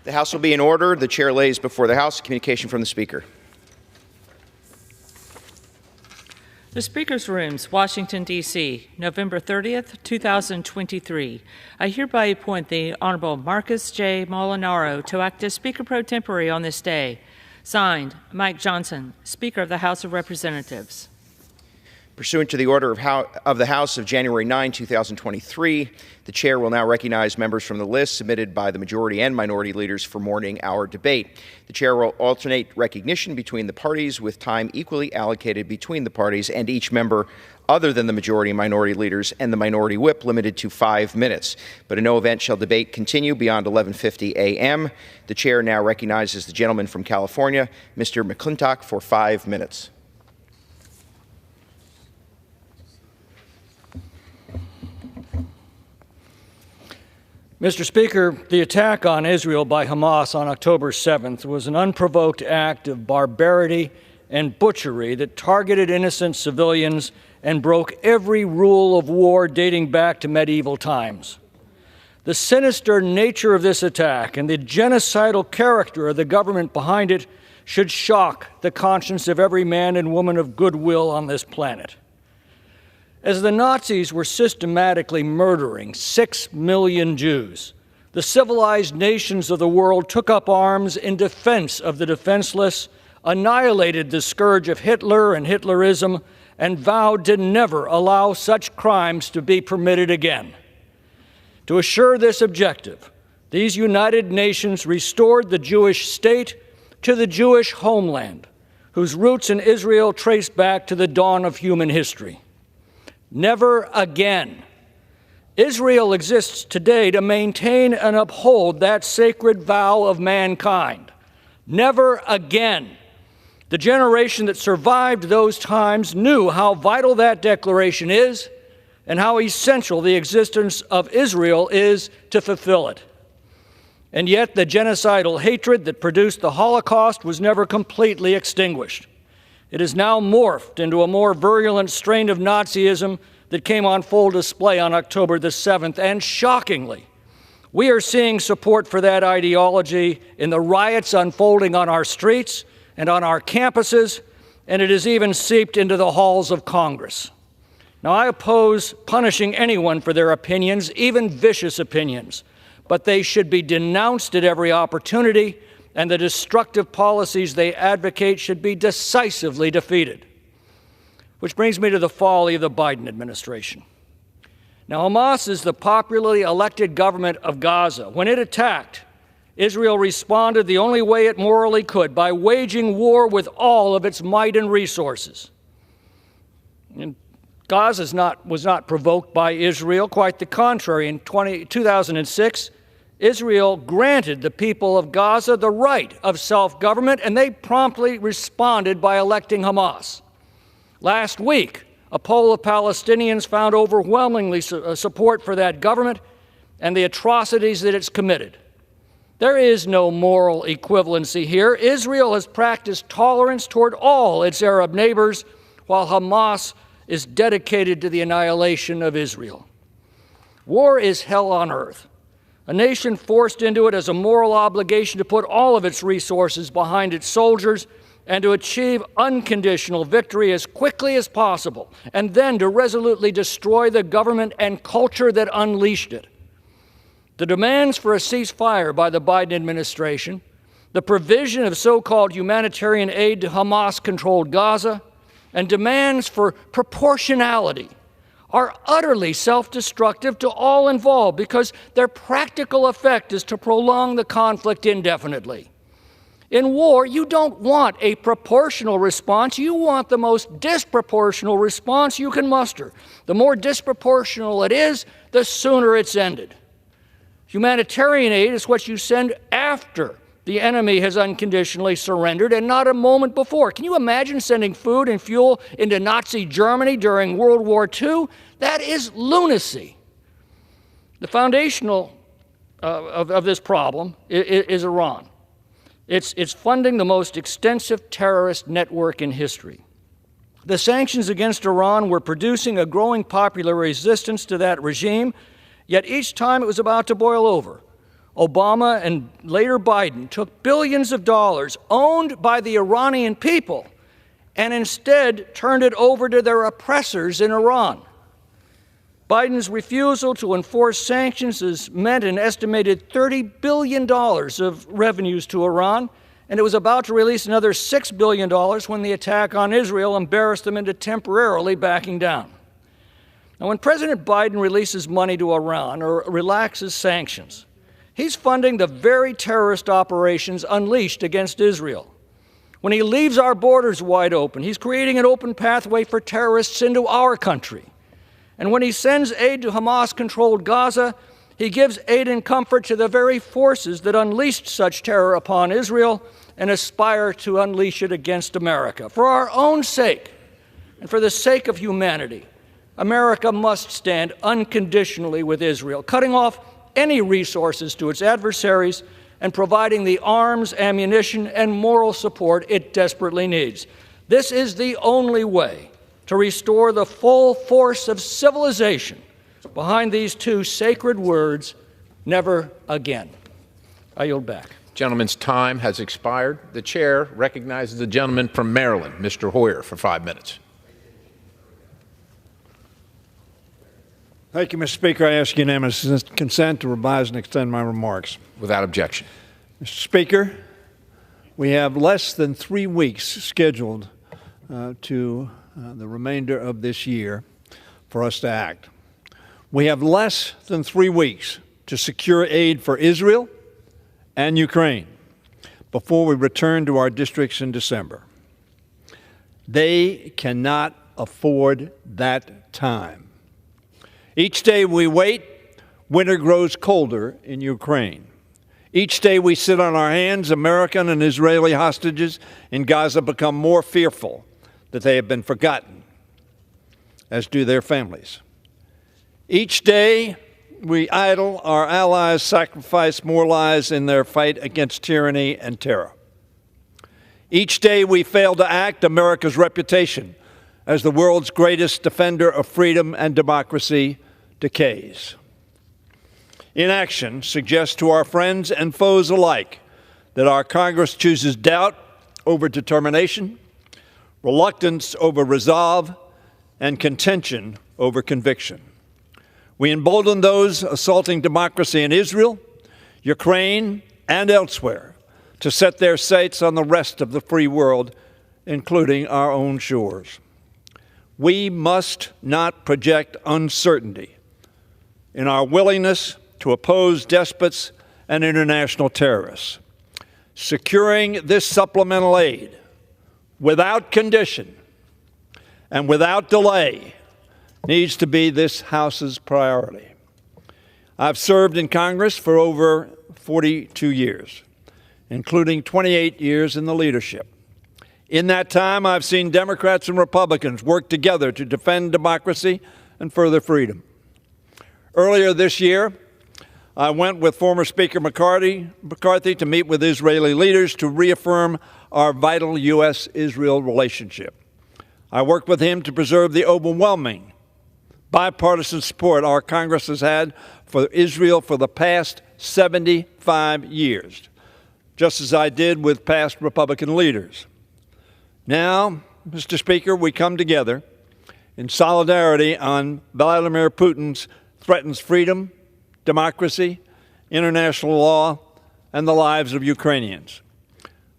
The House will be in order. The chair lays before the House a communication from the Speaker. The Speaker's Rooms, Washington, D.C., November 30th, 2023. I hereby appoint the Honorable Marcus J. Molinaro to act as Speaker pro tempore on this day. Signed, Mike Johnson, Speaker of the House of Representatives. Pursuant to the order of the House of January 9, 2023, the chair will now recognize members from the list submitted by the majority and minority leaders for morning hour debate. The chair will alternate recognition between the parties with time equally allocated between the parties and each member other than the majority and minority leaders and the minority whip limited to 5 minutes. But in no event shall debate continue beyond 11:50 a.m. The chair now recognizes the gentleman from California, Mr. McClintock, for 5 minutes. Mr. Speaker, the attack on Israel by Hamas on October 7th was an unprovoked act of barbarity and butchery that targeted innocent civilians and broke every rule of war dating back to medieval times. The sinister nature of this attack and the genocidal character of the government behind it should shock the conscience of every man and woman of goodwill on this planet. As the Nazis were systematically murdering 6 million Jews, the civilized nations of the world took up arms in defense of the defenseless, annihilated the scourge of Hitler and Hitlerism, and vowed to never allow such crimes to be permitted again. To assure this objective, these United Nations restored the Jewish state to the Jewish homeland, whose roots in Israel trace back to the dawn of human history. Never again. Israel exists today to maintain and uphold that sacred vow of mankind. Never again. The generation that survived those times knew how vital that declaration is and how essential the existence of Israel is to fulfill it. And yet the genocidal hatred that produced the Holocaust was never completely extinguished. It has now morphed into a more virulent strain of Nazism that came on full display on October the 7th, and shockingly, we are seeing support for that ideology in the riots unfolding on our streets and on our campuses, and it has even seeped into the halls of Congress. Now, I oppose punishing anyone for their opinions, even vicious opinions, but they should be denounced at every opportunity, and the destructive policies they advocate should be decisively defeated. Which brings me to the folly of the Biden administration. Now, Hamas is the popularly elected government of Gaza. When it attacked, Israel responded the only way it morally could, by waging war with all of its might and resources. And Gaza was not provoked by Israel. Quite the contrary. In 2006, Israel granted the people of Gaza the right of self-government, and they promptly responded by electing Hamas. Last week, a poll of Palestinians found overwhelmingly support for that government and the atrocities that it's committed. There is no moral equivalency here. Israel has practiced tolerance toward all its Arab neighbors, while Hamas is dedicated to the annihilation of Israel. War is hell on earth. A nation forced into it has a moral obligation to put all of its resources behind its soldiers and to achieve unconditional victory as quickly as possible, and then to resolutely destroy the government and culture that unleashed it. The demands for a ceasefire by the Biden administration, the provision of so-called humanitarian aid to Hamas-controlled Gaza, and demands for proportionality are utterly self-destructive to all involved because their practical effect is to prolong the conflict indefinitely. In war, you don't want a proportional response. You want the most disproportional response you can muster. The more disproportional it is, the sooner it's ended. Humanitarian aid is what you send after the enemy has unconditionally surrendered and not a moment before. Can you imagine sending food and fuel into Nazi Germany during World War II? That is lunacy. The foundational of this problem is Iran. It's funding the most extensive terrorist network in history. The sanctions against Iran were producing a growing popular resistance to that regime, yet each time it was about to boil over, Obama and later Biden took billions of dollars owned by the Iranian people and instead turned it over to their oppressors in Iran. Biden's refusal to enforce sanctions has meant an estimated $30 billion of revenues to Iran, and it was about to release another $6 billion when the attack on Israel embarrassed them into temporarily backing down. Now, when President Biden releases money to Iran or relaxes sanctions, he's funding the very terrorist operations unleashed against Israel. When he leaves our borders wide open, he's creating an open pathway for terrorists into our country. And when he sends aid to Hamas-controlled Gaza, he gives aid and comfort to the very forces that unleashed such terror upon Israel and aspire to unleash it against America. For our own sake and for the sake of humanity, America must stand unconditionally with Israel, cutting off any resources to its adversaries and providing the arms, ammunition, and moral support it desperately needs. This is the only way to restore the full force of civilization behind these two sacred words, never again. I yield back. Gentleman's time has expired. The chair recognizes the gentleman from Maryland, Mr. Hoyer, for 5 minutes. Thank you, Mr. Speaker. I ask unanimous consent to revise and extend my remarks. Without objection. Mr. Speaker, we have less than 3 weeks scheduled to the remainder of this year for us to act. We have less than 3 weeks to secure aid for Israel and Ukraine before we return to our districts in December. They cannot afford that time. Each day we wait, winter grows colder in Ukraine. Each day we sit on our hands, American and Israeli hostages in Gaza become more fearful that they have been forgotten, as do their families. Each day we idle, our allies sacrifice more lives in their fight against tyranny and terror. Each day we fail to act, America's reputation as the world's greatest defender of freedom and democracy decays. Inaction suggests to our friends and foes alike that our Congress chooses doubt over determination, reluctance over resolve, and contention over conviction. We embolden those assaulting democracy in Israel, Ukraine, and elsewhere to set their sights on the rest of the free world, including our own shores. We must not project uncertainty in our willingness to oppose despots and international terrorists. Securing this supplemental aid without condition and without delay needs to be this House's priority. I've served in Congress for over 42 years, including 28 years in the leadership. In that time, I've seen Democrats and Republicans work together to defend democracy and further freedom. Earlier this year, I went with former Speaker McCarthy to meet with Israeli leaders to reaffirm our vital U.S.-Israel relationship. I worked with him to preserve the overwhelming bipartisan support our Congress has had for Israel for the past 75 years, just as I did with past Republican leaders. Now, Mr. Speaker, we come together in solidarity on Vladimir Putin's threatens freedom, democracy, international law, and the lives of Ukrainians.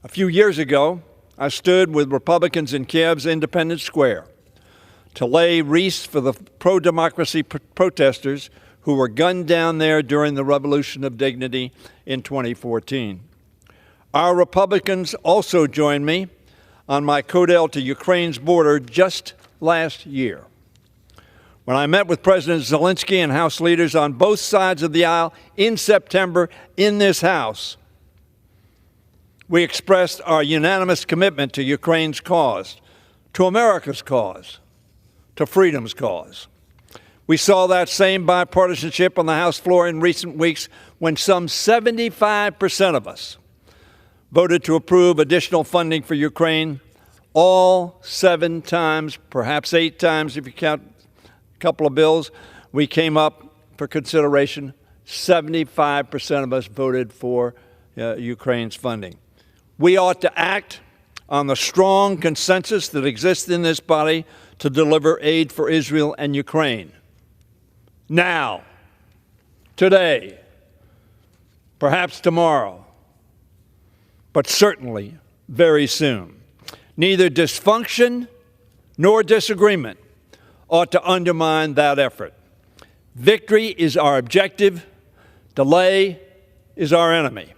A few years ago, I stood with Republicans in Kiev's Independence Square to lay wreaths for the pro-democracy protesters who were gunned down there during the Revolution of Dignity in 2014. Our Republicans also joined me on my codel to Ukraine's border just last year, when I met with President Zelensky and House leaders on both sides of the aisle in September in this House. We expressed our unanimous commitment to Ukraine's cause, to America's cause, to freedom's cause. We saw that same bipartisanship on the House floor in recent weeks when some 75% of us voted to approve additional funding for Ukraine, all 7 times, perhaps 8 times if you count a couple of bills, we came up for consideration 75% of us voted for Ukraine's funding. We ought to act on the strong consensus that exists in this body to deliver aid for Israel and Ukraine. Now, today, perhaps tomorrow, but certainly very soon. Neither dysfunction nor disagreement ought to undermine that effort. Victory is our objective. Delay is our enemy.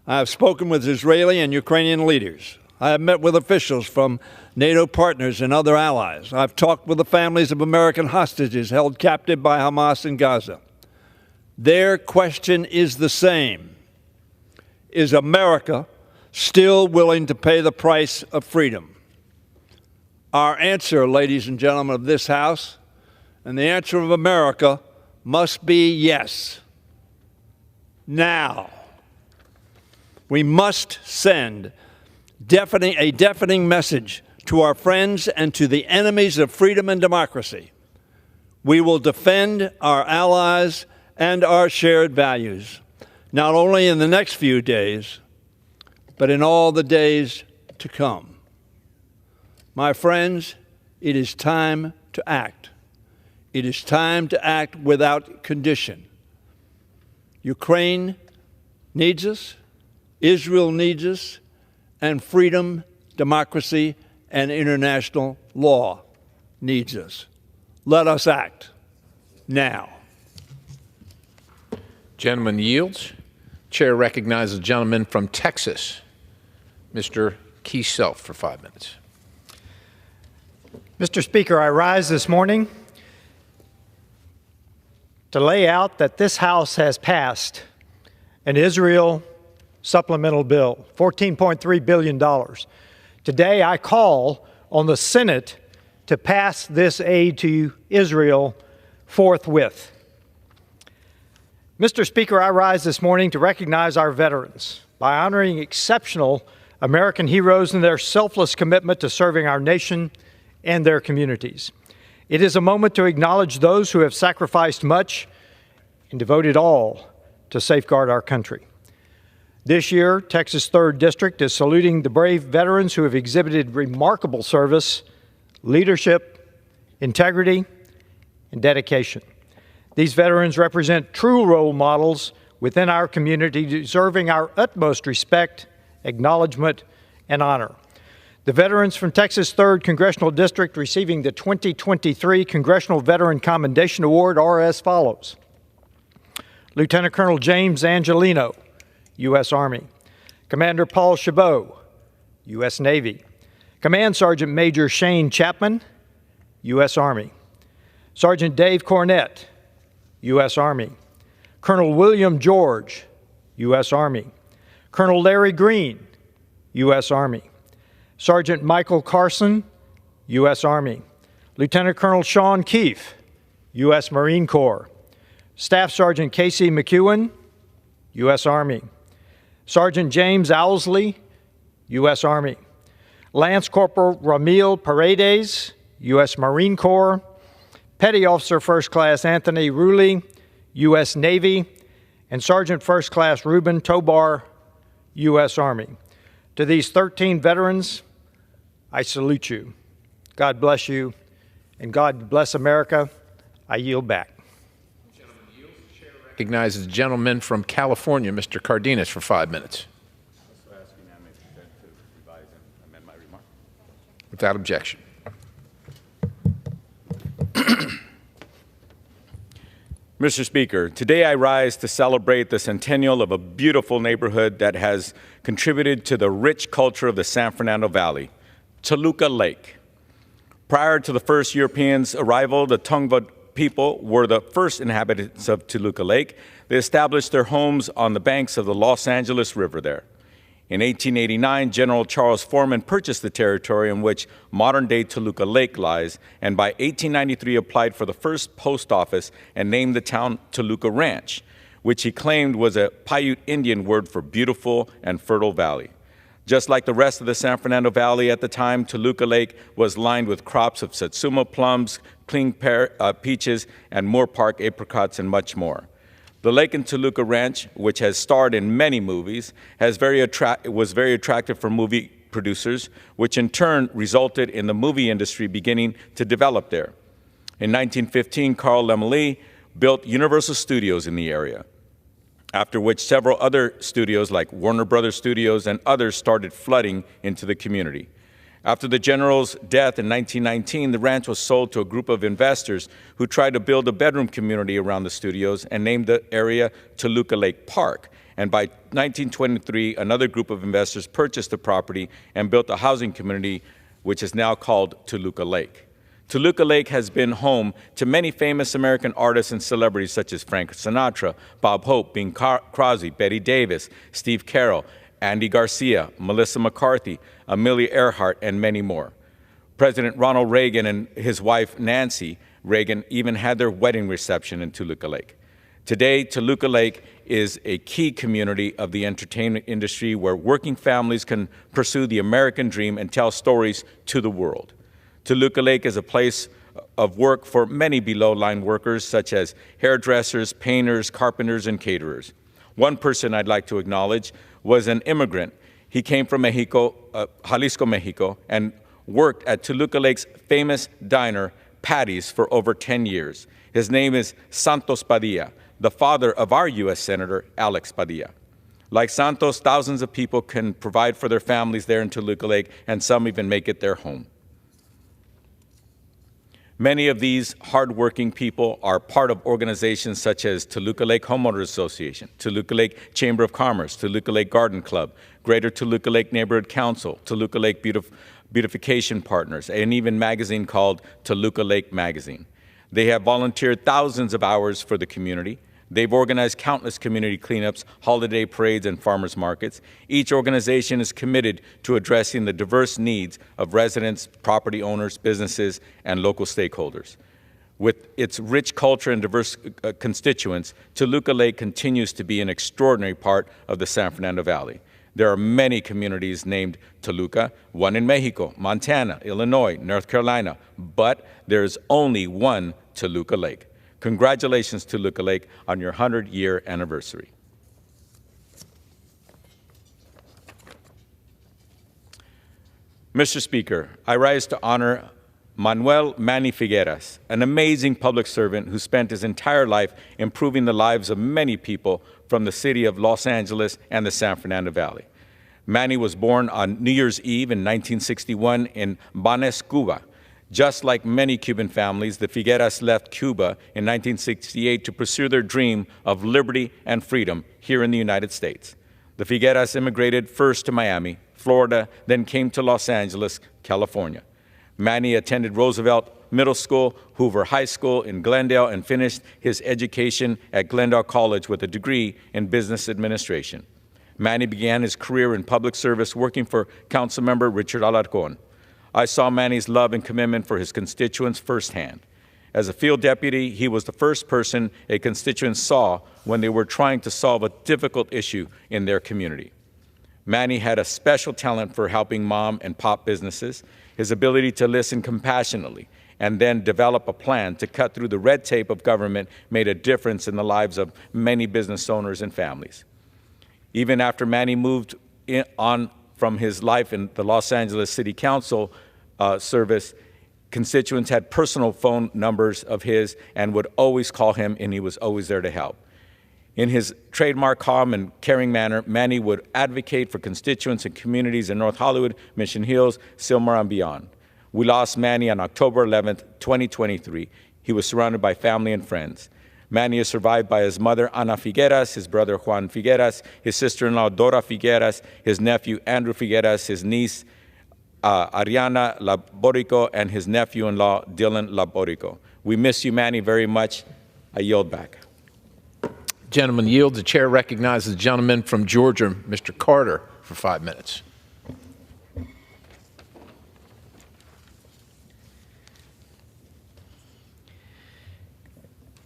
I have spoken with Israeli and Ukrainian leaders. I have met with officials from NATO partners and other allies. I've talked with the families of American hostages held captive by Hamas in Gaza. Their question is the same. Is America still willing to pay the price of freedom? Our answer, ladies and gentlemen of this House, and the answer of America must be yes. Now. We must send a deafening message to our friends and to the enemies of freedom and democracy. We will defend our allies and our shared values, not only in the next few days, but in all the days to come. My friends, it is time to act. It is time to act without condition. Ukraine needs us, Israel needs us, and freedom, democracy, and international law needs us. Let us act now. Gentleman yields. Chair recognizes the gentleman from Texas, Mr. Keith Self, for 5 minutes. Mr. Speaker, I rise this morning to lay out that this House has passed an Israel supplemental bill, $14.3 billion. Today, I call on the Senate to pass this aid to Israel forthwith. Mr. Speaker, I rise this morning to recognize our veterans by honoring exceptional American heroes and their selfless commitment to serving our nation and their communities. It is a moment to acknowledge those who have sacrificed much and devoted all to safeguard our country. This year, Texas 3rd District is saluting the brave veterans who have exhibited remarkable service, leadership, integrity, and dedication. These veterans represent true role models within our community, deserving our utmost respect, acknowledgement, and honor. The veterans from Texas 3rd Congressional District receiving the 2023 Congressional Veteran Commendation Award are as follows. Lieutenant Colonel James Angelino, U.S. Army. Commander Paul Chabot, U.S. Navy. Command Sergeant Major Shane Chapman, U.S. Army. Sergeant Dave Cornett, U.S. Army. Colonel William George, U.S. Army. Colonel Larry Green, U.S. Army. Sergeant Michael Carson, U.S. Army. Lieutenant Colonel Sean Keefe, U.S. Marine Corps. Staff Sergeant Casey McEwen, U.S. Army. Sergeant James Owsley, U.S. Army. Lance Corporal Ramil Paredes, U.S. Marine Corps. Petty Officer First Class Anthony Rulli, U.S. Navy. And Sergeant First Class Ruben Tobar, U.S. Army. To these 13 veterans, I salute you. God bless you, and God bless America. I yield back. Recognizes the gentleman from California, Mr. Cardenas, for 5 minutes. Without objection. Mr. Speaker, today I rise to celebrate the centennial of a beautiful neighborhood that has contributed to the rich culture of the San Fernando Valley, Toluca Lake. Prior to the first Europeans' arrival, the Tongva people were the first inhabitants of Toluca Lake. They established their homes on the banks of the Los Angeles River there. In 1889, General Charles Foreman purchased the territory in which modern-day Toluca Lake lies, and by 1893 applied for the first post office and named the town Toluca Ranch, which he claimed was a Paiute Indian word for beautiful and fertile valley. Just like the rest of the San Fernando Valley at the time, Toluca Lake was lined with crops of satsuma plums, cling peaches, and Moore Park apricots, and much more. The Lake and Toluca Ranch, which has starred in many movies, was very attractive for movie producers, which in turn resulted in the movie industry beginning to develop there. In 1915, Carl Laemmle built Universal Studios in the area, after which several other studios like Warner Brothers Studios and others started flooding into the community. After the general's death in 1919, the ranch was sold to a group of investors who tried to build a bedroom community around the studios and named the area Toluca Lake Park. And by 1923, another group of investors purchased the property and built a housing community, which is now called Toluca Lake. Toluca Lake has been home to many famous American artists and celebrities such as Frank Sinatra, Bob Hope, Bing Crosby, Betty Davis, Steve Carroll, Andy Garcia, Melissa McCarthy, Amelia Earhart, and many more. President Ronald Reagan and his wife Nancy Reagan even had their wedding reception in Toluca Lake. Today, Toluca Lake is a key community of the entertainment industry where working families can pursue the American dream and tell stories to the world. Toluca Lake is a place of work for many below-line workers such as hairdressers, painters, carpenters, and caterers. One person I'd like to acknowledge was an immigrant. He came from Mexico, Jalisco, Mexico, and worked at Toluca Lake's famous diner, Patty's, for over 10 years. His name is Santos Padilla, the father of our U.S. Senator, Alex Padilla. Like Santos, thousands of people can provide for their families there in Toluca Lake, and some even make it their home. Many of these hardworking people are part of organizations such as Toluca Lake Homeowners Association, Toluca Lake Chamber of Commerce, Toluca Lake Garden Club, Greater Toluca Lake Neighborhood Council, Toluca Lake Beautification Partners, and even a magazine called Toluca Lake Magazine. They have volunteered thousands of hours for the community. They've organized countless community cleanups, holiday parades, and farmers markets. Each organization is committed to addressing the diverse needs of residents, property owners, businesses, and local stakeholders. With its rich culture and diverse constituents, Toluca Lake continues to be an extraordinary part of the San Fernando Valley. There are many communities named Toluca, one in Mexico, Montana, Illinois, North Carolina, but there is only one Toluca Lake. Congratulations, Toluca Lake, on your 100-year anniversary. Mr. Speaker, I rise to honor Manuel Manny Figueras, an amazing public servant who spent his entire life improving the lives of many people from the city of Los Angeles and the San Fernando Valley. Manny was born on New Year's Eve in 1961 in Banes, Cuba. Just like many Cuban families, the Figueras left Cuba in 1968 to pursue their dream of liberty and freedom here in the United States. The Figueras immigrated first to Miami, Florida, then came to Los Angeles, California. Manny attended Roosevelt Middle School, Hoover High School in Glendale, and finished his education at Glendale College with a degree in business administration. Manny began his career in public service working for Councilmember Richard Alarcon. I saw Manny's love and commitment for his constituents firsthand. As a field deputy, he was the first person a constituent saw when they were trying to solve a difficult issue in their community. Manny had a special talent for helping mom and pop businesses. His ability to listen compassionately and then develop a plan to cut through the red tape of government made a difference in the lives of many business owners and families. Even after Manny moved on from his life in the Los Angeles City Council service, constituents had personal phone numbers of his and would always call him, and he was always there to help. In his trademark calm and caring manner, Manny would advocate for constituents and communities in North Hollywood, Mission Hills, Sylmar, and beyond. We lost Manny on October 11th, 2023. He was surrounded by family and friends. Manny is survived by his mother, Ana Figueras, his brother, Juan Figueras, his sister-in-law, Dora Figueras, his nephew, Andrew Figueras, his niece, Ariana Laborico, and his nephew-in-law, Dylan Laborico. We miss you, Manny, very much. I yield back. Gentleman yields. The chair recognizes the gentleman from Georgia, Mr. Carter, for 5 minutes.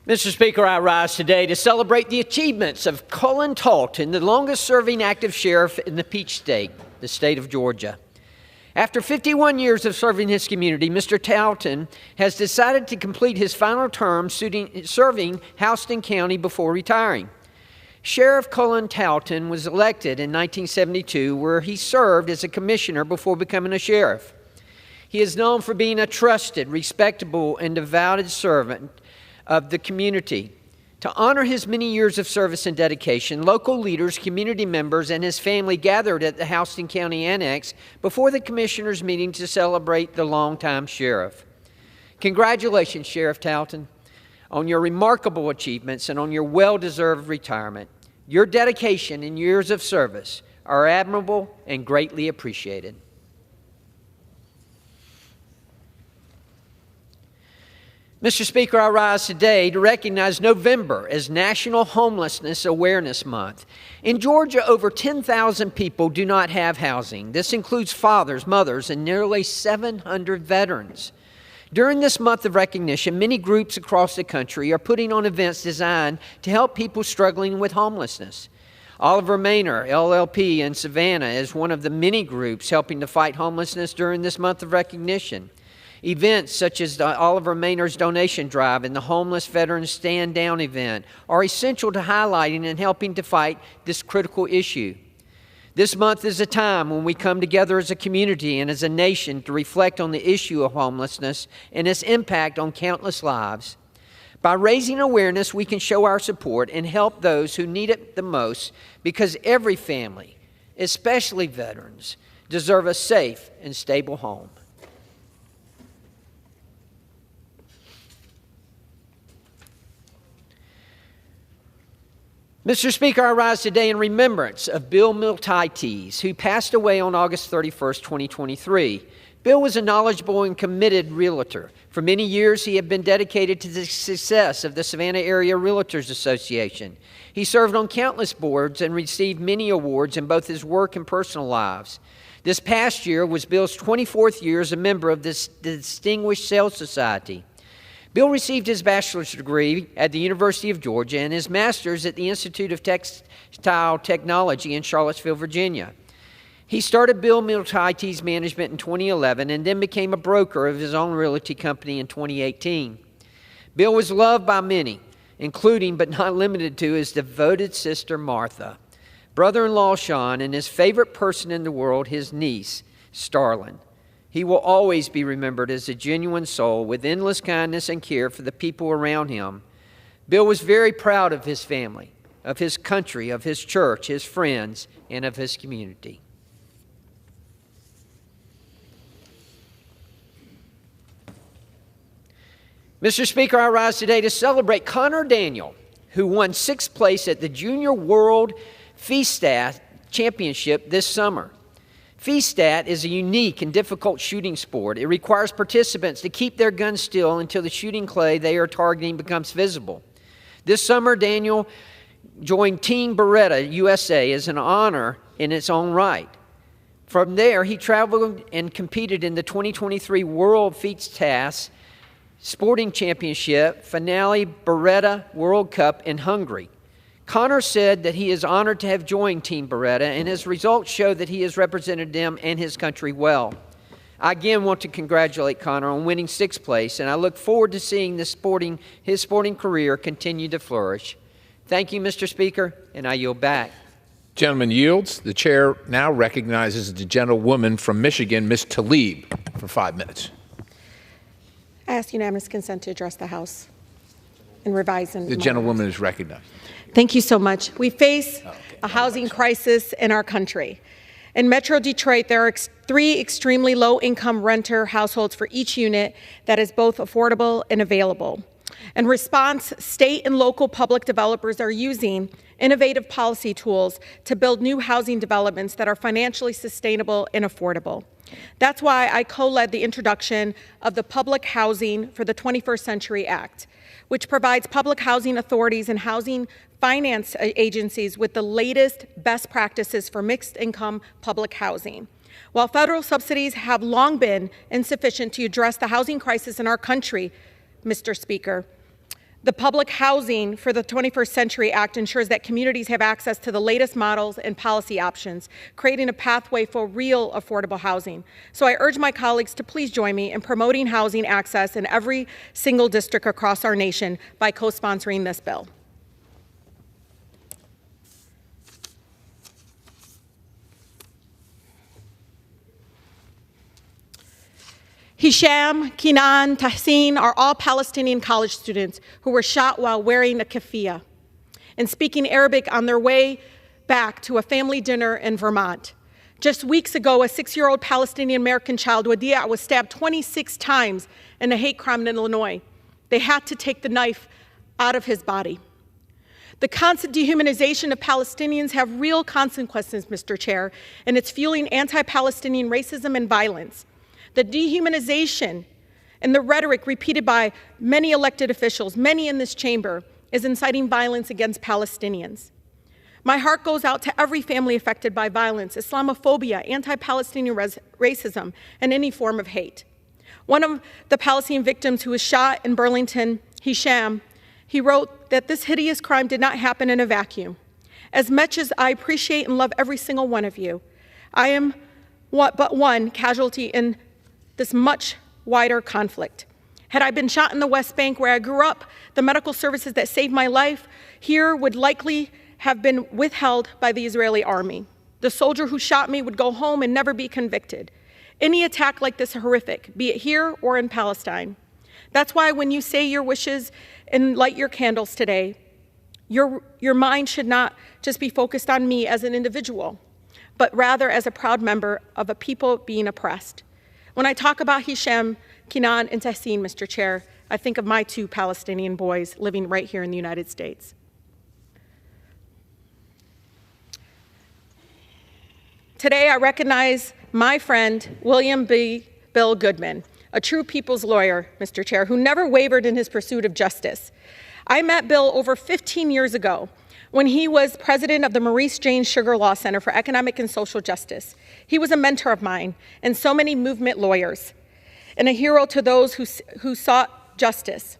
Mr. Speaker, I rise today to celebrate the achievements of Cullen Talton, the longest-serving active sheriff in the Peach State, the state of Georgia. After 51 years of serving his community, Mr. Talton has decided to complete his final term serving Houston County before retiring. Sheriff Cullen Talton was elected in 1972, where he served as a commissioner before becoming a sheriff. He is known for being a trusted, respectable, and devoted servant of the community. To honor his many years of service and dedication, local leaders, community members, and his family gathered at the Houston County Annex before the commissioners' meeting to celebrate the longtime sheriff. Congratulations, Sheriff Talton, on your remarkable achievements and on your well-deserved retirement. Your dedication and years of service are admirable and greatly appreciated. Mr. Speaker, I rise today to recognize November as National Homelessness Awareness Month. In Georgia, over 10,000 people do not have housing. This includes fathers, mothers, and nearly 700 veterans. During this month of recognition, many groups across the country are putting on events designed to help people struggling with homelessness. Oliver Maynor, LLP in Savannah, is one of the many groups helping to fight homelessness during this month of recognition. Events such as the Oliver Maynor's donation drive and the Homeless Veterans Stand Down event are essential to highlighting and helping to fight this critical issue. This month is a time when we come together as a community and as a nation to reflect on the issue of homelessness and its impact on countless lives. By raising awareness, we can show our support and help those who need it the most, because every family, especially veterans, deserve a safe and stable home. Mr. Speaker, I rise today in remembrance of Bill Miltiades, who passed away on August 31st, 2023. Bill was a knowledgeable and committed realtor. For many years, he had been dedicated to the success of the Savannah Area Realtors Association. He served on countless boards and received many awards in both his work and personal lives. This past year was Bill's 24th year as a member of the Distinguished Sales Society. Bill received his bachelor's degree at the University of Georgia and his master's at the Institute of Textile Technology in Charlottesville, Virginia. He started Bill Miltiades Management in 2011 and then became a broker of his own realty company in 2018. Bill was loved by many, including but not limited to his devoted sister Martha, brother-in-law Sean, and his favorite person in the world, his niece, Starlin. He will always be remembered as a genuine soul with endless kindness and care for the people around him. Bill was very proud of his family, of his country, of his church, his friends, and of his community. Mr. Speaker, I rise today to celebrate Connor Daniel, who won 6th place at the Junior World FISTAT Championship this summer. FISTAT is a unique and difficult shooting sport. It requires participants to keep their guns still until the shooting clay they are targeting becomes visible. This summer, Daniel joined Team Beretta USA as an honor in its own right. From there, he traveled and competed in the 2023 World FISTAT Sporting Championship Finale Beretta World Cup in Hungary. Connor said that he is honored to have joined Team Beretta, and his results show that he has represented them and his country well. I again want to congratulate Connor on winning 6th place, and I look forward to seeing his sporting career continue to flourish. Thank you, Mr. Speaker, and I yield back. Gentleman yields. The chair now recognizes the gentlewoman from Michigan, Ms. Tlaib, for 5 minutes. I ask unanimous consent to address the House and revise. The gentlewoman is recognized. Thank you so much. We face a housing crisis in our country. In Metro Detroit, there are 3 extremely low-income renter households for each unit that is both affordable and available. In response, state and local public developers are using innovative policy tools to build new housing developments that are financially sustainable and affordable. That's why I co-led the introduction of the Public Housing for the 21st Century Act, which provides public housing authorities and housing finance agencies with the latest best practices for mixed-income public housing. While federal subsidies have long been insufficient to address the housing crisis in our country, Mr. Speaker, The Public Housing for the 21st Century Act ensures that communities have access to the latest models and policy options, creating a pathway for real affordable housing. So I urge my colleagues to please join me in promoting housing access in every single district across our nation by co-sponsoring this bill. Hisham, Kenan, Tahsin are all Palestinian college students who were shot while wearing a keffiyeh and speaking Arabic on their way back to a family dinner in Vermont. Just weeks ago, a 6-year-old Palestinian-American child, Wadia, was stabbed 26 times in a hate crime in Illinois. They had to take the knife out of his body. The constant dehumanization of Palestinians have real consequences, Mr. Chair, and it's fueling anti-Palestinian racism and violence. The dehumanization and the rhetoric repeated by many elected officials, many in this chamber, is inciting violence against Palestinians. My heart goes out to every family affected by violence, Islamophobia, anti-Palestinian racism, and any form of hate. One of the Palestinian victims who was shot in Burlington, Hisham, he wrote that this hideous crime did not happen in a vacuum. As much as I appreciate and love every single one of you, I am but one casualty in this much wider conflict. Had I been shot in the West Bank where I grew up, the medical services that saved my life here would likely have been withheld by the Israeli army. The soldier who shot me would go home and never be convicted. Any attack like this is horrific, be it here or in Palestine. That's why when you say your wishes and light your candles today, your mind should not just be focused on me as an individual, but rather as a proud member of a people being oppressed. When I talk about Hisham, Kenan, and Tahsin, Mr. Chair, I think of my 2 Palestinian boys living right here in the United States. Today, I recognize my friend, William B. Bill Goodman, a true people's lawyer, Mr. Chair, who never wavered in his pursuit of justice. I met Bill over 15 years ago when he was president of the Maurice Janes Sugar Law Center for Economic and Social Justice. He was a mentor of mine and so many movement lawyers, and a hero to those who sought justice.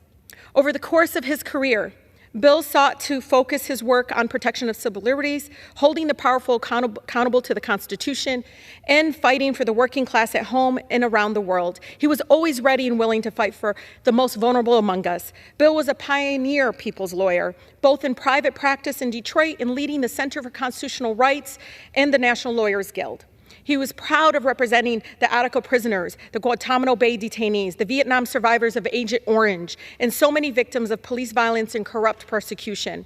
Over the course of his career, Bill sought to focus his work on protection of civil liberties, holding the powerful accountable to the Constitution, and fighting for the working class at home and around the world. He was always ready and willing to fight for the most vulnerable among us. Bill was a pioneer people's lawyer, both in private practice in Detroit and leading the Center for Constitutional Rights and the National Lawyers Guild. He was proud of representing the Attica prisoners, the Guantanamo Bay detainees, the Vietnam survivors of Agent Orange, and so many victims of police violence and corrupt persecution.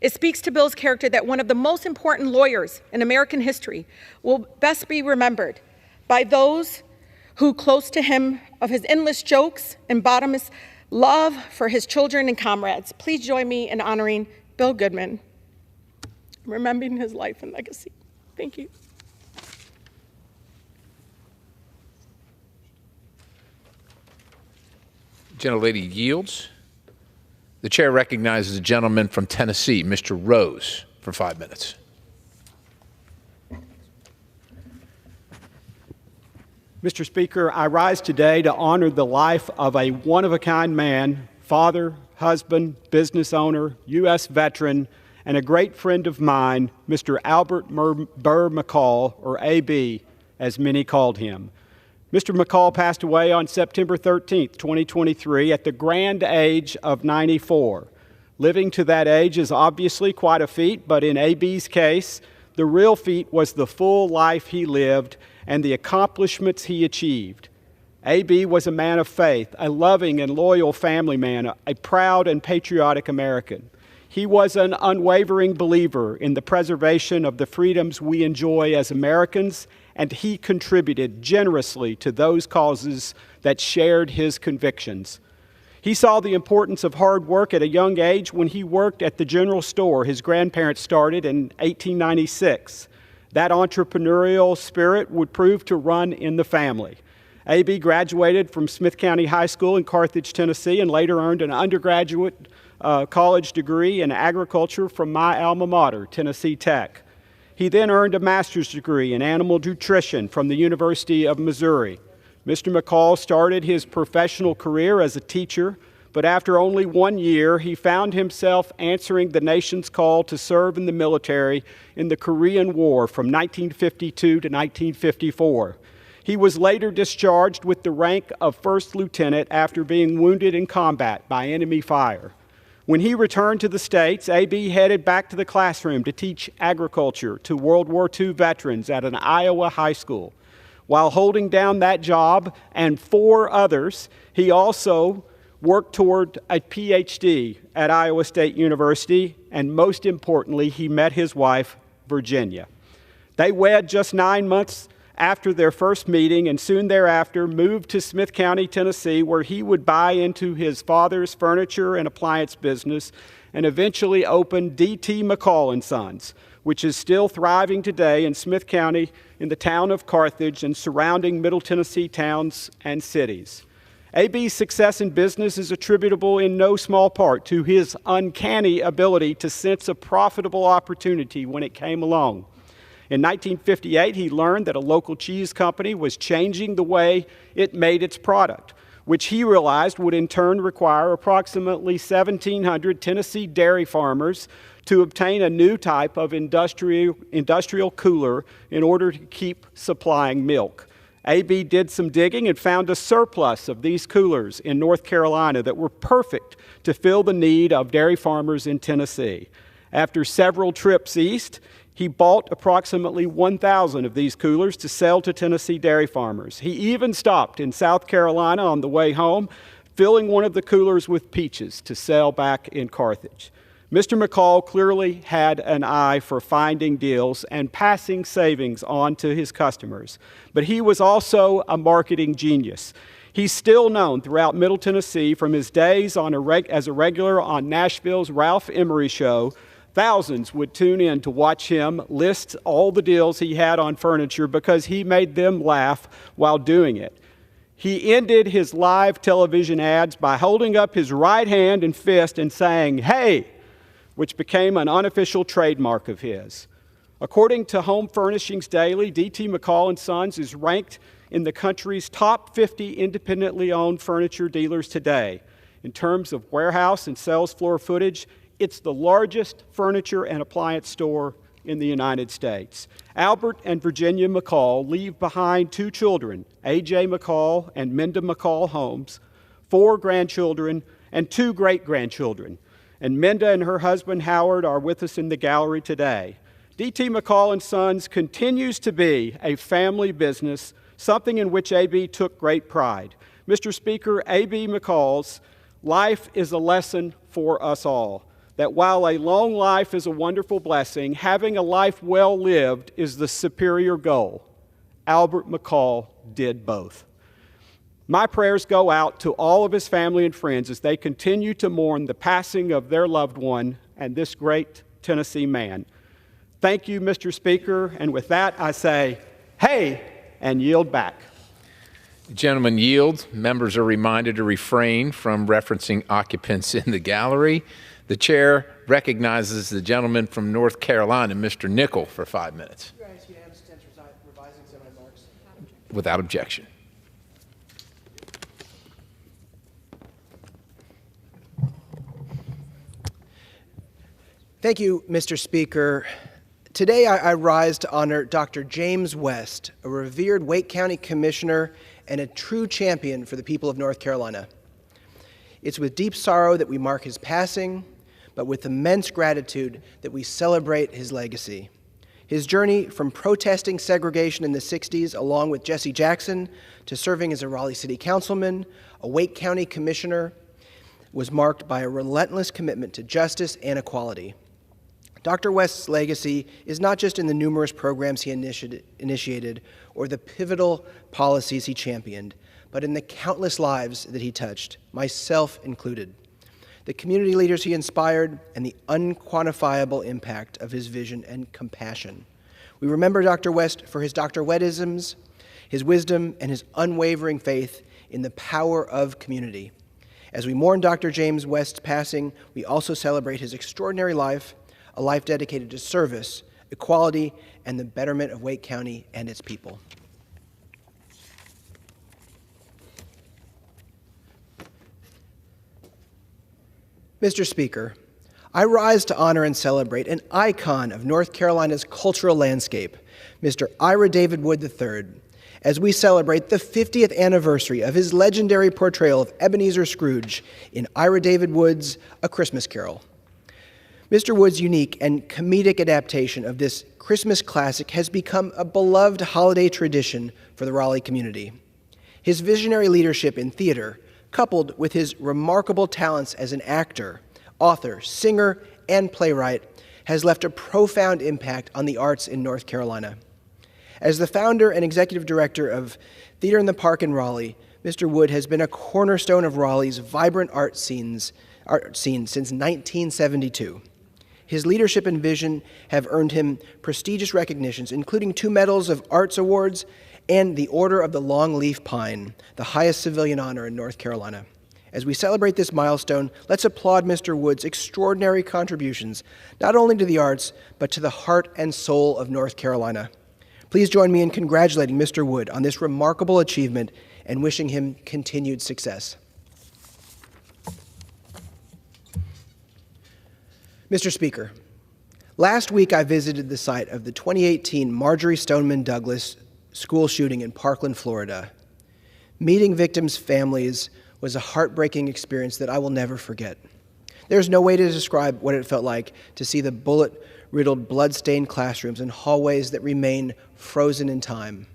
It speaks to Bill's character that one of the most important lawyers in American history will best be remembered by those who, close to him, of his endless jokes and bottomless love for his children and comrades. Please join me in honoring Bill Goodman, remembering his life and legacy. Thank you. Gentlelady yields. The chair recognizes a gentleman from Tennessee, Mr. Rose, for 5 minutes. Mr. Speaker, I rise today to honor the life of a one-of-a-kind man, father, husband, business owner, U.S. veteran, and a great friend of mine, Mr. Albert Burr McCall, or A.B., as many called him. Mr. McCall passed away on September 13, 2023, at the grand age of 94. Living to that age is obviously quite a feat, but in A.B.'s case, the real feat was the full life he lived and the accomplishments he achieved. A.B. was a man of faith, a loving and loyal family man, a proud and patriotic American. He was an unwavering believer in the preservation of the freedoms we enjoy as Americans, and he contributed generously to those causes that shared his convictions. He saw the importance of hard work at a young age when he worked at the general store his grandparents started in 1896. That entrepreneurial spirit would prove to run in the family. A.B. graduated from Smith County High School in Carthage, Tennessee, and later earned an undergraduate college degree in agriculture from my alma mater, Tennessee Tech. He then earned a master's degree in animal nutrition from the University of Missouri. Mr. McCall started his professional career as a teacher, but after only 1 year, he found himself answering the nation's call to serve in the military in the Korean War from 1952 to 1954. He was later discharged with the rank of first lieutenant after being wounded in combat by enemy fire. When he returned to the States, A.B. headed back to the classroom to teach agriculture to World War II veterans at an Iowa high school. While holding down that job and 4 others, he also worked toward a PhD at Iowa State University, and most importantly, he met his wife, Virginia. They wed just 9 months after their first meeting, and soon thereafter moved to Smith County, Tennessee, where he would buy into his father's furniture and appliance business and eventually open D.T. McCall & Sons, which is still thriving today in Smith County in the town of Carthage and surrounding Middle Tennessee towns and cities. A.B.'s success in business is attributable in no small part to his uncanny ability to sense a profitable opportunity when it came along. In 1958, he learned that a local cheese company was changing the way it made its product, which he realized would in turn require approximately 1,700 Tennessee dairy farmers to obtain a new type of industrial cooler in order to keep supplying milk. A.B. did some digging and found a surplus of these coolers in North Carolina that were perfect to fill the need of dairy farmers in Tennessee. After several trips east, he bought approximately 1,000 of these coolers to sell to Tennessee dairy farmers. He even stopped in South Carolina on the way home, filling one of the coolers with peaches to sell back in Carthage. Mr. McCall clearly had an eye for finding deals and passing savings on to his customers, but he was also a marketing genius. He's still known throughout Middle Tennessee from his days as a regular on Nashville's Ralph Emery Show. Thousands would tune in to watch him list all the deals he had on furniture because he made them laugh while doing it. He ended his live television ads by holding up his right hand and fist and saying, "Hey," which became an unofficial trademark of his. According to Home Furnishings Daily, D.T. McCall & Sons is ranked in the country's top 50 independently owned furniture dealers today. In terms of warehouse and sales floor footage, it's the largest furniture and appliance store in the United States. Albert and Virginia McCall leave behind 2 children, A.J. McCall and Minda McCall Holmes, 4 grandchildren, and 2 great-grandchildren. And Minda and her husband, Howard, are with us in the gallery today. D.T. McCall & Sons continues to be a family business, something in which A.B. took great pride. Mr. Speaker, A.B. McCall's life is a lesson for us all, that while a long life is a wonderful blessing, having a life well lived is the superior goal. Albert McCall did both. My prayers go out to all of his family and friends as they continue to mourn the passing of their loved one and this great Tennessee man. Thank you, Mr. Speaker, and with that I say, hey, and yield back. Gentlemen, yield. Members are reminded to refrain from referencing occupants in the gallery. The chair recognizes the gentleman from North Carolina, Mr. Nickel, for 5 minutes. Without objection. Thank you, Mr. Speaker. Today I rise to honor Dr. James West, a revered Wake County Commissioner and a true champion for the people of North Carolina. It's with deep sorrow that we mark his passing, but with immense gratitude that we celebrate his legacy. His journey from protesting segregation in the 60s along with Jesse Jackson to serving as a Raleigh City Councilman, a Wake County Commissioner, was marked by a relentless commitment to justice and equality. Dr. West's legacy is not just in the numerous programs he initiated or the pivotal policies he championed, but in the countless lives that he touched, myself included, the community leaders he inspired, and the unquantifiable impact of his vision and compassion. We remember Dr. West for his Dr. Wettisms, his wisdom, and his unwavering faith in the power of community. As we mourn Dr. James West's passing, we also celebrate his extraordinary life, a life dedicated to service, equality, and the betterment of Wake County and its people. Mr. Speaker, I rise to honor and celebrate an icon of North Carolina's cultural landscape, Mr. Ira David Wood III, as we celebrate the 50th anniversary of his legendary portrayal of Ebenezer Scrooge in Ira David Wood's A Christmas Carol. Mr. Wood's unique and comedic adaptation of this Christmas classic has become a beloved holiday tradition for the Raleigh community. His visionary leadership in theater, coupled with his remarkable talents as an actor, author, singer, and playwright, has left a profound impact on the arts in North Carolina. As the founder and executive director of Theater in the Park in Raleigh, Mr. Wood has been a cornerstone of Raleigh's vibrant art scene since 1972. His leadership and vision have earned him prestigious recognitions, including 2 Medals of Arts Awards and the Order of the Long Leaf Pine, the highest civilian honor in North Carolina. As we celebrate this milestone, let's applaud Mr. Wood's extraordinary contributions, not only to the arts, but to the heart and soul of North Carolina. Please join me in congratulating Mr. Wood on this remarkable achievement and wishing him continued success. Mr. Speaker, last week I visited the site of the 2018 Marjory Stoneman Douglas school shooting in Parkland, Florida. Meeting victims' families was a heartbreaking experience that I will never forget. There's no way to describe what it felt like to see the bullet-riddled, blood-stained classrooms and hallways that remain frozen in time.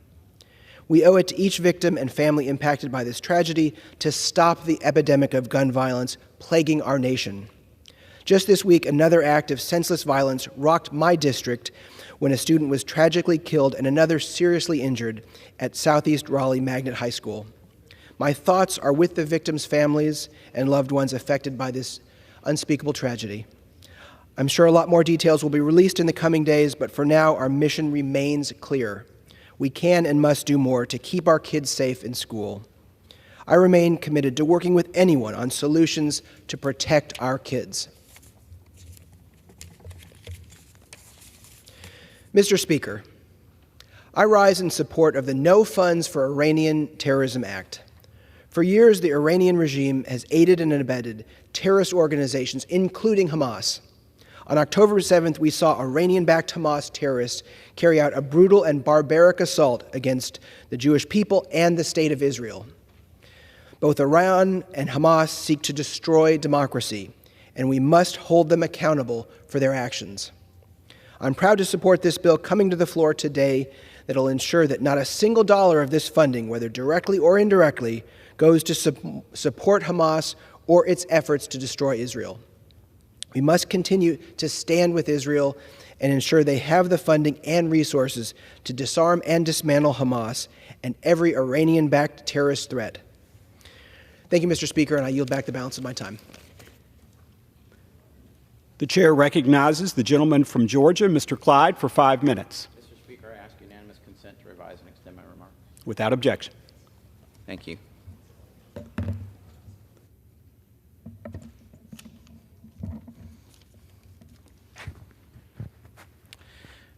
We owe it to each victim and family impacted by this tragedy to stop the epidemic of gun violence plaguing our nation. Just this week, another act of senseless violence rocked my district when a student was tragically killed and another seriously injured at Southeast Raleigh Magnet High School. My thoughts are with the victims' families and loved ones affected by this unspeakable tragedy. I'm sure a lot more details will be released in the coming days, but for now, our mission remains clear. We can and must do more to keep our kids safe in school. I remain committed to working with anyone on solutions to protect our kids. Mr. Speaker, I rise in support of the No Funds for Iranian Terrorism Act. For years, the Iranian regime has aided and abetted terrorist organizations, including Hamas. On October 7th, we saw Iranian-backed Hamas terrorists carry out a brutal and barbaric assault against the Jewish people and the State of Israel. Both Iran and Hamas seek to destroy democracy, and we must hold them accountable for their actions. I'm proud to support this bill coming to the floor today that will ensure that not a single dollar of this funding, whether directly or indirectly, goes to support Hamas or its efforts to destroy Israel. We must continue to stand with Israel and ensure they have the funding and resources to disarm and dismantle Hamas and every Iranian-backed terrorist threat. Thank you, Mr. Speaker, and I yield back the balance of my time. The chair recognizes the gentleman from Georgia, Mr. Clyde, for 5 minutes. Mr. Speaker, I ask unanimous consent to revise and extend my remarks. Without objection. Thank you.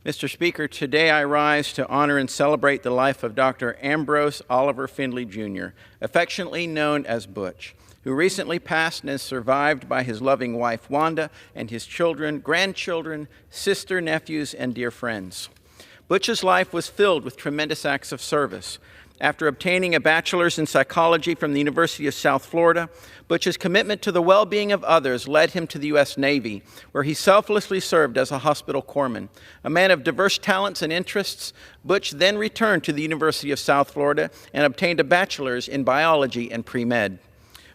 Mr. Speaker, today I rise to honor and celebrate the life of Dr. Ambrose Oliver Findley, Jr., affectionately known as Butch, who recently passed and is survived by his loving wife, Wanda, and his children, grandchildren, sister, nephews, and dear friends. Butch's life was filled with tremendous acts of service. After obtaining a bachelor's in psychology from the University of South Florida, Butch's commitment to the well-being of others led him to the U.S. Navy, where he selflessly served as a hospital corpsman. A man of diverse talents and interests, Butch then returned to the University of South Florida and obtained a bachelor's in biology and pre-med.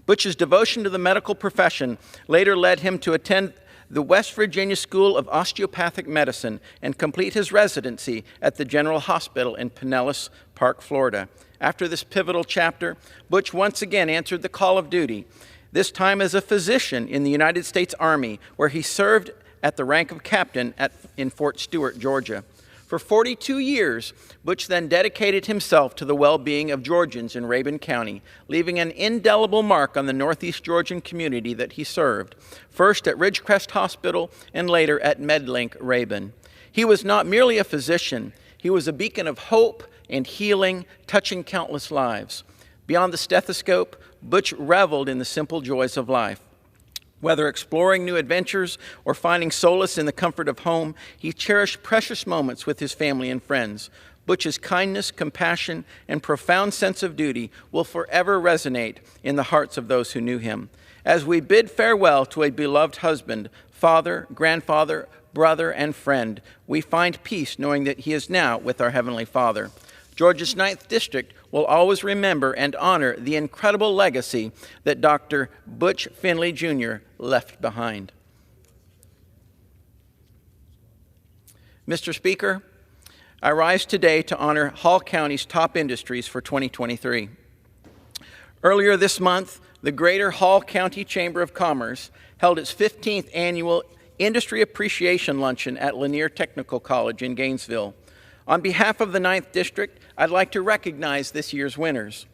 Butch's devotion to the medical profession later led him to attend the West Virginia School of Osteopathic Medicine and complete his residency at the General Hospital in Pinellas Park, Florida. After this pivotal chapter, Butch once again answered the call of duty, this time as a physician in the United States Army, where he served at the rank of captain in Fort Stewart, Georgia. For 42 years, Butch then dedicated himself to the well-being of Georgians in Rabun County, leaving an indelible mark on the Northeast Georgian community that he served, first at Ridgecrest Hospital and later at MedLink Rabun. He was not merely a physician, he was a beacon of hope and healing, touching countless lives. Beyond the stethoscope, Butch reveled in the simple joys of life. Whether exploring new adventures or finding solace in the comfort of home, he cherished precious moments with his family and friends. Butch's kindness, compassion, and profound sense of duty will forever resonate in the hearts of those who knew him. As we bid farewell to a beloved husband, father, grandfather, brother, and friend, we find peace knowing that he is now with our Heavenly Father. Georgia's 9th District will always remember and honor the incredible legacy that Dr. Butch Finley Jr. left behind. Mr. Speaker, I rise today to honor Hall County's top industries for 2023. Earlier this month, the Greater Hall County Chamber of Commerce held its 15th annual Industry Appreciation Luncheon at Lanier Technical College in Gainesville. On behalf of the 9th District, I'd like to recognize this year's winners.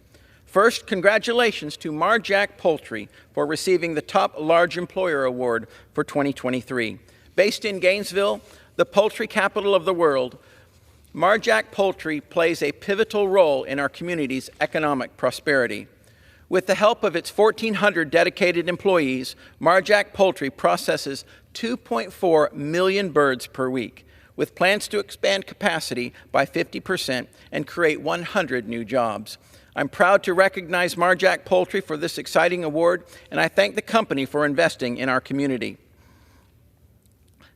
First, congratulations to Mar-Jac Poultry for receiving the Top Large Employer Award for 2023. Based in Gainesville, the poultry capital of the world, Mar-Jac Poultry plays a pivotal role in our community's economic prosperity. With the help of its 1,400 dedicated employees, Mar-Jac Poultry processes 2.4 million birds per week, with plans to expand capacity by 50% and create 100 new jobs. I'm proud to recognize Mar-Jac Poultry for this exciting award, and I thank the company for investing in our community.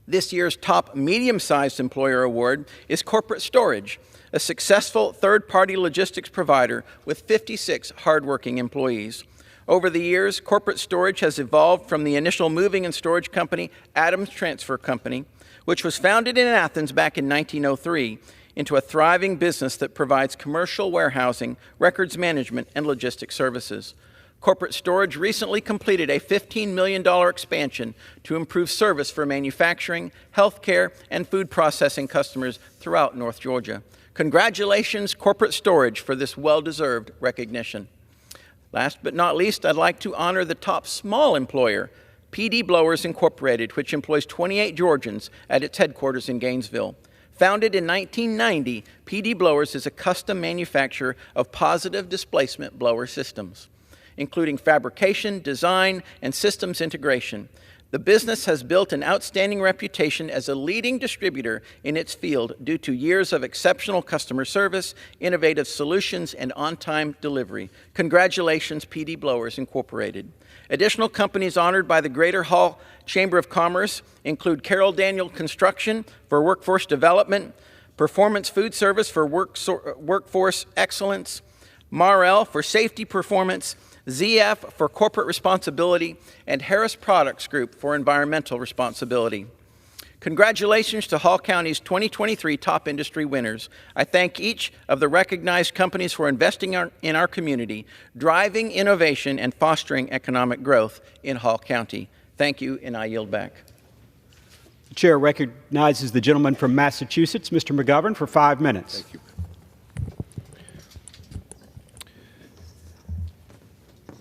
This year's top medium-sized employer award is Corporate Storage, a successful third-party logistics provider with 56 hardworking employees. Over the years, Corporate Storage has evolved from the initial moving and storage company, Adams Transfer Company, which was founded in Athens back in 1903, into a thriving business that provides commercial warehousing, records management, and logistics services. Corporate Storage recently completed a $15 million expansion to improve service for manufacturing, healthcare, and food processing customers throughout North Georgia. Congratulations, Corporate Storage, for this well-deserved recognition. Last but not least, I'd like to honor the top small employer, PD Blowers Incorporated, which employs 28 Georgians at its headquarters in Gainesville. Founded in 1990, PD Blowers is a custom manufacturer of positive displacement blower systems, including fabrication, design, and systems integration. The business has built an outstanding reputation as a leading distributor in its field due to years of exceptional customer service, innovative solutions, and on-time delivery. Congratulations, PD Blowers Incorporated. Additional companies honored by the Greater Hall Chamber of Commerce include Carroll Daniel Construction for workforce development, Performance Food Service for workforce excellence, Marel for safety performance, ZF for corporate responsibility, and Harris Products Group for environmental responsibility. Congratulations to Hall County's 2023 top industry winners. I thank each of the recognized companies for investing in our community, driving innovation, and fostering economic growth in Hall County. Thank you, and I yield back. The chair recognizes the gentleman from Massachusetts, Mr. McGovern, for 5 minutes. Thank you.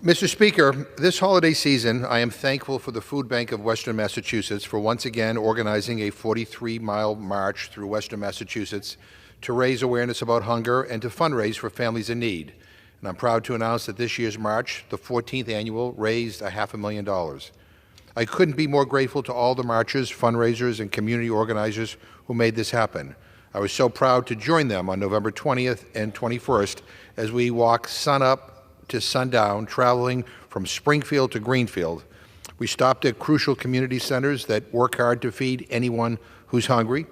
Mr. Speaker, this holiday season, I am thankful for the Food Bank of Western Massachusetts for once again organizing a 43-mile march through Western Massachusetts to raise awareness about hunger and to fundraise for families in need. And I'm proud to announce that this year's march, the 14th annual, raised $500,000. I couldn't be more grateful to all the marchers, fundraisers, and community organizers who made this happen. I was so proud to join them on November 20th and 21st as we walk sun-up to sundown, traveling from Springfield to Greenfield. We stopped at crucial community centers that work hard to feed anyone who's hungry.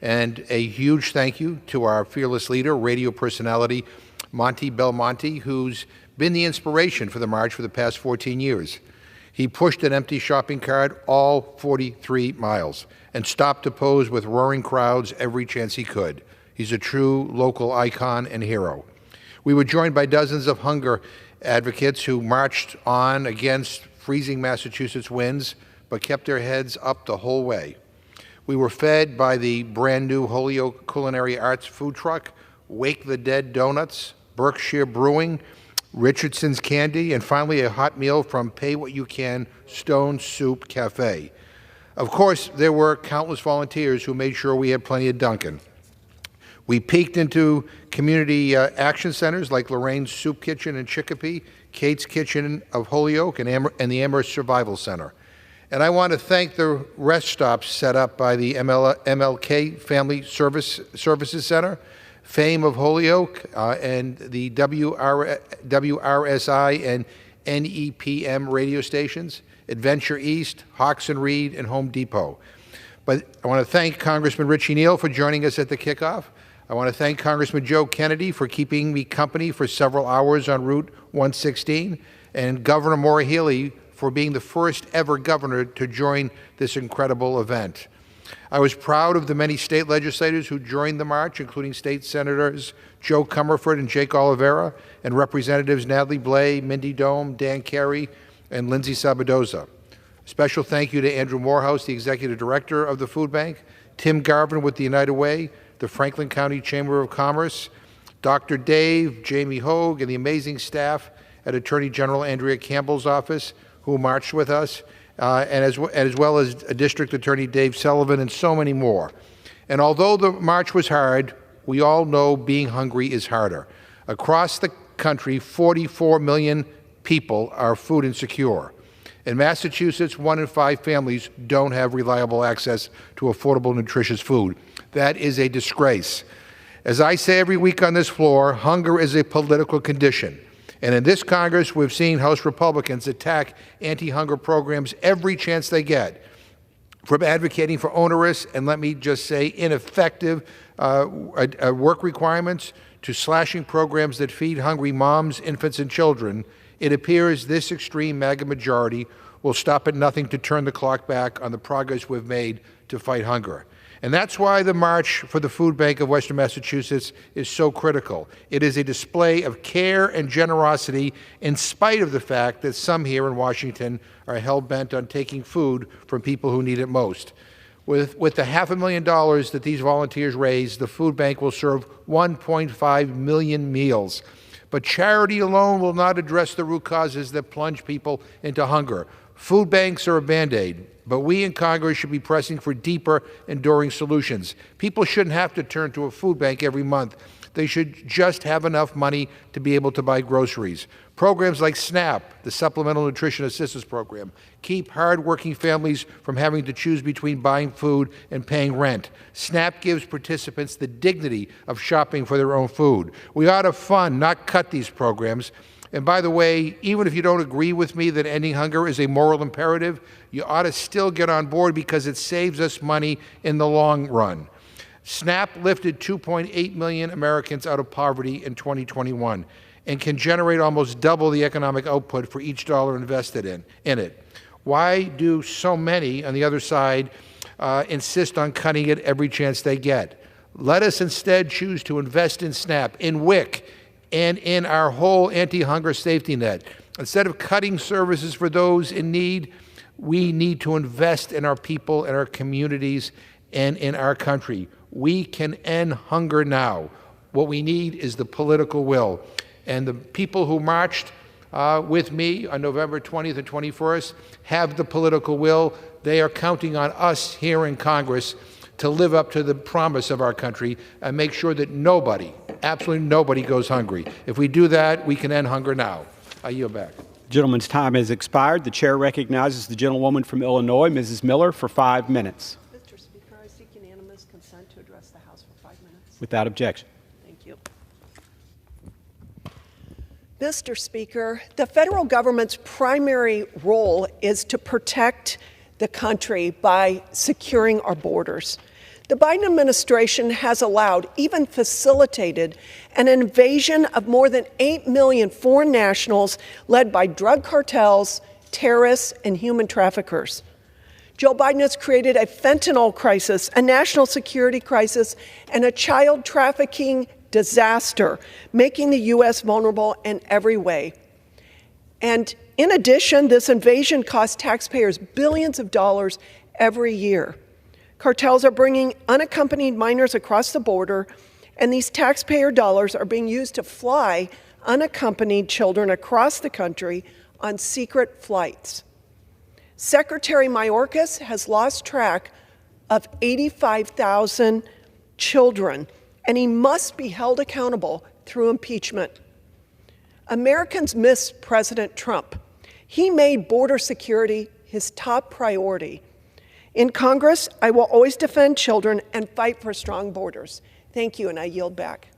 And a huge thank you to our fearless leader, radio personality Monty Belmonte, who's been the inspiration for the march for the past 14 years. He pushed an empty shopping cart all 43 miles and stopped to pose with roaring crowds every chance he could. He's a true local icon and hero. We were joined by dozens of hunger advocates who marched on against freezing Massachusetts winds, but kept their heads up the whole way. We were fed by the brand new Holyoke Culinary Arts food truck, Wake the Dead Donuts, Berkshire Brewing, Richardson's Candy, and finally a hot meal from Pay What You Can Stone Soup Cafe. Of course, there were countless volunteers who made sure we had plenty of Dunkin'. We peeked into community action centers like Lorraine's Soup Kitchen in Chicopee, Kate's Kitchen of Holyoke, and the Amherst Survival Center. And I want to thank the rest stops set up by the MLK Family Services Center, Fame of Holyoke, and the WRSI and NEPM radio stations, Adventure East, Hawks and Reed, and Home Depot. But I want to thank Congressman Richie Neal for joining us at the kickoff. I want to thank Congressman Joe Kennedy for keeping me company for several hours on Route 116, and Governor Maura Healey for being the first ever governor to join this incredible event. I was proud of the many state legislators who joined the march, including State Senators Joe Comerford and Jake Oliveira, and Representatives Natalie Blais, Mindy Dome, Dan Carey, and Lindsay Sabadoza. Special thank you to Andrew Morehouse, the Executive Director of the Food Bank, Tim Garvin with the United Way, the Franklin County Chamber of Commerce, Dr. Dave, Jamie Hogue, and the amazing staff at Attorney General Andrea Campbell's office who marched with us, and as well as District Attorney Dave Sullivan and so many more. And although the march was hard, we all know being hungry is harder. Across the country, 44 million people are food insecure. In Massachusetts, 1 in 5 families don't have reliable access to affordable, nutritious food. That is a disgrace. As I say every week on this floor, hunger is a political condition. And in this Congress, we've seen House Republicans attack anti-hunger programs every chance they get, from advocating for onerous and, let me just say, ineffective work requirements to slashing programs that feed hungry moms, infants, and children. It appears this extreme MAGA majority will stop at nothing to turn the clock back on the progress we've made to fight hunger. And that's why the March for the Food Bank of Western Massachusetts is so critical. It is a display of care and generosity in spite of the fact that some here in Washington are hell-bent on taking food from people who need it most. With the $500,000 that these volunteers raise, the food bank will serve 1.5 million meals. But charity alone will not address the root causes that plunge people into hunger. Food banks are a Band-Aid, but we in Congress should be pressing for deeper, enduring solutions. People shouldn't have to turn to a food bank every month. They should just have enough money to be able to buy groceries. Programs like SNAP, the Supplemental Nutrition Assistance Program, keep hard-working families from having to choose between buying food and paying rent. SNAP gives participants the dignity of shopping for their own food. We ought to fund, not cut these programs. And by the way, even if you don't agree with me that ending hunger is a moral imperative, you ought to still get on board because it saves us money in the long run. SNAP lifted 2.8 million Americans out of poverty in 2021 and can generate almost double the economic output for each dollar invested in it. Why do so many on the other side insist on cutting it every chance they get? Let us instead choose to invest in SNAP, in WIC, and in our whole anti-hunger safety net. Instead of cutting services for those in need, we need to invest in our people and our communities and in our country. We can end hunger now. What we need is the political will. And the people who marched with me on November 20th and 21st have the political will. They are counting on us here in Congress to live up to the promise of our country and make sure that nobody, absolutely nobody, goes hungry. If we do that, we can end hunger now. I yield back. The gentleman's time has expired. The chair recognizes the gentlewoman from Illinois, Mrs. Miller, for 5 minutes. Mr. Speaker, I seek unanimous consent to address the House for 5 minutes. Without objection. Thank you. Mr. Speaker, the federal government's primary role is to protect the country by securing our borders. The Biden administration has allowed, even facilitated, an invasion of more than 8 million foreign nationals led by drug cartels, terrorists, and human traffickers. Joe Biden has created a fentanyl crisis, a national security crisis, and a child trafficking disaster, making the U.S. vulnerable in every way. And in addition, this invasion costs taxpayers billions of dollars every year. Cartels are bringing unaccompanied minors across the border, and these taxpayer dollars are being used to fly unaccompanied children across the country on secret flights. Secretary Mayorkas has lost track of 85,000 children, and he must be held accountable through impeachment. Americans miss President Trump. He made border security his top priority. In Congress, I will always defend children and fight for strong borders. Thank you, and I yield back.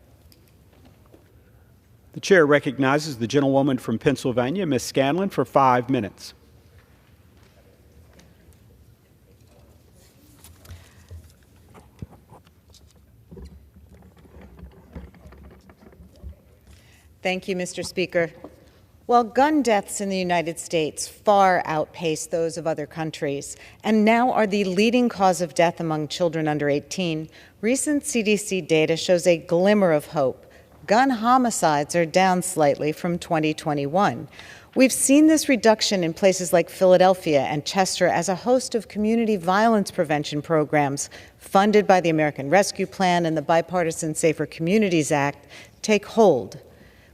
The chair recognizes the gentlewoman from Pennsylvania, Ms. Scanlon, for 5 minutes. Thank you, Mr. Speaker. While gun deaths in the United States far outpace those of other countries and now are the leading cause of death among children under 18, recent CDC data shows a glimmer of hope. Gun homicides are down slightly from 2021. We've seen this reduction in places like Philadelphia and Chester as a host of community violence prevention programs funded by the American Rescue Plan and the Bipartisan Safer Communities Act take hold.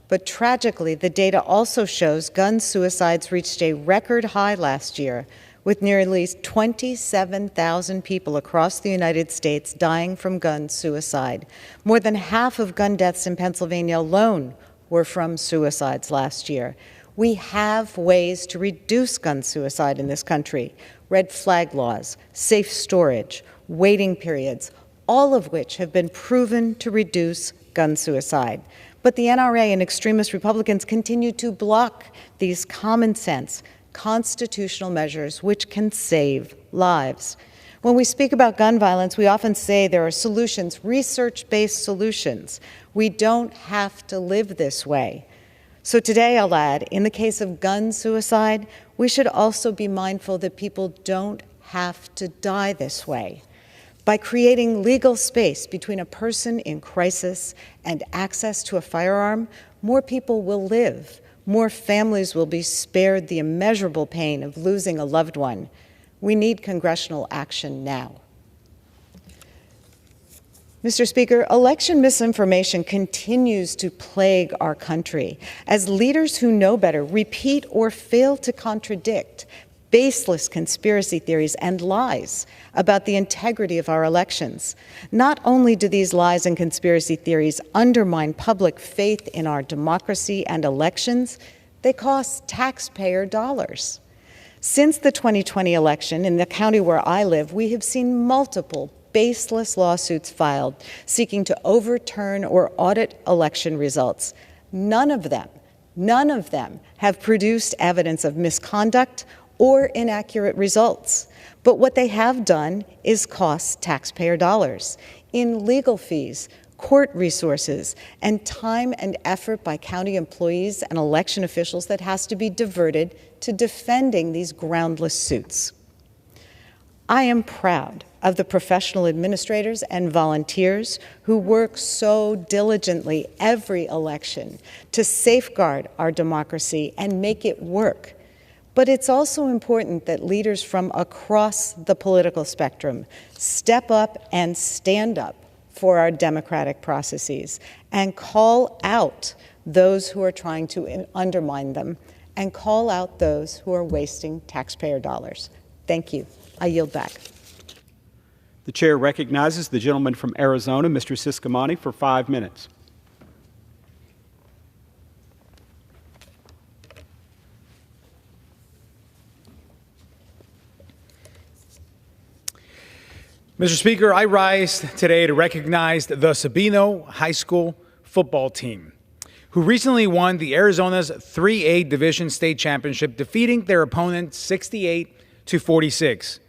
But tragically, the data also shows gun suicides reached a record high last year, with nearly 27,000 people across the United States dying from gun suicide. More than half of gun deaths in Pennsylvania alone were from suicides last year. We have ways to reduce gun suicide in this country: red flag laws, safe storage, waiting periods, all of which have been proven to reduce gun suicide. But the NRA and extremist Republicans continue to block these common sense, constitutional measures which can save lives. When we speak about gun violence, we often say there are solutions, research-based solutions. We don't have to live this way. So today, I'll add, in the case of gun suicide, we should also be mindful that people don't have to die this way. By creating legal space between a person in crisis and access to a firearm, more people will live. More families will be spared the immeasurable pain of losing a loved one. We need congressional action now. Mr. Speaker, election misinformation continues to plague our country as leaders who know better repeat or fail to contradict baseless conspiracy theories and lies about the integrity of our elections. Not only do these lies and conspiracy theories undermine public faith in our democracy and elections, they cost taxpayer dollars. Since the 2020 election, in the county where I live, we have seen multiple baseless lawsuits filed seeking to overturn or audit election results. None of them have produced evidence of misconduct or inaccurate results. But what they have done is cost taxpayer dollars in legal fees, court resources, and time and effort by county employees and election officials that has to be diverted to defending these groundless suits. I am proud of the professional administrators and volunteers who work so diligently every election to safeguard our democracy and make it work. But it's also important that leaders from across the political spectrum step up and stand up for our democratic processes and call out those who are trying to undermine them and call out those who are wasting taxpayer dollars. Thank you. I yield back. The chair recognizes the gentleman from Arizona, Mr. Ciscomani, for 5 minutes. Mr. Speaker, I rise today to recognize the Sabino High School football team, who recently won the Arizona's 3A Division State Championship, defeating their opponent 68-46.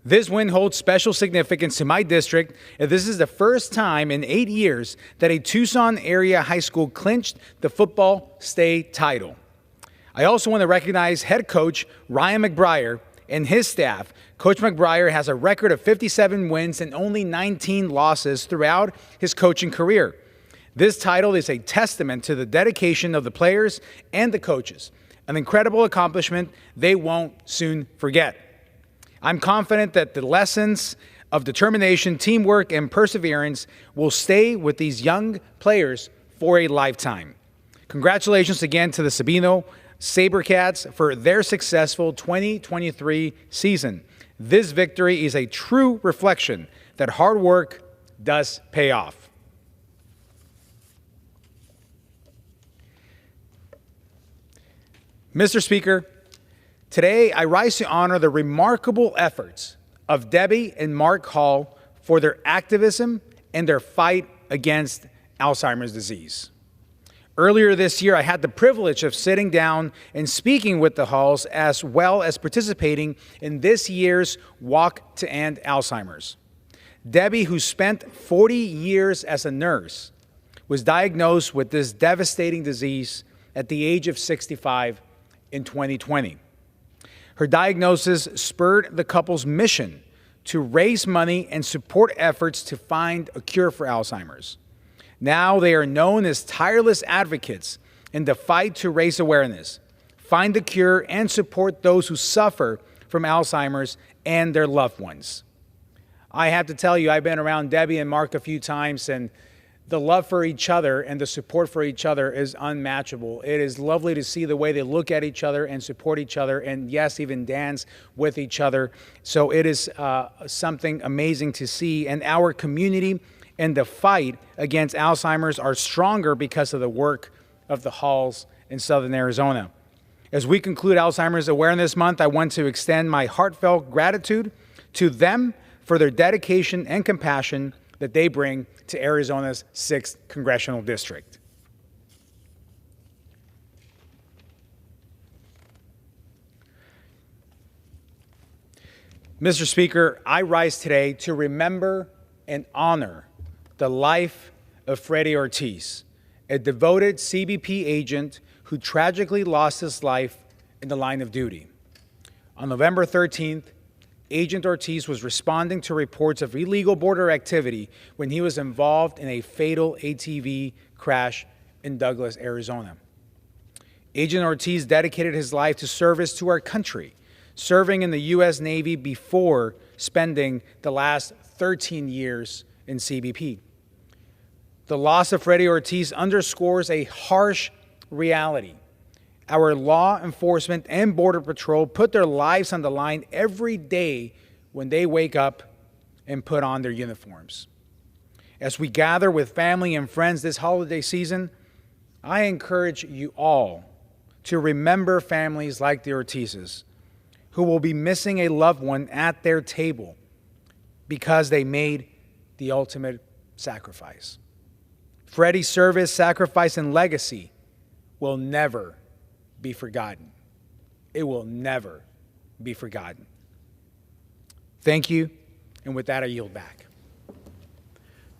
This win holds special significance to my district, as this is the first time in 8 years that a Tucson area high school clinched the football state title. I also want to recognize head coach Ryan McBriar and his staff. Coach McBriar has a record of 57 wins and only 19 losses throughout his coaching career. This title is a testament to the dedication of the players and the coaches, an incredible accomplishment they won't soon forget. I'm confident that the lessons of determination, teamwork, and perseverance will stay with these young players for a lifetime. Congratulations again to the Sabino SaberCats for their successful 2023 season. This victory is a true reflection that hard work does pay off. Mr. Speaker, Today, I rise to honor the remarkable efforts of Debbie and Mark Hall for their activism and their fight against Alzheimer's disease. Earlier this year, I had the privilege of sitting down and speaking with the Halls, as well as participating in this year's Walk to End Alzheimer's. Debbie, who spent 40 years as a nurse, was diagnosed with this devastating disease at the age of 65 in 2020. Her diagnosis spurred the couple's mission to raise money and support efforts to find a cure for Alzheimer's. Now they are known as tireless advocates in the fight to raise awareness, find the cure, and support those who suffer from Alzheimer's and their loved ones. I have to tell you, I've been around Debbie and Mark a few times, and the love for each other and the support for each other is unmatchable. It is lovely to see the way they look at each other and support each other, and yes, even dance with each other. So it is something amazing to see. And our community and the fight against Alzheimer's are stronger because of the work of the Halls in Southern Arizona. As we conclude Alzheimer's Awareness Month, I want to extend my heartfelt gratitude to them for their dedication and compassion that they bring to Arizona's 6th Congressional District. Mr. Speaker, I rise today to remember and honor the life of Freddie Ortiz, a devoted CBP agent who tragically lost his life in the line of duty. On November 13th, Agent Ortiz was responding to reports of illegal border activity when he was involved in a fatal ATV crash in Douglas, Arizona. Agent Ortiz dedicated his life to service to our country, serving in the U.S. Navy before spending the last 13 years in CBP. The loss of Freddie Ortiz underscores a harsh reality. Our law enforcement and Border Patrol put their lives on the line every day when they wake up and put on their uniforms. As we gather with family and friends this holiday season, I encourage you all to remember families like the Ortizes who will be missing a loved one at their table because they made the ultimate sacrifice. Freddie's service, sacrifice, and legacy will never be forgotten. It will never be forgotten. Thank you, and with that, I yield back.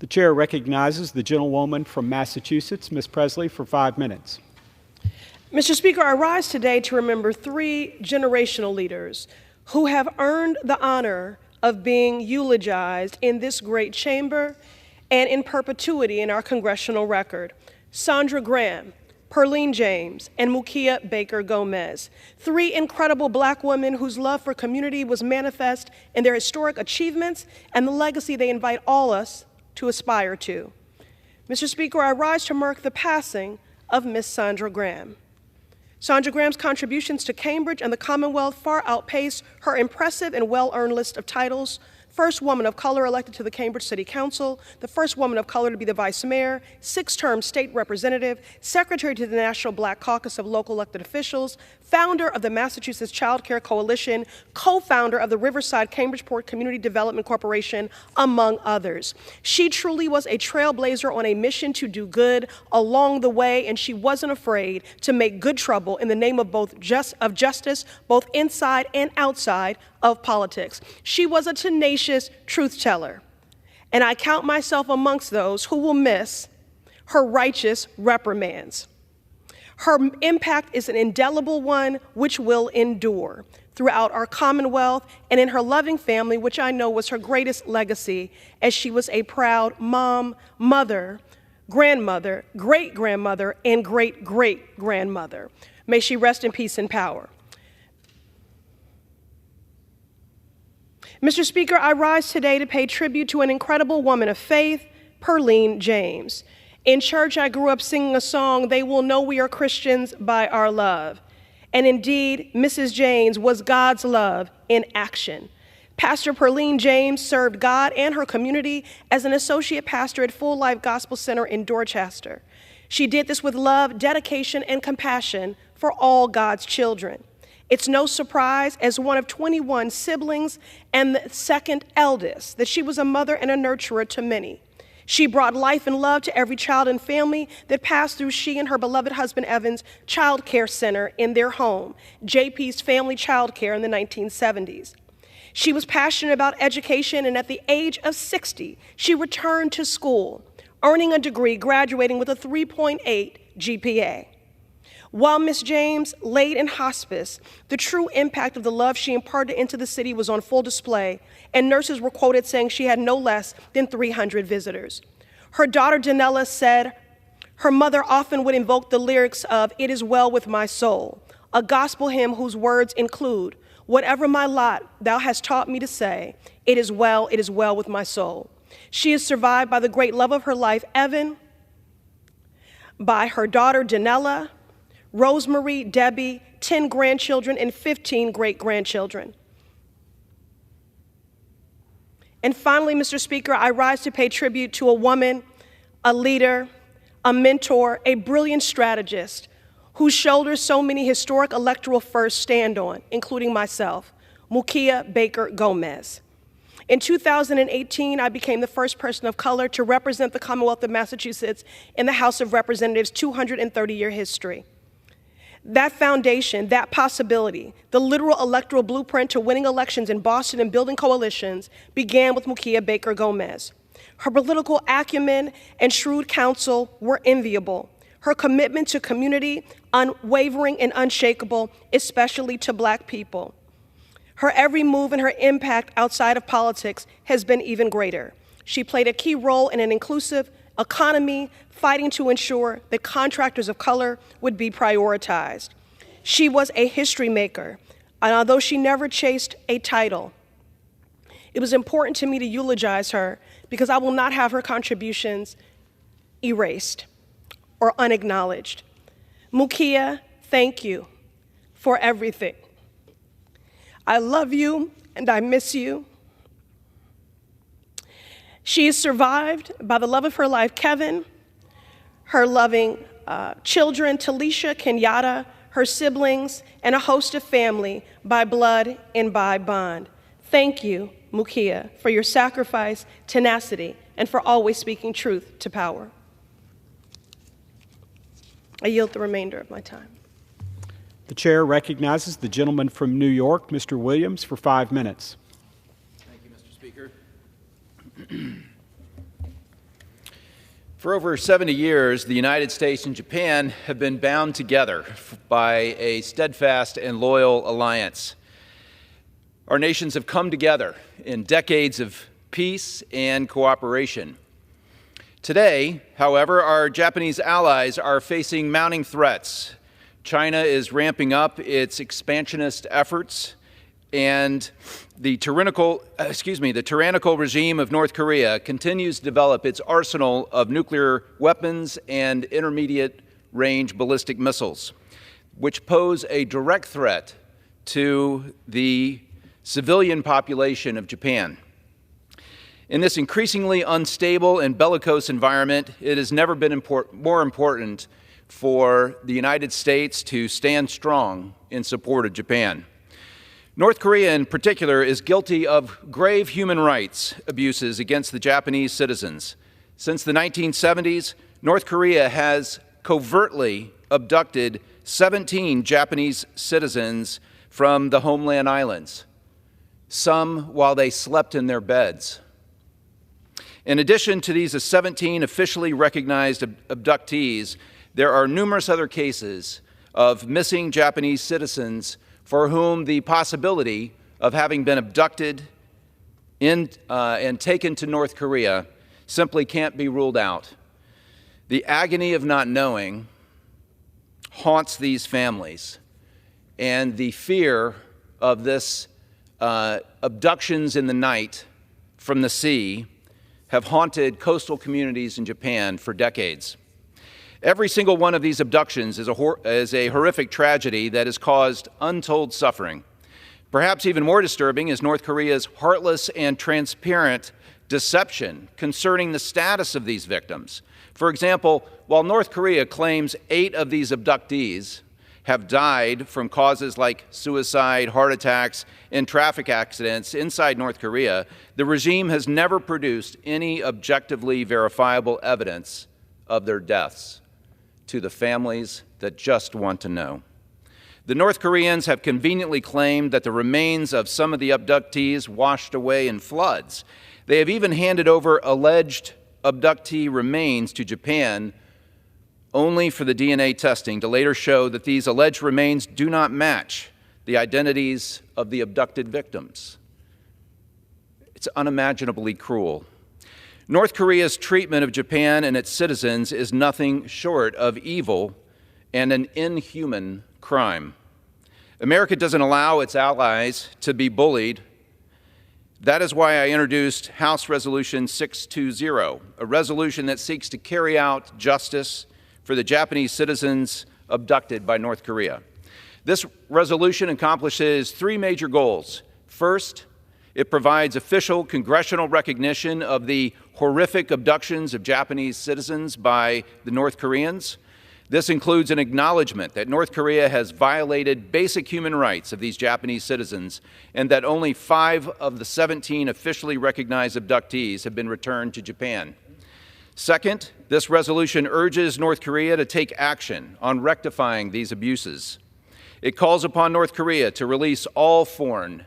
The chair recognizes the gentlewoman from Massachusetts, Ms. Presley, for 5 minutes. Mr. Speaker, I rise today to remember 3 generational leaders who have earned the honor of being eulogized in this great chamber and in perpetuity in our congressional record. Sandra Graham, Pearline James, and Mukia Baker Gomez, 3 incredible black women whose love for community was manifest in their historic achievements and the legacy they invite all us to aspire to. Mr. Speaker, I rise to mark the passing of Miss Sandra Graham. Sandra Graham's contributions to Cambridge and the Commonwealth far outpace her impressive and well-earned list of titles: first woman of color elected to the Cambridge City Council, the first woman of color to be the vice mayor, 6-term state representative, secretary to the National Black Caucus of Local Elected Officials, founder of the Massachusetts Child Care Coalition, co-founder of the Riverside Cambridgeport Community Development Corporation, among others. She truly was a trailblazer on a mission to do good along the way, and she wasn't afraid to make good trouble in the name of justice, both inside and outside of politics. She was a tenacious truth teller, and I count myself amongst those who will miss her righteous reprimands. Her impact is an indelible one which will endure throughout our Commonwealth and in her loving family, which I know was her greatest legacy, as she was a proud mom, mother, grandmother, great-grandmother, and great-great-grandmother. May she rest in peace and power. Mr. Speaker, I rise today to pay tribute to an incredible woman of faith, Pearline James. In church, I grew up singing a song, "They will know we are Christians by our love." And indeed, Mrs. James was God's love in action. Pastor Pearline James served God and her community as an associate pastor at Full Life Gospel Center in Dorchester. She did this with love, dedication, and compassion for all God's children. It's no surprise, as one of 21 siblings and the second eldest, that she was a mother and a nurturer to many. She brought life and love to every child and family that passed through she and her beloved husband Evan's child care center in their home, JP's Family Child Care, in the 1970s. She was passionate about education, and at the age of 60, she returned to school, earning a degree, graduating with a 3.8 GPA. While Miss James laid in hospice, the true impact of the love she imparted into the city was on full display, and nurses were quoted saying she had no less than 300 visitors. Her daughter Danella said her mother often would invoke the lyrics of "It Is Well With My Soul," a gospel hymn whose words include, "Whatever my lot, thou hast taught me to say, it is well with my soul." She is survived by the great love of her life, Evan, by her daughter Danella, Rosemary, Debbie, 10 grandchildren, and 15 great-grandchildren. And finally, Mr. Speaker, I rise to pay tribute to a woman, a leader, a mentor, a brilliant strategist, whose shoulders so many historic electoral firsts stand on, including myself, Mukiyah Baker Gomez. In 2018, I became the first person of color to represent the Commonwealth of Massachusetts in the House of Representatives' 230-year history. That foundation, that possibility, the literal electoral blueprint to winning elections in Boston and building coalitions began with Mukiyah Baker Gomez. Her political acumen and shrewd counsel were enviable. Her commitment to community, unwavering and unshakable, especially to Black people. Her every move and her impact outside of politics has been even greater. She played a key role in an inclusive economy, fighting to ensure that contractors of color would be prioritized. She was a history maker, and although she never chased a title, it was important to me to eulogize her because I will not have her contributions erased or unacknowledged. Mukiyah, thank you for everything. I love you and I miss you. She is survived by the love of her life, Kevin, her loving children, Talisha, Kenyatta, her siblings, and a host of family by blood and by bond. Thank you, Mukiyah, for your sacrifice, tenacity, and for always speaking truth to power. I yield the remainder of my time. The chair recognizes the gentleman from New York, Mr. Williams, for 5 minutes. Thank you, Mr. Speaker. For over 70 years, the United States and Japan have been bound together by a steadfast and loyal alliance. Our nations have come together in decades of peace and cooperation. Today, however, our Japanese allies are facing mounting threats. China is ramping up its expansionist efforts, and the tyrannical regime of North Korea continues to develop its arsenal of nuclear weapons and intermediate-range ballistic missiles, which pose a direct threat to the civilian population of Japan. In this increasingly unstable and bellicose environment, it has never been more important for the United States to stand strong in support of Japan. North Korea, in particular, is guilty of grave human rights abuses against the Japanese citizens. Since the 1970s, North Korea has covertly abducted 17 Japanese citizens from the homeland islands, some while they slept in their beds. In addition to these 17 officially recognized abductees, there are numerous other cases of missing Japanese citizens for whom the possibility of having been abducted and taken to North Korea simply can't be ruled out. The agony of not knowing haunts these families, and the fear of this abductions in the night from the sea have haunted coastal communities in Japan for decades. Every single one of these abductions is a horrific tragedy that has caused untold suffering. Perhaps even more disturbing is North Korea's heartless and transparent deception concerning the status of these victims. For example, while North Korea claims 8 of these abductees have died from causes like suicide, heart attacks, and traffic accidents inside North Korea, the regime has never produced any objectively verifiable evidence of their deaths to the families that just want to know. The North Koreans have conveniently claimed that the remains of some of the abductees washed away in floods. They have even handed over alleged abductee remains to Japan only for the DNA testing to later show that these alleged remains do not match the identities of the abducted victims. It's unimaginably cruel. North Korea's treatment of Japan and its citizens is nothing short of evil and an inhuman crime. America doesn't allow its allies to be bullied. That is why I introduced House Resolution 620, a resolution that seeks to carry out justice for the Japanese citizens abducted by North Korea. This resolution accomplishes three major goals. First, it provides official congressional recognition of the horrific abductions of Japanese citizens by the North Koreans. This includes an acknowledgement that North Korea has violated basic human rights of these Japanese citizens and that only 5 of the 17 officially recognized abductees have been returned to Japan. Second, this resolution urges North Korea to take action on rectifying these abuses. It calls upon North Korea to release all foreign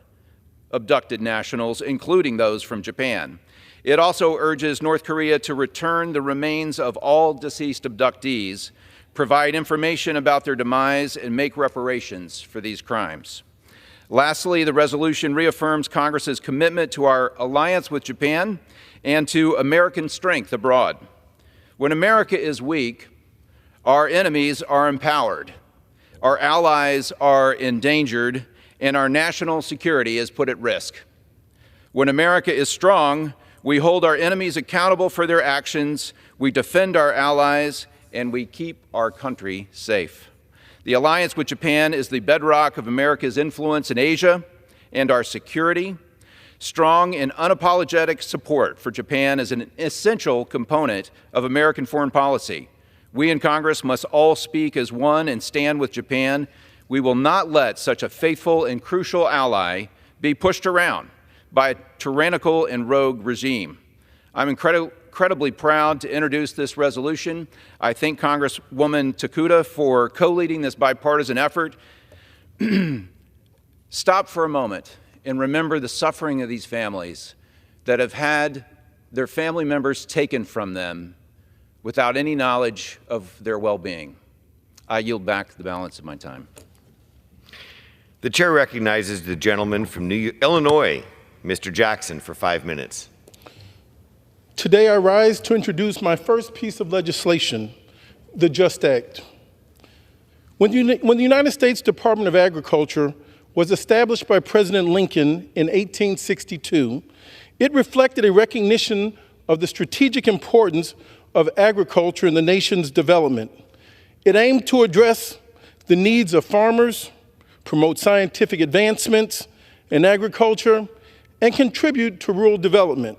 abducted nationals, including those from Japan. It also urges North Korea to return the remains of all deceased abductees, provide information about their demise, and make reparations for these crimes. Lastly, the resolution reaffirms Congress's commitment to our alliance with Japan and to American strength abroad. When America is weak, our enemies are empowered, our allies are endangered, and our national security is put at risk. When America is strong, we hold our enemies accountable for their actions, we defend our allies, and we keep our country safe. The alliance with Japan is the bedrock of America's influence in Asia and our security. Strong and unapologetic support for Japan is an essential component of American foreign policy. We in Congress must all speak as one and stand with Japan. We will not let such a faithful and crucial ally be pushed around by a tyrannical and rogue regime. I'm incredibly proud to introduce this resolution. I thank Congresswoman Tokuda for co-leading this bipartisan effort. Stop for a moment and remember the suffering of these families that have had their family members taken from them without any knowledge of their well-being. I yield back the balance of my time. The chair recognizes the gentleman from Illinois, Mr. Jackson, for 5 minutes. Today I rise to introduce my first piece of legislation, the JUST Act. When the United States Department of Agriculture was established by President Lincoln in 1862, it reflected a recognition of the strategic importance of agriculture in the nation's development. It aimed to address the needs of farmers, promote scientific advancements in agriculture, and contribute to rural development.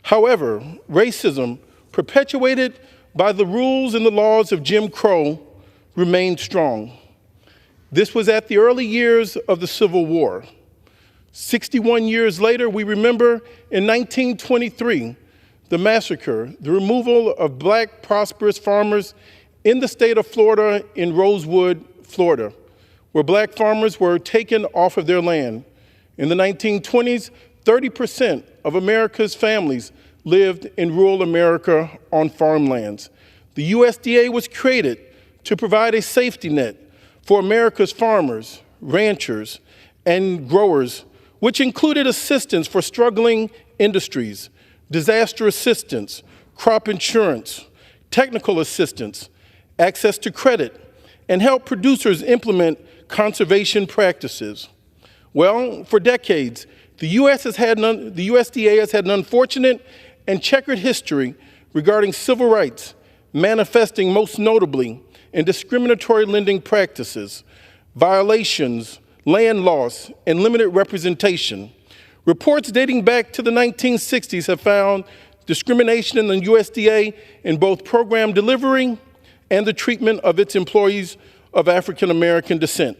However, racism, perpetuated by the rules and the laws of Jim Crow, remained strong. This was at the early years of the Civil War. 61 years later, we remember in 1923, the massacre, the removal of black prosperous farmers in the state of Florida, in Rosewood, Florida, where black farmers were taken off of their land. In the 1920s, 30% of America's families lived in rural America on farmlands. The USDA was created to provide a safety net for America's farmers, ranchers, and growers, which included assistance for struggling industries, disaster assistance, crop insurance, technical assistance, access to credit, and help producers implement conservation practices. Well, for decades, the USDA has had an unfortunate and checkered history regarding civil rights, manifesting most notably in discriminatory lending practices, violations, land loss, and limited representation. Reports dating back to the 1960s have found discrimination in the USDA in both program delivery and the treatment of its employees of African American descent.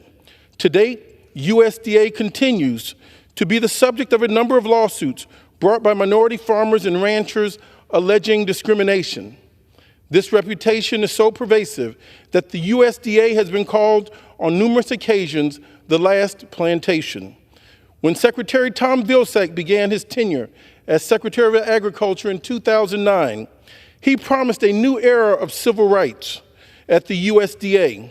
To date, USDA continues to be the subject of a number of lawsuits brought by minority farmers and ranchers alleging discrimination. This reputation is so pervasive that the USDA has been called on numerous occasions the last plantation. When Secretary Tom Vilsack began his tenure as Secretary of Agriculture in 2009, he promised a new era of civil rights at the USDA.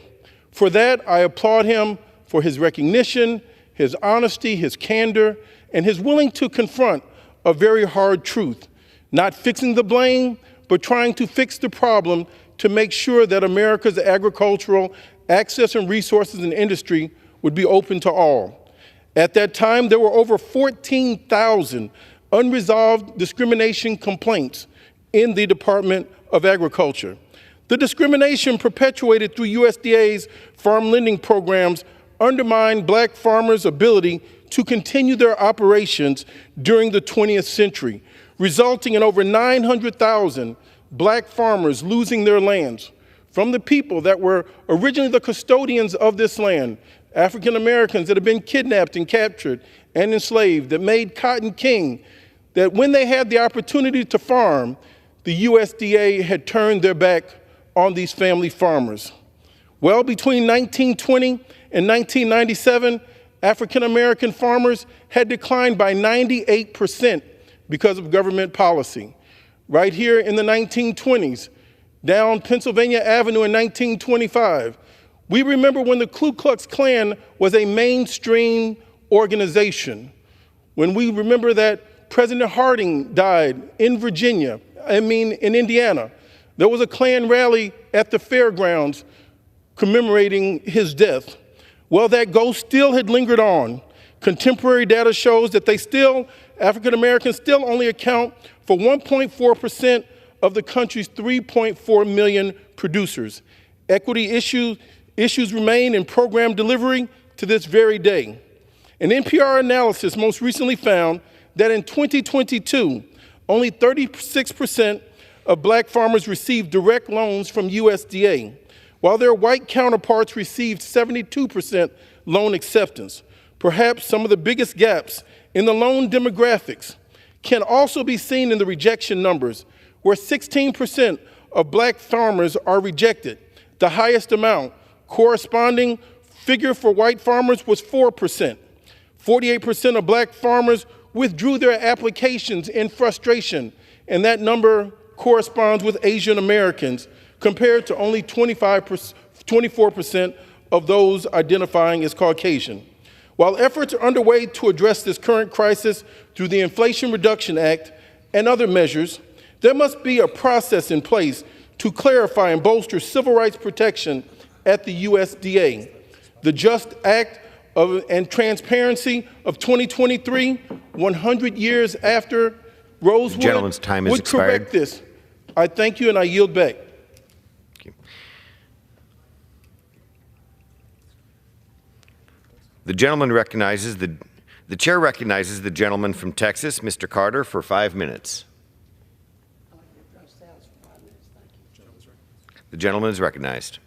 For that, I applaud him for his recognition, his honesty, his candor, and his willing to confront a very hard truth, not fixing the blame, but trying to fix the problem to make sure that America's agricultural access and resources and industry would be open to all. At that time, there were over 14,000 unresolved discrimination complaints in the Department of Agriculture. The discrimination perpetuated through USDA's farm lending programs undermined black farmers' ability to continue their operations during the 20th century, resulting in over 900,000 black farmers losing their lands from the people that were originally the custodians of this land, African Americans that had been kidnapped and captured and enslaved, that made cotton king, that when they had the opportunity to farm, the USDA had turned their back on these family farmers. Well, between 1920 and 1997, African American farmers had declined by 98% because of government policy. Right here in the 1920s, down Pennsylvania Avenue in 1925, we remember when the Ku Klux Klan was a mainstream organization. When we remember that President Harding died in in Indiana. There was a Klan rally at the fairgrounds commemorating his death. Well, that ghost still had lingered on. Contemporary data shows that African Americans still only account for 1.4% of the country's 3.4 million producers. Equity issues remain in program delivery to this very day. An NPR analysis most recently found that in 2022, only 36% of black farmers received direct loans from USDA, while their white counterparts received 72% loan acceptance. Perhaps some of the biggest gaps in the loan demographics can also be seen in the rejection numbers, where 16% of black farmers are rejected. The highest amount, corresponding figure for white farmers, was 4%. 48% of black farmers withdrew their applications in frustration, and that number corresponds with Asian Americans, compared to only 24% of those identifying as Caucasian. While efforts are underway to address this current crisis through the Inflation Reduction Act and other measures, there must be a process in place to clarify and bolster civil rights protection at the USDA. The JUST Act and Transparency of 2023, 100 years after Rosewood, Gentleman's time has would expired. correct this. I thank you and I yield back. The chair recognizes the gentleman from Texas, Mr. Carter, for 5 minutes. The gentleman is recognized.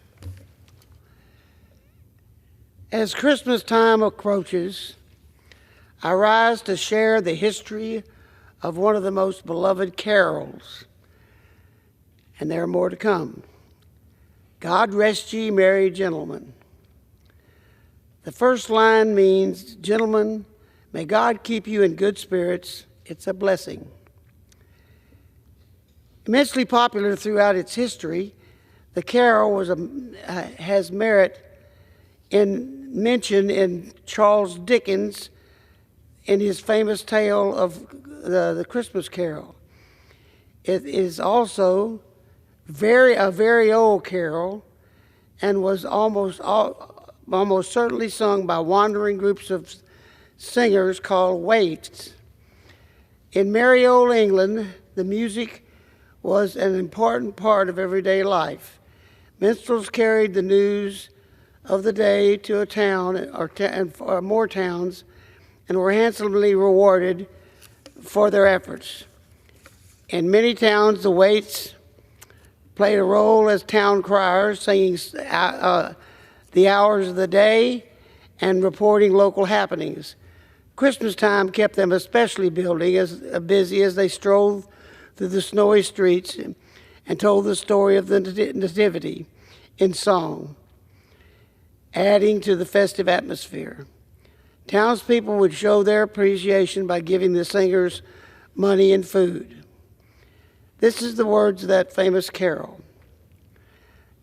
As Christmas time approaches, I rise to share the history of one of the most beloved carols, and there are more to come. God rest ye merry gentlemen. The first line means, gentlemen, may God keep you in good spirits. It's a blessing. Immensely popular throughout its history, the carol has merit in mention in Charles Dickens in his famous tale of the Christmas Carol. It is also a very old carol and was almost certainly sung by wandering groups of singers called waits. In merry old England, the music was an important part of everyday life. Minstrels carried the news of the day to a town or more towns and were handsomely rewarded for their efforts. In many towns, the waits played a role as town criers, singing the hours of the day, and reporting local happenings. Christmas time kept them especially busy as they strolled through the snowy streets and told the story of the Nativity in song, adding to the festive atmosphere. Townspeople would show their appreciation by giving the singers money and food. This is the words of that famous carol.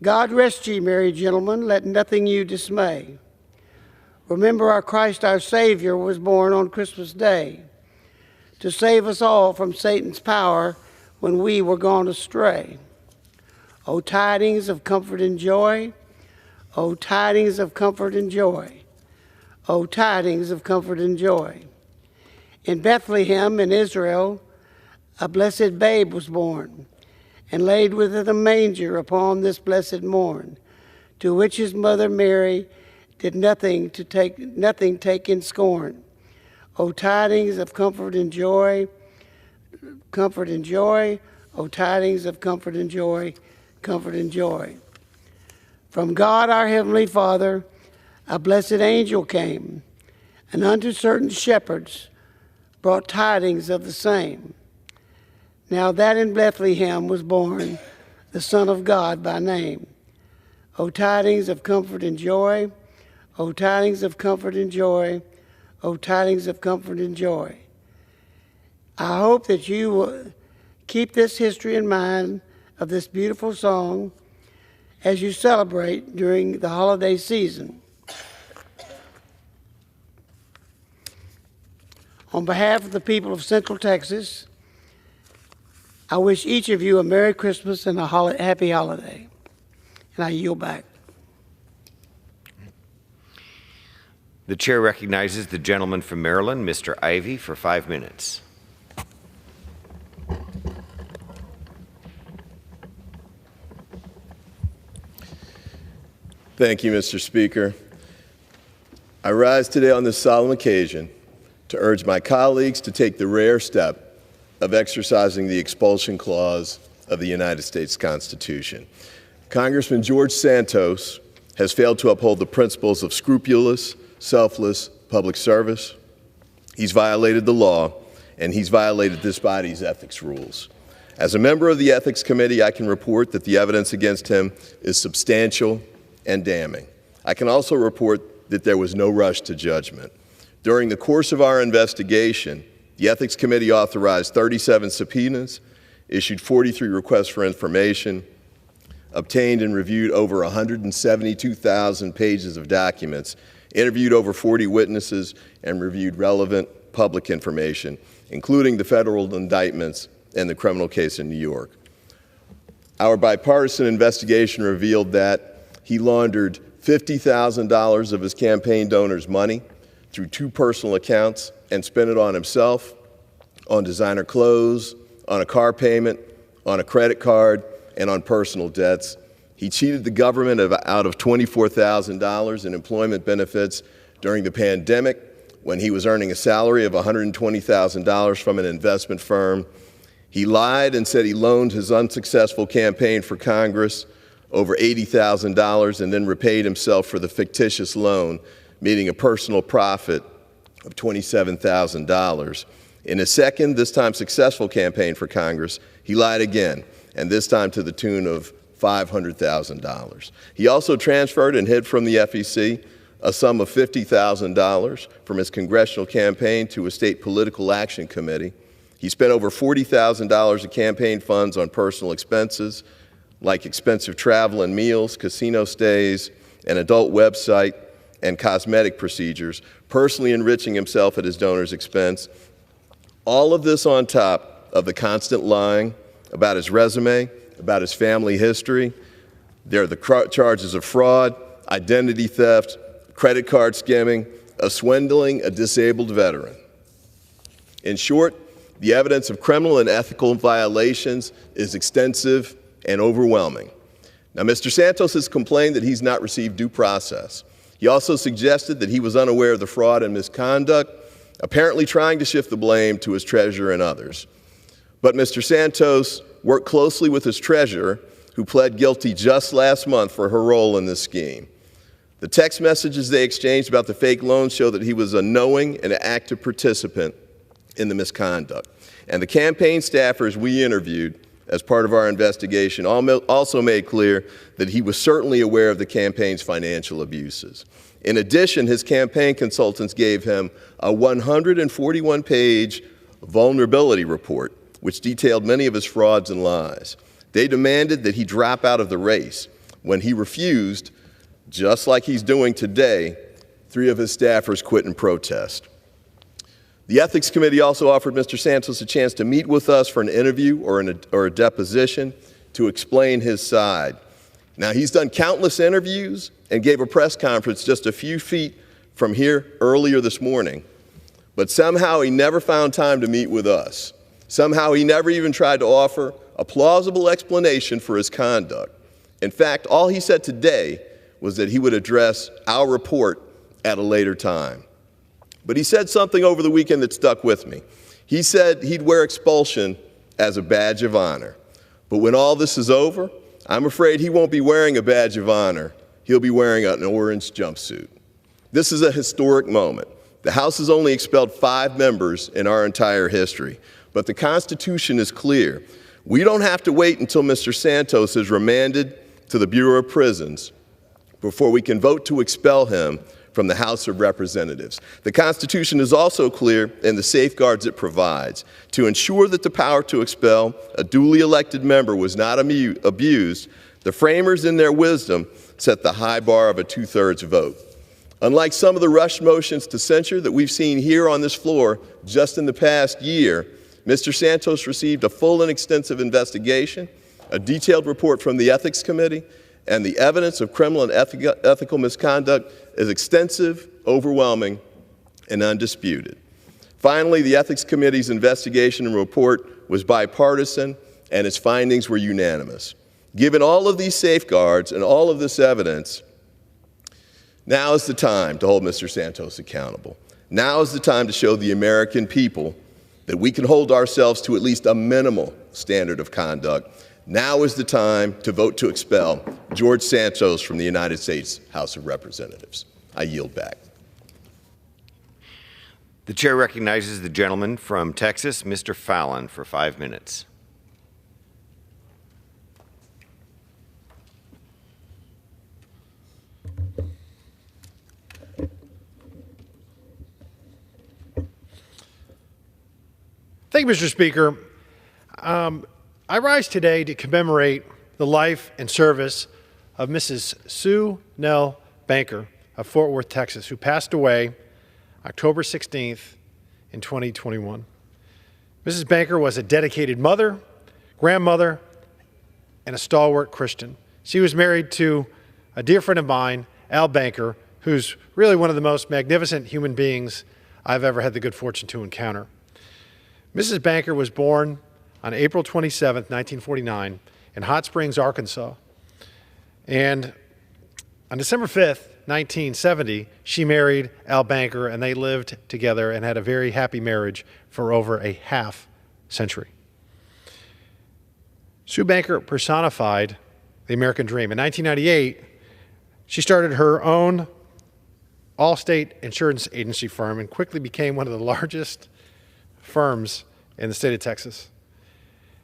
God rest ye, merry gentlemen, let nothing you dismay. Remember our Christ our Savior was born on Christmas Day to save us all from Satan's power when we were gone astray. O tidings of comfort and joy, O tidings of comfort and joy, O tidings of comfort and joy. In Bethlehem in Israel, a blessed babe was born, and laid within a manger upon this blessed morn, to which his mother Mary did nothing take in scorn. O tidings of comfort and joy, comfort and joy, O tidings of comfort and joy, comfort and joy. From God our heavenly Father, a blessed angel came, and unto certain shepherds brought tidings of the same. Now that in Bethlehem was born the Son of God by name. O tidings of comfort and joy, O tidings of comfort and joy, O tidings of comfort and joy. I hope that you will keep this history in mind of this beautiful song as you celebrate during the holiday season. On behalf of the people of Central Texas, I wish each of you a Merry Christmas and a happy holiday. And I yield back. The chair recognizes the gentleman from Maryland, Mr. Ivey, for 5 minutes. Thank you, Mr. Speaker. I rise today on this solemn occasion to urge my colleagues to take the rare step of exercising the expulsion clause of the United States Constitution. Congressman George Santos has failed to uphold the principles of scrupulous, selfless public service. He's violated the law, and he's violated this body's ethics rules. As a member of the Ethics Committee, I can report that the evidence against him is substantial and damning. I can also report that there was no rush to judgment. During the course of our investigation, the Ethics Committee authorized 37 subpoenas, issued 43 requests for information, obtained and reviewed over 172,000 pages of documents, interviewed over 40 witnesses, and reviewed relevant public information, including the federal indictments and the criminal case in New York. Our bipartisan investigation revealed that he laundered $50,000 of his campaign donors' money through 2 personal accounts and spent it on himself, on designer clothes, on a car payment, on a credit card, and on personal debts. He cheated the government out of $24,000 in employment benefits during the pandemic when he was earning a salary of $120,000 from an investment firm. He lied and said he loaned his unsuccessful campaign for Congress over $80,000 and then repaid himself for the fictitious loan, meaning a personal profit of $27,000. In his second, this time successful campaign for Congress, he lied again, and this time to the tune of $500,000. He also transferred and hid from the FEC a sum of $50,000 from his congressional campaign to a state political action committee. He spent over $40,000 of campaign funds on personal expenses, like expensive travel and meals, casino stays, an adult website, and cosmetic procedures, personally enriching himself at his donor's expense. All of this on top of the constant lying about his resume, about his family history. There are the charges of fraud, identity theft, credit card skimming, of swindling a disabled veteran. In short, the evidence of criminal and ethical violations is extensive and overwhelming. Now, Mr. Santos has complained that he's not received due process. He also suggested that he was unaware of the fraud and misconduct, apparently trying to shift the blame to his treasurer and others. But Mr. Santos worked closely with his treasurer, who pled guilty just last month for her role in this scheme. The text messages they exchanged about the fake loans show that he was a knowing and an active participant in the misconduct. And the campaign staffers we interviewed as part of our investigation also made clear that he was certainly aware of the campaign's financial abuses. In addition, his campaign consultants gave him a 141-page vulnerability report, which detailed many of his frauds and lies. They demanded that he drop out of the race. When he refused, just like he's doing today, 3 of his staffers quit in protest. The Ethics Committee also offered Mr. Santos a chance to meet with us for an interview or a deposition to explain his side. Now, he's done countless interviews and gave a press conference just a few feet from here earlier this morning, but somehow he never found time to meet with us. Somehow he never even tried to offer a plausible explanation for his conduct. In fact, all he said today was that he would address our report at a later time. But he said something over the weekend that stuck with me. He said he'd wear expulsion as a badge of honor. But when all this is over, I'm afraid he won't be wearing a badge of honor. He'll be wearing an orange jumpsuit. This is a historic moment. The House has only expelled 5 members in our entire history. But the Constitution is clear. We don't have to wait until Mr. Santos is remanded to the Bureau of Prisons before we can vote to expel him from the House of Representatives. The Constitution is also clear in the safeguards it provides. To ensure that the power to expel a duly elected member was not abused, the framers in their wisdom set the high bar of a 2/3 vote. Unlike some of the rushed motions to censure that we've seen here on this floor just in the past year, Mr. Santos received a full and extensive investigation, a detailed report from the Ethics Committee, and the evidence of criminal and ethical misconduct is extensive, overwhelming, and undisputed. Finally, the Ethics Committee's investigation and report was bipartisan, and its findings were unanimous. Given all of these safeguards and all of this evidence, now is the time to hold Mr. Santos accountable. Now is the time to show the American people that we can hold ourselves to at least a minimal standard of conduct. Now is the time to vote to expel George Santos from the United States House of Representatives. I yield back. The chair recognizes the gentleman from Texas, Mr. Fallon, for 5 minutes. Thank you, Mr. Speaker. I rise today to commemorate the life and service of Mrs. Sue Nell Banker of Fort Worth, Texas, who passed away October 16th in 2021. Mrs. Banker was a dedicated mother, grandmother, and a stalwart Christian. She was married to a dear friend of mine, Al Banker, who's really one of the most magnificent human beings I've ever had the good fortune to encounter. Mrs. Banker was born on April 27, 1949, in Hot Springs, Arkansas. And on December 5th, 1970, she married Al Banker, and they lived together and had a very happy marriage for over a half century. Sue Banker personified the American dream. In 1998, she started her own all-state insurance agency firm and quickly became one of the largest firms in the state of Texas.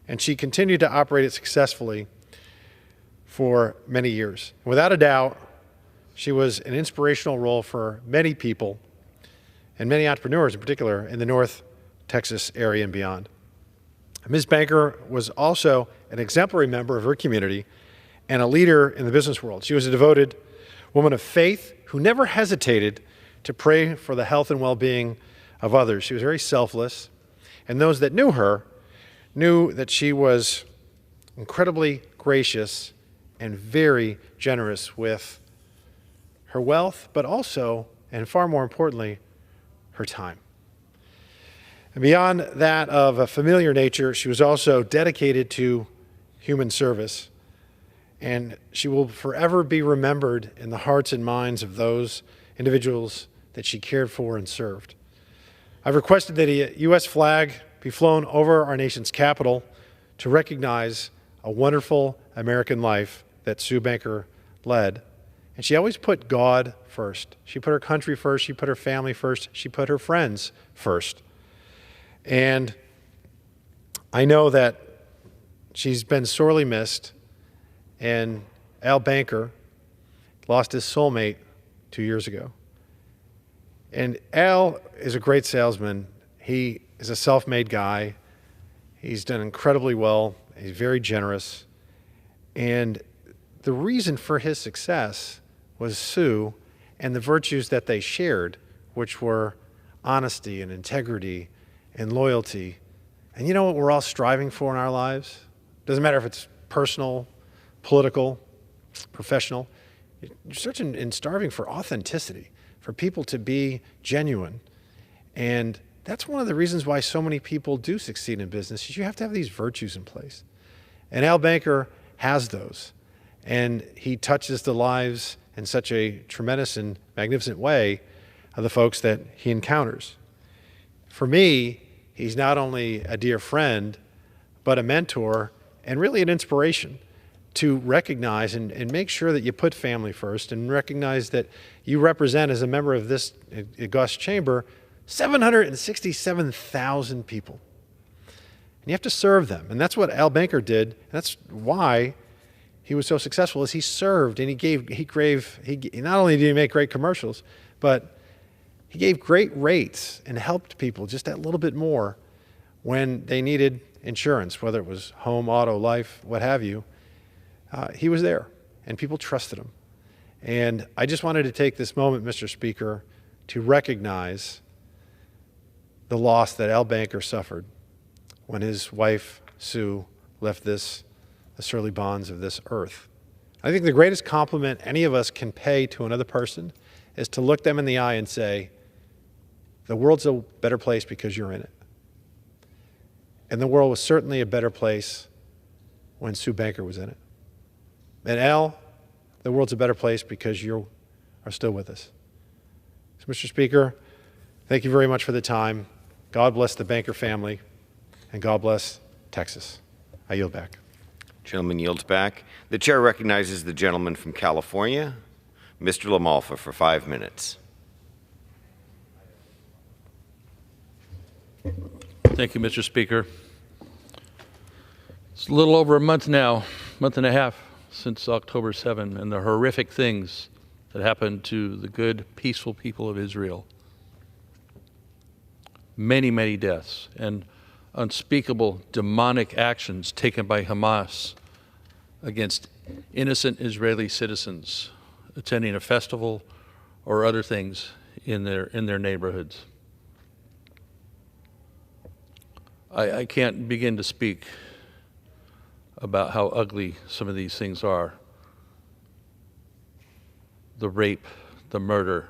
And she continued to operate it successfully for many years. Without a doubt, she was an inspirational role for many people and many entrepreneurs in particular in the North Texas area and beyond. Ms. Banker was also an exemplary member of her community and a leader in the business world. She was a devoted woman of faith who never hesitated to pray for the health and well-being of others. She was very selfless, and those that knew her knew that she was incredibly gracious and very generous with her wealth, but also, and far more importantly, her time. And beyond that of a familiar nature, she was also dedicated to human service, and she will forever be remembered in the hearts and minds of those individuals that she cared for and served. I've requested that a U.S. flag be flown over our nation's capital to recognize a wonderful American life that Sue Banker led And she always put God first. She put her country first. She put her family first. She put her friends first. And I know that she's been sorely missed. And Al Banker lost his soulmate 2 years ago. And Al is a great salesman. He is a self-made guy. He's done incredibly well. He's very generous. And the reason for his success was Sue and the virtues that they shared, which were honesty and integrity and loyalty. And you know what we're all striving for in our lives? Doesn't matter if it's personal, political, professional. You're searching and starving for authenticity, for people to be genuine. And that's one of the reasons why so many people do succeed in business, is you have to have these virtues in place. And Al Banker has those. And he touches the lives in such a tremendous and magnificent way of the folks that he encounters. For me, he's not only a dear friend, but a mentor and really an inspiration to recognize and make sure that you put family first, and recognize that you represent, as a member of this august chamber, 767,000 people. And you have to serve them. And that's what Al Banker did. And that's why he was so successful, is he served and he not only did he make great commercials, but he gave great rates and helped people just that little bit more when they needed insurance, whether it was home, auto, life, what have you. He was there, and people trusted him. And I just wanted to take this moment, Mr. Speaker, to recognize the loss that Al Banker suffered when his wife, Sue, left the surly bonds of this earth. I think the greatest compliment any of us can pay to another person is to look them in the eye and say, the world's a better place because you're in it. And the world was certainly a better place when Sue Banker was in it. And Al, the world's a better place because you are still with us. So, Mr. Speaker, thank you very much for the time. God bless the Banker family, and God bless Texas. I yield back. Gentleman yields back. The chair recognizes the gentleman from California, Mr. LaMalfa, for 5 minutes. Thank you, Mr. Speaker. It's a little over a month now, month and a half, since October 7, and the horrific things that happened to the good, peaceful people of Israel. Many, many deaths and unspeakable demonic actions taken by Hamas against innocent Israeli citizens attending a festival or other things in their neighborhoods. I can't begin to speak about how ugly some of these things are. The rape, the murder,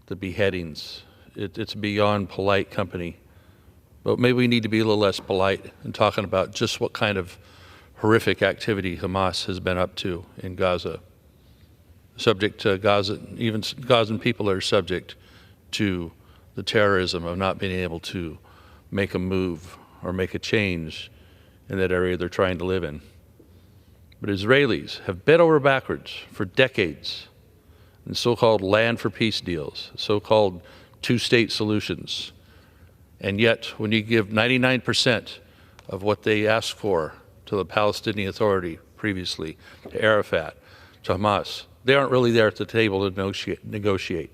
the beheadings. It's beyond polite company. But maybe we need to be a little less polite in talking about just what kind of horrific activity Hamas has been up to in Gaza. Subject to Gaza, even Gazan people are subject to the terrorism of not being able to make a move or make a change in that area they're trying to live in. But Israelis have bent over backwards for decades in so-called land for peace deals, so-called two-state solutions. And yet, when you give 99% of what they asked for to the Palestinian Authority previously, to Arafat, to Hamas, they aren't really there at the table to negotiate.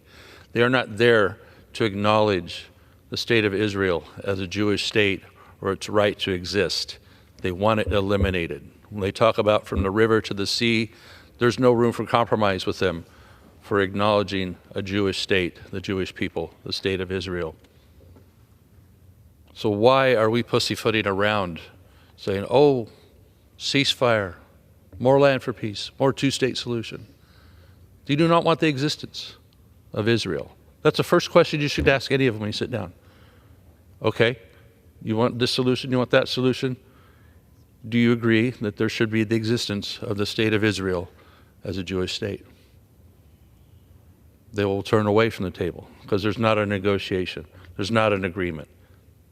They are not there to acknowledge the state of Israel as a Jewish state or its right to exist. They want it eliminated. When they talk about from the river to the sea, there's no room for compromise with them for acknowledging a Jewish state, the Jewish people, the state of Israel. So why are we pussyfooting around saying, oh, ceasefire, more land for peace, more two-state solution? You do not want the existence of Israel. That's the first question you should ask any of them when you sit down. Okay, you want this solution, you want that solution? Do you agree that there should be the existence of the state of Israel as a Jewish state? They will turn away from the table because there's not a negotiation. There's not an agreement.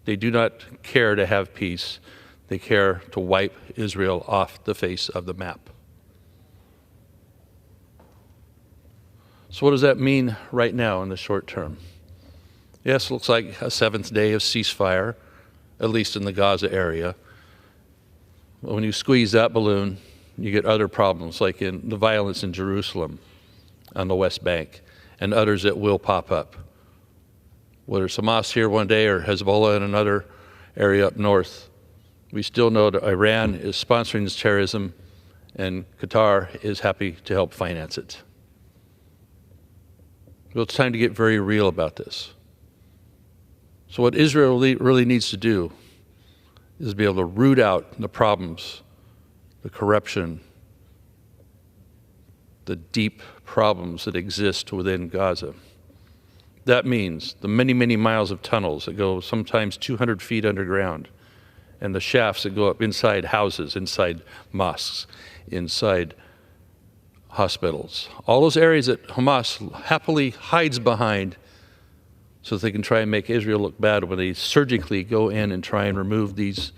They do not care to have peace. They care to wipe Israel off the face of the map. So what does that mean right now in the short term? Yes, it looks like a seventh day of ceasefire, at least in the Gaza area. But when you squeeze that balloon, you get other problems, like in the violence in Jerusalem on the West Bank, and others that will pop up. Whether it's Hamas here one day or Hezbollah in another area up north, we still know that Iran is sponsoring this terrorism, and Qatar is happy to help finance it. Well, it's time to get very real about this. So what Israel really needs to do is be able to root out the problems, the corruption, the deep problems that exist within Gaza. That means the many, many miles of tunnels that go sometimes 200 feet underground, and the shafts that go up inside houses, inside mosques, inside hospitals. All those areas that Hamas happily hides behind so that they can try and make Israel look bad when they surgically go in and try and remove these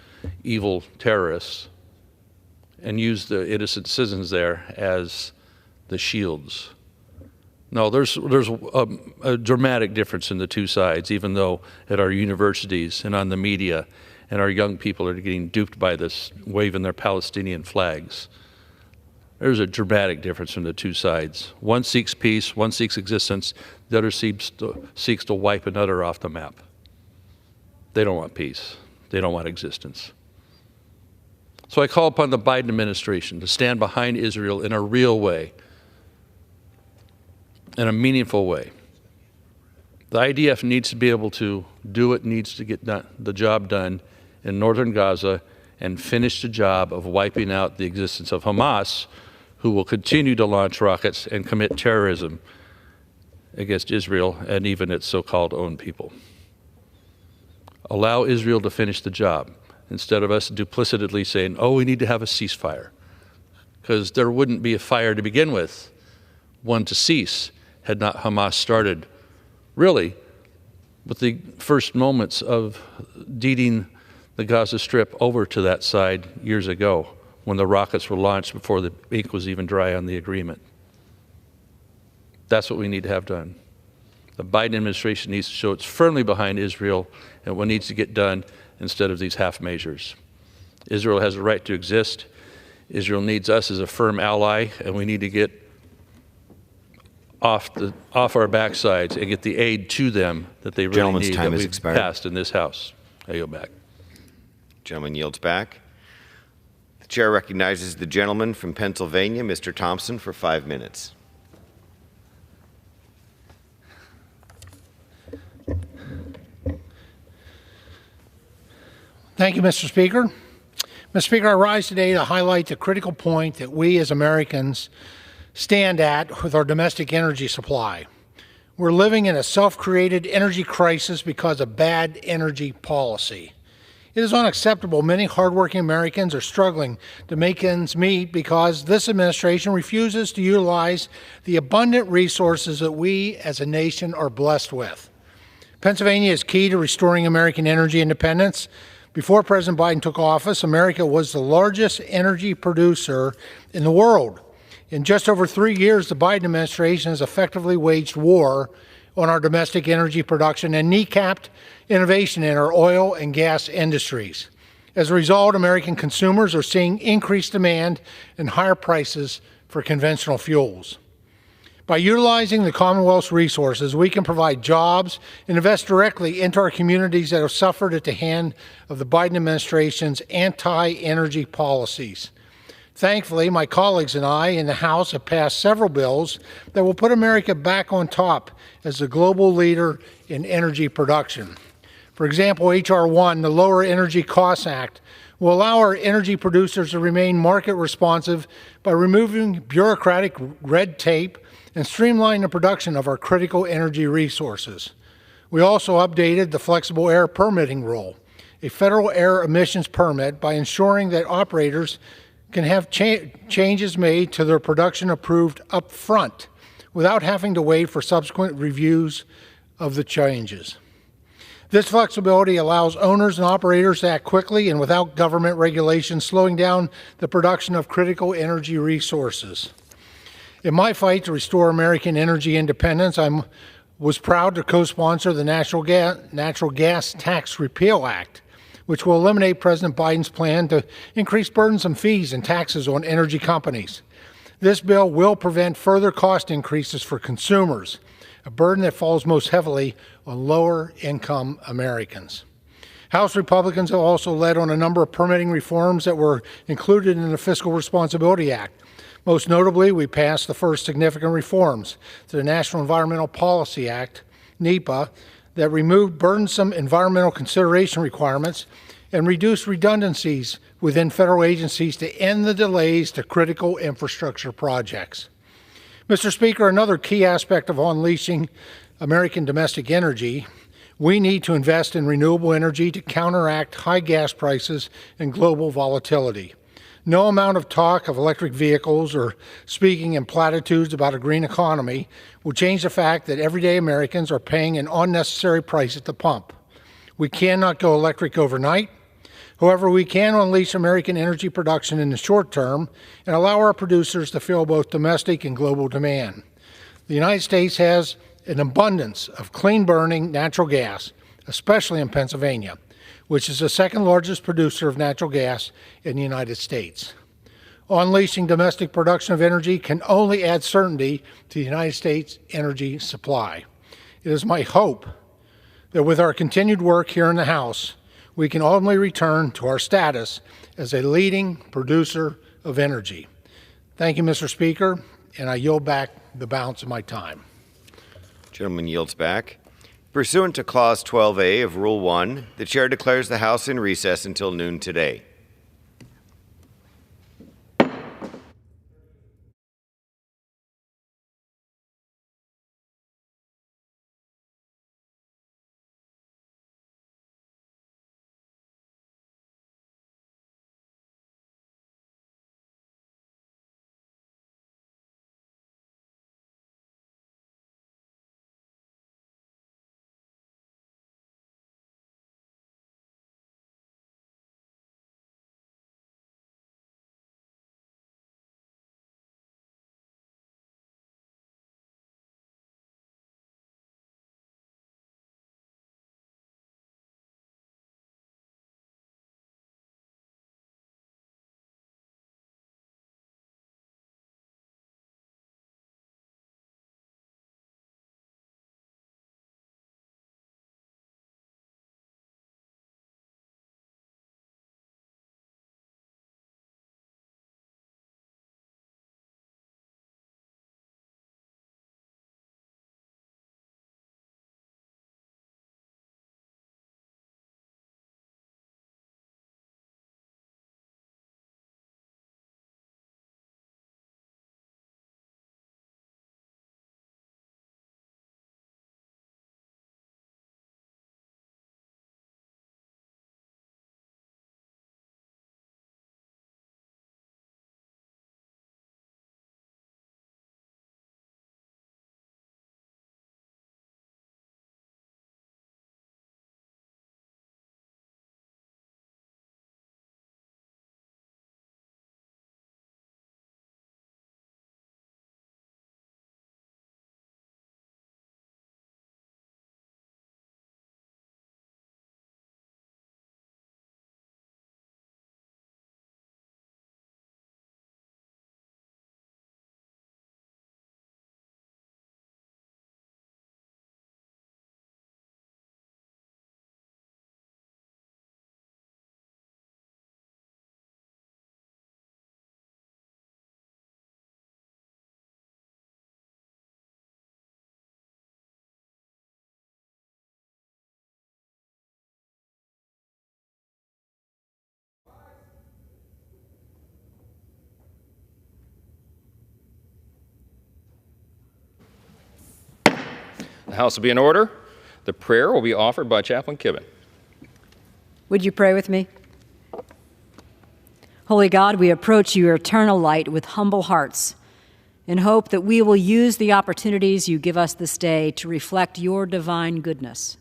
evil terrorists and use the innocent citizens there as the shields. No, there's a dramatic difference in the two sides, even though at our universities and on the media and our young people are getting duped by this, waving their Palestinian flags. There's a dramatic difference from the two sides. One seeks peace, one seeks existence, the other seeks to wipe another off the map. They don't want peace. They don't want existence. So I call upon the Biden administration to stand behind Israel in a real way, in a meaningful way. The IDF needs to be able to do what needs to get the job done in northern Gaza and finish the job of wiping out the existence of Hamas, who will continue to launch rockets and commit terrorism against Israel and even its so-called own people. Allow Israel to finish the job instead of us duplicitously saying, oh, we need to have a ceasefire, because there wouldn't be a fire to begin with, one to cease, had not Hamas started, really, with the first moments of deeding the Gaza Strip over to that side years ago, when the rockets were launched before the ink was even dry on the agreement. That's what we need to have done. The Biden administration needs to show it's firmly behind Israel and what needs to get done instead of these half measures. Israel has a right to exist. Israel needs us as a firm ally, and we need to get off our backsides and get the aid to them that they really need, that we've passed in this House. I yield back. Gentleman yields back. The chair recognizes the gentleman from Pennsylvania, Mr. Thompson, for 5 minutes. Thank you, Mr. Speaker. Mr. Speaker, I rise today to highlight the critical point that we as Americans stand at with our domestic energy supply. We're living in a self-created energy crisis because of bad energy policy. It is unacceptable many hardworking Americans are struggling to make ends meet because this administration refuses to utilize the abundant resources that we as a nation are blessed with. Pennsylvania is key to restoring American energy independence. Before President Biden took office, America was the largest energy producer in the world. In just over 3 years, the Biden administration has effectively waged war on our domestic energy production and kneecapped innovation in our oil and gas industries. As a result, American consumers are seeing increased demand and higher prices for conventional fuels. By utilizing the Commonwealth's resources, we can provide jobs and invest directly into our communities that have suffered at the hand of the Biden administration's anti-energy policies. Thankfully, my colleagues and I in the House have passed several bills that will put America back on top as the global leader in energy production. For example, H.R. 1, the Lower Energy Costs Act, will allow our energy producers to remain market responsive by removing bureaucratic red tape and streamline the production of our critical energy resources. We also updated the flexible air permitting rule, a federal air emissions permit, by ensuring that operators can have changes made to their production approved up front without having to wait for subsequent reviews of the changes. This flexibility allows owners and operators to act quickly and without government regulation slowing down the production of critical energy resources. In my fight to restore American energy independence, I was proud to co-sponsor the Natural Gas Tax Repeal Act, which will eliminate President Biden's plan to increase burdensome fees and taxes on energy companies. This bill will prevent further cost increases for consumers, a burden that falls most heavily on lower-income Americans. House Republicans have also led on a number of permitting reforms that were included in the Fiscal Responsibility Act. Most notably, we passed the first significant reforms to the National Environmental Policy Act, NEPA, that removed burdensome environmental consideration requirements and reduced redundancies within federal agencies to end the delays to critical infrastructure projects. Mr. Speaker, another key aspect of unleashing American domestic energy, we need to invest in renewable energy to counteract high gas prices and global volatility. No amount of talk of electric vehicles or speaking in platitudes about a green economy will change the fact that everyday Americans are paying an unnecessary price at the pump. We cannot go electric overnight. However, we can unleash American energy production in the short term and allow our producers to fill both domestic and global demand. The United States has an abundance of clean-burning natural gas, especially in Pennsylvania, which is the second largest producer of natural gas in the United States. Unleashing domestic production of energy can only add certainty to the United States energy supply. It is my hope that with our continued work here in the House, we can ultimately return to our status as a leading producer of energy. Thank you, Mr. Speaker, and I yield back the balance of my time. Gentleman yields back. Pursuant to Clause 12A of Rule 1, the Chair declares the House in recess until noon today. The House will be in order. The prayer will be offered by Chaplain Kibben. Would you pray with me? Holy God, we approach your eternal light with humble hearts in hope that we will use the opportunities you give us this day to reflect your divine goodness.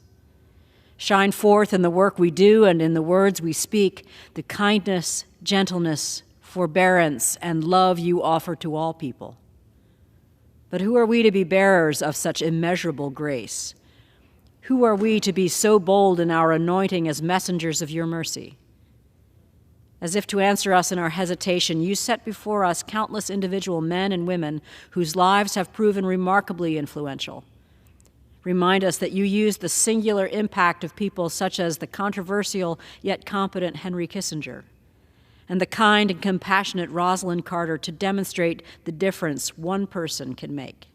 Shine forth in the work we do and in the words we speak the kindness, gentleness, forbearance, and love you offer to all people. But who are we to be bearers of such immeasurable grace? Who are we to be so bold in our anointing as messengers of your mercy? As if to answer us in our hesitation, you set before us countless individual men and women whose lives have proven remarkably influential. Remind us that you used the singular impact of people such as the controversial yet competent Henry Kissinger and the kind and compassionate Rosalind Carter to demonstrate the difference one person can make.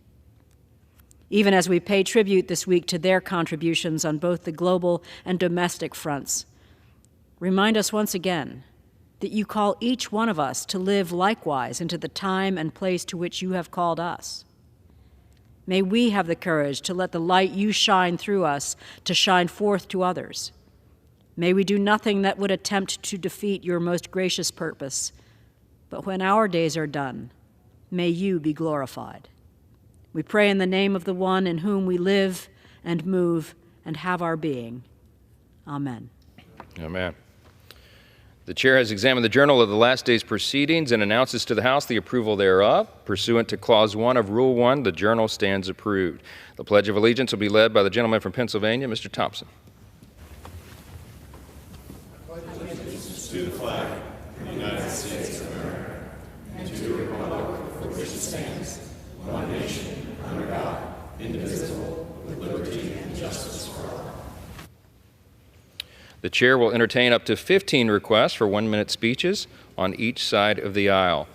Even as we pay tribute this week to their contributions on both the global and domestic fronts, remind us once again that you call each one of us to live likewise into the time and place to which you have called us. May we have the courage to let the light you shine through us to shine forth to others. May we do nothing that would attempt to defeat your most gracious purpose, but when our days are done, may you be glorified. We pray in the name of the one in whom we live and move and have our being. Amen. Amen. The chair has examined the journal of the last day's proceedings and announces to the House the approval thereof. Pursuant to Clause 1 of Rule 1, the journal stands approved. The Pledge of Allegiance will be led by the gentleman from Pennsylvania, Mr. Thompson. To the flag of the United States of America and to the republic for which it stands, one nation, under God, indivisible, with liberty and justice for all. The chair will entertain up to 15 requests for 1-minute speeches on each side of the aisle.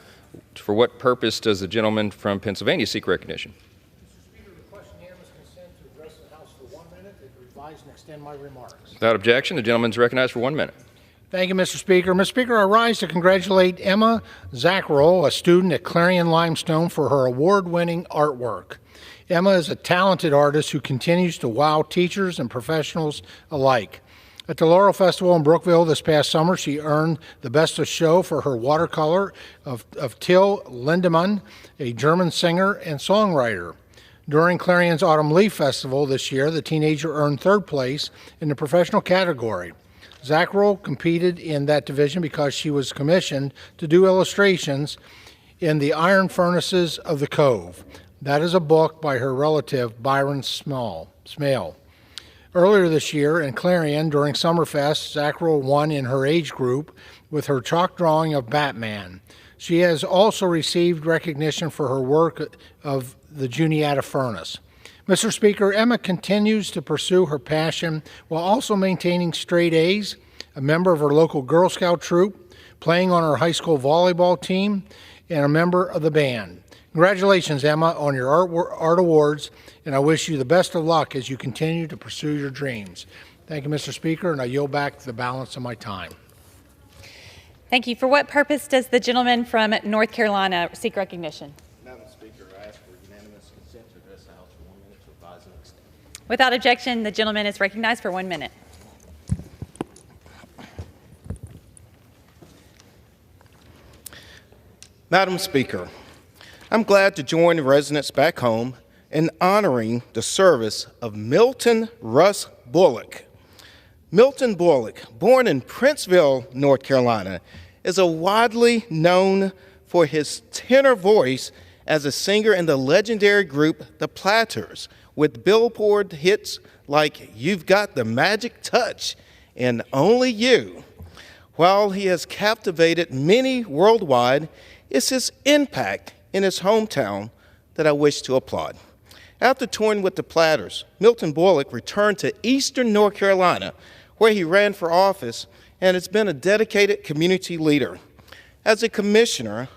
For what purpose does the gentleman from Pennsylvania seek recognition? Mr. Speaker, request unanimous consent to address the House for 1 minute and revise and extend my remarks. Without objection, the gentleman is recognized for 1 minute. Thank you, Mr. Speaker. Mr. Speaker, I rise to congratulate Emma Zackrell, a student at Clarion Limestone, for her award-winning artwork. Emma is a talented artist who continues to wow teachers and professionals alike. At the Laurel Festival in Brookville this past summer, she earned the Best of Show for her watercolor of Till Lindemann, a German singer and songwriter. During Clarion's Autumn Leaf Festival this year, the teenager earned third place in the professional category. Zackrell competed in that division because she was commissioned to do illustrations in The Iron Furnaces of the Cove. That is a book by her relative, Byron Smale. Earlier this year in Clarion, during Summerfest, Zackrell won in her age group with her chalk drawing of Batman. She has also received recognition for her work of the Juniata Furnace. Mr. Speaker, Emma continues to pursue her passion while also maintaining straight A's, a member of her local Girl Scout troop, playing on her high school volleyball team, and a member of the band. Congratulations, Emma, on your art awards, and I wish you the best of luck as you continue to pursue your dreams. Thank you, Mr. Speaker, and I yield back the balance of my time. Thank you. For what purpose does the gentleman from North Carolina seek recognition? Madam Speaker, I ask for unanimous consent to address the House for 1 minute to advise and extend. Without objection, the gentleman is recognized for 1 minute. Madam Speaker, I'm glad to join the residents back home in honoring the service of Milton Russ Bullock. Milton Bullock, born in Princeville, North Carolina, is widely known for his tenor voice as a singer in the legendary group The Platters, with Billboard hits like You've Got the Magic Touch and Only You. While he has captivated many worldwide, it's his impact in his hometown that I wish to applaud. After touring with the Platters, Milton Bullock returned to eastern North Carolina, where he ran for office and has been a dedicated community leader. As a commissioner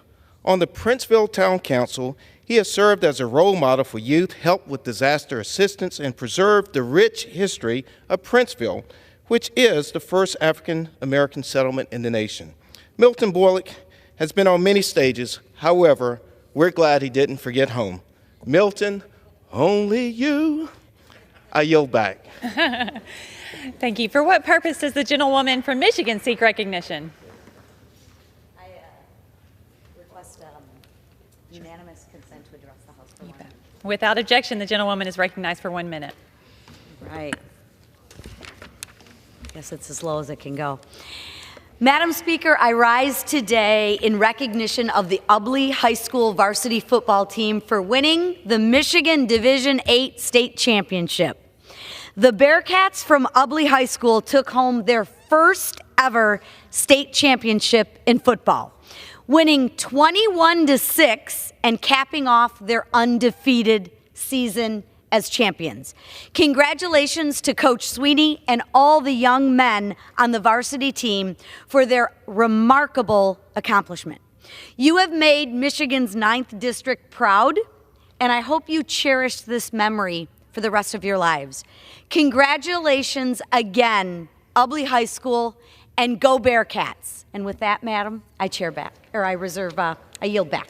on the Princeville Town Council, he has served as a role model for youth, helped with disaster assistance, and preserved the rich history of Princeville, which is the first African-American settlement in the nation. Milton Bullock has been on many stages. However, we're glad he didn't forget home. Milton, only you. I yield back. Thank you. For what purpose does the gentlewoman from Michigan seek recognition? I request unanimous consent to address the House for 1 minute. Without objection, the gentlewoman is recognized for 1 minute. Right. Guess it's as low as it can go. Madam Speaker, I rise today in recognition of the Ubly High School varsity football team for winning the Michigan Division VIII state championship. The Bearcats from Ubly High School took home their first ever state championship in football, winning 21-6 and capping off their undefeated season as champions. Congratulations to Coach Sweeney and all the young men on the varsity team for their remarkable accomplishment. You have made Michigan's 9th District proud, and I hope you cherish this memory for the rest of your lives. Congratulations again, Ubly High School, and go Bearcats. And with that, Madam, I yield back.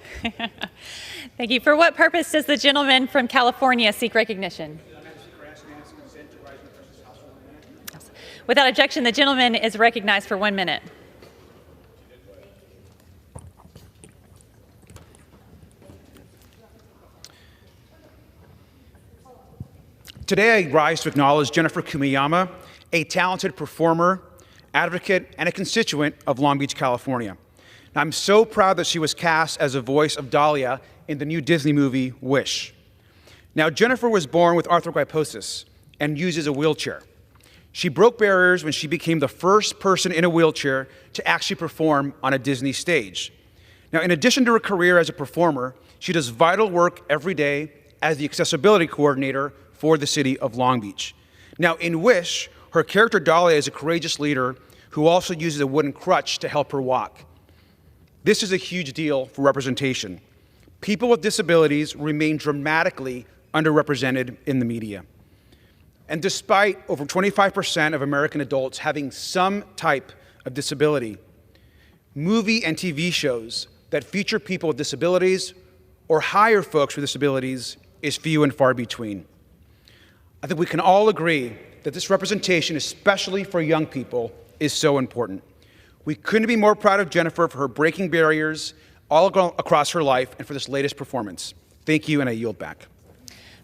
Thank you. For what purpose does the gentleman from California seek recognition? Without objection, the gentleman is recognized for 1 minute. Today, I rise to acknowledge Jennifer Kumiyama, a talented performer, advocate, and a constituent of Long Beach, California. Now, I'm so proud that she was cast as a voice of Dahlia in the new Disney movie, Wish. Now, Jennifer was born with arthrogryposis and uses a wheelchair. She broke barriers when she became the first person in a wheelchair to actually perform on a Disney stage. Now, in addition to her career as a performer, she does vital work every day as the accessibility coordinator for the city of Long Beach. Now, in Wish, her character Dahlia is a courageous leader who also uses a wooden crutch to help her walk. This is a huge deal for representation. People with disabilities remain dramatically underrepresented in the media. And despite over 25% of American adults having some type of disability, movie and TV shows that feature people with disabilities or hire folks with disabilities is few and far between. I think we can all agree that this representation, especially for young people, is so important. We couldn't be more proud of Jennifer for her breaking barriers all across her life and for this latest performance. Thank you, and I yield back.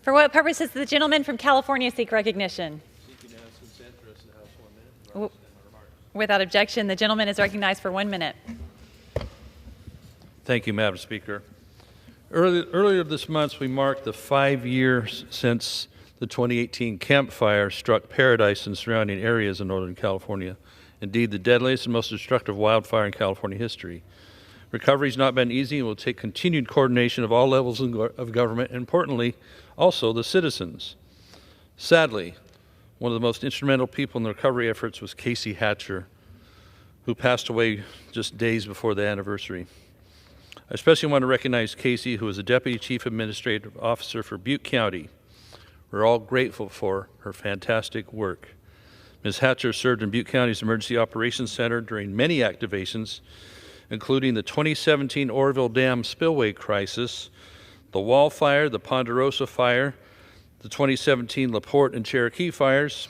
For what purpose does the gentleman from California seek recognition? Without objection, the gentleman is recognized for 1 minute. Thank you, Madam Speaker. Earlier this month, we marked the 5 years since the 2018 Camp Fire struck Paradise and surrounding areas in Northern California. Indeed, the deadliest and most destructive wildfire in California history. Recovery has not been easy and will take continued coordination of all levels of government, and importantly, also the citizens. Sadly, one of the most instrumental people in the recovery efforts was Casey Hatcher, who passed away just days before the anniversary. I especially want to recognize Casey, who was a Deputy Chief Administrative Officer for Butte County. We're all grateful for her fantastic work. Ms. Hatcher served in Butte County's Emergency Operations Center during many activations, including the 2017 Oroville Dam spillway crisis, the Wall Fire, the Ponderosa Fire, the 2017 LaPorte and Cherokee fires,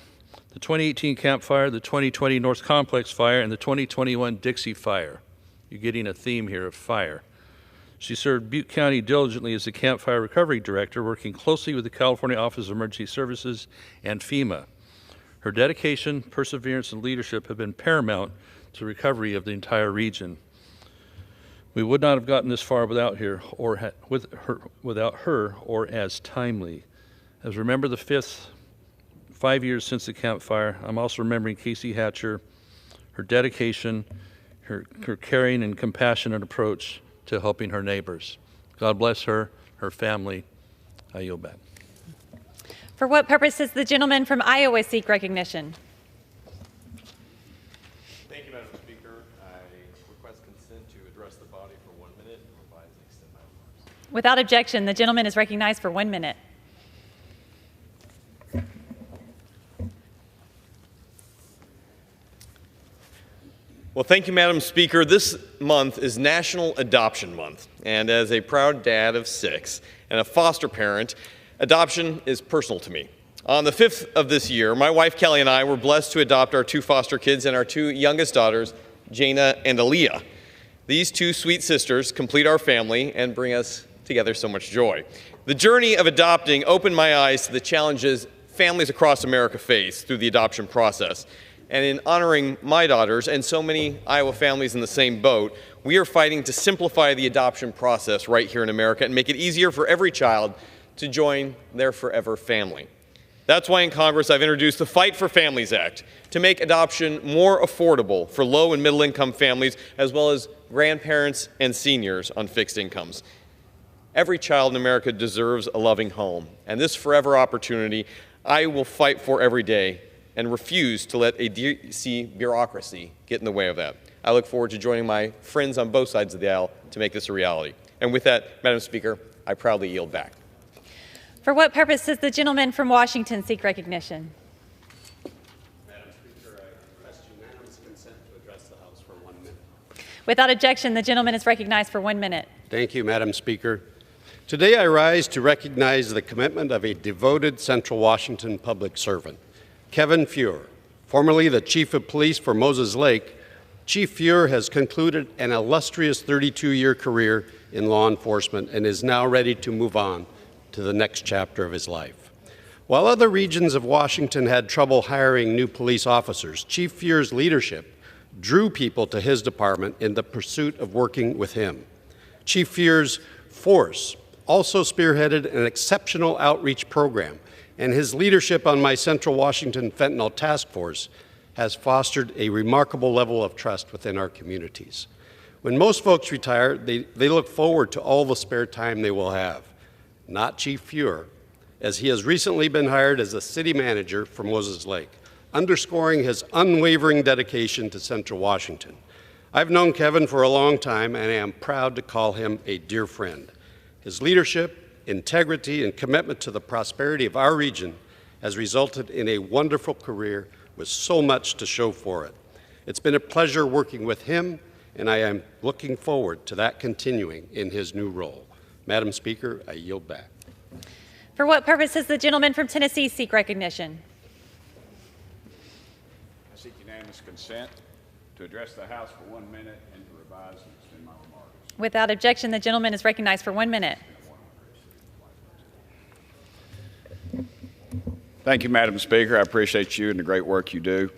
the 2018 Camp Fire, the 2020 North Complex Fire, and the 2021 Dixie Fire. You're getting a theme here of fire. She served Butte County diligently as the Camp Fire Recovery Director, working closely with the California Office of Emergency Services and FEMA. Her dedication, perseverance, and leadership have been paramount to recovery of the entire region. We would not have gotten this far without her or as timely. As remember the 5 years since the Camp Fire, I'm also remembering Casey Hatcher, her dedication, her caring and compassionate approach to helping her neighbors. God bless her, her family. I yield back. For what purpose does the gentleman from Iowa seek recognition? Thank you, Madam Speaker. I request consent to address the body for 1 minute and revise and extend my remarks. Without objection, the gentleman is recognized for 1 minute. Well, thank you, Madam Speaker. This month is National Adoption Month, and as a proud dad of 6 and a foster parent, adoption is personal to me. On the 5th of this year, my wife Kelly and I were blessed to adopt our 2 foster kids and our 2 youngest daughters, Jaina and Aaliyah. These 2 sweet sisters complete our family and bring us together so much joy. The journey of adopting opened my eyes to the challenges families across America face through the adoption process. And in honoring my daughters and so many Iowa families in the same boat, we are fighting to simplify the adoption process right here in America and make it easier for every child to join their forever family. That's why in Congress I've introduced the Fight for Families Act to make adoption more affordable for low and middle income families as well as grandparents and seniors on fixed incomes. Every child in America deserves a loving home, and this forever opportunity I will fight for every day and refuse to let a D.C. bureaucracy get in the way of that. I look forward to joining my friends on both sides of the aisle to make this a reality. And with that, Madam Speaker, I proudly yield back. For what purpose does the gentleman from Washington seek recognition? Madam Speaker, I request unanimous consent to address the House for 1 minute. Without objection, the gentleman is recognized for 1 minute. Thank you, Madam Speaker. Today I rise to recognize the commitment of a devoted Central Washington public servant, Kevin Feuer. Formerly the Chief of Police for Moses Lake, Chief Feuer has concluded an illustrious 32-year career in law enforcement and is now ready to move on to the next chapter of his life. While other regions of Washington had trouble hiring new police officers, Chief Feur's leadership drew people to his department in the pursuit of working with him. Chief Feur's force also spearheaded an exceptional outreach program, and his leadership on my Central Washington Fentanyl Task Force has fostered a remarkable level of trust within our communities. When most folks retire, they look forward to all the spare time they will have. Not Chief Feuer, as he has recently been hired as the city manager for Moses Lake, underscoring his unwavering dedication to Central Washington. I've known Kevin for a long time, and I am proud to call him a dear friend. His leadership, integrity, and commitment to the prosperity of our region has resulted in a wonderful career with so much to show for it. It's been a pleasure working with him, and I am looking forward to that continuing in his new role. Madam Speaker, I yield back. For what purpose does the gentleman from Tennessee seek recognition? I seek unanimous consent to address the House for 1 minute and to revise and extend my remarks. Without objection, the gentleman is recognized for 1 minute. Thank you, Madam Speaker. I appreciate you and the great work you do.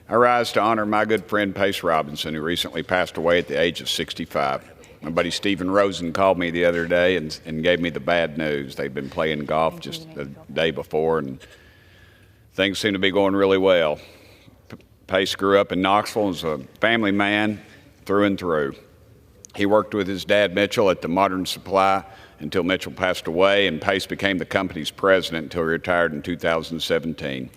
I rise to honor my good friend Pace Robinson, who recently passed away at the age of 65. My buddy Stephen Rosen called me the other day and gave me the bad news. They'd been playing golf just the day before, and things seem to be going really well. Pace grew up in Knoxville and was a family man through and through. He worked with his dad, Mitchell, at the Modern Supply until Mitchell passed away, and Pace became the company's president until he retired in 2017.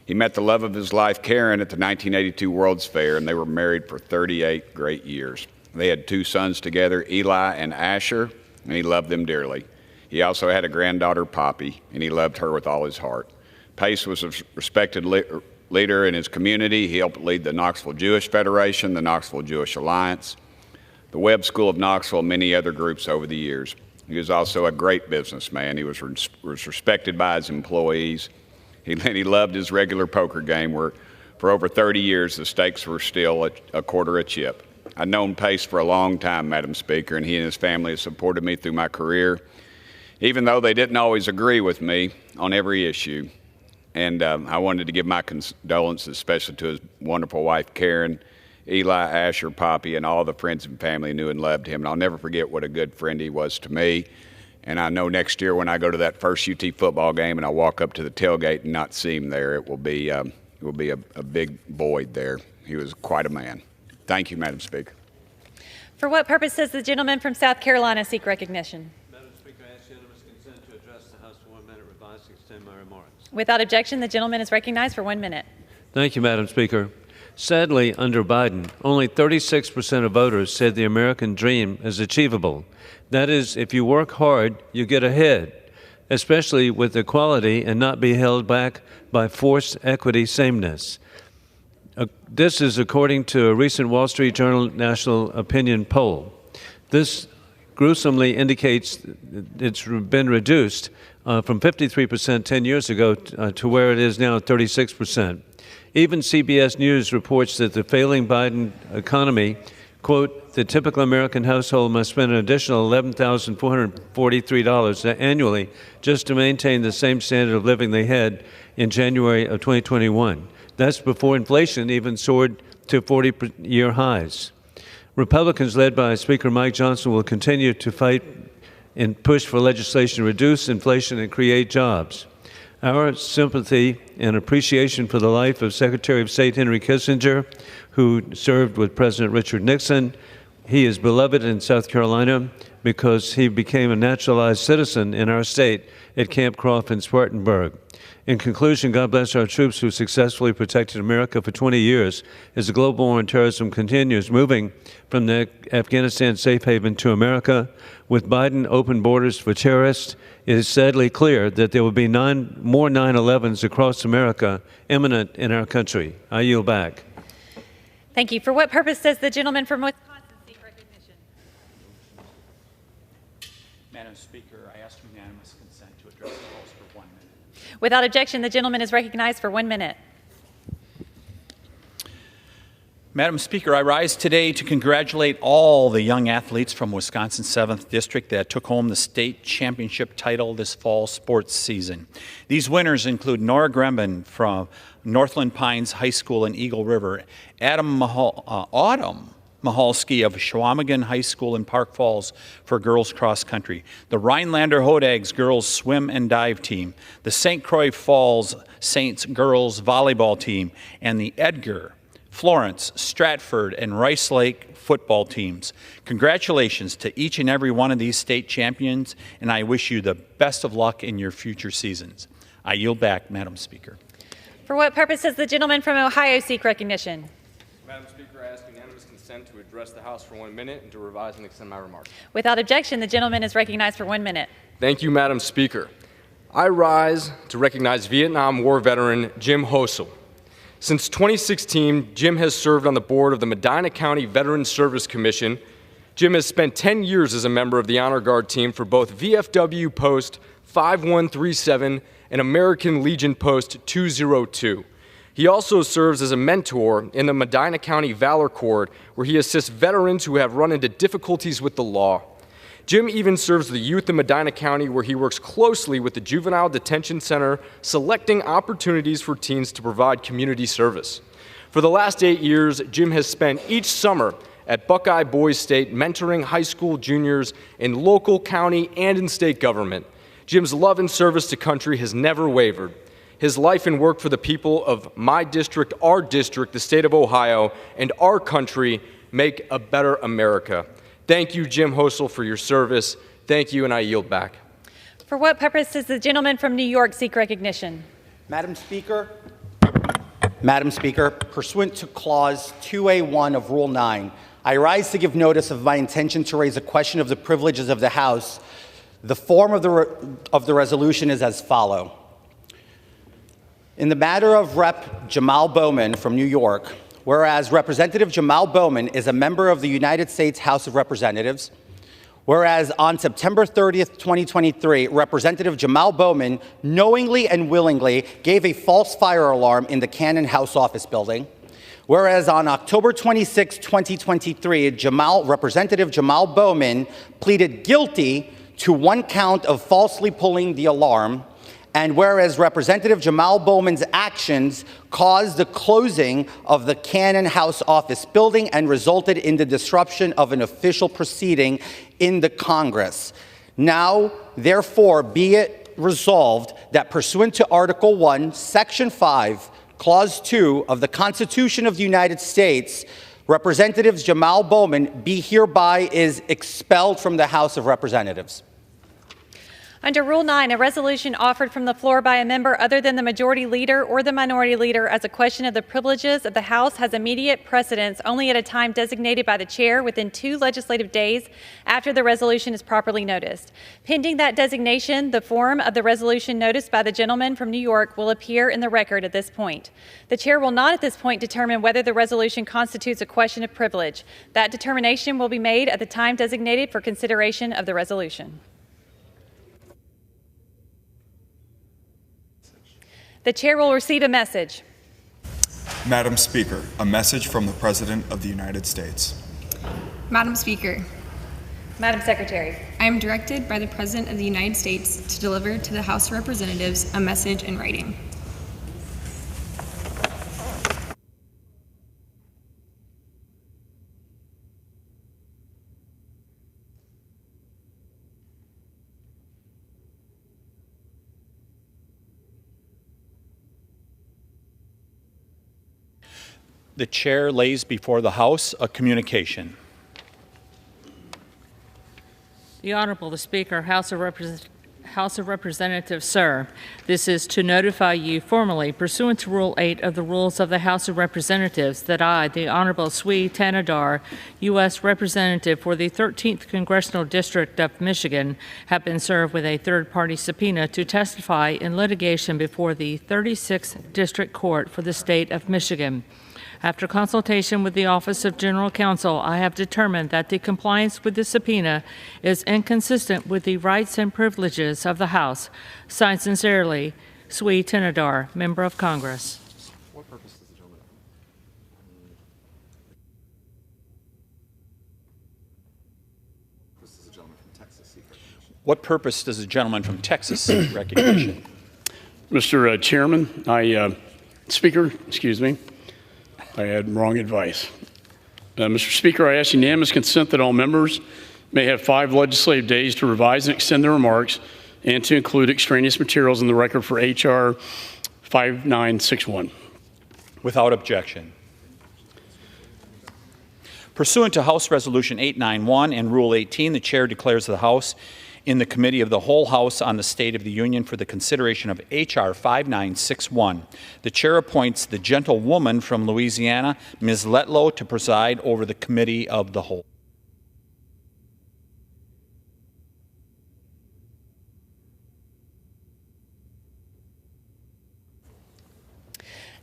He met the love of his life, Karen, at the 1982 World's Fair, and they were married for 38 great years. They had 2 sons together, Eli and Asher, and he loved them dearly. He also had a granddaughter, Poppy, and he loved her with all his heart. Pace was a respected leader in his community. He helped lead the Knoxville Jewish Federation, the Knoxville Jewish Alliance, the Webb School of Knoxville, and many other groups over the years. He was also a great businessman. He was respected by his employees. He loved his regular poker game where for over 30 years the stakes were still a quarter a chip. I've known Pace for a long time, Madam Speaker, and he and his family have supported me through my career, even though they didn't always agree with me on every issue. And I wanted to give my condolences, especially to his wonderful wife, Karen, Eli, Asher, Poppy, and all the friends and family who knew and loved him. And I'll never forget what a good friend he was to me. And I know next year when I go to that first UT football game and I walk up to the tailgate and not see him there, it will be a big void there. He was quite a man. Thank you, Madam Speaker. For what purpose does the gentleman from South Carolina seek recognition? Madam Speaker, I ask unanimous consent to address the House for 1 minute, revise and extend my remarks. Without objection, the gentleman is recognized for 1 minute. Thank you, Madam Speaker. Sadly, under Biden, only 36% of voters said the American dream is achievable. That is, if you work hard, you get ahead, especially with equality and not be held back by forced equity sameness. This is according to a recent Wall Street Journal national opinion poll. This gruesomely indicates it's been reduced from 53% 10 years ago to where it is now, 36%. Even CBS News reports that the failing Biden economy, quote, the typical American household must spend an additional $11,443 annually just to maintain the same standard of living they had in January of 2021. That's before inflation even soared to 40-year highs. Republicans, led by Speaker Mike Johnson, will continue to fight and push for legislation to reduce inflation and create jobs. Our sympathy and appreciation for the life of Secretary of State Henry Kissinger, who served with President Richard Nixon. He is beloved in South Carolina because he became a naturalized citizen in our state at Camp Croft in Spartanburg. In conclusion, God bless our troops who successfully protected America for 20 years as the global war on terrorism continues, moving from the Afghanistan safe haven to America. With Biden open borders for terrorists, it is sadly clear that there will be more 9/11s across America imminent in our country. I yield back. Thank you. For what purpose does the gentleman from Wisconsin seek recognition? Madam Speaker, I ask unanimous consent to address the House for 1 minute. Without objection, the gentleman is recognized for 1 minute. Madam Speaker, I rise today to congratulate all the young athletes from Wisconsin's 7th District that took home the state championship title this fall sports season. These winners include Nora Gremben from Northland Pines High School in Eagle River, Autumn Mahalski of Shawamigan High School in Park Falls for girls cross country, the Rhinelander Hodags girls swim and dive team, the St. Croix Falls Saints girls volleyball team, and the Edgar, Florence, Stratford, and Rice Lake football teams. Congratulations to each and every one of these state champions, and I wish you the best of luck in your future seasons. I yield back, Madam Speaker. For what purpose does the gentleman from Ohio seek recognition? Madam Speaker, I ask unanimous consent to address the House for 1 minute and to revise and extend my remarks. Without objection, the gentleman is recognized for 1 minute. Thank you, Madam Speaker. I rise to recognize Vietnam War veteran Jim Hosel. Since 2016, Jim has served on the board of the Medina County Veterans Service Commission. Jim has spent 10 years as a member of the Honor Guard team for both VFW Post 5137 and American Legion Post 202. He also serves as a mentor in the Medina County Valor Corps, where he assists veterans who have run into difficulties with the law. Jim even serves the youth in Medina County, where he works closely with the Juvenile Detention Center, selecting opportunities for teens to provide community service. For the last 8 years, Jim has spent each summer at Buckeye Boys State mentoring high school juniors in local, county, and in state government. Jim's love and service to country has never wavered. His life and work for the people of my district, our district, the state of Ohio, and our country make a better America. Thank you, Jim Hosel, for your service. Thank you, and I yield back. For what purpose does the gentleman from New York seek recognition? Madam Speaker, pursuant to Clause 2A1 of Rule 9, I rise to give notice of my intention to raise a question of the privileges of the House. The form of the resolution is as follows. In the matter of Rep. Jamal Bowman from New York, whereas Representative Jamal Bowman is a member of the United States House of Representatives, whereas on September 30th, 2023, Representative Jamal Bowman knowingly and willingly gave a false fire alarm in the Cannon House office building, whereas on October 26, 2023, Representative Jamal Bowman pleaded guilty to 1 count of falsely pulling the alarm, and whereas Representative Jamal Bowman's actions caused the closing of the Cannon House office building and resulted in the disruption of an official proceeding in the Congress. Now, therefore, be it resolved that pursuant to Article 1, Section 5, Clause 2 of the Constitution of the United States, Representative Jamal Bowman be hereby is expelled from the House of Representatives. Under Rule 9, a resolution offered from the floor by a member other than the majority leader or the minority leader as a question of the privileges of the House has immediate precedence only at a time designated by the chair within 2 legislative days after the resolution is properly noticed. Pending that designation, the form of the resolution noticed by the gentleman from New York will appear in the record at this point. The chair will not at this point determine whether the resolution constitutes a question of privilege. That determination will be made at the time designated for consideration of the resolution. The chair will receive a message. Madam Speaker, a message from the President of the United States. Madam Speaker. Madam Secretary. I am directed by the President of the United States to deliver to the House of Representatives a message in writing. The chair lays before the House a communication. The Honorable the Speaker, House of Representatives, sir. This is to notify you formally, pursuant to Rule 8 of the Rules of the House of Representatives, that I, the Honorable Sui Tanadar, U.S. Representative for the 13th Congressional District of Michigan, have been served with a third-party subpoena to testify in litigation before the 36th District Court for the State of Michigan. After consultation with the Office of General Counsel, I have determined that the compliance with the subpoena is inconsistent with the rights and privileges of the House. Signed sincerely, Sui Tanadar, Member of Congress. What purpose does the gentleman from Texas seek? What purpose does the gentleman from Texas seek recognition? Mr. Chairman, Speaker, excuse me. I had wrong advice. Mr. Speaker, I ask unanimous consent that all members may have 5 legislative days to revise and extend their remarks and to include extraneous materials in the record for H.R. 5961. Without objection. Pursuant to House Resolution 891 and Rule 18, the chair declares the House in the Committee of the Whole House on the State of the Union for the consideration of H.R. 5961. The chair appoints the gentlewoman from Louisiana, Ms. Letlow, to preside over the Committee of the Whole.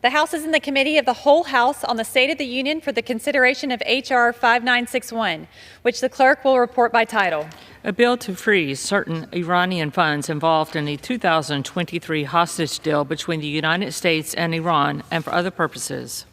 The House is in the Committee of the Whole House on the State of the Union for the consideration of H.R. 5961, which the clerk will report by title. A bill to freeze certain Iranian funds involved in the 2023 hostage deal between the United States and Iran and for other purposes.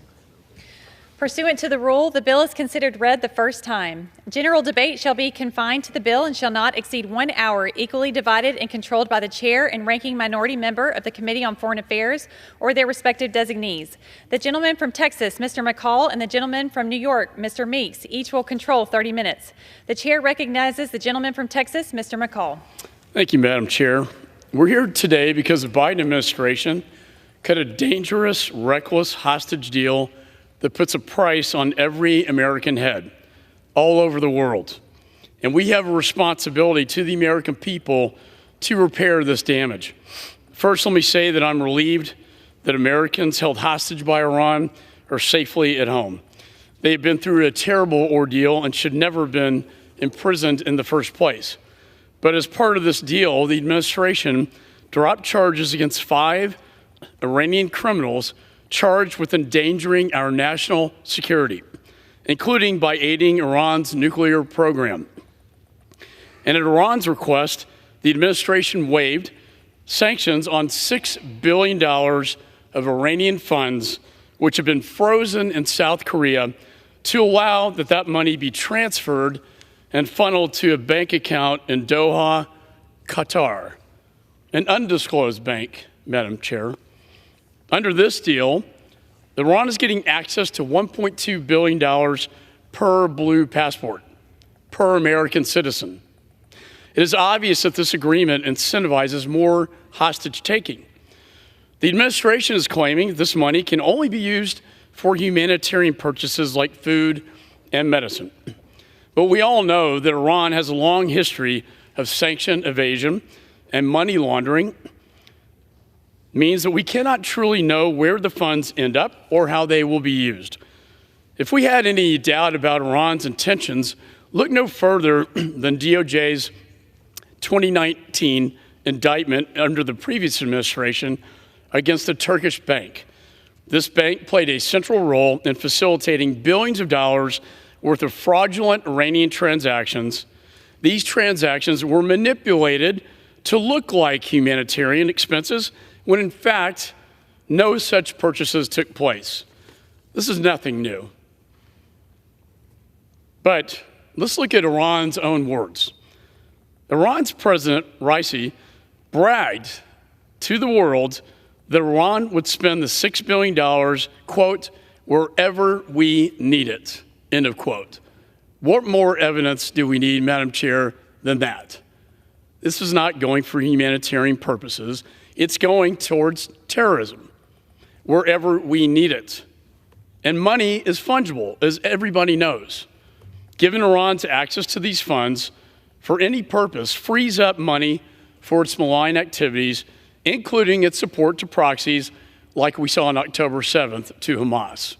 Pursuant to the rule, the bill is considered read the first time. General debate shall be confined to the bill and shall not exceed 1 hour, equally divided and controlled by the chair and ranking minority member of the Committee on Foreign Affairs or their respective designees. The gentleman from Texas, Mr. McCall, and the gentleman from New York, Mr. Meeks, each will control 30 minutes. The chair recognizes the gentleman from Texas, Mr. McCall. Thank you, Madam Chair. We're here today because the Biden administration cut a dangerous, reckless hostage deal that puts a price on every American head all over the world. And we have a responsibility to the American people to repair this damage. First, let me say that I'm relieved that Americans held hostage by Iran are safely at home. They have been through a terrible ordeal and should never have been imprisoned in the first place. But as part of this deal, the administration dropped charges against 5 Iranian criminals charged with endangering our national security, including by aiding Iran's nuclear program. And at Iran's request, the administration waived sanctions on $6 billion of Iranian funds, which have been frozen in South Korea, to allow that money be transferred and funneled to a bank account in Doha, Qatar, an undisclosed bank, Madam Chair. Under this deal, Iran is getting access to $1.2 billion per blue passport, per American citizen. It is obvious that this agreement incentivizes more hostage taking. The administration is claiming this money can only be used for humanitarian purchases like food and medicine. But we all know that Iran has a long history of sanction evasion and money laundering, means that we cannot truly know where the funds end up or how they will be used. If we had any doubt about Iran's intentions, look no further than DOJ's 2019 indictment under the previous administration against a Turkish bank. This bank played a central role in facilitating billions of dollars worth of fraudulent Iranian transactions. These transactions were manipulated to look like humanitarian expenses when in fact, no such purchases took place. This is nothing new. But let's look at Iran's own words. Iran's President Raisi bragged to the world that Iran would spend the $6 billion, quote, wherever we need it, end of quote. What more evidence do we need, Madam Chair, than that? This is not going for humanitarian purposes. It's going towards terrorism, wherever we need it. And money is fungible, as everybody knows. Giving Iran access to these funds for any purpose frees up money for its malign activities, including its support to proxies like we saw on October 7th to Hamas.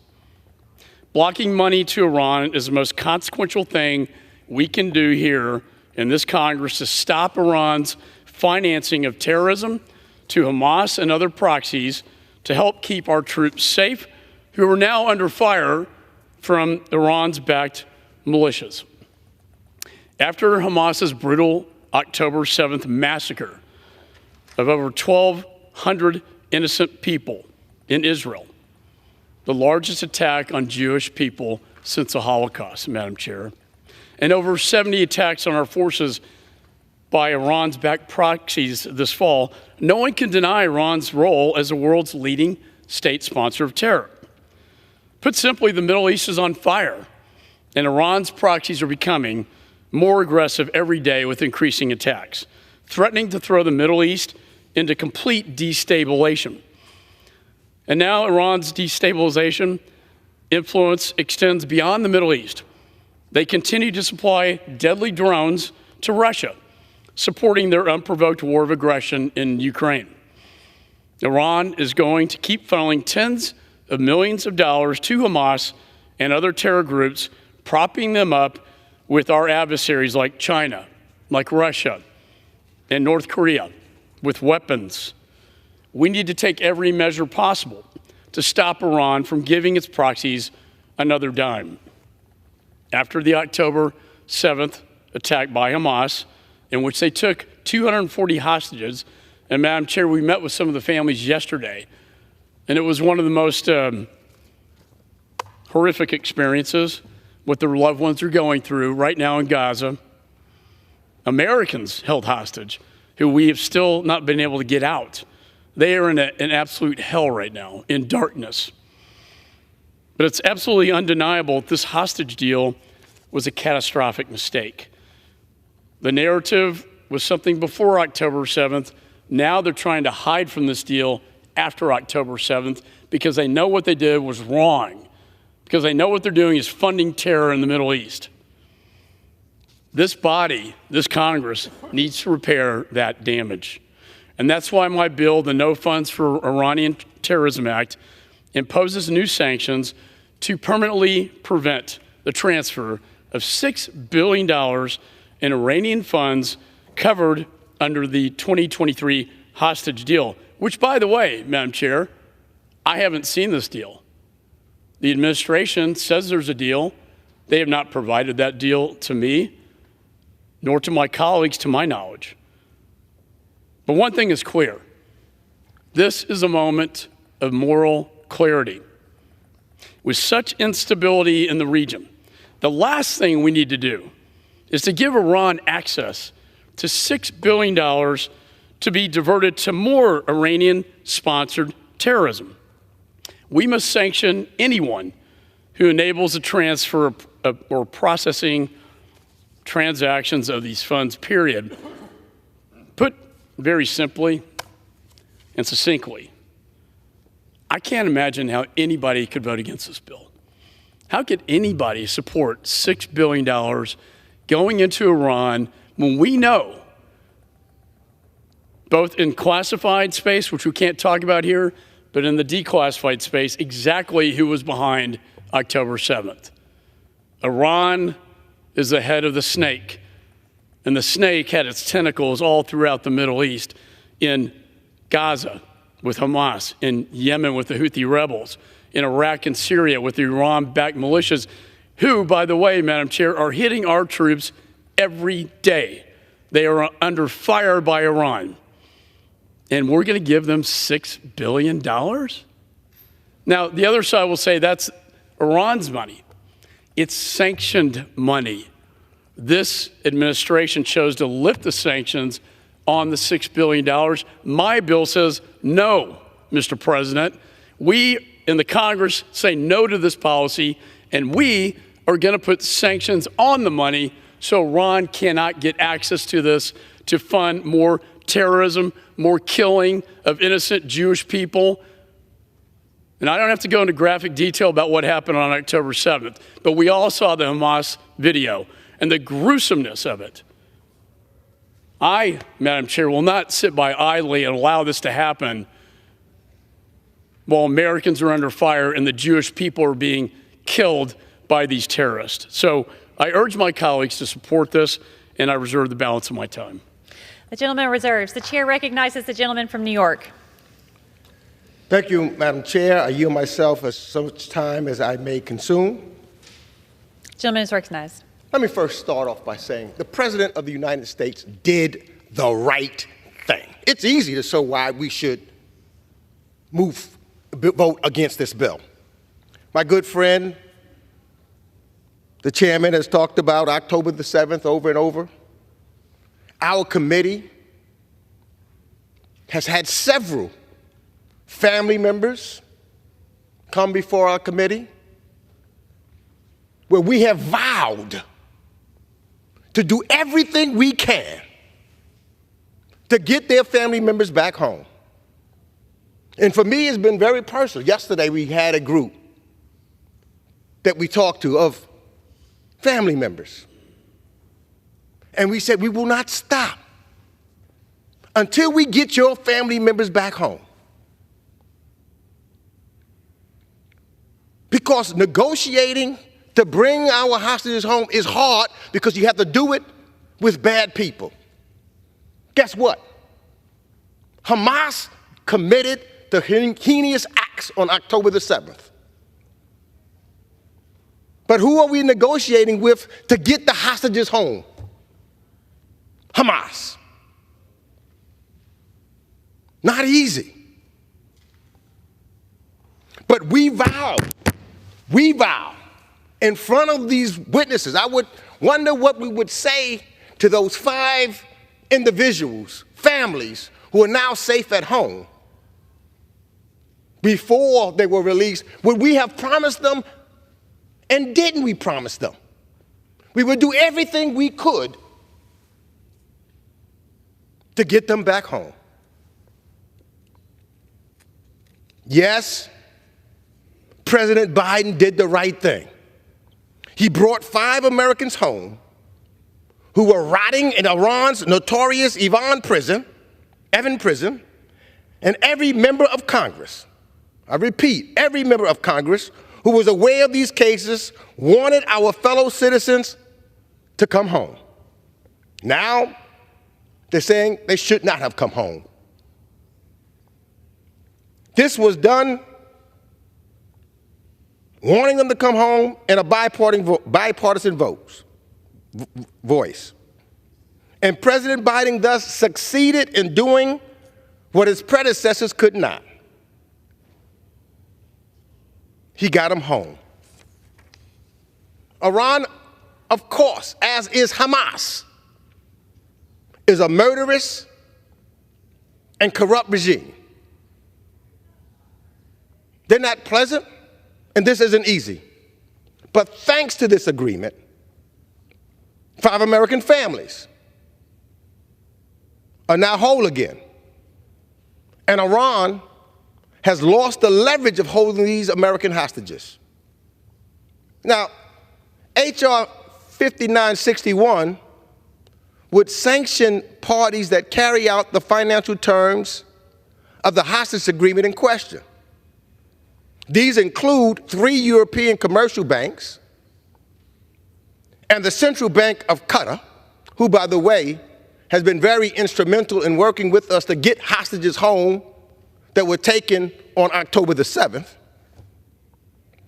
Blocking money to Iran is the most consequential thing we can do here in this Congress to stop Iran's financing of terrorism to Hamas and other proxies to help keep our troops safe, who are now under fire from Iran's backed militias. After Hamas's brutal October 7th massacre of over 1,200 innocent people in Israel, the largest attack on Jewish people since the Holocaust, Madam Chair, and over 70 attacks on our forces by Iran's backed proxies this fall, no one can deny Iran's role as the world's leading state sponsor of terror. Put simply, the Middle East is on fire, and Iran's proxies are becoming more aggressive every day with increasing attacks, threatening to throw the Middle East into complete destabilization. And now Iran's destabilization influence extends beyond the Middle East. They continue to supply deadly drones to Russia, supporting their unprovoked war of aggression in Ukraine. Iran is going to keep funneling tens of millions of dollars to Hamas and other terror groups, propping them up with our adversaries like China, like Russia, and North Korea, with weapons. We need to take every measure possible to stop Iran from giving its proxies another dime. After the October 7th attack by Hamas, in which they took 240 hostages, and Madam Chair, we met with some of the families yesterday, and it was one of the most horrific experiences what their loved ones are going through right now in Gaza. Americans held hostage who we have still not been able to get out. They are in an absolute hell right now, in darkness. But it's absolutely undeniable that this hostage deal was a catastrophic mistake. The narrative was something before October 7th. Now they're trying to hide from this deal after October 7th because they know what they did was wrong, because they know what they're doing is funding terror in the Middle East. This body, this Congress, needs to repair that damage. And that's why my bill, the No Funds for Iranian Terrorism Act, imposes new sanctions to permanently prevent the transfer of $6 billion in Iranian funds covered under the 2023 hostage deal, which, by the way, Madam Chair, I haven't seen this deal. The administration says there's a deal. They have not provided that deal to me, nor to my colleagues, to my knowledge. But one thing is clear. This is a moment of moral clarity. With such instability in the region, the last thing we need to do is to give Iran access to $6 billion to be diverted to more Iranian-sponsored terrorism. We must sanction anyone who enables the transfer or processing transactions of these funds, period. Put very simply and succinctly, I can't imagine how anybody could vote against this bill. How could anybody support $6 billion going into Iran when we know, both in classified space, which we can't talk about here, but in the declassified space, exactly who was behind October 7th? Iran is the head of the snake, and the snake had its tentacles all throughout the Middle East, in Gaza with Hamas, in Yemen with the Houthi rebels, in Iraq and Syria with the Iran-backed militias, who, by the way, Madam Chair, are hitting our troops every day. They are under fire by Iran. And we're going to give them $6 billion? Now, the other side will say that's Iran's money. It's sanctioned money. This administration chose to lift the sanctions on the $6 billion. My bill says no, Mr. President. We in the Congress say no to this policy, and we are going to put sanctions on the money so Iran cannot get access to this to fund more terrorism, more killing of innocent Jewish people. And I don't have to go into graphic detail about what happened on October 7th, but we all saw the Hamas video and the gruesomeness of it. I, Madam Chair, will not sit by idly and allow this to happen while Americans are under fire and the Jewish people are being killed by these terrorists. So I urge my colleagues to support this, and I reserve the balance of my time. The gentleman reserves. The chair recognizes the gentleman from New York. Thank you, Madam Chair. I yield myself as much time as I may consume. Gentleman is recognized. Let me first start off by saying the President of the United States did the right thing. It's easy to show why we should vote against this bill. My good friend, the chairman, has talked about October the 7th over and over. Our committee has had several family members come before our committee where we have vowed to do everything we can to get their family members back home. And for me, it's been very personal. Yesterday, we had a group that we talked to of family members. And we said, we will not stop until we get your family members back home. Because negotiating to bring our hostages home is hard because you have to do it with bad people. Guess what? Hamas committed the heinous acts on October the 7th. But who are we negotiating with to get the hostages home? Hamas. Not easy. But we vow in front of these witnesses. I would wonder what we would say to those 5 individuals, families, who are now safe at home before they were released. Would we have promised them, and didn't we promise them? We would do everything we could to get them back home. Yes, President Biden did the right thing. He brought 5 Americans home who were rotting in Iran's notorious Evin prison, and every member of Congress, I repeat, every member of Congress who was aware of these cases wanted our fellow citizens to come home. Now, they're saying they should not have come home. This was done wanting them to come home in a bipartisan voice. And President Biden thus succeeded in doing what his predecessors could not. He got them home. Iran, of course, as is Hamas, is a murderous and corrupt regime. They're not pleasant, and this isn't easy. But thanks to this agreement, 5 American families are now whole again. And Iran has lost the leverage of holding these American hostages. Now, H.R. 5961 would sanction parties that carry out the financial terms of the hostage agreement in question. These include 3 European commercial banks and the Central Bank of Qatar, who, by the way, has been very instrumental in working with us to get hostages home that were taken on October the 7th.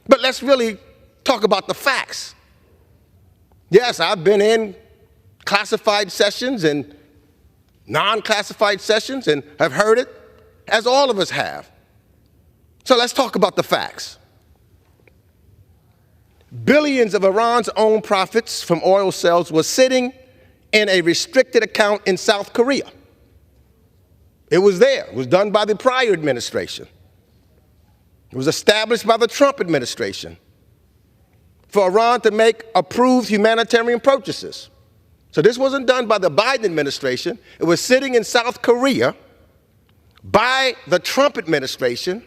But let's really talk about the facts. Yes, I've been in classified sessions and non-classified sessions and have heard it, as all of us have. So let's talk about the facts. Billions of Iran's own profits from oil sales were sitting in a restricted account in South Korea. It was there. It was done by the prior administration. It was established by the Trump administration for Iran to make approved humanitarian purchases. So this wasn't done by the Biden administration. It was sitting in South Korea by the Trump administration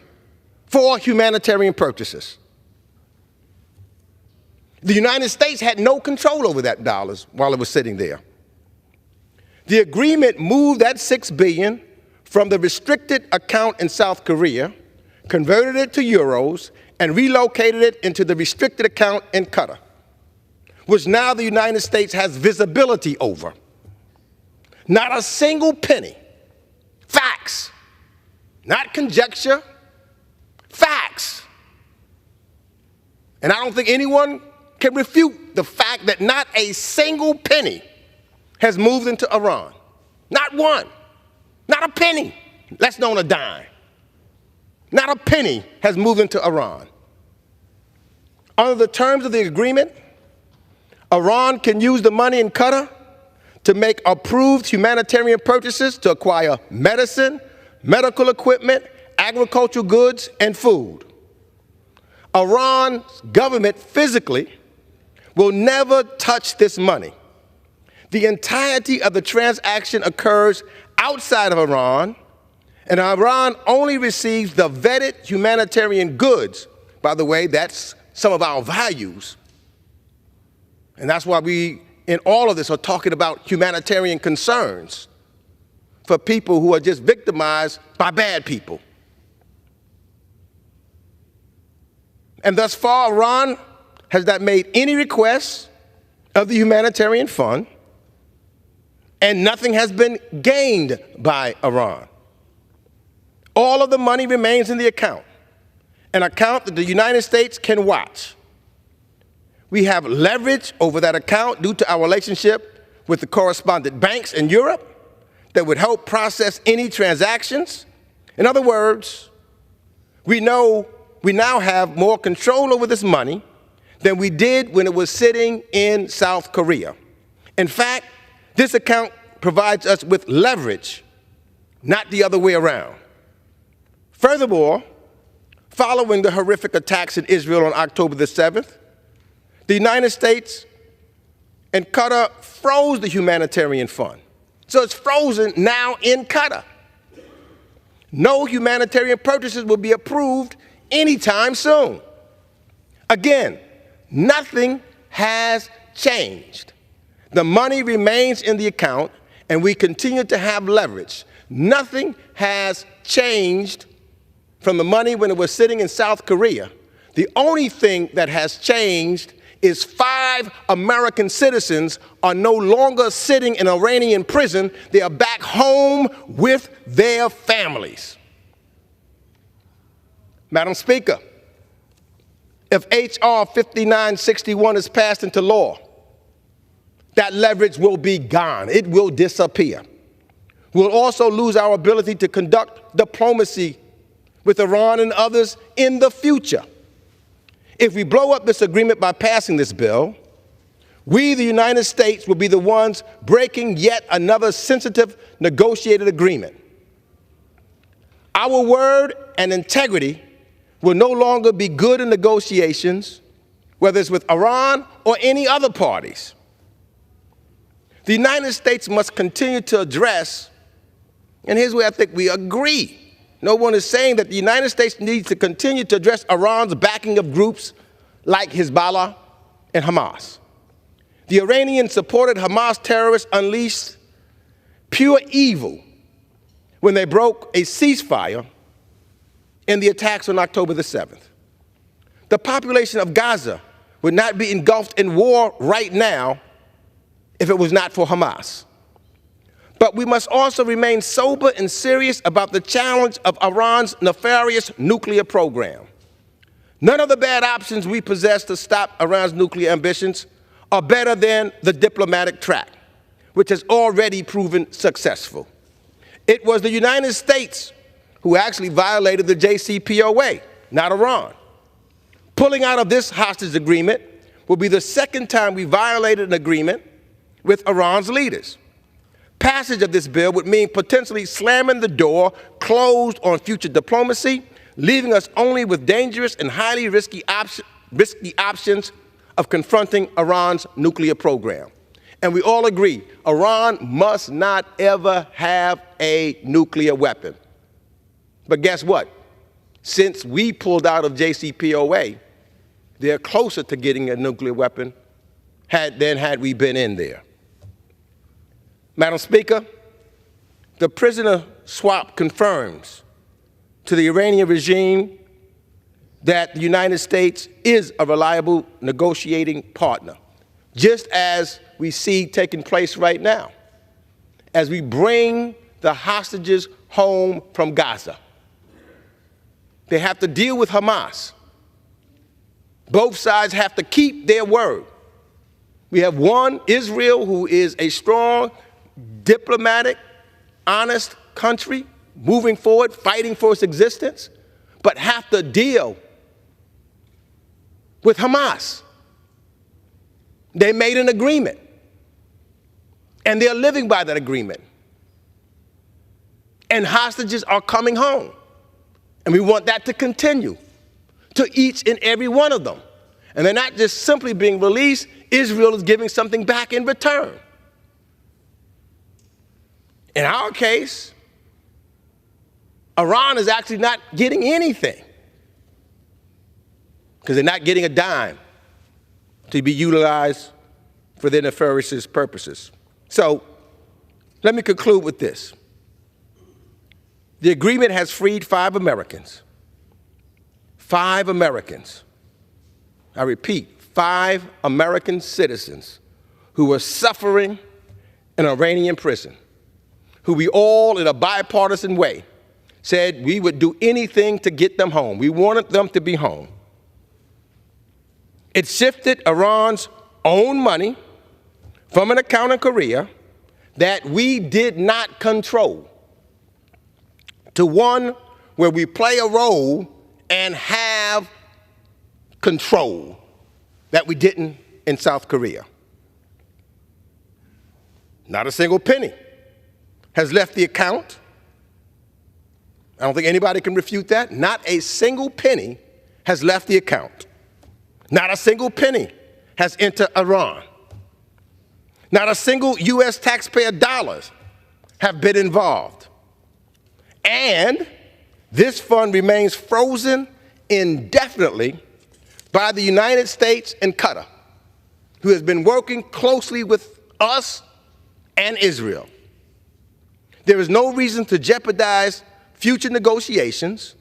for humanitarian purposes. The United States had no control over that dollars while it was sitting there. The agreement moved that $6 billion from the restricted account in South Korea, converted it to euros, and relocated it into the restricted account in Qatar, which now the United States has visibility over. Not a single penny. Facts. Not conjecture. Facts. And I don't think anyone can refute the fact that not a single penny has moved into Iran. Not one. Not a penny, less known a dime. Not a penny has moved into Iran. Under the terms of the agreement, Iran can use the money in Qatar to make approved humanitarian purchases to acquire medicine, medical equipment, agricultural goods, and food. Iran's government physically will never touch this money. The entirety of the transaction occurs outside of Iran, and Iran only receives the vetted humanitarian goods. By the way, that's some of our values. And that's why we, in all of this, are talking about humanitarian concerns for people who are just victimized by bad people. And thus far, Iran has not made any requests of the humanitarian fund, and nothing has been gained by Iran. All of the money remains in the account, an account that the United States can watch. We have leverage over that account due to our relationship with the correspondent banks in Europe that would help process any transactions. In other words, we know we now have more control over this money than we did when it was sitting in South Korea. In fact, this account provides us with leverage, not the other way around. Furthermore, following the horrific attacks in Israel on October the 7th, the United States and Qatar froze the humanitarian fund. So it's frozen now in Qatar. No humanitarian purchases will be approved anytime soon. Again, nothing has changed. The money remains in the account, and we continue to have leverage. Nothing has changed from the money when it was sitting in South Korea. The only thing that has changed is 5 American citizens are no longer sitting in Iranian prison. They are back home with their families. Madam Speaker, if H.R. 5961 is passed into law, that leverage will be gone. It will disappear. We'll also lose our ability to conduct diplomacy with Iran and others in the future. If we blow up this agreement by passing this bill, we, the United States, will be the ones breaking yet another sensitive negotiated agreement. Our word and integrity will no longer be good in negotiations, whether it's with Iran or any other parties. The United States must continue to address, and here's where I think we agree. No one is saying that the United States needs to continue to address Iran's backing of groups like Hezbollah and Hamas. The Iranian-supported Hamas terrorists unleashed pure evil when they broke a ceasefire in the attacks on October the 7th. The population of Gaza would not be engulfed in war right now if it was not for Hamas. But we must also remain sober and serious about the challenge of Iran's nefarious nuclear program. None of the bad options we possess to stop Iran's nuclear ambitions are better than the diplomatic track, which has already proven successful. It was the United States who actually violated the JCPOA, not Iran. Pulling out of this hostage agreement will be the second time we violated an agreement with Iran's leaders. Passage of this bill would mean potentially slamming the door closed on future diplomacy, leaving us only with dangerous and highly risky options of confronting Iran's nuclear program. And we all agree, Iran must not ever have a nuclear weapon. But guess what? since we pulled out of JCPOA, they're closer to getting a nuclear weapon than had we been in there. Madam Speaker, the prisoner swap confirms to the Iranian regime that the United States is a reliable negotiating partner, just as we see taking place right now, as we bring the hostages home from Gaza. They have to deal with Hamas. Both sides have to keep their word. We have one, Israel, who is a strong, diplomatic, honest country, moving forward, fighting for its existence, but have to deal with Hamas. They made an agreement, and they're living by that agreement. And hostages are coming home. And we want that to continue to each and every one of them. And they're not just simply being released, Israel is giving something back in return. In our case, Iran is actually not getting anything because they're not getting a dime to be utilized for their nefarious purposes. So let me conclude with this. The agreement has freed 5 Americans. 5 Americans. I repeat, 5 American citizens who were suffering in an Iranian prison, who we all, in a bipartisan way, said we would do anything to get them home. We wanted them to be home. It shifted Iran's own money from an account in Korea that we did not control to one where we play a role and have control that we didn't in South Korea. Not a single penny has left the account. I don't think anybody can refute that. Not a single penny has left the account. Not a single penny has entered Iran. Not a single U.S. taxpayer dollars have been involved. And this fund remains frozen indefinitely by the United States and Qatar, who has been working closely with us and Israel. There is no reason to jeopardize future negotiations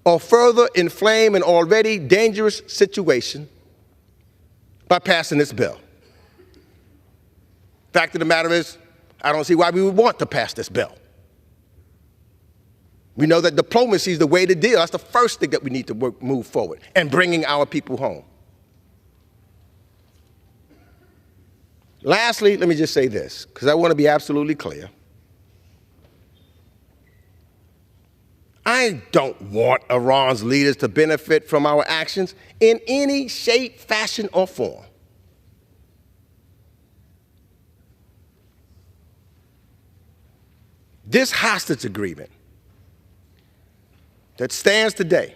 or further inflame an already dangerous situation by passing this bill. Fact of the matter is, I don't see why we would want to pass this bill. We know that diplomacy is the way to deal. That's the first thing that we need to move forward, and bringing our people home. Lastly, let me just say this, because I want to be absolutely clear. I don't want Iran's leaders to benefit from our actions in any shape, fashion, or form. This hostage agreement that stands today,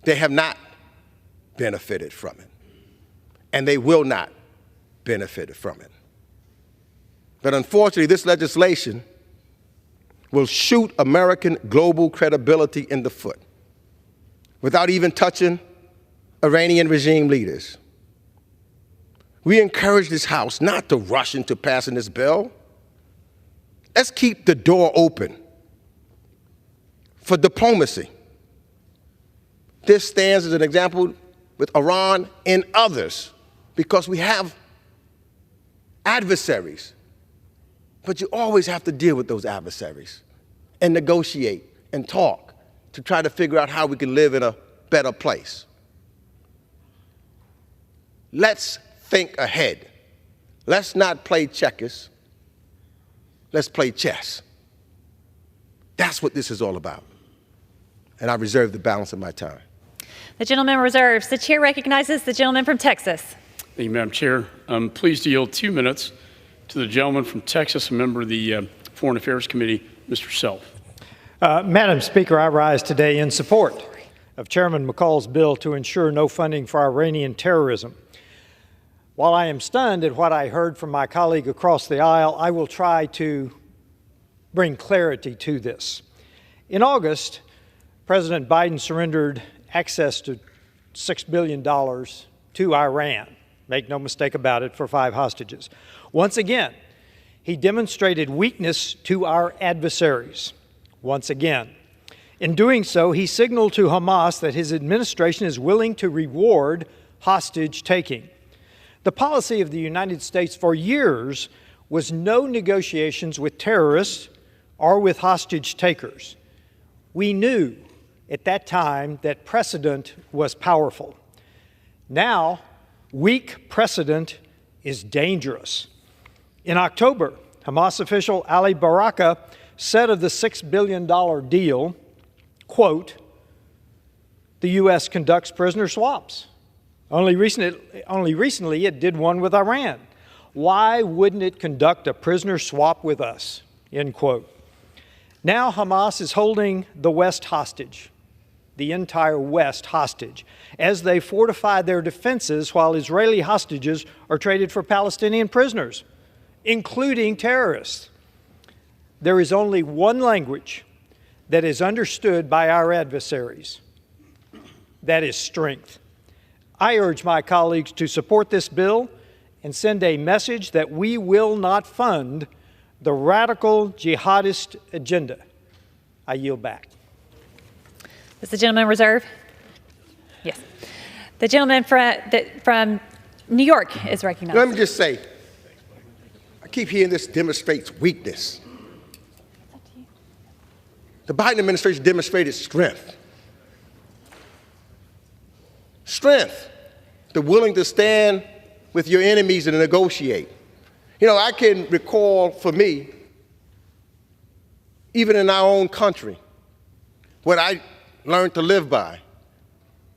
they have not benefited from it, and they will not benefit from it. But unfortunately, this legislation will shoot American global credibility in the foot without even touching Iranian regime leaders. We encourage this House not to rush into passing this bill. Let's keep the door open for diplomacy. This stands as an example with Iran and others because we have adversaries. But you always have to deal with those adversaries and negotiate and talk to try to figure out how we can live in a better place. Let's think ahead. Let's not play checkers. Let's play chess. That's what this is all about. And I reserve the balance of my time. The gentleman reserves. The chair recognizes the gentleman from Texas. Thank you, Madam Chair. I'm pleased to yield 2 minutes to the gentleman from Texas, a member of the Foreign Affairs Committee, Mr. Self. Madam Speaker, I rise today in support of Chairman McCall's bill to ensure no funding for Iranian terrorism. While I am stunned at what I heard from my colleague across the aisle, I will try to bring clarity to this. In August, President Biden surrendered access to $6 billion to Iran. Make no mistake about it, for 5 hostages. Once again, he demonstrated weakness to our adversaries. Once again. In doing so, he signaled to Hamas that his administration is willing to reward hostage-taking. The policy of the United States for years was no negotiations with terrorists or with hostage-takers. We knew at that time that precedent was powerful. Now, weak precedent is dangerous. In October, Hamas official Ali Baraka said of the $6 billion deal, quote, "The U.S. conducts prisoner swaps. Only recently it did one with Iran. Why wouldn't it conduct a prisoner swap with us?" End quote. Now Hamas is holding the West hostage, the entire West hostage, as they fortify their defenses while Israeli hostages are traded for Palestinian prisoners, including terrorists. There is only one language that is understood by our adversaries. That is strength. I urge my colleagues to support this bill and send a message that we will not fund the radical jihadist agenda. I yield back. Does the gentleman reserve? Yes. The gentleman from New York is recognized. Let me just say, I keep hearing this demonstrates weakness. The Biden administration demonstrated strength. Strength. They're willing to stand with your enemies and negotiate. You know, I can recall for me, even in our own country, what I learned to live by.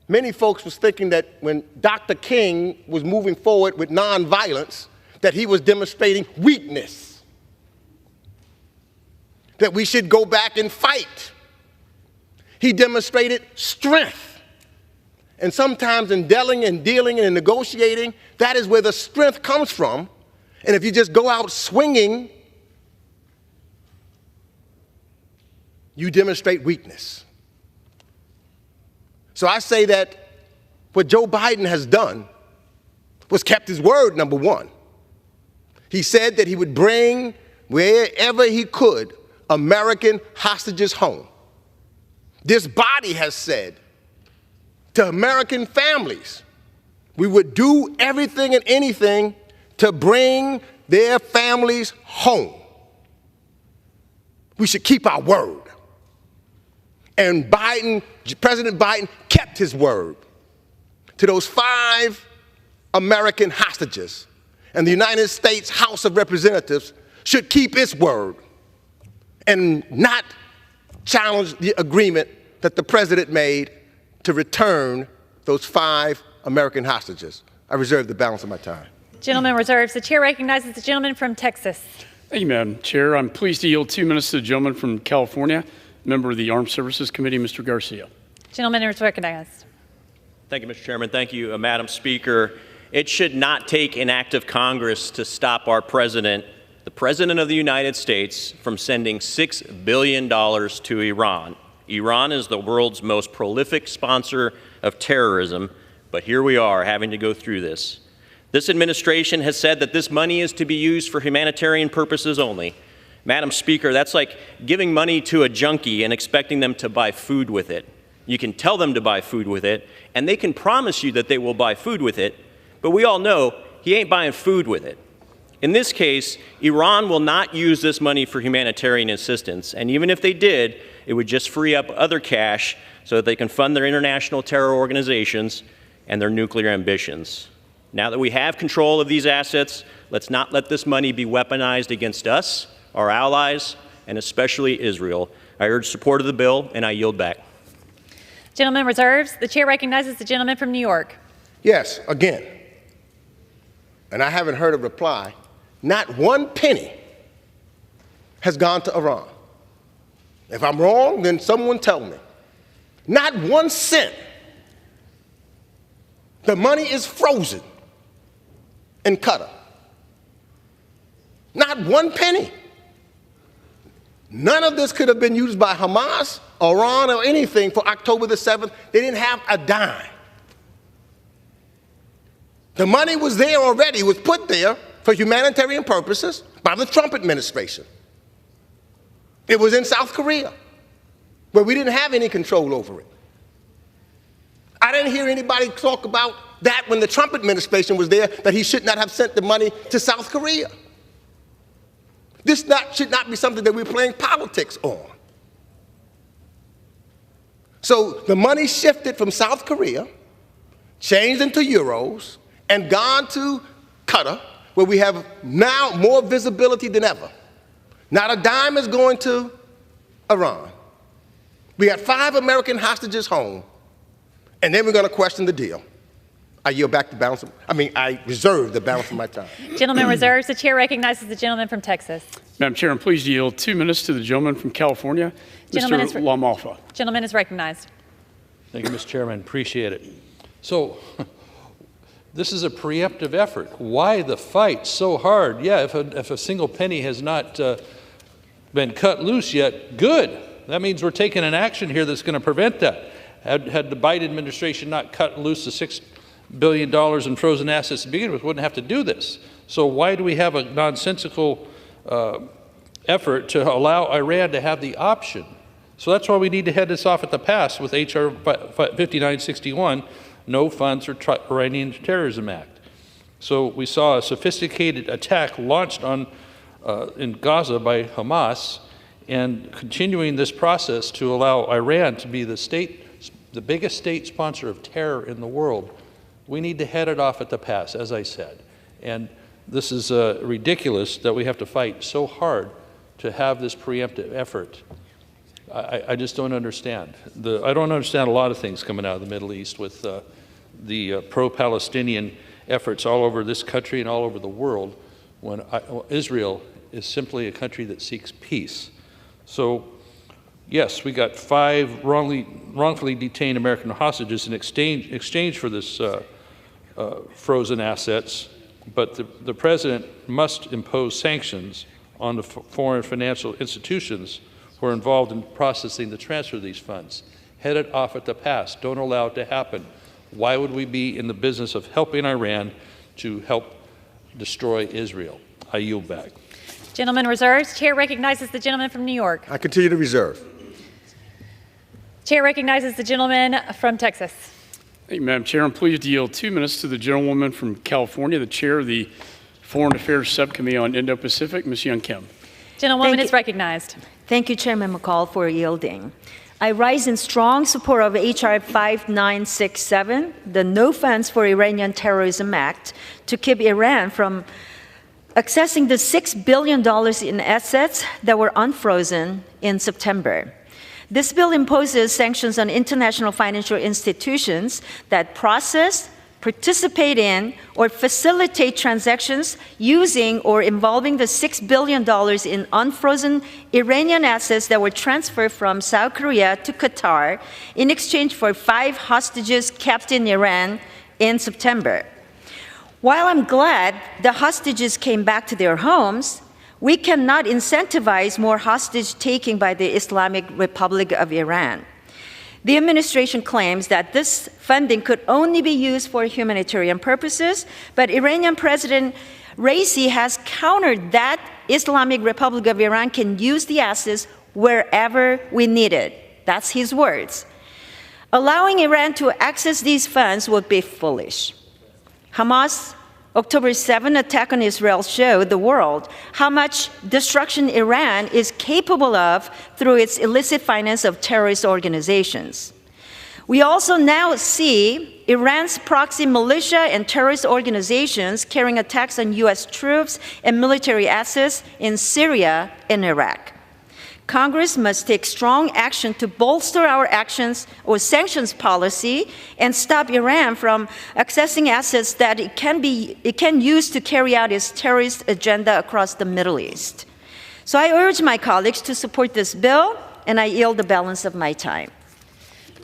Many folks was thinking that when Dr. King was moving forward with nonviolence, that he was demonstrating weakness, that we should go back and fight. He demonstrated strength. And sometimes in dealing and negotiating, that is where the strength comes from. And if you just go out swinging, you demonstrate weakness. So I say that what Joe Biden has done was kept his word, number one. He said that he would bring, wherever he could, American hostages home. This body has said to American families, we would do everything and anything to bring their families home. We should keep our word. And President Biden kept his word to those 5 American hostages. And the United States House of Representatives should keep its word and not challenge the agreement that the president made to return those 5 American hostages. I reserve the balance of my time. Gentleman reserves. The chair recognizes the gentleman from Texas. Thank you, Madam Chair. I'm pleased to yield 2 minutes to the gentleman from California, member of the Armed Services Committee, Mr. Garcia. Gentleman is recognized. Thank you, Mr. Chairman. Thank you, Madam Speaker. It should not take an act of Congress to stop our president, the President of the United States, from sending $6 billion to Iran. Iran is the world's most prolific sponsor of terrorism, but here we are having to go through this. This administration has said that this money is to be used for humanitarian purposes only. Madam Speaker, that's like giving money to a junkie and expecting them to buy food with it. You can tell them to buy food with it, and they can promise you that they will buy food with it, but we all know he ain't buying food with it. In this case, Iran will not use this money for humanitarian assistance, and even if they did, it would just free up other cash so that they can fund their international terror organizations and their nuclear ambitions. Now that we have control of these assets, let's not let this money be weaponized against us, our allies, and especially Israel. I urge support of the bill, and I yield back. Gentleman reserves. The chair recognizes the gentleman from New York. Yes, again, and I haven't heard a reply, not 1 penny has gone to Iran. If I'm wrong, then someone tell me. Not 1 cent. The money is frozen in Qatar. Not 1 penny. None of this could have been used by Hamas, Iran, or anything for October the 7th. They didn't have a dime. The money was there already. It was put there for humanitarian purposes by the Trump administration. It was in South Korea, where we didn't have any control over it. I didn't hear anybody talk about that when the Trump administration was there, that he should not have sent the money to South Korea. This should not be something that we're playing politics on. So the money shifted from South Korea, changed into euros, and gone to Qatar, where we have now more visibility than ever. Not a dime is going to Iran. We got 5 American hostages home, and then we're going to question the deal. I yield back the balance I reserve the balance of my time. Gentleman reserves. The chair recognizes the gentleman from Texas. Madam Chair, and please yield 2 minutes to the gentleman from California, Mr. LaMalfa. Gentleman is recognized. Thank you, Mr. Chairman. Appreciate it. So, this is a preemptive effort. Why the fight so hard? Yeah, if a single penny has not been cut loose yet, good. That means we're taking an action here that's going to prevent that. Had the Biden administration not cut loose the $6 billion in frozen assets to begin with, wouldn't have to do this. So why do we have a nonsensical effort to allow Iran to have the option? So that's why we need to head this off at the pass with H.R. 5961, No Funds for Iranian Terrorism Act. So we saw a sophisticated attack launched in Gaza by Hamas, and continuing this process to allow Iran to be the biggest state sponsor of terror in the world. We need to head it off at the pass, as I said. And this is ridiculous that we have to fight so hard to have this preemptive effort. I just don't understand. I don't understand a lot of things coming out of the Middle East with the pro-Palestinian efforts all over this country and all over the world, when Israel is simply a country that seeks peace. So, yes, we got 5 wrongfully detained American hostages in exchange for this frozen assets, but the president must impose sanctions on the foreign financial institutions who are involved in processing the transfer of these funds. Head it off at the pass. Don't allow it to happen. Why would we be in the business of helping Iran to help destroy Israel? I yield back. Gentleman reserves. Chair recognizes the gentleman from New York. I continue to reserve. Chair recognizes the gentleman from Texas. Thank you, Madam Chair. I'm pleased to yield 2 minutes to the gentlewoman from California, the chair of the Foreign Affairs Subcommittee on Indo-Pacific, Ms. Young Kim. Gentlewoman is recognized. Thank you, Chairman McCall, for yielding. I rise in strong support of H.R. 5967, the No Funds for Iranian Terrorism Act, to keep Iran from accessing the $6 billion in assets that were unfrozen in September. This bill imposes sanctions on international financial institutions that process, participate in, or facilitate transactions using or involving the $6 billion in unfrozen Iranian assets that were transferred from South Korea to Qatar in exchange for 5 hostages kept in Iran in September. While I'm glad the hostages came back to their homes, we cannot incentivize more hostage-taking by the Islamic Republic of Iran. The administration claims that this funding could only be used for humanitarian purposes, but Iranian President Raisi has countered that Islamic Republic of Iran can use the assets wherever we need it. That's his words. Allowing Iran to access these funds would be foolish. Hamas' October 7 attack on Israel showed the world how much destruction Iran is capable of through its illicit finance of terrorist organizations. We also now see Iran's proxy militia and terrorist organizations carrying attacks on U.S. troops and military assets in Syria and Iraq. Congress must take strong action to bolster our actions or sanctions policy and stop Iran from accessing assets that it can use to carry out its terrorist agenda across the Middle East. So I urge my colleagues to support this bill, and I yield the balance of my time.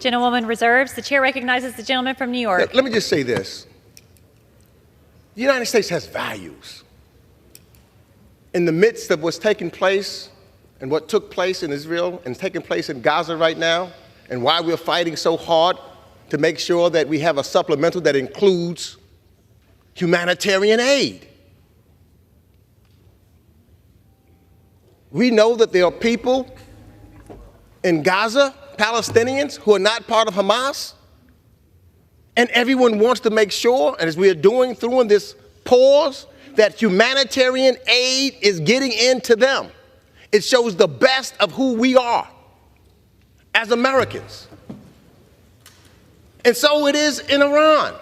Gentlewoman reserves. The chair recognizes the gentleman from New York. Let me just say this. The United States has values. In the midst of what's taking place and what took place in Israel and is taking place in Gaza right now, and why we're fighting so hard to make sure that we have a supplemental that includes humanitarian aid. We know that there are people in Gaza, Palestinians, who are not part of Hamas, and everyone wants to make sure, and as we are doing through in this pause, that humanitarian aid is getting into them. It shows the best of who we are as Americans. And so it is in Iran.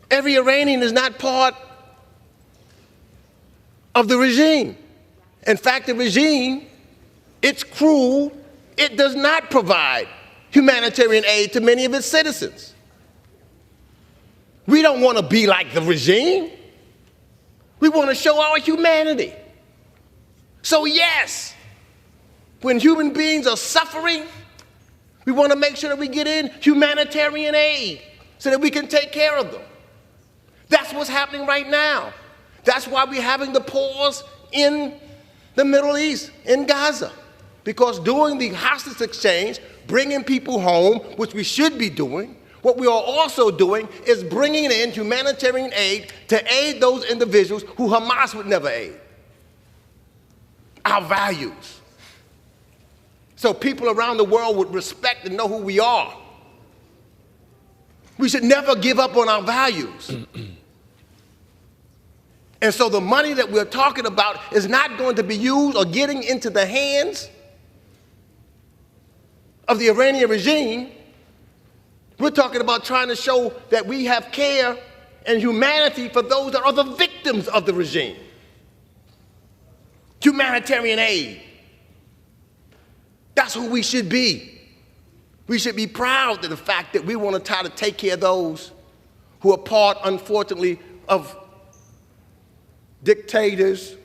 Every Iranian is not part of the regime. In fact, the regime, it's cruel. It does not provide humanitarian aid to many of its citizens. We don't want to be like the regime. We want to show our humanity. So yes, when human beings are suffering, we want to make sure that we get in humanitarian aid so that we can take care of them. That's what's happening right now. That's why we're having the pause in the Middle East, in Gaza. Because doing the hostage exchange, bringing people home, which we should be doing, what we are also doing is bringing in humanitarian aid to aid those individuals who Hamas would never aid. Our values. So people around the world would respect and know who we are. We should never give up on our values. And so the money that we're talking about is not going to be used or getting into the hands of the Iranian regime. We're talking about trying to show that we have care and humanity for those that are the victims of the regime. Humanitarian aid. That's who we should be. We should be proud of the fact that we want to try to take care of those who are part, unfortunately, of dictators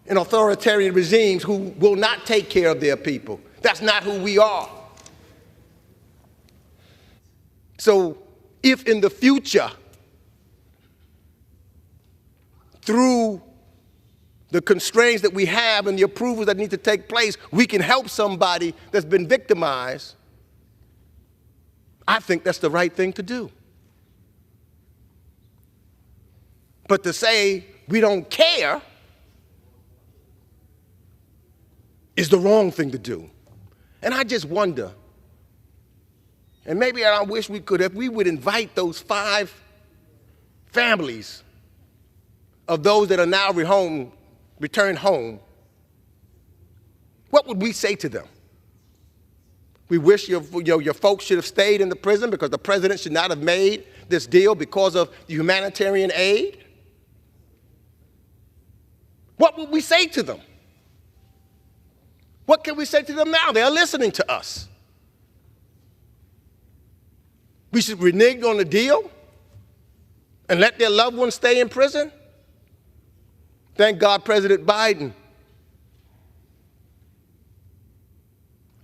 and authoritarian regimes who will not take care of their people. That's not who we are. So if in the future, through the constraints that we have and the approvals that need to take place, we can help somebody that's been victimized, I think that's the right thing to do. But to say we don't care is the wrong thing to do. And I just wonder, and maybe I wish we could, if we would invite those 5 families of those that are now returned home, what would we say to them? We wish your folks should have stayed in the prison because the president should not have made this deal because of the humanitarian aid? What would we say to them? What can we say to them now? They are listening to us. We should renege on the deal and let their loved ones stay in prison? Thank God President Biden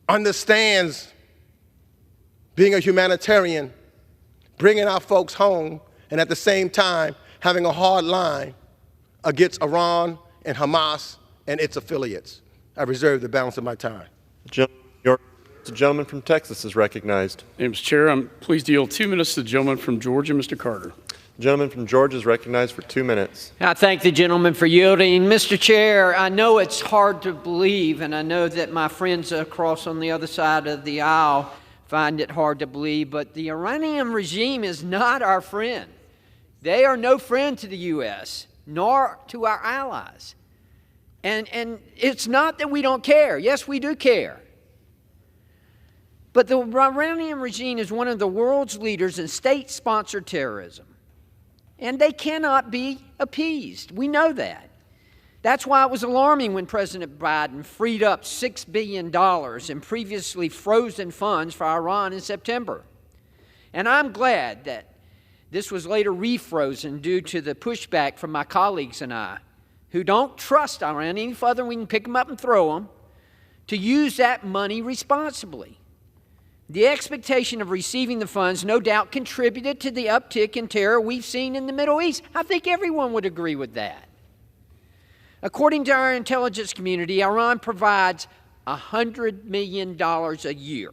understands being a humanitarian, bringing our folks home, and at the same time having a hard line against Iran and Hamas and its affiliates. I reserve the balance of my time. The gentleman from Texas is recognized. Mr. Chair, I'm pleased to yield 2 minutes to the gentleman from Georgia, Mr. Carter. The gentleman from Georgia is recognized for 2 minutes. I thank the gentleman for yielding. Mr. Chair, I know it's hard to believe, and I know that my friends across on the other side of the aisle find it hard to believe, but the Iranian regime is not our friend. They are no friend to the U.S., nor to our allies. And it's not that we don't care. Yes, we do care. But the Iranian regime is one of the world's leaders in state-sponsored terrorism. And they cannot be appeased. We know that. That's why it was alarming when President Biden freed up $6 billion in previously frozen funds for Iran in September. And I'm glad that this was later refrozen due to the pushback from my colleagues and I, who don't trust Iran any further. We can pick them up and throw them, to use that money responsibly. The expectation of receiving the funds no doubt contributed to the uptick in terror we've seen in the Middle East. I think everyone would agree with that. According to our intelligence community, Iran provides $100 million a year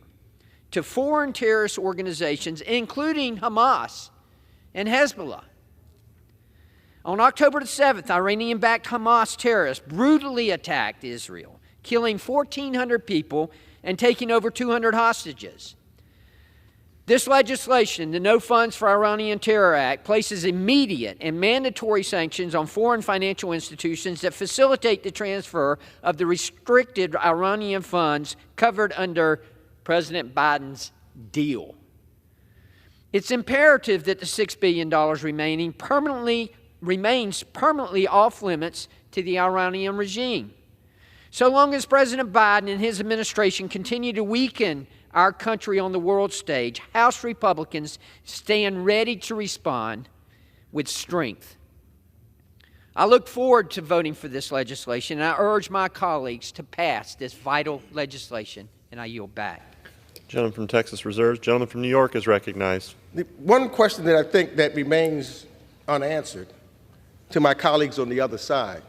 to foreign terrorist organizations, including Hamas and Hezbollah. On October the 7th, Iranian-backed Hamas terrorists brutally attacked Israel, killing 1,400 people and taking over 200 hostages. This legislation, the No Funds for Iranian Terror Act, places immediate and mandatory sanctions on foreign financial institutions that facilitate the transfer of the restricted Iranian funds covered under President Biden's deal. It's imperative that the $6 billion remains permanently off limits to the Iranian regime. So long as President Biden and his administration continue to weaken our country on the world stage, House Republicans stand ready to respond with strength. I look forward to voting for this legislation, and I urge my colleagues to pass this vital legislation, and I yield back. Gentleman from Texas reserves. Gentleman from New York is recognized. The one question that I think that remains unanswered to my colleagues on the other side: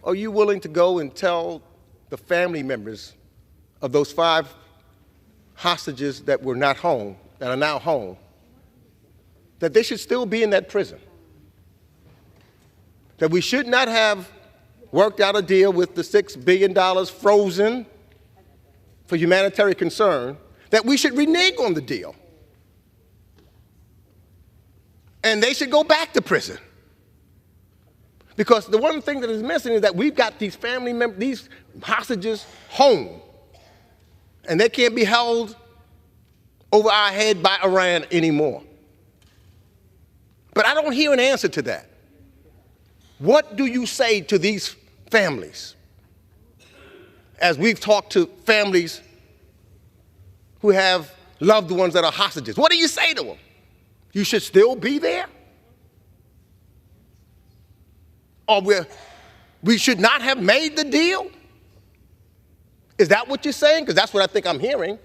are you willing to go and tell the family members of those 5 hostages that were not home, that are now home, that they should still be in that prison? That we should not have worked out a deal with the $6 billion frozen for humanitarian concern, that we should renege on the deal. And they should go back to prison. Because the one thing that is missing is that we've got these family members, these hostages home, and they can't be held over our head by Iran anymore. But I don't hear an answer to that. What do you say to these families? As we've talked to families who have loved ones that are hostages, what do you say to them? You should still be there? Or we should not have made the deal? Is that what you're saying? Because that's what I think I'm hearing,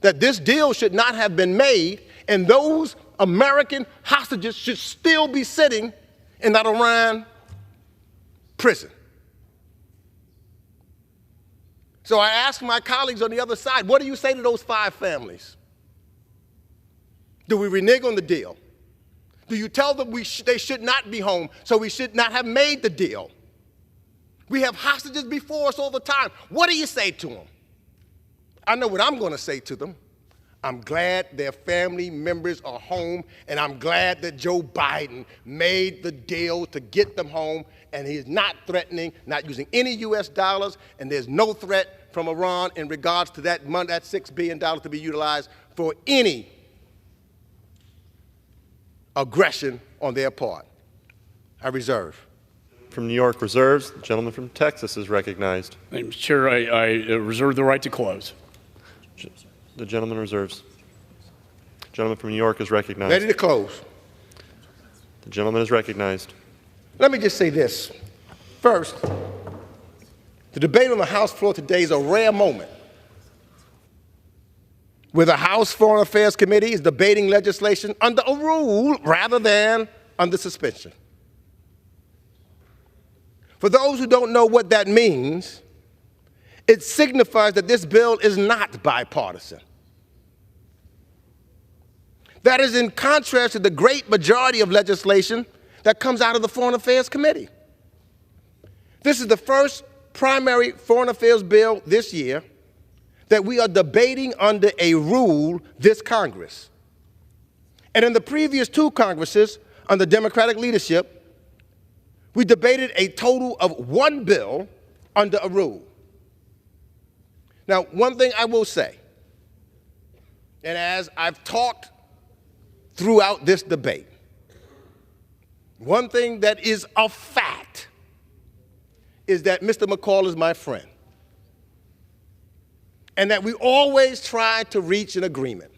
that this deal should not have been made, and those American hostages should still be sitting in that Iran prison. So I ask my colleagues on the other side, what do you say to those 5 families? Do we renege on the deal? Do you tell them they should not be home, so we should not have made the deal? We have hostages before us all the time. What do you say to them? I know what I'm going to say to them. I'm glad their family members are home, and I'm glad that Joe Biden made the deal to get them home, and he is not threatening, not using any U.S. dollars, and there's no threat from Iran in regards to that money, that $6 billion to be utilized for any aggression on their part. I reserve. From New York reserves. The gentleman from Texas is recognized. Mr. Chair, I reserve the right to close. The gentleman reserves. The gentleman from New York is recognized. Ready to close. The gentleman is recognized. Let me just say this. First, the debate on the House floor today is a rare moment where the House Foreign Affairs Committee is debating legislation under a rule rather than under suspension. For those who don't know what that means, it signifies that this bill is not bipartisan. That is in contrast to the great majority of legislation that comes out of the Foreign Affairs Committee. This is the first primary foreign affairs bill this year that we are debating under a rule this Congress. And in the previous 2 Congresses, under Democratic leadership, we debated a total of 1 bill under a rule. Now, one thing I will say, and as I've talked throughout this debate, one thing that is a fact is that Mr. McCall is my friend, and that we always try to reach an agreement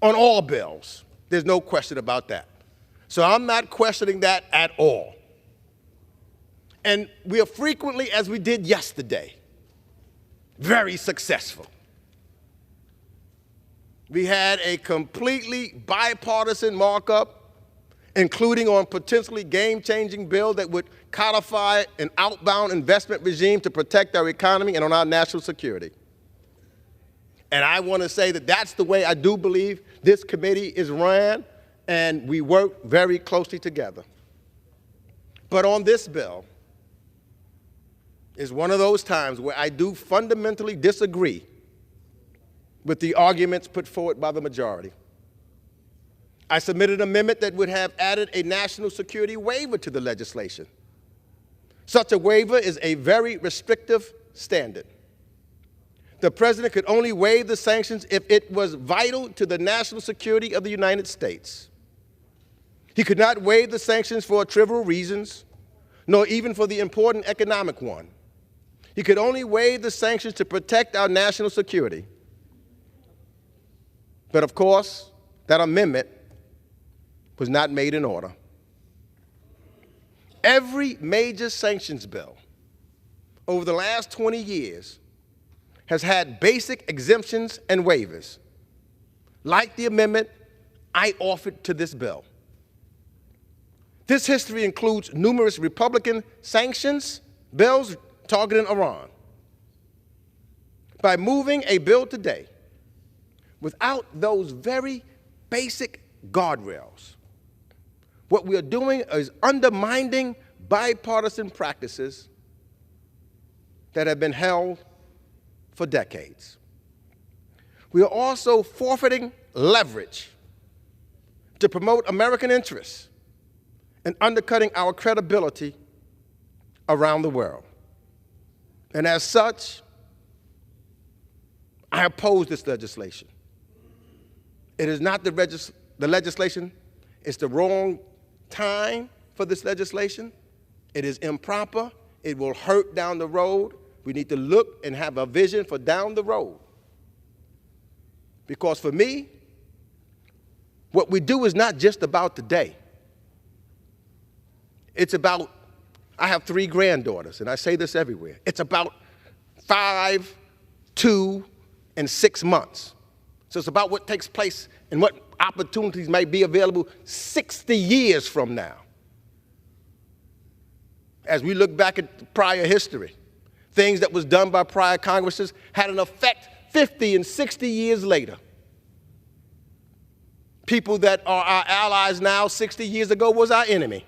on all bills. There's no question about that. So I'm not questioning that at all. And we are frequently, as we did yesterday, very successful. We had a completely bipartisan markup including on potentially game-changing bill that would codify an outbound investment regime to protect our economy and on our national security. And I want to say that that's the way I do believe this committee is ran, and we work very closely together. But on this bill is one of those times where I do fundamentally disagree with the arguments put forward by the majority. I submitted an amendment that would have added a national security waiver to the legislation. Such a waiver is a very restrictive standard. The president could only waive the sanctions if it was vital to the national security of the United States. He could not waive the sanctions for trivial reasons, nor even for the important economic one. He could only waive the sanctions to protect our national security. But of course, that amendment was not made in order. Every major sanctions bill over the last 20 years has had basic exemptions and waivers, like the amendment I offered to this bill. This history includes numerous Republican sanctions bills targeting Iran. By moving a bill today without those very basic guardrails, what we are doing is undermining bipartisan practices that have been held for decades. We are also forfeiting leverage to promote American interests and undercutting our credibility around the world. And as such, I oppose this legislation. It is not the legislation, it's the wrong time for this legislation. It is improper. It will hurt down the road. We need to look and have a vision for down the road. Because for me, what we do is not just about today. It's about, I have 3 granddaughters, and I say this everywhere. It's about 5, 2, and 6 months. So it's about what takes place and what opportunities might be available 60 years from now. As we look back at prior history, things that was done by prior Congresses had an effect 50 and 60 years later. People that are our allies now 60 years ago was our enemy.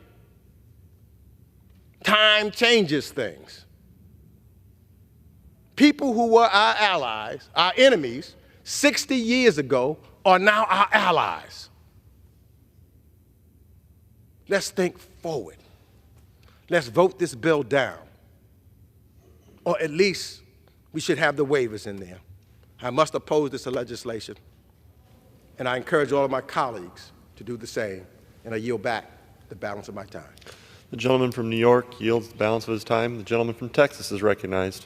Time changes things. People who were our allies, our enemies, 60 years ago are now our allies. Let's think forward. Let's vote this bill down. Or at least we should have the waivers in there. I must oppose this legislation. And I encourage all of my colleagues to do the same. And I yield back the balance of my time. The gentleman from New York yields the balance of his time. The gentleman from Texas is recognized.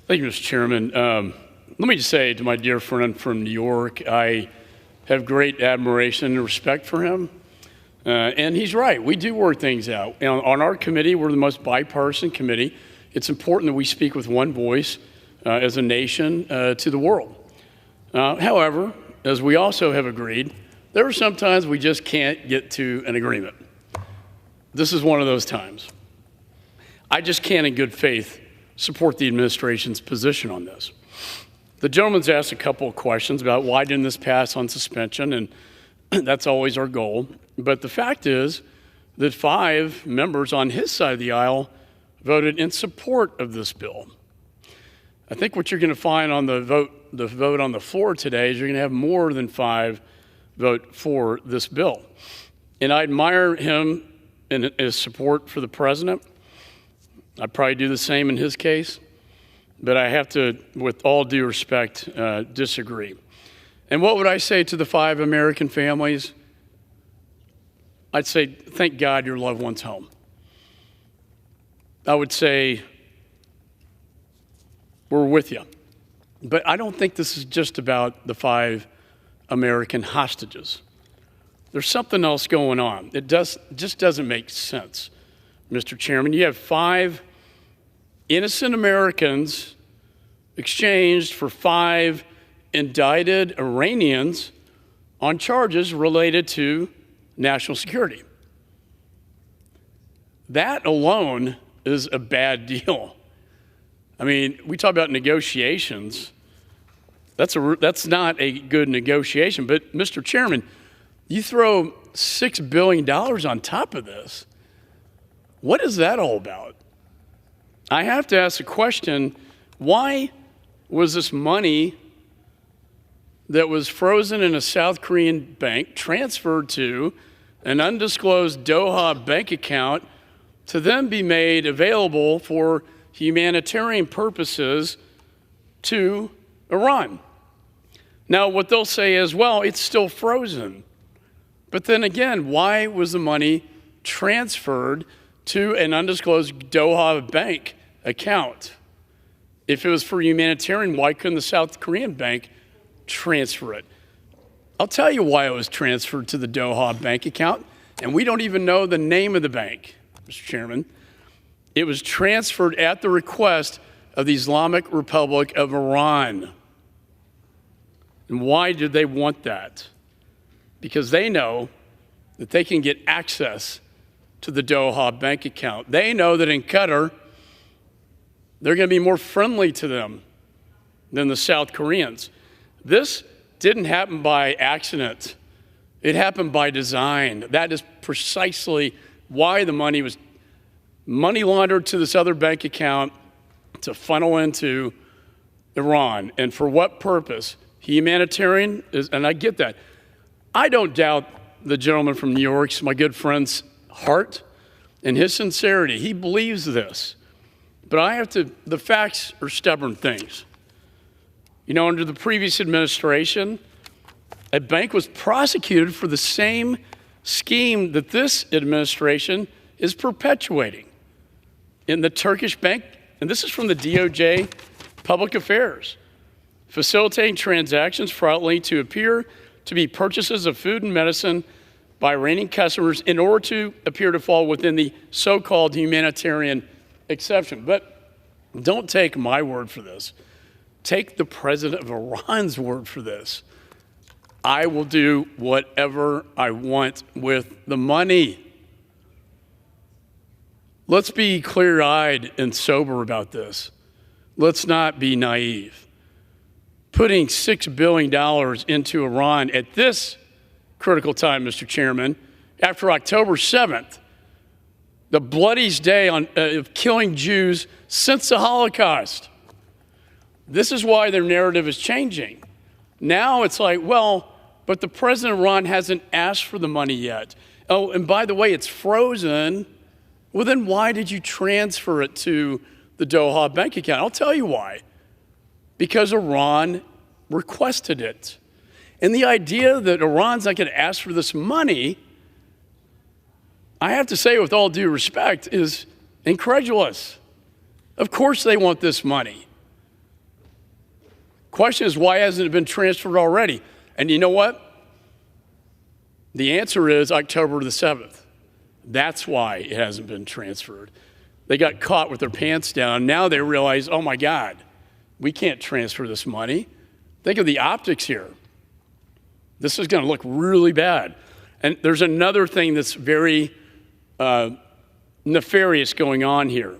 Thank you, Mr. Chairman. Let me just say to my dear friend from New York, I have great admiration and respect for him. And he's right. We do work things out. On our committee, we're the most bipartisan committee. It's important that we speak with one voice as a nation to the world. However, as we also have agreed, there are some times we just can't get to an agreement. This is one of those times. I just can't in good faith support the administration's position on this. The gentleman's asked a couple of questions about why didn't this pass on suspension, and that's always our goal. But the fact is that 5 members on his side of the aisle voted in support of this bill. I think what you're going to find on the vote on the floor today is you're going to have more than 5 vote for this bill. And I admire him in his support for the president. I'd probably do the same in his case. But I have to, with all due respect, disagree. And what would I say to the 5 American families? I'd say, thank God your loved one's home. I would say, we're with you. But I don't think this is just about the 5 American hostages. There's something else going on. It just doesn't make sense, Mr. Chairman. You have 5 innocent Americans exchanged for 5 indicted Iranians on charges related to national security. That alone is a bad deal. I mean, we talk about negotiations. That's not a good negotiation. But, Mr. Chairman, you throw $6 billion on top of this. What is that all about? I have to ask the question, why was this money that was frozen in a South Korean bank transferred to an undisclosed Doha bank account to then be made available for humanitarian purposes to Iran? Now, what they'll say is, well, it's still frozen. But then again, why was the money transferred to an undisclosed Doha bank account? If it was for humanitarian, why couldn't the South Korean bank transfer it? I'll tell you why it was transferred to the Doha bank account, and we don't even know the name of the bank, Mr. Chairman. It was transferred at the request of the Islamic Republic of Iran. And why did they want that? Because they know that they can get access to the Doha bank account. They know that in Qatar, they're going to be more friendly to them than the South Koreans. This didn't happen by accident. It happened by design. That is precisely why the money was money laundered to this other bank account to funnel into Iran. And for what purpose? Humanitarian, and I get that. I don't doubt the gentleman from New York's, my good friend's heart and his sincerity. He believes this. But the facts are stubborn things. You know, under the previous administration, a bank was prosecuted for the same scheme that this administration is perpetuating in the Turkish bank, and this is from the DOJ Public Affairs, facilitating transactions fraudulently to appear to be purchases of food and medicine by Iranian customers in order to appear to fall within the so-called humanitarian exception. But don't take my word for this. Take the president of Iran's word for this. I will do whatever I want with the money. Let's be clear-eyed and sober about this. Let's not be naive. Putting $6 billion into Iran at this critical time, Mr. Chairman, after October 7th, the bloodiest day of killing Jews since the Holocaust. This is why their narrative is changing. Now it's like, well, but the president of Iran hasn't asked for the money yet. Oh, and by the way, it's frozen. Well, then why did you transfer it to the Doha bank account? I'll tell you why. Because Iran requested it. And the idea that Iran's not going to ask for this money, I have to say with all due respect, is incredulous. Of course they want this money. Question is, why hasn't it been transferred already? And you know what? The answer is October the 7th. That's why it hasn't been transferred. They got caught with their pants down. Now they realize, oh my God, we can't transfer this money. Think of the optics here. This is going to look really bad. And there's another thing that's very nefarious going on here.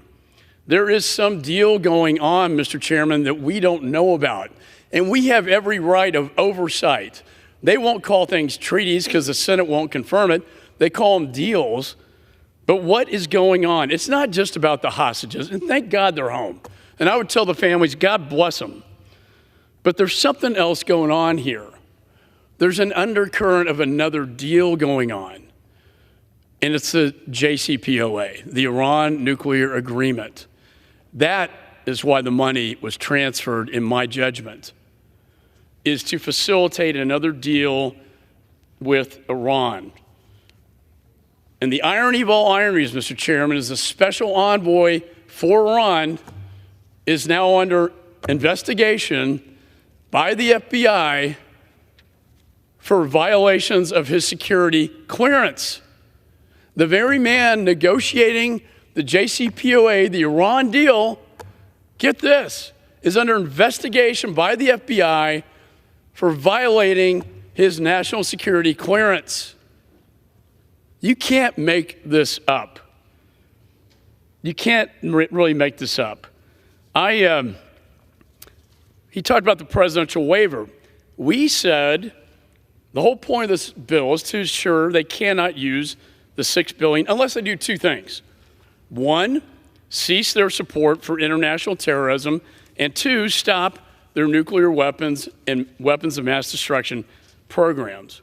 There is some deal going on, Mr. Chairman, that we don't know about. And we have every right of oversight. They won't call things treaties because the Senate won't confirm it. They call them deals. But what is going on? It's not just about the hostages. And thank God they're home. And I would tell the families, God bless them. But there's something else going on here. There's an undercurrent of another deal going on. And it's the JCPOA, the Iran Nuclear Agreement. That is why the money was transferred, in my judgment, is to facilitate another deal with Iran. And the irony of all ironies, Mr. Chairman, is the special envoy for Iran is now under investigation by the FBI for violations of his security clearance. The very man negotiating the JCPOA, the Iran deal, get this, is under investigation by the FBI for violating his national security clearance. You can't make this up. You can't really make this up. He talked about the presidential waiver. We said the whole point of this bill is to ensure they cannot use the $6 billion unless they do two things. One, cease their support for international terrorism, and two, stop their nuclear weapons and weapons of mass destruction programs.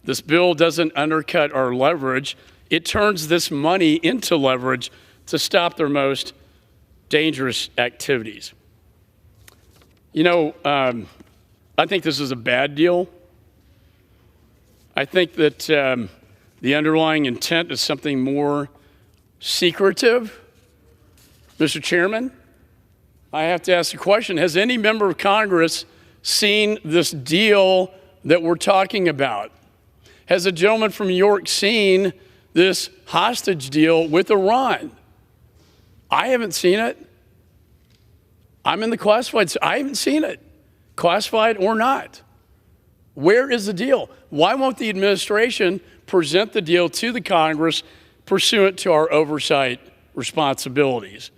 This bill doesn't undercut our leverage. It turns this money into leverage to stop their most dangerous activities. You know, I think this is a bad deal. I think that the underlying intent is something more secretive. Mr. Chairman, I have to ask the question, has any member of Congress seen this deal that we're talking about? Has a gentleman from New York seen this hostage deal with Iran? I haven't seen it. I'm in the classified. I haven't seen it, classified or not. Where is the deal? Why won't the administration present the deal to the Congress pursuant to our oversight responsibilities?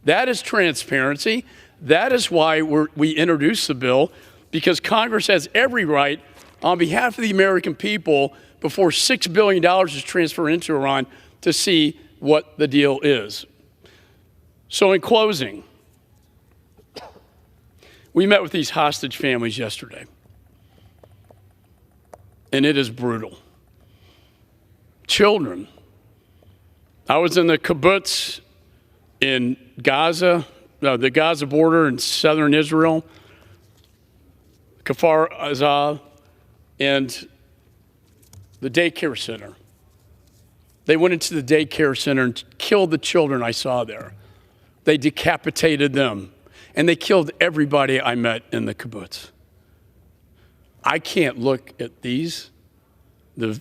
That is transparency. That is why we introduced the bill, because Congress has every right on behalf of the American people before $6 billion is transferred into Iran to see what the deal is. So in closing, we met with these hostage families yesterday, and it is brutal. Children. I was in the kibbutz in Gaza, the Gaza border in southern Israel, Kfar Aza, and the daycare center. They went into the daycare center and killed the children I saw there. They decapitated them, and they killed everybody I met in the kibbutz. I can't look at these, the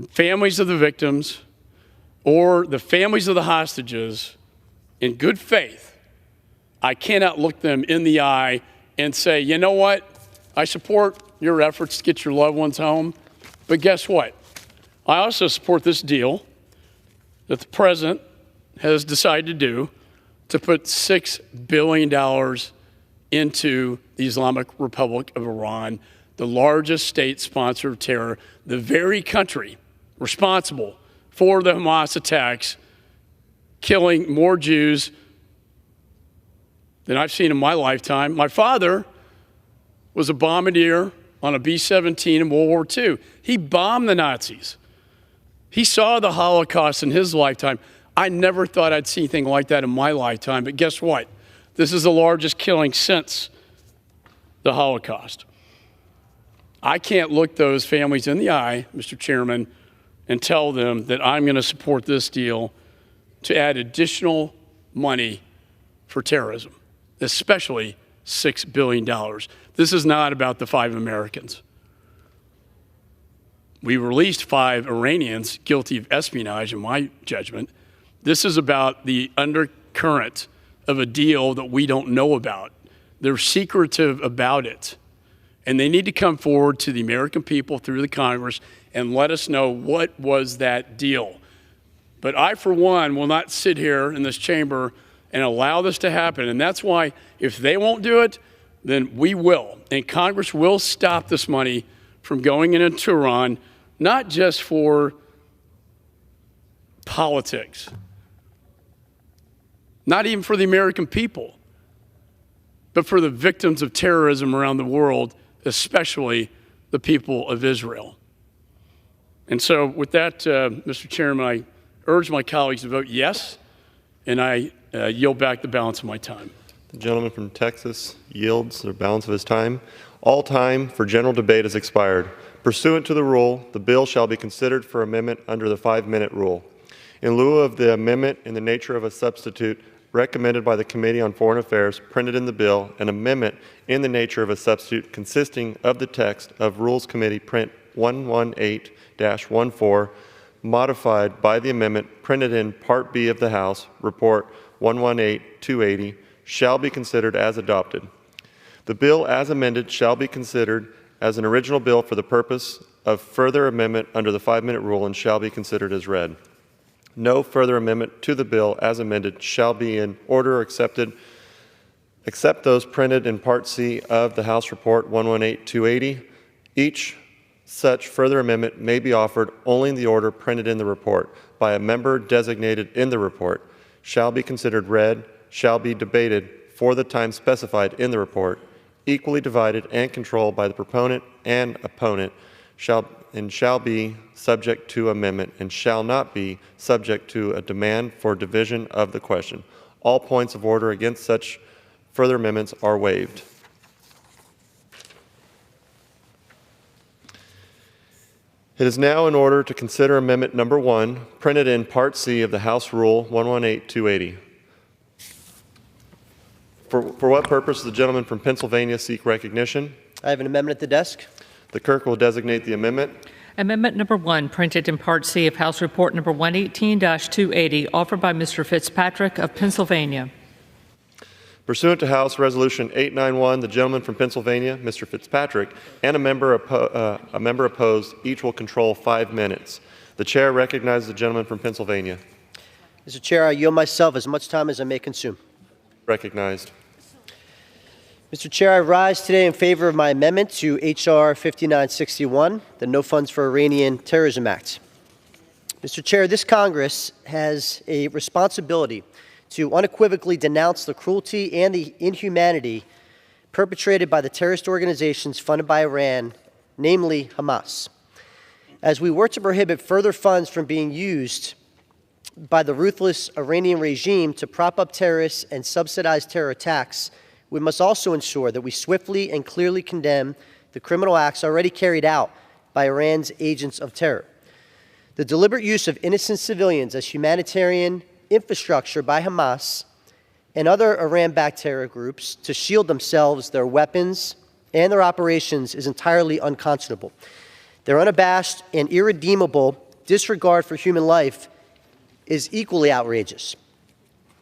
families of the victims or the families of the hostages, in good faith. I cannot look them in the eye and say, you know what? I support your efforts to get your loved ones home, but guess what? I also support this deal that the president has decided to do to put $6 billion into the Islamic Republic of Iran, the largest state sponsor of terror, the very country responsible for the Hamas attacks, killing more Jews than I've seen in my lifetime. My father was a bombardier on a B-17 in World War II. He bombed the Nazis. He saw the Holocaust in his lifetime. I never thought I'd see anything like that in my lifetime, but guess what? This is the largest killing since the Holocaust. I can't look those families in the eye, Mr. Chairman, and tell them that I'm going to support this deal to add additional money for terrorism, especially $6 billion. This is not about the 5 Americans. We released 5 Iranians guilty of espionage, in my judgment. This is about the undercurrent of a deal that we don't know about. They're secretive about it. And they need to come forward to the American people through the Congress and let us know what was that deal. But I, for one, will not sit here in this chamber and allow this to happen. And that's why if they won't do it, then we will. And Congress will stop this money from going into Iran, not just for politics, not even for the American people, but for the victims of terrorism around the world, especially the people of Israel. And so with that, Mr. Chairman, I urge my colleagues to vote yes, and I yield back the balance of my time. The gentleman from Texas yields the balance of his time. All time for general debate has expired. Pursuant to the rule, the bill shall be considered for amendment under the 5-minute rule. In lieu of the amendment in the nature of a substitute recommended by the Committee on Foreign Affairs printed in the bill, an amendment in the nature of a substitute consisting of the text of Rules Committee Print 118-14, modified by the amendment printed in Part B of the House, Report 118-280, shall be considered as adopted. The bill as amended shall be considered as an original bill for the purpose of further amendment under the 5-minute rule and shall be considered as read. No further amendment to the bill as amended shall be in order accepted, except those printed in Part C of the House Report 118-280. Each such further amendment may be offered only in the order printed in the report by a member designated in the report, shall be considered read, shall be debated for the time specified in the report, equally divided and controlled by the proponent and opponent, shall be subject to amendment and shall not be subject to a demand for division of the question. All points of order against such further amendments are waived. It is now in order to consider Amendment Number 1, printed in Part C of the House Rule 118-280. For what purpose does the gentleman from Pennsylvania seek recognition? I have an amendment at the desk. The clerk will designate the amendment. Amendment number 1, printed in Part C of House Report number 118-280, offered by Mr. Fitzpatrick of Pennsylvania. Pursuant to House Resolution 891, the gentleman from Pennsylvania, Mr. Fitzpatrick, and a member opposed, each will control 5 minutes. The chair recognizes the gentleman from Pennsylvania. Mr. Chair, I yield myself as much time as I may consume. Recognized. Mr. Chair, I rise today in favor of my amendment to H.R. 5961, the No Funds for Iranian Terrorism Act. Mr. Chair, this Congress has a responsibility to unequivocally denounce the cruelty and the inhumanity perpetrated by the terrorist organizations funded by Iran, namely Hamas. As we work to prohibit further funds from being used by the ruthless Iranian regime to prop up terrorists and subsidize terror attacks, we must also ensure that we swiftly and clearly condemn the criminal acts already carried out by Iran's agents of terror. The deliberate use of innocent civilians as humanitarian infrastructure by Hamas and other Iran-backed terror groups to shield themselves, their weapons, and their operations is entirely unconscionable. Their unabashed and irredeemable disregard for human life is equally outrageous.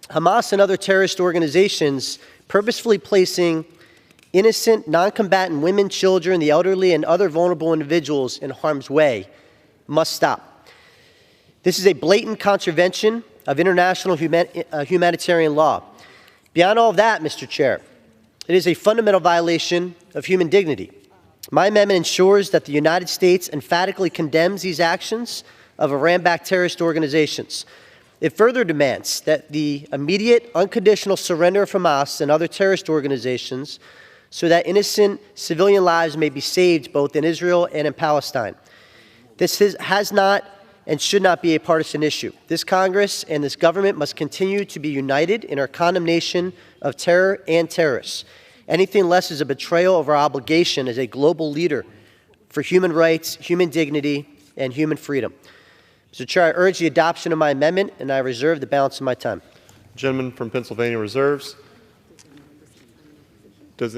Hamas and other terrorist organizations purposefully placing innocent, non-combatant women, children, the elderly, and other vulnerable individuals in harm's way must stop. This is a blatant contravention of international humanitarian law. Beyond all of that, Mr. Chair, it is a fundamental violation of human dignity. My amendment ensures that the United States emphatically condemns these actions of Iran-backed terrorist organizations. It further demands that the immediate, unconditional surrender of Hamas and other terrorist organizations so that innocent civilian lives may be saved both in Israel and in Palestine. This has not and should not be a partisan issue. This Congress and this government must continue to be united in our condemnation of terror and terrorists. Anything less is a betrayal of our obligation as a global leader for human rights, human dignity, and human freedom. Mr. Chair, I urge the adoption of my amendment, and I reserve the balance of my time. Gentleman from Pennsylvania reserves. Does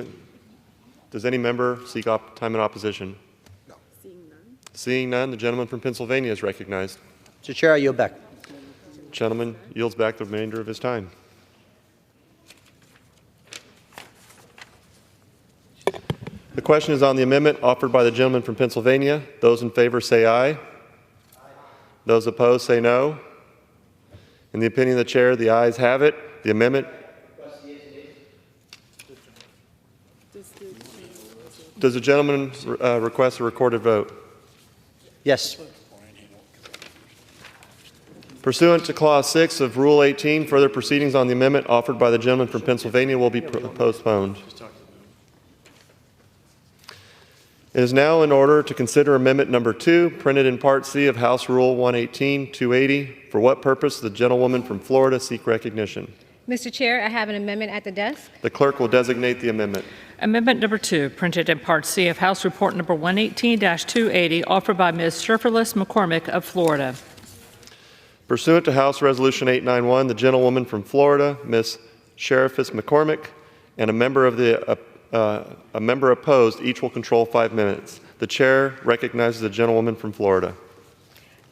any member seek time in opposition? No. Seeing none, the gentleman from Pennsylvania is recognized. Mr. Chair, I yield back. Gentleman yields back the remainder of his time. The question is on the amendment offered by the gentleman from Pennsylvania. Those in favor say aye. Those opposed say no. In the opinion of the chair, the ayes have it. The amendment. Does the gentleman request a recorded vote? Yes. Pursuant to Clause 6 of Rule 18, further proceedings on the amendment offered by the gentleman from Pennsylvania will be postponed. It is now in order to consider Amendment Number 2, printed in Part C of House Rule 118-280. For what purpose does the gentlewoman from Florida seek recognition? Mr. Chair, I have an amendment at the desk. The clerk will designate the amendment. Amendment number 2, printed in Part C of House Report number 118-280, offered by Ms. Sheriff McCormick of Florida. Pursuant to House Resolution 891, the gentlewoman from Florida, Ms. Sheriff McCormick, and a member opposed, each will control 5 minutes. The chair recognizes the gentlewoman from Florida.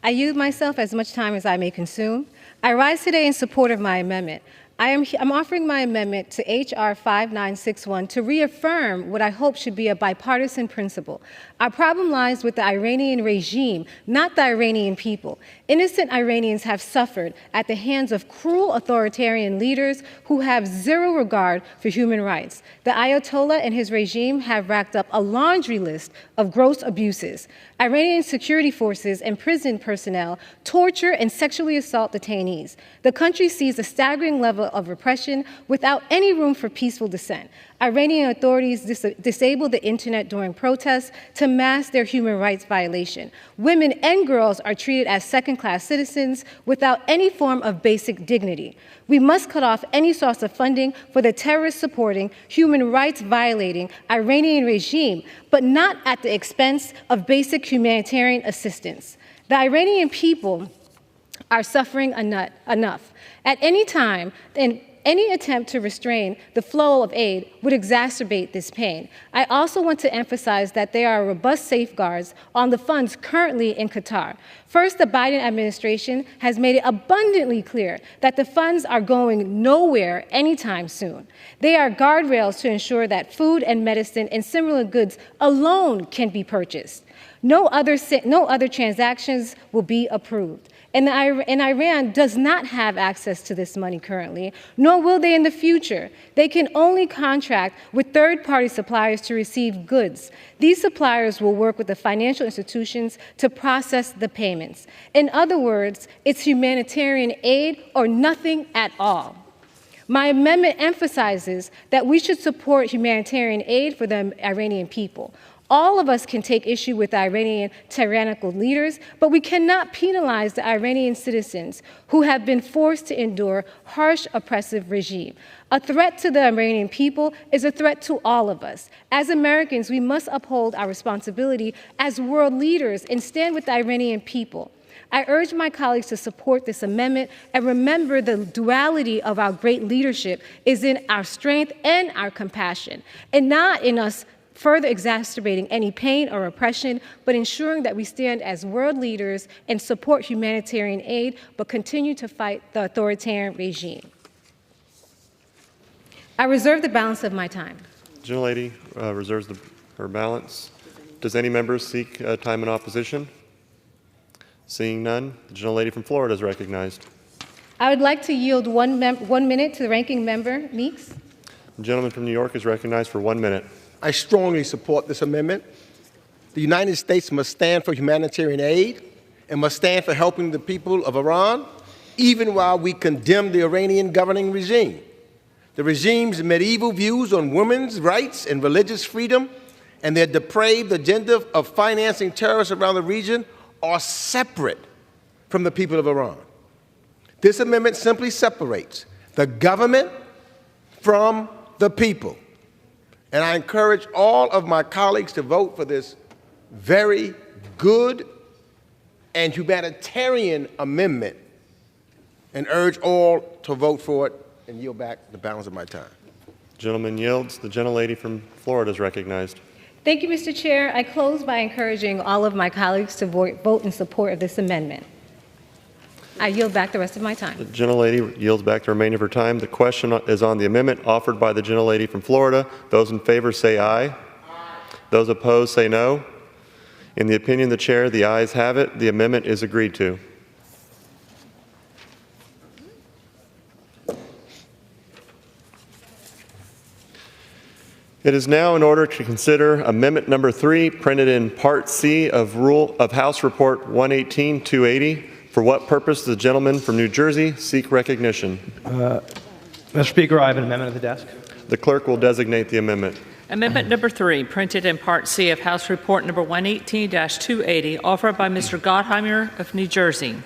I yield myself as much time as I may consume. I rise today in support of my amendment. I'm offering my amendment to H.R. 5961 to reaffirm what I hope should be a bipartisan principle. Our problem lies with the Iranian regime, not the Iranian people. Innocent Iranians have suffered at the hands of cruel authoritarian leaders who have zero regard for human rights. The Ayatollah and his regime have racked up a laundry list of gross abuses. Iranian security forces and prison personnel torture and sexually assault detainees. The country sees a staggering level of repression without any room for peaceful dissent. Iranian authorities disable the internet during protests to mask their human rights violation. Women and girls are treated as second-class citizens without any form of basic dignity. We must cut off any source of funding for the terrorist-supporting, human rights-violating Iranian regime, but not at the expense of basic humanitarian assistance. The Iranian people are suffering enough. At any time, any attempt to restrain the flow of aid would exacerbate this pain. I also want to emphasize that there are robust safeguards on the funds currently in Qatar. First, the Biden administration has made it abundantly clear that the funds are going nowhere anytime soon. They are guardrails to ensure that food and medicine and similar goods alone can be purchased. No other transactions will be approved. And Iran does not have access to this money currently, nor will they in the future. They can only contract with third-party suppliers to receive goods. These suppliers will work with the financial institutions to process the payments. In other words, it's humanitarian aid or nothing at all. My amendment emphasizes that we should support humanitarian aid for the Iranian people. All of us can take issue with the Iranian tyrannical leaders, but we cannot penalize the Iranian citizens who have been forced to endure harsh, oppressive regime. A threat to the Iranian people is a threat to all of us. As Americans, we must uphold our responsibility as world leaders and stand with the Iranian people. I urge my colleagues to support this amendment and remember the duality of our great leadership is in our strength and our compassion, and not in us further exacerbating any pain or oppression, but ensuring that we stand as world leaders and support humanitarian aid, but continue to fight the authoritarian regime. I reserve the balance of my time. The gentlelady reserves her balance. Does any member seek time in opposition? Seeing none, the gentlelady from Florida is recognized. I would like to yield 1 minute to the ranking member, Meeks. The gentleman from New York is recognized for 1 minute. I strongly support this amendment. The United States must stand for humanitarian aid and must stand for helping the people of Iran, even while we condemn the Iranian governing regime. The regime's medieval views on women's rights and religious freedom and their depraved agenda of financing terrorists around the region are separate from the people of Iran. This amendment simply separates the government from the people. And I encourage all of my colleagues to vote for this very good and humanitarian amendment and urge all to vote for it and yield back the balance of my time. Gentleman yields. The gentlelady from Florida is recognized. Thank you, Mr. Chair. I close by encouraging all of my colleagues to vote in support of this amendment. I yield back the rest of my time. The gentlelady yields back the remainder of her time. The question is on the amendment offered by the gentlelady from Florida. Those in favor say aye. Those opposed say no. In the opinion of the chair, the ayes have it. The amendment is agreed to. It is now in order to consider Amendment Number 3, printed in Part C of House Report 118-280. For what purpose does the gentleman from New Jersey seek recognition? Mr. Speaker, I have an amendment at the desk. The clerk will designate the amendment. Amendment number 3, printed in Part C of House Report number 118-280, offered by Mr. Gottheimer of New Jersey.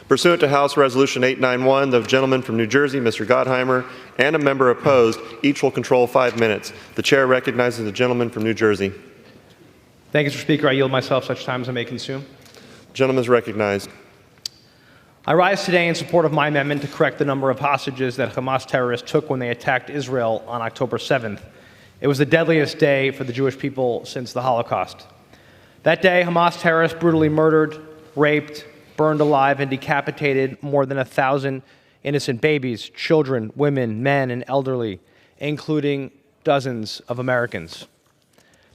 Pursuant to House Resolution 891, the gentleman from New Jersey, Mr. Gottheimer, and a member opposed, each will control 5 minutes. The chair recognizes the gentleman from New Jersey. Thank you, Mr. Speaker. I yield myself such time as I may consume. The gentleman is recognized. I rise today in support of my amendment to correct the number of hostages that Hamas terrorists took when they attacked Israel on October 7th. It was the deadliest day for the Jewish people since the Holocaust. That day, Hamas terrorists brutally murdered, raped, burned alive, and decapitated more than 1,000 innocent babies, children, women, men, and elderly, including dozens of Americans.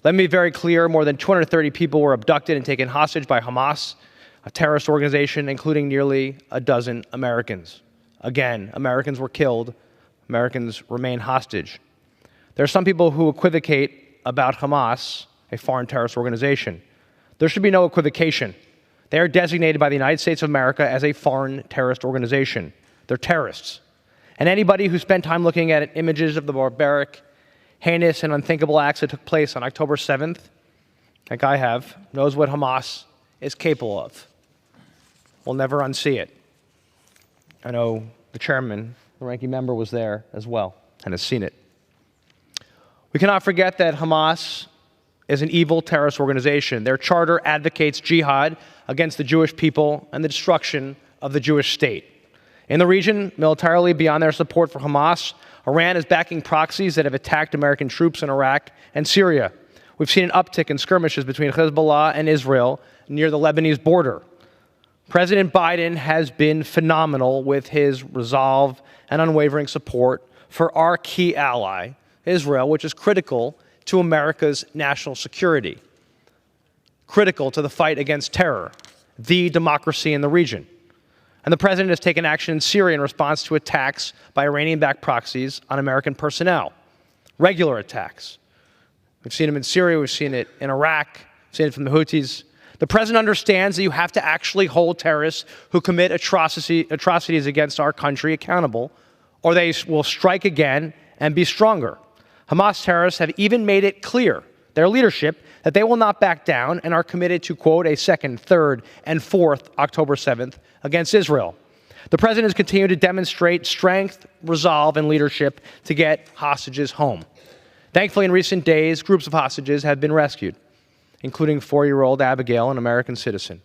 Let me be very clear, more than 230 people were abducted and taken hostage by Hamas, a terrorist organization, including nearly a dozen Americans. Again, Americans were killed, Americans remain hostage. There are some people who equivocate about Hamas, a foreign terrorist organization. There should be no equivocation. They are designated by the United States of America as a foreign terrorist organization. They're terrorists. And anybody who spent time looking at images of the barbaric, heinous, and unthinkable acts that took place on October 7th, like I have, knows what Hamas is capable of. We'll never unsee it. I know the chairman, the ranking member, was there as well and has seen it. We cannot forget that Hamas is an evil terrorist organization. Their charter advocates jihad against the Jewish people and the destruction of the Jewish state. In the region, militarily beyond their support for Hamas, Iran is backing proxies that have attacked American troops in Iraq and Syria. We've seen an uptick in skirmishes between Hezbollah and Israel near the Lebanese border. President Biden has been phenomenal with his resolve and unwavering support for our key ally, Israel, which is critical to America's national security, critical to the fight against terror, the democracy in the region. And the president has taken action in Syria in response to attacks by Iranian-backed proxies on American personnel, regular attacks. We've seen them in Syria, we've seen it in Iraq, we've seen it from the Houthis. The president understands that you have to actually hold terrorists who commit atrocities against our country accountable, or they will strike again and be stronger. Hamas terrorists have even made it clear, their leadership, that they will not back down and are committed to, quote, a second, third, and fourth October 7th against Israel. The president has continued to demonstrate strength, resolve, and leadership to get hostages home. Thankfully, in recent days, groups of hostages have been rescued, including 4-year-old Abigail, an American citizen.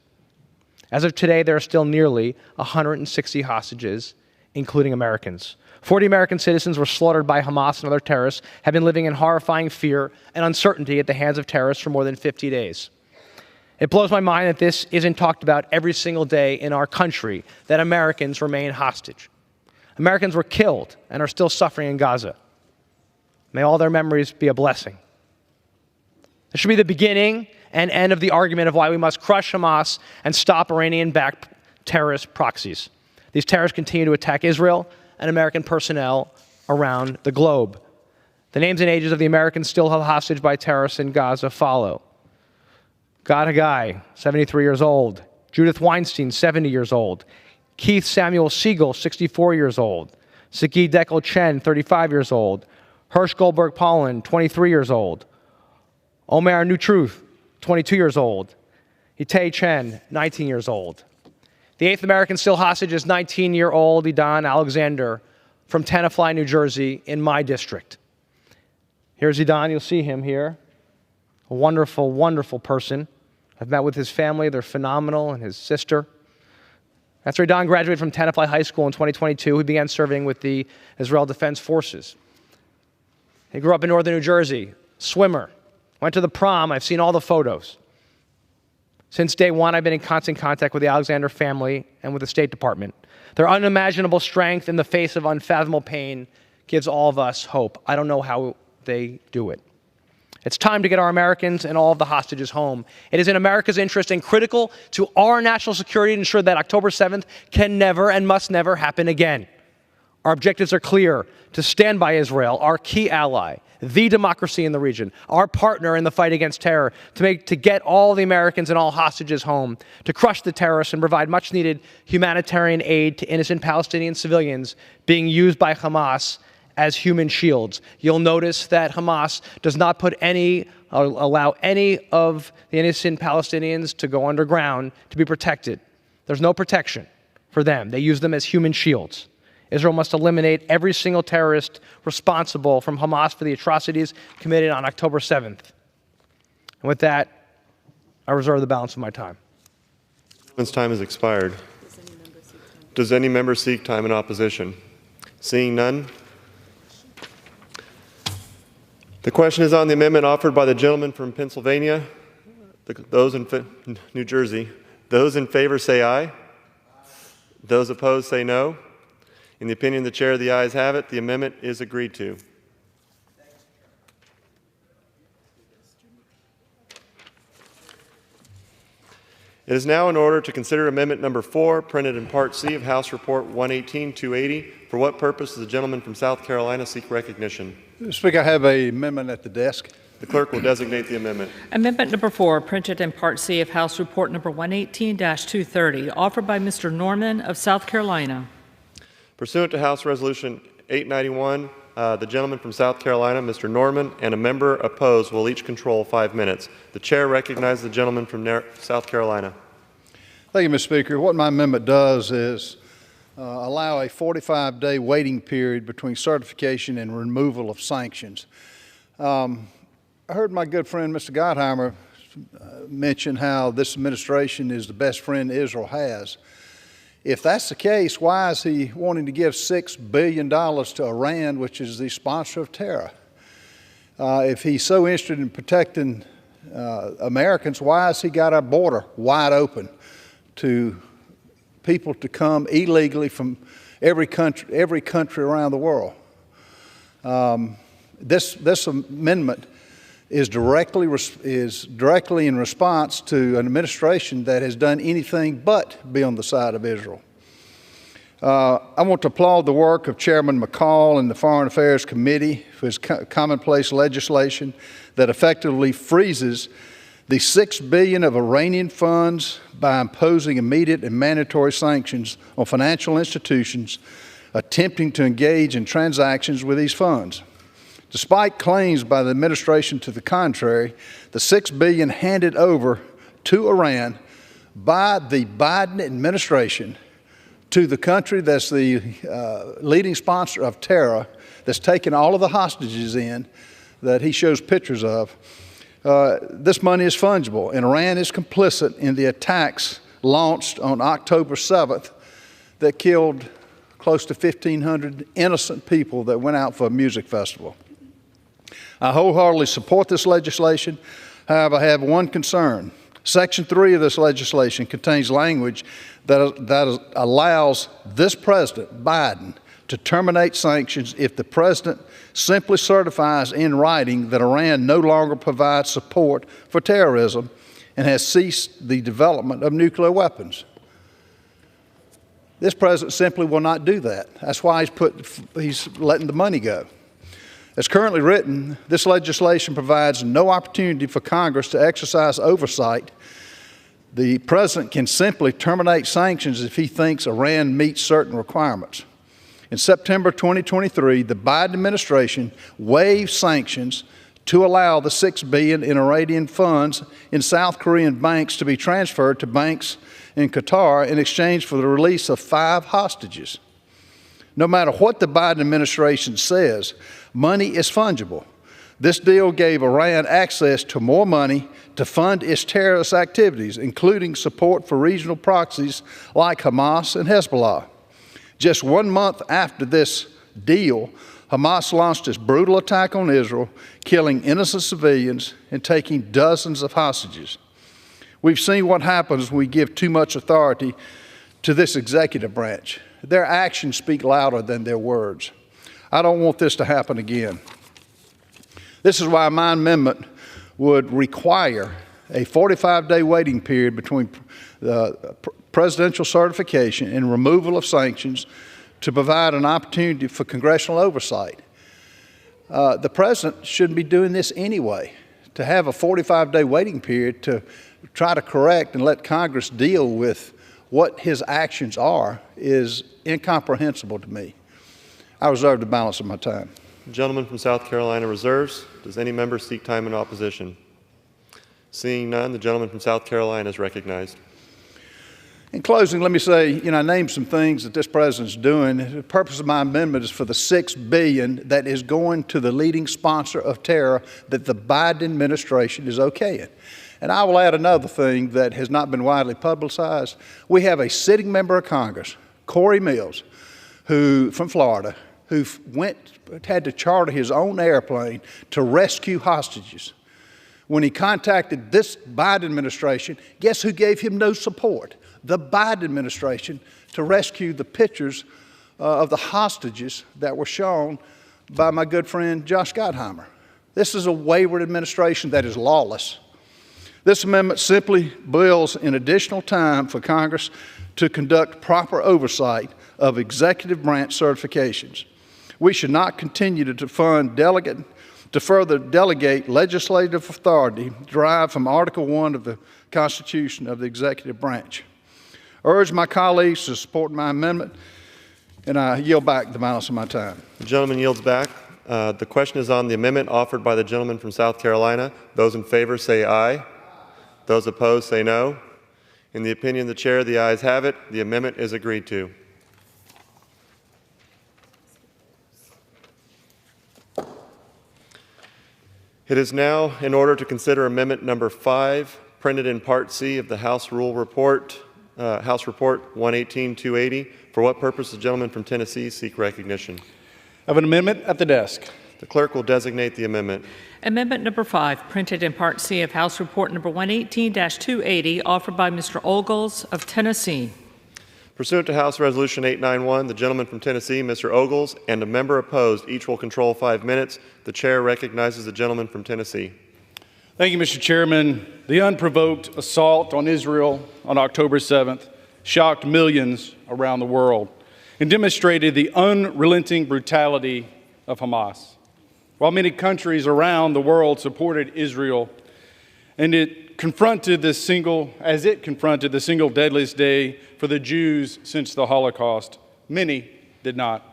As of today, there are still nearly 160 hostages, including Americans. 40 American citizens were slaughtered by Hamas and other terrorists, have been living in horrifying fear and uncertainty at the hands of terrorists for more than 50 days. It blows my mind that this isn't talked about every single day in our country, that Americans remain hostage. Americans were killed and are still suffering in Gaza. May all their memories be a blessing. This should be the beginning and end of the argument of why we must crush Hamas and stop Iranian-backed terrorist proxies. These terrorists continue to attack Israel and American personnel around the globe. The names and ages of the Americans still held hostage by terrorists in Gaza follow. Gad Haggai, 73 years old. Judith Weinstein, 70 years old. Keith Samuel Siegel, 64 years old. Sagi Dekel Chen, 35 years old. Hirsch Goldberg Pollan, 23 years old. Omer New Truth, 22 years old. Itay Chen, 19 years old. The eighth American still hostage is 19-year-old Idan Alexander from Tenafly, New Jersey, in my district. Here's Idan, you'll see him here. A wonderful, wonderful person. I've met with his family, they're phenomenal, and his sister. After Idan graduated from Tenafly High School in 2022, he began serving with the Israel Defense Forces. He grew up in northern New Jersey, swimmer, went to the prom, I've seen all the photos. Since day one, I've been in constant contact with the Alexander family and with the State Department. Their unimaginable strength in the face of unfathomable pain gives all of us hope. I don't know how they do it. It's time to get our Americans and all of the hostages home. It is in America's interest and critical to our national security to ensure that October 7th can never and must never happen again. Our objectives are clear: to stand by Israel, our key ally, the democracy in the region, our partner in the fight against terror, to get all the Americans and all hostages home, to crush the terrorists and provide much-needed humanitarian aid to innocent Palestinian civilians being used by Hamas as human shields. You'll notice that Hamas does not allow any of the innocent Palestinians to go underground to be protected. There's no protection for them. They use them as human shields. Israel must eliminate every single terrorist responsible from Hamas for the atrocities committed on October 7th. And with that, I reserve the balance of my time. One's time has expired. Does any member seek time in opposition? Seeing none. The question is on the amendment offered by the gentleman from Pennsylvania. Those in New Jersey. Those in favor say aye. Those opposed say no. In the opinion of the chair, the ayes have it. The amendment is agreed to. It is now in order to consider Amendment Number 4, printed in Part C of House Report 118-280. For what purpose does the gentleman from South Carolina seek recognition? Mr. Speaker, I have an amendment at the desk. The clerk will designate the amendment. Amendment number 4, printed in Part C of House Report number 118-230, offered by Mr. Norman of South Carolina. Pursuant to House Resolution 891, the gentleman from South Carolina, Mr. Norman, and a member opposed will each control 5 minutes. The chair recognizes the gentleman from South Carolina. Thank you, Mr. Speaker. What my amendment does is allow a 45-day waiting period between certification and removal of sanctions. I heard my good friend, Mr. Gottheimer, mention how this administration is the best friend Israel has. If that's the case, why is he wanting to give $6 billion to Iran, which is the sponsor of terror? If he's so interested in protecting Americans, why has he got our border wide open to people to come illegally from every country around the world? This amendment is directly in response to an administration that has done anything but be on the side of Israel. I want to applaud the work of Chairman McCall and the Foreign Affairs Committee for his commonplace legislation that effectively freezes the $6 billion of Iranian funds by imposing immediate and mandatory sanctions on financial institutions attempting to engage in transactions with these funds. Despite claims by the administration to the contrary, the $6 billion handed over to Iran by the Biden administration to the country that's the leading sponsor of terror, that's taken all of the hostages in that he shows pictures of, this money is fungible, and Iran is complicit in the attacks launched on October 7th that killed close to 1,500 innocent people that went out for a music festival. I wholeheartedly support this legislation. However, I have one concern. Section 3 of this legislation contains language that allows this president, Biden, to terminate sanctions if the president simply certifies in writing that Iran no longer provides support for terrorism and has ceased the development of nuclear weapons. This president simply will not do that. That's why he's letting the money go. As currently written, this legislation provides no opportunity for Congress to exercise oversight. The president can simply terminate sanctions if he thinks Iran meets certain requirements. In September 2023, the Biden administration waived sanctions to allow the $6 billion in Iranian funds in South Korean banks to be transferred to banks in Qatar in exchange for the release of 5 hostages. No matter what the Biden administration says, money is fungible. This deal gave Iran access to more money to fund its terrorist activities, including support for regional proxies like Hamas and Hezbollah. Just 1 month after this deal, Hamas launched its brutal attack on Israel, killing innocent civilians and taking dozens of hostages. We've seen what happens when we give too much authority to this executive branch. Their actions speak louder than their words. I don't want this to happen again. This is why my amendment would require a 45-day waiting period between presidential certification and removal of sanctions to provide an opportunity for congressional oversight. The president shouldn't be doing this anyway. To have a 45-day waiting period to try to correct and let Congress deal with what his actions are is incomprehensible to me. I reserve the balance of my time. The gentleman from South Carolina reserves. Does any member seek time in opposition? Seeing none, the gentleman from South Carolina is recognized. In closing, let me say, I named some things that this president's doing. The purpose of my amendment is for the $6 billion that is going to the leading sponsor of terror that the Biden administration is okaying. And I will add another thing that has not been widely publicized. We have a sitting member of Congress, Corey Mills, from Florida, who had to charter his own airplane to rescue hostages. When he contacted this Biden administration, guess who gave him no support? The Biden administration, to rescue the pictures of the hostages that were shown by my good friend Josh Gottheimer. This is a wayward administration that is lawless. This amendment simply builds in additional time for Congress to conduct proper oversight of executive branch certifications. We should not continue to further delegate legislative authority derived from Article 1 of the Constitution of the executive branch. I urge my colleagues to support my amendment, and I yield back the balance of my time. The gentleman yields back. The question is on the amendment offered by the gentleman from South Carolina. Those in favor say aye. Those opposed say no. In the opinion of the chair, the ayes have it. The amendment is agreed to. It is now in order to consider amendment number 5, printed in Part C of the House Rule Report, House Report 118-280. For what purpose does the gentleman from Tennessee seek recognition? I have an amendment at the desk. The clerk will designate the amendment. Amendment number 5, printed in Part C of House Report number 118-280, offered by Mr. Ogles of Tennessee. Pursuant to House Resolution 891, the gentleman from Tennessee, Mr. Ogles, and a member opposed, each will control 5 minutes. The chair recognizes the gentleman from Tennessee. Thank you, Mr. Chairman. The unprovoked assault on Israel on October 7th shocked millions around the world and demonstrated the unrelenting brutality of Hamas. While many countries around the world supported Israel, and it confronted the single deadliest day for the Jews since the Holocaust, many did not.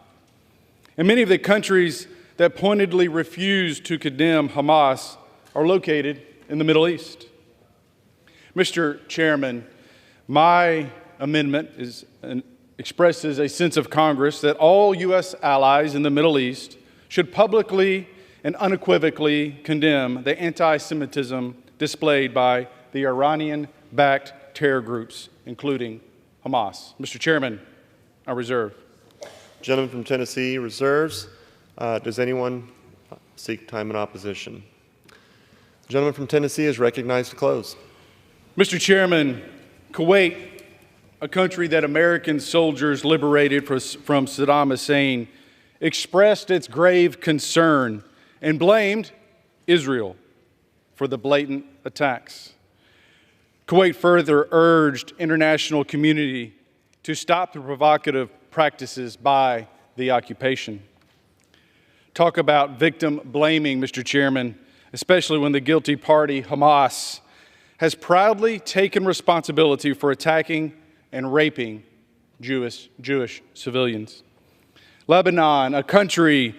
And many of the countries that pointedly refused to condemn Hamas are located in the Middle East. Mr. Chairman, my amendment expresses a sense of Congress that all U.S. allies in the Middle East should publicly and unequivocally condemn the anti-Semitism displayed by the Iranian-backed terror groups, including Hamas. Mr. Chairman, I reserve. Gentleman from Tennessee reserves. Does anyone seek time in opposition? The gentleman from Tennessee is recognized to close. Mr. Chairman, Kuwait, a country that American soldiers liberated from Saddam Hussein, expressed its grave concern and blamed Israel for the blatant attacks. Kuwait further urged international community to stop the provocative practices by the occupation. Talk about victim blaming, Mr. Chairman, especially when the guilty party, Hamas, has proudly taken responsibility for attacking and raping Jewish civilians. Lebanon, a country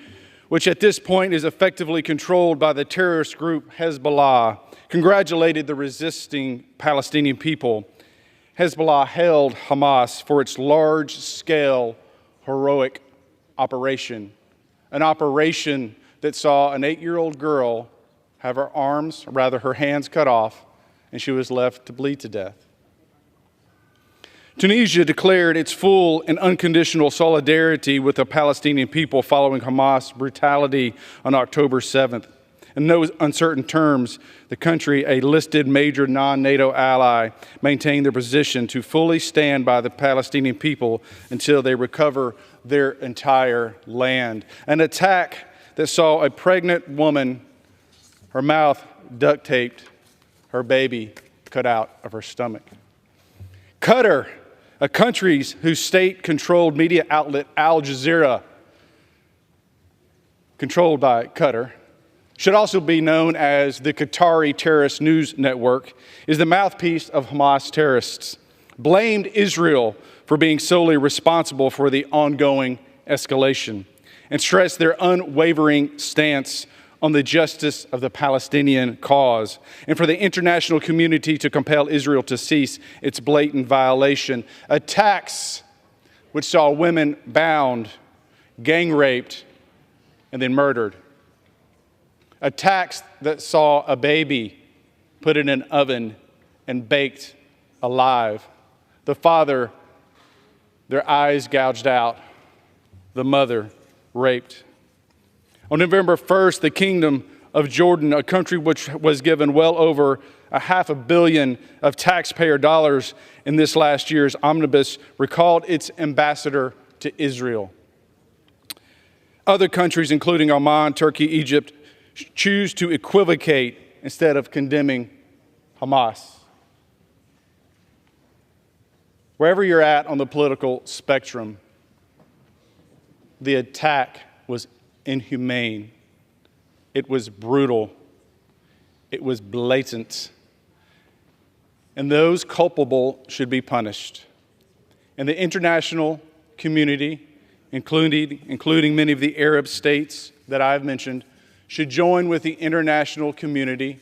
which at this point is effectively controlled by the terrorist group Hezbollah, congratulated the resisting Palestinian people. Hezbollah hailed Hamas for its large-scale, heroic operation, an operation that saw an 8-year-old girl have her hands cut off, and she was left to bleed to death. Tunisia declared its full and unconditional solidarity with the Palestinian people following Hamas brutality on October 7th. In no uncertain terms, the country, a listed major non-NATO ally, maintained their position to fully stand by the Palestinian people until they recover their entire land. An attack that saw a pregnant woman, her mouth duct taped, her baby cut out of her stomach. Qatar, a country whose state-controlled media outlet Al Jazeera, controlled by Qatar, should also be known as the Qatari Terrorist News Network, is the mouthpiece of Hamas terrorists, blamed Israel for being solely responsible for the ongoing escalation, and stressed their unwavering stance on the justice of the Palestinian cause, and for the international community to compel Israel to cease its blatant violation. Attacks which saw women bound, gang raped, and then murdered. Attacks that saw a baby put in an oven and baked alive. The father, their eyes gouged out. The mother raped. On November 1st, the Kingdom of Jordan, a country which was given well over $500 million of taxpayer dollars in this last year's omnibus, recalled its ambassador to Israel. Other countries, including Oman, Turkey, Egypt, choose to equivocate instead of condemning Hamas. Wherever you're at on the political spectrum, the attack was inhumane. It was brutal. It was blatant. And those culpable should be punished. And the international community, including many of the Arab states that I've mentioned, should join with the international community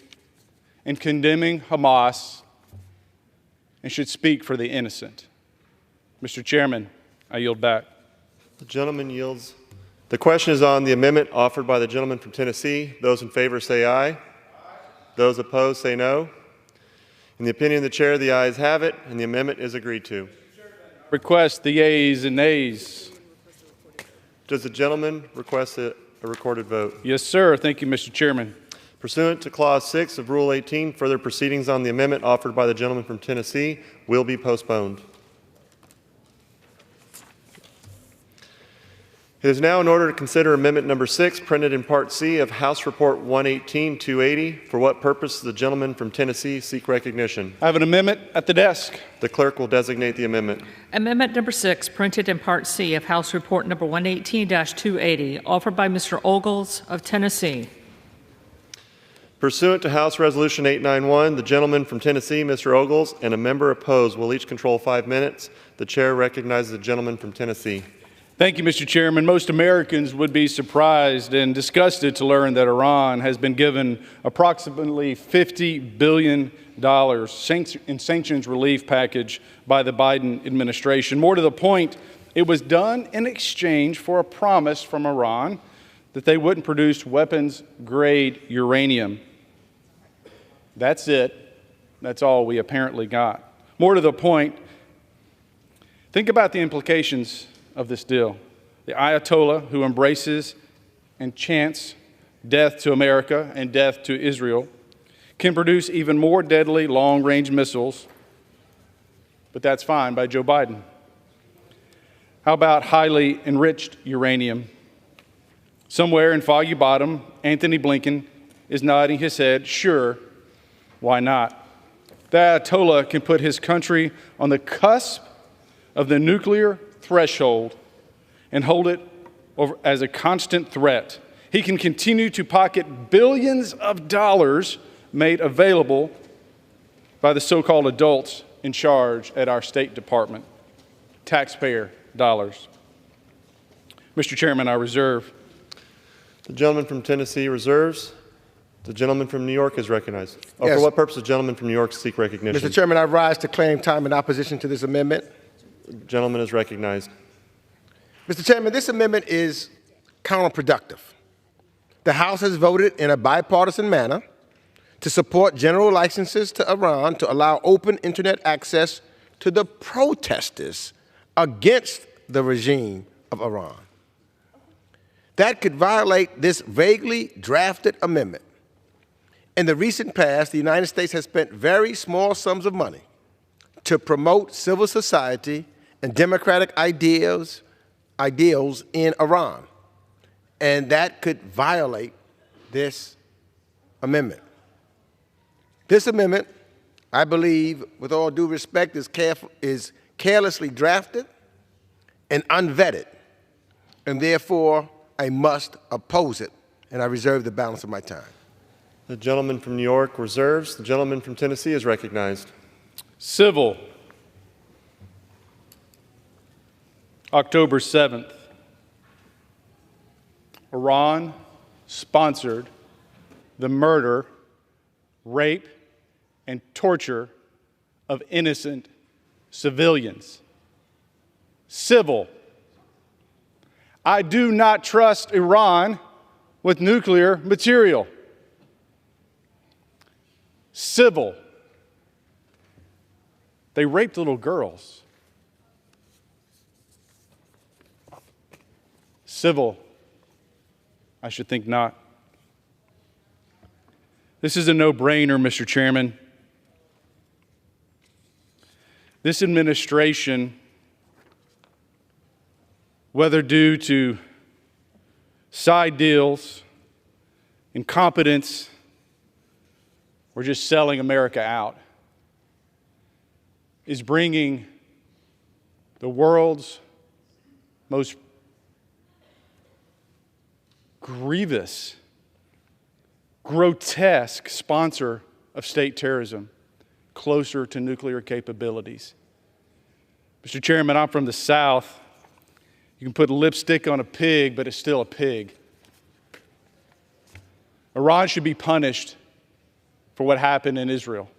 in condemning Hamas and should speak for the innocent. Mr. Chairman, I yield back. The gentleman yields. The question is on the amendment offered by the gentleman from Tennessee. Those in favor say aye. Those opposed say no. In the opinion of the chair, the ayes have it, and the amendment is agreed to. Request the yeas and nays. Does the gentleman request a recorded vote? Yes, sir. Thank you, Mr. Chairman. Pursuant to Clause 6 of Rule 18, further proceedings on the amendment offered by the gentleman from Tennessee will be postponed. It is now in order to consider Amendment Number 6, printed in Part C of House Report 118-280. For what purpose does the gentleman from Tennessee seek recognition? I have an amendment at the desk. The clerk will designate the amendment. Amendment number 6, printed in Part C of House Report number 118-280, offered by Mr. Ogles of Tennessee. Pursuant to House Resolution 891, the gentleman from Tennessee, Mr. Ogles, and a member opposed will each control 5 minutes. The chair recognizes the gentleman from Tennessee. Thank you, Mr. Chairman. Most Americans would be surprised and disgusted to learn that Iran has been given approximately $50 billion in sanctions relief package by the Biden administration. More to the point, it was done in exchange for a promise from Iran that they wouldn't produce weapons-grade uranium. That's it. That's all we apparently got. More to the point, think about the implications of this deal. The Ayatollah who embraces and chants death to America and death to Israel can produce even more deadly long-range missiles, but that's fine by Joe Biden. How about highly enriched uranium? Somewhere in Foggy Bottom, Anthony Blinken is nodding his head, sure, why not? The Ayatollah can put his country on the cusp of the nuclear threshold and hold it as a constant threat. He can continue to pocket billions of dollars made available by the so-called adults in charge at our State Department, taxpayer dollars. Mr. Chairman, I reserve. The gentleman from Tennessee reserves. The gentleman from New York is recognized. Yes. For what purpose does the gentleman from New York seek recognition? Mr. Chairman, I rise to claim time in opposition to this amendment. The gentleman is recognized. Mr. Chairman, this amendment is counterproductive. The House has voted in a bipartisan manner to support general licenses to Iran to allow open internet access to the protesters against the regime of Iran. That could violate this vaguely drafted amendment. In the recent past, the United States has spent very small sums of money to promote civil society and democratic ideals in Iran, and that could violate this amendment. This amendment, I believe, with all due respect, is carelessly drafted and unvetted, and therefore I must oppose it, and I reserve the balance of my time. The gentleman from New York reserves. The gentleman from Tennessee is recognized. Civil. October 7th. Iran sponsored the murder, rape, and torture of innocent civilians. Civil. I do not trust Iran with nuclear material. Civil. They raped little girls. Civil. I should think not. This is a no-brainer, Mr. Chairman. This administration, whether due to side deals, incompetence, or just selling America out, is bringing the world's most grievous, grotesque sponsor of state terrorism closer to nuclear capabilities. Mr. Chairman, I'm from the South. You can put lipstick on a pig, but it's still a pig. Iran should be punished for what happened in Israel.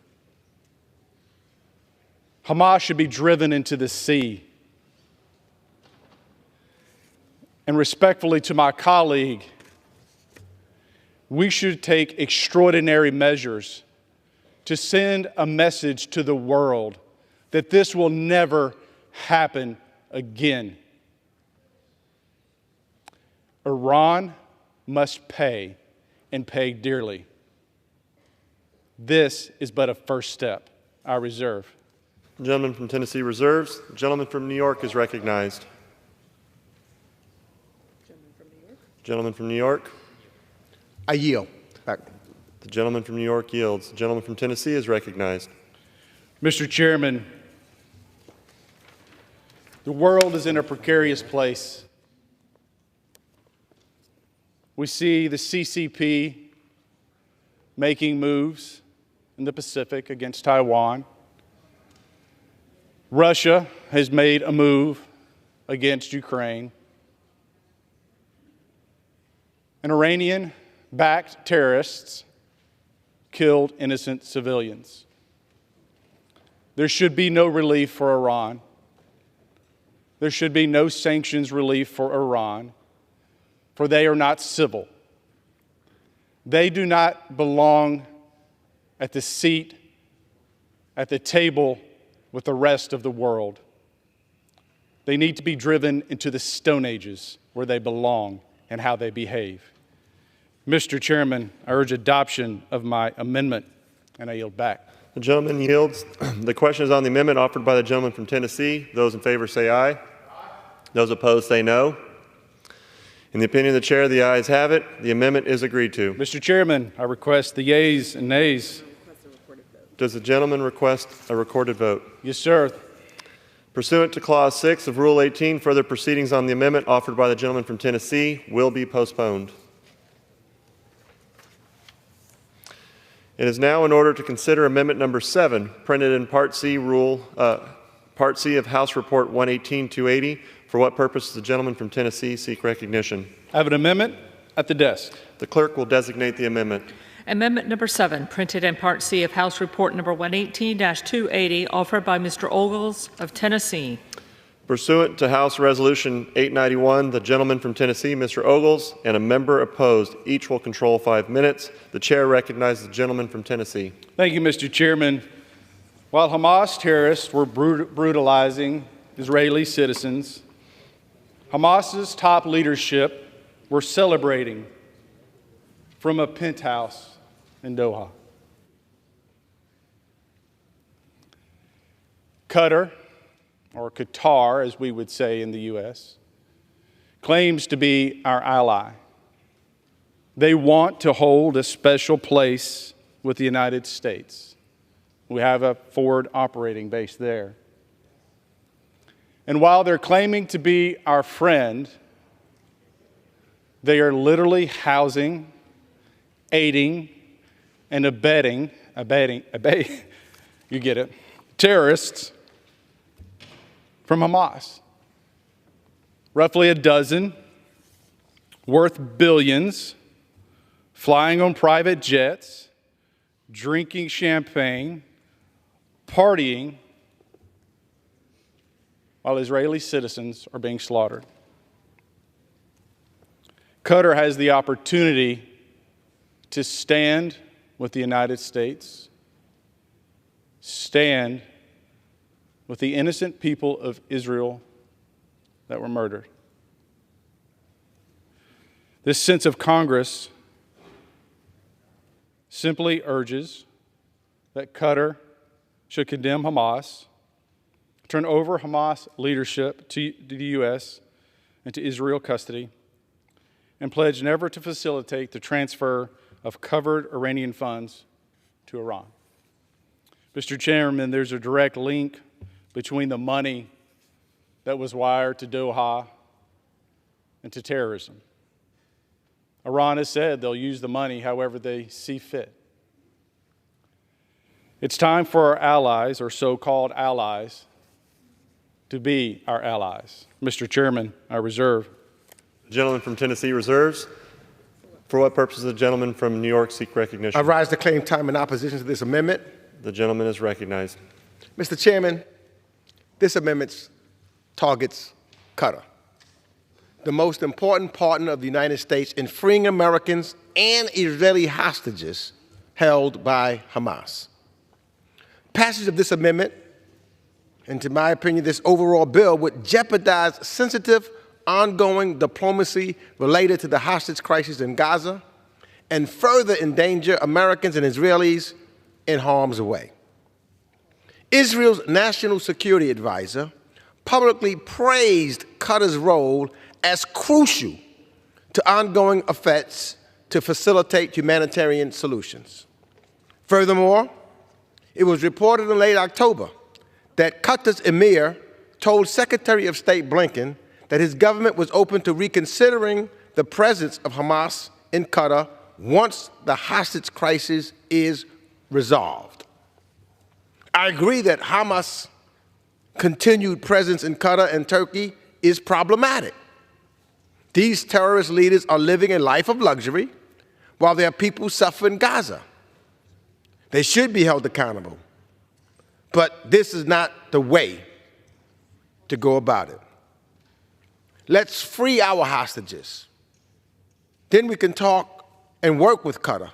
Hamas should be driven into the sea. And respectfully to my colleague, we should take extraordinary measures to send a message to the world that this will never happen again. Iran must pay, and pay dearly. This is but a first step. I reserve. The gentleman from Tennessee reserves. The gentleman from New York is recognized. Gentleman from New York. I yield. The gentleman from New York yields. The gentleman from Tennessee is recognized. Mr. Chairman, the world is in a precarious place. We see the CCP making moves in the Pacific against Taiwan. Russia has made a move against Ukraine. And Iranian-backed terrorists killed innocent civilians. There should be no relief for Iran. There should be no sanctions relief for Iran, for they are not civil. They do not belong at the seat, at the table with the rest of the world. They need to be driven into the Stone Ages where they belong and how they behave. Mr. Chairman, I urge adoption of my amendment, and I yield back. The gentleman yields. The question is on the amendment offered by the gentleman from Tennessee. Those in favor say aye. Those opposed say no. In the opinion of the chair, the ayes have it. The amendment is agreed to. Mr. Chairman, I request the yeas and nays. Does the gentleman request a recorded vote? Yes, sir. Pursuant to Clause 6 of Rule 18, further proceedings on the amendment offered by the gentleman from Tennessee will be postponed. It is now in order to consider Amendment Number 7, printed in Part C of House Report 118-280. For what purpose does the gentleman from Tennessee seek recognition? I have an amendment at the desk. The clerk will designate the amendment. Amendment number 7, printed in Part C of House Report number 118-280, offered by Mr. Ogles of Tennessee. Pursuant to House Resolution 891, the gentleman from Tennessee, Mr. Ogles, and a member opposed, each will control 5 minutes. The chair recognizes the gentleman from Tennessee. Thank you, Mr. Chairman. While Hamas terrorists were brutalizing Israeli citizens, Hamas's top leadership were celebrating from a penthouse in Doha. Qatar, or Qatar as we would say in the U.S., claims to be our ally. They want to hold a special place with the United States. We have a forward operating base there. And while they're claiming to be our friend, they are literally housing, aiding, and abetting, you get it, terrorists from Hamas. Roughly a dozen, worth billions, flying on private jets, drinking champagne, partying, while Israeli citizens are being slaughtered. Qatar has the opportunity to stand with the United States, stand with the innocent people of Israel that were murdered. This sense of Congress simply urges that Qatar should condemn Hamas, turn over Hamas leadership to the U.S. and to Israel custody, and pledged never to facilitate the transfer of covered Iranian funds to Iran. Mr. Chairman, there's a direct link between the money that was wired to Doha and to terrorism. Iran has said they'll use the money however they see fit. It's time for our allies, or so-called allies, to be our allies. Mr. Chairman, I reserve. The gentleman from Tennessee reserves. For what purpose does the gentleman from New York seek recognition? I rise to claim time in opposition to this amendment. The gentleman is recognized. Mr. Chairman, this amendment targets Qatar, the most important partner of the United States in freeing Americans and Israeli hostages held by Hamas. Passage of this amendment, and to my opinion, this overall bill, would jeopardize sensitive, ongoing diplomacy related to the hostage crisis in Gaza and further endanger Americans and Israelis in harm's way. Israel's national security advisor publicly praised Qatar's role as crucial to ongoing efforts to facilitate humanitarian solutions. Furthermore, it was reported in late October that Qatar's emir told Secretary of State Blinken that his government was open to reconsidering the presence of Hamas in Qatar once the hostage crisis is resolved. I agree that Hamas' continued presence in Qatar and Turkey is problematic. These terrorist leaders are living a life of luxury while their people suffer in Gaza. They should be held accountable. But this is not the way to go about it. Let's free our hostages. Then we can talk and work with Qatar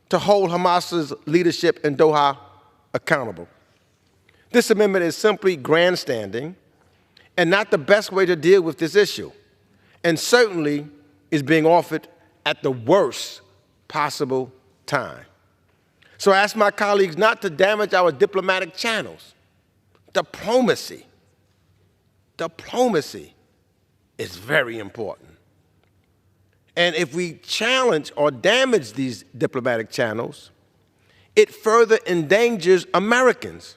to hold Hamas's leadership in Doha accountable. This amendment is simply grandstanding and not the best way to deal with this issue, and certainly is being offered at the worst possible time. So I ask my colleagues not to damage our diplomatic channels. Diplomacy is very important. And if we challenge or damage these diplomatic channels, it further endangers Americans.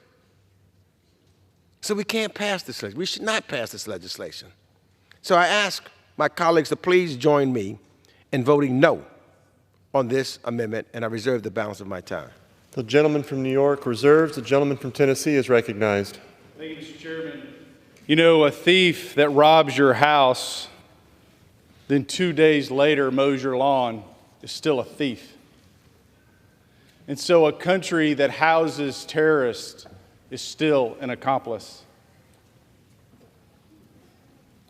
So we can't pass this legislation. We should not pass this legislation. So I ask my colleagues to please join me in voting no on this amendment, and I reserve the balance of my time. The gentleman from New York reserves. The gentleman from Tennessee is recognized. Thank you, Mr. Chairman. You know, a thief that robs your house, then 2 days later mows your lawn, is still a thief. And so a country that houses terrorists is still an accomplice.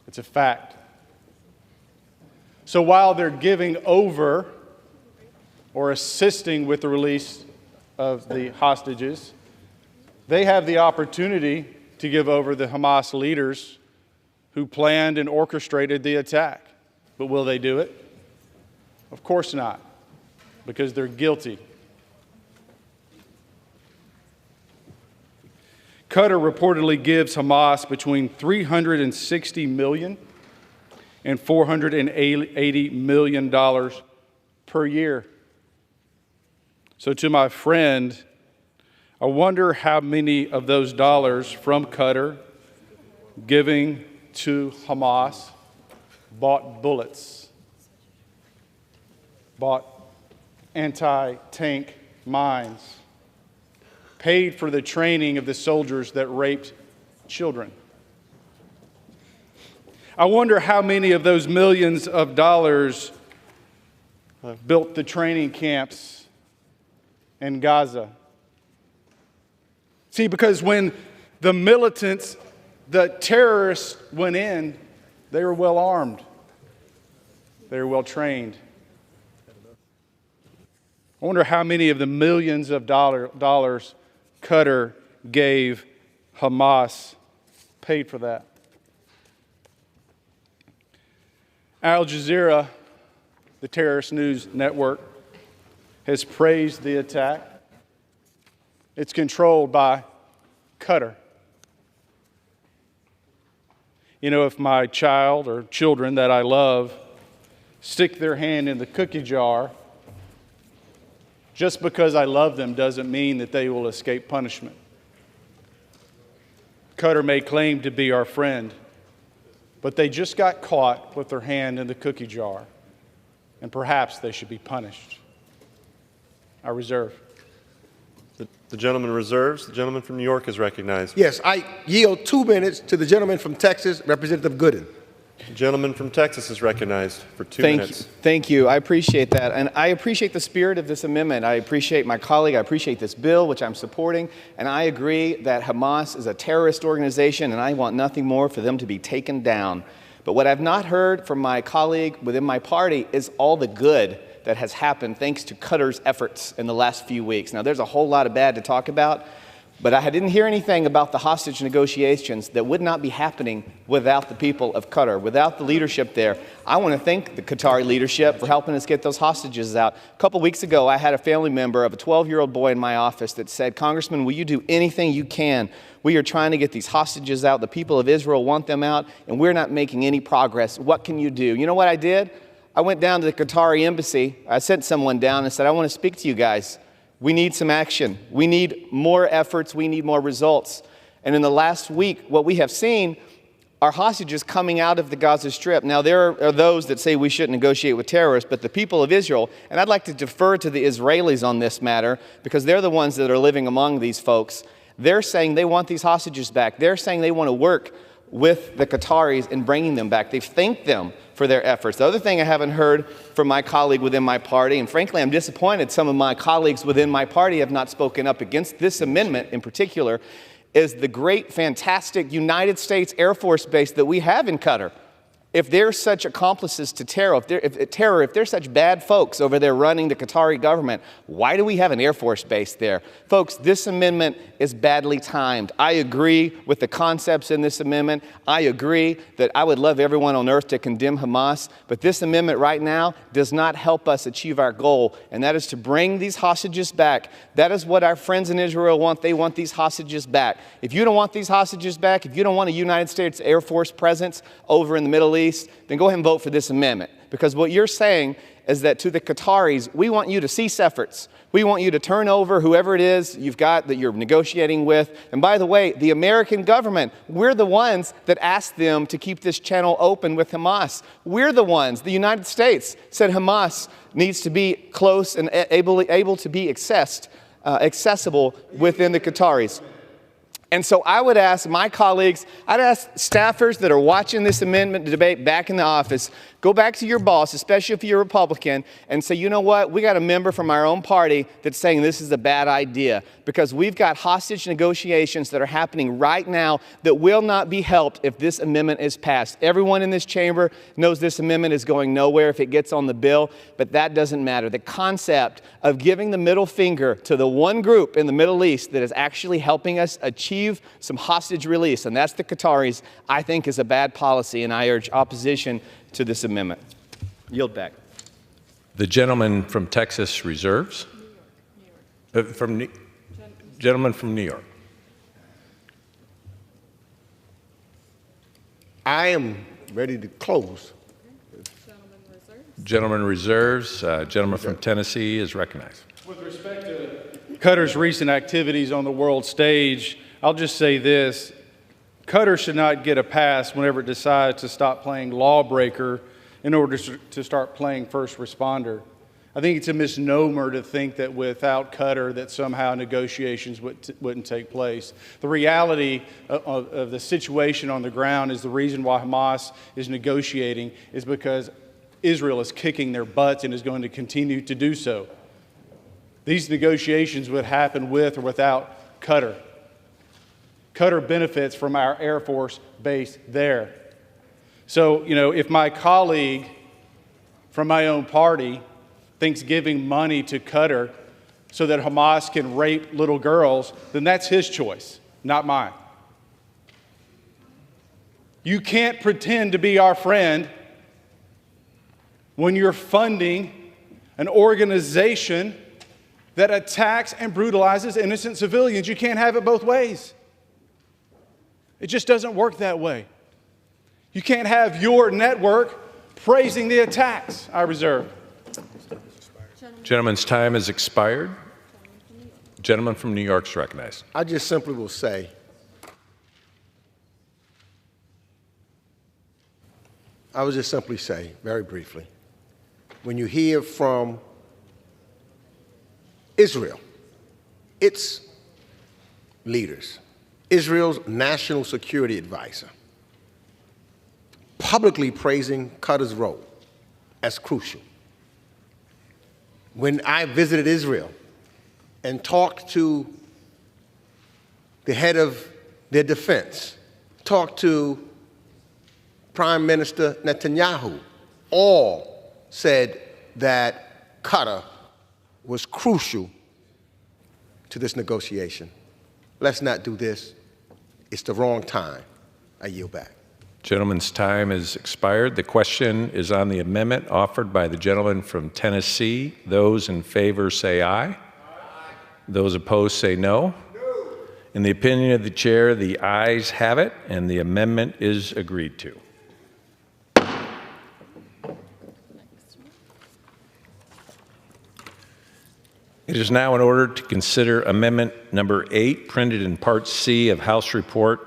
It's a fact. So while they're giving over or assisting with the release of the hostages, they have the opportunity to give over the Hamas leaders who planned and orchestrated the attack. But will they do it? Of course not, because they're guilty. Qatar reportedly gives Hamas between $360 million and $480 million per year. So to my friend, I wonder how many of those dollars from Qatar giving to Hamas bought bullets, bought anti-tank mines, paid for the training of the soldiers that raped children. I wonder how many of those millions of dollars built the training camps in Gaza. See, because when the militants, the terrorists went in, they were well armed. They were well trained. I wonder how many of the millions of dollars Qatar gave Hamas paid for that. Al Jazeera, the terrorist news network, has praised the attack. It's controlled by Qatar. You know, if my child or children that I love stick their hand in the cookie jar. Just because I love them doesn't mean that they will escape punishment. Qatar may claim to be our friend, but they just got caught with their hand in the cookie jar, and perhaps they should be punished. I reserve. The gentleman reserves. The gentleman from New York is recognized. Yes, I yield 2 minutes to the gentleman from Texas, Representative Gooden. The gentleman from Texas is recognized for 2 minutes. Thank you. I appreciate that. And I appreciate the spirit of this amendment. I appreciate my colleague. I appreciate this bill, which I'm supporting. And I agree that Hamas is a terrorist organization, and I want nothing more for them to be taken down. But what I've not heard from my colleague within my party is all the good that has happened thanks to Qatar's efforts in the last few weeks. Now, there's a whole lot of bad to talk about, but I didn't hear anything about the hostage negotiations that would not be happening without the people of Qatar, without the leadership there. I want to thank the Qatari leadership for helping us get those hostages out. A couple weeks ago, I had a family member of a 12-year-old boy in my office that said, "Congressman, will you do anything you can? We are trying to get these hostages out. The people of Israel want them out, and we're not making any progress. What can you do?" You know what I did? I went down to the Qatari embassy. I sent someone down and said, "I want to speak to you guys. We need some action. We need more efforts. We need more results." And in the last week, what we have seen are hostages coming out of the Gaza Strip. Now, there are those that say we shouldn't negotiate with terrorists, but the people of Israel, and I'd like to defer to the Israelis on this matter because they're the ones that are living among these folks. They're saying they want these hostages back. They're saying they want to work with the Qataris in bringing them back. They've thanked them for their efforts. The other thing I haven't heard from my colleague within my party, and frankly, I'm disappointed some of my colleagues within my party have not spoken up against this amendment in particular, is the great, fantastic United States Air Force base that we have in Qatar. If they're such accomplices to terror, if they're such bad folks over there running the Qatari government, why do we have an Air Force base there? Folks, this amendment is badly timed. I agree with the concepts in this amendment. I agree that I would love everyone on earth to condemn Hamas, but this amendment right now does not help us achieve our goal, and that is to bring these hostages back. That is what our friends in Israel want. They want these hostages back. If you don't want these hostages back, if you don't want a United States Air Force presence over in the Middle East, then go ahead and vote for this amendment. Because what you're saying is that to the Qataris, we want you to cease efforts. We want you to turn over whoever it is you've got that you're negotiating with. And by the way, the American government, we're the ones that asked them to keep this channel open with Hamas. We're the ones, the United States, said Hamas needs to be close and able to be accessible within the Qataris. And so I would ask my colleagues, I'd ask staffers that are watching this amendment debate back in the office, go back to your boss, especially if you're a Republican, and say, you know what, we got a member from our own party that's saying this is a bad idea because we've got hostage negotiations that are happening right now that will not be helped if this amendment is passed. Everyone in this chamber knows this amendment is going nowhere if it gets on the bill, but that doesn't matter. The concept of giving the middle finger to the one group in the Middle East that is actually helping us achieve some hostage release, and that's the Qataris, I think is a bad policy, and I urge opposition to this amendment. Yield back. The gentleman from Texas reserves. Gentleman from New York. I am ready to close. Gentleman reserves. Gentleman from Tennessee is recognized. With respect to Qatar's recent activities on the world stage, I'll just say this. Qatar should not get a pass whenever it decides to stop playing lawbreaker in order to start playing first responder. I think it's a misnomer to think that without Qatar that somehow negotiations wouldn't take place. The reality of the situation on the ground is the reason why Hamas is negotiating is because Israel is kicking their butts and is going to continue to do so. These negotiations would happen with or without Qatar. Qatar benefits from our Air Force base there. So, if my colleague from my own party thinks giving money to Qatar so that Hamas can rape little girls, then that's his choice, not mine. You can't pretend to be our friend when you're funding an organization that attacks and brutalizes innocent civilians. You can't have it both ways. It just doesn't work that way. You can't have your network Praising the attacks, I reserve. Gentleman's time has expired. Gentleman from New York is recognized. I just simply will say, I will just simply say, very briefly, when you hear from Israel, its leaders, Israel's national security advisor, publicly praising Qatar's role as crucial. When I visited Israel and talked to the head of their defense, talked to Prime Minister Netanyahu, all said that Qatar was crucial to this negotiation. Let's not do this. It's the wrong time. I yield back. Gentleman's time has expired. The question is on the amendment offered by the gentleman from Tennessee. Those in favor say aye. Aye. Those opposed say no. No. In the opinion of the chair, the ayes have it, and the amendment is agreed to. It is now in order to consider Amendment Number 8, printed in Part C of House Report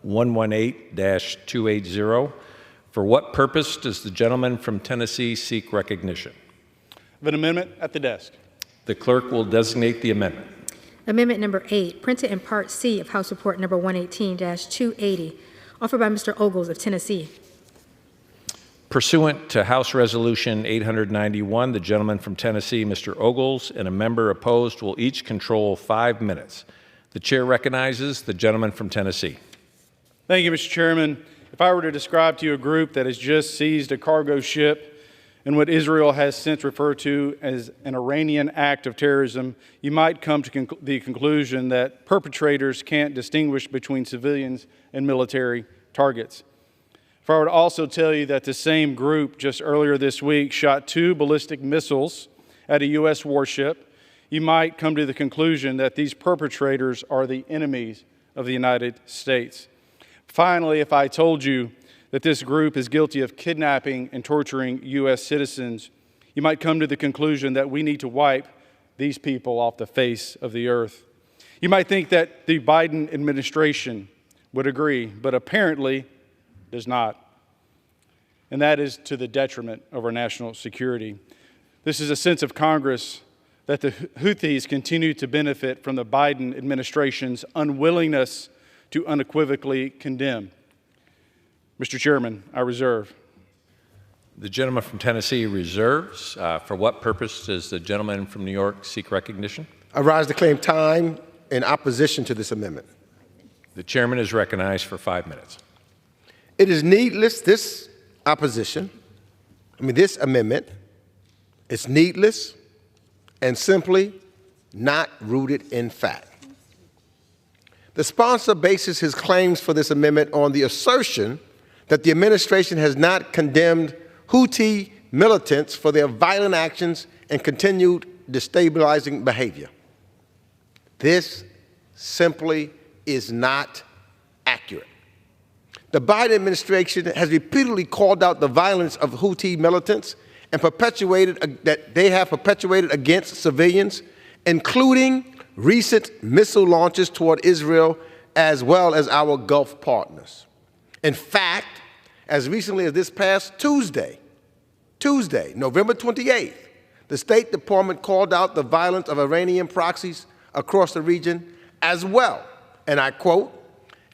118-280. For what purpose does the gentleman from Tennessee seek recognition? Of an amendment at the desk. The clerk will designate the amendment. Amendment Number 8, printed in Part C of House Report Number 118-280, offered by Mr. Ogles of Tennessee. Pursuant to House Resolution 891, the gentleman from Tennessee, Mr. Ogles, and a member opposed will each control 5 minutes. The chair recognizes the gentleman from Tennessee. Thank you, Mr. Chairman. If I were to describe to you a group that has just seized a cargo ship in what Israel has since referred to as an Iranian act of terrorism, you might come to the conclusion that perpetrators can't distinguish between civilians and military targets. If I were to also tell you that the same group just earlier this week shot 2 ballistic missiles at a U.S. warship, you might come to the conclusion that these perpetrators are the enemies of the United States. Finally, if I told you that this group is guilty of kidnapping and torturing U.S. citizens, you might come to the conclusion that we need to wipe these people off the face of the earth. You might think that the Biden administration would agree, but apparently does not. And that is to the detriment of our national security. This is a sense of Congress that the Houthis continue to benefit from the Biden administration's unwillingness to unequivocally condemn. Mr. Chairman, I reserve. The gentleman from Tennessee reserves. For what purpose does the gentleman from New York seek recognition? I rise to claim time in opposition to this amendment. The chairman is recognized for 5 minutes. It is needless, this amendment is needless and simply not rooted in fact. The sponsor bases his claims for this amendment on the assertion that the administration has not condemned Houthi militants for their violent actions and continued destabilizing behavior. This simply is not accurate. The Biden administration has repeatedly called out the violence of Houthi militants and that they have perpetuated against civilians, including recent missile launches toward Israel as well as our Gulf partners. In fact, as recently as this past Tuesday, November 28th, the State Department called out the violence of Iranian proxies across the region as well, and I quote,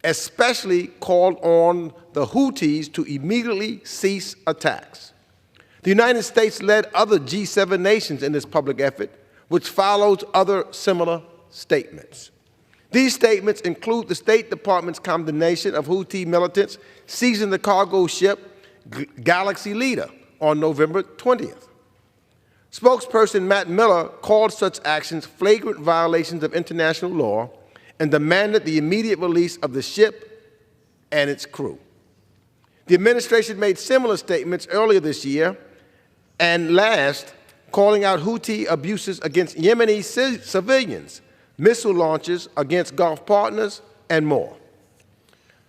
especially called on the Houthis to immediately cease attacks. The United States led other G7 nations in this public effort, which follows other similar statements. These statements include the State Department's condemnation of Houthi militants seizing the cargo ship Galaxy Leader on November 20th. Spokesperson Matt Miller called such actions flagrant violations of international law and demanded the immediate release of the ship and its crew. The administration made similar statements earlier this year and last, calling out Houthi abuses against Yemeni civilians, missile launches against Gulf partners, and more.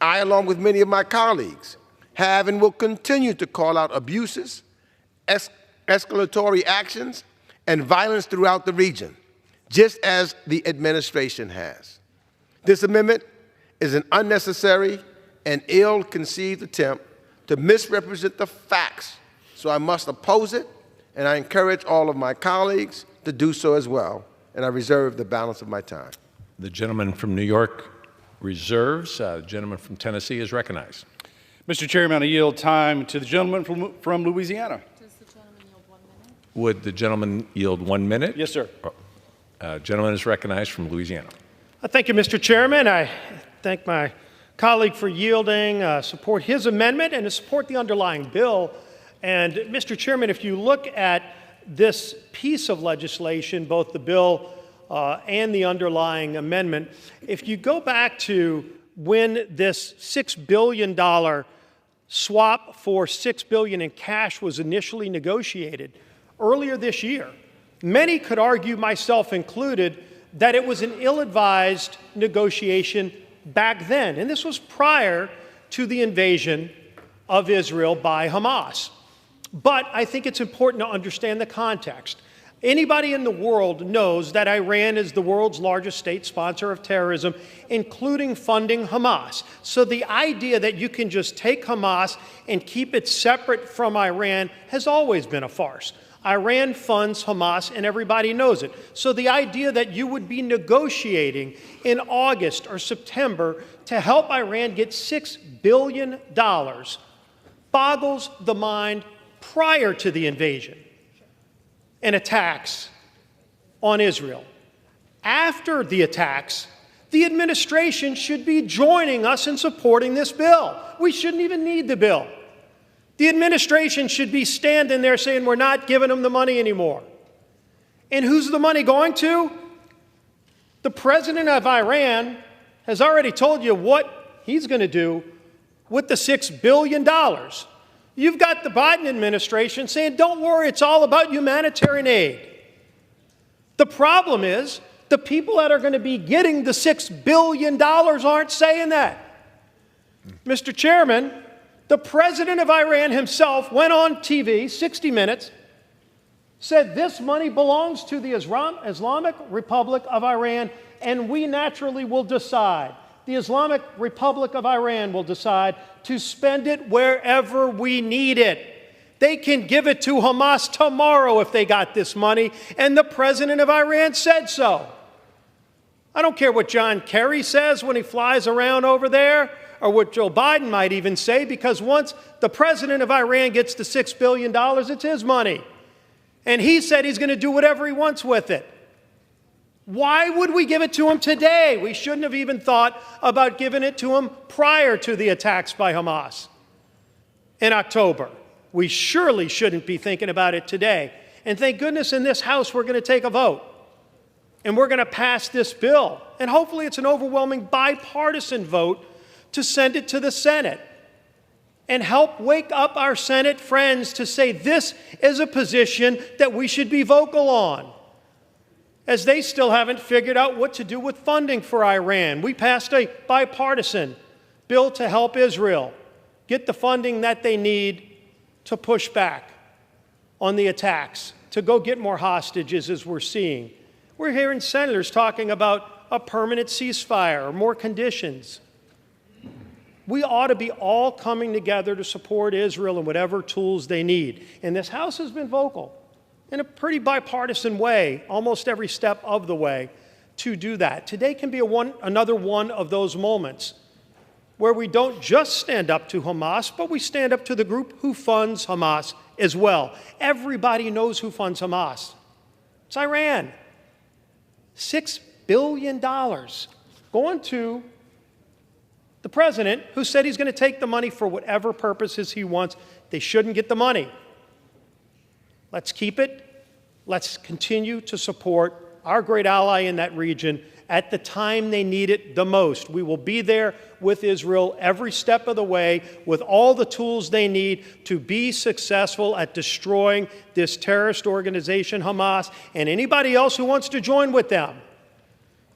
I, along with many of my colleagues, have and will continue to call out abuses, escalatory actions, and violence throughout the region, just as the administration has. This amendment is an unnecessary and ill-conceived attempt to misrepresent the facts, so I must oppose it, and I encourage all of my colleagues to do so as well, and I reserve the balance of my time. The gentleman from New York reserves. The gentleman from Tennessee is recognized. Mr. Chairman, I yield time to the gentleman from Louisiana. Would the gentleman yield 1 minute? Yes, sir. Gentleman is recognized from Louisiana. Thank you, Mr. Chairman. I thank my colleague for yielding, support his amendment, and to support the underlying bill. And, Mr. Chairman, if you look at this piece of legislation, both the bill and the underlying amendment, if you go back to when this $6 billion swap for $6 billion in cash was initially negotiated earlier this year, many could argue, myself included, that it was an ill-advised negotiation back then. And this was prior to the invasion of Israel by Hamas. But I think it's important to understand the context. Anybody in the world knows that Iran is the world's largest state sponsor of terrorism, including funding Hamas. So the idea that you can just take Hamas and keep it separate from Iran has always been a farce. Iran funds Hamas, and everybody knows it. So the idea that you would be negotiating in August or September to help Iran get $6 billion boggles the mind prior to the invasion and attacks on Israel. After the attacks, the administration should be joining us in supporting this bill. We shouldn't even need the bill. The administration should be standing there saying we're not giving them the money anymore. And who's the money going to? The president of Iran has already told you what he's going to do with the $6 billion. You've got the Biden administration saying, don't worry, it's all about humanitarian aid. The problem is the people that are going to be getting the $6 billion aren't saying that. Mr. Chairman, the president of Iran himself went on TV, 60 Minutes, said this money belongs to the Islamic Republic of Iran, and we naturally will decide. The Islamic Republic of Iran will decide to spend it wherever we need it. They can give it to Hamas tomorrow if they got this money, and the president of Iran said so. I don't care what John Kerry says when he flies around over there, or what Joe Biden might even say, because once the president of Iran gets the $6 billion, it's his money. And he said he's going to do whatever he wants with it. Why would we give it to him today? We shouldn't have even thought about giving it to him prior to the attacks by Hamas in October. We surely shouldn't be thinking about it today. And thank goodness in this House we're going to take a vote. And we're going to pass this bill. And hopefully it's an overwhelming bipartisan vote to send it to the Senate and help wake up our Senate friends to say this is a position that we should be vocal on, as they still haven't figured out what to do with funding for Iran. We passed a bipartisan bill to help Israel get the funding that they need to push back on the attacks, to go get more hostages, as we're seeing. We're hearing senators talking about a permanent ceasefire or more conditions. We ought to be all coming together to support Israel in whatever tools they need. And this House has been vocal in a pretty bipartisan way, almost every step of the way, to do that. Today can be another one of those moments where we don't just stand up to Hamas, but we stand up to the group who funds Hamas as well. Everybody knows who funds Hamas. It's Iran. $6 billion going to the president, who said he's going to take the money for whatever purposes he wants. They shouldn't get the money. Let's keep it. Let's continue to support our great ally in that region at the time they need it the most. We will be there with Israel every step of the way with all the tools they need to be successful at destroying this terrorist organization, Hamas, and anybody else who wants to join with them.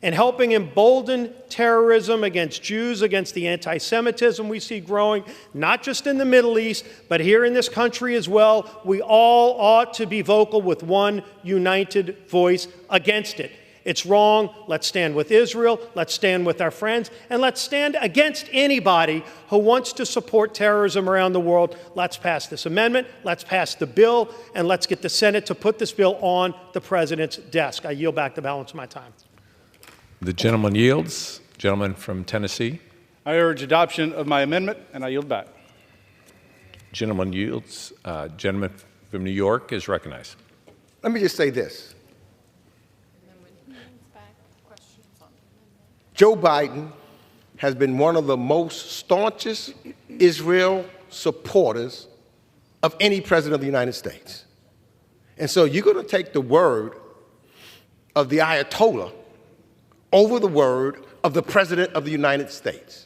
and helping embolden terrorism against Jews, against the anti-Semitism we see growing, not just in the Middle East, but here in this country as well. We all ought to be vocal with one united voice against it. It's wrong. Let's stand with Israel. Let's stand with our friends. And let's stand against anybody who wants to support terrorism around the world. Let's pass this amendment. Let's pass the bill. And let's get the Senate to put this bill on the president's desk. I yield back the balance of my time. The gentleman yields. Gentleman from Tennessee. I urge adoption of my amendment, and I yield back. Gentleman yields. Gentleman from New York is recognized. Let me just say this. Joe Biden has been one of the most staunchest Israel supporters of any president of the United States. And so you're going to take the word of the Ayatollah over the word of the President of the United States.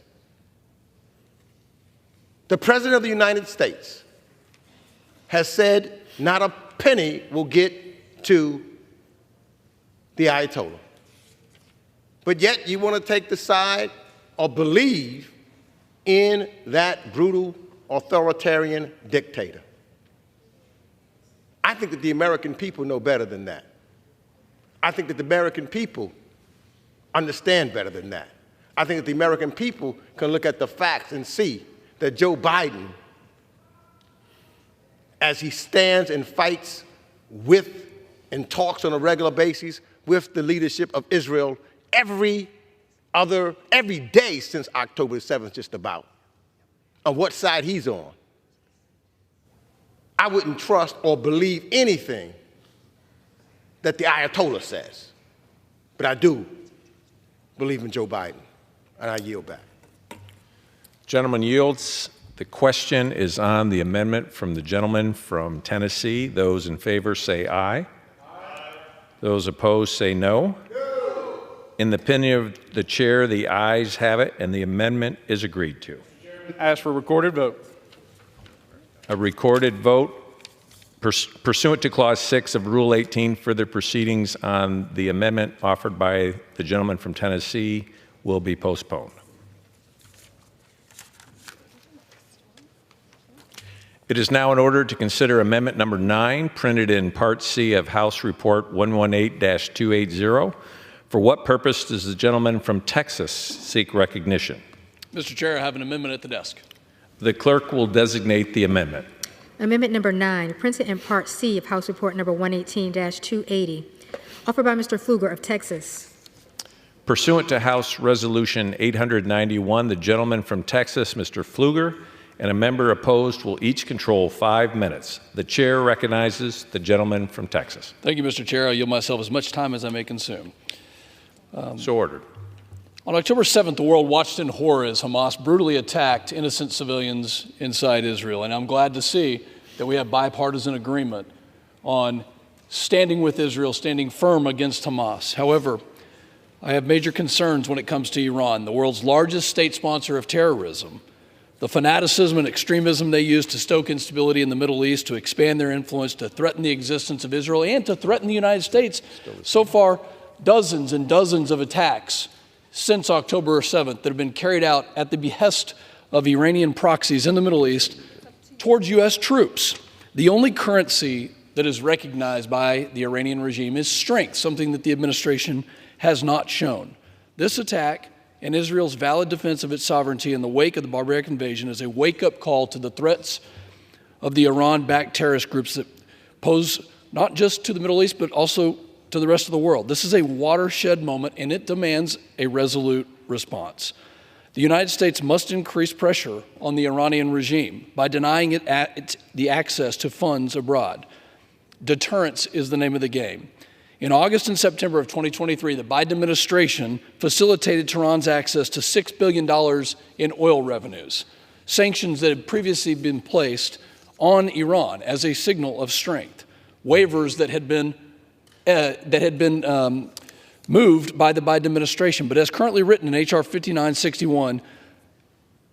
The President of the United States has said not a penny will get to the Ayatollah. But yet you want to take the side or believe in that brutal authoritarian dictator. I think that the American people know better than that. I think that the American people understand better than that. I think that the American people can look at the facts and see that Joe Biden, as he stands and fights with and talks on a regular basis with the leadership of Israel every day since October 7th, just about, on what side he's on, I wouldn't trust or believe anything that the Ayatollah says. But I do believe in Joe Biden, and I yield back. Gentleman yields. The question is on the amendment from the gentleman from Tennessee. Those in favor say aye. Aye. Those opposed say no. No. In the opinion of the chair, the ayes have it, and the amendment is agreed to. Ask for a recorded vote. A recorded vote pursuant to Clause 6 of Rule 18, further proceedings on the amendment offered by the gentleman from Tennessee will be postponed. It is now in order to consider Amendment Number 9, printed in Part C of House Report 118-280. For what purpose does the gentleman from Texas seek recognition? Mr. Chair, I have an amendment at the desk. The clerk will designate the amendment. Amendment number 9, printed in Part C of House Report number 118-280, offered by Mr. Pfluger of Texas. Pursuant to House Resolution 891, the gentleman from Texas, Mr. Pfluger, and a member opposed will each control 5 minutes. The chair recognizes the gentleman from Texas. Thank you, Mr. Chair. I yield myself as much time as I may consume. So ordered. On October 7th, the world watched in horror as Hamas brutally attacked innocent civilians inside Israel. And I'm glad to see that we have bipartisan agreement on standing with Israel, standing firm against Hamas. However, I have major concerns when it comes to Iran, the world's largest state sponsor of terrorism. The fanaticism and extremism they use to stoke instability in the Middle East, to expand their influence, to threaten the existence of Israel, and to threaten the United States. So far, dozens and dozens of attacks since October 7th that have been carried out at the behest of Iranian proxies in the Middle East towards U.S. troops. The only currency that is recognized by the Iranian regime is strength, something that the administration has not shown. This attack and Israel's valid defense of its sovereignty in the wake of the barbaric invasion is a wake-up call to the threats of the Iran-backed terrorist groups that pose not just to the Middle East, but also to the rest of the world. This is a watershed moment, and it demands a resolute response. The United States must increase pressure on the Iranian regime by denying it the access to funds abroad. Deterrence is the name of the game. In August and September of 2023, the Biden administration facilitated Tehran's access to $6 billion in oil revenues, sanctions that had previously been placed on Iran as a signal of strength, waivers that had been moved by the Biden administration. But as currently written in H.R. 5961,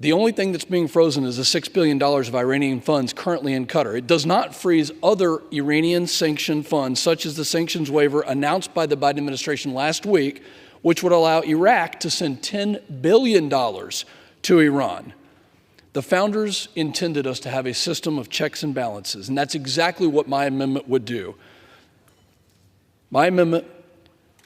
the only thing that's being frozen is the $6 billion of Iranian funds currently in Qatar. It does not freeze other Iranian sanctioned funds, such as the sanctions waiver announced by the Biden administration last week, which would allow Iraq to send $10 billion to Iran. The founders intended us to have a system of checks and balances, and that's exactly what my amendment would do. My amendment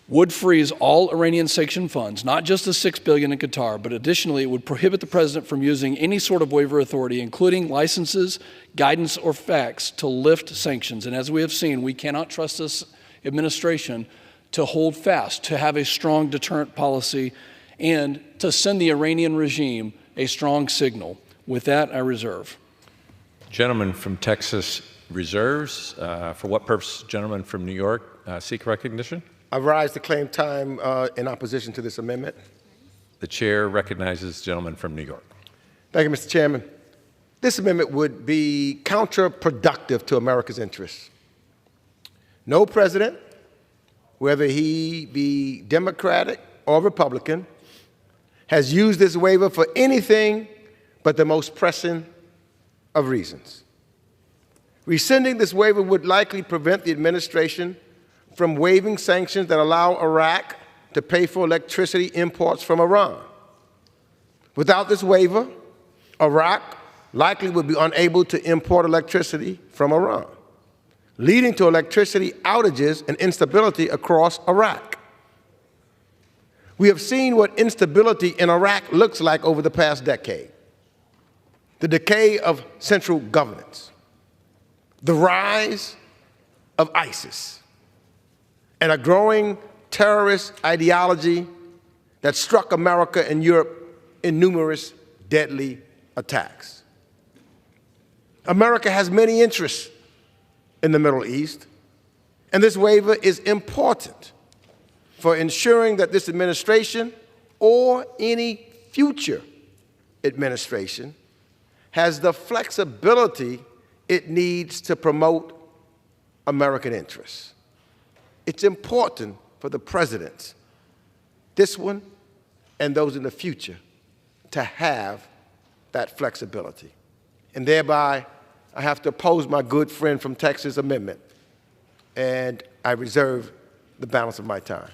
would freeze all Iranian sanctioned funds, not just the $6 billion in Qatar, but additionally it would prohibit the president from using any sort of waiver authority, including licenses, guidance, or facts to lift sanctions. And as we have seen, we cannot trust this administration to hold fast, to have a strong deterrent policy, and to send the Iranian regime a strong signal. With that, I reserve. Gentleman from Texas reserves. For what purpose, gentleman from New York, seek recognition? I rise to claim time in opposition to this amendment. The chair recognizes the gentleman from New York. Thank you, Mr. Chairman. This amendment would be counterproductive to America's interests. No president, whether he be Democratic or Republican, has used this waiver for anything but the most pressing of reasons. Rescinding this waiver would likely prevent the administration from waiving sanctions that allow Iraq to pay for electricity imports from Iran. Without this waiver, Iraq likely would be unable to import electricity from Iran, leading to electricity outages and instability across Iraq. We have seen what instability in Iraq looks like over the past decade. The decay of central governance, the rise of ISIS, and a growing terrorist ideology that struck America and Europe in numerous deadly attacks. America has many interests in the Middle East, and this waiver is important for ensuring that this administration or any future administration has the flexibility it needs to promote American interests. It's important for the presidents, this one and those in the future, to have that flexibility. And thereby, I have to oppose my good friend from Texas amendment, and I reserve the balance of my time.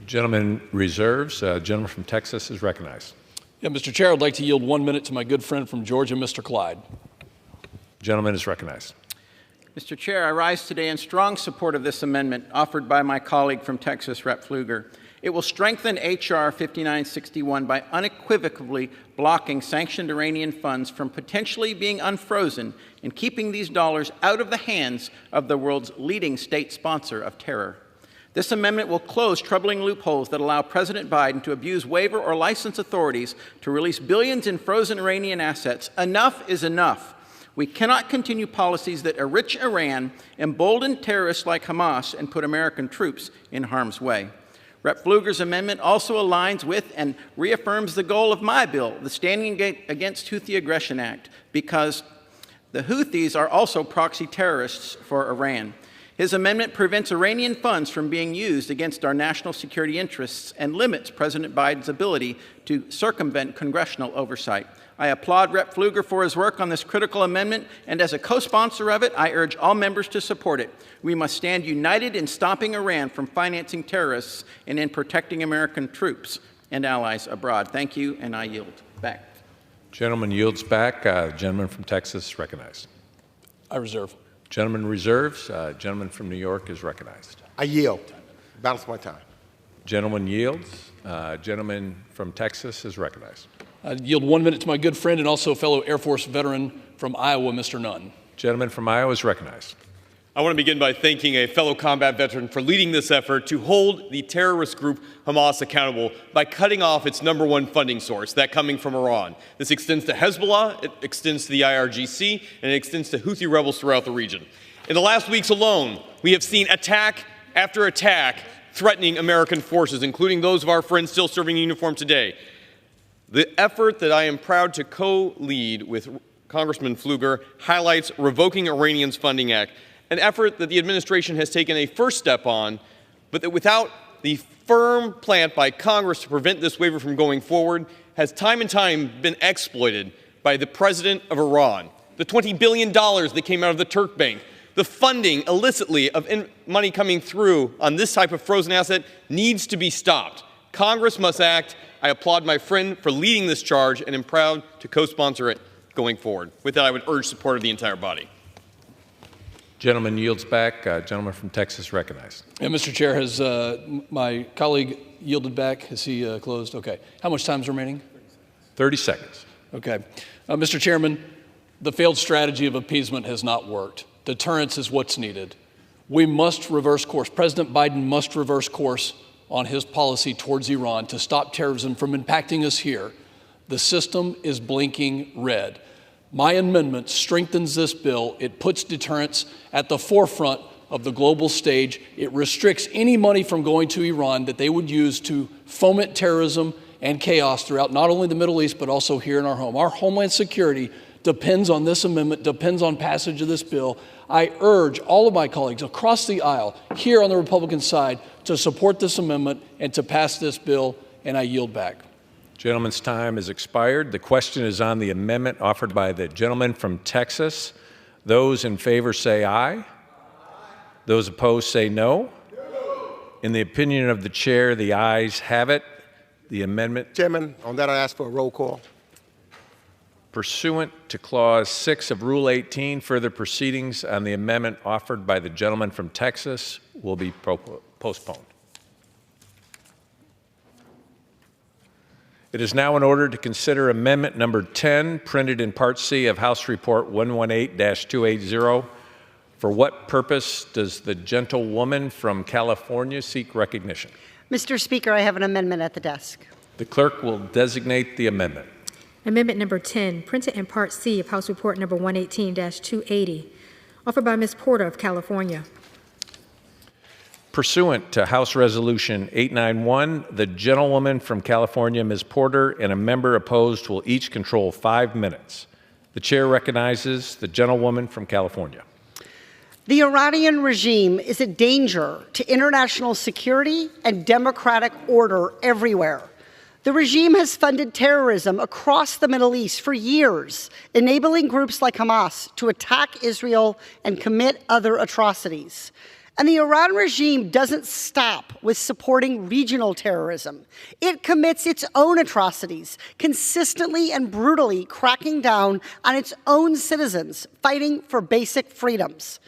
Gentleman reserves. Gentleman from Texas is recognized. Yeah, Mr. Chair, I'd like to yield 1 minute to my good friend from Georgia, Mr. Clyde. Gentleman is recognized. Mr. Chair, I rise today in strong support of this amendment offered by my colleague from Texas, Rep. Pfluger. It will strengthen H.R. 5961 by unequivocally blocking sanctioned Iranian funds from potentially being unfrozen and keeping these dollars out of the hands of the world's leading state sponsor of terror. This amendment will close troubling loopholes that allow President Biden to abuse waiver or license authorities to release billions in frozen Iranian assets. Enough is enough. We cannot continue policies that enrich Iran, embolden terrorists like Hamas, and put American troops in harm's way. Rep. Pfluger's amendment also aligns with and reaffirms the goal of my bill, the Standing Against Houthi Aggression Act, because the Houthis are also proxy terrorists for Iran. His amendment prevents Iranian funds from being used against our national security interests and limits President Biden's ability to circumvent congressional oversight. I applaud Rep. Pfluger for his work on this critical amendment, and as a co-sponsor of it, I urge all members to support it. We must stand united in stopping Iran from financing terrorists and in protecting American troops and allies abroad. Thank you, and I yield back. Gentleman yields back. Gentleman from Texas recognized. I reserve. Gentleman reserves. Gentleman from New York is recognized. I yield. Balance my time. Gentleman yields. Gentleman from Texas is recognized. I yield 1 minute to my good friend and also fellow Air Force veteran from Iowa, Mr. Nunn. Gentleman from Iowa is recognized. I want to begin by thanking a fellow combat veteran for leading this effort to hold the terrorist group Hamas accountable by cutting off its #1 funding source, that coming from Iran. This extends to Hezbollah, it extends to the IRGC, and it extends to Houthi rebels throughout the region. In the last weeks alone, we have seen attack after attack threatening American forces, including those of our friends still serving in uniform today. The effort that I am proud to co-lead with Congressman Pfluger highlights Revoking Iranians Funding Act, an effort that the administration has taken a first step on, but that without the firm plan by Congress to prevent this waiver from going forward, has time and time been exploited by the president of Iran. The $20 billion that came out of the Turk Bank, the funding illicitly of money coming through on this type of frozen asset needs to be stopped. Congress must act. I applaud my friend for leading this charge and am proud to co-sponsor it going forward. With that, I would urge support of the entire body. Gentleman yields back. Gentleman from Texas recognized. And Mr. Chair, has my colleague yielded back? Has he closed? Okay. How much time is remaining? 30 seconds. Okay. Mr. Chairman, the failed strategy of appeasement has not worked. Deterrence is what's needed. We must reverse course. President Biden must reverse course on his policy towards Iran to stop terrorism from impacting us here. The system is blinking red. My amendment strengthens this bill. It puts deterrence at the forefront of the global stage. It restricts any money from going to Iran that they would use to foment terrorism and chaos throughout not only the Middle East, but also here in our home. Our homeland security depends on this amendment, depends on passage of this bill. I urge all of my colleagues across the aisle here on the Republican side to support this amendment and to pass this bill, and I yield back. Gentleman's time has expired. The question is on the amendment offered by the gentleman from Texas. Those in favor say aye. Those opposed say no. In the opinion of the chair, the ayes have it. The amendment. Chairman, on that I ask for a roll call. Pursuant to Clause 6 of Rule 18, further proceedings on the amendment offered by the gentleman from Texas will be postponed. It is now in order to consider Amendment Number 10, printed in Part C of House Report 118-280. For what purpose does the gentlewoman from California seek recognition? Mr. Speaker, I have an amendment at the desk. The clerk will designate the amendment. Amendment number 10, printed in Part C of House Report number 118-280, offered by Ms. Porter of California. Pursuant to House Resolution 891, the gentlewoman from California, Ms. Porter, and a member opposed will each control 5 minutes. The chair recognizes the gentlewoman from California. The Iranian regime is a danger to international security and democratic order everywhere. The regime has funded terrorism across the Middle East for years, enabling groups like Hamas to attack Israel and commit other atrocities. And the Iran regime doesn't stop with supporting regional terrorism. It commits its own atrocities, consistently and brutally cracking down on its own citizens fighting for basic freedoms.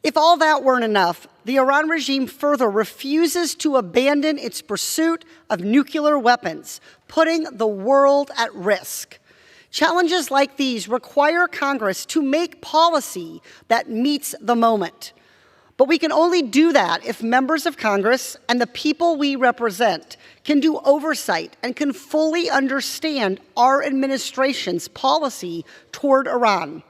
If all that weren't enough, the Iran regime further refuses to abandon its pursuit of nuclear weapons, putting the world at risk. Challenges like these require Congress to make policy that meets the moment. But we can only do that if members of Congress and the people we represent can do oversight and can fully understand our administration's policy toward Iran.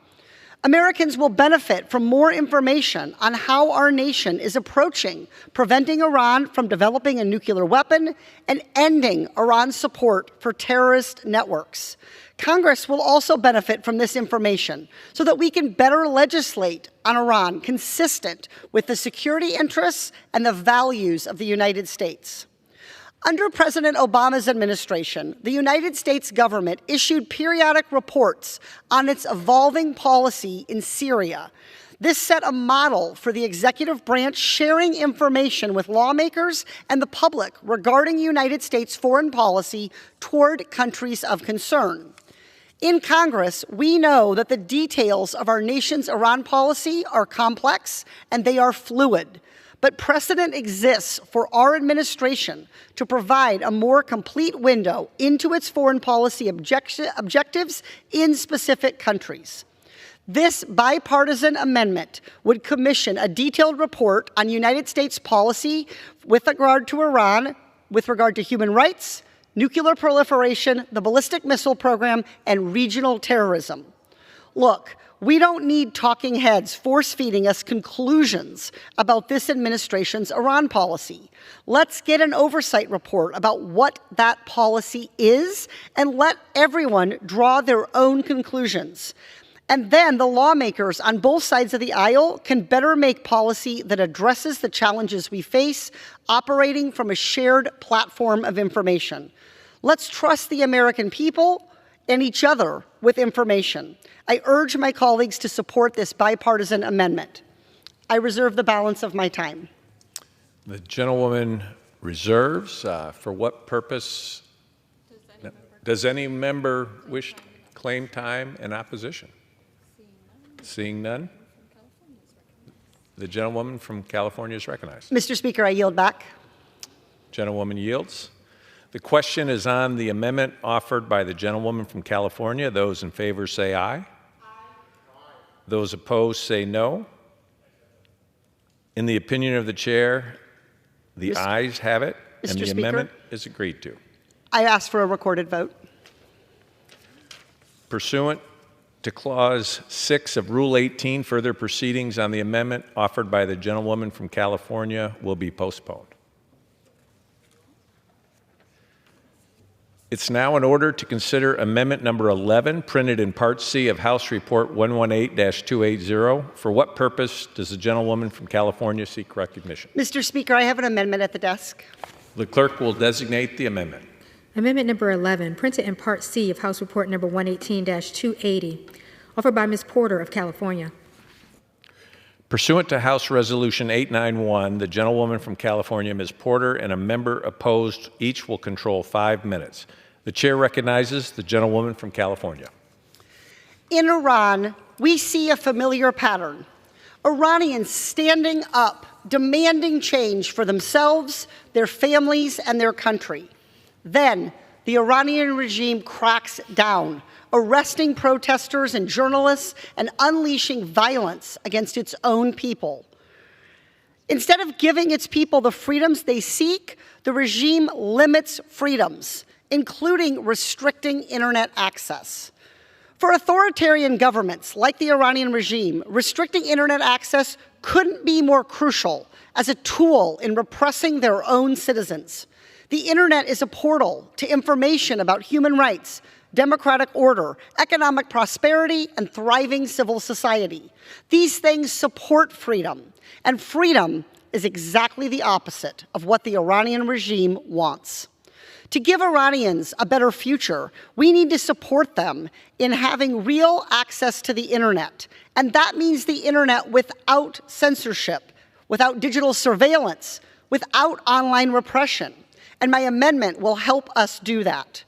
Americans will benefit from more information on how our nation is approaching preventing Iran from developing a nuclear weapon and ending Iran's support for terrorist networks. Congress will also benefit from this information so that we can better legislate on Iran consistent with the security interests and the values of the United States. Under President Obama's administration, the United States government issued periodic reports on its evolving policy in Syria. This set a model for the executive branch sharing information with lawmakers and the public regarding United States foreign policy toward countries of concern. In Congress, we know that the details of our nation's Iran policy are complex and they are fluid. But precedent exists for our administration to provide a more complete window into its foreign policy objectives in specific countries. This bipartisan amendment would commission a detailed report on United States policy with regard to Iran, with regard to human rights, nuclear proliferation, the ballistic missile program, and regional terrorism. Look, we don't need talking heads force-feeding us conclusions about this administration's Iran policy. Let's get an oversight report about what that policy is and let everyone draw their own conclusions. And then the lawmakers on both sides of the aisle can better make policy that addresses the challenges we face, operating from a shared platform of information. Let's trust the American people and each other with information. I urge my colleagues to support this bipartisan amendment. I reserve the balance of my time. The gentlewoman reserves. For what purpose? Does any member wish to claim time in opposition? Seeing none, the gentlewoman from California is recognized. Mr. Speaker, I yield back. Gentlewoman yields. The question is on the amendment offered by the gentlewoman from California. Those in favor say aye. Aye. Those opposed say no. In the opinion of the chair, the ayes have it, and the amendment is agreed to. I ask for a recorded vote. Pursuant to Clause 6 of Rule 18, further proceedings on the amendment offered by the gentlewoman from California will be postponed. It's now in order to consider Amendment Number 11, printed in Part C of House Report 118-280. For what purpose does the gentlewoman from California seek recognition? Mr. Speaker, I have an amendment at the desk. The clerk will designate the amendment. Amendment number 11, printed in Part C of House Report number 118-280, offered by Ms. Porter of California. Pursuant to House Resolution 891, the gentlewoman from California, Ms. Porter, and a member opposed each will control 5 minutes. The chair recognizes the gentlewoman from California. In Iran, we see a familiar pattern. Iranians standing up, demanding change for themselves, their families, and their country. Then, the Iranian regime cracks down, arresting protesters and journalists and unleashing violence against its own people. Instead of giving its people the freedoms they seek, the regime limits freedoms, including restricting internet access. For authoritarian governments like the Iranian regime, restricting internet access couldn't be more crucial as a tool in repressing their own citizens. The internet is a portal to information about human rights, democratic order, economic prosperity, and thriving civil society. These things support freedom, and freedom is exactly the opposite of what the Iranian regime wants. To give Iranians a better future, we need to support them in having real access to the internet, and that means the internet without censorship, without digital surveillance, without online repression. And my amendment will help us do that.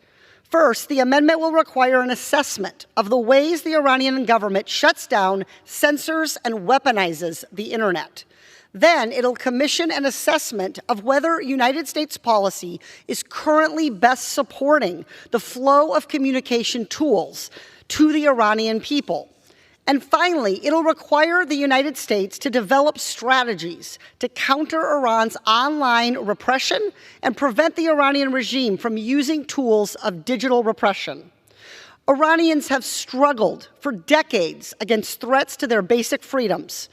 First, the amendment will require an assessment of the ways the Iranian government shuts down, censors, and weaponizes the internet. Then it'll commission an assessment of whether United States policy is currently best supporting the flow of communication tools to the Iranian people. And finally, it'll require the United States to develop strategies to counter Iran's online repression and prevent the Iranian regime from using tools of digital repression. Iranians have struggled for decades against threats to their basic freedoms.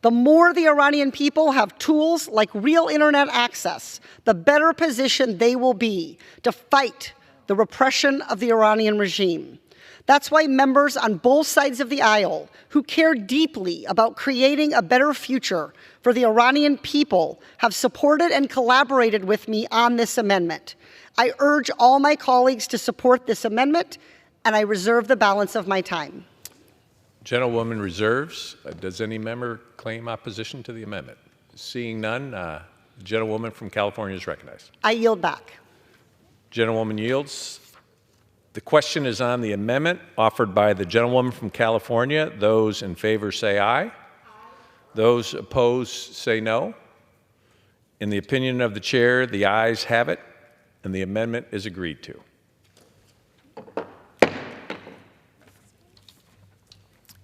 The more the Iranian people have tools like real internet access, the better position they will be to fight the repression of the Iranian regime. That's why members on both sides of the aisle who care deeply about creating a better future for the Iranian people have supported and collaborated with me on this amendment. I urge all my colleagues to support this amendment, and I reserve the balance of my time. Gentlewoman reserves. Does any member claim opposition to the amendment? Seeing none, the gentlewoman from California is recognized. I yield back. Gentlewoman yields. The question is on the amendment offered by the gentlewoman from California. Those in favor say aye. Aye. Those opposed say no. In the opinion of the chair, the ayes have it, and the amendment is agreed to.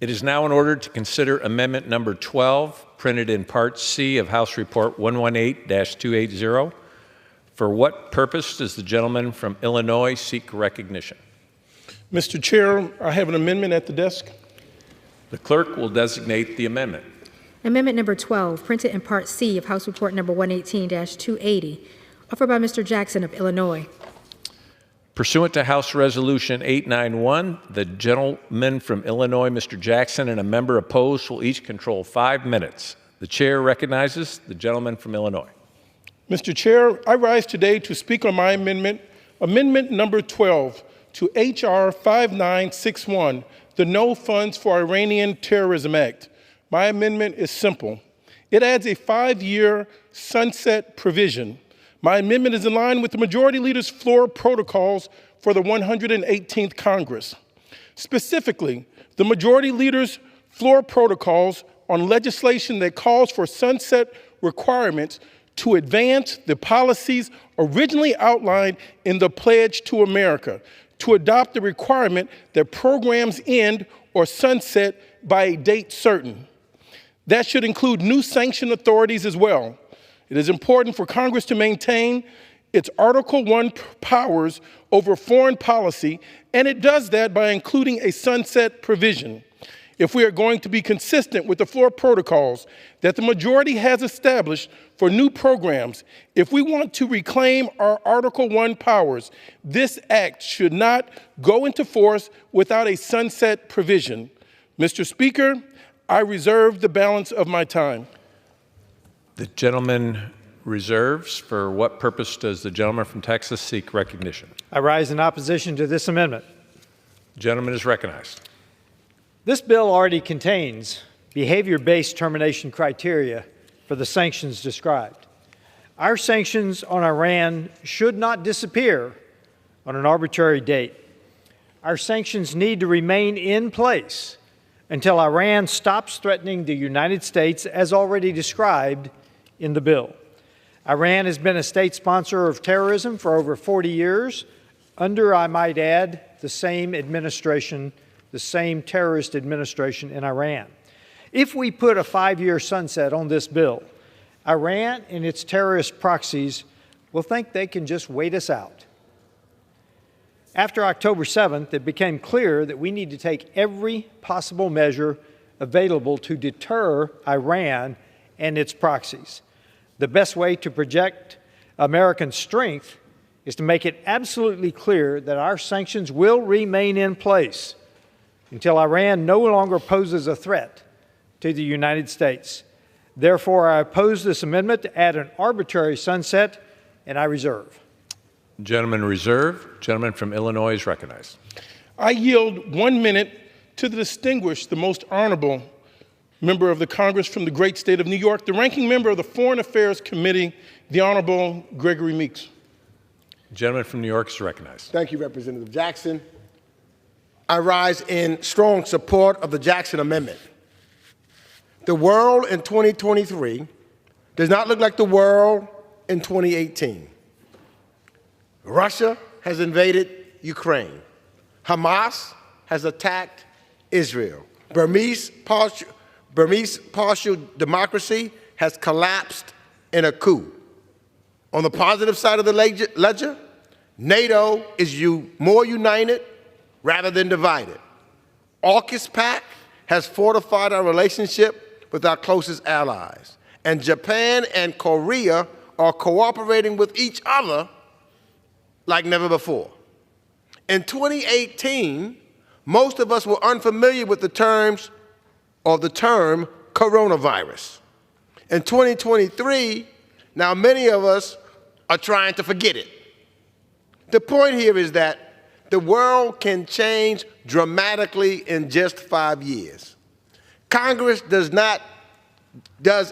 It is now in order to consider Amendment Number 12, printed in Part C of House Report 118-280. For what purpose does the gentleman from Illinois seek recognition? Mr. Chair, I have an amendment at the desk. The clerk will designate the amendment. Amendment number 12, printed in Part C of House Report number 118-280, offered by Mr. Jackson of Illinois. Pursuant to House Resolution 891, the gentleman from Illinois, Mr. Jackson, and a member opposed will each control 5 minutes. The chair recognizes the gentleman from Illinois. Mr. Chair, I rise today to speak on my amendment, Amendment Number 12, to H.R. 5961, the No Funds for Iranian Terrorism Act. My amendment is simple. It adds a 5-year sunset provision. My amendment is in line with the Majority Leader's floor protocols for the 118th Congress. Specifically, the Majority Leader's floor protocols on legislation that calls for sunset requirements to advance the policies originally outlined in the Pledge to America, to adopt the requirement that programs end or sunset by a date certain. That should include new sanction authorities as well. It is important for Congress to maintain its Article I powers over foreign policy, and it does that by including a sunset provision. If we are going to be consistent with the floor protocols that the majority has established for new programs, if we want to reclaim our Article I powers, this act should not go into force without a sunset provision. Mr. Speaker, I reserve the balance of my time. The gentleman reserves. For what purpose does the gentleman from Texas seek recognition? I rise in opposition to this amendment. The gentleman is recognized. This bill already contains behavior-based termination criteria for the sanctions described. Our sanctions on Iran should not disappear on an arbitrary date. Our sanctions need to remain in place until Iran stops threatening the United States as already described in the bill. Iran has been a state sponsor of terrorism for over 40 years under, I might add, the same administration, the same terrorist administration in Iran. If we put a 5-year sunset on this bill, Iran and its terrorist proxies will think they can just wait us out. After October 7th, it became clear that we need to take every possible measure available to deter Iran and its proxies. The best way to project American strength is to make it absolutely clear that our sanctions will remain in place until Iran no longer poses a threat to the United States. Therefore, I oppose this amendment to add an arbitrary sunset, and I reserve. Gentleman reserved. Gentleman from Illinois is recognized. I yield 1 minute to the distinguished, the most honorable member of the Congress from the great state of New York, the ranking member of the Foreign Affairs Committee, the Honorable Gregory Meeks. Gentleman from New York is recognized. Thank you, Representative Jackson. I rise in strong support of the Jackson Amendment. The world in 2023 does not look like the world in 2018. Russia has invaded Ukraine. Hamas has attacked Israel. Burmese partial democracy has collapsed in a coup. On the positive side of the ledger, NATO is more united rather than divided. AUKUS PAC has fortified our relationship with our closest allies. And Japan and Korea are cooperating with each other like never before. In 2018, most of us were unfamiliar with the term coronavirus. In 2023, now many of us are trying to forget it. The point here is that the world can change dramatically in just 5 years. Congress does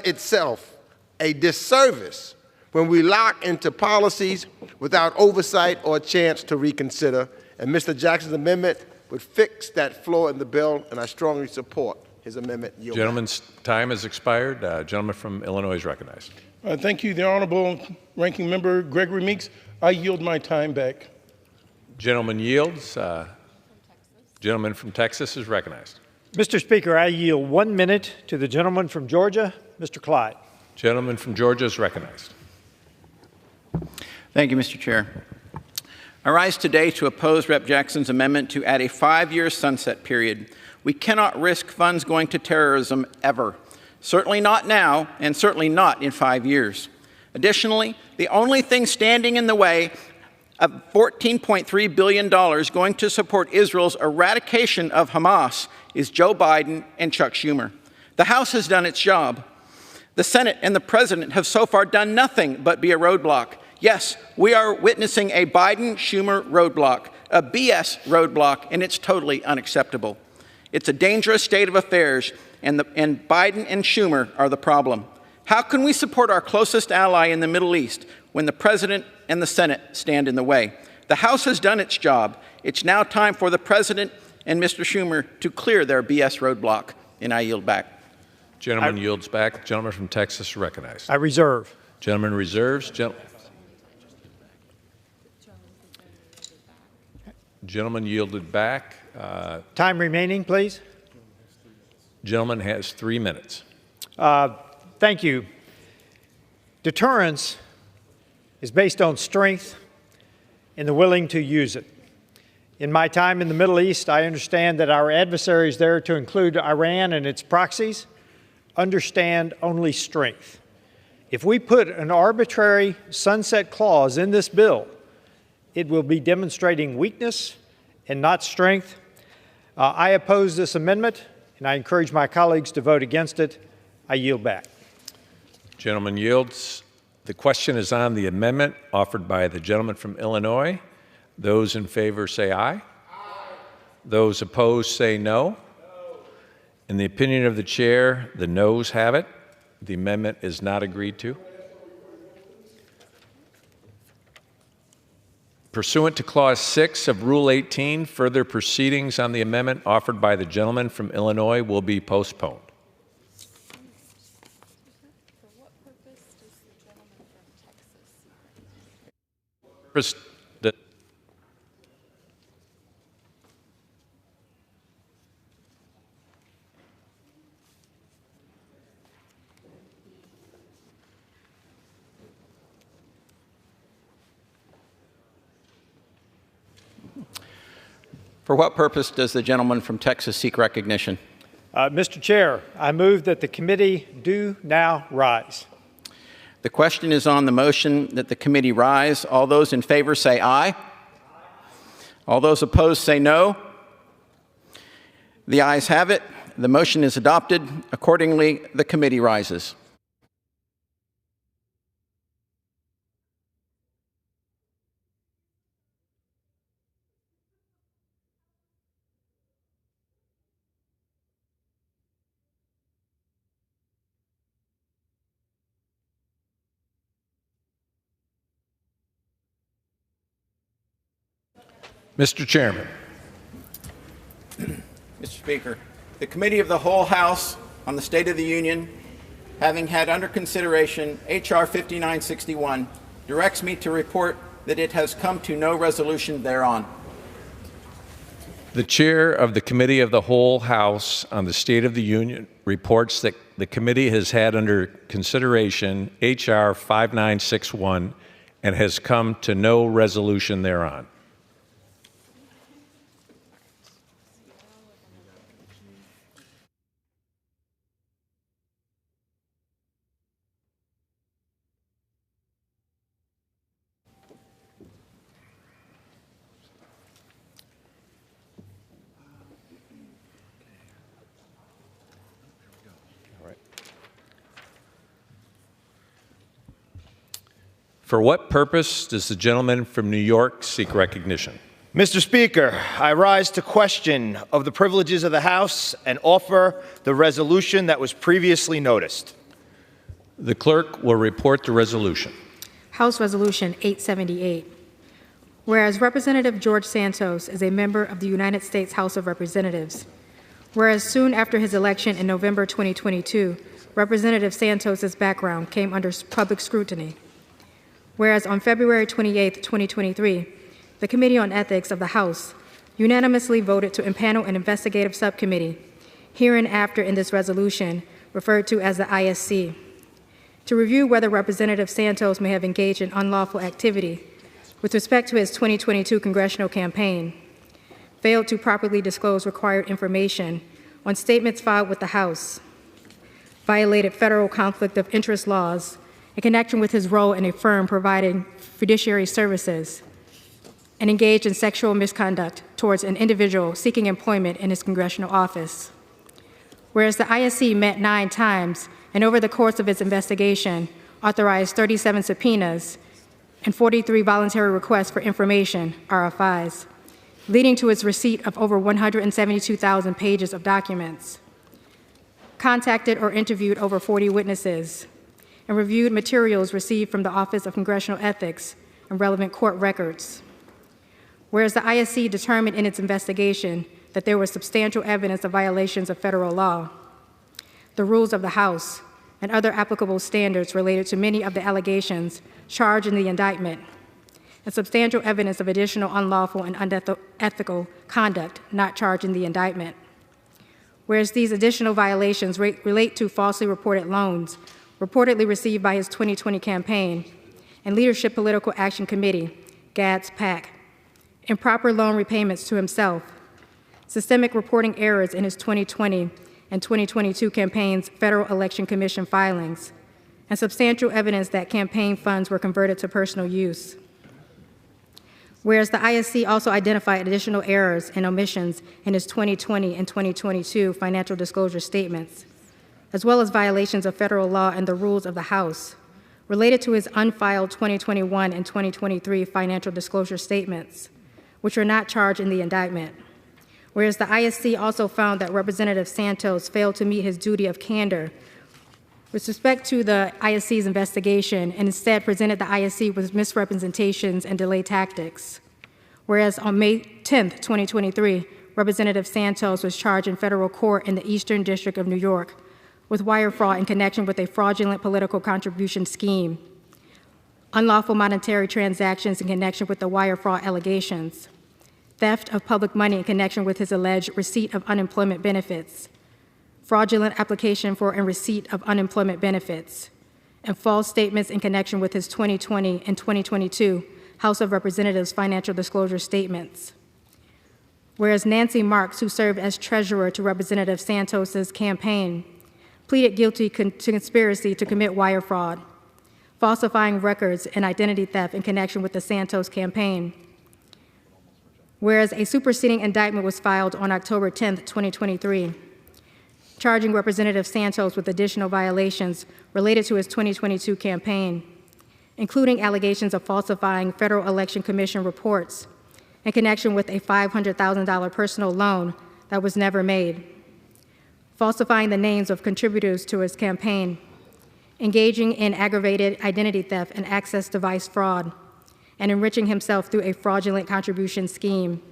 itself a disservice when we lock into policies without oversight or a chance to reconsider. And Mr. Jackson's amendment would fix that flaw in the bill, and I strongly support his amendment. Gentleman's time has expired. Gentleman from Illinois is recognized. Thank you, the Honorable Ranking Member Gregory Meeks. I yield my time back. Gentleman yields. Gentleman from Texas is recognized. Mr. Speaker, I yield 1 minute to the gentleman from Georgia, Mr. Clyde. Gentleman from Georgia is recognized. Thank you, Mr. Chair. I rise today to oppose Rep. Jackson's amendment to add a 5-year sunset period. We cannot risk funds going to terrorism ever. Certainly not now, and certainly not in 5 years. Additionally, the only thing standing in the way of $14.3 billion going to support Israel's eradication of Hamas is Joe Biden and Chuck Schumer. The House has done its job. The Senate and the President have so far done nothing but be a roadblock. Yes, we are witnessing a Biden-Schumer roadblock, a BS roadblock, and it's totally unacceptable. It's a dangerous state of affairs, and Biden and Schumer are the problem. How can we support our closest ally in the Middle East when the President and the Senate stand in the way? The House has done its job. It's now time for the President and Mr. Schumer to clear their BS roadblock, and I yield back. Gentleman yields back. Gentleman from Texas recognized. I reserve. Gentleman reserves. Gentleman yielded back. Time remaining, please. Gentleman has 3 minutes. Thank you. Deterrence is based on strength and the willing to use it. In my time in the Middle East, I understand that our adversaries there, to include Iran and its proxies, understand only strength. If we put an arbitrary sunset clause in this bill, it will be demonstrating weakness and not strength. I oppose this amendment, and I encourage my colleagues to vote against it. I yield back. Gentleman yields. The question is on the amendment offered by the gentleman from Illinois. Those in favor say aye. Aye. Those opposed say no. No. In the opinion of the chair, the noes have it. The amendment is not agreed to. Pursuant to Clause 6 of Rule 18, further proceedings on the amendment offered by the gentleman from Illinois will be postponed. For what purpose does the gentleman from Texas seek recognition? Mr. Chair, I move that the committee do now rise. The question is on the motion that the committee rise. All those in favor say aye. Aye. All those opposed say no. The ayes have it. The motion is adopted. Accordingly, the committee rises. Mr. Chairman. Mr. Speaker, the Committee of the Whole House on the State of the Union, having had under consideration H.R. 5961, directs me to report that it has come to no resolution thereon. The chair of the Committee of the Whole House on the State of the Union reports that the committee has had under consideration H.R. 5961 and has come to no resolution thereon. For what purpose does the gentleman from New York seek recognition? Mr. Speaker, I rise to question of the privileges of the House and offer the resolution that was previously noticed. The clerk will report the resolution. House Resolution 878. Whereas Representative George Santos is a member of the United States House of Representatives. Whereas soon after his election in November 2022, Representative Santos's background came under public scrutiny. Whereas on February 28, 2023, the Committee on Ethics of the House unanimously voted to impanel an investigative subcommittee, hereinafter in this resolution referred to as the ISC, to review whether Representative Santos may have engaged in unlawful activity with respect to his 2022 congressional campaign, failed to properly disclose required information on statements filed with the House, violated federal conflict of interest laws in connection with his role in a firm providing fiduciary services, and engaged in sexual misconduct towards an individual seeking employment in his congressional office. Whereas the ISC met 9 times and over the course of its investigation authorized 37 subpoenas and 43 voluntary requests for information, RFIs, leading to its receipt of over 172,000 pages of documents, contacted or interviewed over 40 witnesses, and reviewed materials received from the Office of Congressional Ethics and relevant court records. Whereas the ISC determined in its investigation that there was substantial evidence of violations of federal law, the rules of the House, and other applicable standards related to many of the allegations charged in the indictment, and substantial evidence of additional unlawful and unethical conduct not charged in the indictment. Whereas these additional violations relate to falsely reported loans reportedly received by his 2020 campaign and Leadership Political Action Committee, GADS PAC, improper loan repayments to himself, systemic reporting errors in his 2020 and 2022 campaign's Federal Election Commission filings, and substantial evidence that campaign funds were converted to personal use. Whereas the ISC also identified additional errors and omissions in his 2020 and 2022 financial disclosure statements, as well as violations of federal law and the rules of the House related to his unfiled 2021 and 2023 financial disclosure statements, which are not charged in the indictment. Whereas the ISC also found that Representative Santos failed to meet his duty of candor with respect to the ISC's investigation and instead presented the ISC with misrepresentations and delay tactics. Whereas on May 10, 2023, Representative Santos was charged in federal court in the Eastern District of New York with wire fraud in connection with a fraudulent political contribution scheme, unlawful monetary transactions in connection with the wire fraud allegations, theft of public money in connection with his alleged receipt of unemployment benefits, fraudulent application for and receipt of unemployment benefits, and false statements in connection with his 2020 and 2022 House of Representatives financial disclosure statements. Whereas Nancy Marks, who served as treasurer to Representative Santos's campaign, pleaded guilty to conspiracy to commit wire fraud, falsifying records and identity theft in connection with the Santos campaign. Whereas a superseding indictment was filed on October 10, 2023, charging Representative Santos with additional violations related to his 2022 campaign, including allegations of falsifying Federal Election Commission reports in connection with a $500,000 personal loan that was never made, falsifying the names of contributors to his campaign, engaging in aggravated identity theft and access device fraud, and enriching himself through a fraudulent contribution scheme.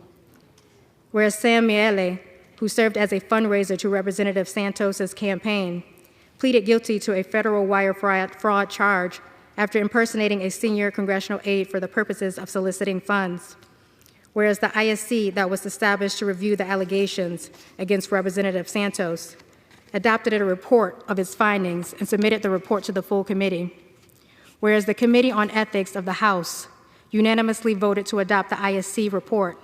Whereas Sam Miele, who served as a fundraiser to Representative Santos's campaign, pleaded guilty to a federal wire fraud charge after impersonating a senior congressional aide for the purposes of soliciting funds. Whereas the ISC that was established to review the allegations against Representative Santos adopted a report of its findings and submitted the report to the full committee. Whereas the Committee on Ethics of the House unanimously voted to adopt the ISC report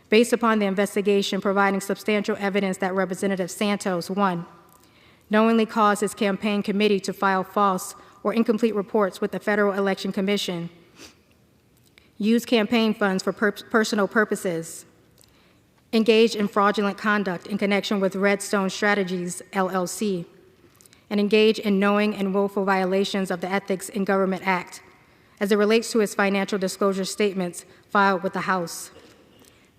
based upon the investigation providing substantial evidence that Representative Santos, 1, knowingly caused his campaign committee to file false or incomplete reports with the Federal Election Commission, used campaign funds for personal purposes, engaged in fraudulent conduct in connection with Redstone Strategies, LLC, and engaged in knowing and willful violations of the Ethics in Government Act as it relates to his financial disclosure statements filed with the House.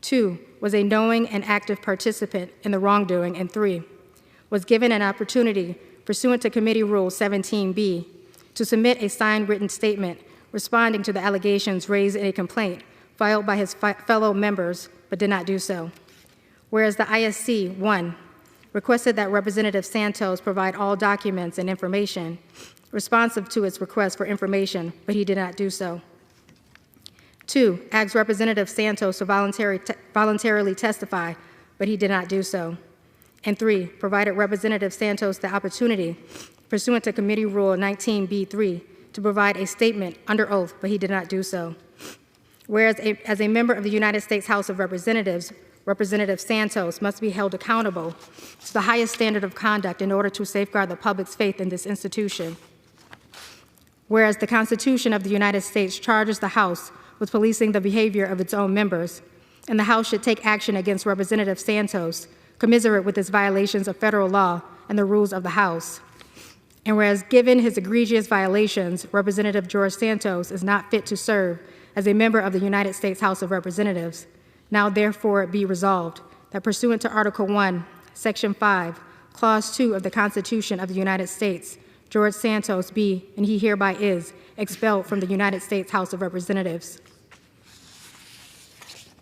2, was a knowing and active participant in the wrongdoing, and 3, was given an opportunity pursuant to Committee Rule 17B to submit a signed written statement responding to the allegations raised in a complaint filed by his fellow members, but did not do so. Whereas the ISC, 1, requested that Representative Santos provide all documents and information responsive to its request for information, but he did not do so. 2, asked Representative Santos to voluntarily testify, but he did not do so. And 3, provided Representative Santos the opportunity, pursuant to Committee Rule 19B3, to provide a statement under oath, but he did not do so. Whereas as a member of the United States House of Representatives, Representative Santos must be held accountable to the highest standard of conduct in order to safeguard the public's faith in this institution. Whereas the Constitution of the United States charges the House with policing the behavior of its own members, and the House should take action against Representative Santos, commiserate with his violations of federal law and the rules of the House. And whereas given his egregious violations, Representative George Santos is not fit to serve as a member of the United States House of Representatives, now therefore be resolved that pursuant to Article 1, Section 5, Clause 2 of the Constitution of the United States, George Santos be, and he hereby is, expelled from the United States House of Representatives.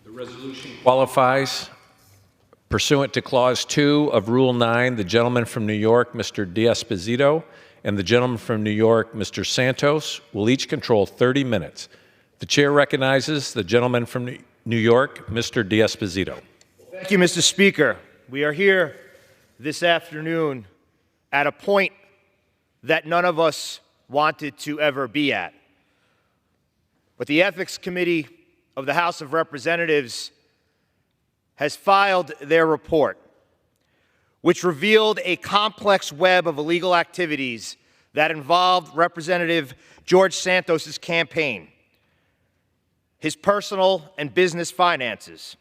The resolution qualifies. Pursuant to Clause 2 of Rule 9, the gentleman from New York, Mr. D'Esposito, and the gentleman from New York, Mr. Santos, will each control 30 minutes. The chair recognizes the gentleman from New York, Mr. D'Esposito. Thank you, Mr. Speaker. We are here this afternoon at a point that none of us wanted to ever be at. But the Ethics Committee of the House of Representatives has filed their report, which revealed a complex web of illegal activities that involved Representative George Santos's campaign, his personal and business finances.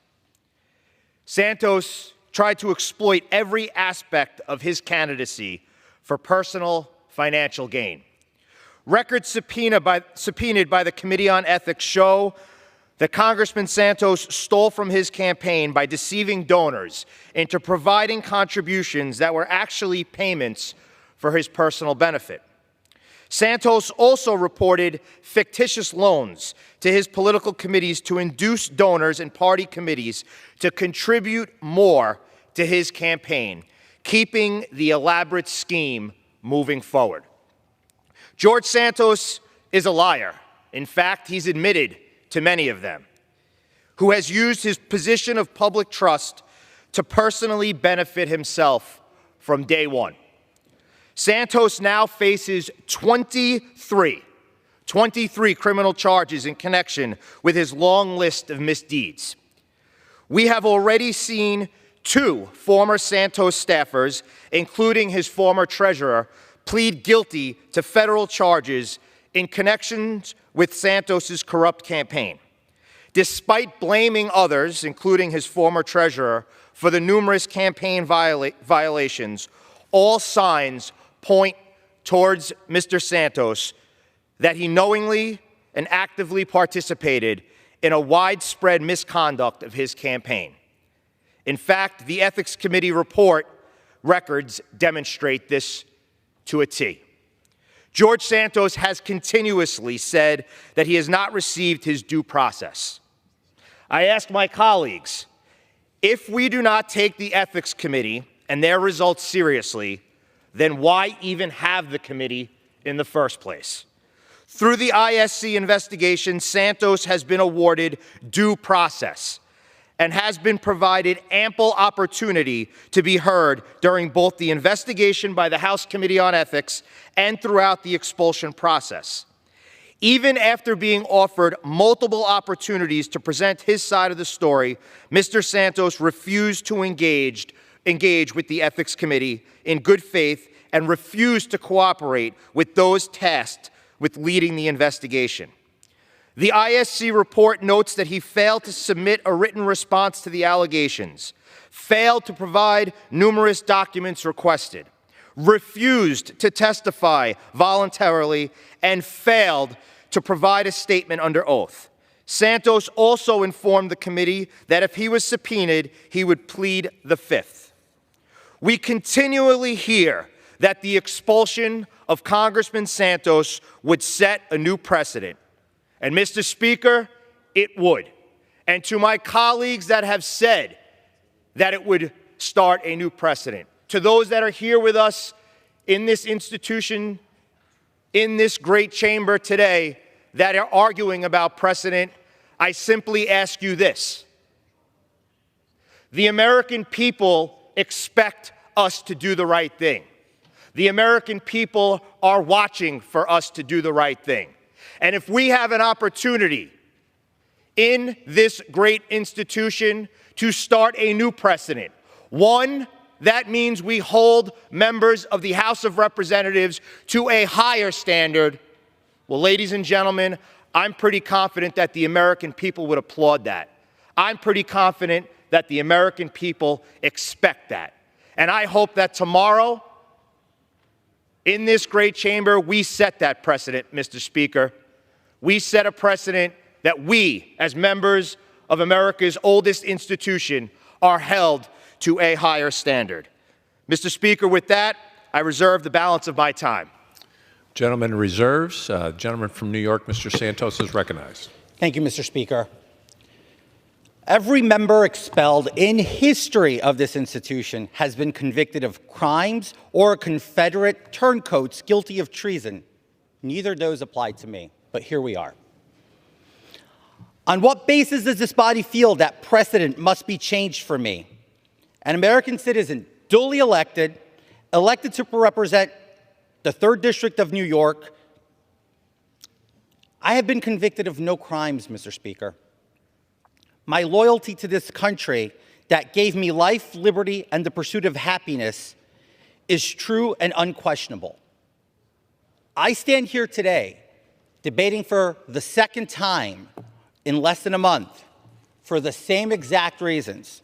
Santos tried to exploit every aspect of his candidacy for personal financial gain. Records subpoenaed by the Committee on Ethics show that Congressman Santos stole from his campaign by deceiving donors into providing contributions that were actually payments for his personal benefit. Santos also reported fictitious loans to his political committees to induce donors and party committees to contribute more to his campaign, keeping the elaborate scheme moving forward. George Santos is a liar. In fact, he's admitted to many of them, who has used his position of public trust to personally benefit himself from day one. Santos now faces 23 criminal charges in connection with his long list of misdeeds. We have already seen 2 former Santos staffers, including his former treasurer, plead guilty to federal charges in connection with Santos's corrupt campaign. Despite blaming others, including his former treasurer, for the numerous campaign violations, all signs point towards Mr. Santos that he knowingly and actively participated in a widespread misconduct of his campaign. In fact, the Ethics Committee report records demonstrate this to a T. George Santos has continuously said that he has not received his due process. I ask my colleagues, if we do not take the Ethics Committee and their results seriously, then why even have the committee in the first place? Through the ISC investigation, Santos has been awarded due process and has been provided ample opportunity to be heard during both the investigation by the House Committee on Ethics and throughout the expulsion process. Even after being offered multiple opportunities to present his side of the story, Mr. Santos refused to engage with the Ethics Committee in good faith and refused to cooperate with those tasked with leading the investigation. The ISC report notes that he failed to submit a written response to the allegations, failed to provide numerous documents requested, refused to testify voluntarily, and failed to provide a statement under oath. Santos also informed the committee that if he was subpoenaed, he would plead the Fifth. We continually hear that the expulsion of Congressman Santos would set a new precedent. And Mr. Speaker, it would. And to my colleagues that have said that it would start a new precedent, to those that are here with us in this institution, in this great chamber today, that are arguing about precedent, I simply ask you this. The American people expect us to do the right thing. The American people are watching for us to do the right thing. And if we have an opportunity in this great institution to start a new precedent, one, that means we hold members of the House of Representatives to a higher standard. Well, ladies and gentlemen, I'm pretty confident that the American people would applaud that. I'm pretty confident that the American people expect that. And I hope that tomorrow, in this great chamber, we set that precedent, Mr. Speaker. We set a precedent that we, as members of America's oldest institution, are held to a higher standard. Mr. Speaker, with that, I reserve the balance of my time. Gentleman reserves. Gentleman from New York, Mr. Santos, is recognized. Thank you, Mr. Speaker. Every member expelled in history of this institution has been convicted of crimes or Confederate turncoats guilty of treason. Neither of those apply to me, but here we are. On what basis does this body feel that precedent must be changed for me? An American citizen, duly elected to represent the 3rd District of New York. I have been convicted of no crimes, Mr. Speaker. My loyalty to this country that gave me life, liberty, and the pursuit of happiness is true and unquestionable. I stand here today debating for the 2nd time in less than a month for the same exact reasons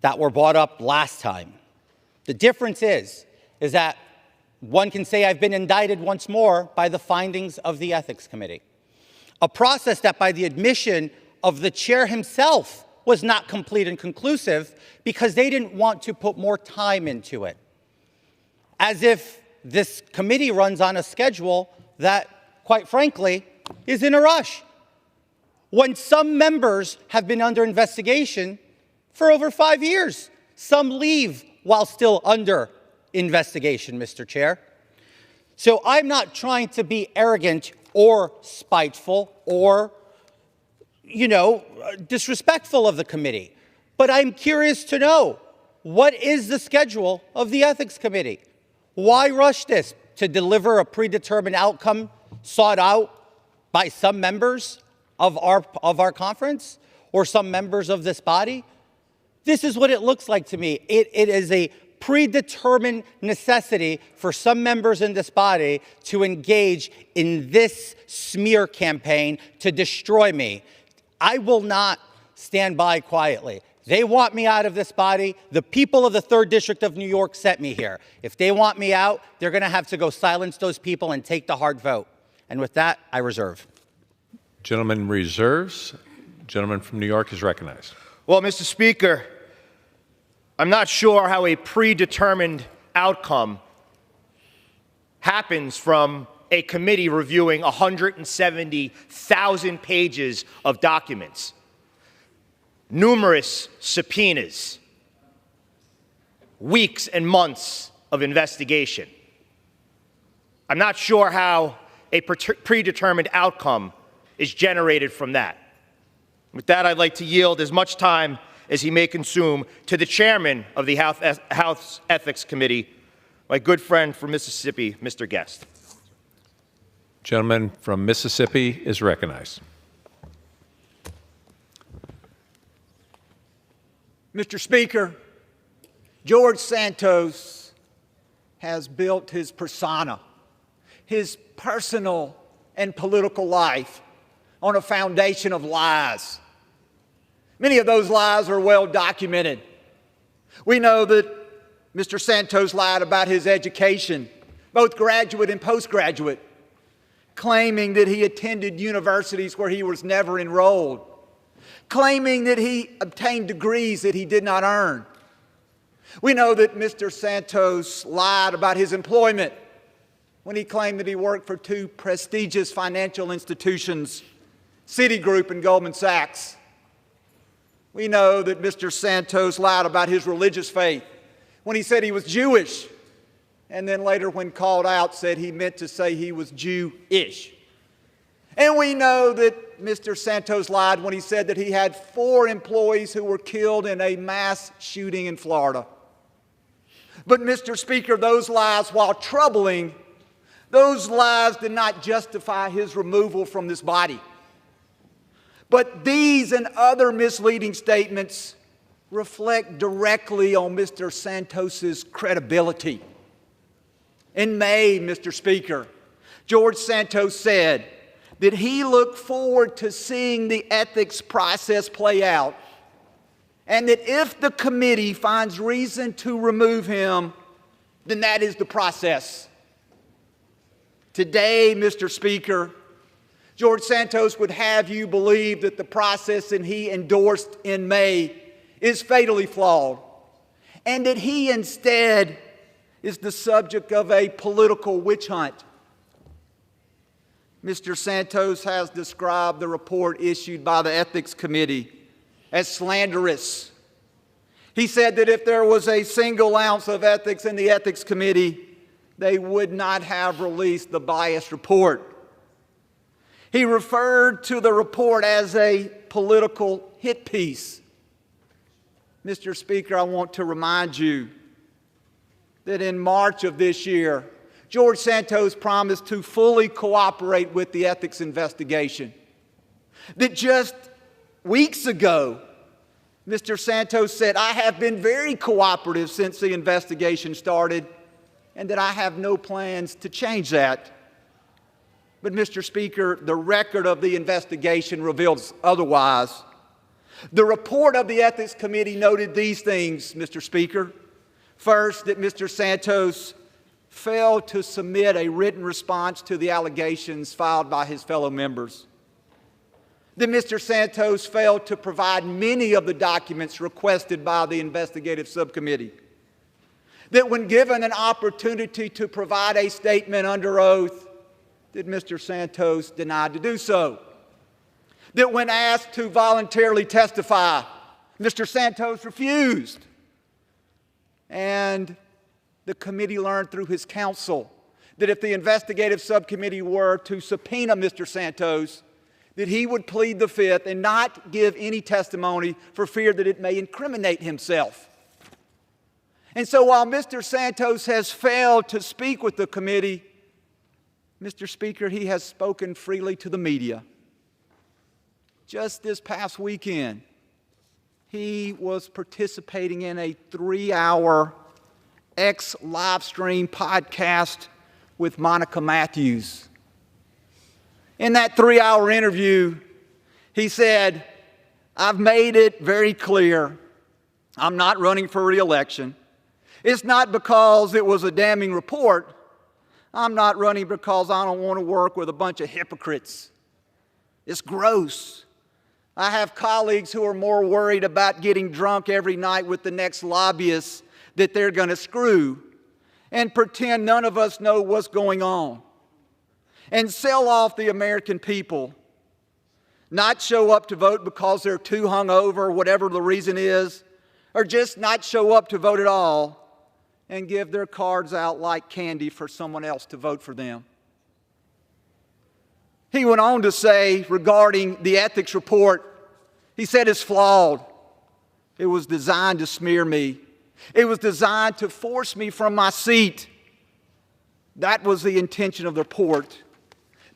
that were brought up last time. The difference is that one can say I've been indicted once more by the findings of the Ethics Committee, a process that by the admission of the chair himself was not complete and conclusive because they didn't want to put more time into it. As if this committee runs on a schedule that, quite frankly, is in a rush. When some members have been under investigation for over 5 years, some leave while still under investigation, Mr. Chair. So I'm not trying to be arrogant or spiteful or disrespectful of the committee. But I'm curious to know, what is the schedule of the Ethics Committee? Why rush this? To deliver a predetermined outcome sought out by some members of our conference or some members of this body? This is what it looks like to me. It is a predetermined necessity for some members in this body to engage in this smear campaign to destroy me. I will not stand by quietly. They want me out of this body. The people of the 3rd District of New York sent me here. If they want me out, they're going to have to go silence those people and take the hard vote. And with that, I reserve. Gentleman reserves. Gentleman from New York is recognized. Well, Mr. Speaker, I'm not sure how a predetermined outcome happens from a committee reviewing 170,000 pages of documents, numerous subpoenas, weeks and months of investigation. I'm not sure how a predetermined outcome is generated from that. With that, I'd like to yield as much time as he may consume to the chairman of the House Ethics Committee, my good friend from Mississippi, Mr. Guest. Gentleman from Mississippi is recognized. Mr. Speaker, George Santos has built his persona, his personal and political life, on a foundation of lies. Many of those lies are well documented. We know that Mr. Santos lied about his education, both graduate and postgraduate, claiming that he attended universities where he was never enrolled, claiming that he obtained degrees that he did not earn. We know that Mr. Santos lied about his employment when he claimed that he worked for 2 prestigious financial institutions, Citigroup and Goldman Sachs. We know that Mr. Santos lied about his religious faith when he said he was Jewish, and then later when called out said he meant to say he was Jew-ish. And we know that Mr. Santos lied when he said that he had 4 employees who were killed in a mass shooting in Florida. But, Mr. Speaker, those lies, while troubling, those lies did not justify his removal from this body. But these and other misleading statements reflect directly on Mr. Santos's credibility. In May, Mr. Speaker, George Santos said that he looked forward to seeing the ethics process play out, and that if the committee finds reason to remove him, then that is the process. Today, Mr. Speaker, George Santos would have you believe that the process that he endorsed in May is fatally flawed, and that he instead is the subject of a political witch hunt Mr. Santos has described the report issued by the Ethics Committee as slanderous. He said that if there was a single ounce of ethics in the Ethics Committee, they would not have released the biased report. He referred to the report as a political hit piece. Mr. Speaker, I want to remind you that in March of this year, George Santos promised to fully cooperate with the ethics investigation. That just weeks ago, Mr. Santos said, "I have been very cooperative since the investigation started, and that I have no plans to change that." But, Mr. Speaker, the record of the investigation reveals otherwise. The report of the Ethics Committee noted these things, Mr. Speaker. First, that Mr. Santos failed to submit a written response to the allegations filed by his fellow members. That Mr. Santos failed to provide many of the documents requested by the investigative subcommittee. That when given an opportunity to provide a statement under oath, that Mr. Santos denied to do so. That when asked to voluntarily testify, Mr. Santos refused. And the committee learned through his counsel that if the investigative subcommittee were to subpoena Mr. Santos, that he would plead the fifth and not give any testimony for fear that it may incriminate himself. And so while Mr. Santos has failed to speak with the committee, Mr. Speaker, he has spoken freely to the media. Just this past weekend, he was participating in a 3-hour live stream podcast with Monica Matthews. In that 3-hour interview, he said, "I've made it very clear I'm not running for re-election. It's not because it was a damning report. I'm not running because I don't want to work with a bunch of hypocrites. It's gross. I have colleagues who are more worried about getting drunk every night with the next lobbyist that they're going to screw and pretend none of us know what's going on and sell off the American people, not show up to vote because they're too hungover, whatever the reason is, or just not show up to vote at all and give their cards out like candy for someone else to vote for them." He went on to say regarding the ethics report, he said it's flawed. It was designed to smear me. It was designed to force me from my seat. That was the intention of the report.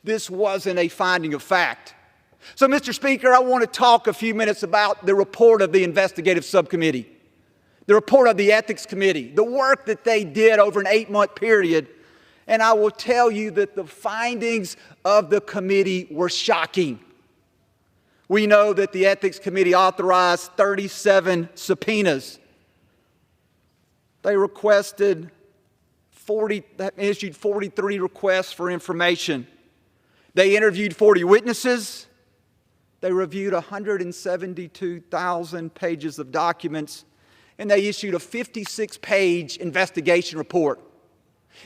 This wasn't a finding of fact. So, Mr. Speaker, I want to talk a few minutes about the report of the investigative subcommittee, the report of the ethics committee, the work that they did over an 8-month period. And I will tell you that the findings of the committee were shocking. We know that the Ethics Committee authorized 37 subpoenas. They issued 43 requests for information. They interviewed 40 witnesses. They reviewed 172,000 pages of documents. And they issued a 56-page investigation report.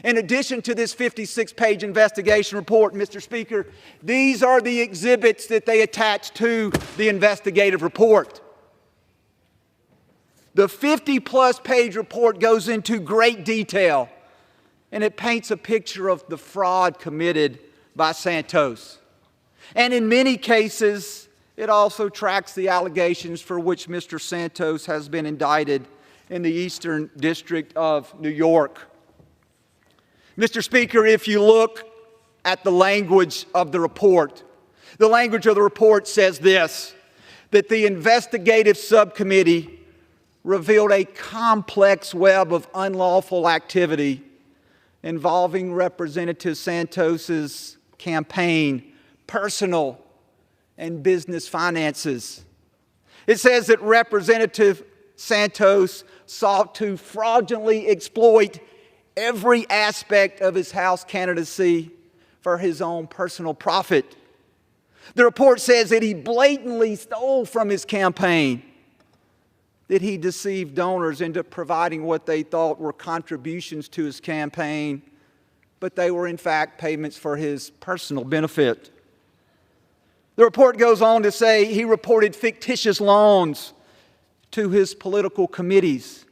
In addition to this 56-page investigation report, Mr. Speaker, these are the exhibits that they attached to the investigative report. The 50-plus page report goes into great detail, and it paints a picture of the fraud committed by Santos. And in many cases, it also tracks the allegations for which Mr. Santos has been indicted in the Eastern District of New York. Mr. Speaker, if you look at the language of the report says this, that the investigative subcommittee revealed a complex web of unlawful activity involving Representative Santos's campaign, personal and business finances. It says that Representative Santos sought to fraudulently exploit every aspect of his House candidacy for his own personal profit. The report says that he blatantly stole from his campaign, that he deceived donors into providing what they thought were contributions to his campaign but they were in fact payments for his personal benefit. The report goes on to say he reported fictitious loans to his political committees,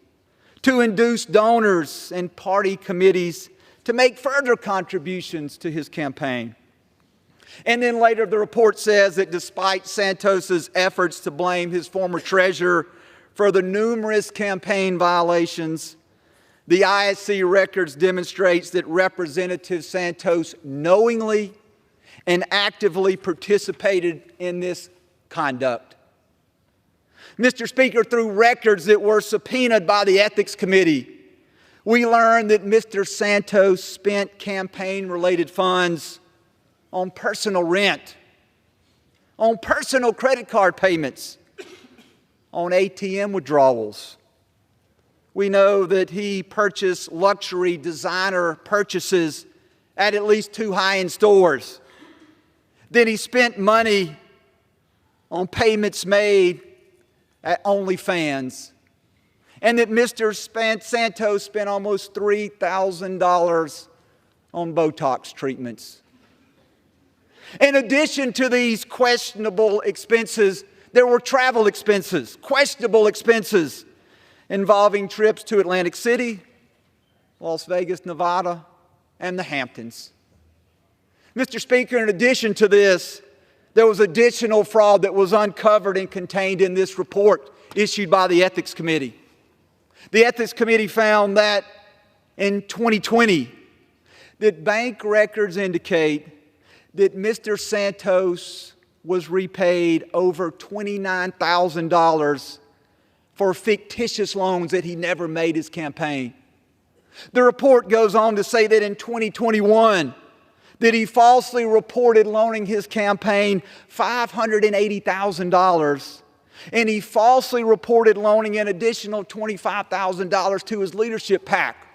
to induce donors and party committees to make further contributions to his campaign. And then later the report says that despite Santos's efforts to blame his former treasurer for the numerous campaign violations, the ISC records demonstrates that Representative Santos knowingly and actively participated in this conduct. Mr. Speaker, through records that were subpoenaed by the Ethics Committee, we learned that Mr. Santos spent campaign-related funds on personal rent, on personal credit card payments, on ATM withdrawals. We know that he purchased luxury designer purchases at least 2 high-end stores. Then he spent money on payments made at OnlyFans. And that Mr. Santos spent almost $3,000 on Botox treatments. In addition to these questionable expenses, there were travel expenses, questionable expenses, involving trips to Atlantic City, Las Vegas, Nevada, and the Hamptons. Mr. Speaker, in addition to this, there was additional fraud that was uncovered and contained in this report issued by the Ethics Committee. The Ethics Committee found that in 2020, that bank records indicate that Mr. Santos was repaid over $29,000 for fictitious loans that he never made his campaign. The report goes on to say that in 2021, that he falsely reported loaning his campaign $580,000, and he falsely reported loaning an additional $25,000 to his leadership PAC.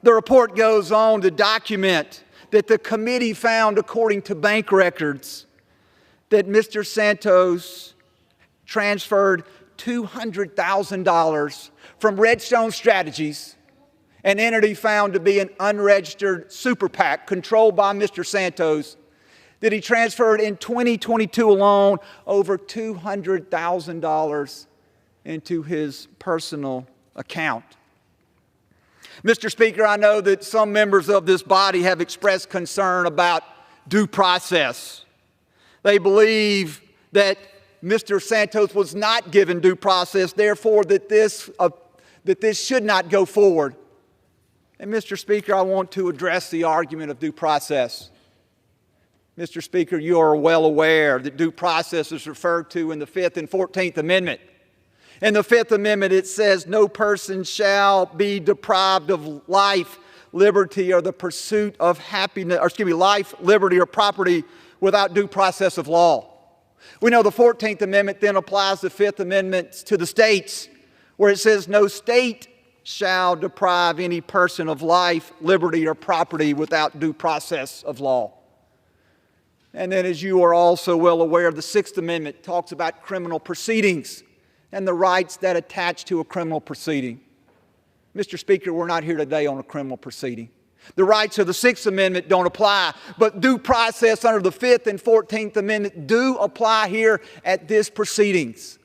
The report goes on to document that the committee found, according to bank records, that Mr. Santos transferred $200,000 from Redstone Strategies, an entity found to be an unregistered super PAC controlled by Mr. Santos, that he transferred in 2022 alone over $200,000 into his personal account. Mr. Speaker, I know that some members of this body have expressed concern about due process. They believe that Mr. Santos was not given due process, therefore that this should not go forward. And Mr. Speaker, I want to address the argument of due process. Mr. Speaker, you are well aware that due process is referred to in the 5th and 14th Amendment. In the 5th Amendment, it says, no person shall be deprived of life, liberty, or the pursuit of happiness, life, liberty, or property without due process of law. We know the 14th Amendment then applies the 5th Amendment to the states, where it says, no state shall deprive any person of life, liberty, or property without due process of law. And then, as you are also well aware, the 6th Amendment talks about criminal proceedings and the rights that attach to a criminal proceeding. Mr. Speaker, we're not here today on a criminal proceeding. The rights of the 6th Amendment don't apply, but due process under the 5th and 14th Amendment do apply here at this proceedings.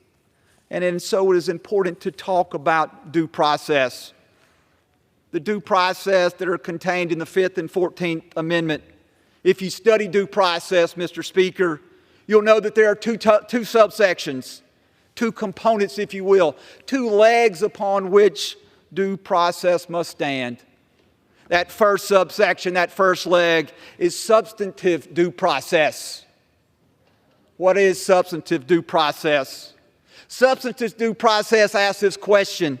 And so it is important to talk about due process. The due process that are contained in the 5th and 14th Amendment. If you study due process, Mr. Speaker, you'll know that there are two subsections, two components, if you will, two legs upon which due process must stand. That first subsection, that first leg, is substantive due process. What is substantive due process? Substantive due process asks this question: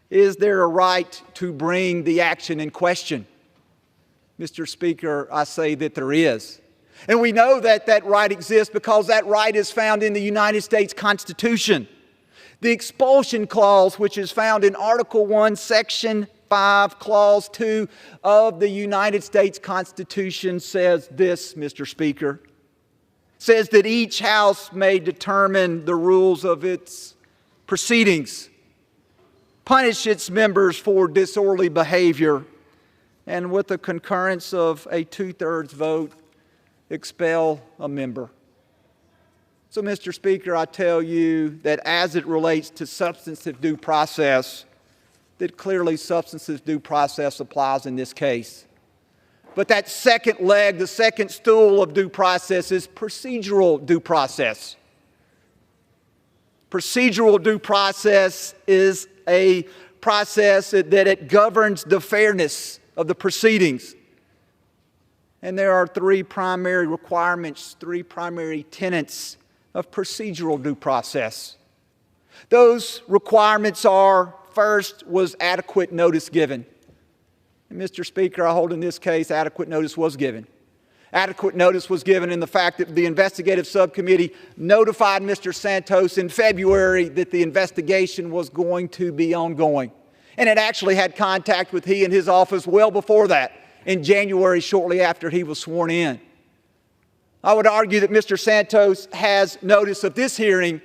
is there a right to bring the action in question? Mr. Speaker, I say that there is. And we know that that right exists because that right is found in the United States Constitution. The expulsion clause, which is found in Article 1, Section 5, Clause 2 of the United States Constitution, says this, Mr. Speaker. Says that each house may determine the rules of its proceedings, punish its members for disorderly behavior, and with the concurrence of a 2/3 vote, expel a member. So, Mr. Speaker, I tell you that as it relates to substantive due process, that clearly substantive due process applies in this case. But that second leg, the second stool of due process is procedural due process. Procedural due process is a process that it governs the fairness of the proceedings. And there are three primary requirements, three primary tenets of procedural due process. Those requirements are, first, was adequate notice given. And Mr. Speaker, I hold in this case adequate notice was given. Adequate notice was given in the fact that the investigative subcommittee notified Mr. Santos in February that the investigation was going to be ongoing. And it actually had contact with he and his office well before that, in January, shortly after he was sworn in. I would argue that Mr. Santos has notice of this hearing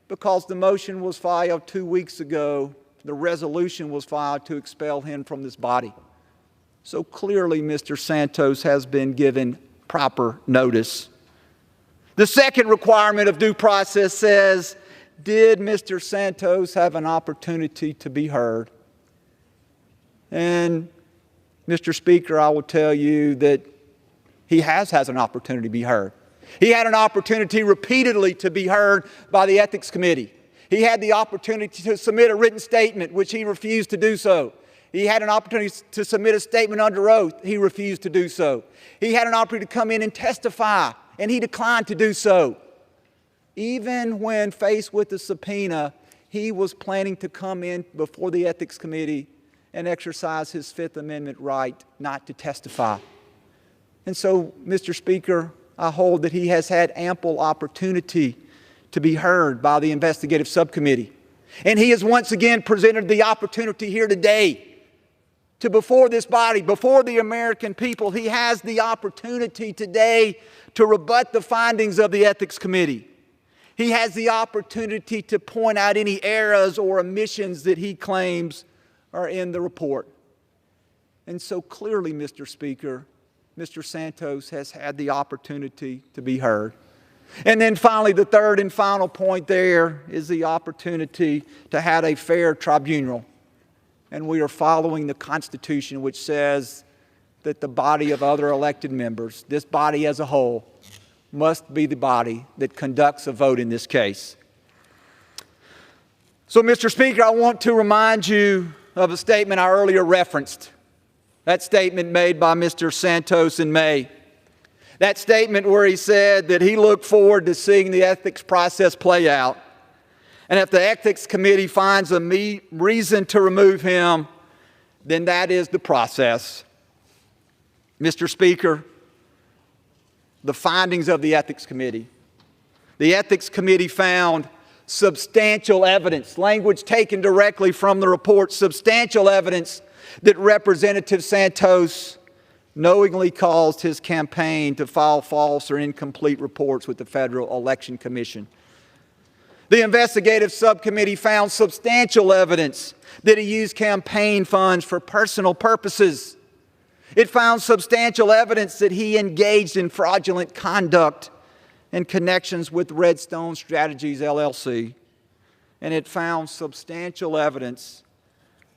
because the motion was filed 2 weeks ago. The resolution was filed to expel him from this body. So clearly, Mr. Santos has been given proper notice. The second requirement of due process says, did Mr. Santos have an opportunity to be heard? And Mr. Speaker, I will tell you that he has an opportunity to be heard. He had an opportunity repeatedly to be heard by the Ethics Committee. He had the opportunity to submit a written statement, which he refused to do so. He had an opportunity to submit a statement under oath. He refused to do so. He had an opportunity to come in and testify, and he declined to do so. Even when faced with the subpoena, he was planning to come in before the Ethics Committee and exercise his Fifth Amendment right not to testify. And so, Mr. Speaker, I hold that he has had ample opportunity to be heard by the investigative subcommittee. And he has once again presented the opportunity here today to, before this body, before the American people, he has the opportunity today to rebut the findings of the Ethics Committee. He has the opportunity to point out any errors or omissions that he claims are in the report. And so clearly, Mr. Speaker, Mr. Santos has had the opportunity to be heard. And then finally, the third and final point there is the opportunity to have a fair tribunal. And we are following the Constitution, which says that the body of other elected members, this body as a whole, must be the body that conducts a vote in this case. So, Mr. Speaker, I want to remind you of a statement I earlier referenced. That statement made by Mr. Santos in May. That statement where he said that he looked forward to seeing the ethics process play out. And if the Ethics Committee finds a reason to remove him, then that is the process. Mr. Speaker, the findings of the Ethics Committee. The Ethics Committee found substantial evidence, language taken directly from the report, substantial evidence that Representative Santos knowingly caused his campaign to file false or incomplete reports with the Federal Election Commission. The investigative subcommittee found substantial evidence that he used campaign funds for personal purposes. It found substantial evidence that he engaged in fraudulent conduct and connections with Redstone Strategies, LLC. And it found substantial evidence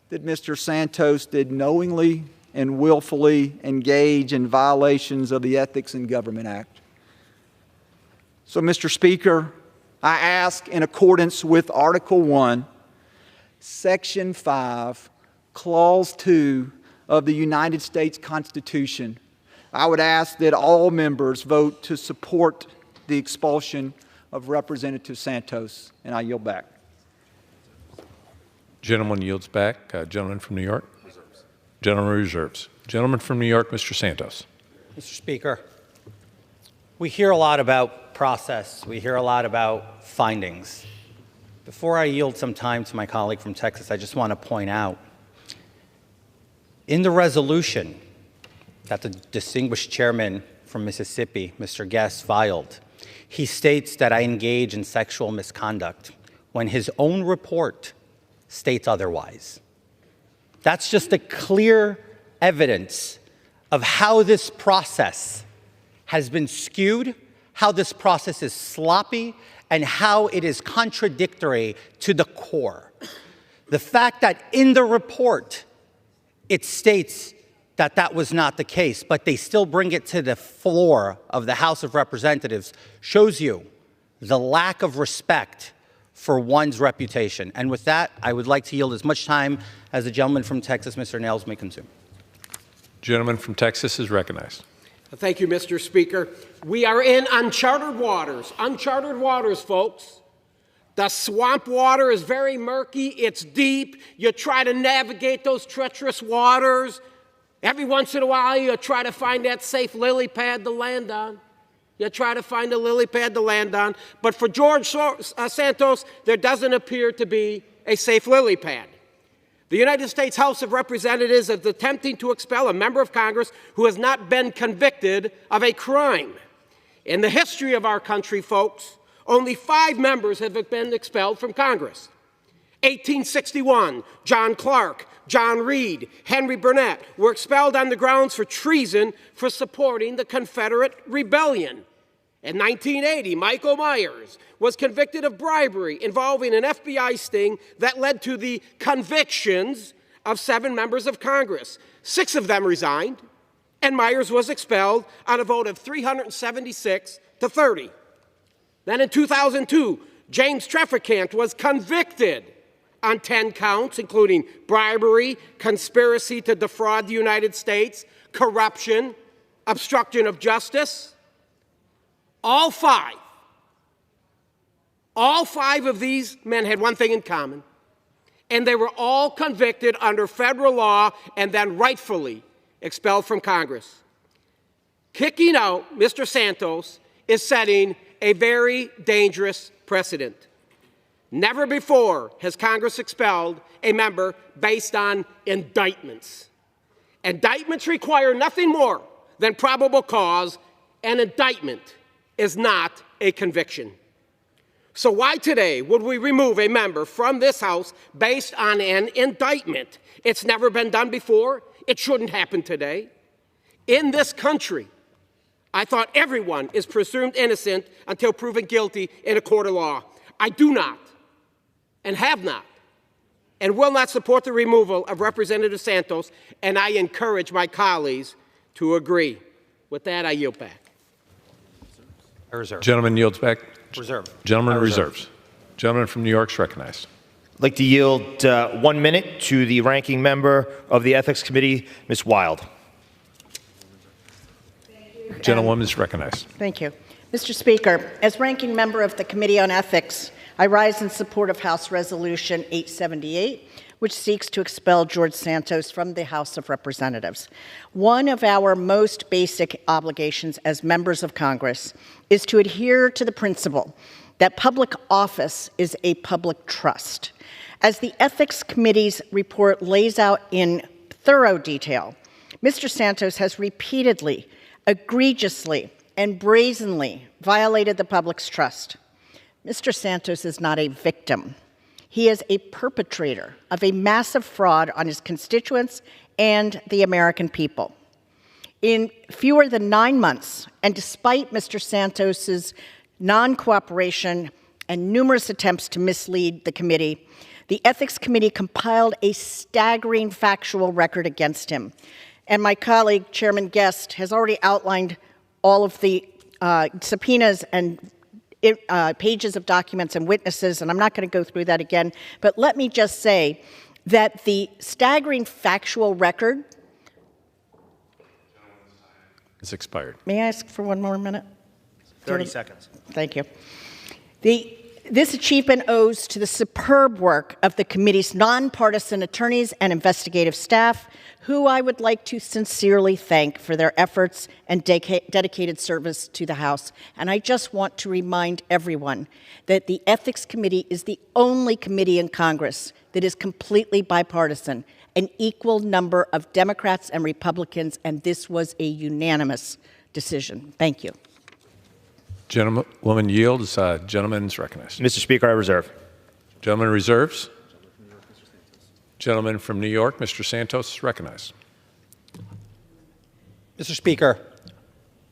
that Mr. Santos did knowingly and willfully engage in violations of the Ethics in Government Act. So, Mr. Speaker, I ask in accordance with Article 1, Section 5, Clause 2 of the United States Constitution, I would ask that all members vote to support the expulsion of Representative Santos, and I yield back. Gentleman yields back. Gentleman from New York. Gentleman reserves. Gentleman from New York, Mr. Santos. Mr. Speaker, we hear a lot about process. We hear a lot about findings. Before I yield some time to my colleague from Texas, I just want to point out, in the resolution that the distinguished chairman from Mississippi, Mr. Guest, filed, he states that I engage in sexual misconduct when his own report states otherwise. That's just a clear evidence of how this process has been skewed, how this process is sloppy, and how it is contradictory to the core. The fact that in the report it states that that was not the case, but they still bring it to the floor of the House of Representatives shows you the lack of respect for one's reputation. And with that, I would like to yield as much time as the gentleman from Texas, Mr. Nails, may consume. Gentleman from Texas is recognized. Thank you, Mr. Speaker. We are in uncharted waters, folks. The swamp water is very murky, it's deep. You try to navigate those treacherous waters. Every once in a while, you try to find that safe lily pad to land on. You try to find a lily pad to land on. But for George Santos, there doesn't appear to be a safe lily pad. The United States House of Representatives is attempting to expel a member of Congress who has not been convicted of a crime. In the history of our country, folks, only 5 members have been expelled from Congress. 1861, John Clark, John Reed, Henry Burnett were expelled on the grounds for treason for supporting the Confederate rebellion. In 1980, Michael Myers was convicted of bribery involving an FBI sting that led to the convictions of 7 members of Congress. 6 of them resigned, and Myers was expelled on a vote of 376 to 30. Then in 2002, James Trafficant was convicted on 10 counts, including bribery, conspiracy to defraud the United States, corruption, obstruction of justice. All 5 of these men had one thing in common, and they were all convicted under federal law and then rightfully expelled from Congress. Kicking out Mr. Santos is setting a very dangerous precedent. Never before has Congress expelled a member based on indictments. Indictments require nothing more than probable cause. An indictment is not a conviction. So why today would we remove a member from this House based on an indictment? It's never been done before. It shouldn't happen today. In this country, I thought everyone is presumed innocent until proven guilty in a court of law. I do not, and have not, and will not support the removal of Representative Santos, and I encourage my colleagues to agree. With that, I yield back. I reserve. Gentleman yields back. Reserve. Gentleman reserves. Gentleman from New York is recognized. I'd like to yield 1 minute to the ranking member of the Ethics Committee, Ms. Wild. Gentlewoman is recognized. Thank you. Mr. Speaker, as ranking member of the Committee on Ethics, I rise in support of House Resolution 878, which seeks to expel George Santos from the House of Representatives. One of our most basic obligations as members of Congress is to adhere to the principle that public office is a public trust. As the Ethics Committee's report lays out in thorough detail, Mr. Santos has repeatedly, egregiously, and brazenly violated the public's trust. Mr. Santos is not a victim. He is a perpetrator of a massive fraud on his constituents and the American people. In fewer than 9 months, and despite Mr. Santos's non-cooperation and numerous attempts to mislead the committee, the Ethics Committee compiled a staggering factual record against him. And my colleague, Chairman Guest, has already outlined all of the subpoenas and pages of documents and witnesses, and I'm not going to go through that again, but let me just say that the staggering factual record... It's expired. May I ask for 1 more minute? 30 seconds. Thank you. This achievement owes to the superb work of the committee's nonpartisan attorneys and investigative staff, who I would like to sincerely thank for their efforts and dedicated service to the House. And I just want to remind everyone that the Ethics Committee is the only committee in Congress that is completely bipartisan, an equal number of Democrats and Republicans, and this was a unanimous decision. Thank you. Gentlewoman yields. Gentleman is recognized. Mr. Speaker, I reserve. Gentleman reserves. Gentleman from New York, Mr. Santos, is recognized. Mr. Speaker,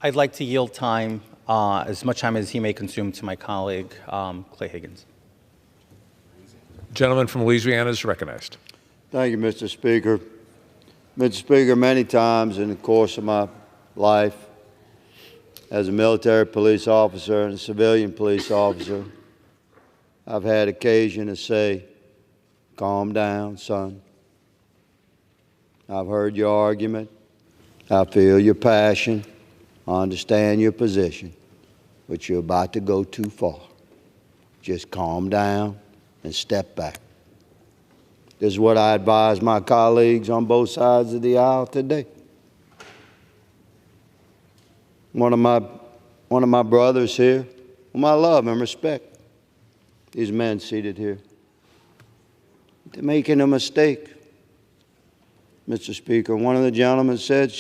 I'd like to yield time, as much time as he may consume, to my colleague, Clay Higgins. Gentleman from Louisiana is recognized. Thank you, Mr. Speaker. Mr. Speaker, many times in the course of my life as a military police officer and a civilian police officer, I've had occasion to say, calm down, son. I've heard your argument. I feel your passion. I understand your position. But you're about to go too far. Just calm down and step back. This is what I advise my colleagues on both sides of the aisle today. One of my brothers here, whom I love and respect, these men seated here, they're making a mistake. Mr. Speaker, one of the gentlemen said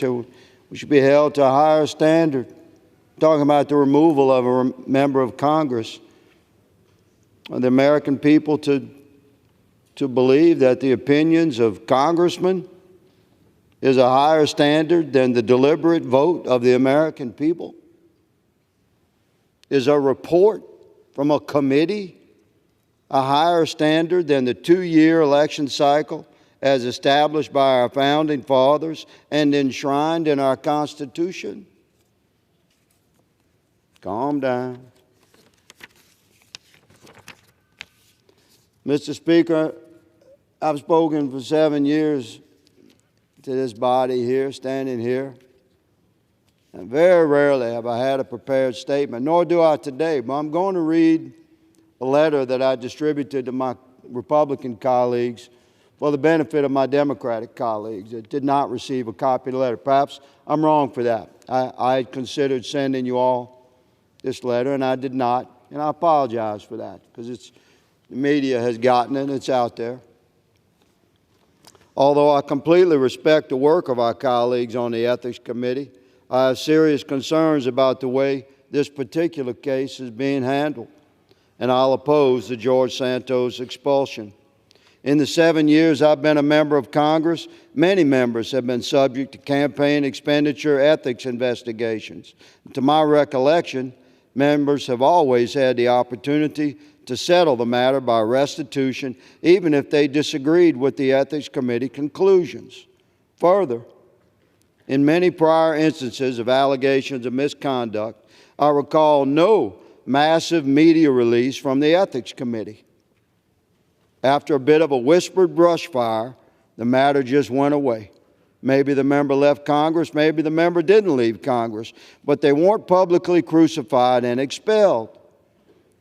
we should be held to a higher standard, talking about the removal of a member of Congress, of the American people to believe that the opinions of congressmen is a higher standard than the deliberate vote of the American people? Is a report from a committee a higher standard than the 2-year election cycle as established by our founding fathers and enshrined in our Constitution? Calm down. Mr. Speaker, I've spoken for 7 years to this body here, standing here, and very rarely have I had a prepared statement, nor do I today, but I'm going to read a letter that I distributed to my Republican colleagues for the benefit of my Democratic colleagues that did not receive a copy of the letter. Perhaps I'm wrong for that. I considered sending you all this letter, and I did not, and I apologize for that because the media has gotten it and it's out there. Although I completely respect the work of our colleagues on the Ethics Committee, I have serious concerns about the way this particular case is being handled, and I'll oppose the George Santos expulsion. In the 7 years I've been a member of Congress, many members have been subject to campaign expenditure ethics investigations. To my recollection, members have always had the opportunity to settle the matter by restitution, even if they disagreed with the Ethics Committee conclusions. Further, in many prior instances of allegations of misconduct, I recall no massive media release from the Ethics Committee. After a bit of a whispered brush fire, the matter just went away. Maybe the member left Congress, maybe the member didn't leave Congress, but they weren't publicly crucified and expelled.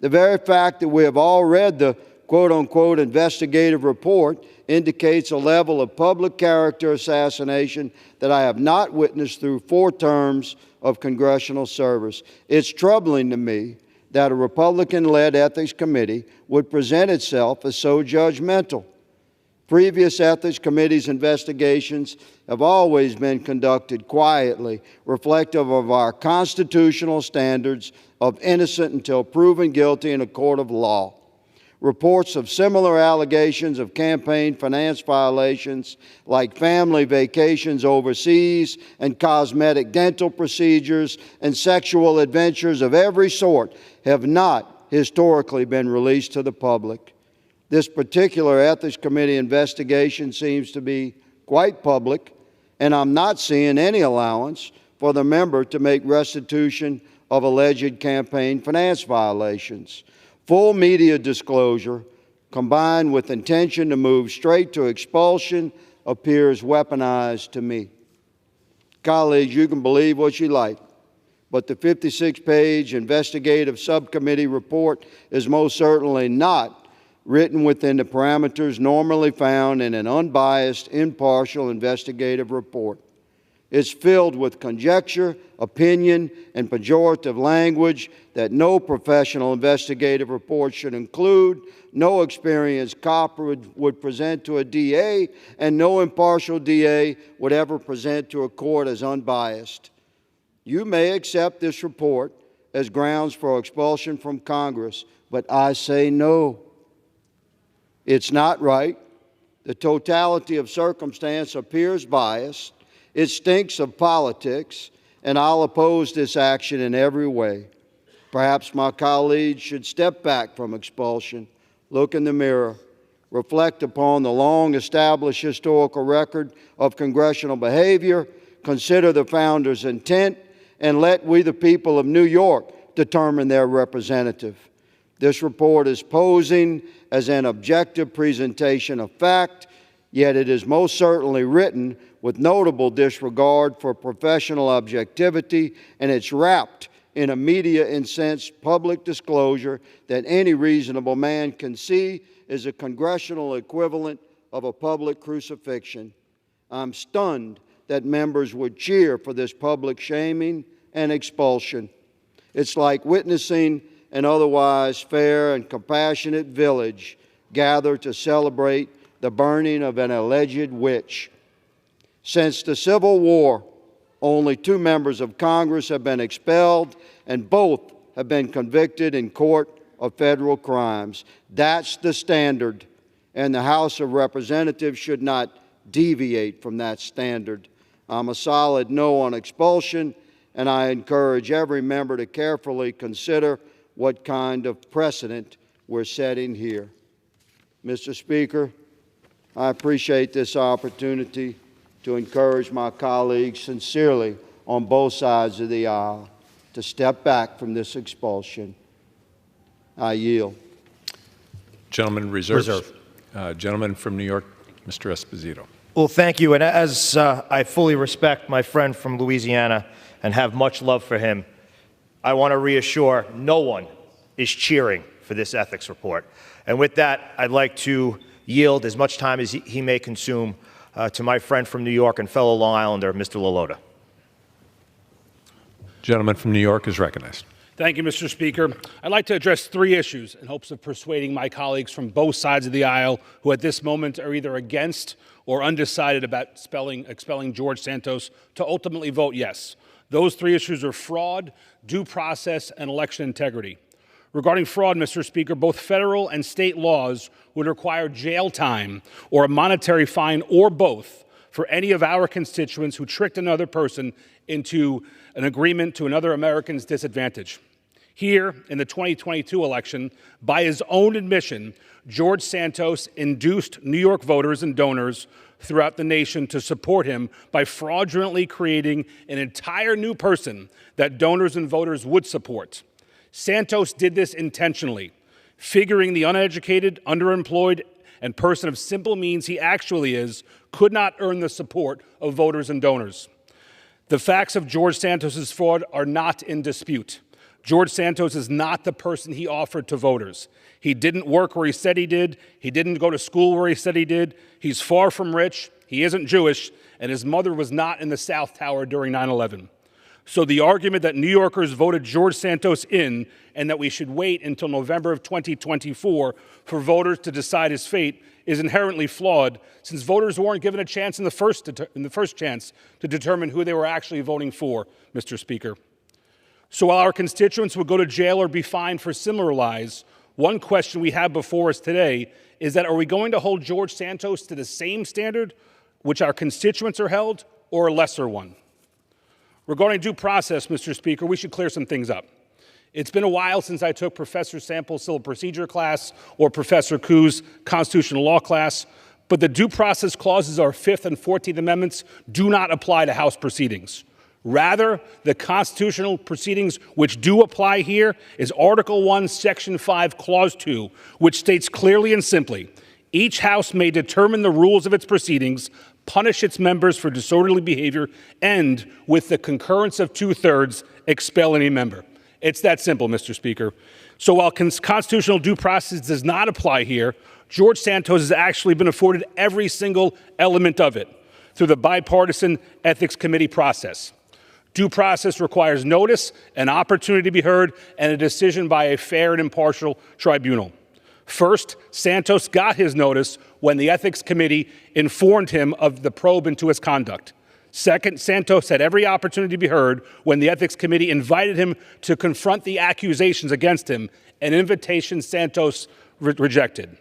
The very fact that we have all read the quote-unquote investigative report indicates a level of public character assassination that I have not witnessed through 4 terms of congressional service. It's troubling to me that a Republican-led ethics committee would present itself as so judgmental. Previous ethics committees' investigations have always been conducted quietly, reflective of our constitutional standards of innocent until proven guilty in a court of law. Reports of similar allegations of campaign finance violations, like family vacations overseas and cosmetic dental procedures and sexual adventures of every sort, have not historically been released to the public. This particular Ethics Committee investigation seems to be quite public, and I'm not seeing any allowance for the member to make restitution of alleged campaign finance violations. Full media disclosure, combined with intention to move straight to expulsion, appears weaponized to me. Colleagues, you can believe what you like, but the 56-page investigative subcommittee report is most certainly not written within the parameters normally found in an unbiased, impartial investigative report. It's filled with conjecture, opinion, and pejorative language that no professional investigative report should include, no experienced cop would present to a DA, and no impartial DA would ever present to a court as unbiased. You may accept this report as grounds for expulsion from Congress, but I say no. It's not right. The totality of circumstance appears biased. It stinks of politics, and I'll oppose this action in every way. Perhaps my colleagues should step back from expulsion, look in the mirror, reflect upon the long-established historical record of congressional behavior, consider the founders' intent, and let we, the people of New York, determine their representative. This report is posing as an objective presentation of fact, yet it is most certainly written with notable disregard for professional objectivity, and it's wrapped in a media-incensed public disclosure that any reasonable man can see is a congressional equivalent of a public crucifixion. I'm stunned that members would cheer for this public shaming and expulsion. It's like witnessing an otherwise fair and compassionate village gather to celebrate the burning of an alleged witch. Since the Civil War, only 2 members of Congress have been expelled, and both have been convicted in court of federal crimes. That's the standard, and the House of Representatives should not deviate from that standard. I'm a solid no on expulsion, and I encourage every member to carefully consider what kind of precedent we're setting here. Mr. Speaker, I appreciate this opportunity to encourage my colleagues sincerely on both sides of the aisle to step back from this expulsion. I yield. Gentleman reserves. Gentleman from New York, Mr. Esposito. Well, thank you. And as I fully respect my friend from Louisiana and have much love for him, I want to reassure no one is cheering for this ethics report. And with that, I'd like to yield as much time as he may consume to my friend from New York and fellow Long Islander, Mr. LaLota. Gentleman from New York is recognized. Thank you, Mr. Speaker. I'd like to address 3 issues in hopes of persuading my colleagues from both sides of the aisle who at this moment are either against or undecided about expelling George Santos to ultimately vote yes. Those 3 issues are fraud, due process, and election integrity. Regarding fraud, Mr. Speaker, both federal and state laws would require jail time or a monetary fine or both for any of our constituents who tricked another person into an agreement to another American's disadvantage. Here, in the 2022 election, by his own admission, George Santos induced New York voters and donors throughout the nation to support him by fraudulently creating an entire new person that donors and voters would support. Santos did this intentionally, figuring the uneducated, underemployed, and person of simple means he actually is could not earn the support of voters and donors. The facts of George Santos's fraud are not in dispute. George Santos is not the person he offered to voters. He didn't work where he said he did. He didn't go to school where he said he did. He's far from rich. He isn't Jewish. And his mother was not in the South Tower during 9/11. So the argument that New Yorkers voted George Santos in and that we should wait until November of 2024 for voters to decide his fate is inherently flawed, since voters weren't given a chance in the first chance to determine who they were actually voting for, Mr. Speaker. So while our constituents would go to jail or be fined for similar lies, one question we have before us today is that are we going to hold George Santos to the same standard which our constituents are held, or a lesser one? Regarding due process, Mr. Speaker, we should clear some things up. It's been a while since I took Professor Sample's civil procedure class or Professor Kuh's constitutional law class, but the due process clauses of our 5th and 14th Amendments do not apply to House proceedings. Rather, the constitutional proceedings which do apply here is Article 1, Section 5, Clause 2, which states clearly and simply, each House may determine the rules of its proceedings, punish its members for disorderly behavior, and, with the concurrence of 2/3, expel any member. It's that simple, Mr. Speaker. So while constitutional due process does not apply here, George Santos has actually been afforded every single element of it through the bipartisan Ethics Committee process. Due process requires notice, an opportunity to be heard, and a decision by a fair and impartial tribunal. First, Santos got his notice when the Ethics Committee informed him of the probe into his conduct. Second, Santos had every opportunity to be heard when the Ethics Committee invited him to confront the accusations against him, an invitation Santos rejected.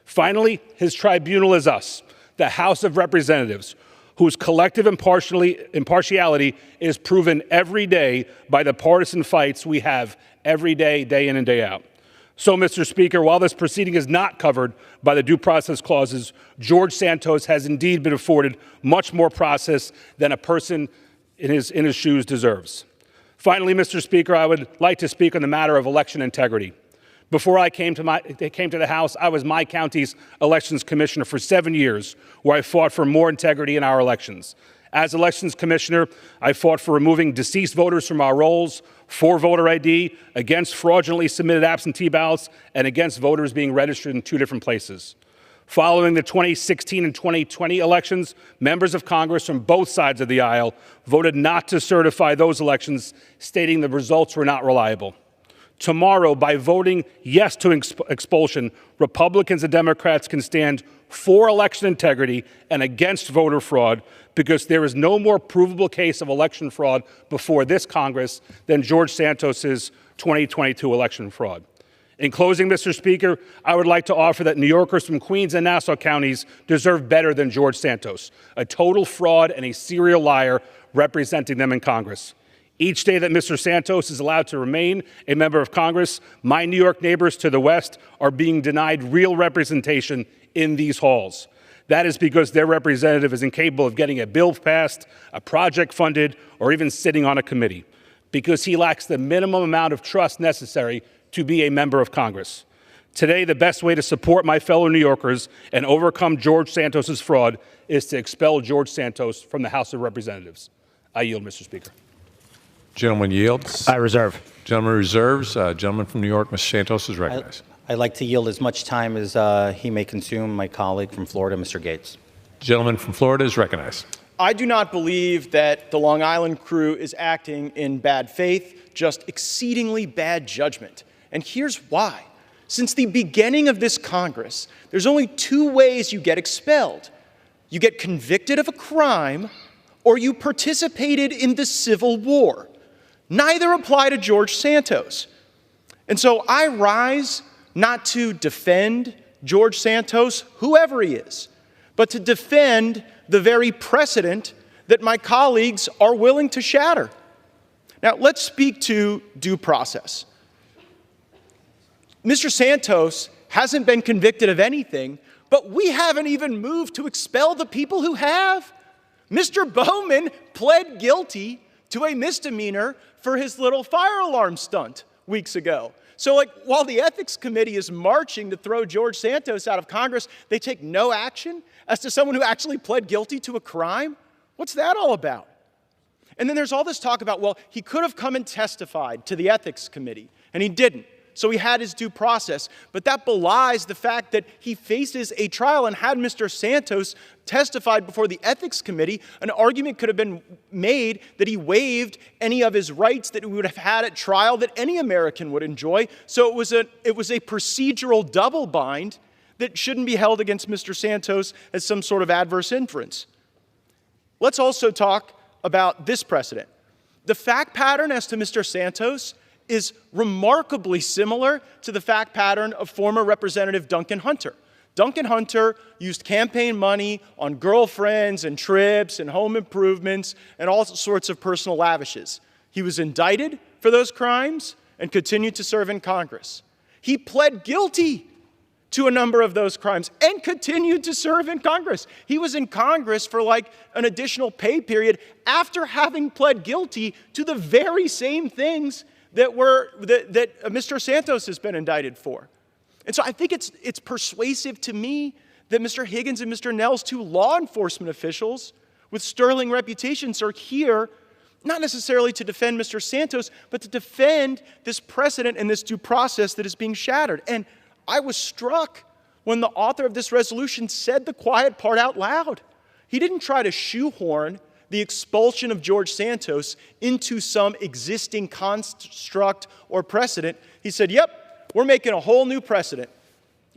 Finally, his tribunal is us, the House of Representatives, whose collective impartiality is proven every day by the partisan fights we have every day, day in and day out. So, Mr. Speaker, while this proceeding is not covered by the due process clauses, George Santos has indeed been afforded much more process than a person in his shoes deserves. Finally, Mr. Speaker, I would like to speak on the matter of election integrity. Before I came to the House, I was my county's elections commissioner for 7 years, where I fought for more integrity in our elections. As elections commissioner, I fought for removing deceased voters from our rolls, for voter ID, against fraudulently submitted absentee ballots, and against voters being registered in 2 different places. Following the 2016 and 2020 elections, members of Congress from both sides of the aisle voted not to certify those elections, stating the results were not reliable. Tomorrow, by voting yes to expulsion, Republicans and Democrats can stand for election integrity and against voter fraud, because there is no more provable case of election fraud before this Congress than George Santos's 2022 election fraud. In closing, Mr. Speaker, I would like to offer that New Yorkers from Queens and Nassau counties deserve better than George Santos, a total fraud and a serial liar representing them in Congress. Each day that Mr. Santos is allowed to remain a member of Congress, my New York neighbors to the west are being denied real representation in these halls. That is because their representative is incapable of getting a bill passed, a project funded, or even sitting on a committee, because he lacks the minimum amount of trust necessary to be a member of Congress. Today, the best way to support my fellow New Yorkers and overcome George Santos's fraud is to expel George Santos from the House of Representatives. I yield, Mr. Speaker. Gentleman yields. I reserve. Gentleman reserves. Gentleman from New York, Mr. Santos, is recognized. I'd like to yield as much time as he may consume. My colleague from Florida, Mr. Gates. Gentleman from Florida is recognized. I do not believe that the Long Island crew is acting in bad faith, just exceedingly bad judgment. And here's why. Since the beginning of this Congress, there's only 2 ways you get expelled. You get convicted of a crime, or you participated in the Civil War. Neither apply to George Santos. And so I rise not to defend George Santos, whoever he is, but to defend the very precedent that my colleagues are willing to shatter. Now, let's speak to due process. Mr. Santos hasn't been convicted of anything, but we haven't even moved to expel the people who have. Mr. Bowman pled guilty to a misdemeanor for his little fire alarm stunt weeks ago. So, while the Ethics Committee is marching to throw George Santos out of Congress, they take no action as to someone who actually pled guilty to a crime? What's that all about? And then there's all this talk about, well, he could have come and testified to the Ethics Committee, and he didn't. So he had his due process. But that belies the fact that he faces a trial, and had Mr. Santos testified before the Ethics Committee, an argument could have been made that he waived any of his rights that he would have had at trial that any American would enjoy. So it was a procedural double bind that shouldn't be held against Mr. Santos as some sort of adverse inference. Let's also talk about this precedent. The fact pattern as to Mr. Santos is remarkably similar to the fact pattern of former Representative Duncan Hunter. Duncan Hunter used campaign money on girlfriends and trips and home improvements and all sorts of personal lavishes. He was indicted for those crimes and continued to serve in Congress. He pled guilty to a number of those crimes and continued to serve in Congress. He was in Congress for an additional pay period after having pled guilty to the very same things that Mr. Santos has been indicted for. And so I think it's persuasive to me that Mr. Higgins and Mr. Nels, 2 law enforcement officials with sterling reputations, are here not necessarily to defend Mr. Santos, but to defend this precedent and this due process that is being shattered. And I was struck when the author of this resolution said the quiet part out loud. He didn't try to shoehorn the expulsion of George Santos into some existing construct or precedent. He said, yep, we're making a whole new precedent.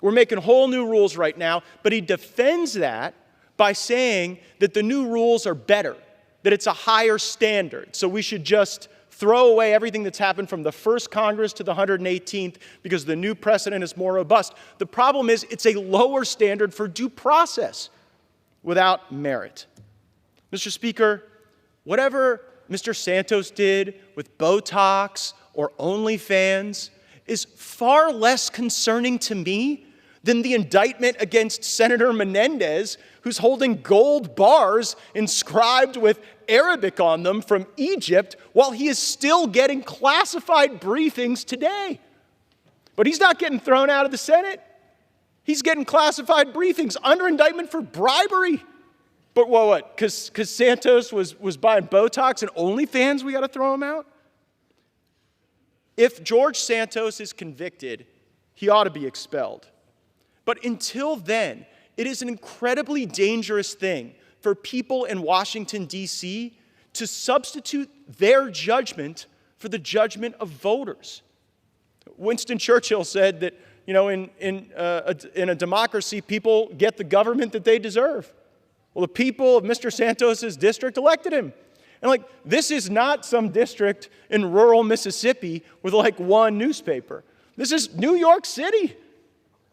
We're making whole new rules right now. But he defends that by saying that the new rules are better, that it's a higher standard. So we should just throw away everything that's happened from the first Congress to the 118th because the new precedent is more robust. The problem is it's a lower standard for due process without merit. Mr. Speaker, whatever Mr. Santos did with Botox or OnlyFans is far less concerning to me than the indictment against Senator Menendez, who's holding gold bars inscribed with Arabic on them from Egypt while he is still getting classified briefings today. But he's not getting thrown out of the Senate. He's getting classified briefings under indictment for bribery. But what? Because Santos was buying Botox and OnlyFans, we got to throw him out? If George Santos is convicted, he ought to be expelled. But until then, it is an incredibly dangerous thing for people in Washington, D.C. to substitute their judgment for the judgment of voters. Winston Churchill said that, in a democracy, people get the government that they deserve. Well, the people of Mr. Santos's district elected him. And this is not some district in rural Mississippi with one newspaper. This is New York City.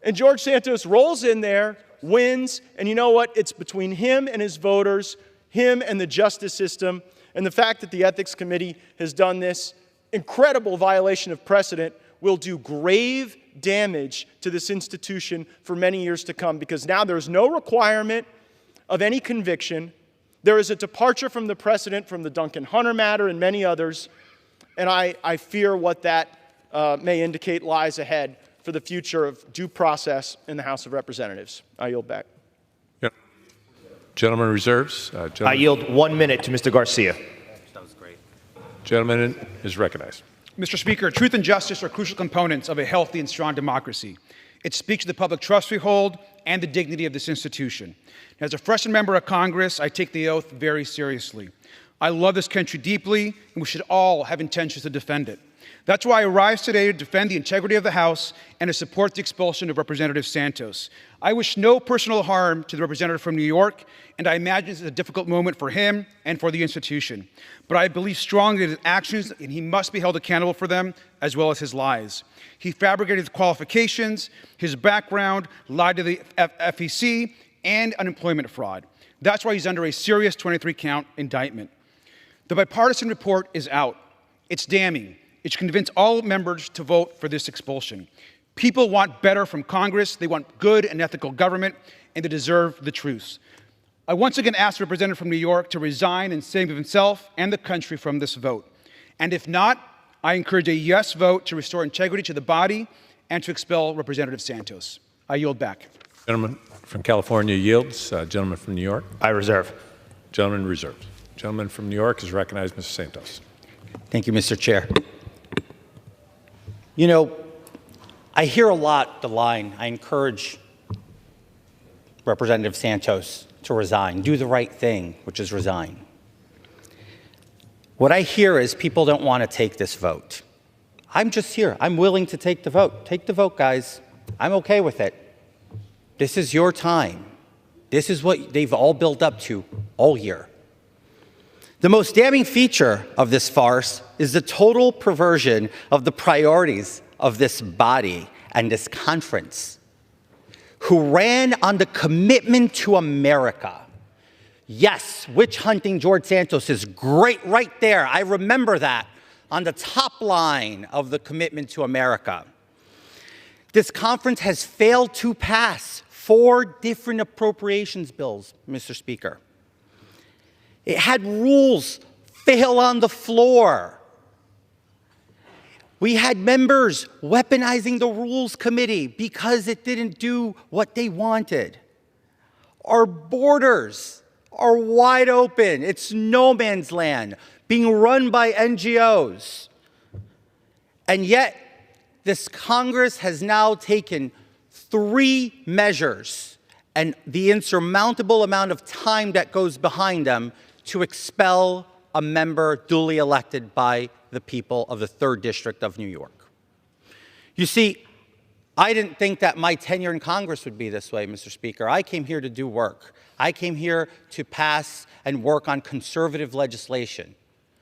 And George Santos rolls in there, wins, and you know what? It's between him and his voters, him and the justice system, and the fact that the Ethics Committee has done this incredible violation of precedent will do grave damage to this institution for many years to come, because now there's no requirement of any conviction. There is a departure from the precedent from the Duncan Hunter matter and many others, and I fear what that may indicate lies ahead for the future of due process in the House of Representatives. I yield back. Yep. Gentleman reserves. I yield 1 minute to Mr. Garcia. That was great. Gentleman is recognized. Mr. Speaker, truth and justice are crucial components of a healthy and strong democracy. It speaks to the public trust we hold and the dignity of this institution. As a freshman member of Congress, I take the oath very seriously. I love this country deeply, and we should all have intentions to defend it. That's why I rise today to defend the integrity of the House and to support the expulsion of Representative Santos. I wish no personal harm to the representative from New York, and I imagine this is a difficult moment for him and for the institution. But I believe strongly in his actions, and he must be held accountable for them, as well as his lies. He fabricated his qualifications, his background, lied to the FEC, and unemployment fraud. That's why he's under a serious 23-count indictment. The bipartisan report is out. It's damning. It should convince all members to vote for this expulsion. People want better from Congress. They want good and ethical government, and they deserve the truth. I once again ask the representative from New York to resign and save himself and the country from this vote. And if not, I encourage a yes vote to restore integrity to the body and to expel Representative Santos. I yield back. Gentleman from California yields. Gentleman from New York. I reserve. Gentleman reserves. Gentleman from New York is recognized, Mr. Santos. Thank you, Mr. Chair. I hear a lot the line, I encourage Representative Santos to resign, do the right thing, which is resign. What I hear is people don't want to take this vote. I'm just here. I'm willing to take the vote. Take the vote, guys. I'm okay with it. This is your time. This is what they've all built up to all year. The most damning feature of this farce is the total perversion of the priorities of this body and this conference, who ran on the commitment to America. Yes, witch hunting George Santos is great right there. I remember that on the top line of the commitment to America. This conference has failed to pass 4 different appropriations bills, Mr. Speaker. It had rules fail on the floor. We had members weaponizing the Rules Committee because it didn't do what they wanted. Our borders are wide open. It's no man's land, being run by NGOs. And yet, this Congress has now taken 3 measures and the insurmountable amount of time that goes behind them to expel a member duly elected by the people of the 3rd District of New York. You see, I didn't think that my tenure in Congress would be this way, Mr. Speaker. I came here to do work. I came here to pass and work on conservative legislation.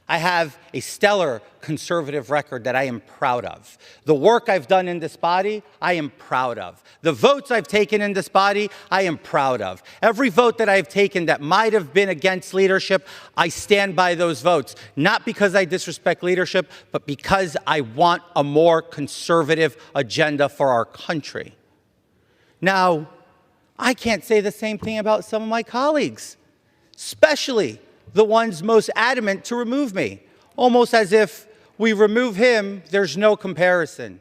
I have a stellar conservative record that I am proud of. The work I've done in this body, I am proud of. The votes I've taken in this body, I am proud of. Every vote that I've taken that might have been against leadership, I stand by those votes. Not because I disrespect leadership, but because I want a more conservative agenda for our country. Now, I can't say the same thing about some of my colleagues, especially the ones most adamant to remove me, almost as if we remove him, there's no comparison.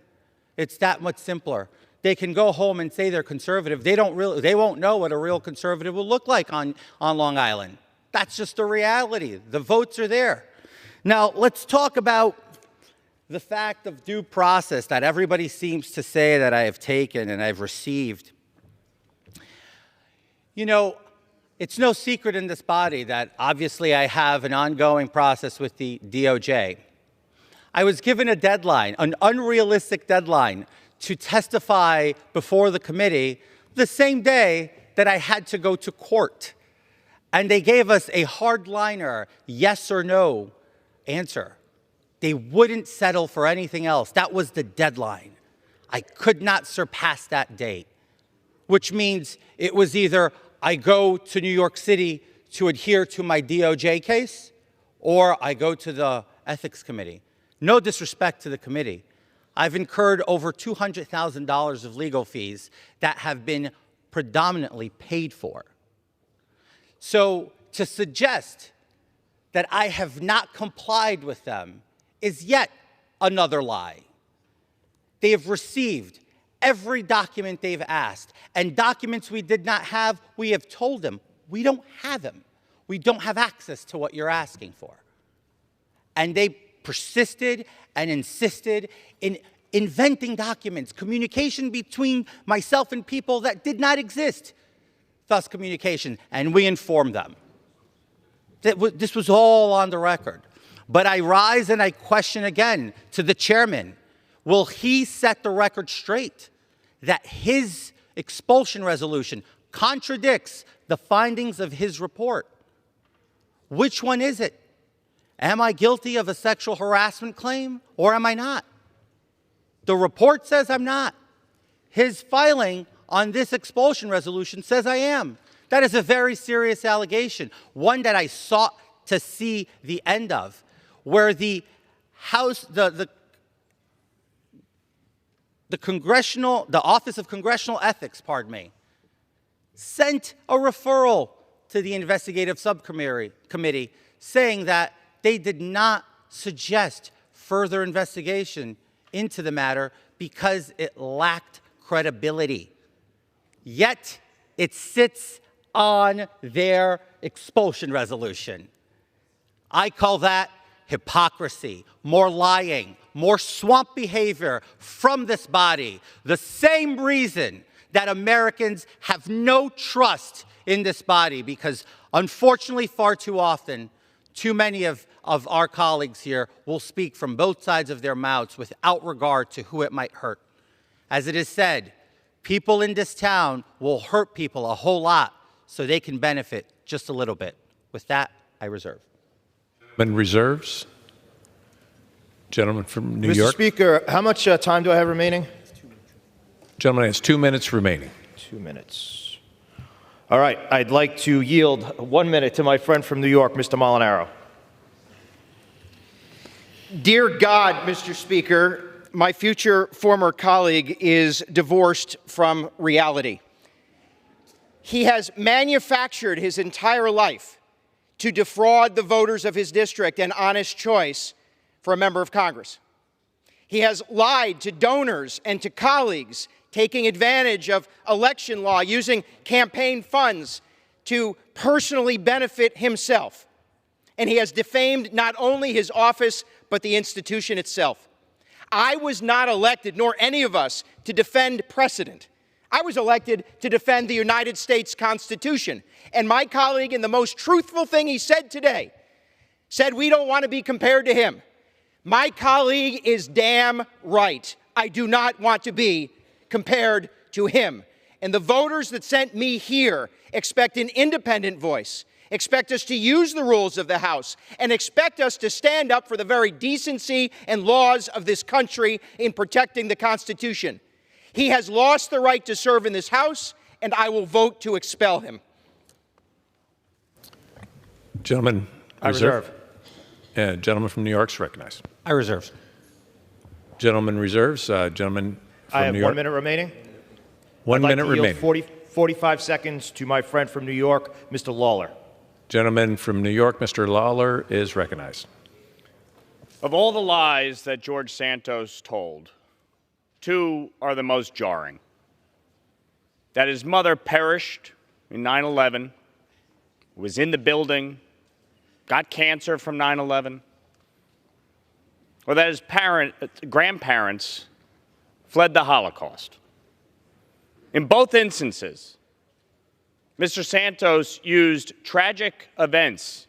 It's that much simpler. They can go home and say they're conservative. They won't know what a real conservative will look like on Long Island. That's just the reality. The votes are there. Now, let's talk about the fact of due process that everybody seems to say that I have taken and I've received. You know, it's no secret in this body that obviously I have an ongoing process with the DOJ. I was given a deadline, an unrealistic deadline, to testify before the committee the same day that I had to go to court. And they gave us a hardliner yes or no answer. They wouldn't settle for anything else. That was the deadline. I could not surpass that date, which means it was either I go to New York City to adhere to my DOJ case, or I go to the Ethics Committee. No disrespect to the committee. I've incurred over $200,000 of legal fees that have been predominantly paid for. So to suggest that I have not complied with them is yet another lie. They have received every document they've asked, and documents we did not have, we have told them, we don't have them. We don't have access to what you're asking for. And they persisted and insisted in inventing documents, communication between myself and people that did not exist, thus communication, and we informed them. This was all on the record. But I rise and I question again to the chairman, will he set the record straight that his expulsion resolution contradicts the findings of his report? Which one is it? Am I guilty of a sexual harassment claim or am I not? The report says I'm not. His filing on this expulsion resolution says I am. That is a very serious allegation, one that I sought to see the end of, where the House, the Office of Congressional Ethics, sent a referral to the investigative subcommittee saying that they did not suggest further investigation into the matter because it lacked credibility. Yet it sits on their expulsion resolution. I call that hypocrisy, more lying, more swamp behavior from this body. The same reason that Americans have no trust in this body, because unfortunately far too often, too many of our colleagues here will speak from both sides of their mouths without regard to who it might hurt. As it is said, people in this town will hurt people a whole lot so they can benefit just a little bit. With that, I reserve. Reserves. Gentleman from New Mr. York. Speaker, how much time do I have remaining? Gentleman has 2 minutes remaining. 2 minutes. All right. I'd like to yield 1 minute to my friend from New York, Mr. Molinaro. Dear God, Mr. Speaker, my future former colleague is divorced from reality. He has manufactured his entire life to defraud the voters of his district an honest choice for a member of Congress. He has lied to donors and to colleagues, taking advantage of election law, using campaign funds to personally benefit himself. And he has defamed not only his office, but the institution itself. I was not elected, nor any of us, to defend precedent. I was elected to defend the United States Constitution. And my colleague, in the most truthful thing he said today, said we don't want to be compared to him. My colleague is damn right. I do not want to be compared to him. And the voters that sent me here expect an independent voice, expect us to use the rules of the House, and expect us to stand up for the very decency and laws of this country in protecting the Constitution. He has lost the right to serve in this House, and I will vote to expel him. Gentleman, I reserve. Gentleman from New York is recognized. I reserve. Gentleman reserves. Gentleman from I have New York. 1 minute remaining. 1 minute I'd like to yield remaining. 45 seconds to my friend from New York, Mr. Lawler. Gentleman from New York, Mr. Lawler, is recognized. Of all the lies that George Santos told, two are the most jarring. That his mother perished in 9/11, was in the building, got cancer from 9/11, or that his grandparents fled the Holocaust. In both instances, Mr. Santos used tragic events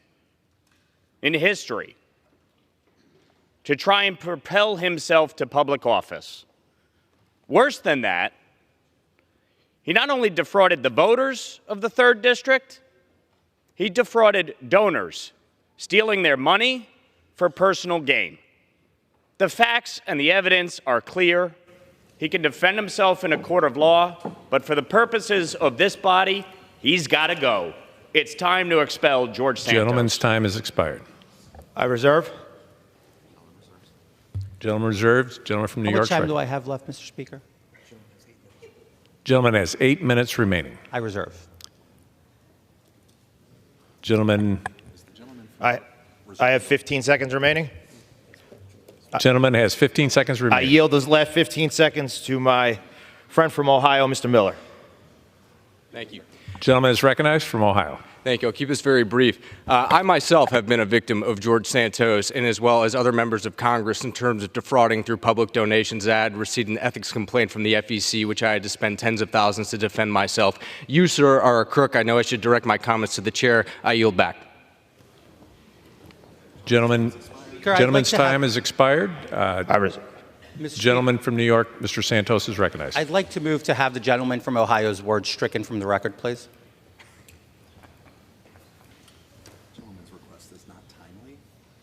in history to try and propel himself to public office. Worse than that, he not only defrauded the voters of the 3rd District, he defrauded donors, stealing their money for personal gain. The facts and the evidence are clear. He can defend himself in a court of law, but for the purposes of this body, he's got to go. It's time to expel George Santos. Gentleman's time has expired. I reserve. Gentleman reserved. Gentleman from New How York. much time do I have left, Mr. Speaker? Gentleman has 8 minutes remaining. I reserve. Gentleman. I have 15 seconds remaining. Gentleman has 15 seconds I remaining. yield those last 15 seconds to my friend from Ohio, Mr. Miller. Thank you. Gentleman is recognized from Ohio. Thank you. I'll keep this very brief. I myself have been a victim of George Santos, and as well as other members of Congress, in terms of defrauding through public donations. I had received an ethics complaint from the FEC, which I had to spend tens of thousands to defend myself. You, sir, are a crook. I know I should direct my comments to the chair. I yield back. Gentleman's time has expired. I reserve. Gentleman from New York, Mr. Santos, is recognized. I'd like to move to have the gentleman from Ohio's words stricken from the record, please. Gentleman's request is not timely,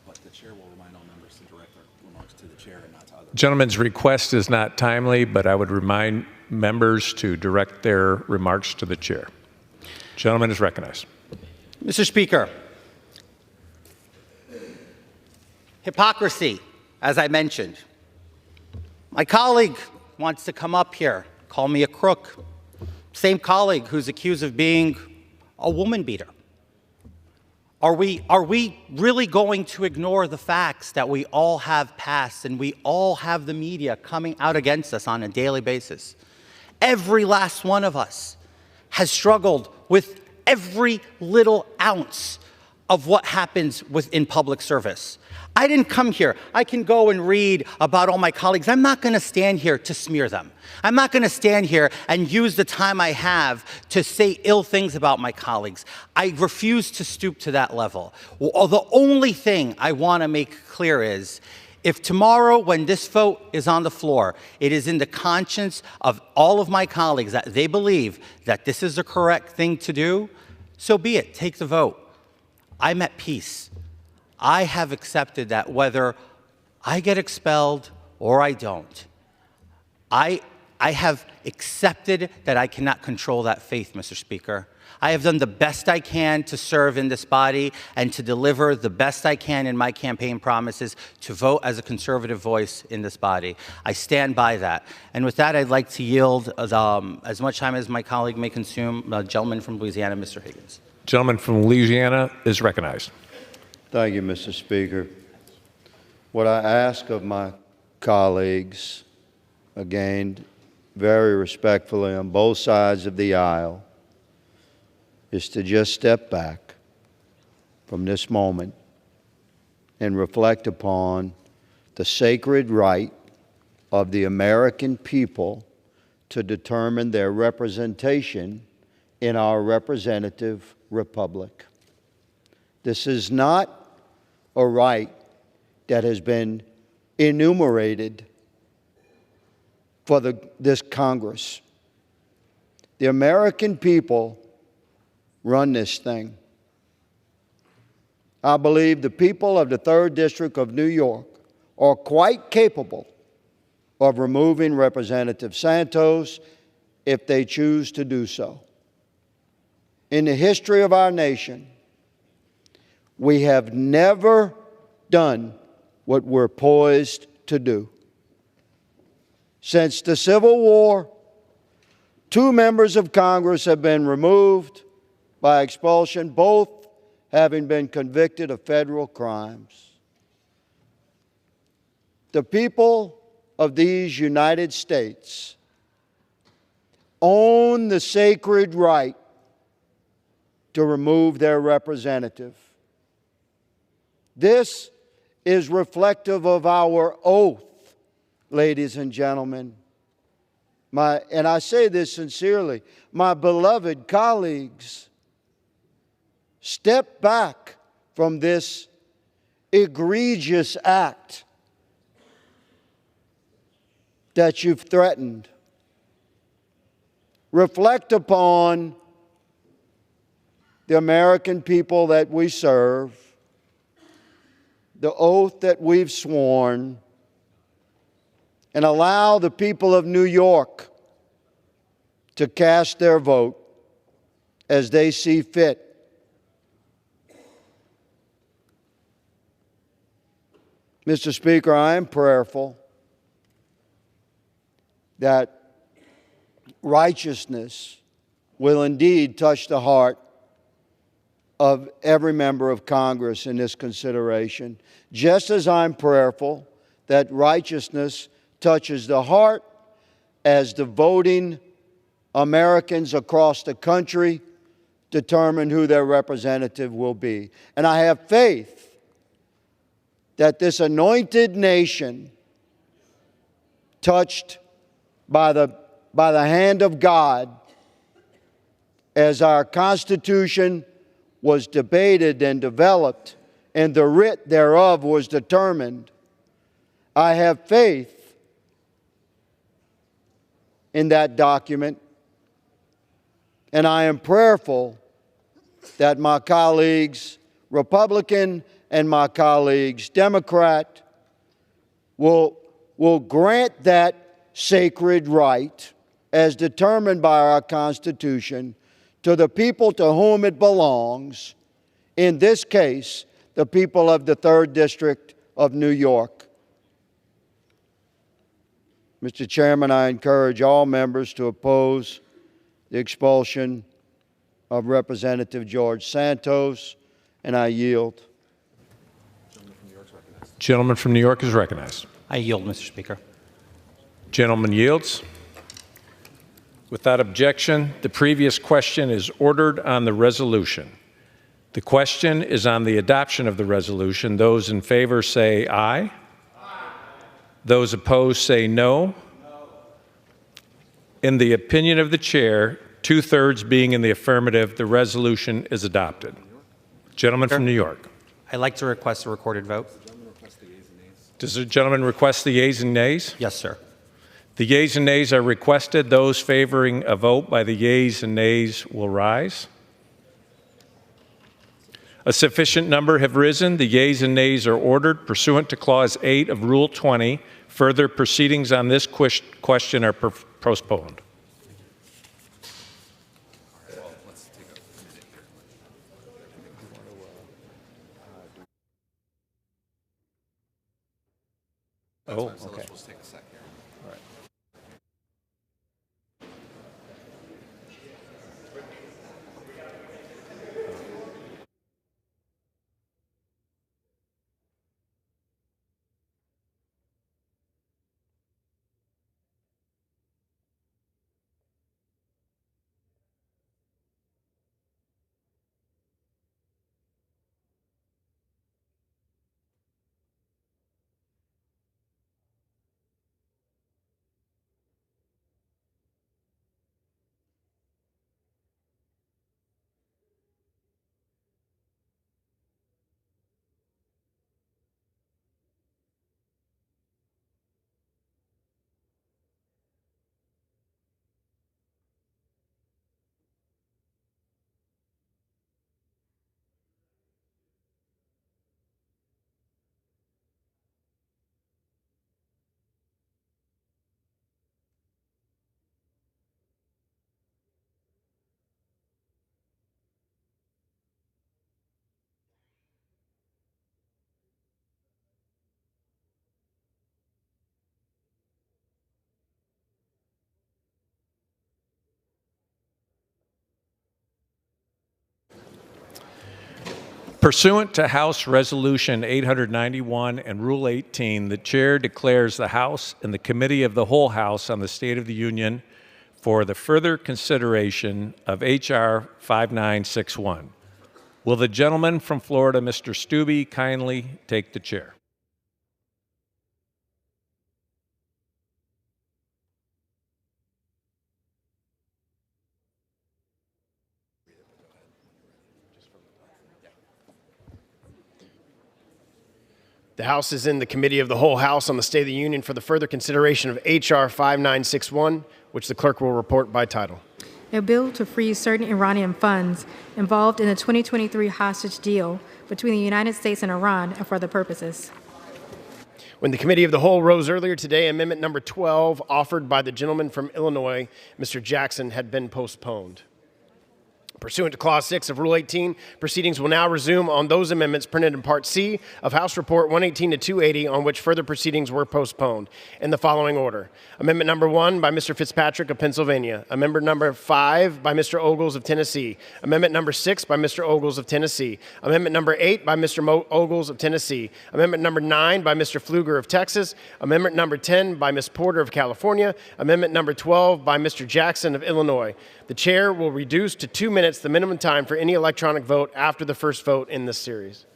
but the chair will remind all members to direct their remarks to the chair and not to others. Gentleman's request is not timely, but I would remind members to direct their remarks to the chair. Gentleman is recognized. Mr. Speaker, hypocrisy, as I mentioned. My colleague wants to come up here, call me a crook. Same colleague who's accused of being a woman beater. Are we really going to ignore the facts that we all have passed and we all have the media coming out against us on a daily basis? Every last one of us has struggled with every little ounce of what happens within public service. I didn't come here. I can go and read about all my colleagues. I'm not going to stand here to smear them. I'm not going to stand here and use the time I have to say ill things about my colleagues. I refuse to stoop to that level. Well, the only thing I want to make clear is, if tomorrow, when this vote is on the floor, it is in the conscience of all of my colleagues that they believe that this is the correct thing to do, so be it. Take the vote. I'm at peace. I have accepted that whether I get expelled or I don't, I have accepted that I cannot control that faith, Mr. Speaker. I have done the best I can to serve in this body and to deliver the best I can in my campaign promises to vote as a conservative voice in this body. I stand by that. And with that, I'd like to yield as much time as my colleague may consume. The gentleman from Louisiana, Mr. Higgins. Gentleman from Louisiana is recognized. Thank you, Mr. Speaker. What I ask of my colleagues, again, very respectfully on both sides of the aisle, is to just step back from this moment and reflect upon the sacred right of the American people to determine their representation in our representative republic. This is not a right that has been enumerated for this Congress. The American people run this thing. I believe the people of the 3rd District of New York are quite capable of removing Representative Santos if they choose to do so. In the history of our nation, we have never done what we're poised to do. Since the Civil War, 2 members of Congress have been removed by expulsion, both having been convicted of federal crimes. The people of these United States own the sacred right to remove their representative. This is reflective of our oath, ladies and gentlemen. And I say this sincerely, my beloved colleagues, step back from this egregious act that you've threatened. Reflect upon the American people that we serve, the oath that we've sworn, and allow the people of New York to cast their vote as they see fit. Mr. Speaker, I am prayerful that righteousness will indeed touch the heart of every member of Congress in this consideration, just as I'm prayerful that righteousness touches the heart as the voting Americans across the country determine who their representative will be. And I have faith that this anointed nation, touched by the hand of God, as our Constitution was debated and developed and the writ thereof was determined, I have faith in that document, and I am prayerful that my colleagues, Republican, and my colleagues, Democrat, will grant that sacred right as determined by our Constitution to the people to whom it belongs, in this case, the people of the 3rd District of New York. Mr. Chairman, I encourage all members to oppose the expulsion of Representative George Santos, and I yield. Gentleman from New York is recognized. I yield, Mr. Speaker. Gentleman yields. Without objection, the previous question is ordered on the resolution. The question is on the adoption of the resolution. Those in favor say aye. Aye. Those opposed say no. No. In the opinion of the chair, 2/3 being in the affirmative, the resolution is adopted. Gentleman from New York. I'd like to request a recorded vote. Does the gentleman request the yeas and nays? Yes, sir. The yeas and nays are requested. Those favoring a vote by the yeas and nays will rise. A sufficient number have risen. The yeas and nays are ordered. Pursuant to Clause 8 of Rule 20, further proceedings on this question are postponed. Oh, okay. Pursuant to House Resolution 891 and Rule 18, the Chair declares the House and the Committee of the Whole House on the State of the Union for the further consideration of H.R. 5961. Will the gentleman from Florida, Mr. Stubbe, kindly take the chair? The House is in the Committee of the Whole House on the State of the Union for the further consideration of H.R. 5961, which the clerk will report by title. A bill to freeze certain Iranian funds involved in the 2023 hostage deal between the United States and Iran and for other purposes. When the Committee of the Whole rose earlier today, Amendment number 12, offered by the gentleman from Illinois, Mr. Jackson, had been postponed. Pursuant to Clause 6 of Rule 18, proceedings will now resume on those amendments printed in Part C of House Report 118 to 280, on which further proceedings were postponed, in the following order. Amendment number 1 by Mr. Fitzpatrick of Pennsylvania. Amendment number 5 by Mr. Ogles of Tennessee. Amendment number 6 by Mr. Ogles of Tennessee. Amendment number 8 by Mr. Ogles of Tennessee. Amendment number 9 by Mr. Pfluger of Texas. Amendment number 10 by Ms. Porter of California. Amendment number 12 by Mr. Jackson of Illinois. The chair will reduce to 2 minutes the minimum time for any electronic vote after the first vote in this series.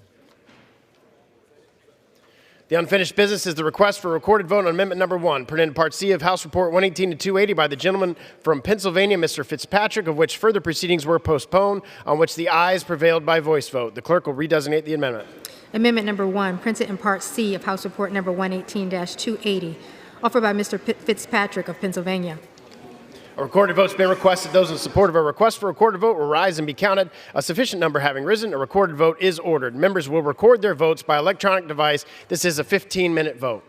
The unfinished business is the request for a recorded vote on Amendment number 1, printed in Part C of House Report 118 to 280 by the gentleman from Pennsylvania, Mr. Fitzpatrick, of which further proceedings were postponed, on which the ayes prevailed by voice vote. The clerk will redesignate the amendment. Amendment number 1, printed in Part C of House Report number 118-280, offered by Mr. Fitzpatrick of Pennsylvania. A recorded vote's been requested. Those in support of a request for a recorded vote will rise and be counted. A sufficient number having risen, a recorded vote is ordered. Members will record their votes by electronic device. This is a 15-minute vote.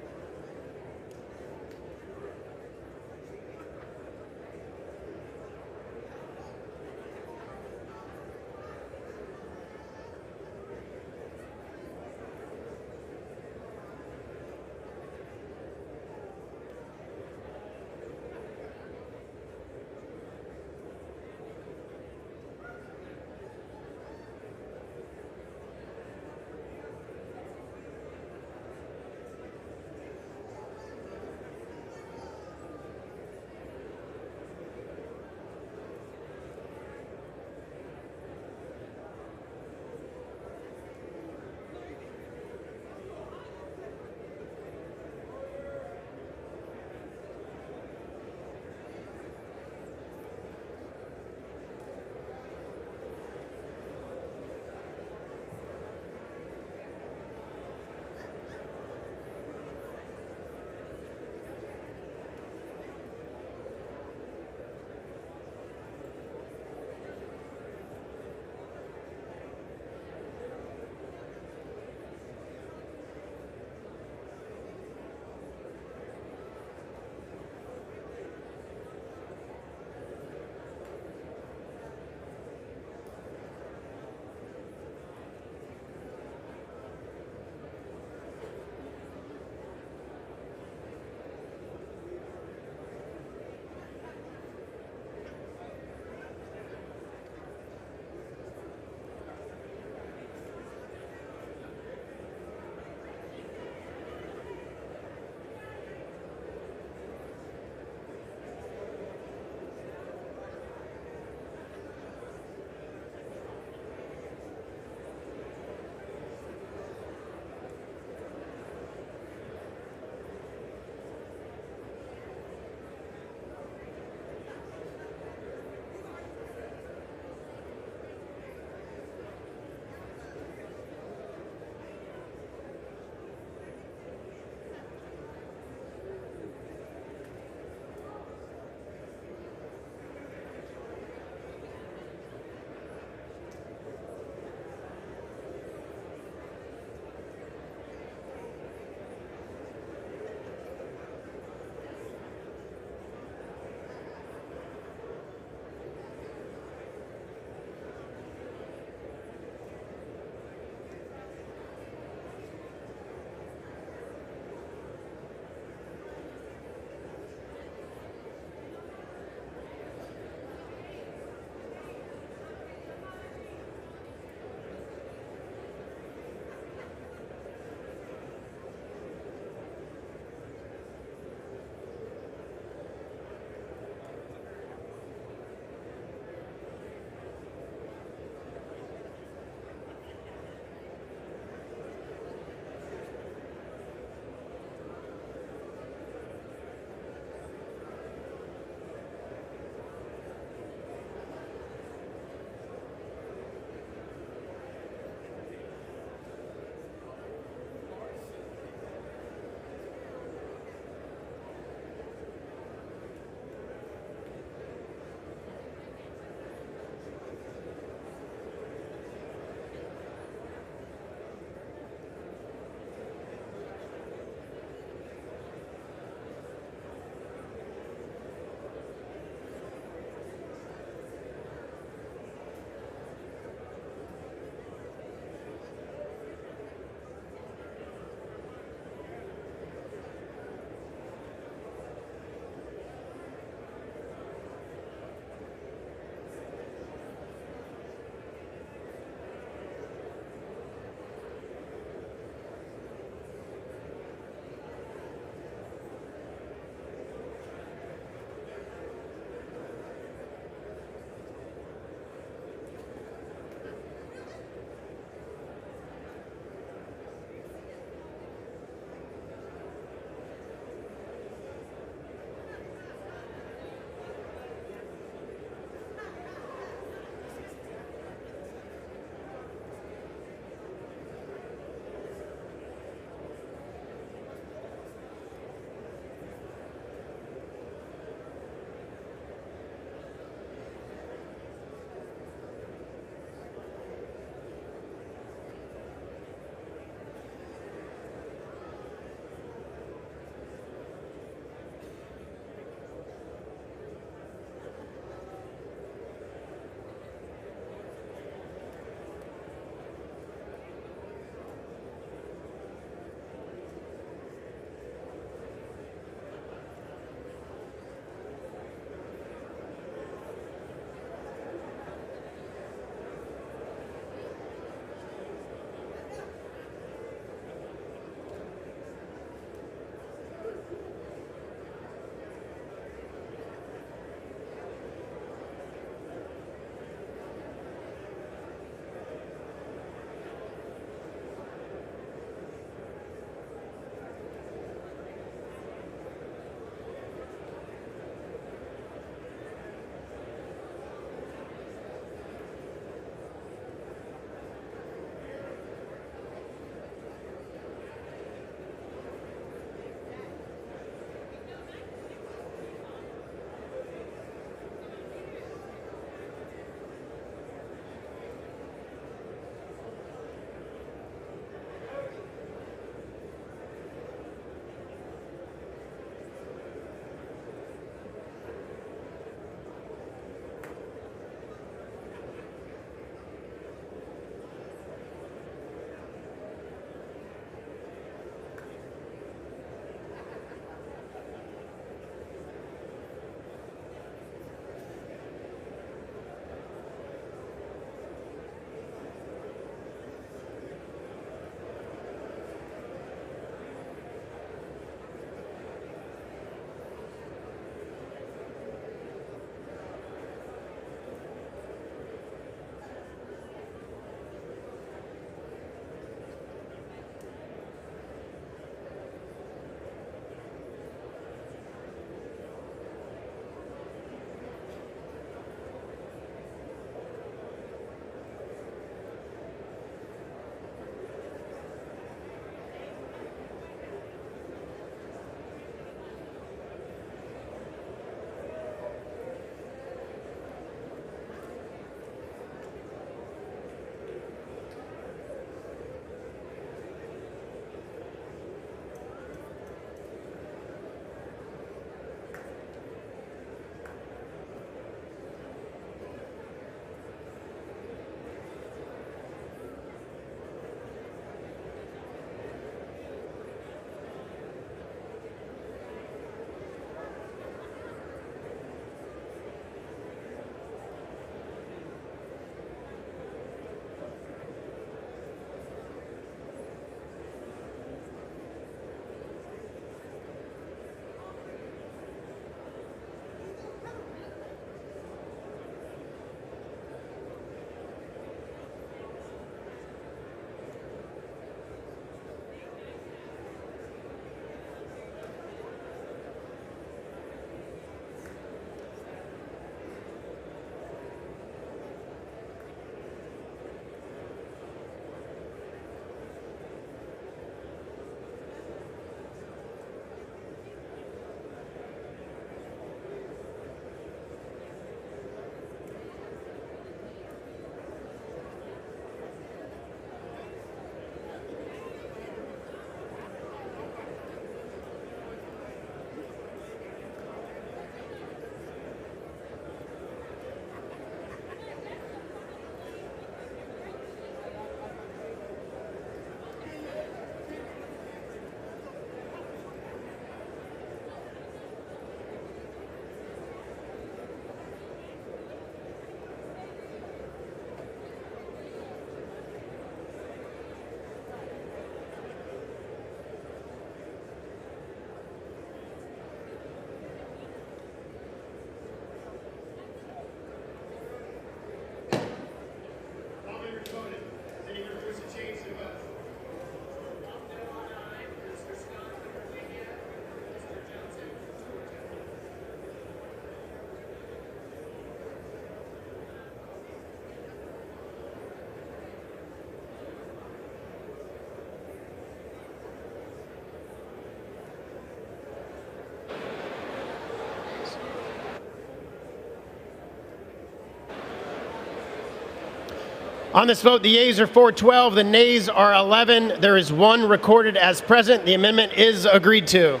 On this vote, the yeas are 412, the nays are 11. There is one recorded as present. The amendment is agreed to.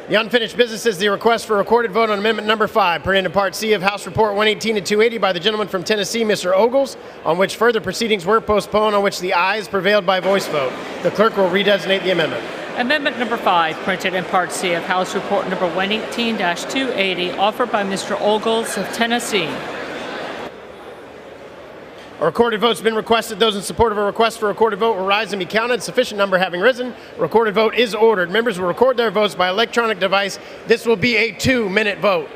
The unfinished business is the request for a recorded vote on amendment number 5, printed in Part C of House Report 118 and 280 by the gentleman from Tennessee, Mr. Ogles, on which further proceedings were postponed, on which the ayes prevailed by voice vote. The clerk will redesignate the amendment. Amendment number 5, printed in Part C of House Report number 118-280, offered by Mr. Ogles of Tennessee. A recorded vote's been requested. Those in support of a request for a recorded vote will rise and be counted. Sufficient number having risen, a recorded vote is ordered. Members will record their votes by electronic device. This will be a 2-minute vote.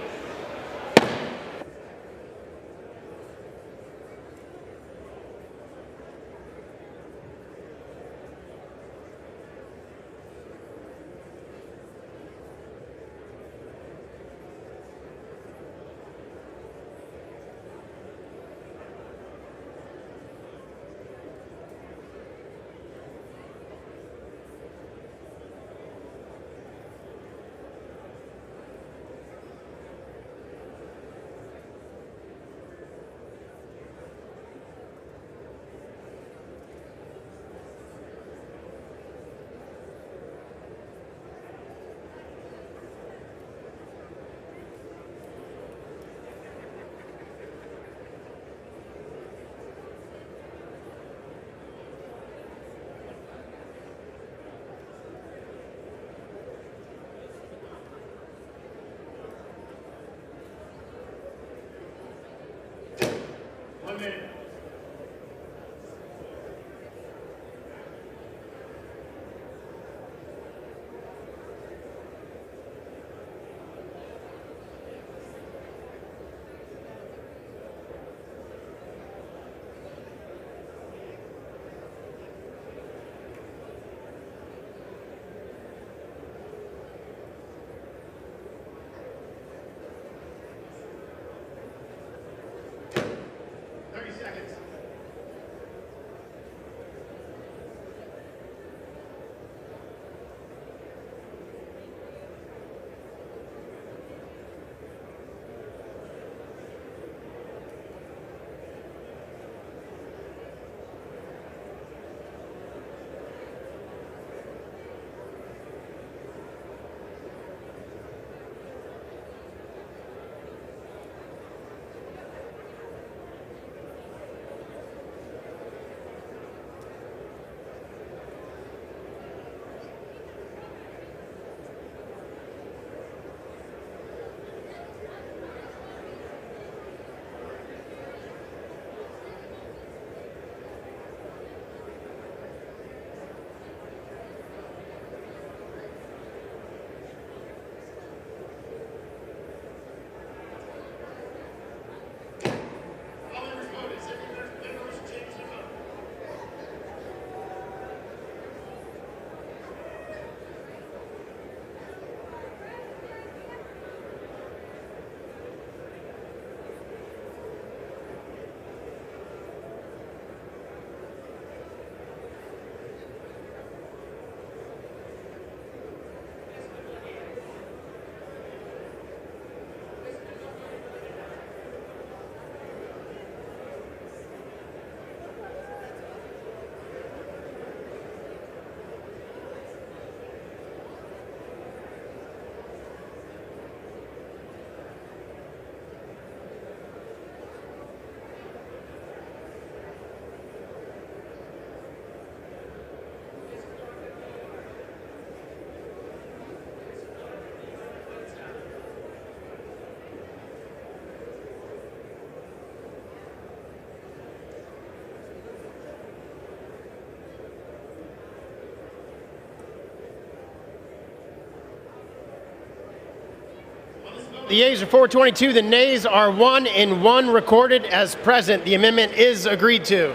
The yeas are 422, the nays are 1 and 1 recorded as present. The amendment is agreed to.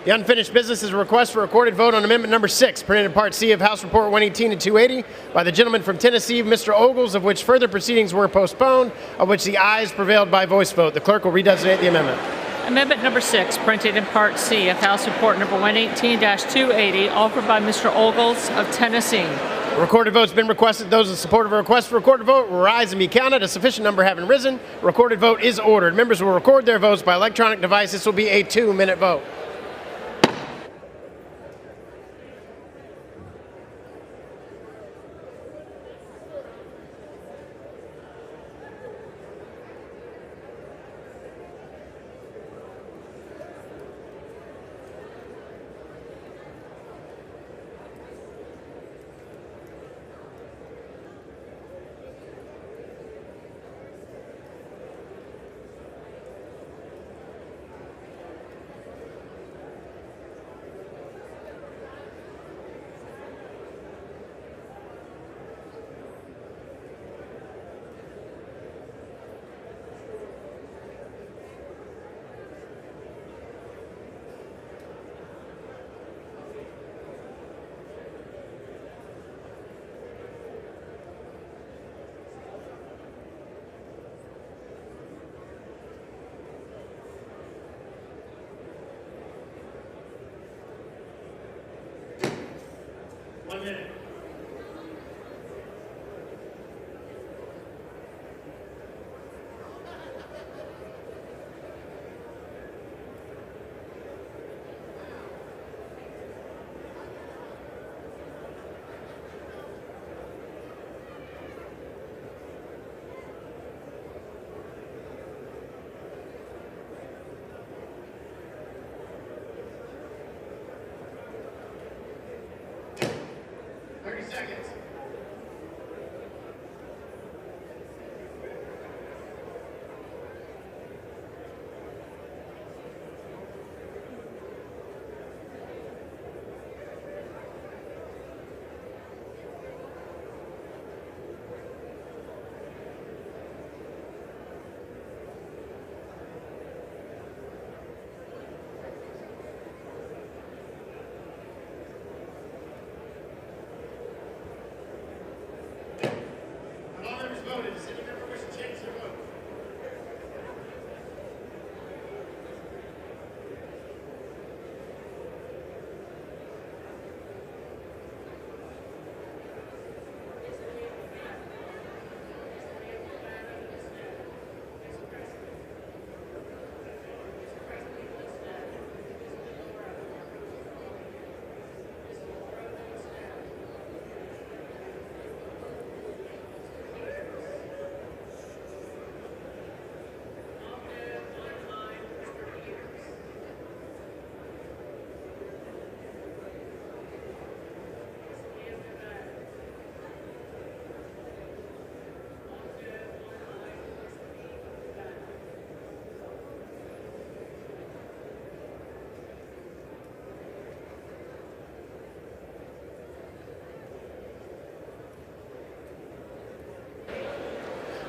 The unfinished business is a request for a recorded vote on amendment number 6, printed in Part C of House Report 118 and 280 by the gentleman from Tennessee, Mr. Ogles, of which further proceedings were postponed, of which the ayes prevailed by voice vote. The clerk will redesignate the amendment. Amendment number 6, printed in Part C of House Report number 118-280, offered by Mr. Ogles of Tennessee. A recorded vote's been requested. Those in support of a request for recorded vote will rise and be counted. A sufficient number having risen, a recorded vote is ordered. Members will record their votes by electronic device. This will be a 2-minute vote.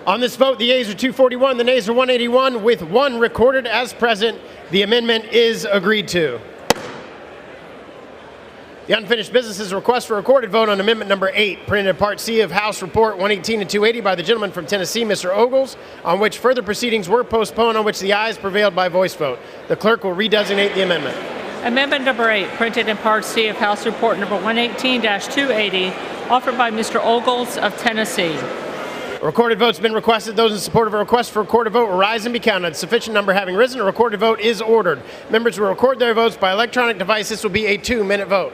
On this vote, the yeas are 241, the nays are 181, with 1 recorded as present. The amendment is agreed to. The unfinished business is a request for a recorded vote on amendment number 8, printed in Part C of House Report 118 and 280 by the gentleman from Tennessee, Mr. Ogles, on which further proceedings were postponed, on which the ayes prevailed by voice vote. The clerk will redesignate the amendment. Amendment number 8, printed in Part C of House Report number 118-280, offered by Mr. Ogles of Tennessee. A recorded vote's been requested. Those in support of a request for a recorded vote will rise and be counted. Sufficient number having risen, a recorded vote is ordered. Members will record their votes by electronic device. This will be a 2-minute vote.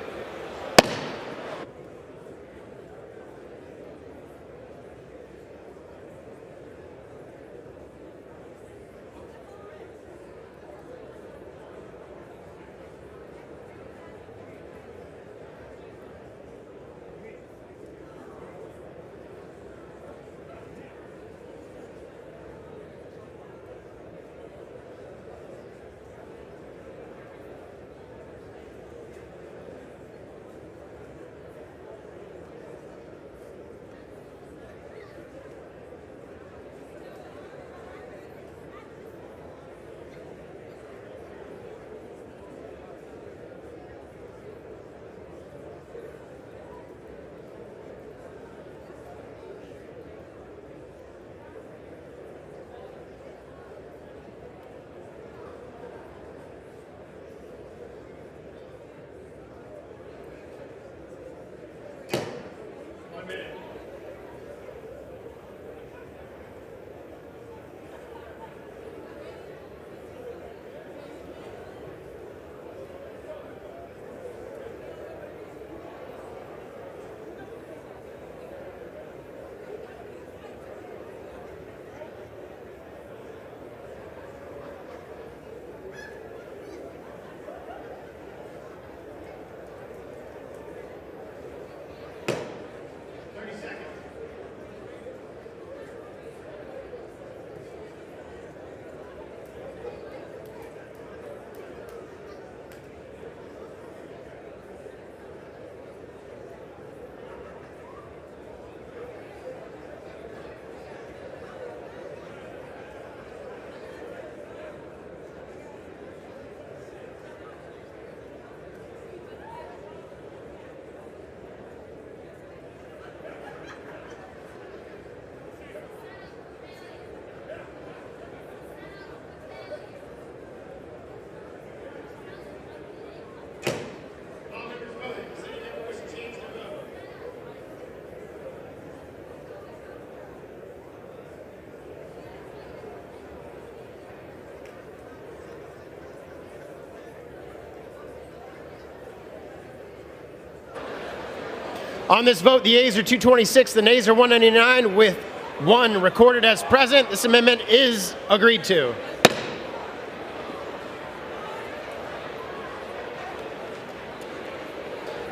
On this vote, the yeas are 226, the nays are 199, with 1 recorded as present. This amendment is agreed to.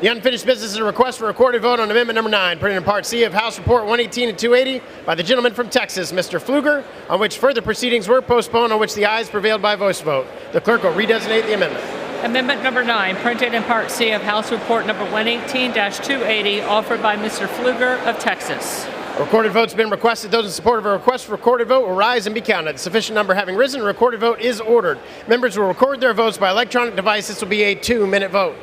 The unfinished business is a request for a recorded vote on amendment number 9, printed in Part C of House Report 118 and 280 by the gentleman from Texas, Mr. Pfluger, on which further proceedings were postponed, on which the ayes prevailed by voice vote. The clerk will redesignate the amendment. Amendment number 9, printed in Part C of House Report number 118-280, offered by Mr. Pfluger of Texas. A recorded vote's been requested. Those in support of a request for recorded vote will rise and be counted. Sufficient number having risen, a recorded vote is ordered. Members will record their votes by electronic device. This will be a 2-minute vote.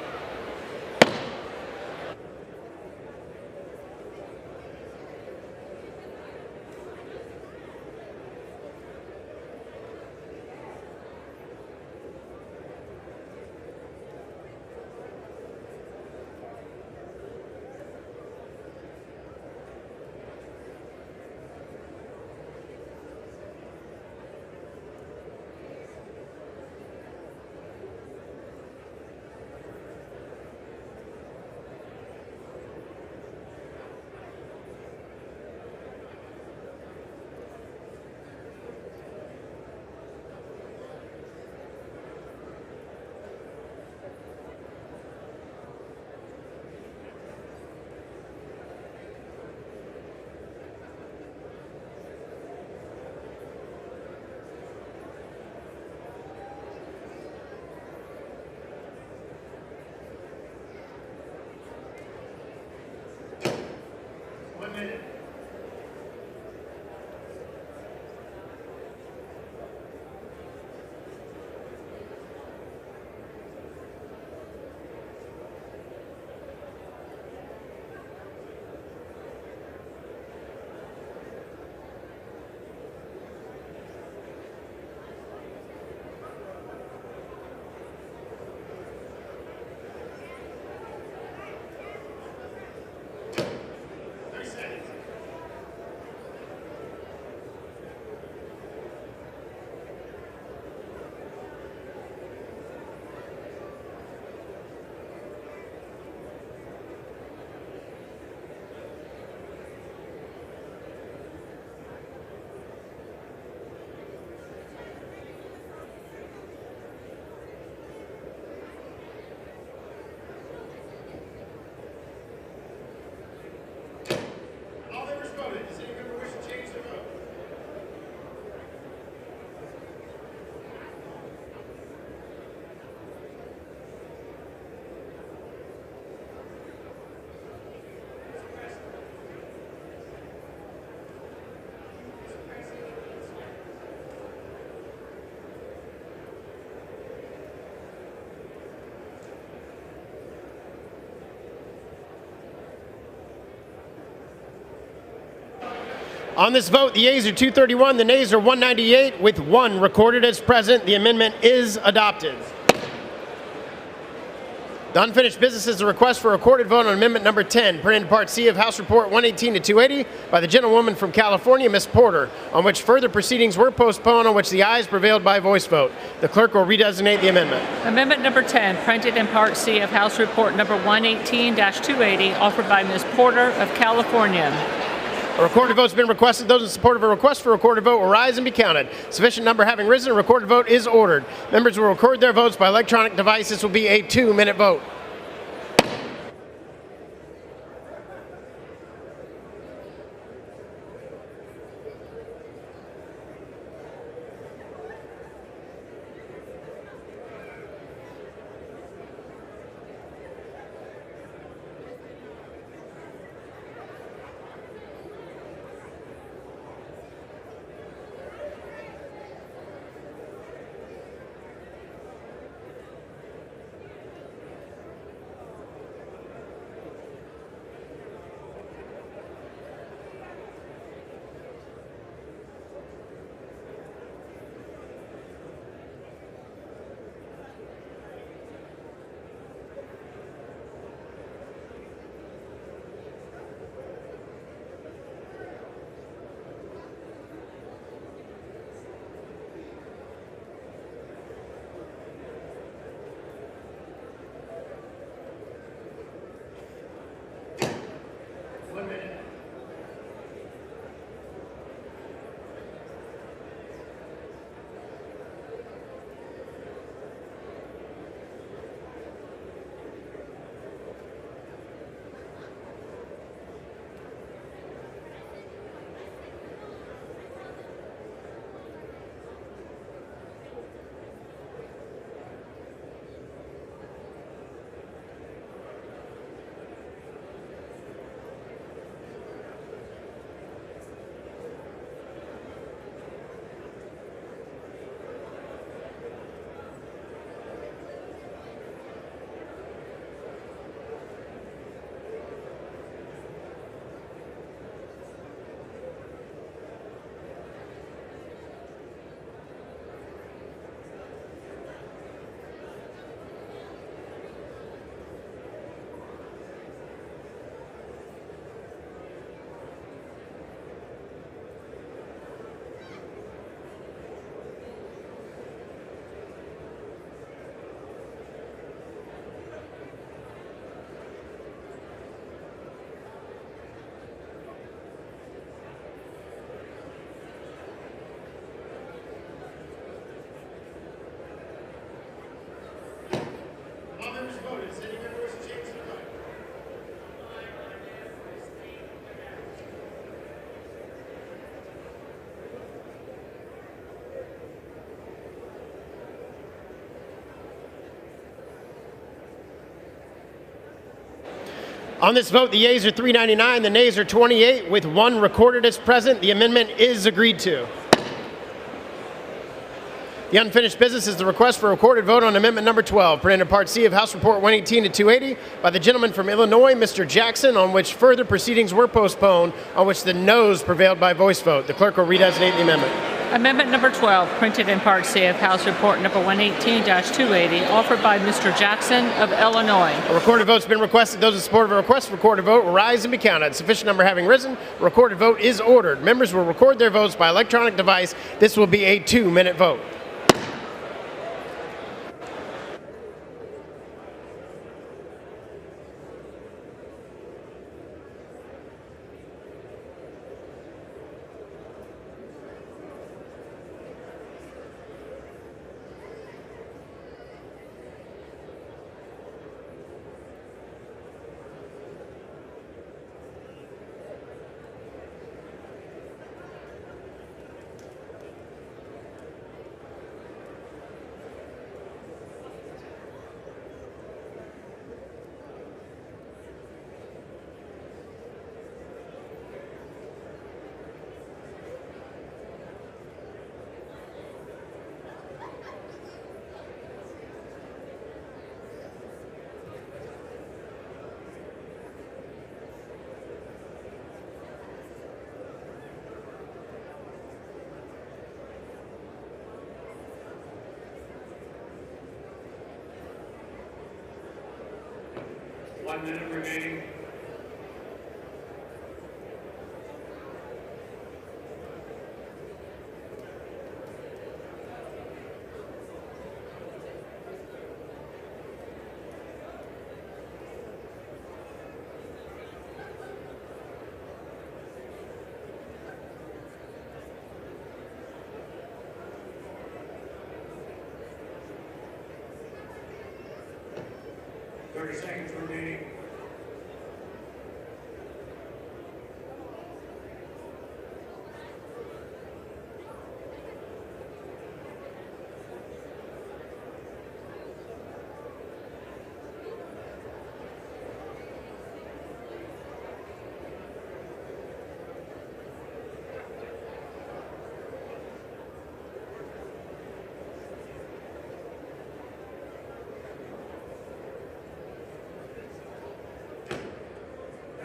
On this vote, the yeas are 231, the nays are 198, with 1 recorded as present. The amendment is adopted. The unfinished business is a request for a recorded vote on amendment number 10, printed in Part C of House Report 118-280 by the gentlewoman from California, Ms. Porter, on which further proceedings were postponed, on which the ayes prevailed by voice vote. The clerk will redesignate the amendment. Amendment number 10, printed in Part C of House Report number 118-280, offered by Ms. Porter of California. A recorded vote has been requested. Those in support of a request for a recorded vote will rise and be counted. Sufficient number having risen, a recorded vote is ordered. Members will record their votes by electronic device. This will be a 2-minute vote. On this vote, the yeas are 399, the nays are 28, with one recorded as present. The amendment is agreed to. The unfinished business is the request for a recorded vote on amendment number 12, printed in Part C of House Report 118 to 280 by the gentleman from Illinois, Mr. Jackson, on which further proceedings were postponed, on which the noes prevailed by voice vote. The clerk will redesignate the amendment. Amendment number 12, printed in Part C of House Report number 118-280, offered by Mr. Jackson of Illinois. A recorded vote's been requested. Those in support of a request for recorded vote will rise and be counted. Sufficient number having risen, a recorded vote is ordered. Members will record their votes by electronic device. This will be a 2-minute vote. One minute remaining. Seconds remaining.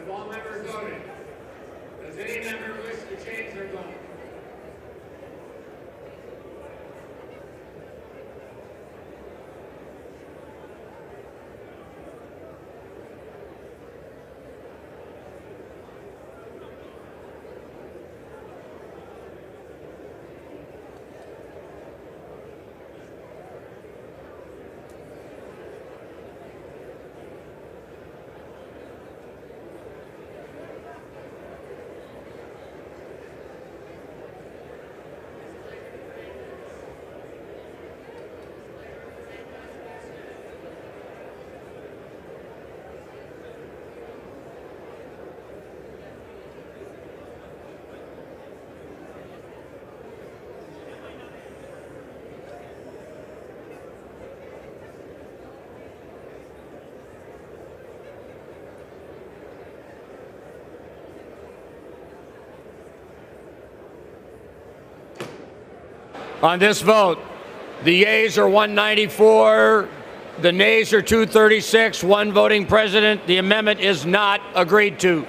Have all members voted? Does any member wish to change their vote? On this vote, the yeas are 194, the nays are 236, one voting president. The amendment is not agreed to.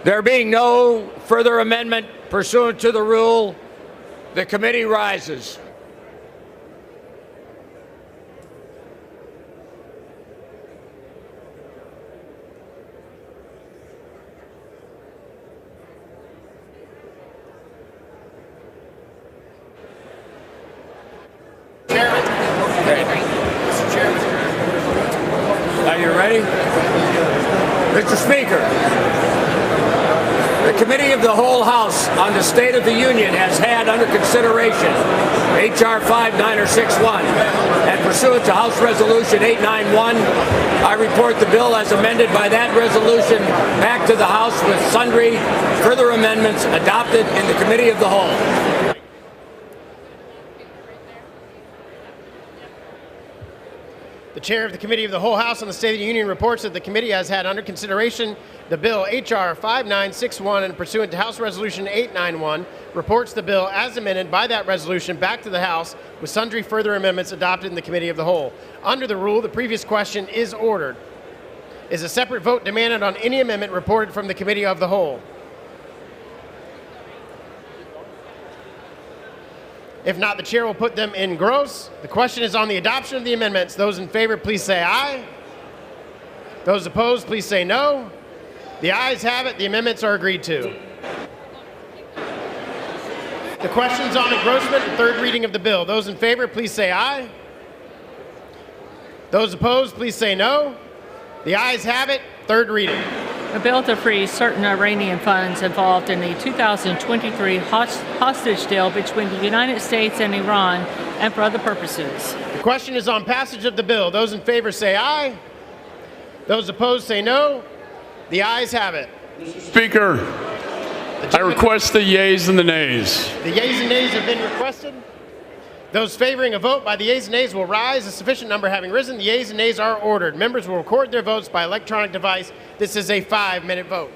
There being no further amendment pursuant to the rule, the committee rises. Are you ready? Mr. Speaker, the Committee of the Whole House on the State of the Union has had under consideration H.R. 5961, and pursuant to House Resolution 891, I report the bill as amended by that resolution back to the House with sundry further amendments adopted in the Committee of the Whole. The chair of the Committee of the Whole House on the State of the Union reports that the committee has had under consideration the bill H.R. 5961 and pursuant to House Resolution 891, reports the bill as amended by that resolution back to the House with sundry further amendments adopted in the Committee of the Whole. Under the rule, the previous question is ordered. Is a separate vote demanded on any amendment reported from the Committee of the Whole? If not, the chair will put them in gross. The question is on the adoption of the amendments. Those in favor, please say aye. Those opposed, please say no. The ayes have it. The amendments are agreed to. The question's on engrossment and third reading of the bill. Those in favor, please say aye. Those opposed, please say no. The ayes have it. Third reading. A bill to free certain Iranian funds involved in the 2023 hostage deal between the United States and Iran and for other purposes. The question is on passage of the bill. Those in favor say aye. Those opposed say no. The ayes have it. Speaker, I request the yeas and the nays. The yeas and nays have been requested. Those favoring a vote by the yeas and nays will rise. A sufficient number having risen, the yeas and nays are ordered. Members will record their votes by electronic device. This is a 5-minute vote.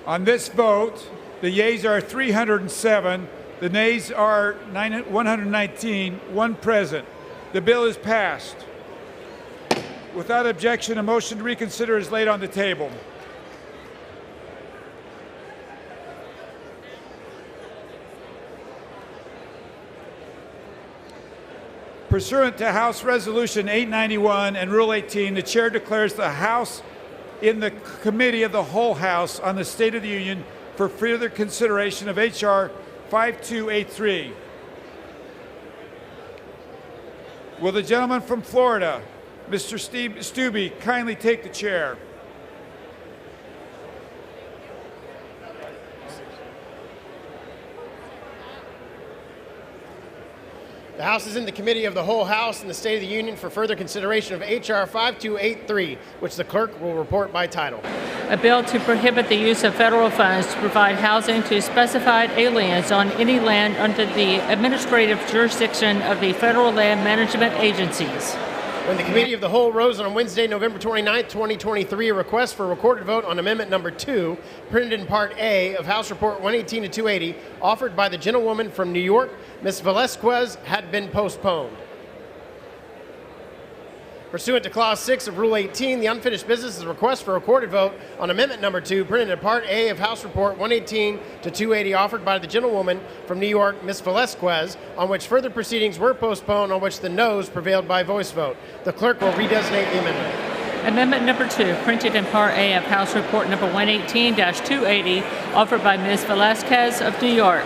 On this vote, the yeas are 307, the nays are 119, one present. The bill is passed. Without objection, a motion to reconsider is laid on the table. Pursuant to House Resolution 891 and Rule 18, the Chair declares the House in the Committee of the Whole House on the State of the Union for further consideration of H.R. 5283. Will the gentleman from Florida, Mr. Stubbe, kindly take the chair? The House is in the Committee of the Whole House in the State of the Union for further consideration of H.R. 5283, which the clerk will report by title. A bill to prohibit the use of federal funds to provide housing to specified aliens on any land under the administrative jurisdiction of the federal land management agencies. When the Committee of the Whole rose on Wednesday, November 29, 2023, a request for a recorded vote on Amendment Number 2, printed in Part A of House Report 118 to 280, offered by the gentlewoman from New York, Ms. Velasquez, had been postponed. Pursuant to Clause 6 of Rule 18, the unfinished business is a request for a recorded vote on Amendment Number 2, printed in Part A of House Report 118 to 280, offered by the gentlewoman from New York, Ms. Velasquez, on which further proceedings were postponed, on which the noes prevailed by voice vote. The clerk will redesignate the amendment. Amendment Number 2, printed in Part A of House Report Number 118-280, offered by Ms. Velasquez of New York.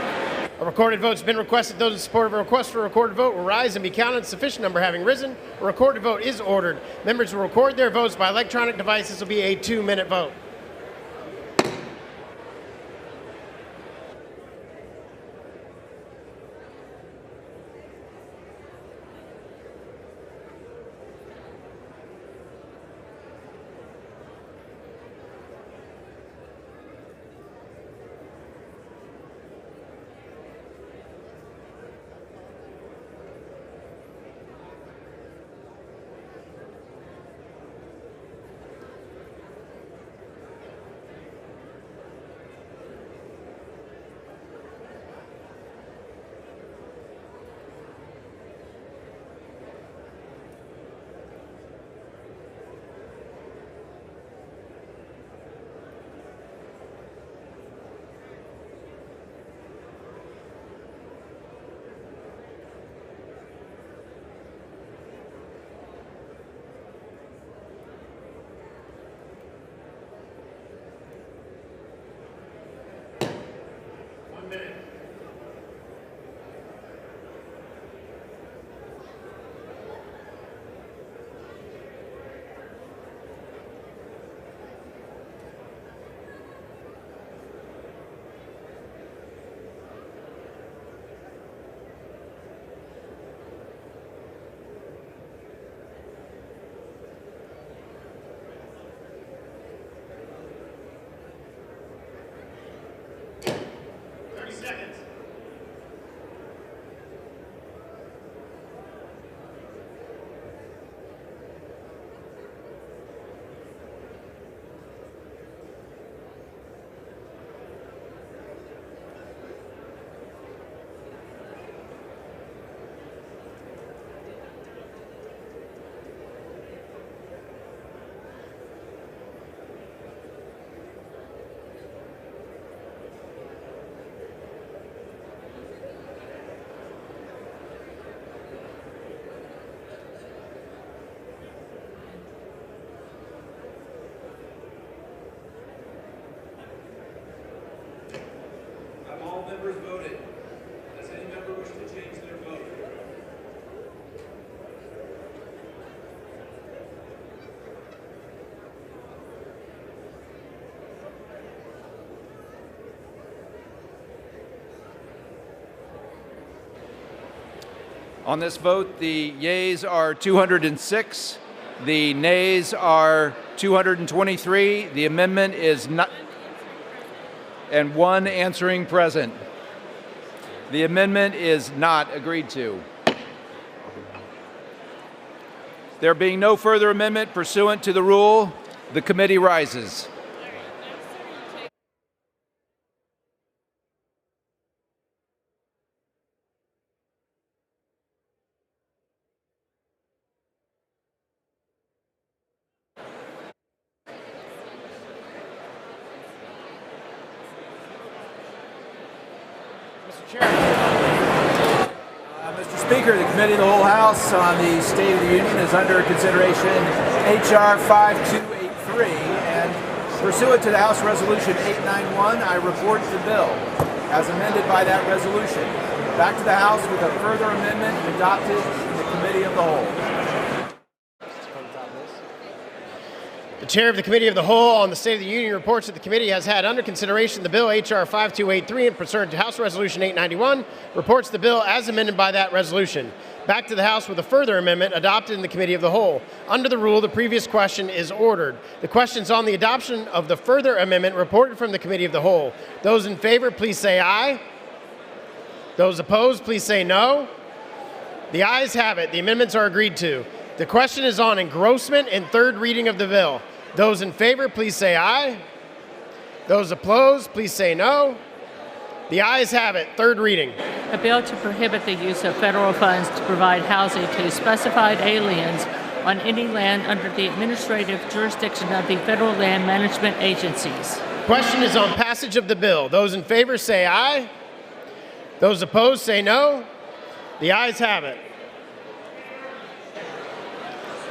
A recorded vote has been requested. Those in support of a request for a recorded vote will rise and be counted. Sufficient number having risen, a recorded vote is ordered. Members will record their votes by electronic device. This will be a 2-minute vote. Members voted. Does any member wish to change their vote? On this vote, the yeas are 206, the nays are 223. The amendment is not, and one answering present. The amendment is not agreed to. There being no further amendment pursuant to the rule, the committee rises. Mr. Speaker, the Committee of the Whole House on the State of the Union is under consideration H.R. 5283, and pursuant to the House Resolution 891, I report the bill as amended by that resolution back to the House with a further amendment adopted in the Committee of the Whole. The chair of the Committee of the Whole on the State of the Union reports that the committee has had under consideration the bill H.R. 5283 and pursuant to House Resolution 891, reports the bill as amended by that resolution back to the House with a further amendment adopted in the Committee of the Whole. Under the rule, the previous question is ordered. The questions on the adoption of the further amendment reported from the Committee of the Whole. Those in favor, please say aye. Those opposed, please say no. The ayes have it. The amendments are agreed to. The question is on engrossment and third reading of the bill. Those in favor, please say aye. Those opposed, please say no. The ayes have it. Third reading. A bill to prohibit the use of federal funds to provide housing to specified aliens on any land under the administrative jurisdiction of the federal land management agencies. Question is on passage of the bill. Those in favor say aye. Those opposed say no. The ayes have it.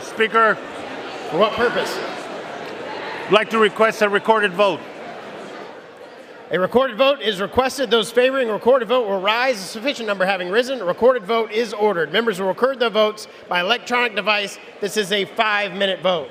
Speaker. For what purpose? I'd like to request a recorded vote. A recorded vote is requested. Those favoring a recorded vote will rise. A sufficient number having risen, a recorded vote is ordered. Members will record their votes by electronic device. This is a 5-minute vote.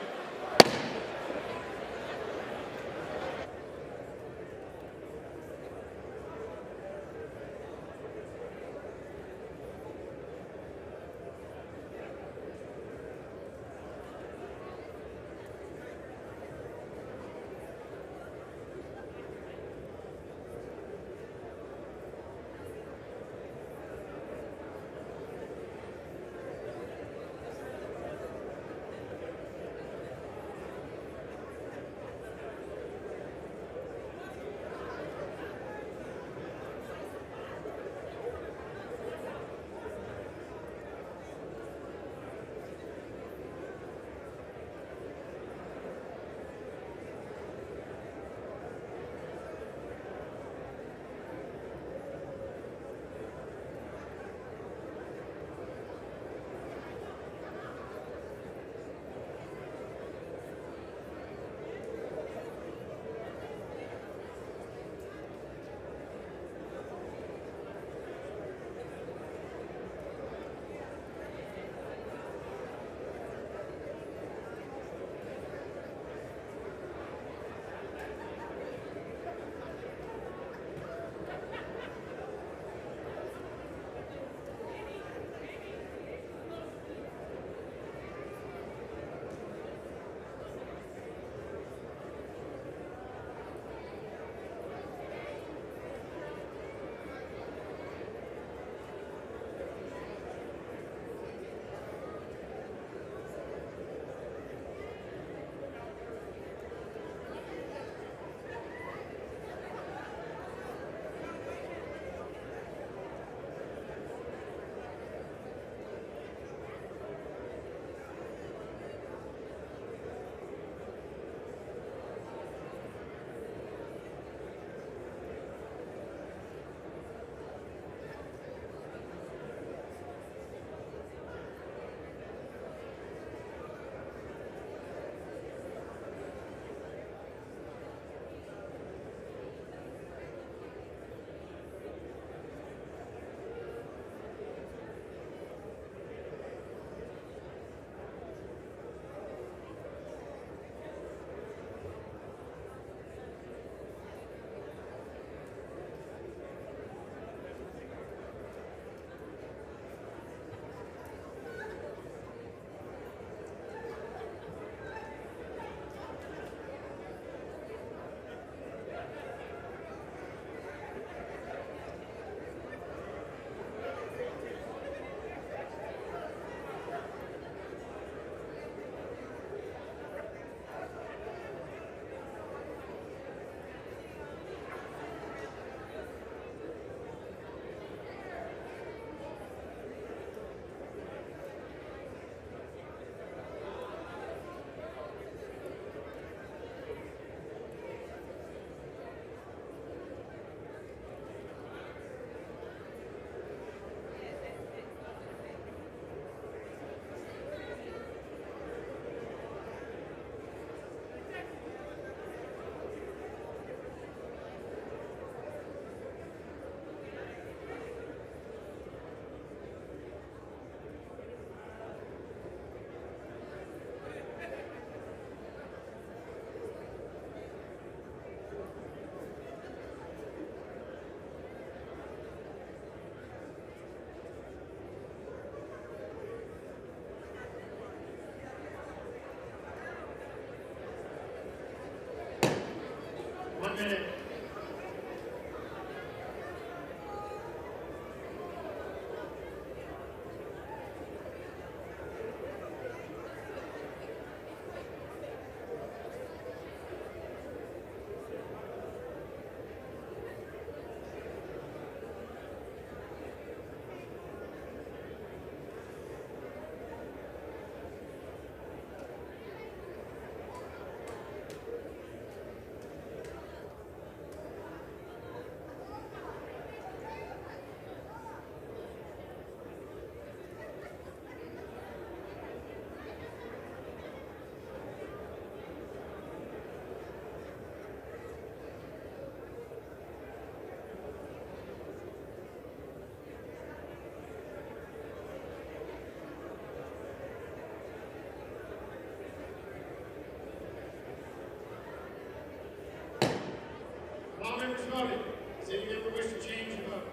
voted. Does any member wish to change the vote?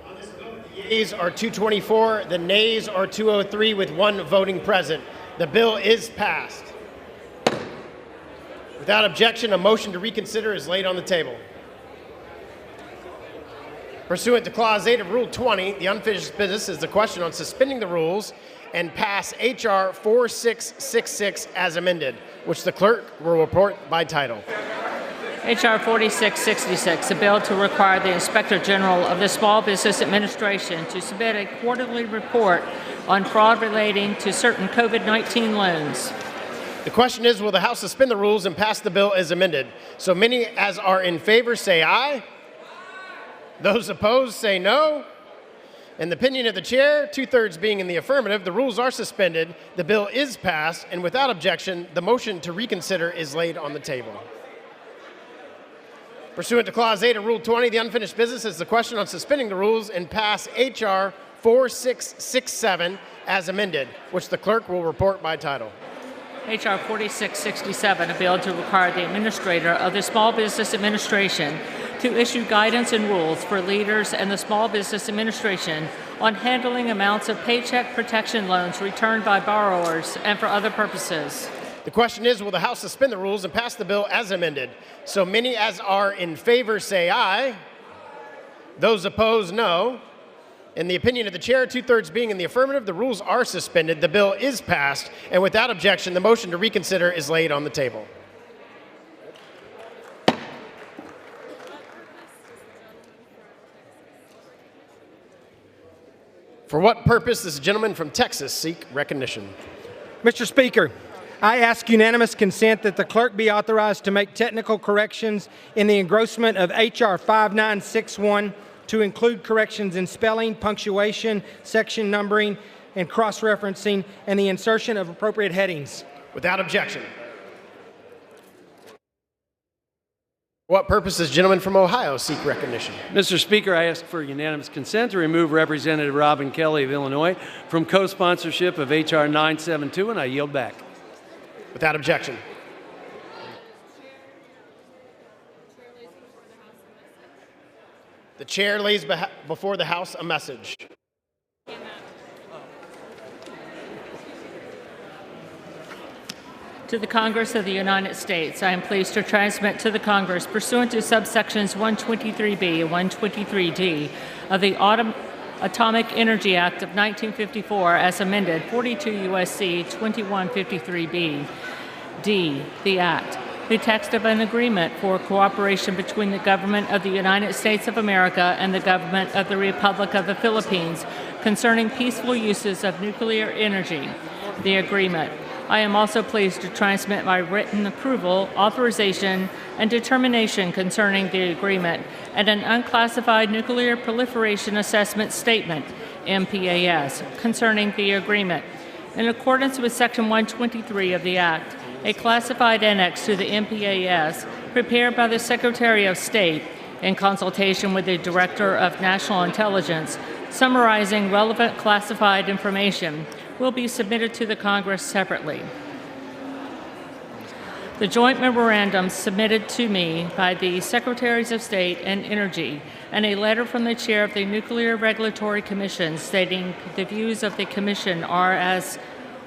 On this vote, the yeas are 224, the nays are 203 with one voting present. The bill is passed. Without objection, a motion to reconsider is laid on the table. Pursuant to Clause 8 of Rule 20, the unfinished business is the question on suspending the rules and pass H.R. 4666 as amended, which the clerk will report by title. H.R. 4666, a bill to require the Inspector General of the Small Business Administration to submit a quarterly report on fraud relating to certain COVID-19 loans. The question is, will the House suspend the rules and pass the bill as amended? So many as are in favor say aye. Those opposed say no. In the opinion of the chair, 2/3 being in the affirmative, the rules are suspended, the bill is passed, and without objection, the motion to reconsider is laid on the table. Pursuant to Clause 8 of Rule 20, the unfinished business is the question on suspending the rules and pass H.R. 4667 as amended, which the clerk will report by title. H.R. 4667, a bill to require the Administrator of the Small Business Administration to issue guidance and rules for leaders and the Small Business Administration on handling amounts of paycheck protection loans returned by borrowers and for other purposes. The question is, will the House suspend the rules and pass the bill as amended? So many as are in favor say aye. Those opposed, no. In the opinion of the chair, 2/3 being in the affirmative, the rules are suspended, the bill is passed, and without objection, the motion to reconsider is laid on the table. For what purpose does the gentleman from Texas seek recognition? Mr. Speaker, I ask unanimous consent that the clerk be authorized to make technical corrections in the engrossment of H.R. 5961 to include corrections in spelling, punctuation, section numbering, and cross-referencing, and the insertion of appropriate headings. Without objection. For what purpose does the gentleman from Ohio seek recognition? Mr. Speaker, I ask for unanimous consent to remove Representative Robin Kelly of Illinois from co-sponsorship of H.R. 972, and I yield back. Without objection. The chair lays before the House a message. To the Congress of the United States, I am pleased to transmit to the Congress, pursuant to subsections 123B and 123D of the Atomic Energy Act of 1954 as amended, 42 U.S.C. 2153B, D, the Act, the text of an agreement for cooperation between the government of the United States of America and the government of the Republic of the Philippines concerning peaceful uses of nuclear energy, the agreement. I am also pleased to transmit my written approval, authorization, and determination concerning the agreement and an unclassified nuclear proliferation assessment statement, MPAS, concerning the agreement. In accordance with Section 123 of the Act, a classified annex to the MPAS, prepared by the Secretary of State in consultation with the Director of National Intelligence, summarizing relevant classified information, will be submitted to the Congress separately. The joint memorandum submitted to me by the Secretaries of State and Energy and a letter from the chair of the Nuclear Regulatory Commission stating the views of the Commission are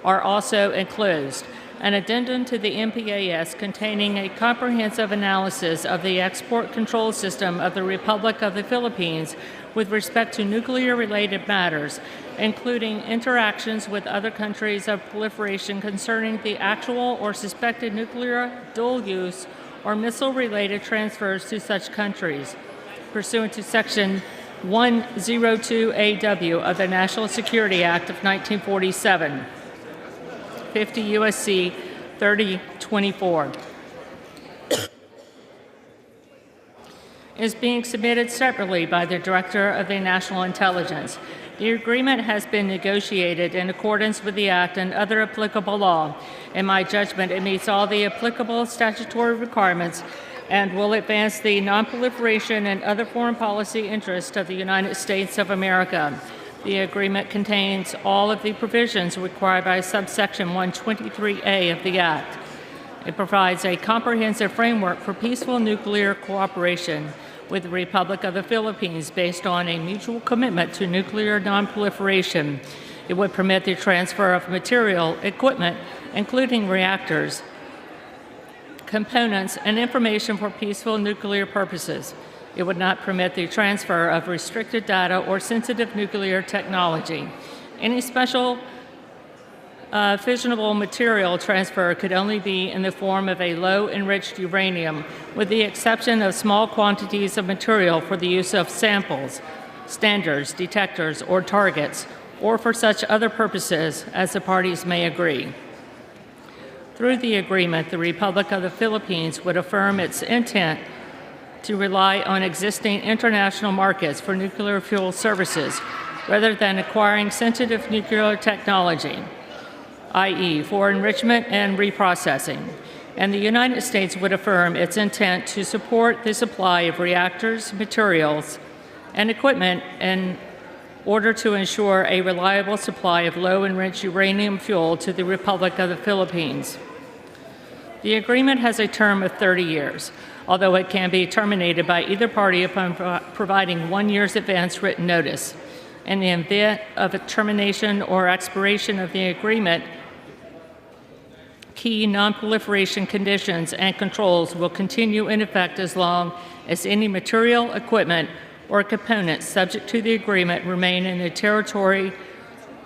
also enclosed. An addendum to the MPAS containing a comprehensive analysis of the export control system of the Republic of the Philippines with respect to nuclear-related matters, including interactions with other countries of proliferation concerning the actual or suspected nuclear dual-use or missile-related transfers to such countries, pursuant to Section 102AW of the National Security Act of 1947, 50 U.S.C. 3024. Is being submitted separately by the Director of the National Intelligence. The agreement has been negotiated in accordance with the Act and other applicable law. In my judgment, it meets all the applicable statutory requirements and will advance the nonproliferation and other foreign policy interests of the United States of America. The agreement contains all of the provisions required by subsection 123A of the Act. It provides a comprehensive framework for peaceful nuclear cooperation with the Republic of the Philippines based on a mutual commitment to nuclear nonproliferation. It would permit the transfer of material, equipment, including reactors, components, and information for peaceful nuclear purposes. It would not permit the transfer of restricted data or sensitive nuclear technology. Any special fissionable material transfer could only be in the form of a low-enriched uranium, with the exception of small quantities of material for the use of samples, standards, detectors, or targets, or for such other purposes as the parties may agree. Through the agreement, the Republic of the Philippines would affirm its intent to rely on existing international markets for nuclear fuel services rather than acquiring sensitive nuclear technology, i.e., for enrichment and reprocessing. And the United States would affirm its intent to support the supply of reactors, materials, and equipment in order to ensure a reliable supply of low-enriched uranium fuel to the Republic of the Philippines. The agreement has a term of 30 years, although it can be terminated by either party upon providing 1 year's advance written notice. In the event of a termination or expiration of the agreement, key nonproliferation conditions and controls will continue in effect as long as any material, equipment, or components subject to the agreement remain in the territory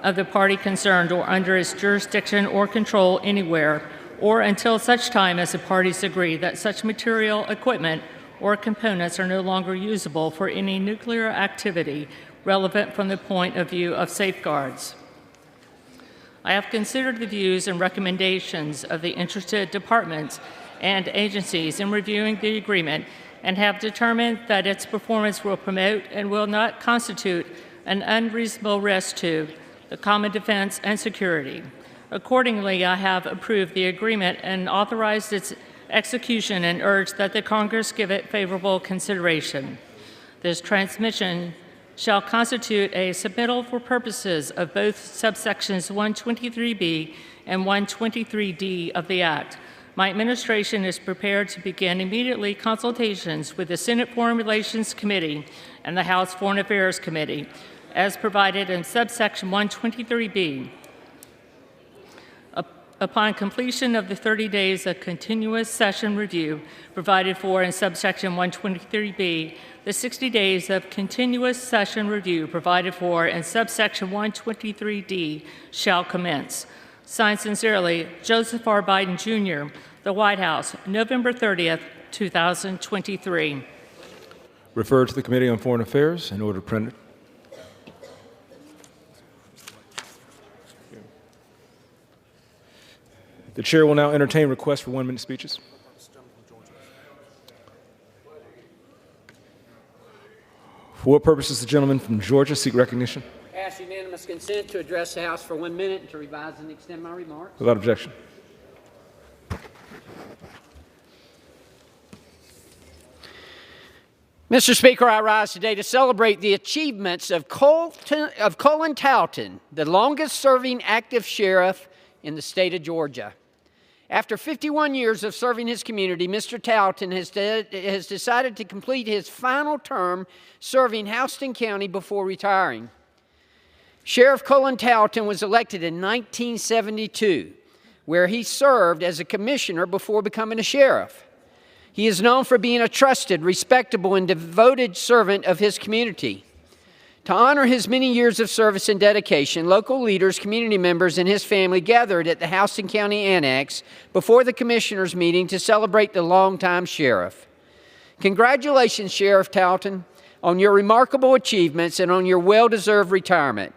of the party concerned or under its jurisdiction or control anywhere, or until such time as the parties agree that such material, equipment, or components are no longer usable for any nuclear activity relevant from the point of view of safeguards. I have considered the views and recommendations of the interested departments and agencies in reviewing the agreement and have determined that its performance will promote and will not constitute an unreasonable risk to the common defense and security. Accordingly, I have approved the agreement and authorized its execution and urge that the Congress give it favorable consideration. This transmission shall constitute a submittal for purposes of both subsections 123B and 123D of the Act. My administration is prepared to begin immediately consultations with the Senate Foreign Relations Committee and the House Foreign Affairs Committee, as provided in subsection 123B. Upon completion of the 30 days of continuous session review provided for in subsection 123B, the 60 days of continuous session review provided for in subsection 123D shall commence. Signed sincerely, Joseph R. Biden, Jr., The White House, November 30th, 2023. Referred to the Committee on Foreign Affairs and ordered printed. The chair will now entertain requests for 1-minute speeches. For what purpose does the gentleman from Georgia seek recognition? Ask unanimous consent to address the House for 1 minute and to revise and extend my remarks. Without objection. Mr. Speaker, I rise today to celebrate the achievements of Colin Towton, the longest-serving active sheriff in the state of Georgia. After 51 years of serving his community, Mr. Towton has decided to complete his final term serving Houston County before retiring. Sheriff Colin Towton was elected in 1972, where he served as a commissioner before becoming a sheriff. He is known for being a trusted, respectable, and devoted servant of his community. To honor his many years of service and dedication, local leaders, community members, and his family gathered at the Houston County Annex before the commissioners' meeting to celebrate the longtime sheriff. Congratulations, Sheriff Towton, on your remarkable achievements and on your well-deserved retirement.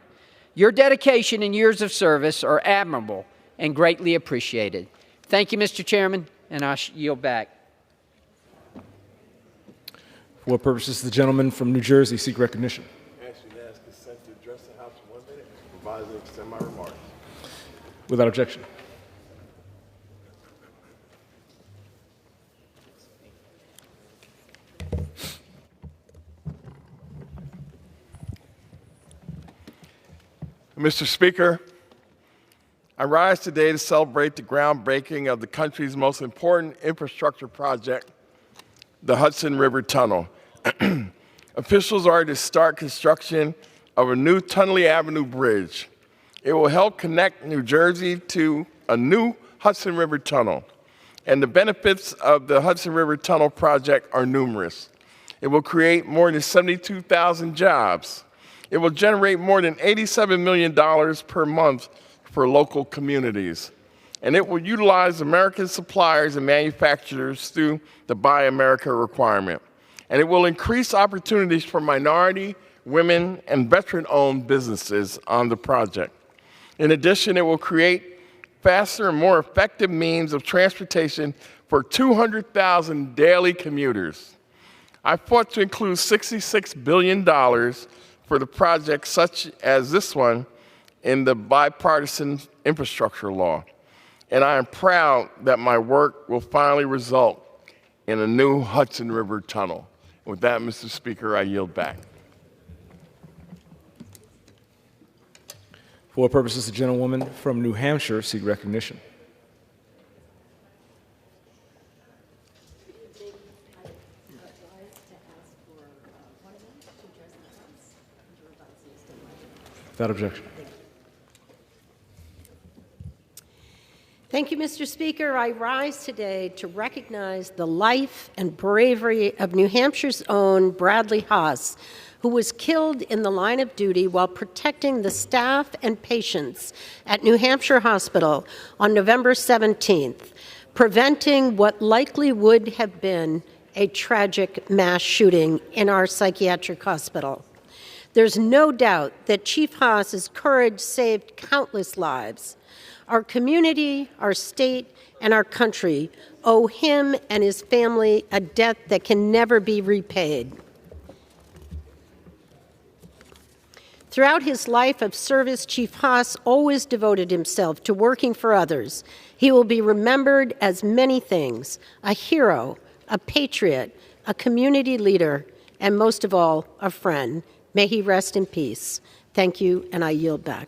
Your dedication and years of service are admirable and greatly appreciated. Thank you, Mr. Chairman, and I yield back. For what purpose does the gentleman from New Jersey seek recognition? Consent to address the House for 1 minute and revise and extend my remarks. Without objection. Mr. Speaker, I rise today to celebrate the groundbreaking of the country's most important infrastructure project, the Hudson River Tunnel. Officials are to start construction of a new Tunley Avenue Bridge. It will help connect New Jersey to a new Hudson River Tunnel, and the benefits of the Hudson River Tunnel project are numerous. It will create more than 72,000 jobs. It will generate more than $87 million per month for local communities. And it will utilize American suppliers and manufacturers through the Buy America requirement. And it will increase opportunities for minority, women, and veteran-owned businesses on the project. In addition, it will create faster and more effective means of transportation for 200,000 daily commuters. I fought to include $66 billion for the projects such as this one in the bipartisan infrastructure law. And I am proud that my work will finally result in a new Hudson River Tunnel. With that, Mr. Speaker, I yield back. For what purposes the gentlewoman from New Hampshire seek recognition? Without objection. Thank you, Mr. Speaker. I rise today to recognize the life and bravery of New Hampshire's own Bradley Haas, who was killed in the line of duty while protecting the staff and patients at New Hampshire Hospital on November 17th, preventing what likely would have been a tragic mass shooting in our psychiatric hospital. There's no doubt that Chief Haas's courage saved countless lives. Our community, our state, and our country owe him and his family a debt that can never be repaid. Throughout his life of service, Chief Haas always devoted himself to working for others. He will be remembered as many things: a hero, a patriot, a community leader, and most of all, a friend. May he rest in peace. Thank you, and I yield back.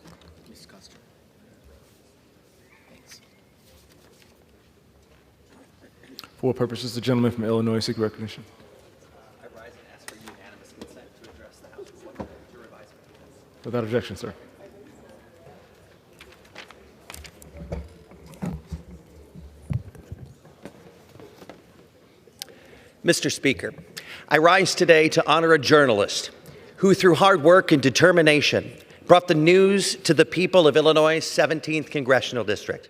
For what purposes the gentleman from Illinois seek recognition? I rise and ask for unanimous consent to address the House with your advisement. Without objection, sir. Mr. Speaker, I rise today to honor a journalist who, through hard work and determination, brought the news to the people of Illinois' 17th Congressional District.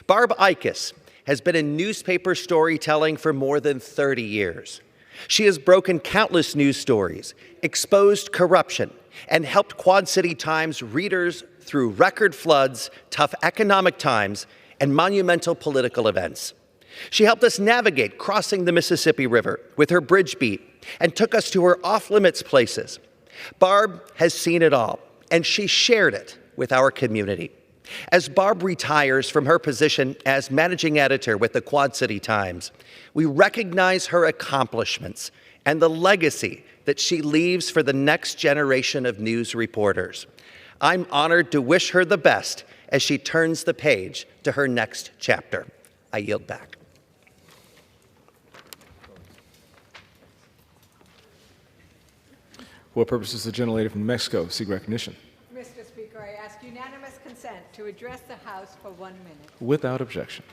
Barb Ickes has been in newspaper storytelling for more than 30 years. She has broken countless news stories, exposed corruption, and helped Quad City Times readers through record floods, tough economic times, and monumental political events. She helped us navigate crossing the Mississippi River with her bridge beat and took us to her off-limits places. Barb has seen it all, and she shared it with our community. As Barb retires from her position as managing editor with the Quad City Times, we recognize her accomplishments and the legacy that she leaves for the next generation of news reporters. I'm honored to wish her the best as she turns the page to her next chapter. I yield back. For what purposes the gentlelady from New Mexico seek recognition? Mr. Speaker, I ask unanimous consent to address the House for 1 minute. Without objection.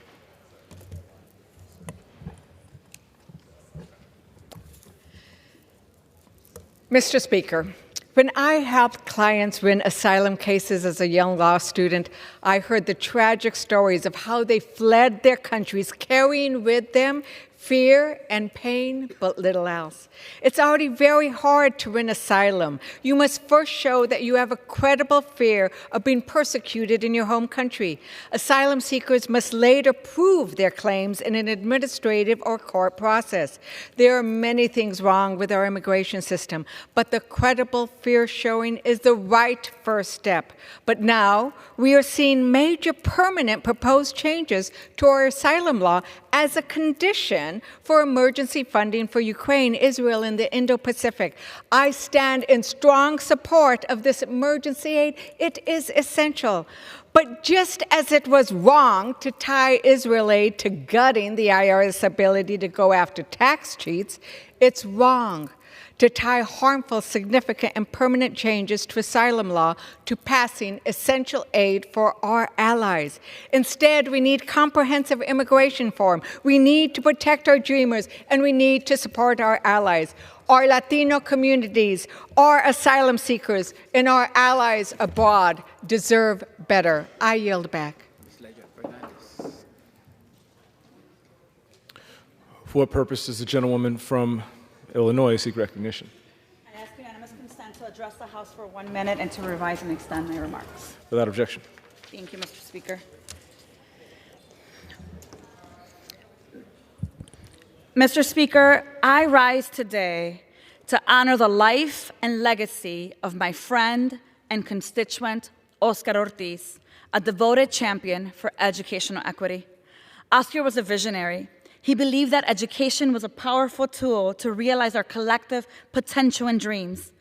Mr. Speaker, when I helped clients win asylum cases as a young law student, I heard the tragic stories of how they fled their countries, carrying with them fear and pain, but little else. It's already very hard to win asylum. You must first show that you have a credible fear of being persecuted in your home country. Asylum seekers must later prove their claims in an administrative or court process. There are many things wrong with our immigration system, but the credible fear showing is the right first step. But now we are seeing major permanent proposed changes to our asylum law as a condition billion for emergency funding for Ukraine, Israel, and the Indo-Pacific. I stand in strong support of this emergency aid. It is essential. But just as it was wrong to tie Israel aid to gutting the IRS ability to go after tax cheats, it's wrong to tie harmful, significant, and permanent changes to asylum law to passing essential aid for our allies. Instead, we need comprehensive immigration reform. We need to protect our dreamers, and we need to support our allies. Our Latino communities, our asylum seekers, and our allies abroad deserve better. I yield back. For what purpose does the gentlewoman from Illinois seek recognition? I ask unanimous consent to address the House for 1 minute and to revise and extend my remarks. Without objection. Thank you, Mr. Speaker. Mr. Speaker, I rise today to honor the life and legacy of my friend and constituent, Oscar Ortiz, a devoted champion for educational equity. Oscar was a visionary. He believed that education was a powerful tool to realize our collective potential and dreams.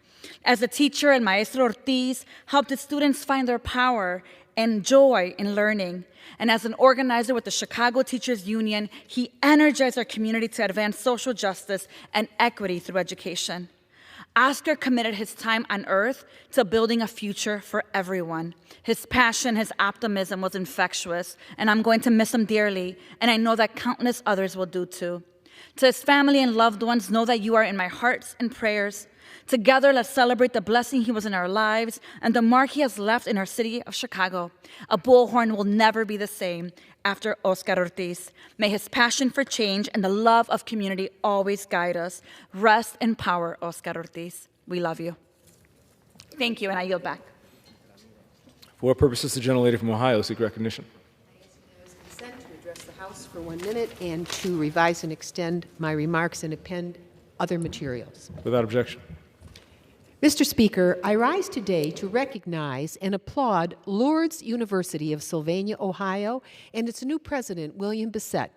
As a teacher, El Maestro Ortiz helped his students find their power and joy in learning. And as an organizer with the Chicago Teachers Union, he energized our community to advance social justice and equity through education. Oscar committed his time on earth to building a future for everyone. His passion, his optimism was infectious, and I'm going to miss him dearly, and I know that countless others will do too. To his family and loved ones, know that you are in my hearts and prayers. Together, let's celebrate the blessing he was in our lives and the mark he has left in our city of Chicago. A bullhorn will never be the same after Oscar Ortiz. May his passion for change and the love of community always guide us. Rest in power, Oscar Ortiz. We love you. Thank you, and I yield back. For what purpose does the gentlelady from Ohio seek recognition? Consent to address the House for 1 minute and to revise and extend my remarks and append other materials. Without objection. Mr. Speaker, I rise today to recognize and applaud Lourdes University of Sylvania, Ohio, and its new president, William Bissett,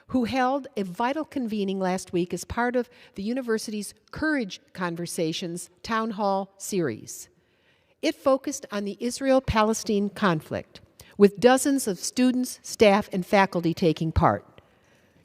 who held a vital convening last week as part of the university's Courage Conversations Town Hall series. It focused on the Israel-Palestine conflict, with dozens of students, staff, and faculty taking part.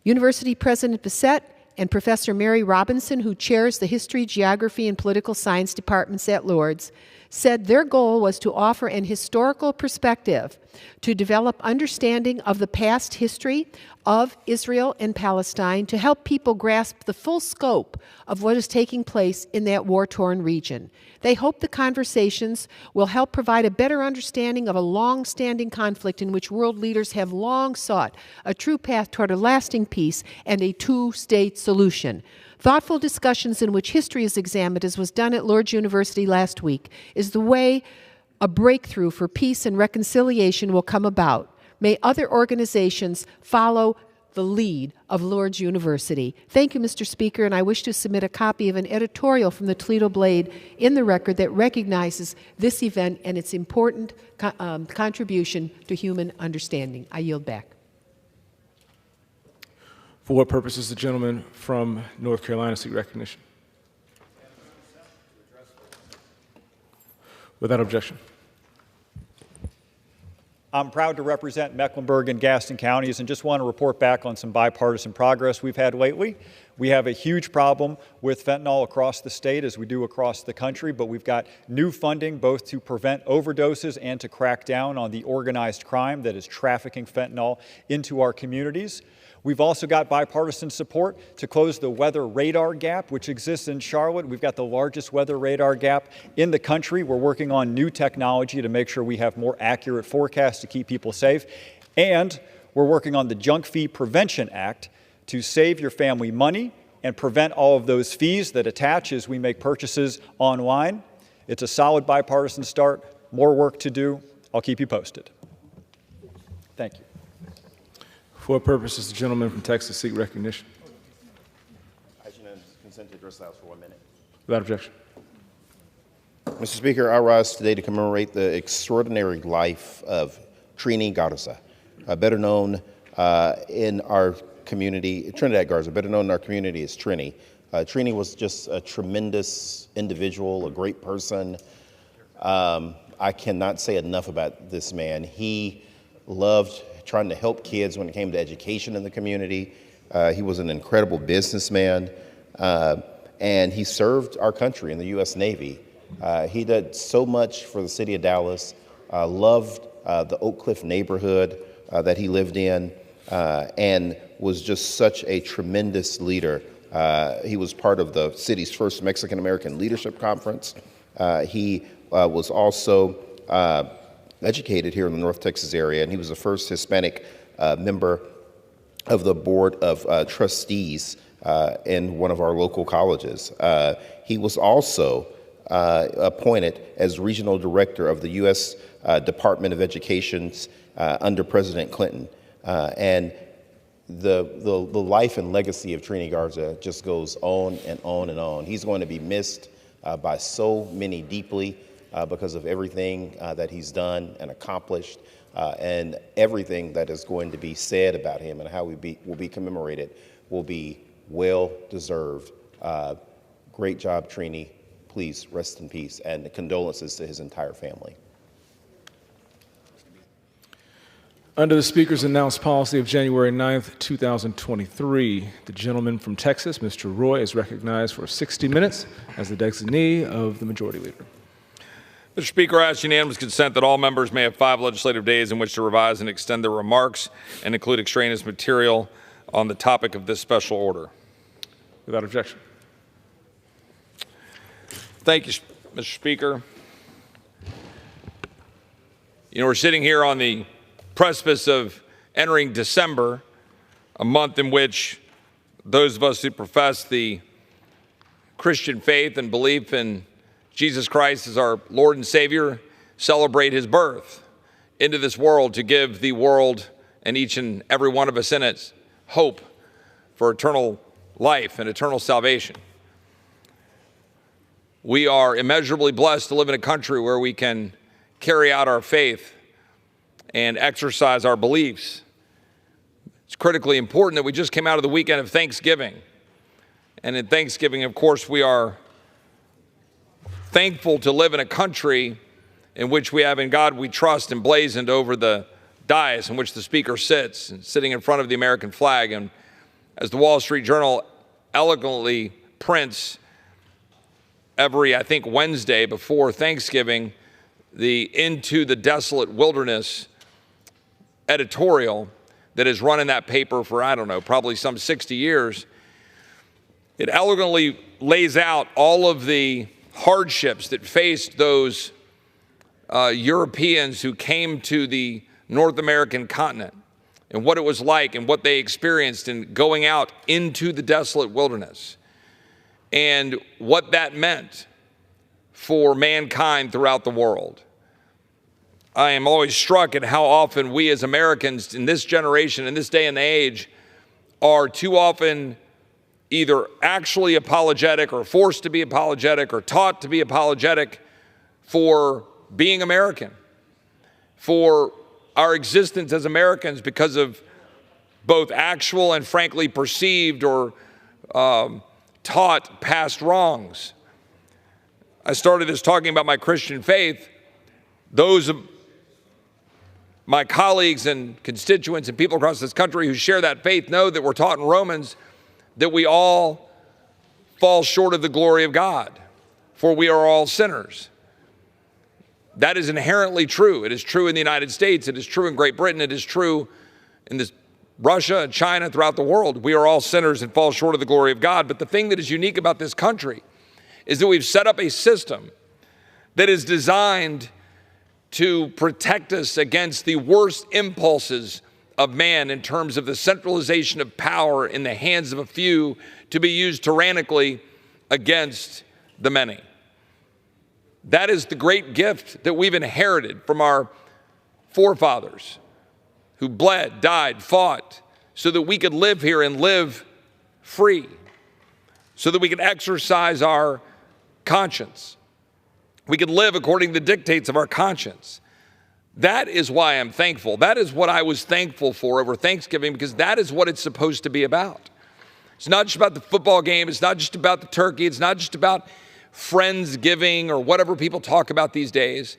University President Bissett and Professor Mary Robinson, who chairs the History, Geography, and Political Science departments at Lourdes, said their goal was to offer an historical perspective to develop understanding of the past history of Israel and Palestine to help people grasp the full scope of what is taking place in that war-torn region. They hope the conversations will help provide a better understanding of a long-standing conflict in which world leaders have long sought a true path toward a lasting peace and a two-state solution. Thoughtful discussions in which history is examined, as was done at Lourdes University last week, is the way a breakthrough for peace and reconciliation will come about. May other organizations follow the lead of Lourdes University. Thank you, Mr. Speaker, and I wish to submit a copy of an editorial from the Toledo Blade in the record that recognizes this event and its important contribution to human understanding. I yield back. For what purpose does the gentleman from North Carolina seek recognition? Without objection. I'm proud to represent Mecklenburg and Gaston counties and just want to report back on some bipartisan progress we've had lately. We have a huge problem with fentanyl across the state, as we do across the country, but we've got new funding both to prevent overdoses and to crack down on the organized crime that is trafficking fentanyl into our communities. We've also got bipartisan support to close the weather radar gap, which exists in Charlotte. We've got the largest weather radar gap in the country. We're working on new technology to make sure we have more accurate forecasts to keep people safe. And we're working on the Junk Fee Prevention Act to save your family money and prevent all of those fees that attach as we make purchases online. It's a solid bipartisan start. More work to do. I'll keep you posted. Thank you. For what purpose does the gentleman from Texas seek recognition? I should consent to address the House for 1 minute. Without objection. Mr. Speaker, I rise today to commemorate the extraordinary life of Trini Garza, better known in our community, Trinidad Garza, better known in our community as Trini. Trini was just a tremendous individual, a great person. I cannot say enough about this man. He loved trying to help kids when it came to education in the community. He was an incredible businessman, and he served our country in the U.S. Navy. He did so much for the city of Dallas, loved the Oak Cliff neighborhood that he lived in, and was just such a tremendous leader. He was part of the city's first Mexican-American Leadership Conference. He was also educated here in the North Texas area, and he was the first Hispanic member of the Board of Trustees in one of our local colleges. He was also appointed as Regional Director of the U.S. Department of Education's under President Clinton. And the life and legacy of Trini Garza just goes on and on and on. He's going to be missed by so many deeply because of everything that he's done and accomplished, and everything that is going to be said about him and how will be commemorated will be well-deserved. Great job, Trini. Please rest in peace, and condolences to his entire family. Under the Speaker's announced policy of January 9th, 2023, the gentleman from Texas, Mr. Roy, is recognized for 60 minutes as the designee of the Majority Leader. Mr. Speaker, I ask unanimous consent that all members may have 5 legislative days in which to revise and extend their remarks and include extraneous material on the topic of this special order. Without objection. Thank you, Mr. Speaker. You know, we're sitting here on the precipice of entering December, a month in which those of us who profess the Christian faith and belief in Jesus Christ as our Lord and Savior celebrate his birth into this world to give the world and each and every one of us in it hope for eternal life and eternal salvation. We are immeasurably blessed to live in a country where we can carry out our faith and exercise our beliefs. It's critically important that we just came out of the weekend of Thanksgiving. And in Thanksgiving, of course, we are thankful to live in a country in which we have in God we trust emblazoned over the dais in which the Speaker sits, and sitting in front of the American flag. And as the Wall Street Journal eloquently prints every, I think, Wednesday before Thanksgiving, the Into the Desolate Wilderness editorial that has run in that paper for, I don't know, probably some 60 years. It elegantly lays out all of the hardships that faced those Europeans who came to the North American continent and what it was like and what they experienced in going out into the desolate wilderness and what that meant for mankind throughout the world. I am always struck at how often we as Americans in this generation, in this day and age, are too often either actually apologetic or forced to be apologetic or taught to be apologetic for being American, for our existence as Americans because of both actual and frankly perceived or taught past wrongs. I started this talking about my Christian faith. Those of my colleagues and constituents and people across this country who share that faith know that we're taught in Romans that we all fall short of the glory of God, for we are all sinners. That is inherently true. It is true in the United States. It is true in Great Britain. It is true in Russia and China, throughout the world. We are all sinners and fall short of the glory of God. But the thing that is unique about this country is that we've set up a system that is designed to protect us against the worst impulses of man in terms of the centralization of power in the hands of a few to be used tyrannically against the many. That is the great gift that we've inherited from our forefathers who bled, died, fought, so that we could live here and live free, so that we could exercise our conscience. We could live according to the dictates of our conscience. That is why I'm thankful. That is what I was thankful for over Thanksgiving, because that is what it's supposed to be about. It's not just about the football game. It's not just about the turkey. It's not just about Friendsgiving or whatever people talk about these days.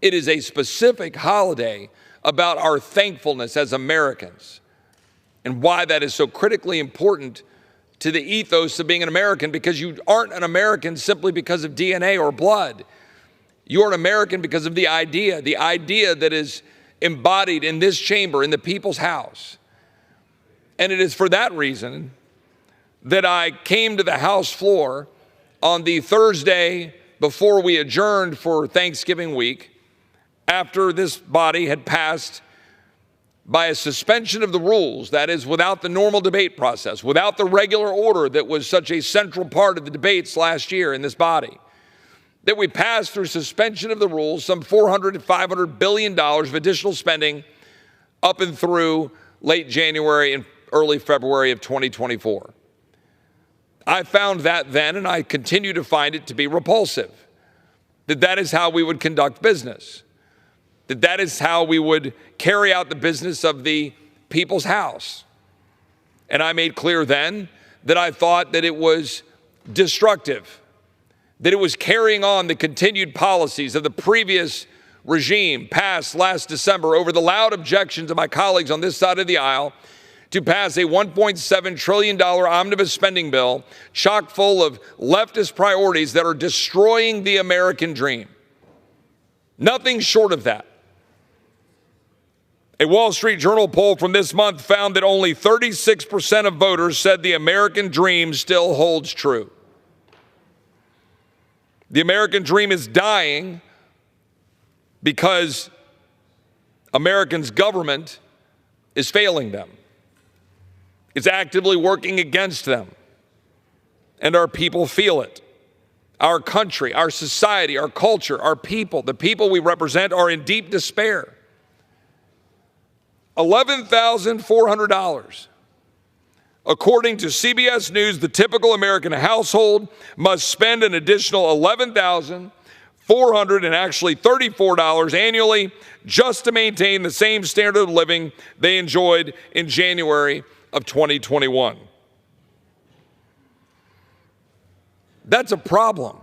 It is a specific holiday about our thankfulness as Americans and why that is so critically important to the ethos of being an American, because you aren't an American simply because of DNA or blood. You're an American because of the idea that is embodied in this chamber, in the people's house. And it is for that reason that I came to the House floor on the Thursday before we adjourned for Thanksgiving week, after this body had passed by a suspension of the rules, that is, without the normal debate process, without the regular order that was such a central part of the debates last year in this body, that we passed through suspension of the rules some $400 to $500 billion of additional spending up and through late January and early February of 2024. I found that then, and I continue to find it to be repulsive, that is how we would conduct business, that is how we would carry out the business of the people's house. And I made clear then that I thought that it was destructive, that it was carrying on the continued policies of the previous regime passed last December over the loud objections of my colleagues on this side of the aisle to pass a $1.7 trillion omnibus spending bill chock full of leftist priorities that are destroying the American dream. Nothing short of that. A Wall Street Journal poll from this month found that only 36% of voters said the American dream still holds true. The American dream is dying because Americans' government is failing them. It's actively working against them, and our people feel it. Our country, our society, our culture, our people, the people we represent are in deep despair. $11,400. According to CBS News, the typical American household must spend an additional $11,434 annually just to maintain the same standard of living they enjoyed in January of 2021. That's a problem.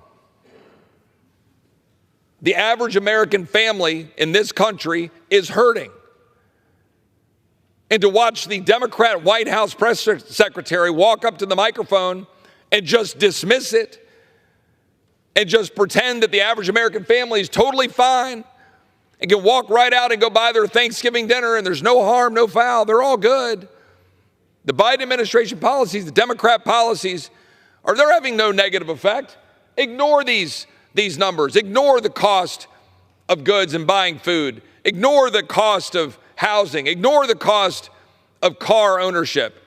The average American family in this country is hurting. And to watch the Democrat White House press secretary walk up to the microphone and just dismiss it and just pretend that the average American family is totally fine and can walk right out and go buy their Thanksgiving dinner and there's no harm, no foul, they're all good. The Biden administration policies, the Democrat policies, they're having no negative effect. Ignore these numbers. Ignore the cost of goods and buying food. Ignore the cost of housing. Ignore the cost of car ownership.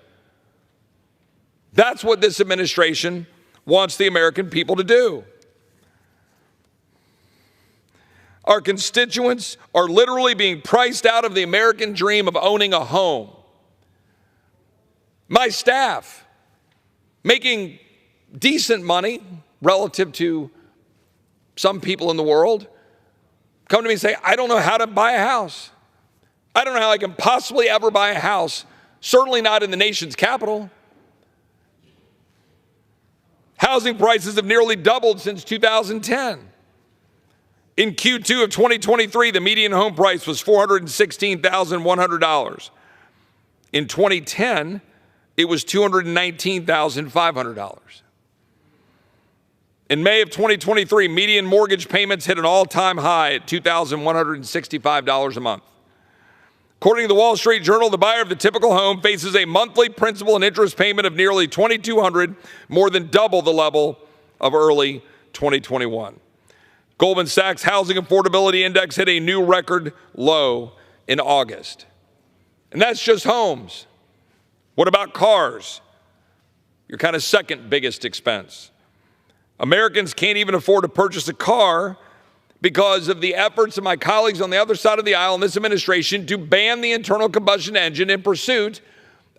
That's what this administration wants the American people to do. Our constituents are literally being priced out of the American dream of owning a home. My staff, making decent money relative to some people in the world, come to me and say, I don't know how to buy a house. I don't know how I can possibly ever buy a house, certainly not in the nation's capital. Housing prices have nearly doubled since 2010. In Q2 of 2023, the median home price was $416,100. In 2010, it was $219,500. In May of 2023, median mortgage payments hit an all-time high at $2,165 a month. According to the Wall Street Journal, the buyer of the typical home faces a monthly principal and interest payment of nearly $2,200, more than double the level of early 2021. Goldman Sachs Housing Affordability Index hit a new record low in August. And that's just homes. What about cars? Your kind of second biggest expense. Americans can't even afford to purchase a car because of the efforts of my colleagues on the other side of the aisle in this administration to ban the internal combustion engine in pursuit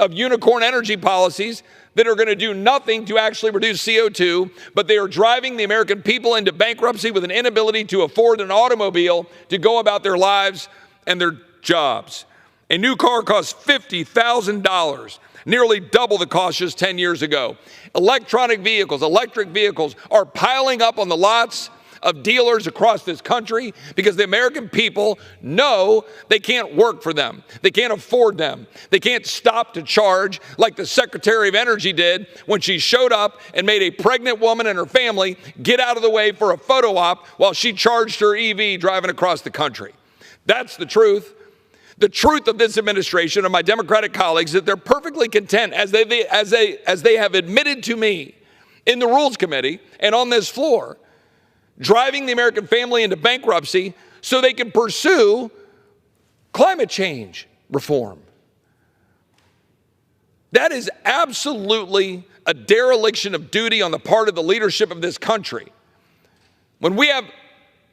of unicorn energy policies that are going to do nothing to actually reduce CO2, but they are driving the American people into bankruptcy with an inability to afford an automobile to go about their lives and their jobs. A new car costs $50,000, nearly double the cost just 10 years ago. Electric vehicles are piling up on the lots of dealers across this country because the American people know they can't work for them. They can't afford them. They can't stop to charge like the Secretary of Energy did when she showed up and made a pregnant woman and her family get out of the way for a photo op while she charged her EV driving across the country. That's the truth. The truth of this administration and my Democratic colleagues is that they're perfectly content, as they have admitted to me in the Rules Committee and on this floor, driving the American family into bankruptcy so they can pursue climate change reform. That is absolutely a dereliction of duty on the part of the leadership of this country. When we have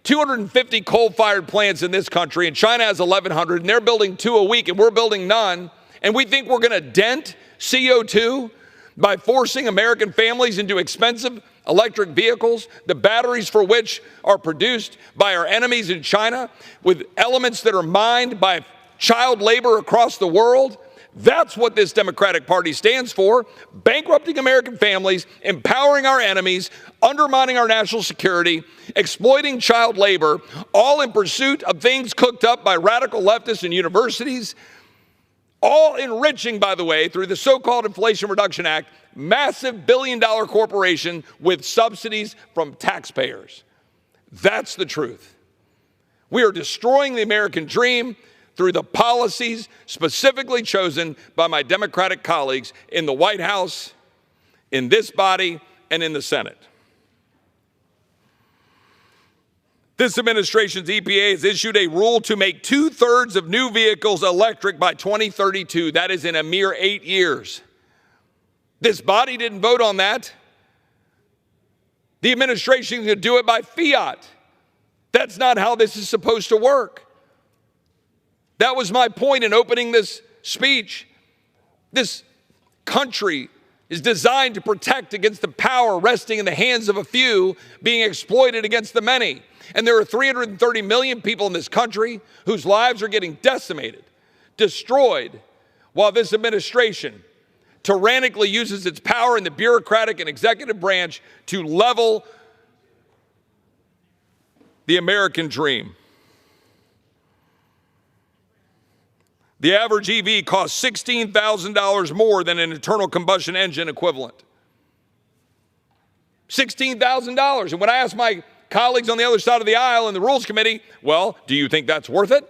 250 coal-fired plants in this country, and China has 1,100, and they're building 2 a week, and we're building none, and we think we're going to dent CO2 by forcing American families into expensive electric vehicles, the batteries for which are produced by our enemies in China with elements that are mined by child labor across the world. That's what this Democratic Party stands for: bankrupting American families, empowering our enemies, undermining our national security, exploiting child labor, all in pursuit of things cooked up by radical leftists and universities, all enriching, by the way, through the so-called Inflation Reduction Act, massive billion-dollar corporation with subsidies from taxpayers. That's the truth. We are destroying the American dream through the policies specifically chosen by my Democratic colleagues in the White House, in this body, and in the Senate. This administration's EPA has issued a rule to make 2/3 of new vehicles electric by 2032. That is in a mere 8 years. This body didn't vote on that. The administration is going to do it by fiat. That's not how this is supposed to work. That was my point in opening this speech. This country is designed to protect against the power resting in the hands of a few being exploited against the many. And there are 330 million people in this country whose lives are getting decimated, destroyed, while this administration tyrannically uses its power in the bureaucratic and executive branch to level the American dream. The average EV costs $16,000 more than an internal combustion engine equivalent. $16,000. And when I ask my colleagues on the other side of the aisle in the Rules Committee, well, do you think that's worth it?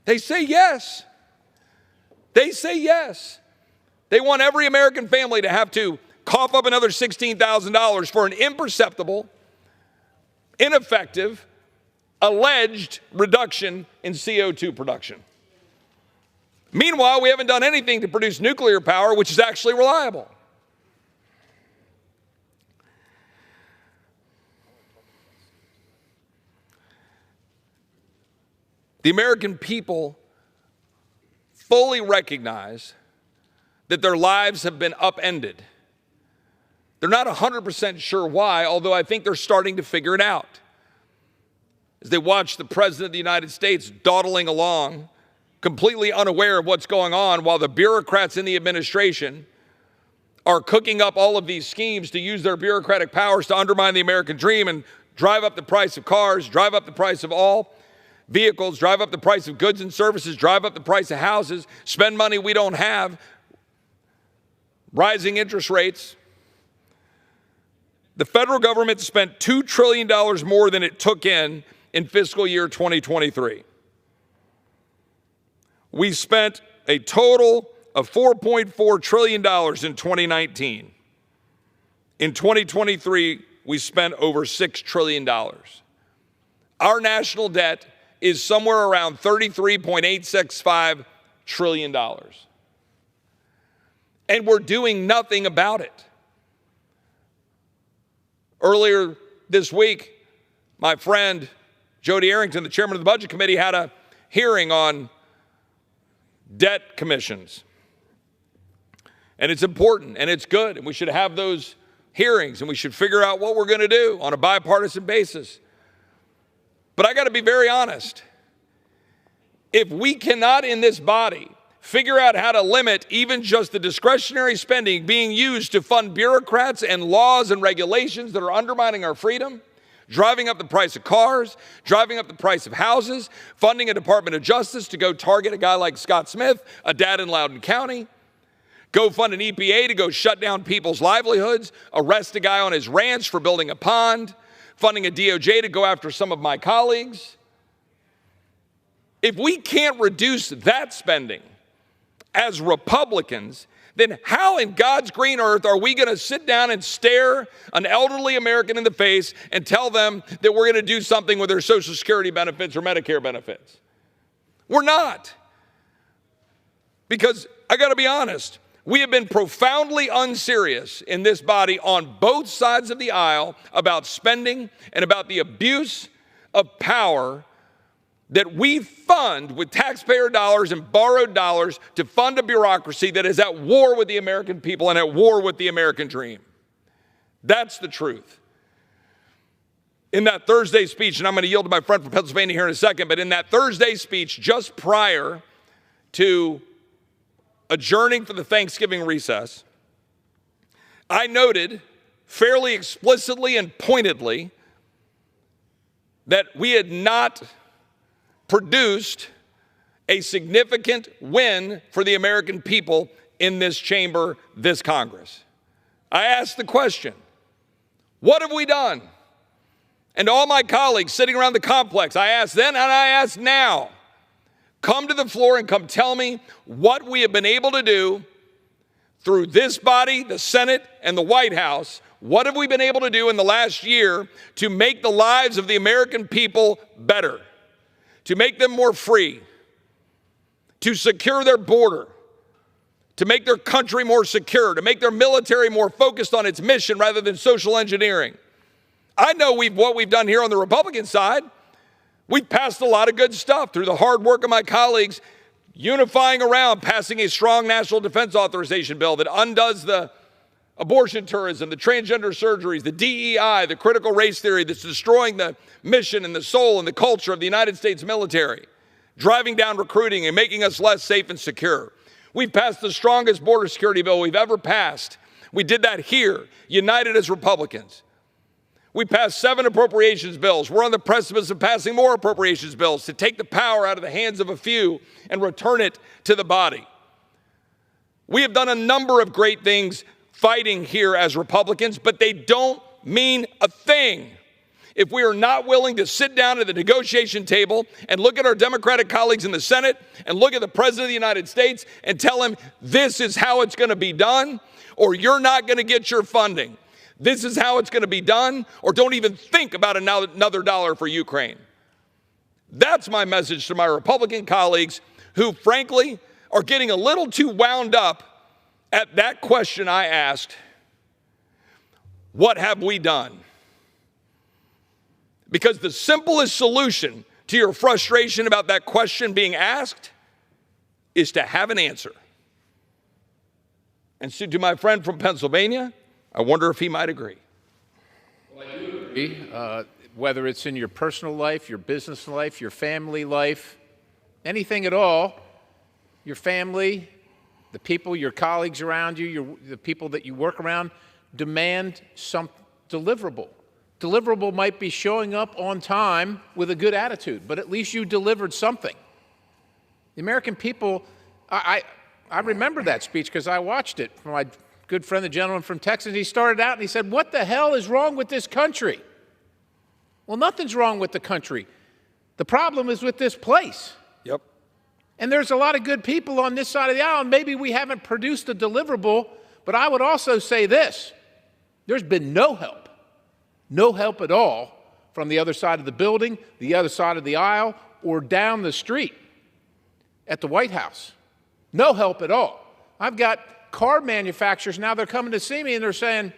They say yes. They say yes. They want every American family to have to cough up another $16,000 for an imperceptible, ineffective, alleged reduction in CO2 production. Meanwhile, we haven't done anything to produce nuclear power, which is actually reliable. The American people fully recognize that their lives have been upended. They're not 100% sure why, although I think they're starting to figure it out. As they watch the President of the United States dawdling along, completely unaware of what's going on, while the bureaucrats in the administration are cooking up all of these schemes to use their bureaucratic powers to undermine the American dream and drive up the price of cars, drive up the price of all vehicles, drive up the price of goods and services, drive up the price of houses, spend money we don't have, rising interest rates. The federal government spent $2 trillion more than it took in fiscal year 2023. We spent a total of $4.4 trillion in 2019. In 2023, we spent over $6 trillion. Our national debt is somewhere around $33.865 trillion. And we're doing nothing about it. Earlier this week, my friend Jody Arrington, the chairman of the Budget Committee, had a hearing on debt commissions. And it's important and it's good, and we should have those hearings and we should figure out what we're going to do on a bipartisan basis. But I got to be very honest. If we cannot in this body figure out how to limit even just the discretionary spending being used to fund bureaucrats and laws and regulations that are undermining our freedom, driving up the price of cars, driving up the price of houses, funding a Department of Justice to go target a guy like Scott Smith, a dad in Loudoun County, go fund an EPA to go shut down people's livelihoods, arrest a guy on his ranch for building a pond, funding a DOJ to go after some of my colleagues. If we can't reduce that spending as Republicans, then how in God's green earth are we going to sit down and stare an elderly American in the face and tell them that we're going to do something with their Social Security benefits or Medicare benefits? We're not. Because I got to be honest, we have been profoundly unserious in this body on both sides of the aisle about spending and about the abuse of power that we fund with taxpayer dollars and borrowed dollars to fund a bureaucracy that is at war with the American people and at war with the American dream. That's the truth. In that Thursday speech, and I'm going to yield to my friend from Pennsylvania here in a second, but in that Thursday speech just prior to adjourning for the Thanksgiving recess, I noted fairly explicitly and pointedly that we had not produced a significant win for the American people in this chamber, this Congress. I asked the question, what have we done? And all my colleagues sitting around the complex, I asked then and I ask now, come to the floor and come tell me what we have been able to do through this body, the Senate, and the White House. What have we been able to do in the last year to make the lives of the American people better, to make them more free, to secure their border, to make their country more secure, to make their military more focused on its mission rather than social engineering? I know what we've done here on the Republican side. We've passed a lot of good stuff through the hard work of my colleagues, unifying around passing a strong national defense authorization bill that undoes the abortion tourism, the transgender surgeries, the DEI, the critical race theory that's destroying the mission and the soul and the culture of the United States military, driving down recruiting and making us less safe and secure. We've passed the strongest border security bill we've ever passed. We did that here, united as Republicans. We passed 7 appropriations bills. We're on the precipice of passing more appropriations bills to take the power out of the hands of a few and return it to the body. We have done a number of great things fighting here as Republicans, but they don't mean a thing if we are not willing to sit down at the negotiation table and look at our Democratic colleagues in the Senate and look at the President of the United States and tell him this is how it's going to be done, or you're not going to get your funding. This is how it's going to be done, or don't even think about another dollar for Ukraine. That's my message to my Republican colleagues who, frankly, are getting a little too wound up at that question I asked, what have we done? Because the simplest solution to your frustration about that question being asked is to have an answer. And so to my friend from Pennsylvania, I wonder if he might agree. Well, I do agree. Whether it's in your personal life, your business life, your family life, anything at all, your family, the people, your colleagues around you, the people that you work around, demand some deliverable. Deliverable might be showing up on time with a good attitude, but at least you delivered something. The American people, I remember that speech because I watched it from my good friend, the gentleman from Texas. He started out and he said, what the hell is wrong with this country? Well, nothing's wrong with the country. The problem is with this place. Yep. And there's a lot of good people on this side of the aisle, and maybe we haven't produced a deliverable, but I would also say this. There's been no help at all from the other side of the building, the other side of the aisle, or down the street at the White House. No help at all. I've got car manufacturers now, they're coming to see me and they're saying,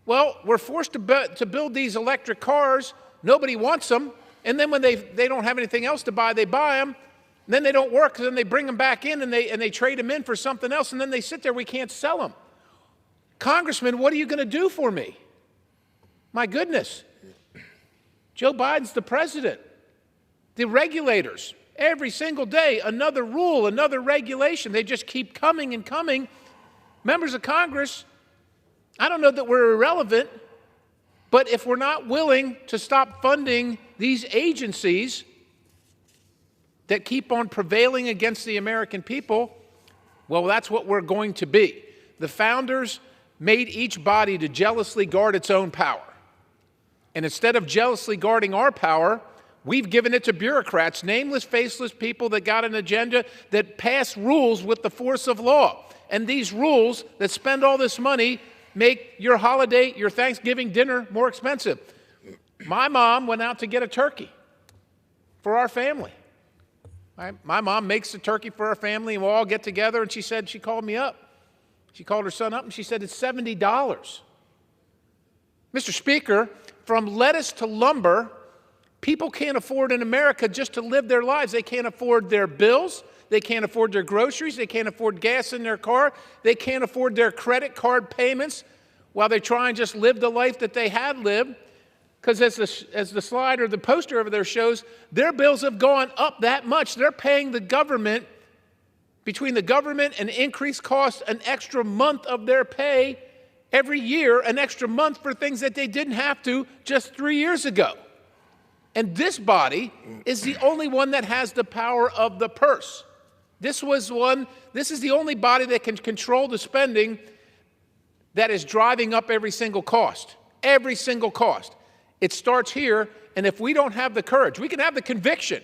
well, we're forced to build these electric cars. Nobody wants them. And then when they don't have anything else to buy, they buy them. And then they don't work, and then they bring them back in and they trade them in for something else, and then they sit there, we can't sell them. Congressman, what are you going to do for me? My goodness. Joe Biden's the president. The regulators, every single day, another rule, another regulation. They just keep coming and coming. Members of Congress, I don't know that we're irrelevant, but if we're not willing to stop funding these agencies that keep on prevailing against the American people, well, that's what we're going to be. The founders made each body to jealously guard its own power. And instead of jealously guarding our power, we've given it to bureaucrats, nameless, faceless people that got an agenda that pass rules with the force of law. And these rules that spend all this money make your holiday, your Thanksgiving dinner more expensive. My mom went out to get a turkey for our family. My mom makes the turkey for our family, and we'll all get together, and she called me up. She called her son up, and she said, it's $70. Mr. Speaker, from lettuce to lumber, people can't afford in America just to live their lives. They can't afford their bills. They can't afford their groceries. They can't afford gas in their car. They can't afford their credit card payments while they try and just live the life that they had lived. Because as the slide or the poster over there shows, their bills have gone up that much. They're paying the government, between the government and increased costs, an extra month of their pay every year, an extra month for things that they didn't have to just 3 years ago. And this body is the only one that has the power of the purse. This is the only body that can control the spending that is driving up every single cost. Every single cost. It starts here, and if we don't have the courage, we can have the conviction.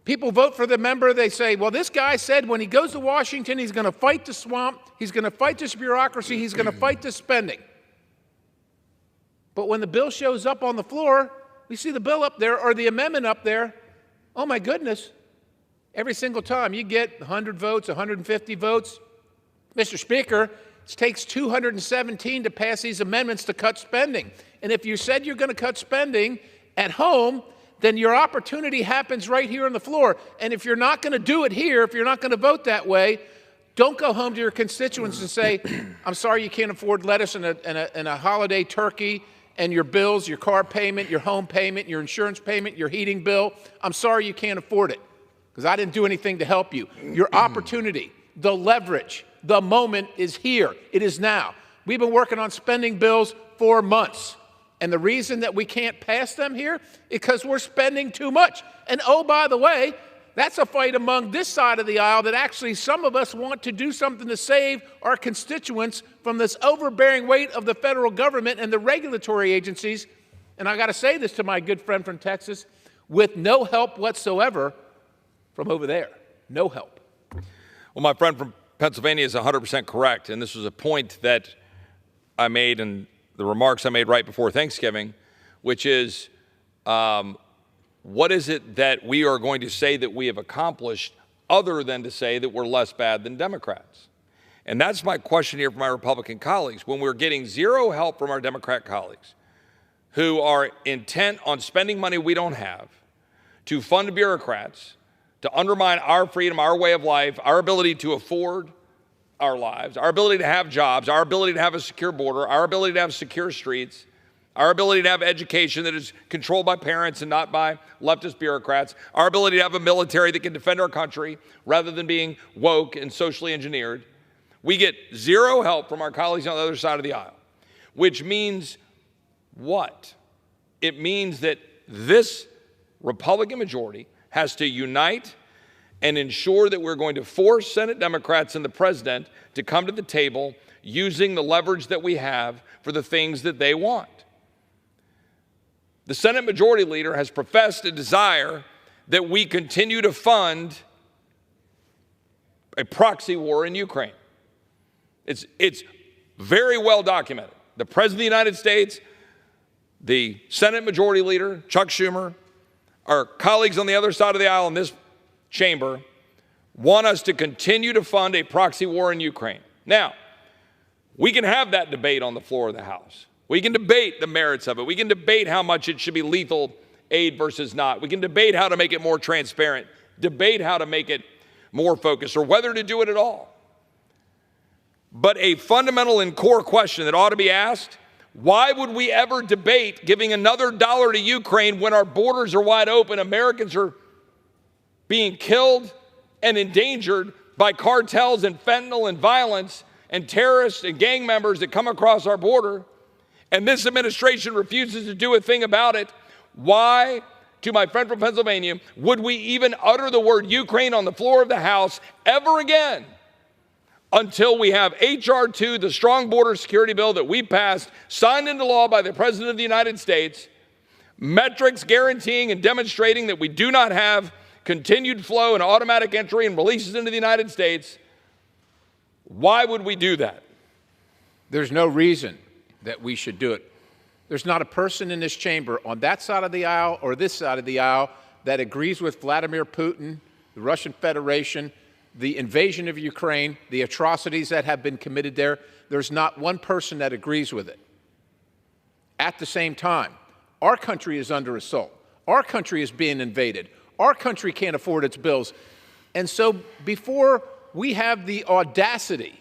People vote for the member, they say, well, this guy said when he goes to Washington, he's going to fight the swamp, he's going to fight this bureaucracy, he's going to fight this spending. But when the bill shows up on the floor, we see the bill up there or the amendment up there, oh my goodness, every single time you get 100 votes, 150 votes. Mr. Speaker, it takes 217 to pass these amendments to cut spending. And if you said you're going to cut spending at home, then your opportunity happens right here on the floor. And if you're not going to do it here, if you're not going to vote that way, don't go home to your constituents and say, I'm sorry you can't afford lettuce and a holiday turkey and your bills, your car payment, your home payment, your insurance payment, your heating bill. I'm sorry you can't afford it because I didn't do anything to help you. Your opportunity, the leverage, the moment is here. It is now. We've been working on spending bills for months. And the reason that we can't pass them here is because we're spending too much. And oh, by the way, that's a fight among this side of the aisle that actually some of us want to do something to save our constituents from this overbearing weight of the federal government and the regulatory agencies. And I got to say this to my good friend from Texas, with no help whatsoever from over there. No help. Well, my friend from Pennsylvania is 100% correct. And this was a point that I made in the remarks I made right before Thanksgiving, which is what is it that we are going to say that we have accomplished other than to say that we're less bad than Democrats? And that's my question here for my Republican colleagues. When we're getting zero help from our Democrat colleagues who are intent on spending money we don't have to fund bureaucrats, to undermine our freedom, our way of life, our ability to afford our lives, our ability to have jobs, our ability to have a secure border, our ability to have secure streets, our ability to have education that is controlled by parents and not by leftist bureaucrats, our ability to have a military that can defend our country rather than being woke and socially engineered. We get zero help from our colleagues on the other side of the aisle, which means what? It means that this Republican majority has to unite and ensure that we're going to force Senate Democrats and the president to come to the table using the leverage that we have for the things that they want. The Senate Majority Leader has professed a desire that we continue to fund a proxy war in Ukraine. It's very well documented. The President of the United States, the Senate Majority Leader, Chuck Schumer, our colleagues on the other side of the aisle in this chamber want us to continue to fund a proxy war in Ukraine. Now, we can have that debate on the floor of the House. We can debate the merits of it. We can debate how much it should be lethal aid versus not. We can debate how to make it more transparent, debate how to make it more focused, or whether to do it at all. But a fundamental and core question that ought to be asked: why would we ever debate giving another dollar to Ukraine when our borders are wide open, Americans are being killed and endangered by cartels and fentanyl and violence and terrorists and gang members that come across our border, and this administration refuses to do a thing about it? Why, to my friend from Pennsylvania, would we even utter the word Ukraine on the floor of the House ever again until we have H.R. 2, the strong border security bill that we passed, signed into law by the President of the United States, metrics guaranteeing and demonstrating that we do not have continued flow and automatic entry and releases into the United States? Why would we do that? There's no reason that we should do it. There's not a person in this chamber on that side of the aisle or this side of the aisle that agrees with Vladimir Putin, the Russian Federation, the invasion of Ukraine, the atrocities that have been committed there. There's not one person that agrees with it. At the same time, our country is under assault. Our country is being invaded. Our country can't afford its bills. And so before we have the audacity,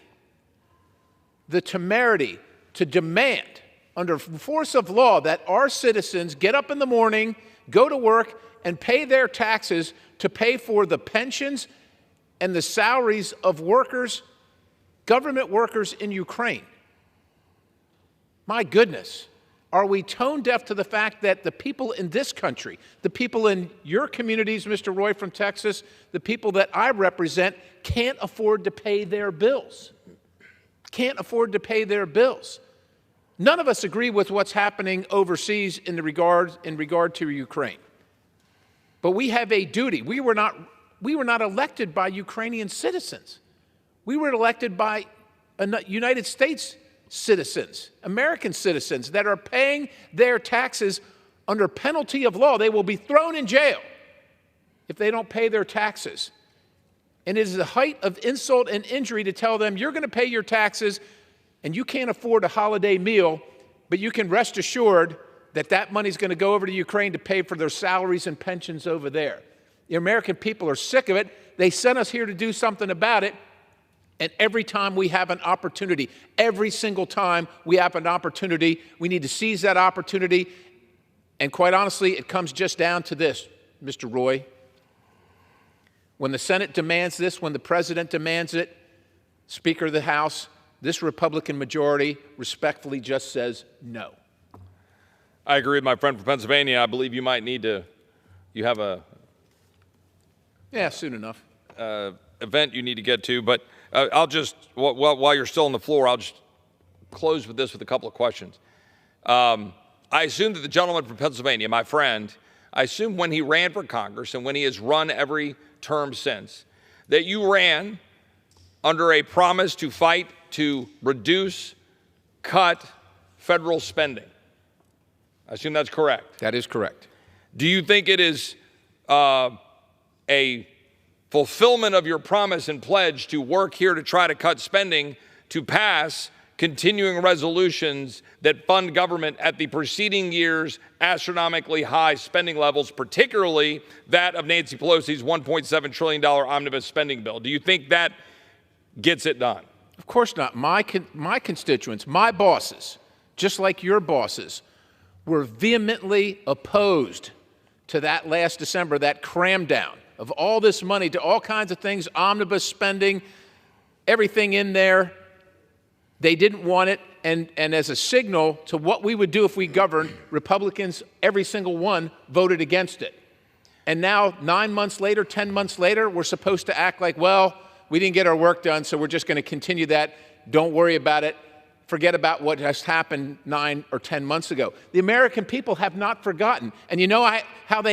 the temerity to demand under force of law that our citizens get up in the morning, go to work, and pay their taxes to pay for the pensions and the salaries of workers, government workers in Ukraine. My goodness, are we tone deaf to the fact that the people in this country, the people in your communities, Mr. Roy from Texas, the people that I represent, can't afford to pay their bills? Can't afford to pay their bills. None of us agree with what's happening overseas in regard to Ukraine. But we have a duty. We were not elected by Ukrainian citizens. We were elected by United States citizens, American citizens that are paying their taxes under penalty of law. They will be thrown in jail if they don't pay their taxes. And it is the height of insult and injury to tell them, you're going to pay your taxes and you can't afford a holiday meal, but you can rest assured that that money's going to go over to Ukraine to pay for their salaries and pensions over there. The American people are sick of it. They sent us here to do something about it. And every time we have an opportunity, every single time we have an opportunity, we need to seize that opportunity. And quite honestly, it comes just down to this, Mr. Roy. When the Senate demands this, when the President demands it, Speaker of the House, this Republican majority respectfully just says no. I agree with my friend from Pennsylvania. I believe you might need to, you have a yeah, soon enough. Event you need to get to, but I'll just, while you're still on the floor, I'll just close with this with a couple of questions. I assume that the gentleman from Pennsylvania, my friend, I assume when he ran for Congress and when he has run every term since, that you ran under a promise to fight to reduce, cut federal spending. I assume that's correct. That is correct. Do you think it is a fulfillment of your promise and pledge to work here to try to cut spending to pass continuing resolutions that fund government at the preceding year's astronomically high spending levels, particularly that of Nancy Pelosi's $1.7 trillion omnibus spending bill? Do you think that gets it done? Of course not. My constituents, my bosses, just like your bosses, were vehemently opposed to that last December, that cram down of all this money to all kinds of things, omnibus spending, everything in there. They didn't want it, and as a signal to what we would do if we governed, Republicans, every single one, voted against it. And now, 9 months later, 10 months later, we're supposed to act like, well, we didn't get our work done, so we're just going to continue that. Don't worry about it. Forget about what has happened 9 or 10 months ago. The American people have not forgotten. And you know how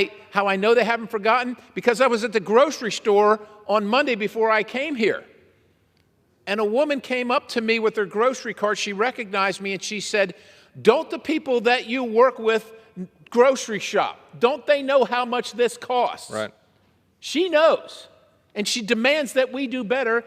I know they haven't forgotten? Because I was at the grocery store on Monday before I came here. And a woman came up to me with her grocery cart. She recognized me and she said, don't the people that you work with grocery shop? Don't they know how much this costs? Right. She knows. And she demands that we do better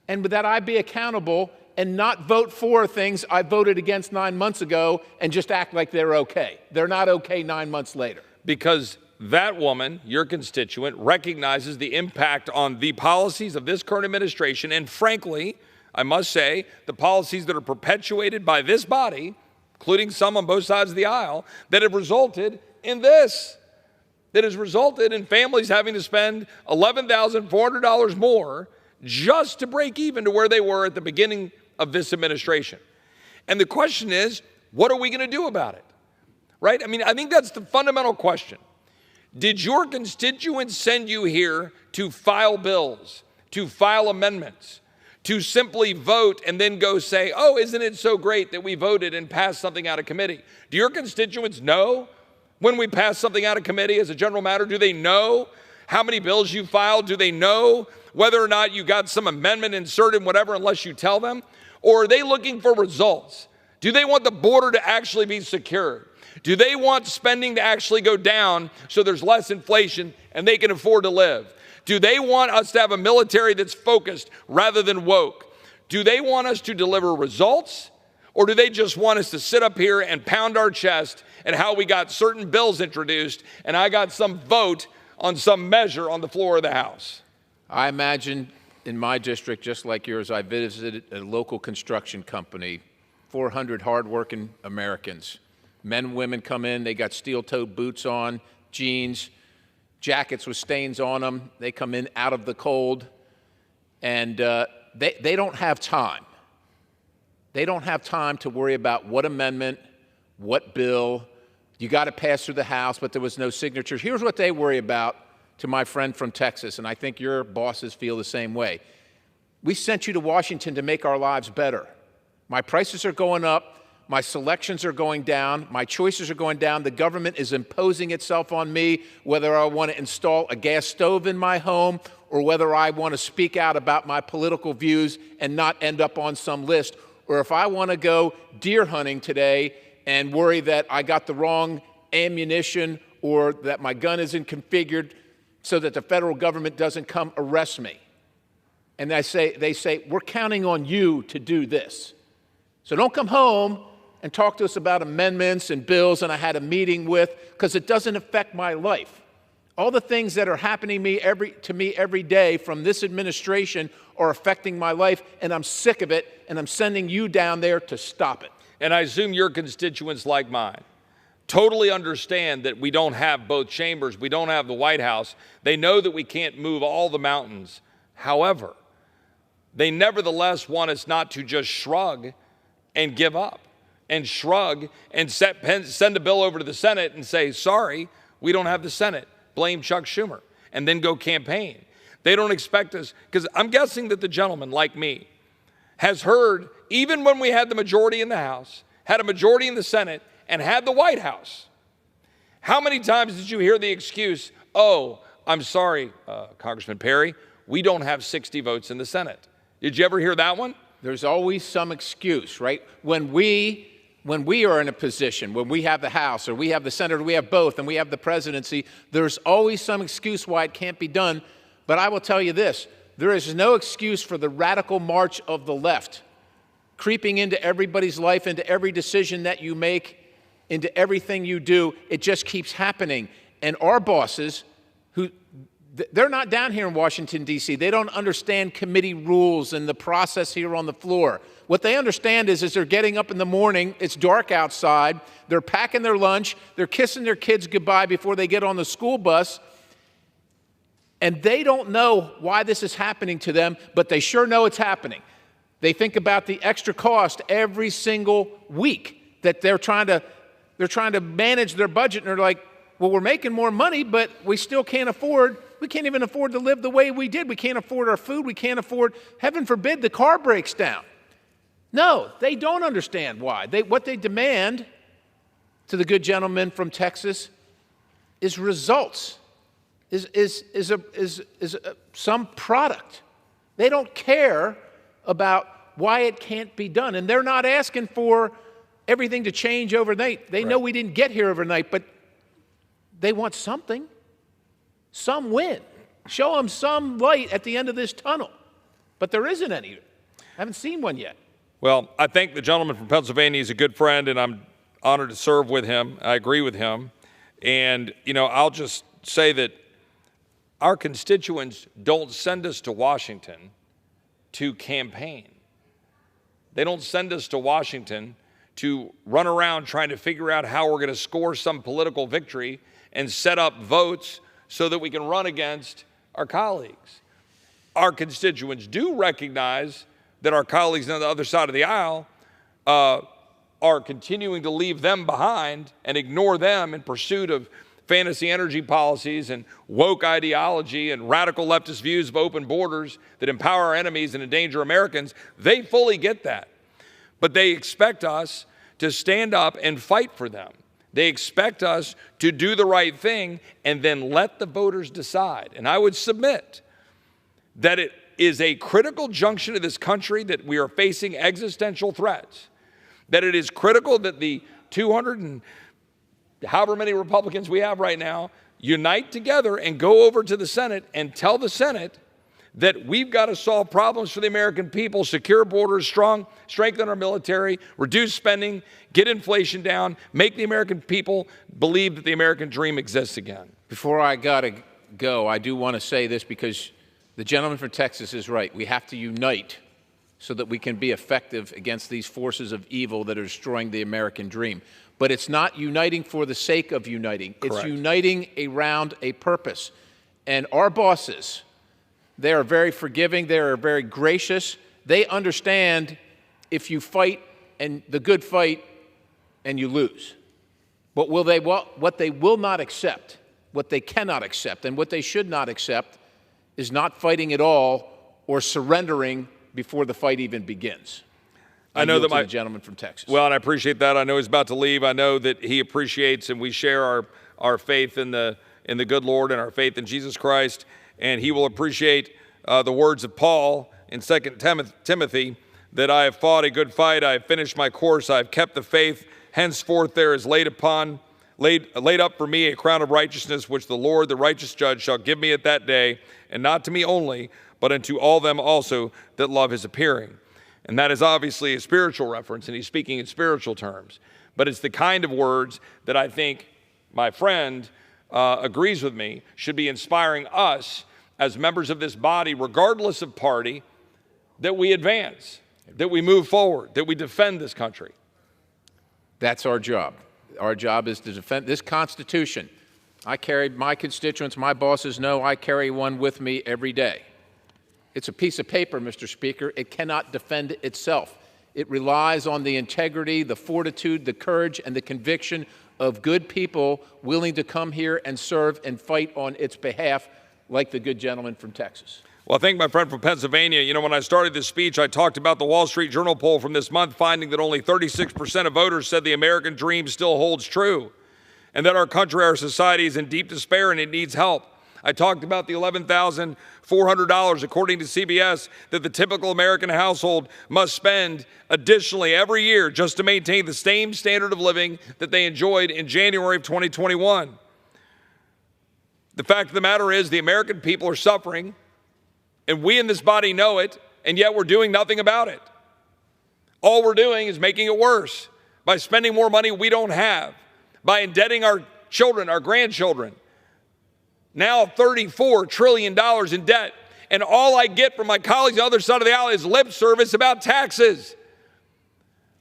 and that I be accountable and not vote for things I voted against 9 months ago and just act like they're okay. They're not okay 9 months later. because that woman, your constituent, recognizes the impact on the policies of this current administration, and frankly, I must say, the policies that are perpetuated by this body, including some on both sides of the aisle, that have resulted in this, that has resulted in families having to spend $11,400 more just to break even to where they were at the beginning of this administration. And the question is, what are we going to do about it? Right? I mean, I think that's the fundamental question. Did your constituents send you here to file bills, to file amendments, to simply vote and then go say, oh, isn't it so great that we voted and passed something out of committee? Do your constituents know when we pass something out of committee as a general matter? Do they know how many bills you filed? Do they know whether or not you got some amendment inserted, whatever, unless you tell them? Or are they looking for results? Do they want the border to actually be secured? Do they want spending to actually go down so there's less inflation and they can afford to live? Do they want us to have a military that's focused rather than woke? Do they want us to deliver results? Or do they just want us to sit up here and pound our chest at how we got certain bills introduced and I got some vote on some measure on the floor of the House? I imagine in my district, just like yours, I visited a local construction company, 400 hardworking Americans. Men and women come in, they got steel-toed boots on, jeans, jackets with stains on them. They come in out of the cold, and they don't have time. They don't have time to worry about what amendment, what bill. You got to pass through the House, but there was no signatures. Here's what they worry about, to my friend from Texas, and I think your bosses feel the same way. We sent you to Washington to make our lives better. My prices are going up. My selections are going down. My choices are going down. The government is imposing itself on me, whether I want to install a gas stove in my home or whether I want to speak out about my political views and not end up on some list, or if I want to go deer hunting today and worry that I got the wrong ammunition or that my gun isn't configured so that the federal government doesn't come arrest me. And they say, we're counting on you to do this. So don't come home and talk to us about amendments and bills and I had a meeting with, because it doesn't affect my life. All the things that are happening to me every day from this administration are affecting my life, and I'm sick of it, and I'm sending you down there to stop it. And I assume your constituents, like mine, totally understand that we don't have both chambers, we don't have the White House. They know that we can't move all the mountains. However, they nevertheless want us not to just shrug and give up and shrug and send a bill over to the Senate and say, sorry, we don't have the Senate. Blame Chuck Schumer, and then go campaign. They don't expect us, because I'm guessing that the gentleman, like me, has heard, even when we had the majority in the House, had a majority in the Senate, and had the White House. How many times did you hear the excuse, oh, I'm sorry, Congressman Perry, we don't have 60 votes in the Senate? Did you ever hear that one? There's always some excuse, right? When we are in a position, when we have the House or we have the Senate or we have both and we have the presidency, there's always some excuse why it can't be done. But I will tell you this, there is no excuse for the radical march of the left creeping into everybody's life, into every decision that you make, into everything you do. It just keeps happening. And our bosses, they're not down here in Washington, D.C. They don't understand committee rules and the process here on the floor. What they understand is they're getting up in the morning, it's dark outside, they're packing their lunch, they're kissing their kids goodbye before they get on the school bus, and they don't know why this is happening to them, but they sure know it's happening. They think about the extra cost every single week that they're trying to manage their budget, and they're like, well, we're making more money, but we still can't even afford to live the way we did. We can't afford our food. We can't afford, heaven forbid, the car breaks down. No, they don't understand why. What they demand to the good gentleman from Texas is results, is some product. They don't care about why it can't be done. And they're not asking for everything to change overnight. They know we didn't get here overnight, but they want something, some win. Show them some light at the end of this tunnel. But there isn't any. I haven't seen one yet. Well, I think the gentleman from Pennsylvania is a good friend, and I'm honored to serve with him. I agree with him. And, I'll just say that our constituents don't send us to Washington to campaign. They don't send us to Washington to run around trying to figure out how we're going to score some political victory and set up votes so that we can run against our colleagues. Our constituents do recognize that our colleagues on the other side of the aisle are continuing to leave them behind and ignore them in pursuit of fantasy energy policies and woke ideology and radical leftist views of open borders that empower our enemies and endanger Americans. They fully get that. But they expect us to stand up and fight for them. They expect us to do the right thing and then let the voters decide. And I would submit that it is a critical junction of this country that we are facing existential threats, that it is critical that the 200 and however many Republicans we have right now unite together and go over to the Senate and tell the Senate that we've got to solve problems for the American people, secure borders, strengthen our military, reduce spending, get inflation down, make the American people believe that the American dream exists again. Before I gotta go, I do want to say this because the gentleman from Texas is right. We have to unite so that we can be effective against these forces of evil that are destroying the American dream. But it's not uniting for the sake of uniting. Correct. It's uniting around a purpose. And our bosses, they are very forgiving. They are very gracious. They understand if you fight and the good fight and you lose. But what they will not accept, what they cannot accept, and what they should not accept is not fighting at all or surrendering before the fight even begins. I know that the gentleman from Texas. Well, and I appreciate that. I know he's about to leave. I know that he appreciates and we share our faith in the good Lord and our faith in Jesus Christ. And he will appreciate the words of Paul in 2 Timothy, that I have fought a good fight, I have finished my course, I have kept the faith. Henceforth there is laid up for me a crown of righteousness, which the Lord, the righteous judge, shall give me at that day, and not to me only, but unto all them also that love his appearing. And that is obviously a spiritual reference, and he's speaking in spiritual terms. But it's the kind of words that I think my friend agrees with me should be inspiring us as members of this body, regardless of party, that we advance, that we move forward, that we defend this country. That's our job. Our job is to defend this Constitution. I carry my constituents, my bosses know I carry one with me every day. It's a piece of paper, Mr. Speaker. It cannot defend itself. It relies on the integrity, the fortitude, the courage, and the conviction of good people willing to come here and serve and fight on its behalf, like the good gentleman from Texas. Well, I thank my friend from Pennsylvania. When I started this speech, I talked about the Wall Street Journal poll from this month, finding that only 36% of voters said the American dream still holds true, and that our country, our society is in deep despair and it needs help. I talked about the $11,400, according to CBS, that the typical American household must spend additionally every year just to maintain the same standard of living that they enjoyed in January of 2021. The fact of the matter is the American people are suffering, and we in this body know it, and yet we're doing nothing about it. All we're doing is making it worse by spending more money we don't have, by indebting our children, our grandchildren. Now $34 trillion in debt. And all I get from my colleagues on the other side of the aisle is lip service about taxes.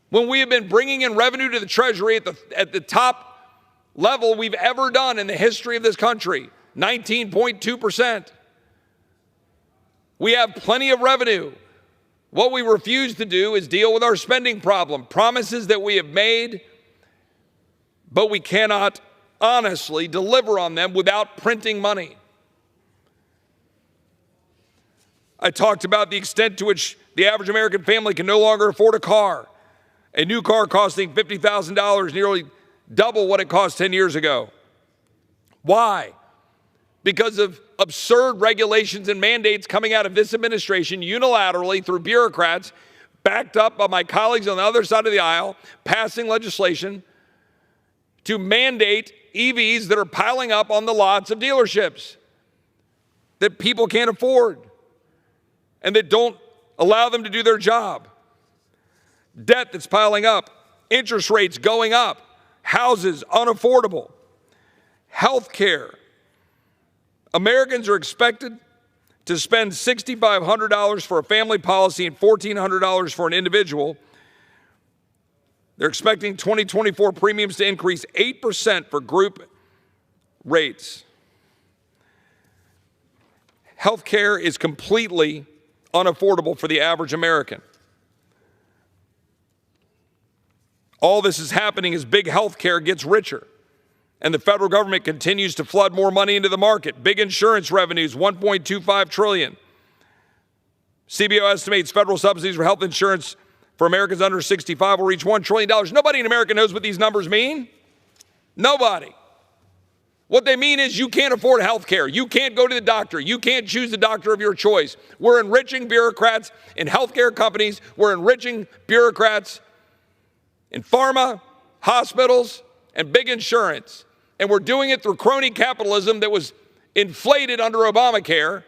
When we have been bringing in revenue to the Treasury at the top level we've ever done in the history of this country, 19.2%. We have plenty of revenue. What we refuse to do is deal with our spending problem, promises that we have made, but we cannot honestly deliver on them without printing money. I talked about the extent to which the average American family can no longer afford a car. A new car costing $50,000, nearly double what it cost 10 years ago. Why? Because of absurd regulations and mandates coming out of this administration unilaterally through bureaucrats, backed up by my colleagues on the other side of the aisle, passing legislation to mandate EVs that are piling up on the lots of dealerships that people can't afford and that don't allow them to do their job. Debt that's piling up, interest rates going up, houses unaffordable. Health care. Americans are expected to spend $6,500 for a family policy and $1,400 for an individual. They're expecting 2024 premiums to increase 8% for group rates. Health care is completely unaffordable for the average American. All this is happening as big health care gets richer, and the federal government continues to flood more money into the market. Big insurance revenues, $1.25 trillion. CBO estimates federal subsidies for health insurance for Americans under 65 will reach $1 trillion. Nobody in America knows what these numbers mean. Nobody. What they mean is you can't afford health care. You can't go to the doctor. You can't choose the doctor of your choice. We're enriching bureaucrats in healthcare companies. We're enriching bureaucrats in pharma, hospitals, and big insurance. And we're doing it through crony capitalism that was inflated under Obamacare,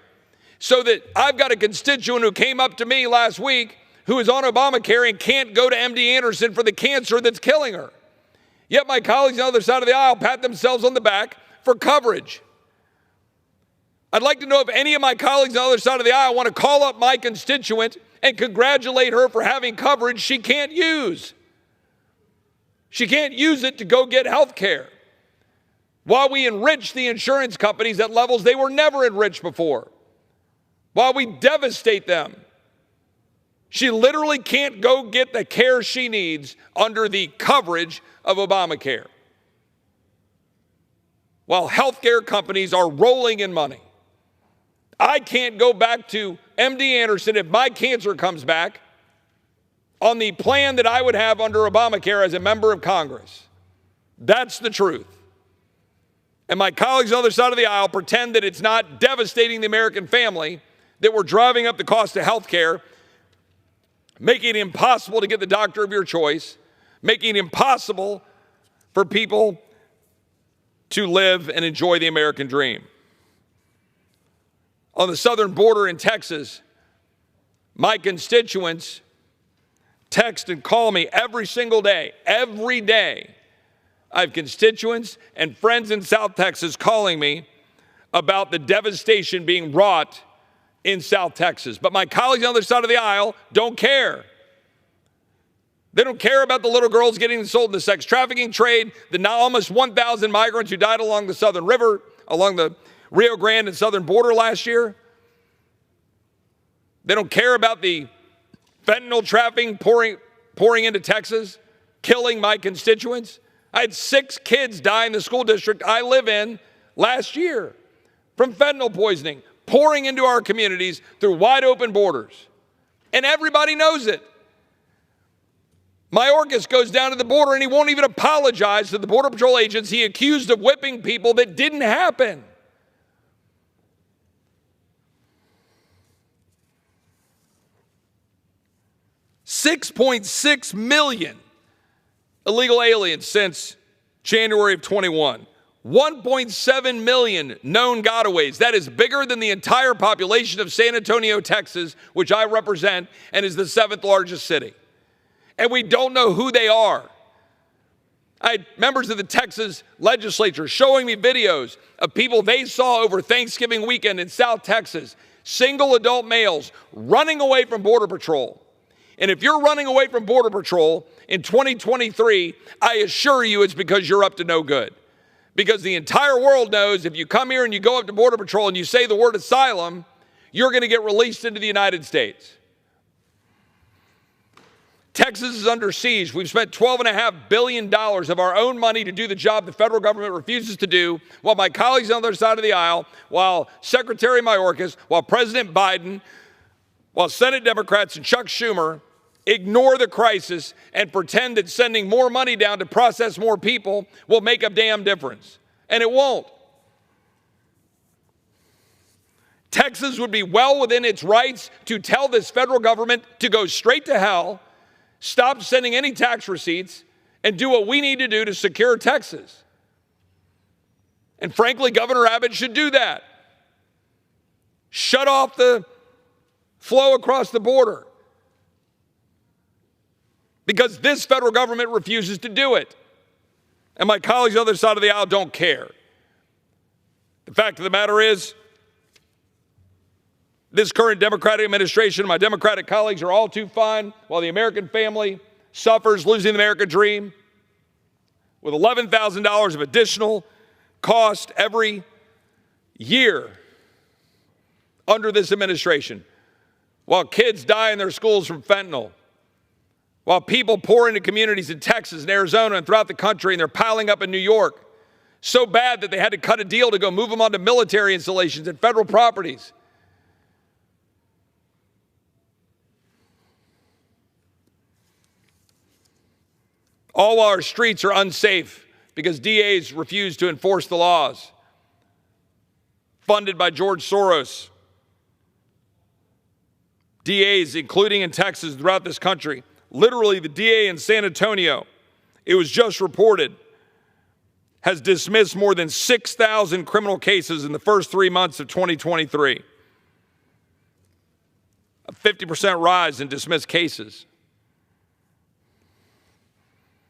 so that I've got a constituent who came up to me last week who is on Obamacare and can't go to MD Anderson for the cancer that's killing her. Yet my colleagues on the other side of the aisle pat themselves on the back for coverage. I'd like to know if any of my colleagues on the other side of the aisle want to call up my constituent and congratulate her for having coverage she can't use. She can't use it to go get health care, while we enrich the insurance companies at levels they were never enriched before, while we devastate them. She literally can't go get the care she needs under the coverage of Obamacare, while healthcare companies are rolling in money. I can't go back to MD Anderson if my cancer comes back on the plan that I would have under Obamacare as a member of Congress. That's the truth. And my colleagues on the other side of the aisle pretend that it's not devastating the American family, that we're driving up the cost of health care, making it impossible to get the doctor of your choice, making it impossible for people to live and enjoy the American dream. On the southern border in Texas, my constituents text and call me every single day. Every day, I have constituents and friends in South Texas calling me about the devastation being wrought in South Texas. But my colleagues on the other side of the aisle don't care. They don't care about the little girls getting sold in the sex trafficking trade, the now almost 1,000 migrants who died along the Southern River, along the Rio Grande and southern border last year. They don't care about the fentanyl trafficking pouring into Texas, killing my constituents. I had 6 kids die in the school district I live in last year from fentanyl poisoning, pouring into our communities through wide open borders. And everybody knows it. Mayorkas goes down to the border and he won't even apologize to the Border Patrol agents he accused of whipping people that didn't happen. $6.6 million illegal aliens since January of 21. 1.7 million known gotaways. That is bigger than the entire population of San Antonio, Texas, which I represent and is the 7th largest city. And we don't know who they are. I had members of the Texas legislature showing me videos of people they saw over Thanksgiving weekend in South Texas, single adult males running away from Border Patrol. And if you're running away from Border Patrol in 2023, I assure you it's because you're up to no good. Because the entire world knows if you come here and you go up to Border Patrol and you say the word asylum, you're going to get released into the United States. Texas is under siege. We've spent $12.5 billion of our own money to do the job the federal government refuses to do, while my colleagues on the other side of the aisle, while Secretary Mayorkas, while President Biden, while Senate Democrats and Chuck Schumer ignore the crisis and pretend that sending more money down to process more people will make a damn difference. And it won't. Texas would be well within its rights to tell this federal government to go straight to hell, stop sending any tax receipts, and do what we need to do to secure Texas. And frankly, Governor Abbott should do that. Shut off the flow across the border. Because this federal government refuses to do it. And my colleagues on the other side of the aisle don't care. The fact of the matter is, this current Democratic administration and my Democratic colleagues are all too fine while the American family suffers losing the American dream with $11,000 of additional cost every year under this administration, while kids die in their schools from fentanyl, while people pour into communities in Texas and Arizona and throughout the country, and they're piling up in New York so bad that they had to cut a deal to go move them onto military installations and federal properties. All while our streets are unsafe because DAs refuse to enforce the laws, funded by George Soros. DAs, including in Texas, throughout this country. Literally, the DA in San Antonio, it was just reported, has dismissed more than 6,000 criminal cases in the first 3 months of 2023. A 50% rise in dismissed cases.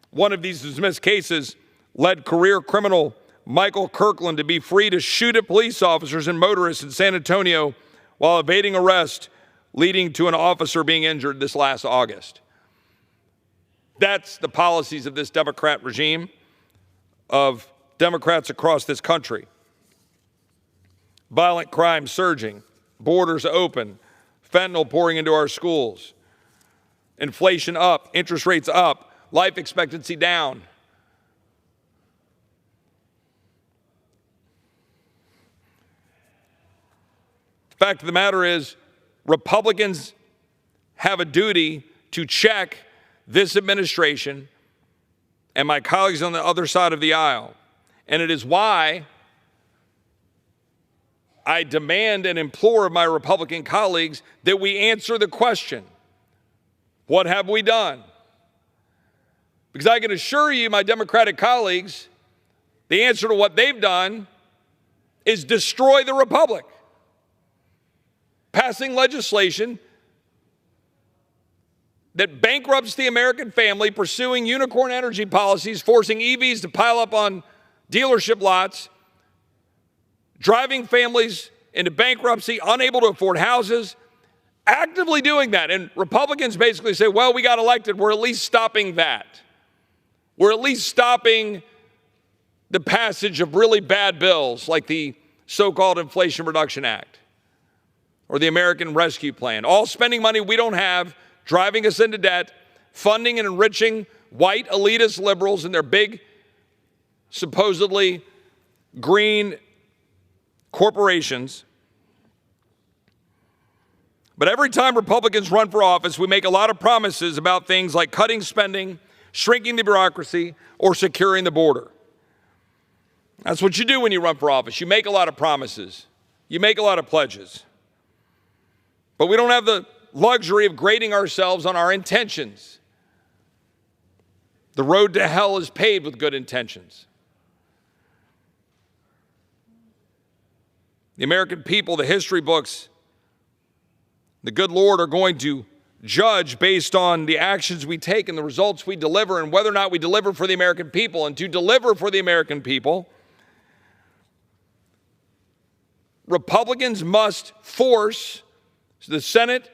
One of these dismissed cases led career criminal Michael Kirkland to be free to shoot at police officers and motorists in San Antonio while evading arrest, leading to an officer being injured this last August. That's the policies of this Democrat regime, of Democrats across this country. Violent crime surging, borders open, fentanyl pouring into our schools, inflation up, interest rates up, life expectancy down. The fact of the matter is, Republicans have a duty to check this administration and my colleagues on the other side of the aisle. And it is why I demand and implore of my Republican colleagues that we answer the question, what have we done? Because I can assure you, my Democratic colleagues, the answer to what they've done is destroy the republic. Passing legislation that bankrupts the American family, pursuing unicorn energy policies, forcing EVs to pile up on dealership lots, driving families into bankruptcy, unable to afford houses, actively doing that. And Republicans basically say, well, we got elected, we're at least stopping that. We're at least stopping the passage of really bad bills like the so-called Inflation Reduction Act or the American Rescue Plan, all spending money we don't have, driving us into debt, funding and enriching white elitist liberals and their big, supposedly green corporations. But every time Republicans run for office, we make a lot of promises about things like cutting spending, shrinking the bureaucracy, or securing the border. That's what you do when you run for office. You make a lot of promises. You make a lot of pledges. But we don't have the luxury of grading ourselves on our intentions. The road to hell is paved with good intentions. The American people, the history books, the good Lord are going to judge based on the actions we take and the results we deliver and whether or not we deliver for the American people. And to deliver for the American people, Republicans must force the Senate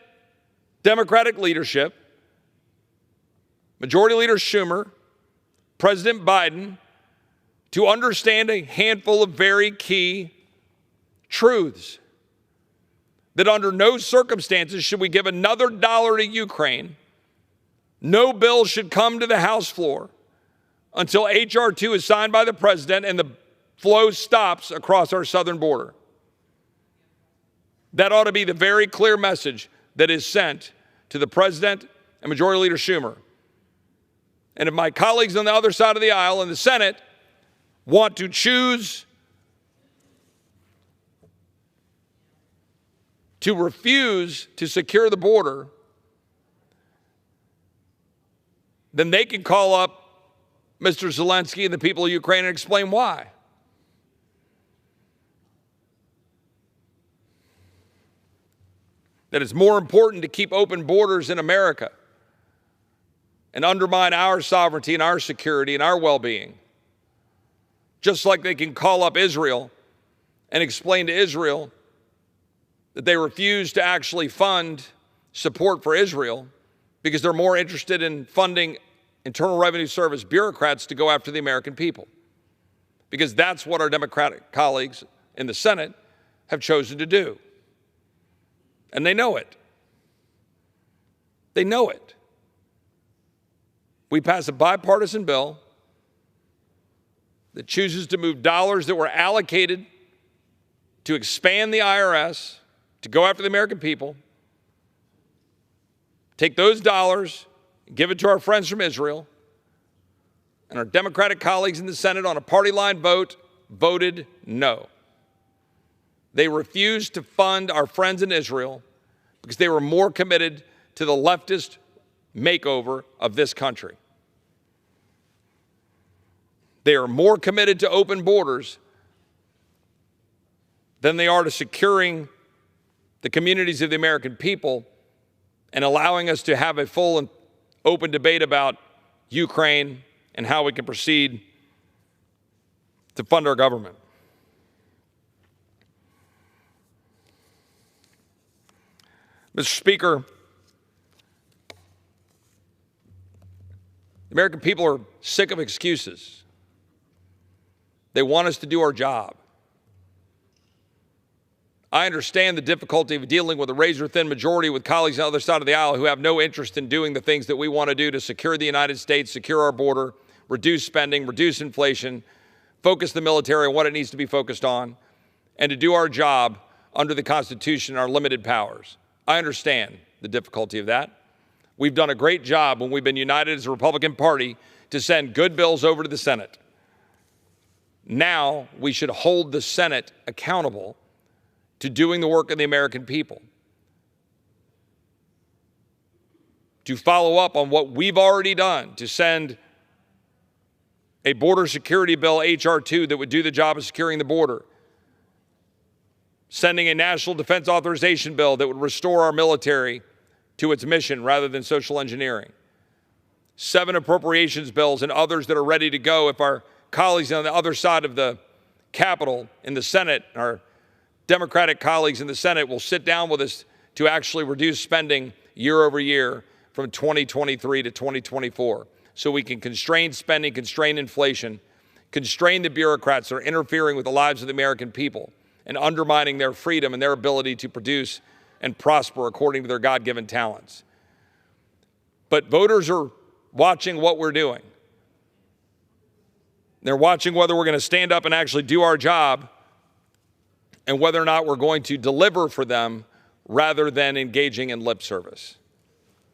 Democratic leadership, Majority Leader Schumer, President Biden, to understand a handful of very key truths. That under no circumstances should we give another dollar to Ukraine. No bill should come to the House floor until H.R. 2 is signed by the president and the flow stops across our southern border. That ought to be the very clear message that is sent to the president and Majority Leader Schumer. And if my colleagues on the other side of the aisle in the Senate want to choose to refuse to secure the border, then they can call up Mr. Zelensky and the people of Ukraine and explain why. That it's more important to keep open borders in America and undermine our sovereignty and our security and our well-being. Just like they can call up Israel and explain to Israel that they refuse to actually fund support for Israel because they're more interested in funding Internal Revenue Service bureaucrats to go after the American people. Because that's what our Democratic colleagues in the Senate have chosen to do. And they know it. They know it. We passed a bipartisan bill that chooses to move dollars that were allocated to expand the IRS, to go after the American people, take those dollars, give it to our friends from Israel, and our Democratic colleagues in the Senate on a party line vote voted no. They refused to fund our friends in Israel because they were more committed to the leftist makeover of this country. They are more committed to open borders than they are to securing the communities of the American people and allowing us to have a full and open debate about Ukraine and how we can proceed to fund our government. Mr. Speaker, the American people are sick of excuses. They want us to do our job. I understand the difficulty of dealing with a razor-thin majority with colleagues on the other side of the aisle who have no interest in doing the things that we want to do to secure the United States, secure our border, reduce spending, reduce inflation, focus the military on what it needs to be focused on, and to do our job under the Constitution and our limited powers. I understand the difficulty of that. We've done a great job when we've been united as a Republican Party to send good bills over to the Senate. Now we should hold the Senate accountable to doing the work of the American people, to follow up on what we've already done, to send a border security bill, H.R. 2, that would do the job of securing the border, sending a national defense authorization bill that would restore our military to its mission rather than social engineering, 7 appropriations bills and others that are ready to go if our colleagues on the other side of the Capitol in the Senate, our Democratic colleagues in the Senate, will sit down with us to actually reduce spending year over year from 2023 to 2024 so we can constrain spending, constrain inflation, constrain the bureaucrats that are interfering with the lives of the American people and undermining their freedom and their ability to produce and prosper according to their God-given talents. But voters are watching what we're doing. They're watching whether we're going to stand up and actually do our job and whether or not we're going to deliver for them rather than engaging in lip service.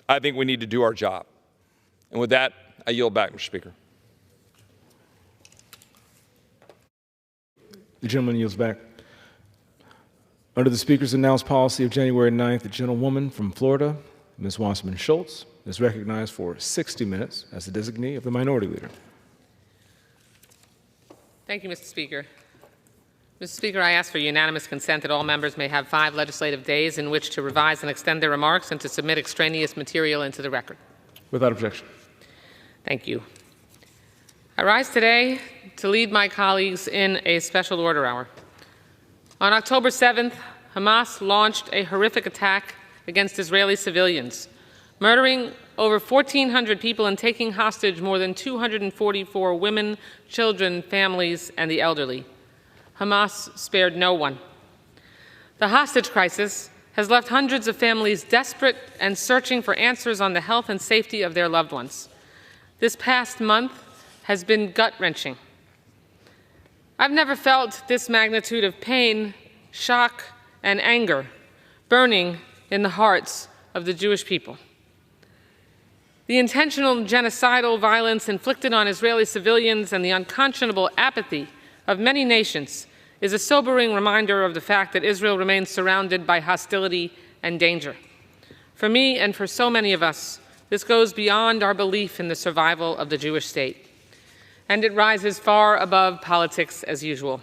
I think we need to do our job. And with that, I yield back, Mr. Speaker. The gentleman yields back. Under the Speaker's announced policy of January 9th, the gentlewoman from Florida, Ms. Wasserman Schultz, is recognized for 60 minutes as the designee of the Minority Leader. Thank you, Mr. Speaker. Mr. Speaker, I ask for unanimous consent that all members may have 5 legislative days in which to revise and extend their remarks and to submit extraneous material into the record. Without objection. Thank you. I rise today to lead my colleagues in a special order hour. On October 7th, Hamas launched a horrific attack against Israeli civilians, murdering over 1,400 people and taking hostage more than 244 women, children, families, and the elderly. Hamas spared no one. The hostage crisis has left hundreds of families desperate and searching for answers on the health and safety of their loved ones. This past month has been gut-wrenching. I've never felt this magnitude of pain, shock, and anger burning in the hearts of the Jewish people. The intentional genocidal violence inflicted on Israeli civilians and the unconscionable apathy of many nations is a sobering reminder of the fact that Israel remains surrounded by hostility and danger. For me and for so many of us, this goes beyond our belief in the survival of the Jewish state, and it rises far above politics as usual.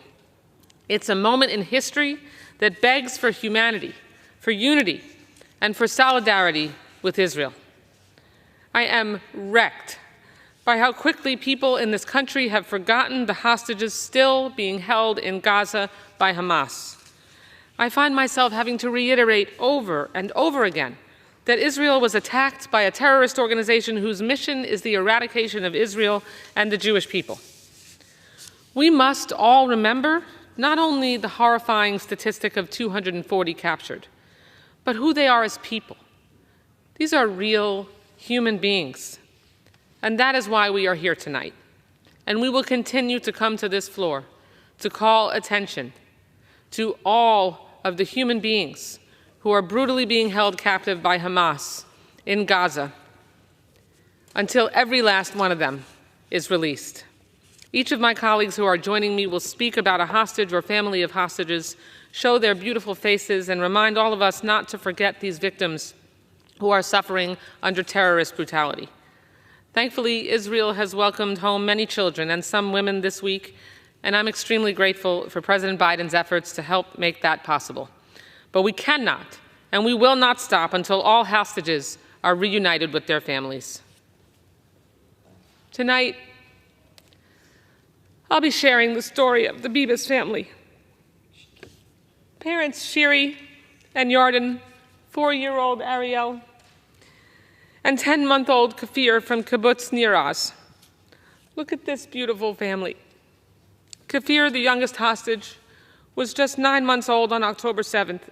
It's a moment in history that begs for humanity, for unity, and for solidarity with Israel. I am wrecked by how quickly people in this country have forgotten the hostages still being held in Gaza by Hamas. I find myself having to reiterate over and over again that Israel was attacked by a terrorist organization whose mission is the eradication of Israel and the Jewish people. We must all remember not only the horrifying statistic of 240 captured, but who they are as people. These are real human beings. And that is why we are here tonight. And we will continue to come to this floor to call attention to all of the human beings who are brutally being held captive by Hamas in Gaza until every last one of them is released. Each of my colleagues who are joining me will speak about a hostage or family of hostages, show their beautiful faces, and remind all of us not to forget these victims who are suffering under terrorist brutality. Thankfully, Israel has welcomed home many children and some women this week, and I'm extremely grateful for President Biden's efforts to help make that possible. But we cannot and we will not stop until all hostages are reunited with their families. Tonight, I'll be sharing the story of the Bibas family. Parents Shiri and Yarden, 4-year-old Ariel, and 10-month-old Kafir from Kibbutz Nir Oz. Look at this beautiful family. Kafir, the youngest hostage, was just 9 months old on October 7th.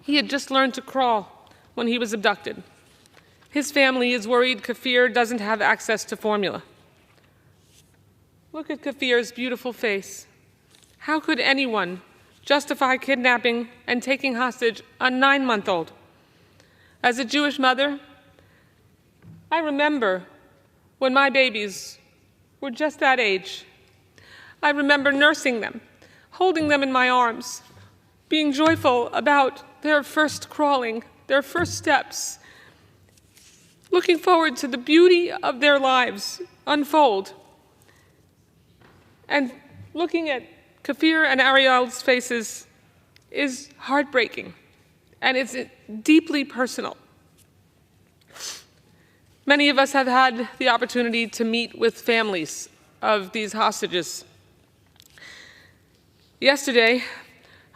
He had just learned to crawl when he was abducted. His family is worried Kafir doesn't have access to formula. Look at Kafir's beautiful face. How could anyone justify kidnapping and taking hostage a 9-month-old? As a Jewish mother, I remember when my babies were just that age. I remember nursing them, holding them in my arms, being joyful about their first crawling, their first steps, looking forward to the beauty of their lives unfold. And looking at Kafir and Ariel's faces is heartbreaking, and it's deeply personal. Many of us have had the opportunity to meet with families of these hostages. Yesterday,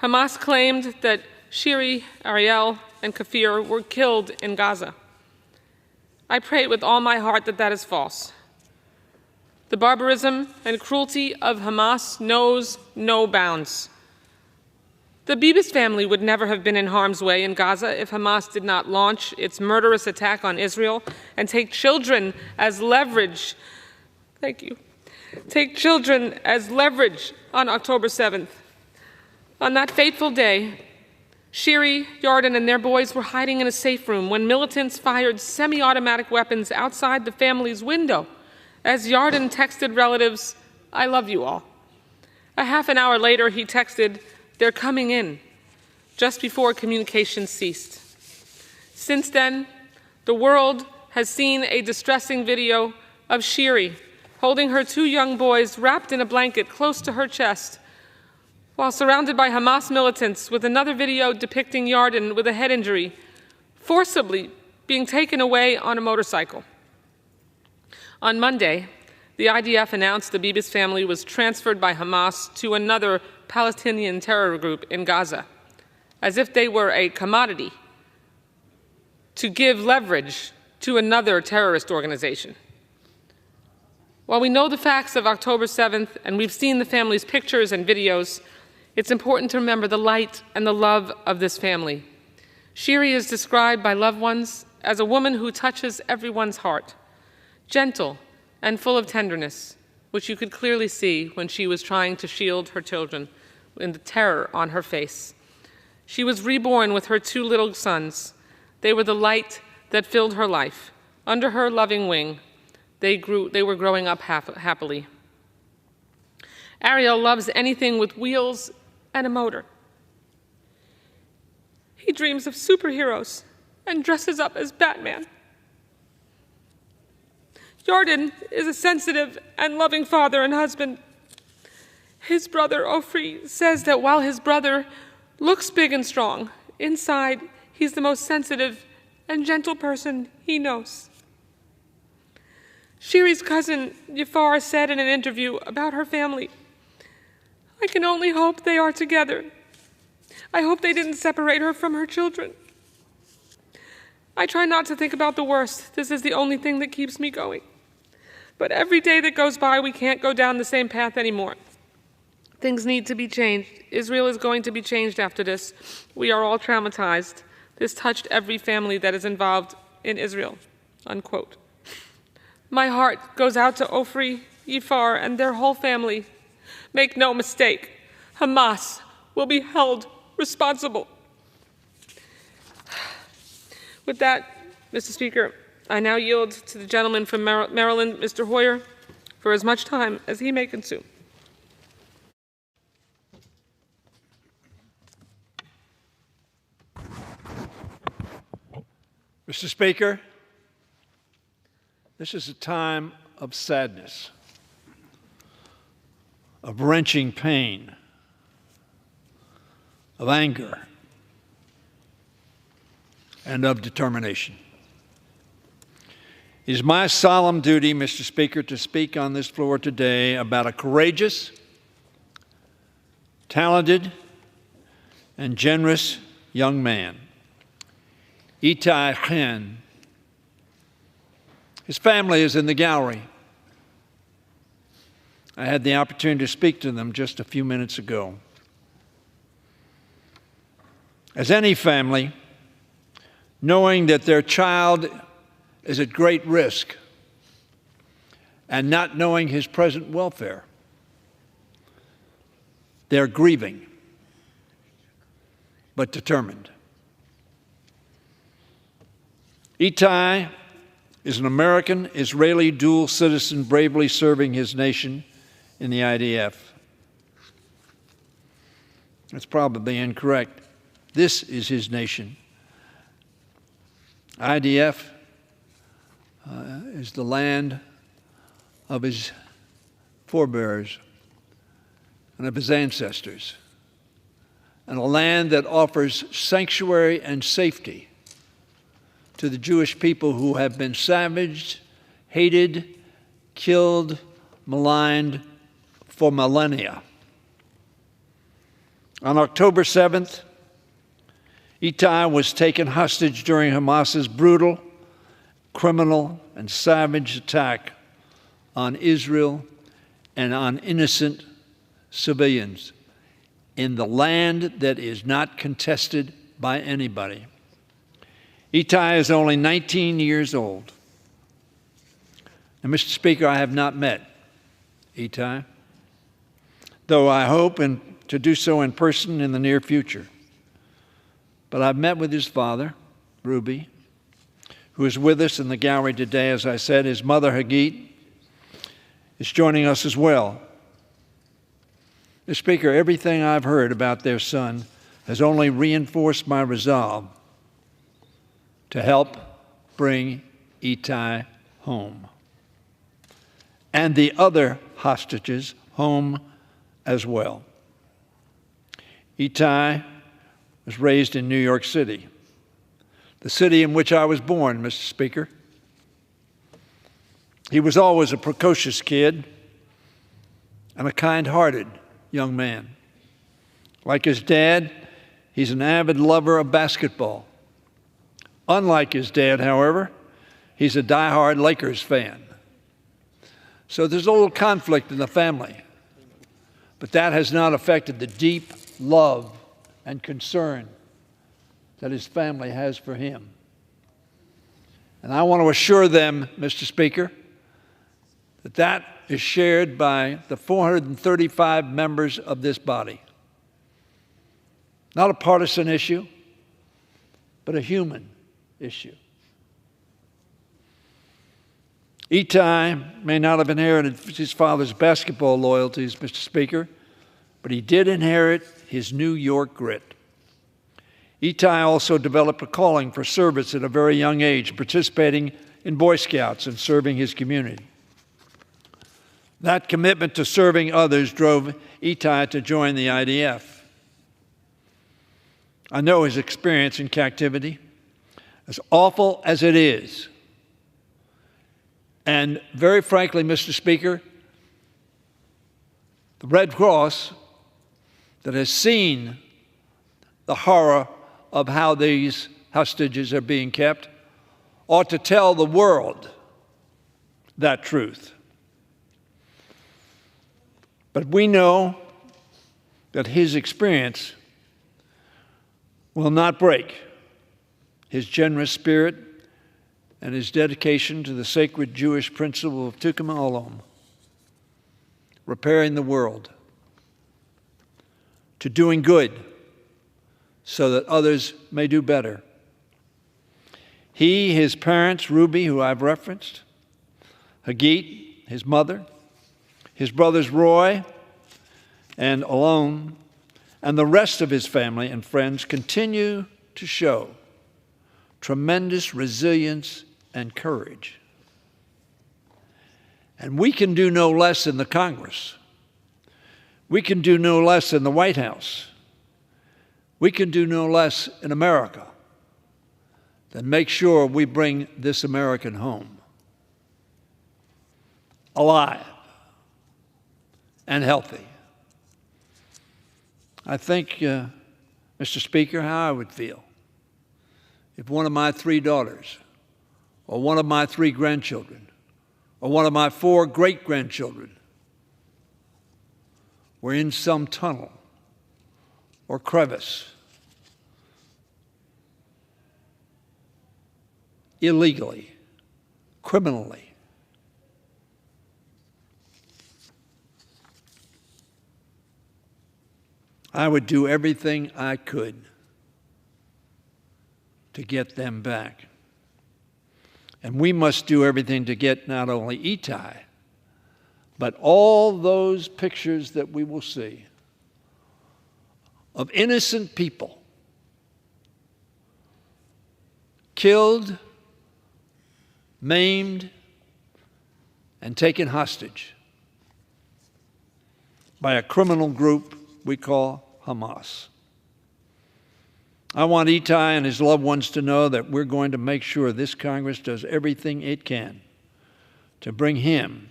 Hamas claimed that Shiri, Ariel, and Kafir were killed in Gaza. I pray with all my heart that that is false. The barbarism and cruelty of Hamas knows no bounds. The Bibas family would never have been in harm's way in Gaza if Hamas did not launch its murderous attack on Israel and take children as leverage. Thank you. Take children as leverage on October 7th. On that fateful day, Shiri, Yarden, and their boys were hiding in a safe room when militants fired semi-automatic weapons outside the family's window as Yarden texted relatives, "I love you all." A half an hour later, he texted, "They're coming in," just before communication ceased. Since then, the world has seen a distressing video of Shiri holding her 2 young boys wrapped in a blanket close to her chest, while surrounded by Hamas militants, with another video depicting Yarden with a head injury, forcibly being taken away on a motorcycle. On Monday, the IDF announced the Bibas family was transferred by Hamas to another Palestinian terror group in Gaza, as if they were a commodity to give leverage to another terrorist organization. While we know the facts of October 7th and we've seen the family's pictures and videos, it's important to remember the light and the love of this family. Shiri is described by loved ones as a woman who touches everyone's heart, gentle and full of tenderness, which you could clearly see when she was trying to shield her children in the terror on her face. She was reborn with her 2 little sons. They were the light that filled her life. Under her loving wing, they were growing up happily. Ariel loves anything with wheels and a motor. He dreams of superheroes and dresses up as Batman. Yarden is a sensitive and loving father and husband. His brother, Ofri, says that while his brother looks big and strong, inside he's the most sensitive and gentle person he knows. Shiri's cousin, Yafar, said in an interview about her family, "I can only hope they are together. I hope they didn't separate her from her children. I try not to think about the worst. This is the only thing that keeps me going. But every day that goes by, we can't go down the same path anymore. Things need to be changed. Israel is going to be changed after this. We are all traumatized. This touched every family that is involved in Israel," unquote. My heart goes out to Ofri, Yifar, and their whole family. Make no mistake, Hamas will be held responsible. With that, Mr. Speaker, I now yield to the gentleman from Maryland, Mr. Hoyer, for as much time as he may consume. Mr. Speaker, this is a time of sadness, of wrenching pain, of anger, and of determination. It is my solemn duty, Mr. Speaker, to speak on this floor today about a courageous, talented, and generous young man, Itai Chen. His family is in the gallery. I had the opportunity to speak to them just a few minutes ago. As any family, knowing that their child is at great risk and not knowing his present welfare, they're grieving, but determined. Itai is an American-Israeli dual citizen bravely serving his nation in the IDF. That's probably incorrect. This is his nation. IDF is the land of his forebears and of his ancestors, and a land that offers sanctuary and safety to the Jewish people who have been savaged, hated, killed, maligned for millennia. On October 7th, Itai was taken hostage during Hamas's brutal, criminal, and savage attack on Israel and on innocent civilians in the land that is not contested by anybody. Itai is only 19 years old. And Mr. Speaker, I have not met Itai, though I hope to do so in person in the near future. But I've met with his father, Ruby, who is with us in the gallery today. As I said, his mother, Hagit, is joining us as well. Mr. Speaker, everything I've heard about their son has only reinforced my resolve to help bring Itai home, and the other hostages home as well. Itai was raised in New York City, the city in which I was born, Mr. Speaker. He was always a precocious kid and a kind-hearted young man. Like his dad, he's an avid lover of basketball. Unlike his dad, however, he's a diehard Lakers fan. So there's a little conflict in the family, but that has not affected the deep love and concern that his family has for him. And I want to assure them, Mr. Speaker, that that is shared by the 435 members of this body. Not a partisan issue, but a human issue. Itai may not have inherited his father's basketball loyalties, Mr. Speaker, but he did inherit his New York grit. Itai also developed a calling for service at a very young age, participating in Boy Scouts and serving his community. That commitment to serving others drove Itai to join the IDF. I know his experience in captivity. As awful as it is, And very frankly, Mr. Speaker, the Red Cross that has seen the horror of how these hostages are being kept ought to tell the world that truth. But we know that his experience will not break his generous spirit and his dedication to the sacred Jewish principle of Tikkun Olam, repairing the world, to doing good so that others may do better. He, his parents, Ruby, who I've referenced, Hagit, his mother, his brothers Roy and Alon, and the rest of his family and friends continue to show tremendous resilience and courage. And we can do no less in the Congress. We can do no less in the White House. We can do no less in America than make sure we bring this American home alive and healthy. I think, Mr. Speaker, how I would feel if one of my 3 daughters, or one of my 3 grandchildren, or one of my 4 great-grandchildren were in some tunnel or crevice illegally, criminally. I would do everything I could to get them back. And we must do everything to get not only Itai, but all those pictures that we will see of innocent people killed, maimed, and taken hostage by a criminal group we call Hamas. I want Itai and his loved ones to know that we're going to make sure this Congress does everything it can to bring him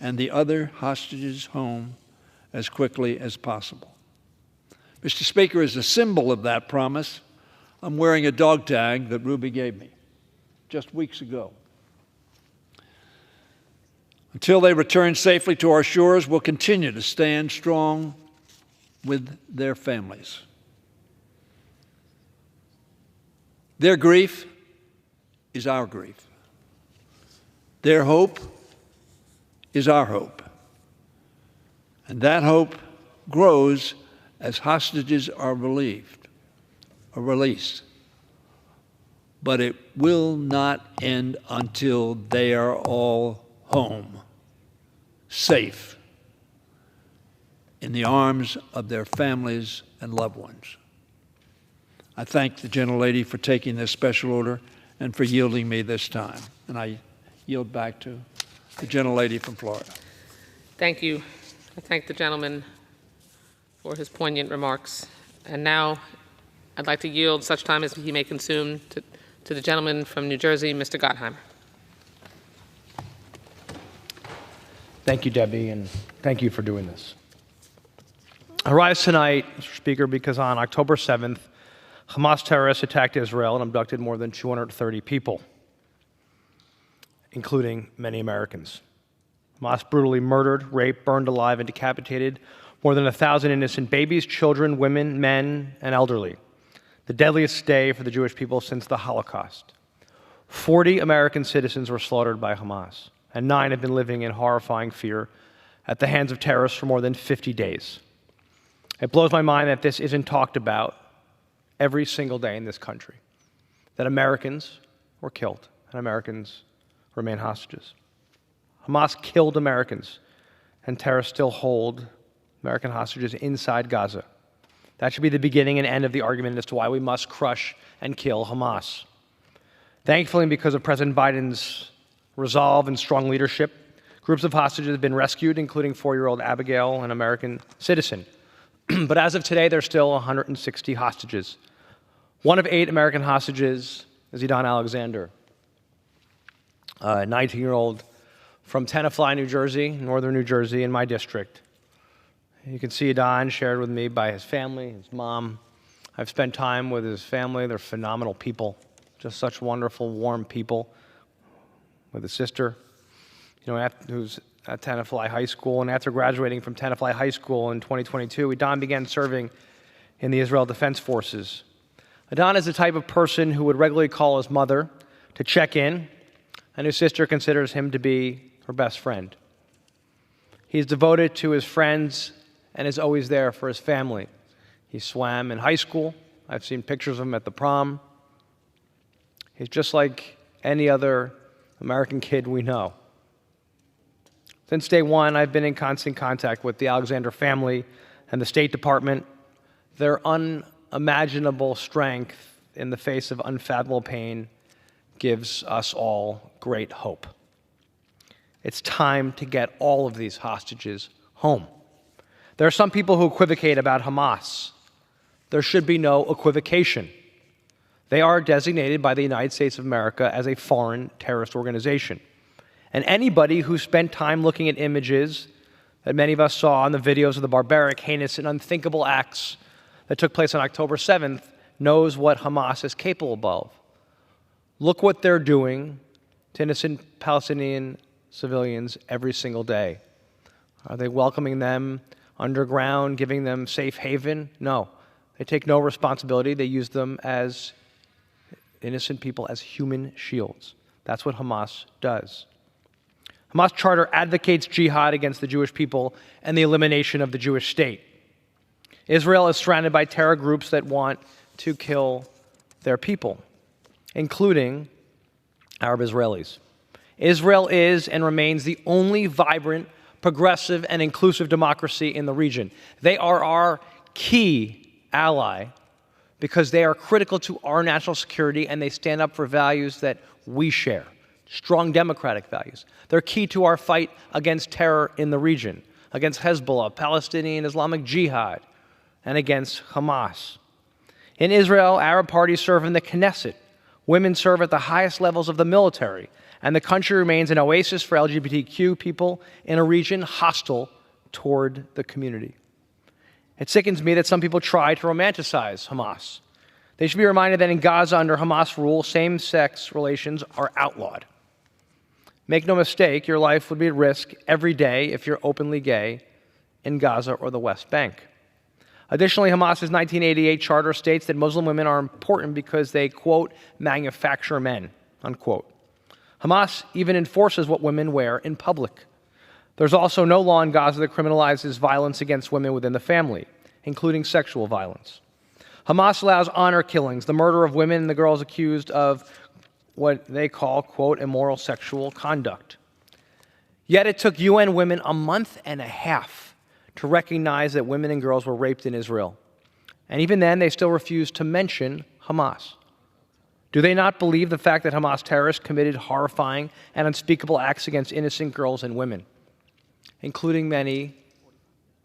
and the other hostages home as quickly as possible. Mr. Speaker, as a symbol of that promise, I'm wearing a dog tag that Ruby gave me just weeks ago. Until they return safely to our shores, we'll continue to stand strong with their families. Their grief is our grief. Their hope is our hope. And that hope grows as hostages are relieved or released. But it will not end until they are all home, safe, in the arms of their families and loved ones. I thank the gentlelady for taking this special order and for yielding me this time. And I yield back to the gentlelady from Florida. Thank you. I thank the gentleman for his poignant remarks. And now I'd like to yield such time as he may consume to the gentleman from New Jersey, Mr. Gottheimer. Thank you, Debbie, and thank you for doing this. I rise tonight, Mr. Speaker, because on October 7th, Hamas terrorists attacked Israel and abducted more than 230 people, including many Americans. Hamas brutally murdered, raped, burned alive, and decapitated more than 1,000 innocent babies, children, women, men, and elderly. The deadliest day for the Jewish people since the Holocaust. 40 American citizens were slaughtered by Hamas, and 9 have been living in horrifying fear at the hands of terrorists for more than 50 days. It blows my mind that this isn't talked about every single day in this country, that Americans were killed and Americans remain hostages. Hamas killed Americans, and terrorists still hold American hostages inside Gaza. That should be the beginning and end of the argument as to why we must crush and kill Hamas. Thankfully, because of President Biden's resolve and strong leadership, groups of hostages have been rescued, including 4-year-old Abigail, an American citizen. But as of today, there's still 160 hostages. One of 8 American hostages is Idan Alexander. a 19-year-old from Tenafly, New Jersey, northern New Jersey, in my district. You can see Adon shared with me by his family, his mom. I've spent time with his family. They're phenomenal people, just such wonderful, warm people. With his sister, who's at Tenafly High School. And after graduating from Tenafly High School in 2022, Adon began serving in the Israel Defense Forces. Adon is the type of person who would regularly call his mother to check in, and his sister considers him to be her best friend. He's devoted to his friends and is always there for his family. He swam in high school. I've seen pictures of him at the prom. He's just like any other American kid we know. Since day one, I've been in constant contact with the Alexander family and the State Department. Their unimaginable strength in the face of unfathomable pain gives us all great hope. It's time to get all of these hostages home. There are some people who equivocate about Hamas. There should be no equivocation. They are designated by the United States of America as a foreign terrorist organization. And anybody who spent time looking at images that many of us saw on the videos of the barbaric, heinous, and unthinkable acts that took place on October 7th knows what Hamas is capable of. Look what they're doing to innocent Palestinian civilians every single day. Are they welcoming them underground, giving them safe haven? No. They take no responsibility. They use them as innocent people, as human shields. That's what Hamas does. Hamas charter advocates jihad against the Jewish people and the elimination of the Jewish state. Israel is surrounded by terror groups that want to kill their people, including Arab Israelis. Israel is and remains the only vibrant, progressive, and inclusive democracy in the region. They are our key ally because they are critical to our national security and they stand up for values that we share, strong democratic values. They're key to our fight against terror in the region, against Hezbollah, Palestinian Islamic Jihad, and against Hamas. In Israel, Arab parties serve in the Knesset. Women serve at the highest levels of the military, and the country remains an oasis for LGBTQ people in a region hostile toward the community. It sickens me that some people try to romanticize Hamas. They should be reminded that in Gaza, under Hamas rule, same-sex relations are outlawed. Make no mistake, your life would be at risk every day if you're openly gay in Gaza or the West Bank. Additionally, Hamas's 1988 charter states that Muslim women are important because they, quote, manufacture men, unquote. Hamas even enforces what women wear in public. There's also no law in Gaza that criminalizes violence against women within the family, including sexual violence. Hamas allows honor killings, the murder of women and the girls accused of what they call, quote, immoral sexual conduct. Yet it took UN Women a month and a half to recognize that women and girls were raped in Israel. And even then, they still refused to mention Hamas. Do they not believe the fact that Hamas terrorists committed horrifying and unspeakable acts against innocent girls and women, including many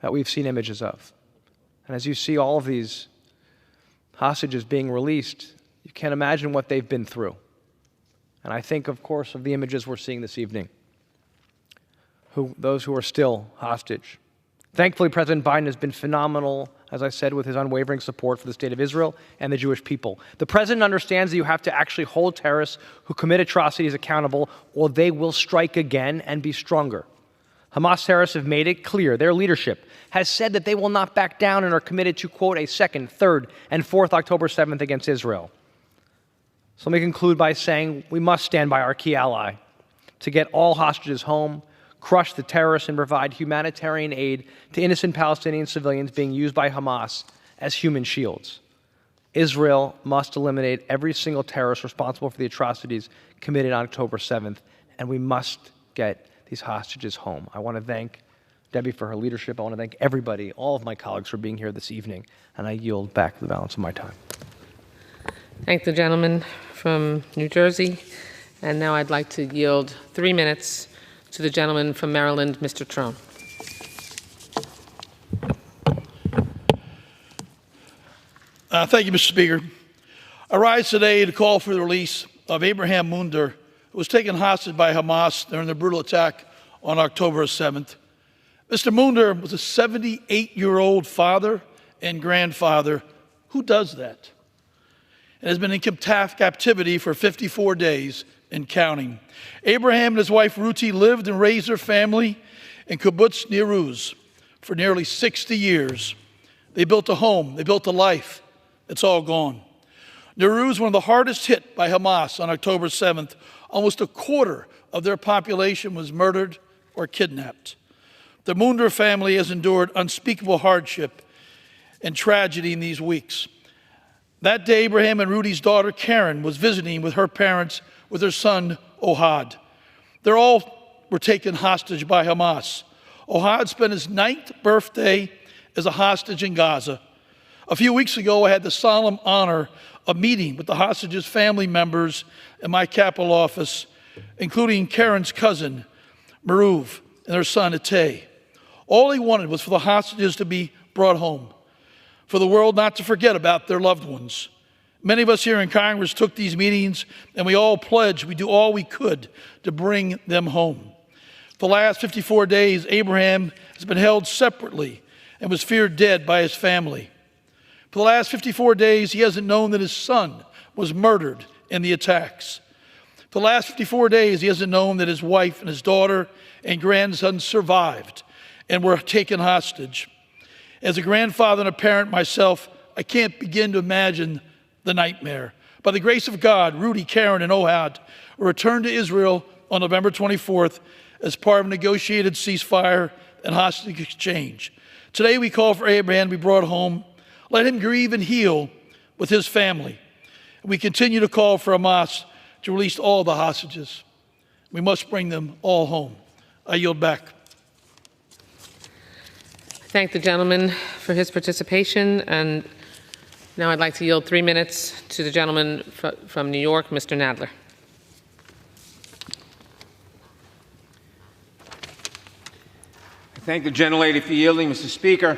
that we've seen images of? And as you see all of these hostages being released, you can't imagine what they've been through. And I think, of course, of the images we're seeing this evening, those who are still hostage. Thankfully, President Biden has been phenomenal, as I said, with his unwavering support for the state of Israel and the Jewish people. The president understands that you have to actually hold terrorists who commit atrocities accountable, or they will strike again and be stronger. Hamas terrorists have made it clear, their leadership has said that they will not back down and are committed to, quote, a second, third, and fourth October 7th against Israel. So let me conclude by saying we must stand by our key ally to get all hostages home, crush the terrorists, and provide humanitarian aid to innocent Palestinian civilians being used by Hamas as human shields. Israel must eliminate every single terrorist responsible for the atrocities committed on October 7th, and we must get these hostages home. I want to thank Debbie for her leadership. I want to thank everybody, all of my colleagues, for being here this evening, and I yield back the balance of my time. Thank the gentleman from New Jersey. And now I'd like to yield 3 minutes to the gentleman from Maryland, Mr. Trone. Thank you, Mr. Speaker. I rise today to call for the release of Abraham Munder, who who was taken hostage by Hamas during the brutal attack on October 7th. Mr. Munder was a 78-year-old father and grandfather. Who does that? And has been in captivity for 54 days and counting. Abraham and his wife Ruti lived and raised their family in Kibbutz Nir Uz for nearly 60 years. They built a home. They built a life. It's all gone. Nir Uz, one of the hardest hit by Hamas on October 7th, almost a quarter of their population was murdered or kidnapped. The Munder family has endured unspeakable hardship and tragedy in these weeks. That day, Abraham and Rudy's daughter, Karen, was visiting with her parents with her son, Ohad. They all were taken hostage by Hamas. Ohad spent his 9th birthday as a hostage in Gaza. A few weeks ago, I had the solemn honor of meeting with the hostages' family members in my Capitol office, including Karen's cousin, Maruv, and their son, Itay. All they wanted was for the hostages to be brought home, for the world not to forget about their loved ones. Many of us here in Congress took these meetings, and we all pledged we'd do all we could to bring them home. For the last 54 days, Abraham has been held separately and was feared dead by his family. For the last 54 days, he hasn't known that his son was murdered in the attacks. For the last 54 days, he hasn't known that his wife and his daughter and grandson survived and were taken hostage. As a grandfather and a parent myself, I can't begin to imagine the nightmare. By the grace of God, Rudy, Karen, and Ohad were returned to Israel on November 24th as part of a negotiated ceasefire and hostage exchange. Today we call for Abraham to be brought home. Let him grieve and heal with his family. We continue to call for Hamas to release all the hostages. We must bring them all home. I yield back. Thank the gentleman for his participation, and now I'd like to yield 3 minutes to the gentleman from New York, Mr. Nadler. I thank the gentlelady for yielding, Mr. Speaker.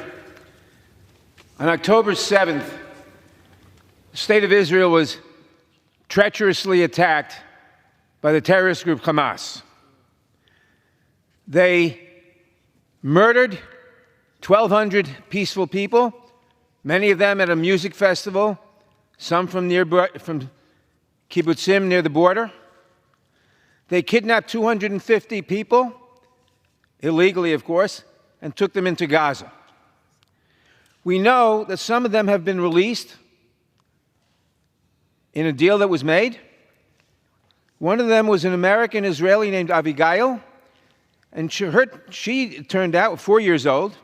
On October 7th, the state of Israel was treacherously attacked by the terrorist group Hamas. They murdered 1,200 peaceful people, many of them at a music festival, some from kibbutzim near the border. They kidnapped 250 people, illegally of course, and took them into Gaza. We know that some of them have been released in a deal that was made. One of them was an American Israeli named Abigail, and she turned out 4 years old.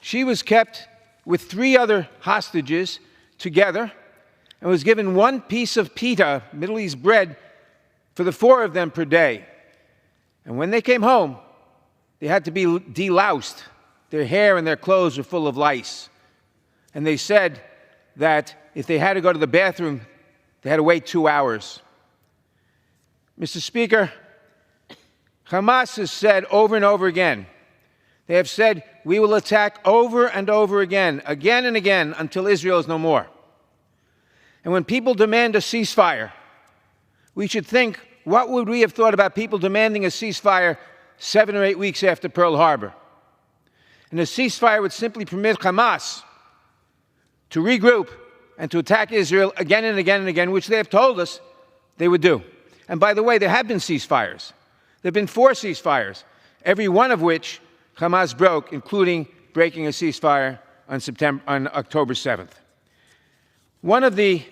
She was kept with 3 other hostages together and was given 1 piece of pita, Middle East bread, for the 4 of them per day. And when they came home, they had to be deloused. Their hair and their clothes were full of lice. And they said that if they had to go to the bathroom, they had to wait 2 hours. Mr. Speaker, Hamas has said over and over again, they have said, we will attack over and over again and again, until Israel is no more. And when people demand a ceasefire, we should think, what would we have thought about people demanding a ceasefire 7 or 8 weeks after Pearl Harbor? And a ceasefire would simply permit Hamas to regroup and to attack Israel again and again and again, which they have told us they would do. And by the way, there have been ceasefires. There have been 4 ceasefires, every one of which Hamas broke, including breaking a ceasefire on October 7th. One of the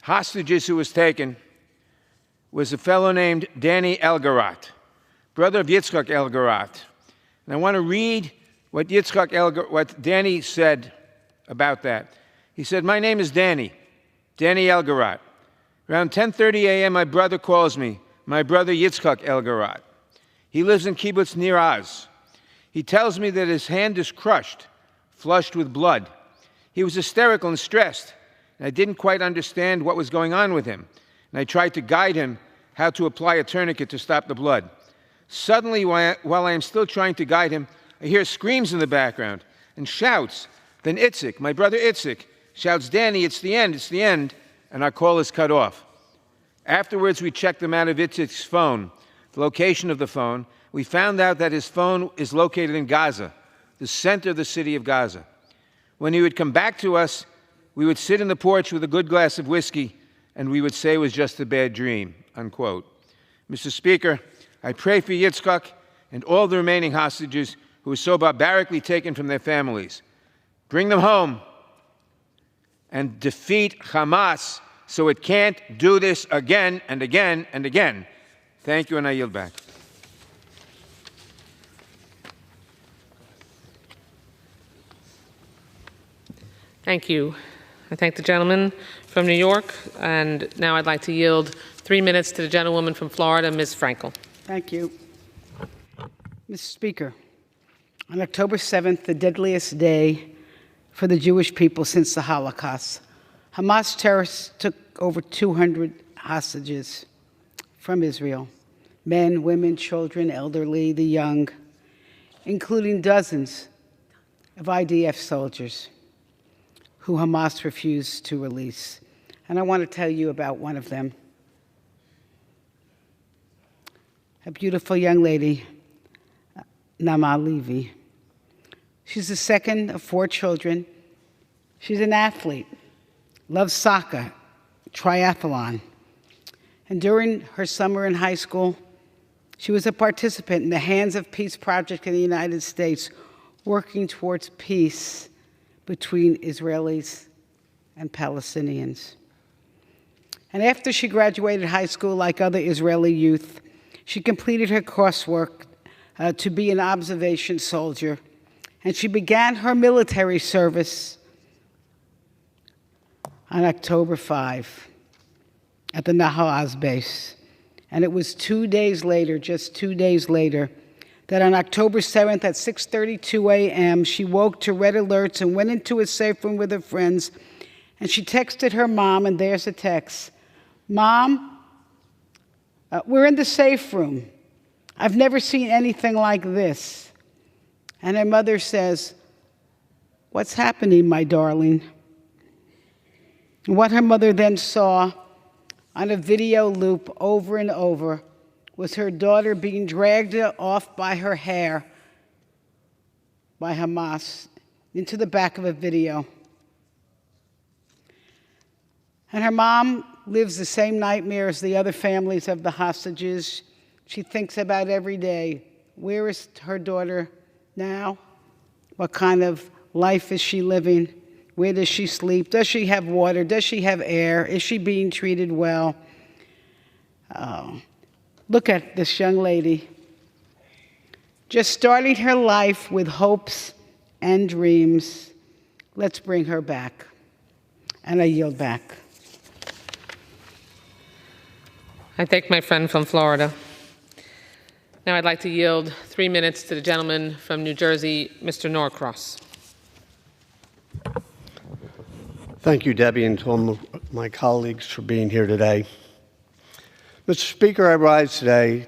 hostages who was taken was a fellow named Danny Elgarat, brother of Yitzhak Elgarat. And I want to read what Danny said about that. He said, my name is Danny Elgarat. Around 10:30 a.m., my brother calls me, my brother Yitzhak Elgarat. He lives in kibbutz Nir Uz. He tells me that his hand is crushed, flushed with blood. He was hysterical and stressed, and I didn't quite understand what was going on with him. And I tried to guide him how to apply a tourniquet to stop the blood. Suddenly, while I am still trying to guide him, I hear screams in the background and shouts. Then Itzik, my brother Itzik, shouts, Danny, it's the end, and our call is cut off. Afterwards, we checked the Matovich's phone, the location of the phone. We found out that his phone is located in Gaza, the center of the city of Gaza. When he would come back to us, we would sit in the porch with a good glass of whiskey, and we would say it was just a bad dream, unquote. Mr. Speaker, I pray for Yitzchak and all the remaining hostages who were so barbarically taken from their families. Bring them home and defeat Hamas so it can't do this again and again and again. Thank you, and I yield back. Thank you. I thank the gentleman from New York, and now I'd like to yield 3 minutes to the gentlewoman from Florida, Ms. Frankel. Thank you. Mr. Speaker, on October 7th, the deadliest day for the Jewish people since the Holocaust, Hamas terrorists took over 200 hostages from Israel, men, women, children, elderly, the young, including dozens of IDF soldiers who Hamas refused to release. And I want to tell you about one of them. A beautiful young lady, Naama Levy. She's the second of 4 children. She's an athlete, loves soccer, triathlon. And during her summer in high school, she was a participant in the Hands of Peace project in the United States, working towards peace between Israelis and Palestinians. And after she graduated high school, like other Israeli youth, she completed her coursework to be an observation soldier, and she began her military service on October 5 at the Nahal Oz base. And it was 2 days later, just 2 days later, that on October 7th at 6:32 a.m., she woke to red alerts and went into a safe room with her friends, and she texted her mom, and there's a text. Mom, we're in the safe room. I've never seen anything like this. And her mother says, what's happening, my darling? And what her mother then saw on a video loop over and over was her daughter being dragged off by her hair by Hamas into the back of a video. And her mom lives the same nightmare as the other families of the hostages. She thinks about every day, where is her daughter now? What kind of life is she living? Where does she sleep? Does she have water? Does she have air? Is she being treated well? Look at this young lady, just starting her life with hopes and dreams. Let's bring her back. And I yield back. I thank my friend from Florida. Now I'd like to yield 3 minutes to the gentleman from New Jersey, Mr. Norcross. Thank you, Debbie, and to all my colleagues for being here today. Mr. Speaker, I rise today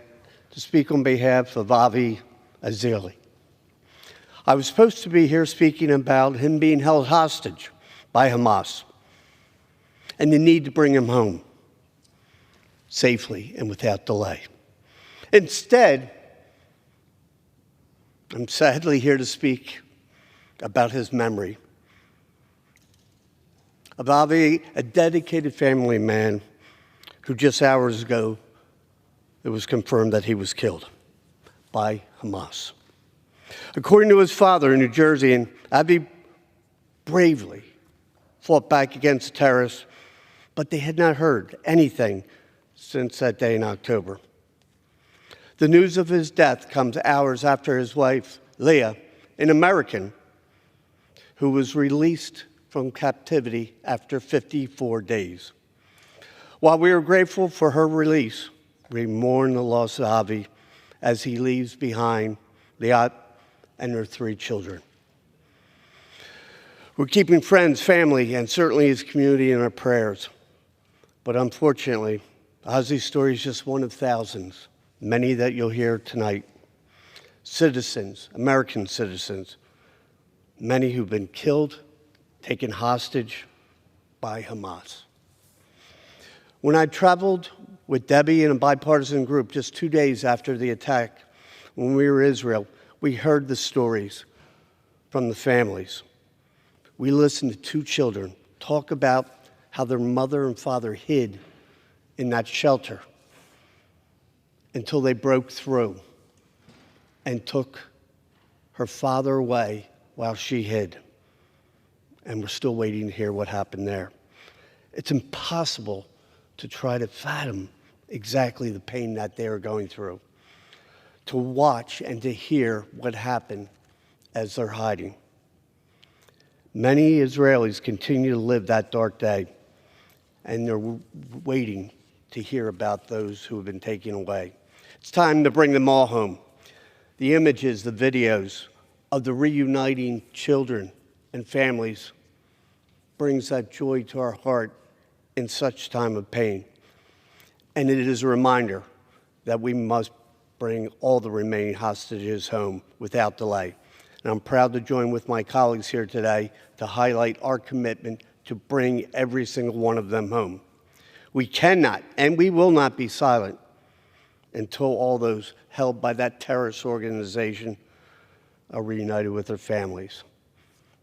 to speak on behalf of Avi Azili. I was supposed to be here speaking about him being held hostage by Hamas and the need to bring him home safely and without delay. Instead, I'm sadly here to speak about his memory of Avi, a dedicated family man who just hours ago it was confirmed that he was killed by Hamas. According to his father in New Jersey, and Avi bravely fought back against terrorists, but they had not heard anything since that day in October. The news of his death comes hours after his wife, Leah, an American, who was released from captivity after 54 days. While we are grateful for her release, we mourn the loss of Avi as he leaves behind Liat and her 3 children. We're keeping friends, family, and certainly his community in our prayers. But unfortunately, Avi's story is just one of thousands, many that you'll hear tonight. Citizens, American citizens, many who've been killed, taken hostage by Hamas. When I traveled With Debbie and a bipartisan group, just 2 days after the attack, when we were in Israel, we heard the stories from the families. We listened to 2 children talk about how their mother and father hid in that shelter until they broke through and took her father away while she hid. And we're still waiting to hear what happened there. It's impossible to try to fathom exactly the pain that they are going through, to watch and to hear what happened as they're hiding. Many Israelis continue to live that dark day, and they're waiting to hear about those who have been taken away. It's time to bring them all home. The images, the videos of the reuniting children and families brings that joy to our heart in such time of pain. And it is a reminder that we must bring all the remaining hostages home without delay. And I'm proud to join with my colleagues here today to highlight our commitment to bring every single one of them home. We cannot and we will not be silent until all those held by that terrorist organization are reunited with their families.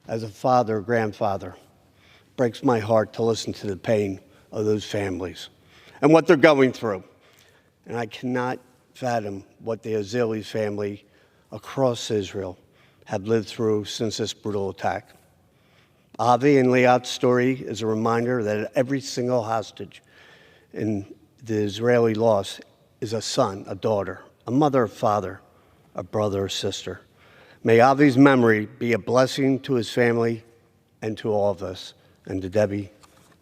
As a father or grandfather, it breaks my heart to listen to the pain of those families and what they're going through. And I cannot fathom what the Azali family across Israel have lived through since this brutal attack. Avi and Liat's story is a reminder that every single hostage in the Israeli loss is a son, a daughter, a mother, a father, a brother, or sister. May Avi's memory be a blessing to his family and to all of us. And to Debbie,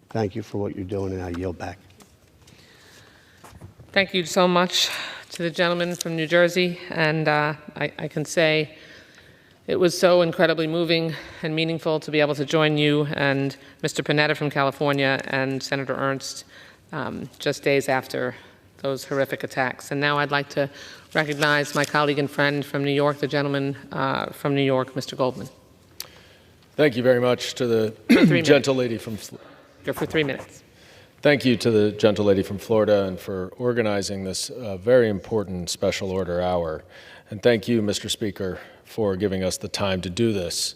thank you for what you're doing, and I yield back. Thank you so much to the gentleman from New Jersey. And I can say it was so incredibly moving and meaningful to be able to join you and Mr. Panetta from California and Senator Ernst just days after those horrific attacks. And now I'd like to recognize my colleague and friend from New York, the gentleman from New York, Mr. Goldman. Thank you very much to the gentle lady from Florida. For 3 minutes. Thank you to the gentle lady from Florida and for organizing this very important special order hour. And thank you, Mr. Speaker, for giving us the time to do this.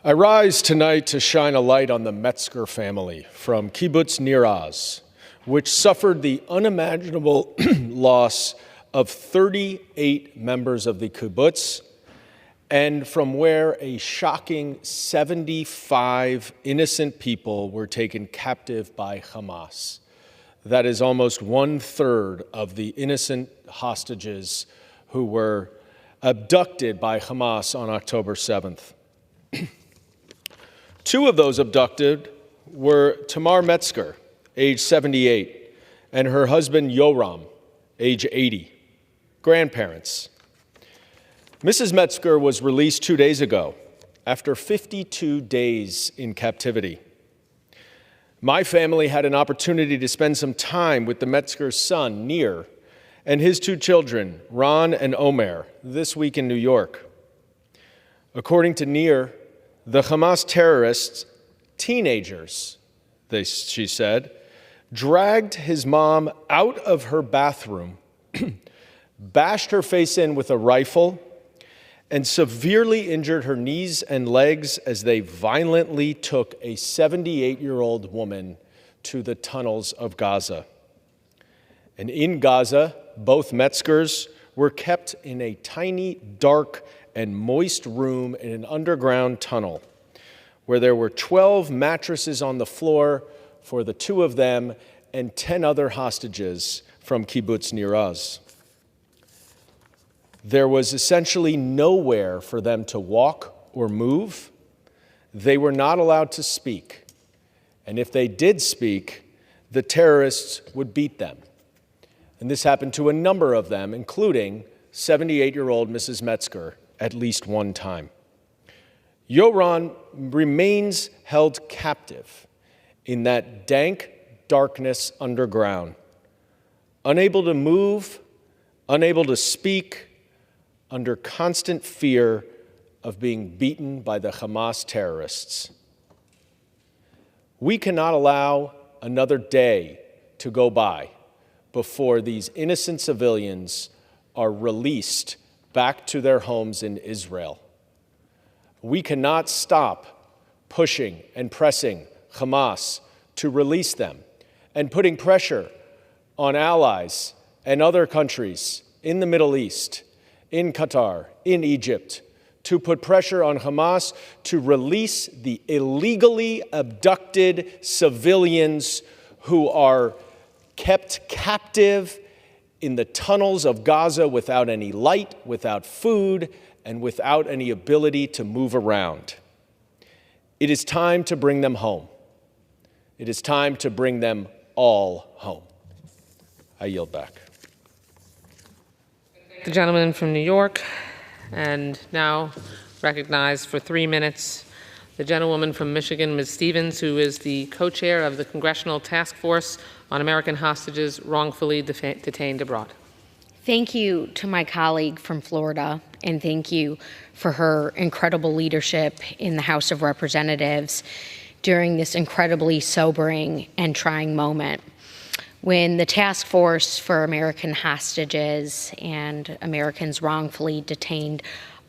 I rise tonight to shine a light on the Metzger family from Kibbutz Nir Oz, which suffered the unimaginable loss of 38 members of the kibbutz, and from where a shocking 75 innocent people were taken captive by Hamas. That is almost 1/3 of the innocent hostages who were abducted by Hamas on October 7th. 2 of those abducted were Tamar Metzger, age 78, and her husband Yoram, age 80, grandparents. Mrs. Metzger was released 2 days ago after 52 days in captivity. My family had an opportunity to spend some time with the Metzger's son, Nir, and his 2 children, Ron and Omer, this week in New York. According to Nir, the Hamas terrorists, teenagers, she said, dragged his mom out of her bathroom, bashed her face in with a rifle, and severely injured her knees and legs as they violently took a 78-year-old woman to the tunnels of Gaza. And in Gaza, both Metzgers were kept in a tiny, dark, and moist room in an underground tunnel where there were 12 mattresses on the floor for the 2 of them and 10 other hostages from Kibbutz Nir Oz. There was essentially nowhere for them to walk or move. They were not allowed to speak. And if they did speak, the terrorists would beat them. And this happened to a number of them, including 78-year-old Mrs. Metzger, at least one time. Yoram remains held captive in that dank darkness underground, unable to move, unable to speak, under constant fear of being beaten by the Hamas terrorists. We cannot allow another day to go by before these innocent civilians are released back to their homes in Israel. We cannot stop pushing and pressing Hamas to release them and putting pressure on allies and other countries in the Middle East, in Qatar, in Egypt, to put pressure on Hamas to release the illegally abducted civilians who are kept captive in the tunnels of Gaza without any light, without food, and without any ability to move around. It is time to bring them home. It is time to bring them all home. I yield back. The gentleman from New York, and now recognized for 3 minutes, the gentlewoman from Michigan, Ms. Stevens, who is the co-chair of the Congressional Task Force on American Hostages Wrongfully Detained Abroad. Thank you to my colleague from Florida, and thank you for her incredible leadership in the House of Representatives during this incredibly sobering and trying moment. When the Task Force for American Hostages and Americans Wrongfully Detained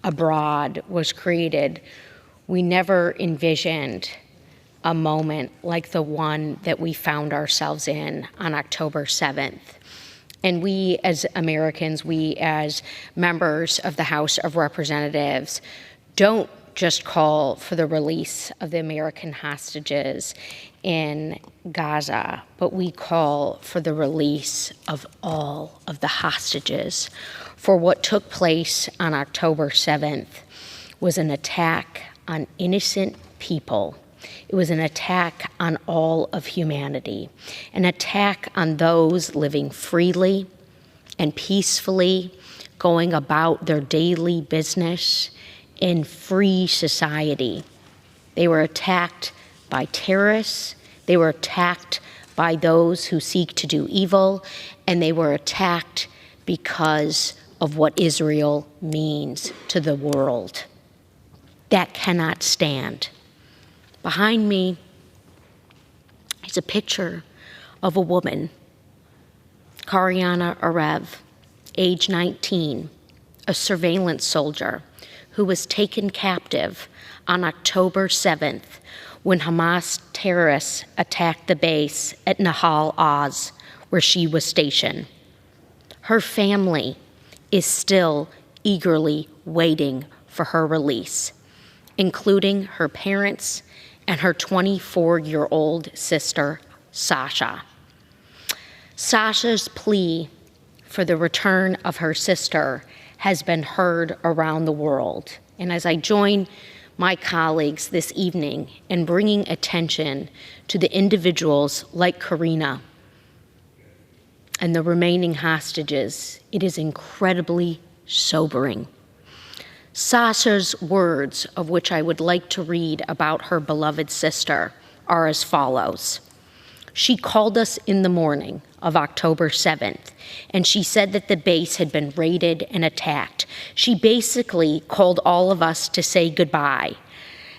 Abroad was created, we never envisioned a moment like the one that we found ourselves in on October 7th. And we as Americans, we as members of the House of Representatives, don't just call for the release of the American hostages in Gaza, but we call for the release of all of the hostages. For what took place on October 7th was an attack on innocent people. It was an attack on all of humanity, an attack on those living freely and peacefully, going about their daily business in free society. They were attacked by terrorists, they were attacked by those who seek to do evil, and they were attacked because of what Israel means to the world. That cannot stand. Behind me is a picture of a woman, Kariana Arev, age 19, a surveillance soldier who was taken captive on October 7th when Hamas terrorists attacked the base at Nahal Oz, where she was stationed. Her family is still eagerly waiting for her release, including her parents and her 24-year-old sister, Sasha. Sasha's plea for the return of her sister has been heard around the world. And as I join my colleagues this evening in bringing attention to the individuals like Karina and the remaining hostages, it is incredibly sobering. Sasha's words, of which I would like to read about her beloved sister, are as follows. She called us in the morning of October 7th, and she said that the base had been raided and attacked. She basically called all of us to say goodbye.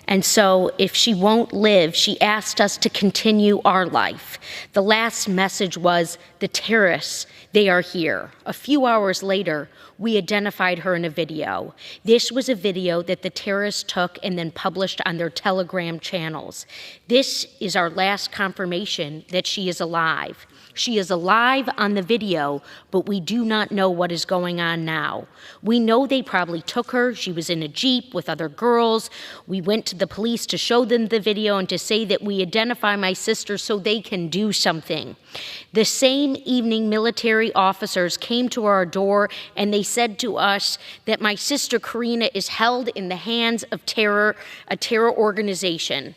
And so if she won't live, she asked us to continue our life. The last message was, the terrorists, they are here. A few hours later, we identified her in a video. This was a video that the terrorists took and then published on their Telegram channels. This is our last confirmation that she is alive. She is alive on the video, but we do not know what is going on now. We know they probably took her. She was in a Jeep with other girls. We went to the police to show them the video and to say that we identify my sister so they can do something. The same evening, military officers came to our door and they said to us that my sister Karina is held in the hands of a terror organization.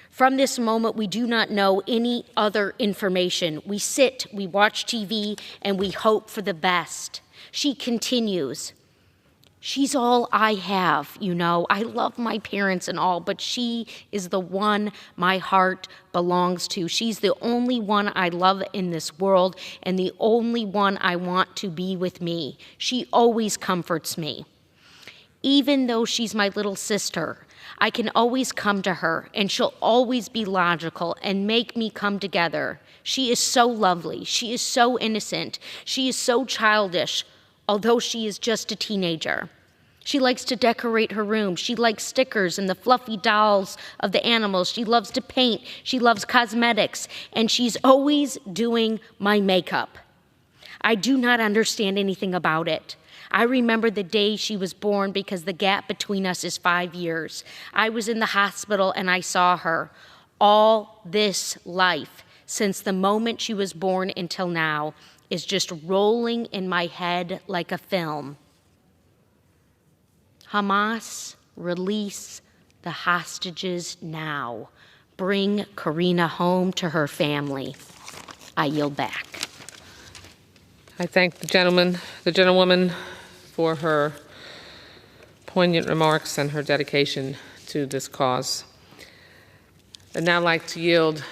From this moment, we do not know any other information. We sit, we watch TV, and we hope for the best. She continues, she's all I have, you know. I love my parents and all, but she is the one my heart belongs to. She's the only one I love in this world and the only one I want to be with me. She always comforts me. Even though she's my little sister, I can always come to her, and she'll always be logical and make me come together. She is so lovely. She is so innocent. She is so childish, although she is just a teenager. She likes to decorate her room. She likes stickers and the fluffy dolls of the animals. She loves to paint. She loves cosmetics, and she's always doing my makeup. I do not understand anything about it. I remember the day she was born because the gap between us is 5 years. I was in the hospital and I saw her. All this life, since the moment she was born until now, is just rolling in my head like a film. Hamas, release the hostages now. Bring Karina home to her family. I yield back. I thank the gentlewoman for her poignant remarks and her dedication to this cause. I'd now like to yield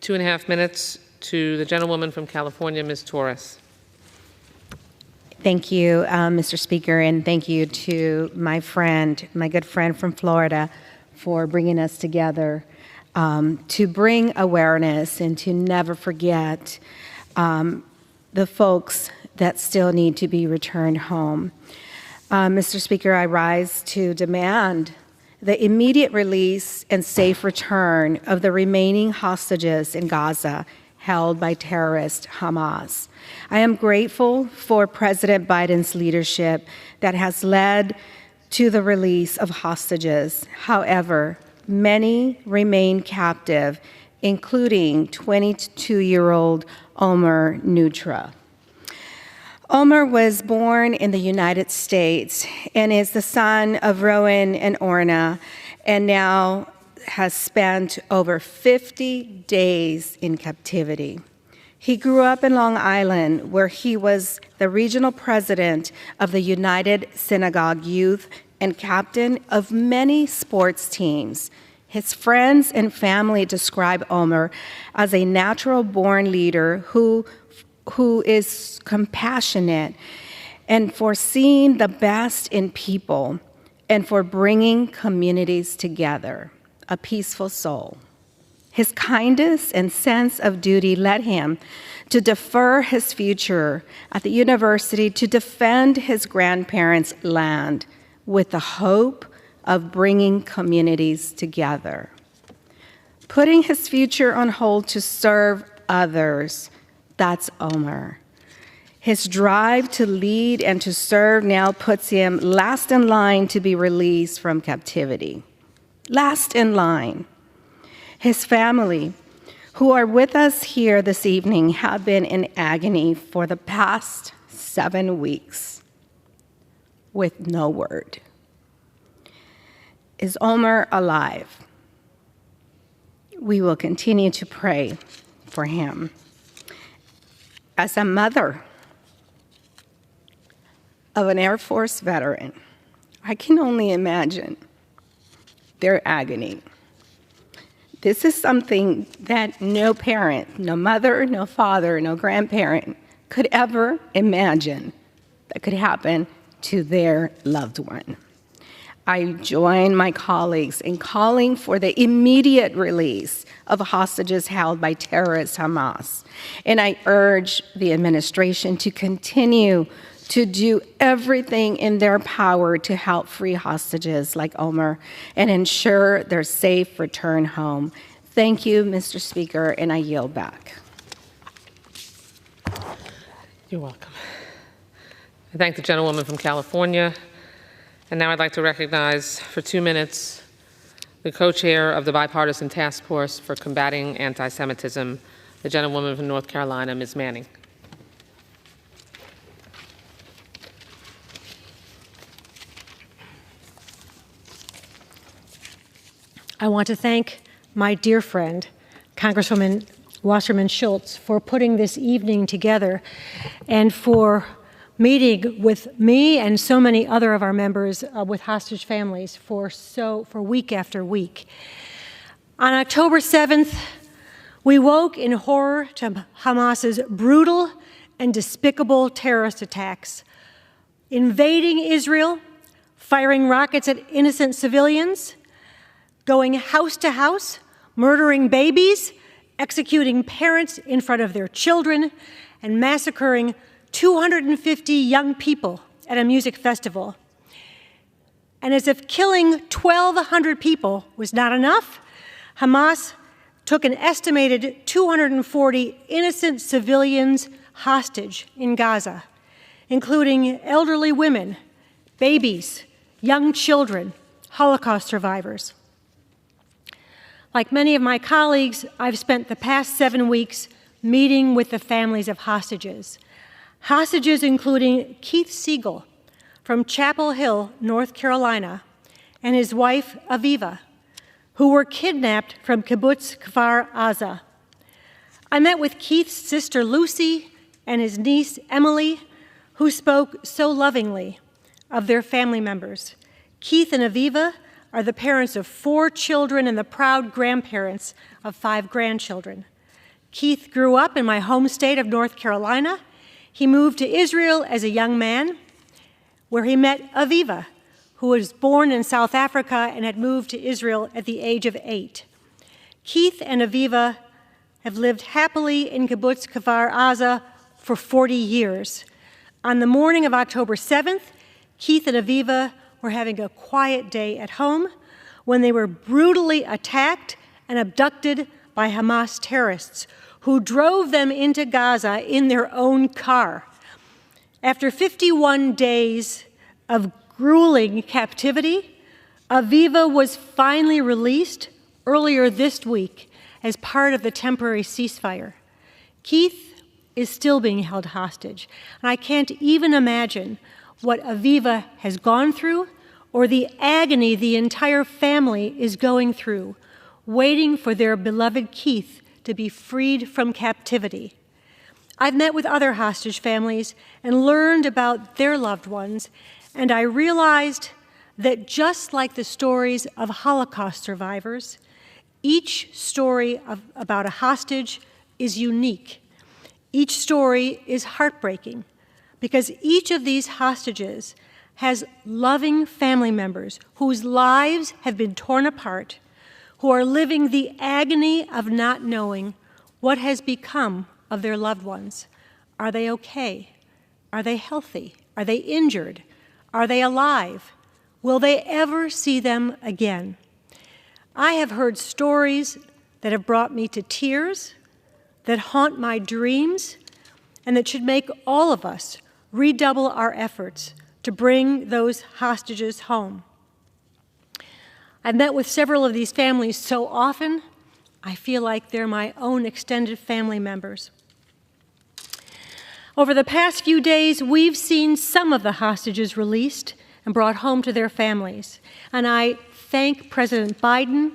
2.5 minutes to the gentlewoman from California, Ms. Torres. Thank you, Mr. Speaker, and thank you to my good friend from Florida, for bringing us together to bring awareness and to never forget the folks that still need to be returned home. Mr. Speaker, I rise to demand the immediate release and safe return of the remaining hostages in Gaza held by terrorist Hamas. I am grateful for President Biden's leadership that has led to the release of hostages. However, many remain captive, including 22-year-old Omer Nutra. Omer was born in the United States and is the son of Rowan and Orna, and now has spent over 50 days in captivity. He grew up in Long Island, where he was the regional president of the United Synagogue Youth and captain of many sports teams. His friends and family describe Omer as a natural-born leader who is compassionate and for seeing the best in people and for bringing communities together, a peaceful soul. His kindness and sense of duty led him to defer his future at the university to defend his grandparents' land with the hope of bringing communities together. Putting his future on hold to serve others, that's Omer. His drive to lead and to serve now puts him last in line to be released from captivity. Last in line. His family, who are with us here this evening, have been in agony for the past 7 weeks with no word. Is Omer alive? We will continue to pray for him. As a mother of an Air Force veteran, I can only imagine their agony. This is something that no parent, no mother, no father, no grandparent could ever imagine that could happen to their loved one. I join my colleagues in calling for the immediate release of hostages held by terrorist Hamas. And I urge the administration to continue to do everything in their power to help free hostages like Omer and ensure their safe return home. Thank you, Mr. Speaker, and I yield back. You're welcome. I thank the gentlewoman from California. And now I'd like to recognize for 2 minutes the co-chair of the Bipartisan Task Force for Combating Anti-Semitism, the gentlewoman from North Carolina, Ms. Manning. I want to thank my dear friend, Congresswoman Wasserman Schultz, for putting this evening together and for meeting with me and so many other of our members with hostage families for week after week. On October 7th, we woke in horror to Hamas's brutal and despicable terrorist attacks, invading Israel, firing rockets at innocent civilians, going house to house, murdering babies, executing parents in front of their children, and massacring 250 young people at a music festival. And as if killing 1,200 people was not enough, Hamas took an estimated 240 innocent civilians hostage in Gaza, including elderly women, babies, young children, Holocaust survivors. Like many of my colleagues, I've spent the past 7 weeks meeting with the families of hostages. Hostages including Keith Siegel from Chapel Hill, North Carolina, and his wife, Aviva, who were kidnapped from Kibbutz Kfar Aza. I met with Keith's sister, Lucy, and his niece, Emily, who spoke so lovingly of their family members. Keith and Aviva are the parents of 4 children and the proud grandparents of 5 grandchildren. Keith grew up in my home state of North Carolina. He moved to Israel as a young man, where he met Aviva, who was born in South Africa and had moved to Israel at the age of 8. Keith and Aviva have lived happily in Kibbutz Kfar Aza for 40 years. On the morning of October 7th, Keith and Aviva were having a quiet day at home when they were brutally attacked and abducted by Hamas terrorists who drove them into Gaza in their own car. After 51 days of grueling captivity, Aviva was finally released earlier this week as part of the temporary ceasefire. Keith is still being held hostage, and I can't even imagine what Aviva has gone through or the agony the entire family is going through, waiting for their beloved Keith to be freed from captivity. I've met with other hostage families and learned about their loved ones, and I realized that just like the stories of Holocaust survivors, each story about a hostage is unique. Each story is heartbreaking because each of these hostages has loving family members whose lives have been torn apart, who are living the agony of not knowing what has become of their loved ones. Are they okay? Are they healthy? Are they injured? Are they alive? Will they ever see them again? I have heard stories that have brought me to tears, that haunt my dreams, and that should make all of us redouble our efforts to bring those hostages home. I've met with several of these families so often, I feel like they're my own extended family members. Over the past few days, we've seen some of the hostages released and brought home to their families. And I thank President Biden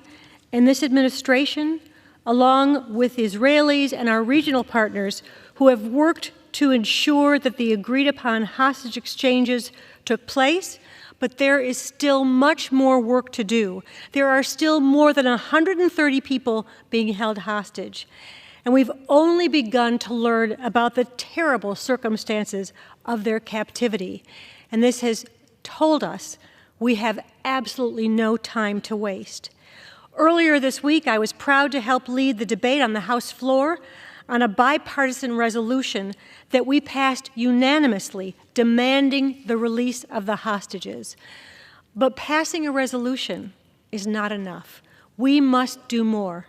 and this administration, along with Israelis and our regional partners who have worked to ensure that the agreed-upon hostage exchanges took place, but there is still much more work to do. There are still more than 130 people being held hostage, and we've only begun to learn about the terrible circumstances of their captivity, and this has told us we have absolutely no time to waste. Earlier this week, I was proud to help lead the debate on the House floor on a bipartisan resolution that we passed unanimously demanding the release of the hostages. But passing a resolution is not enough. We must do more.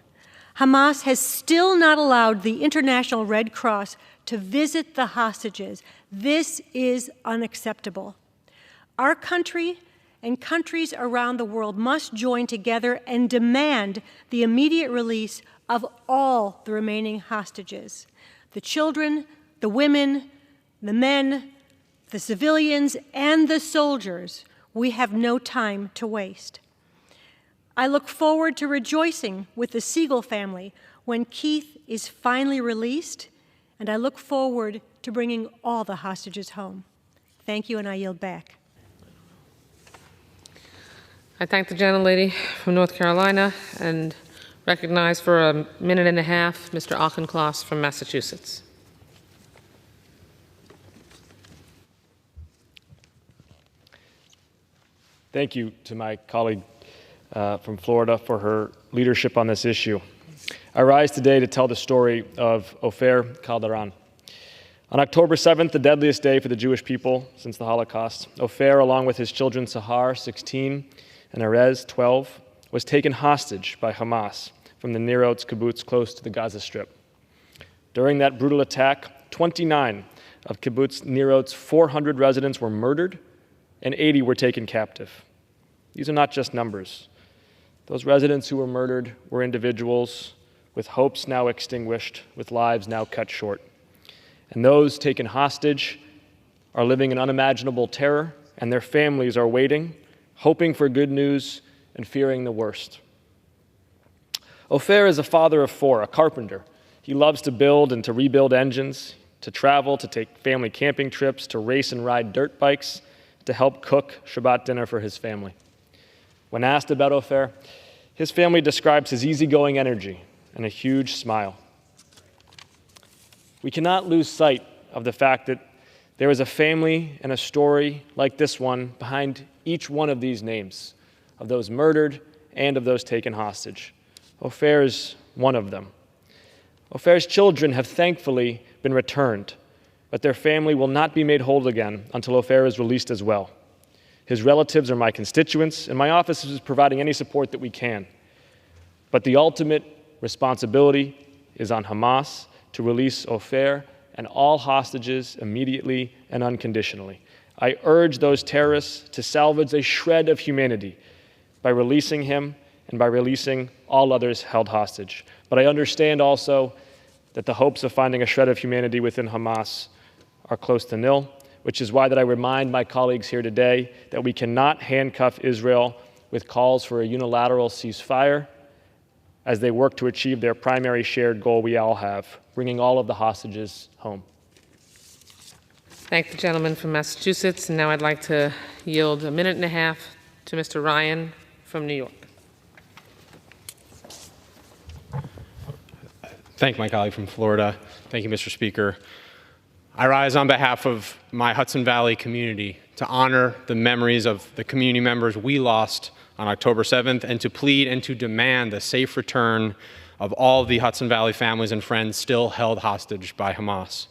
Hamas has still not allowed the International Red Cross to visit the hostages. This is unacceptable. Our country and countries around the world must join together and demand the immediate release of all the remaining hostages, the children, the women, the men, the civilians, and the soldiers. We have no time to waste. I look forward to rejoicing with the Siegel family when Keith is finally released, and I look forward to bringing all the hostages home. Thank you, and I yield back. I thank the gentlelady from North Carolina and recognize for a minute and a half Mr. Auchincloss from Massachusetts. thank you to my colleague from Florida for her leadership on this issue. I rise today to tell the story of Ofer Calderon. On October 7th, the deadliest day for the Jewish people since the Holocaust, Ofer, along with his children Sahar, 16, and Erez, 12, was taken hostage by Hamas from the Nir Oz kibbutz close to the Gaza Strip. During that brutal attack, 29 of kibbutz Nir Oz's 400 residents were murdered and 80 were taken captive. These are not just numbers. Those residents who were murdered were individuals with hopes now extinguished, with lives now cut short. And those taken hostage are living in unimaginable terror, and their families are waiting, hoping for good news and fearing the worst. Ofer is a father of 4, a carpenter. He loves to build and to rebuild engines, to travel, to take family camping trips, to race and ride dirt bikes, to help cook Shabbat dinner for his family. When asked about Ofer, his family describes his easygoing energy and a huge smile. We cannot lose sight of the fact that there is a family and a story like this one behind each one of these names, of those murdered and of those taken hostage. Ofer is one of them. Ofer's children have thankfully been returned, but their family will not be made whole again until Ofer is released as well. His relatives are my constituents, and my office is providing any support that we can. But the ultimate responsibility is on Hamas to release Ofer and all hostages immediately and unconditionally. I urge those terrorists to salvage a shred of humanity by releasing him and by releasing all others held hostage. But I understand also that the hopes of finding a shred of humanity within Hamas are close to nil, which is why that I remind my colleagues here today that we cannot handcuff Israel with calls for a unilateral ceasefire as they work to achieve their primary shared goal we all have, bringing all of the hostages home. Thank the gentleman from Massachusetts. And now I'd like to yield a minute and a half to Mr. Ryan from New York. Thank my colleague from Florida. Thank you, Mr. Speaker. I rise on behalf of my Hudson Valley community to honor the memories of the community members we lost on October 7th and to plead and to demand the safe return of all the Hudson Valley families and friends still held hostage by Hamas.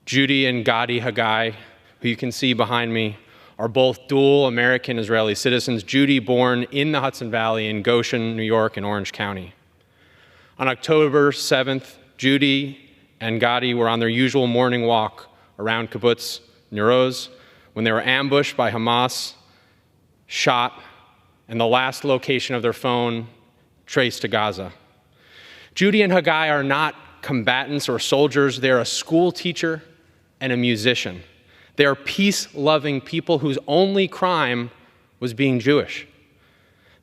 Judy and Gadi Haggai, who you can see behind me, are both dual American Israeli citizens. Judy born in the Hudson Valley in Goshen, New York, and Orange County. On October 7th, Judy and Gadi were on their usual morning walk around kibbutz Nir Oz when they were ambushed by Hamas, shot, and the last location of their phone traced to Gaza. Judy and Haggai are not combatants or soldiers. They're a school teacher and a musician. They are peace-loving people whose only crime was being Jewish.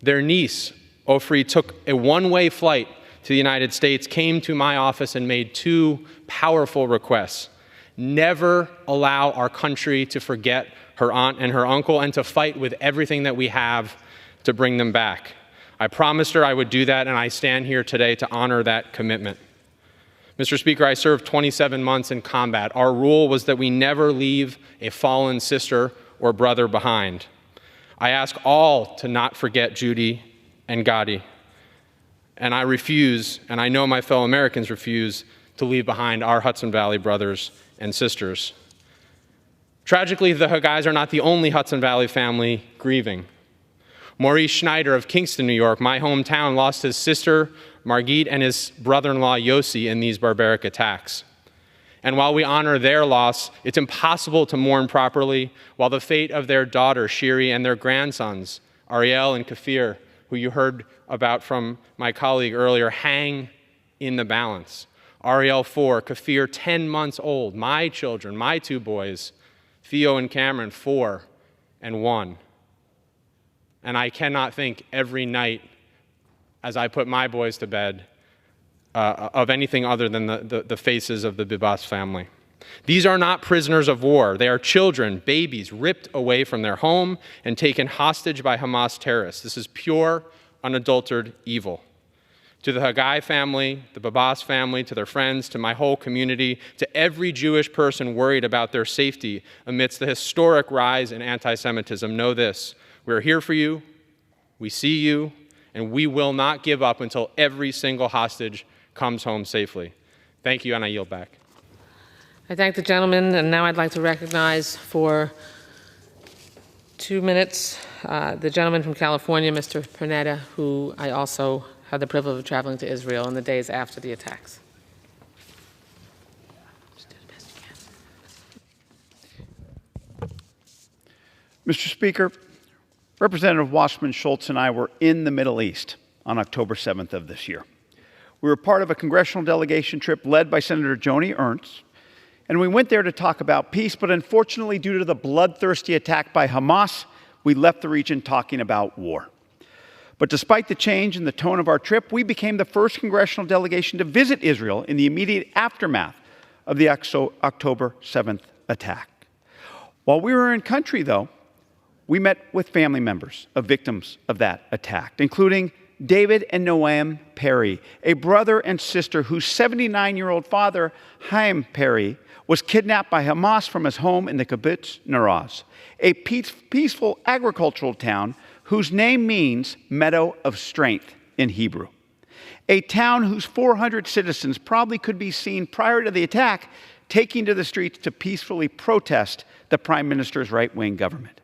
Their niece, Ofri, took a one-way flight to the United States, came to my office and made 2 powerful requests. Never allow our country to forget her aunt and her uncle and to fight with everything that we have to bring them back. I promised her I would do that, and I stand here today to honor that commitment. Mr. Speaker, I served 27 months in combat. Our rule was that we never leave a fallen sister or brother behind. I ask all to not forget Judy and Gadi. And I refuse, and I know my fellow Americans refuse, to leave behind our Hudson Valley brothers and sisters. Tragically, the Haggais are not the only Hudson Valley family grieving. Maurice Schneider of Kingston, New York, my hometown, lost his sister, Margit, and his brother-in-law, Yossi, in these barbaric attacks. And while we honor their loss, it's impossible to mourn properly while the fate of their daughter, Shiri, and their grandsons, Ariel and Kafir, who you heard about from my colleague earlier, hang in the balance. Ariel 4, Kafir 10 months old, my children, my 2 boys, Theo and Cameron 4 and 1. And I cannot think every night as I put my boys to bed of anything other than the faces of the Bibas family. These are not prisoners of war. They are children, babies, ripped away from their home and taken hostage by Hamas terrorists. This is pure, unadulterated evil. To the Haggai family, the Babas family, to their friends, to my whole community, to every Jewish person worried about their safety amidst the historic rise in anti-Semitism, know this: we're here for you, we see you, and we will not give up until every single hostage comes home safely. Thank you, and I yield back. I thank the gentleman, and now I'd like to recognize for 2 minutes the gentleman from California, Mr. Pernetta, who I also had the privilege of traveling to Israel in the days after the attacks. Mr. Speaker, Representative Wasserman Schultz and I were in the Middle East on October 7th of this year. We were part of a congressional delegation trip led by Senator Joni Ernst, and we went there to talk about peace, but unfortunately, due to the bloodthirsty attack by Hamas, we left the region talking about war. But despite the change in the tone of our trip, we became the first congressional delegation to visit Israel in the immediate aftermath of the October 7th attack. While we were in country, though, we met with family members of victims of that attack, including David and Noam Perry, a brother and sister whose 79-year-old father, Chaim Perry, was kidnapped by Hamas from his home in the kibbutz Naraz, a peaceful agricultural town whose name means meadow of strength in Hebrew. A town whose 400 citizens probably could be seen prior to the attack taking to the streets to peacefully protest the Prime Minister's right-wing government.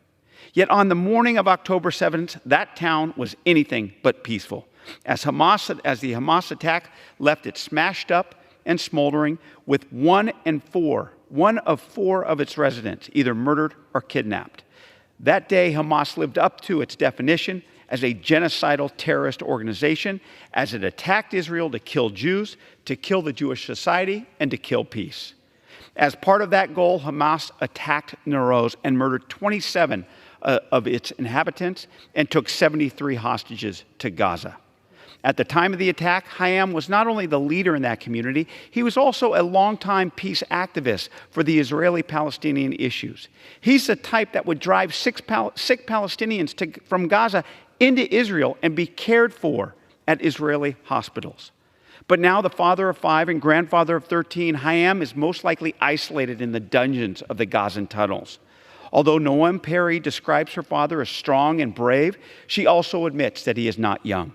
Yet on the morning of October 7th, that town was anything but peaceful, as the Hamas attack left it smashed up and smoldering, with one of four of its residents either murdered or kidnapped. That day, Hamas lived up to its definition as a genocidal terrorist organization, as it attacked Israel to kill Jews, to kill the Jewish society, and to kill peace. As part of that goal, Hamas attacked Naroz and murdered 27 of its inhabitants and took 73 hostages to Gaza. At the time of the attack, Chaim was not only the leader in that community, he was also a longtime peace activist for the Israeli-Palestinian issues. He's the type that would drive sick Palestinians from Gaza into Israel and be cared for at Israeli hospitals. But now the father of 5 and grandfather of 13, Chaim is most likely isolated in the dungeons of the Gazan tunnels. Although Noam Perry describes her father as strong and brave, she also admits that he is not young.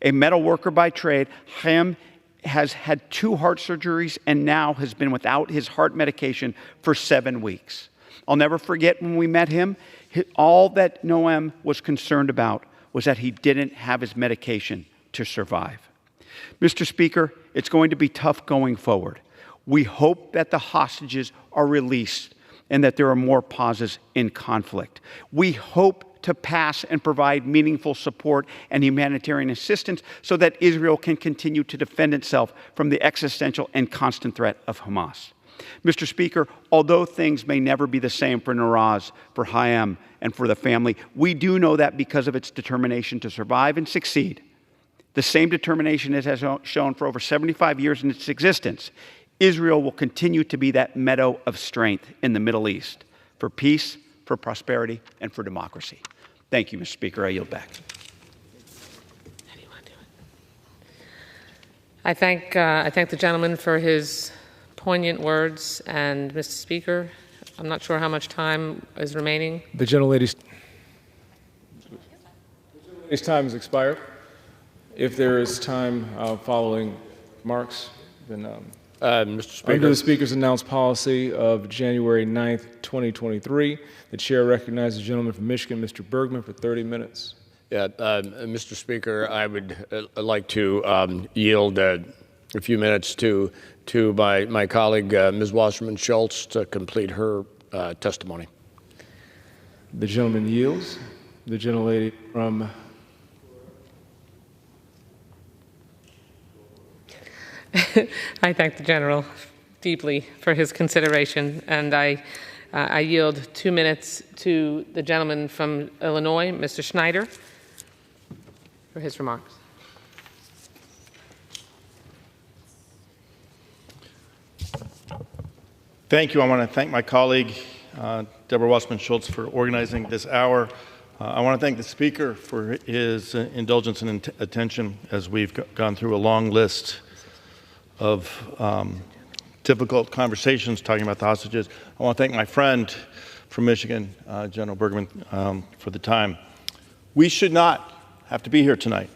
A metal worker by trade, Chaim has had 2 heart surgeries and now has been without his heart medication for 7 weeks. I'll never forget when we met him, all that Noam was concerned about was that he didn't have his medication to survive. Mr. Speaker, it's going to be tough going forward. We hope that the hostages are released and that there are more pauses in conflict. We hope to pass and provide meaningful support and humanitarian assistance so that Israel can continue to defend itself from the existential and constant threat of Hamas. Mr. Speaker, although things may never be the same for Naraz, for Chaim, and for the family, we do know that because of its determination to survive and succeed, the same determination it has shown for over 75 years in its existence, Israel will continue to be that meadow of strength in the Middle East for peace, for prosperity, and for democracy. Thank you, Mr. Speaker. I yield back. I thank the gentleman for his poignant words. And, Mr. Speaker, I'm not sure how much time is remaining. The gentlelady's time has expired. If there is time following remarks, then Mr. Speaker. Under the Speaker's announced policy of January 9th, 2023, the Chair recognizes the gentleman from Michigan, Mr. Bergman, for 30 minutes. Yeah, Mr. Speaker, I would like to yield a few minutes to my colleague, Ms. Wasserman Schultz, to complete her testimony. The gentleman yields. The gentlelady from I thank the General deeply for his consideration, and I yield 2 minutes to the gentleman from Illinois, Mr. Schneider, for his remarks. Thank you. I want to thank my colleague, Deborah Wasserman Schultz, for organizing this hour. I want to thank the Speaker for his indulgence and attention as we've gone through a long list of difficult conversations talking about the hostages. I want to thank my friend from Michigan, General Bergman, for the time. We should not have to be here tonight.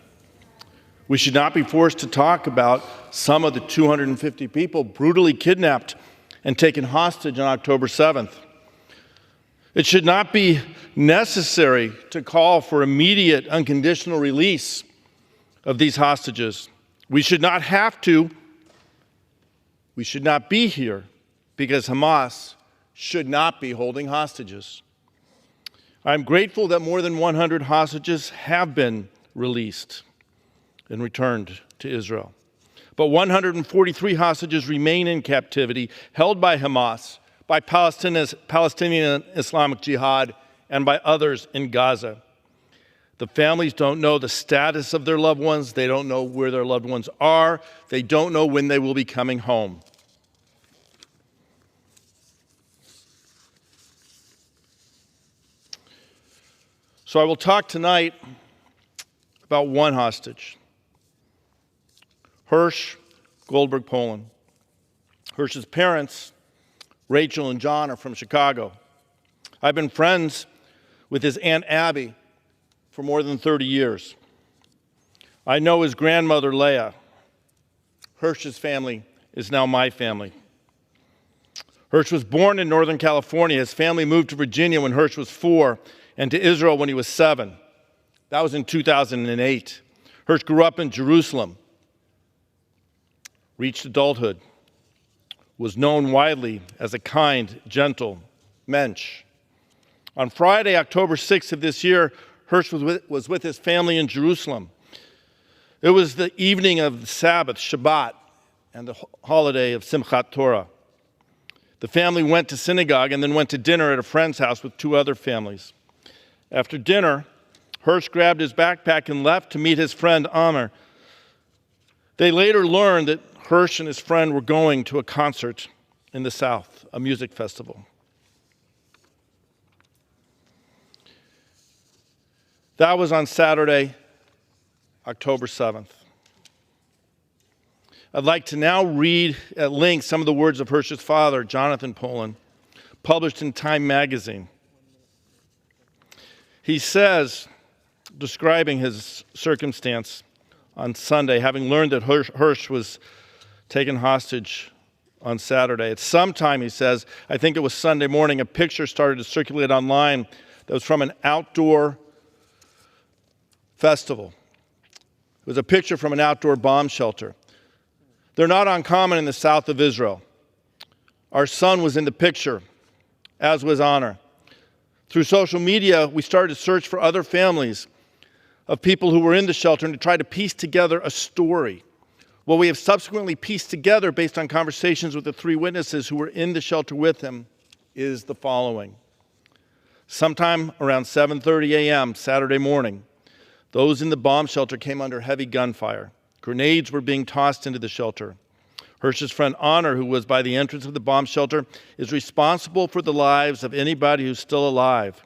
We should not be forced to talk about some of the 250 people brutally kidnapped and taken hostage on October 7th. It should not be necessary to call for immediate, unconditional release of these hostages. We should not have to. We should not be here because Hamas should not be holding hostages. I'm grateful that more than 100 hostages have been released and returned to Israel. But 143 hostages remain in captivity, held by Hamas, by Palestinian Islamic Jihad, and by others in Gaza. The families don't know the status of their loved ones. They don't know where their loved ones are. They don't know when they will be coming home. So I will talk tonight about one hostage, Hersh Goldberg Poland. Hersh's parents, Rachel and John, are from Chicago. I've been friends with his Aunt Abby for more than 30 years. I know his grandmother, Leah. Hersh's family is now my family. Hersh was born in Northern California. His family moved to Virginia when Hersh was 4 and to Israel when he was 7. That was in 2008. Hersh grew up in Jerusalem, reached adulthood, was known widely as a kind, gentle mensch. On Friday, October 6th of this year, Hersh was with his family in Jerusalem. It was the evening of the Sabbath, Shabbat, and the holiday of Simchat Torah. The family went to synagogue and then went to dinner at a friend's house with 2 other families. After dinner, Hersh grabbed his backpack and left to meet his friend Amr. They later learned that Hersh and his friend were going to a concert in the South, a music festival. That was on Saturday, October 7th. I'd like to now read at length some of the words of Hersh's father, Jonathan Poland, published in Time magazine. He says, describing his circumstance on Sunday, having learned that Hersh was taken hostage on Saturday. At some time, he says, I think it was Sunday morning, a picture started to circulate online that was from an outdoor festival. It was a picture from an outdoor bomb shelter. They're not uncommon in the south of Israel. Our son was in the picture, as was Honor. Through social media, we started to search for other families of people who were in the shelter and to try to piece together a story. What we have subsequently pieced together based on conversations with the 3 witnesses who were in the shelter with him is the following. Sometime around 7:30 a.m. Saturday morning, those in the bomb shelter came under heavy gunfire. Grenades were being tossed into the shelter. Hersh's friend Honor, who was by the entrance of the bomb shelter, is responsible for the lives of anybody who's still alive.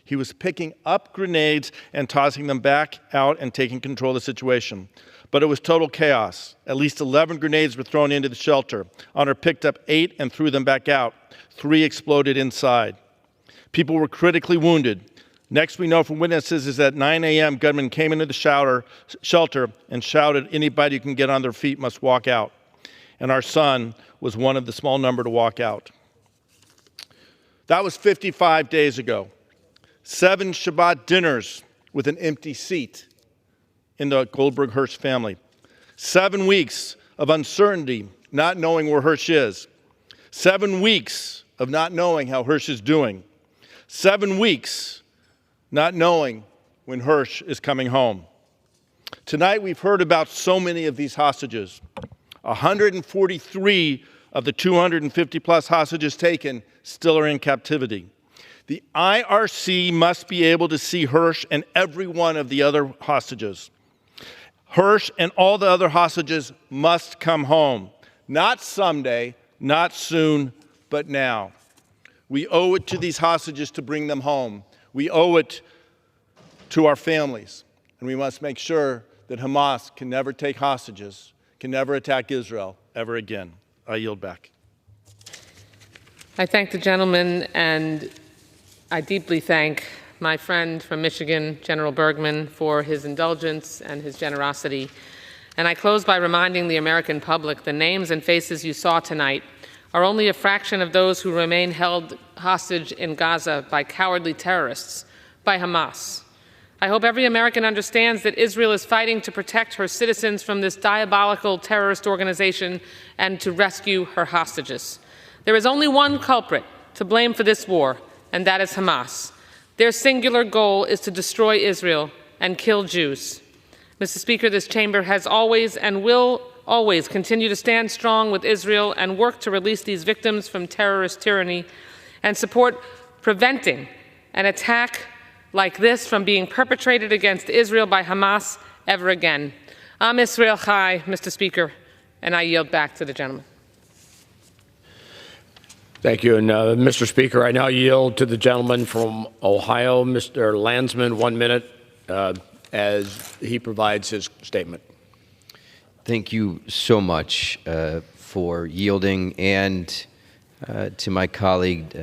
He was picking up grenades and tossing them back out and taking control of the situation. But it was total chaos. At least 11 grenades were thrown into the shelter. Honor picked up 8 and threw them back out. 3 exploded inside. People were critically wounded. Next we know from witnesses is that at 9 a.m. gunmen came into the shelter and shouted, anybody who can get on their feet must walk out. And our son was one of the small number to walk out. That was 55 days ago. 7 Shabbat dinners with an empty seat in the Goldberg Hersh family. 7 weeks of uncertainty, not knowing where Hersh is. 7 weeks of not knowing how Hersh is doing. 7 weeks not knowing when Hersh is coming home. Tonight we've heard about so many of these hostages. 143 of the 250 plus hostages taken still are in captivity. The IRC must be able to see Hersh and every one of the other hostages. Hersh and all the other hostages must come home. Not someday, not soon, but now. We owe it to these hostages to bring them home. We owe it to our families, and we must make sure that Hamas can never take hostages, can never attack Israel ever again. I yield back. I thank the gentleman, and I deeply thank my friend from Michigan, General Bergman, for his indulgence and his generosity. And I close by reminding the American public the names and faces you saw tonight are only a fraction of those who remain held hostage in Gaza by cowardly terrorists, by Hamas. I hope every American understands that Israel is fighting to protect her citizens from this diabolical terrorist organization and to rescue her hostages. There is only one culprit to blame for this war, and that is Hamas. Their singular goal is to destroy Israel and kill Jews. Mr. Speaker, this chamber has always and will always continue to stand strong with Israel and work to release these victims from terrorist tyranny and support preventing an attack like this from being perpetrated against Israel by Hamas ever again. Am Israel Chai, Mr. Speaker, and I yield back to the gentleman. Thank you. And Mr. Speaker, I now yield to the gentleman from Ohio, Mr. Landsman, 1 minute, as he provides his statement. Thank you so much for yielding, and to my colleague,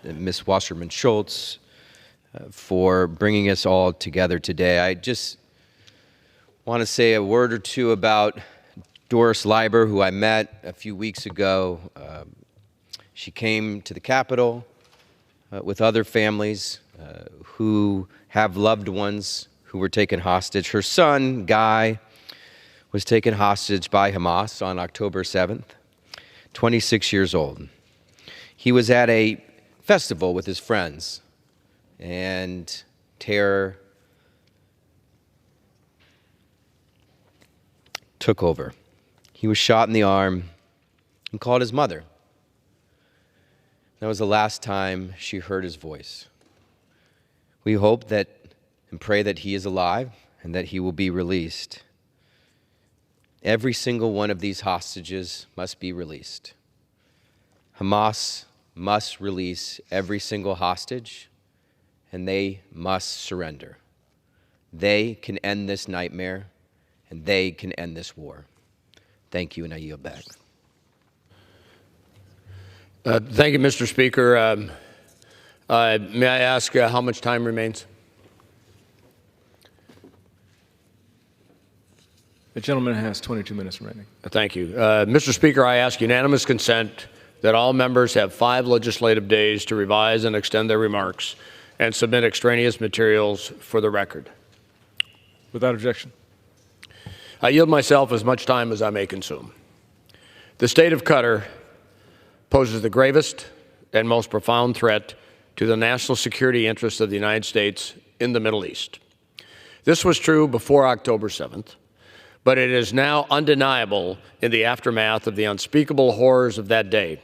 Ms. Wasserman Schultz, for bringing us all together today. I just want to say a word or two about Doris Leiber, who I met a few weeks ago. She came to the Capitol with other families who have loved ones who were taken hostage. Her son, Guy, was taken hostage by Hamas on October 7th, 26 years old. He was at a festival with his friends, and terror took over. He was shot in the arm and called his mother. That was the last time she heard his voice. We hope that and pray that he is alive and that he will be released. Every single one of these hostages must be released. Hamas must release every single hostage, and they must surrender. They can end this nightmare, and they can end this war. Thank you, and I yield back. Thank you, Mr. Speaker. May I ask how much time remains? The gentleman has 22 minutes remaining. Thank you. Mr. Speaker, I ask unanimous consent that all members have 5 legislative days to revise and extend their remarks and submit extraneous materials for the record. Without objection. I yield myself as much time as I may consume. The state of Qatar poses the gravest and most profound threat to the national security interests of the United States in the Middle East. This was true before October 7th, but it is now undeniable in the aftermath of the unspeakable horrors of that day,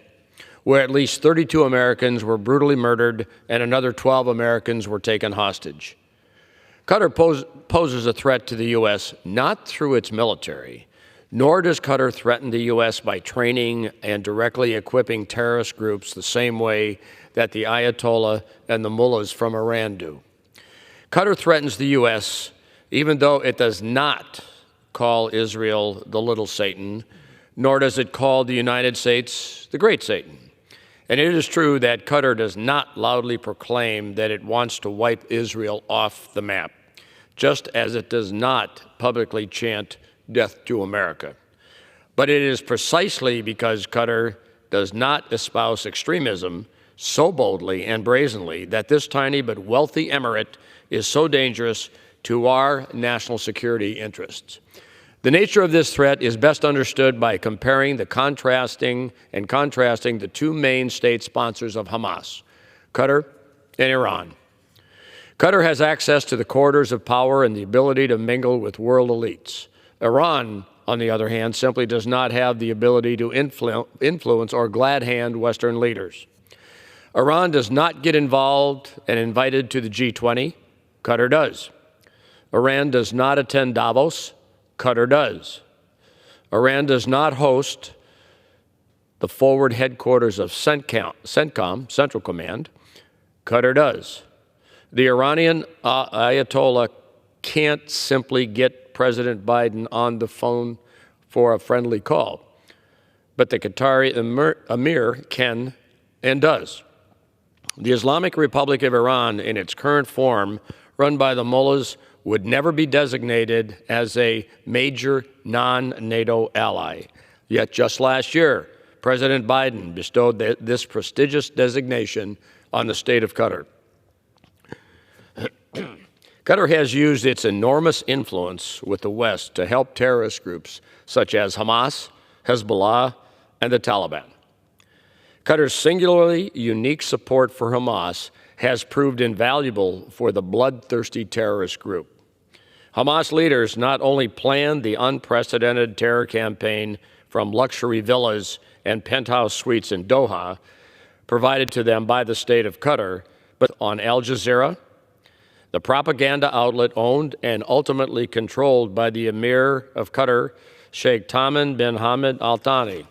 where at least 32 Americans were brutally murdered and another 12 Americans were taken hostage. Qatar poses a threat to the U.S. not through its military, nor does Qatar threaten the U.S. by training and directly equipping terrorist groups the same way that the Ayatollah and the mullahs from Iran do. Qatar threatens the U.S. even though it does not call Israel the little Satan, nor does it call the United States the great Satan. And it is true that Qatar does not loudly proclaim that it wants to wipe Israel off the map, just as it does not publicly chant death to America. But it is precisely because Qatar does not espouse extremism so boldly and brazenly that this tiny but wealthy emirate is so dangerous to our national security interests. The nature of this threat is best understood by comparing and contrasting the two main state sponsors of Hamas, Qatar and Iran. Qatar has access to the corridors of power and the ability to mingle with world elites. Iran, on the other hand, simply does not have the ability to influence or glad-hand Western leaders. Iran does not get involved and invited to the G20. Qatar does. Iran does not attend Davos. Qatar does. Iran does not host the forward headquarters of CENTCOM, Central Command. Qatar does. The Iranian Ayatollah can't simply get President Biden on the phone for a friendly call, but the Qatari emir can and does. The Islamic Republic of Iran, in its current form, run by the mullahs, would never be designated as a major non-NATO ally. Yet just last year, President Biden bestowed this prestigious designation on the state of Qatar. Qatar has used its enormous influence with the West to help terrorist groups such as Hamas, Hezbollah, and the Taliban. Qatar's singularly unique support for Hamas has proved invaluable for the bloodthirsty terrorist group. Hamas leaders not only planned the unprecedented terror campaign from luxury villas and penthouse suites in Doha, provided to them by the state of Qatar, but on Al Jazeera, the propaganda outlet owned and ultimately controlled by the Emir of Qatar, Sheikh Tamim bin Hamad Al Thani.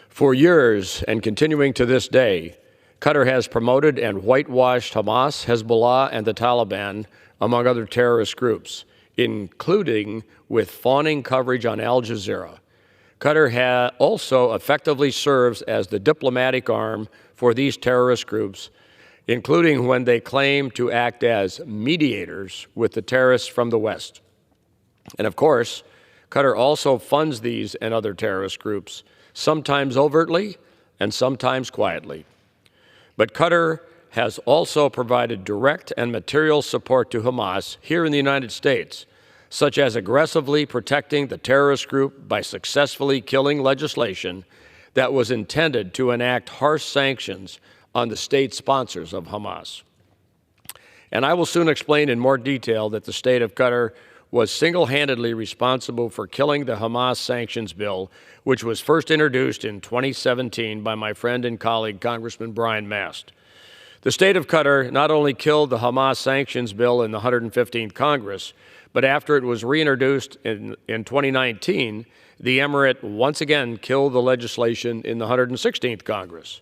For years, and continuing to this day, Qatar has promoted and whitewashed Hamas, Hezbollah, and the Taliban, among other terrorist groups, including with fawning coverage on Al Jazeera. Qatar also effectively serves as the diplomatic arm for these terrorist groups, including when they claim to act as mediators with the terrorists from the West. And of course, Qatar also funds these and other terrorist groups, sometimes overtly and sometimes quietly. But Qatar has also provided direct and material support to Hamas here in the United States, such as aggressively protecting the terrorist group by successfully killing legislation that was intended to enact harsh sanctions on the state sponsors of Hamas. And I will soon explain in more detail that the state of Qatar was single-handedly responsible for killing the Hamas sanctions bill, which was first introduced in 2017 by my friend and colleague, Congressman Brian Mast. The state of Qatar not only killed the Hamas sanctions bill in the 115th Congress, but after it was reintroduced in 2019, the emirate once again killed the legislation in the 116th Congress.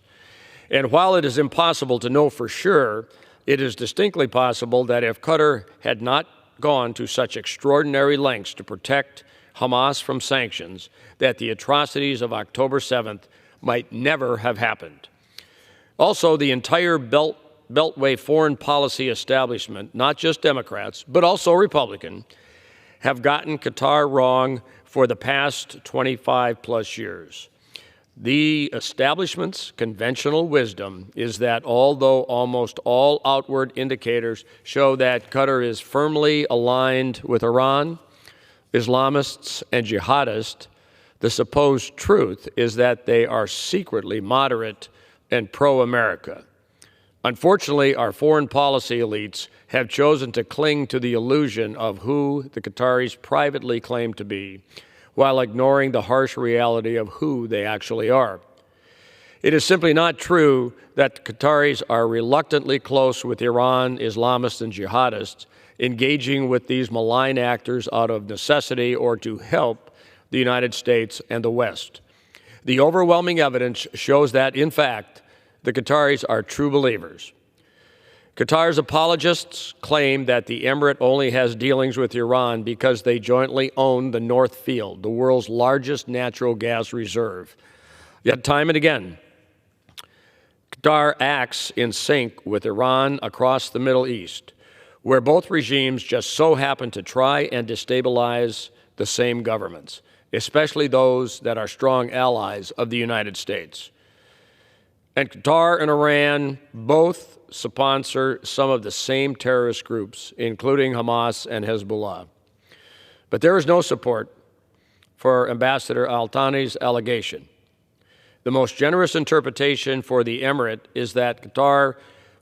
And while it is impossible to know for sure, it is distinctly possible that if Qatar had not gone to such extraordinary lengths to protect Hamas from sanctions, that the atrocities of October 7th might never have happened. Also, the entire Beltway foreign policy establishment, not just Democrats, but also Republican, have gotten Qatar wrong for the past 25-plus years. The establishment's conventional wisdom is that although almost all outward indicators show that Qatar is firmly aligned with Iran, Islamists, and jihadists, the supposed truth is that they are secretly moderate and pro-America. Unfortunately, our foreign policy elites have chosen to cling to the illusion of who the Qataris privately claim to be, while ignoring the harsh reality of who they actually are. It is simply not true that the Qataris are reluctantly close with Iran, Islamists, and jihadists, engaging with these malign actors out of necessity or to help the United States and the West. The overwhelming evidence shows that, in fact, the Qataris are true believers. Qatar's apologists claim that the emirate only has dealings with Iran because they jointly own the North Field, the world's largest natural gas reserve. Yet time and again, Qatar acts in sync with Iran across the Middle East, where both regimes just so happen to try and destabilize the same governments, especially those that are strong allies of the United States. And Qatar and Iran both sponsor some of the same terrorist groups, including Hamas and Hezbollah. But there is no support for Ambassador Al Thani's allegation. The most generous interpretation for the emirate is that Qatar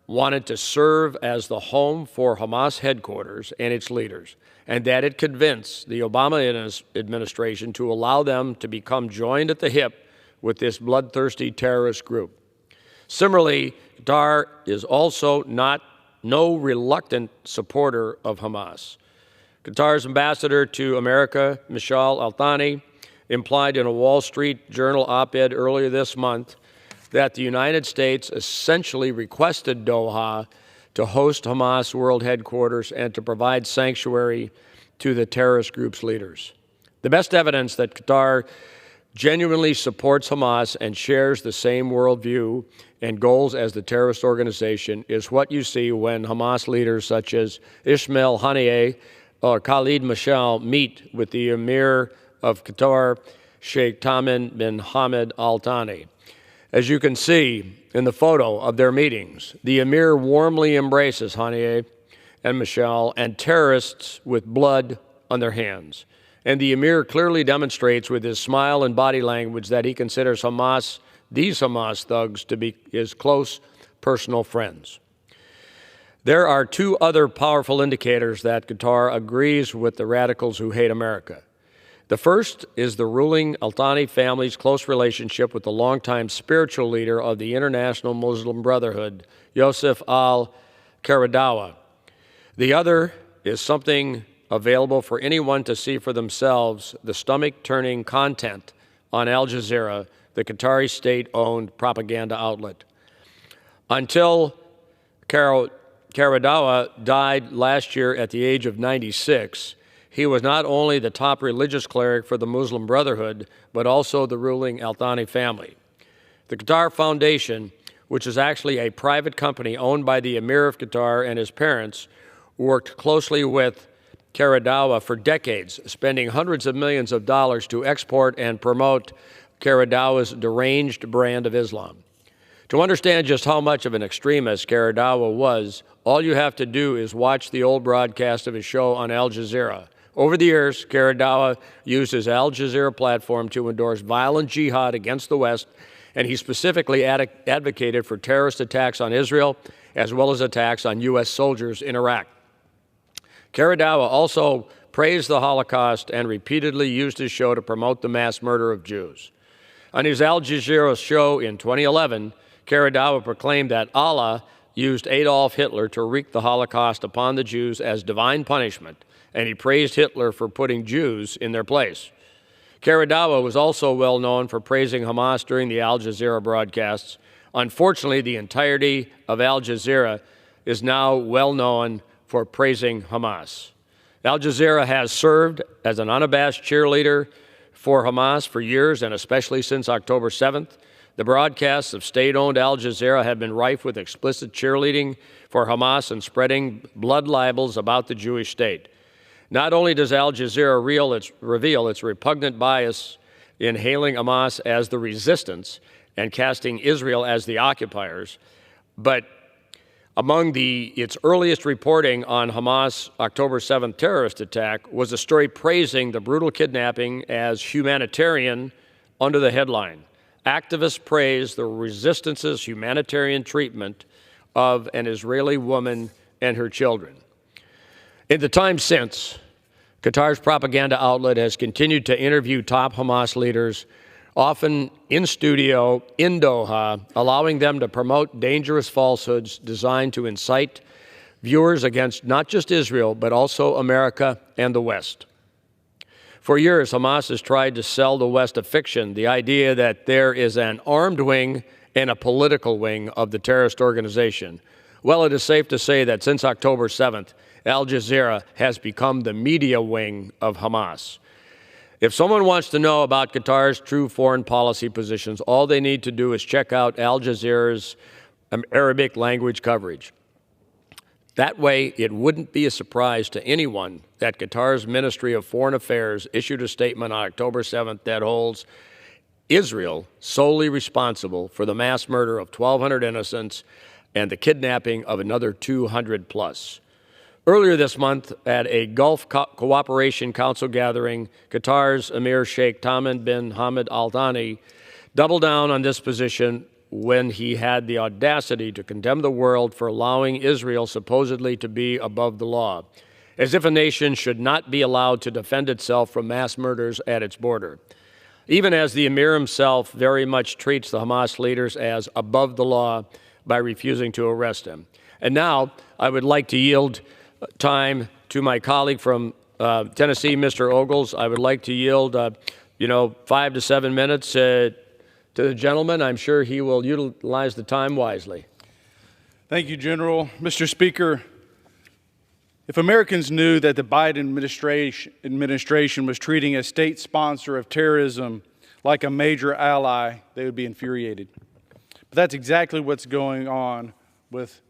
wanted to serve as the home for Hamas headquarters and its leaders, and that it convinced the Obama administration to allow them to become joined at the hip with this bloodthirsty terrorist group. Similarly, Qatar is also no reluctant supporter of Hamas. Qatar's ambassador to America, Mishaal Al Thani, implied in a Wall Street Journal op-ed earlier this month that the United States essentially requested Doha to host Hamas world headquarters and to provide sanctuary to the terrorist group's leaders. The best evidence that Qatar genuinely supports Hamas and shares the same worldview and goals as the terrorist organization is what you see when Hamas leaders such as Ismail Haniyeh or Khalid Mashal meet with the Emir of Qatar, Sheikh Tamim bin Hamad Al Thani. As you can see in the photo of their meetings, the Emir warmly embraces Haniyeh and Mashal and terrorists with blood on their hands. And the Emir clearly demonstrates with his smile and body language that he considers these Hamas thugs to be his close personal friends. There are two other powerful indicators that Qatar agrees with the radicals who hate America. The first is the ruling Al Thani family's close relationship with the longtime spiritual leader of the International Muslim Brotherhood, Yosef al-Qaradawi. The other is something available for anyone to see for themselves, the stomach-turning content on Al Jazeera, the Qatari state-owned propaganda outlet. Until Qaradawi died last year at the age of 96, he was not only the top religious cleric for the Muslim Brotherhood, but also the ruling Al Thani family. The Qatar Foundation, which is actually a private company owned by the Emir of Qatar and his parents, worked closely with Qaradawi for decades, spending hundreds of millions of dollars to export and promote Qaradawi's deranged brand of Islam. To understand just how much of an extremist Qaradawi was, all you have to do is watch the old broadcast of his show on Al Jazeera. Over the years, Qaradawi used his Al Jazeera platform to endorse violent jihad against the West, and he specifically advocated for terrorist attacks on Israel, as well as attacks on U.S. soldiers in Iraq. Qaradawi also praised the Holocaust and repeatedly used his show to promote the mass murder of Jews. On his Al Jazeera show in 2011, Qaradawi proclaimed that Allah used Adolf Hitler to wreak the Holocaust upon the Jews as divine punishment, and he praised Hitler for putting Jews in their place. Qaradawi was also well known for praising Hamas during the Al Jazeera broadcasts. Unfortunately, the entirety of Al Jazeera is now well known for praising Hamas. Al Jazeera has served as an unabashed cheerleader for Hamas for years, and especially since October 7th. The broadcasts of state-owned Al Jazeera have been rife with explicit cheerleading for Hamas and spreading blood libels about the Jewish state. Not only does Al Jazeera reveal its repugnant bias in hailing Hamas as the resistance and casting Israel as the occupiers, but among its earliest reporting on Hamas' October 7th terrorist attack was a story praising the brutal kidnapping as humanitarian under the headline, "Activists praise the resistance's humanitarian treatment of an Israeli woman and her children." In the time since, Qatar's propaganda outlet has continued to interview top Hamas leaders, often in studio in Doha, allowing them to promote dangerous falsehoods designed to incite viewers against not just Israel, but also America and the West. For years, Hamas has tried to sell the West a fiction, the idea that there is an armed wing and a political wing of the terrorist organization. Well, it is safe to say that since October 7th, Al Jazeera has become the media wing of Hamas. If someone wants to know about Qatar's true foreign policy positions, all they need to do is check out Al Jazeera's Arabic language coverage. That way, it wouldn't be a surprise to anyone that Qatar's Ministry of Foreign Affairs issued a statement on October 7th that holds Israel solely responsible for the mass murder of 1,200 innocents and the kidnapping of another 200 plus. Earlier this month, at a Gulf Cooperation Council gathering, Qatar's Emir Sheikh Tamim bin Hamad Al Thani doubled down on this position when he had the audacity to condemn the world for allowing Israel supposedly to be above the law, as if a nation should not be allowed to defend itself from mass murders at its border. Even as the Emir himself very much treats the Hamas leaders as above the law by refusing to arrest him. And now I would like to yield time to my colleague from Tennessee, Mr. Ogles. I would like to yield, 5 to 7 minutes to the gentleman. I'm sure he will utilize the time wisely. Thank you, General. Mr. Speaker, if Americans knew that the Biden administration was treating a state sponsor of terrorism like a major ally, they would be infuriated. But that's exactly what's going on with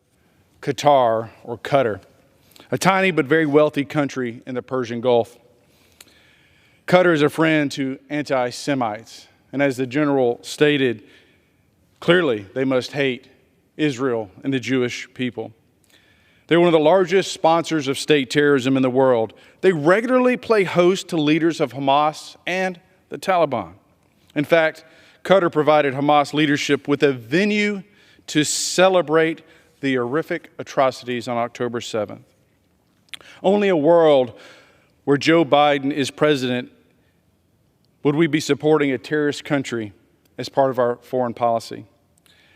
Qatar, or Qatar, a tiny but very wealthy country in the Persian Gulf. Qatar is a friend to anti-Semites, and as the general stated, clearly they must hate Israel and the Jewish people. They're one of the largest sponsors of state terrorism in the world. They regularly play host to leaders of Hamas and the Taliban. In fact, Qatar provided Hamas leadership with a venue to celebrate the horrific atrocities on October 7th. Only a world where Joe Biden is president would we be supporting a terrorist country as part of our foreign policy.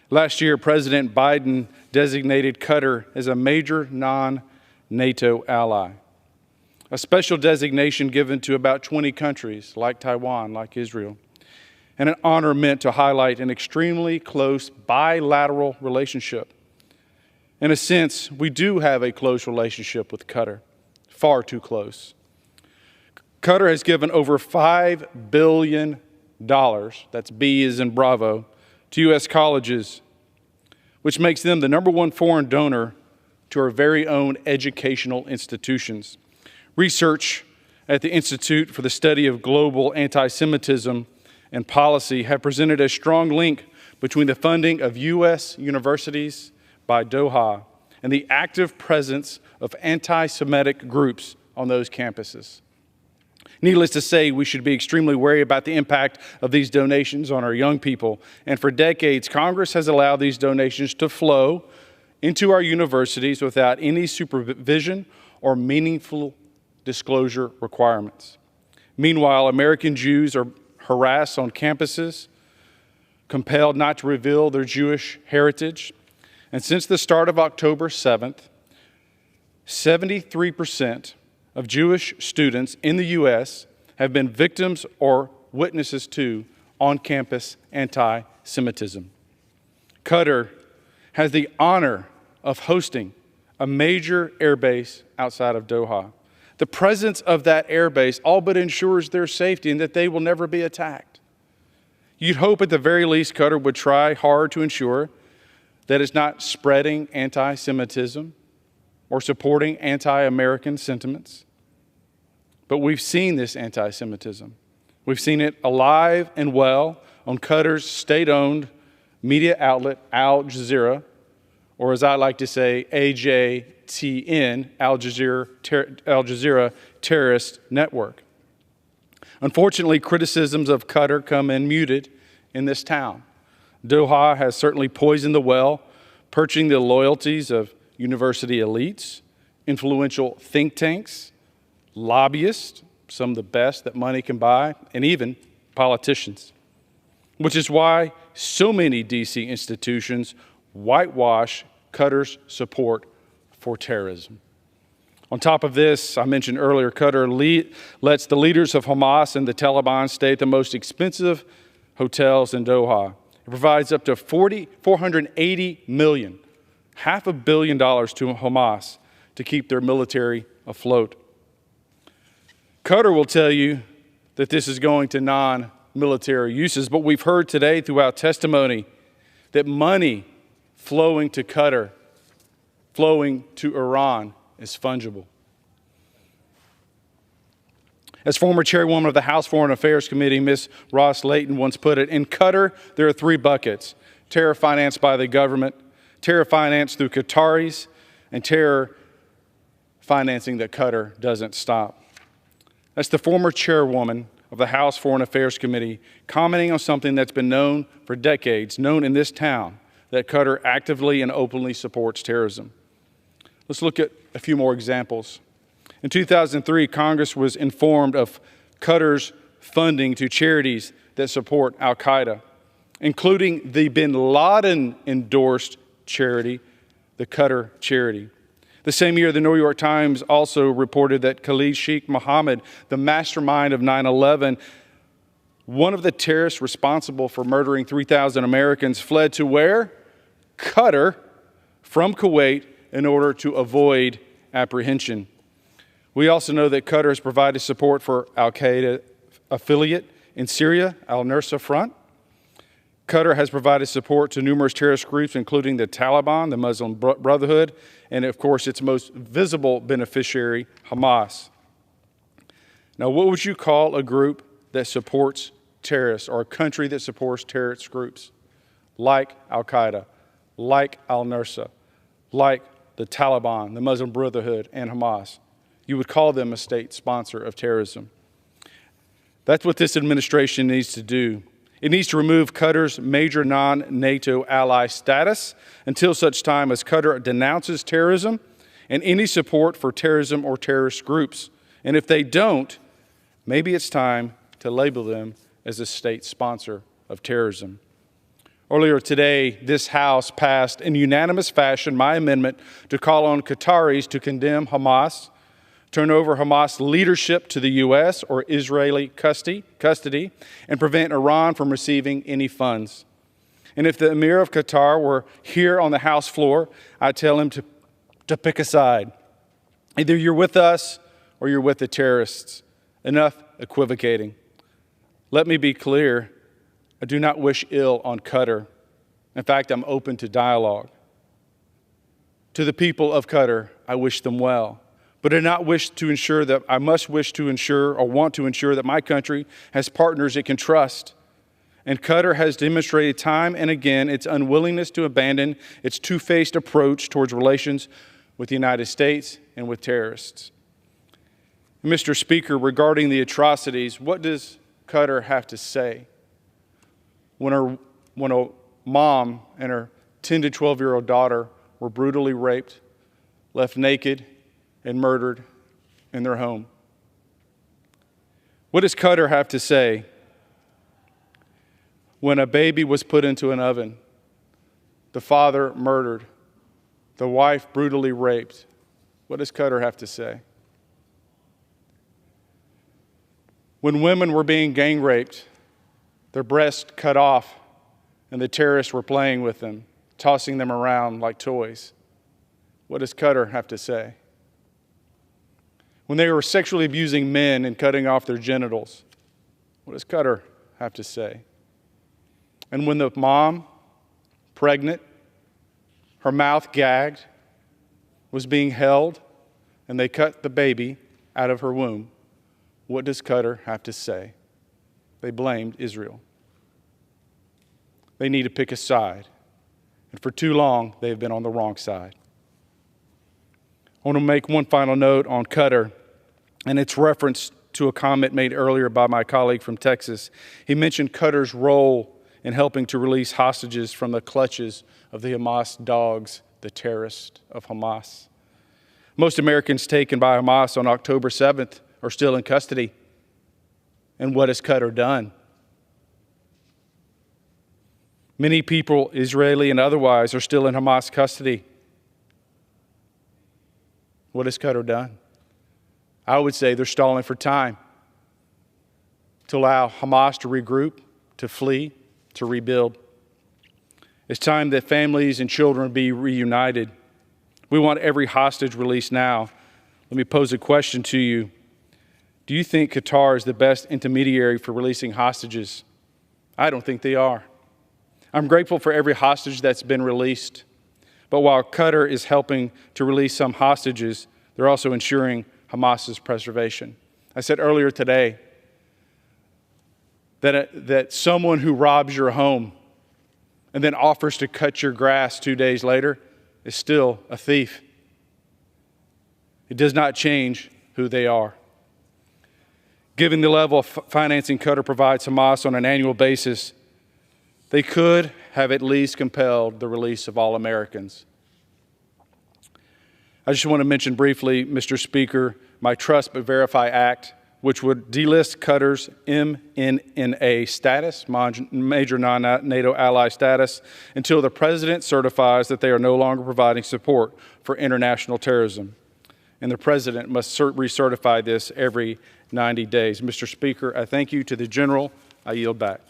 Last year, President Biden designated Qatar as a major non-NATO ally, a special designation given to about 20 countries like Taiwan, like Israel, and an honor meant to highlight an extremely close bilateral relationship. In a sense, we do have a close relationship with Qatar, far too close. Qatar has given over $5 billion, that's B as in Bravo, to U.S. colleges, which makes them the #1 foreign donor to our very own educational institutions. Research at the Institute for the Study of Global Anti-Semitism and Policy have presented a strong link between the funding of U.S. universities by Doha and the active presence of anti-Semitic groups on those campuses. Needless to say, we should be extremely wary about the impact of these donations on our young people. And for decades, Congress has allowed these donations to flow into our universities without any supervision or meaningful disclosure requirements. Meanwhile, American Jews are harassed on campuses, compelled not to reveal their Jewish heritage. And since the start of October 7th, 73% of Jewish students in the U.S. have been victims or witnesses to on-campus anti-Semitism. Qatar has the honor of hosting a major airbase outside of Doha. The presence of that airbase all but ensures their safety and that they will never be attacked. You'd hope at the very least Qatar would try hard to ensure that it's not spreading anti-Semitism or supporting anti-American sentiments. But we've seen this anti-Semitism. We've seen it alive and well on Qatar's state-owned media outlet, Al Jazeera, or as I like to say, AJTN, Al Jazeera Terrorist Network. Unfortunately, criticisms of Qatar come in muted in this town. Doha has certainly poisoned the well, perching the loyalties of university elites, influential think tanks, lobbyists, some of the best that money can buy, and even politicians, which is why so many D.C. institutions whitewash Qatar's support for terrorism. On top of this, I mentioned earlier, Qatar lets the leaders of Hamas and the Taliban stay at the most expensive hotels in Doha. It provides up to $480 million, $500 million to Hamas to keep their military afloat. Qatar will tell you that this is going to non-military uses, but we've heard today throughout testimony that money flowing to Qatar, flowing to Iran, is fungible. As former chairwoman of the House Foreign Affairs Committee, Ms. Ross Layton once put it, in Qatar there are 3 buckets: terror financed by the government, terror financed through Qataris, and terror financing that Qatar doesn't stop. That's the former chairwoman of the House Foreign Affairs Committee commenting on something that's been known for decades, known in this town, that Qatar actively and openly supports terrorism. Let's look at a few more examples. In 2003, Congress was informed of Qatar's funding to charities that support al-Qaeda, including the bin Laden-endorsed charity, the Qatar Charity. The same year, the New York Times also reported that Khalid Sheikh Mohammed, the mastermind of 9/11, one of the terrorists responsible for murdering 3,000 Americans, fled to where? Qatar from Kuwait in order to avoid apprehension. We also know that Qatar has provided support for al-Qaeda affiliate in Syria, al-Nusra Front. Qatar has provided support to numerous terrorist groups, including the Taliban, the Muslim Brotherhood, and of course its most visible beneficiary, Hamas. Now, what would you call a group that supports terrorists, or a country that supports terrorist groups like al-Qaeda, like al-Nusra, like the Taliban, the Muslim Brotherhood, and Hamas? You would call them a state sponsor of terrorism. That's what this administration needs to do. It needs to remove Qatar's major non-NATO ally status until such time as Qatar denounces terrorism and any support for terrorism or terrorist groups. And if they don't, maybe it's time to label them as a state sponsor of terrorism. Earlier today, this House passed in unanimous fashion my amendment to call on Qataris to condemn Hamas, turn over Hamas leadership to the U.S. or Israeli custody, and prevent Iran from receiving any funds. And if the Emir of Qatar were here on the House floor, I'd tell him to pick a side. Either you're with us or you're with the terrorists. Enough equivocating. Let me be clear. I do not wish ill on Qatar. In fact, I'm open to dialogue. To the people of Qatar, I wish them well. But I must wish to ensure or want to ensure that my country has partners it can trust. And Qatar has demonstrated time and again its unwillingness to abandon its two-faced approach towards relations with the United States and with terrorists. Mr. Speaker, regarding the atrocities, what does Qatar have to say? When a mom and her 10 to 12-year-old daughter were brutally raped, left naked, and murdered in their home. What does Qatar have to say when a baby was put into an oven, the father murdered, the wife brutally raped? What does Qatar have to say? When women were being gang raped, their breasts cut off, and the terrorists were playing with them, tossing them around like toys. What does Qatar have to say? When they were sexually abusing men and cutting off their genitals, what does Qatar have to say? And when the mom, pregnant, her mouth gagged, was being held, and they cut the baby out of her womb, what does Qatar have to say? They blamed Israel. They need to pick a side. And for too long, they've been on the wrong side. I want to make one final note on Qatar, and it's reference to a comment made earlier by my colleague from Texas. He mentioned Qatar's role in helping to release hostages from the clutches of the Hamas dogs, the terrorists of Hamas. Most Americans taken by Hamas on October 7th are still in custody. And what has Qatar done? Many people, Israeli and otherwise, are still in Hamas custody. What has Qatar done? I would say they're stalling for time to allow Hamas to regroup, to flee, to rebuild. It's time that families and children be reunited. We want every hostage released now. Let me pose a question to you. Do you think Qatar is the best intermediary for releasing hostages? I don't think they are. I'm grateful for every hostage that's been released. But while Qatar is helping to release some hostages, they're also ensuring Hamas's preservation. I said earlier today that someone who robs your home and then offers to cut your grass 2 days later is still a thief. It does not change who they are. Given the level of financing Qatar provides Hamas on an annual basis, they could have at least compelled the release of all Americans. I just want to mention briefly, Mr. Speaker, my Trust But Verify Act, which would delist Qatar's MNNA status, major non-NATO ally status, until the President certifies that they are no longer providing support for international terrorism. And the President must recertify this every 90 days. Mr. Speaker, I thank you. To the General, I yield back.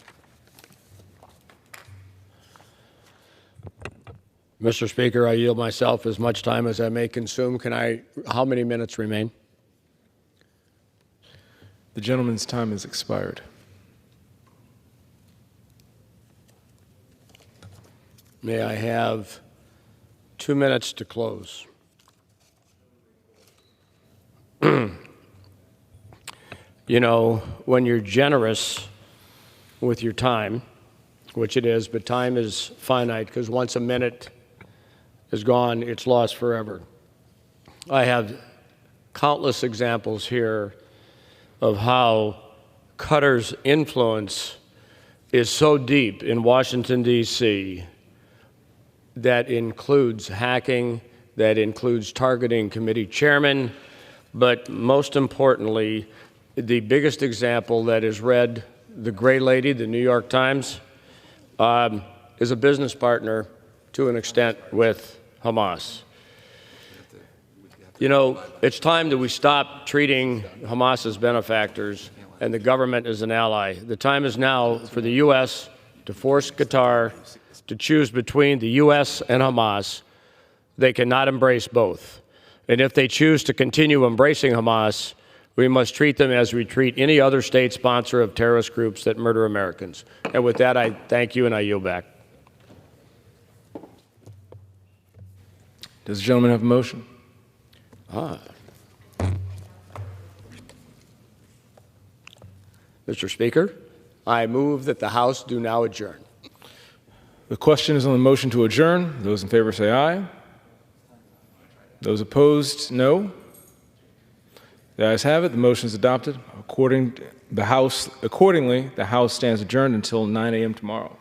Mr. Speaker, I yield myself as much time as I may consume. How many minutes remain? The gentleman's time has expired. May I have 2 minutes to close? You know, when you're generous with your time, which it is, but time is finite because once a minute is gone, it's lost forever. I have countless examples here of how Qatar's influence is so deep in Washington, D.C., that includes hacking, that includes targeting committee chairmen, but most importantly, the biggest example that is read, the Gray Lady, the New York Times, is a business partner to an extent with Hamas. You know, it's time that we stop treating Hamas as benefactors and the government as an ally. The time is now for the U.S. to force Qatar to choose between the U.S. and Hamas. They cannot embrace both. And if they choose to continue embracing Hamas, we must treat them as we treat any other state sponsor of terrorist groups that murder Americans. And with that, I thank you and I yield back. Does the gentleman have a motion? Mr. Speaker, I move that the House do now adjourn. The question is on the motion to adjourn. Those in favor say aye. Those opposed, no. The ayes have it. The motion is adopted. Accordingly, the House stands adjourned until 9 a.m. tomorrow.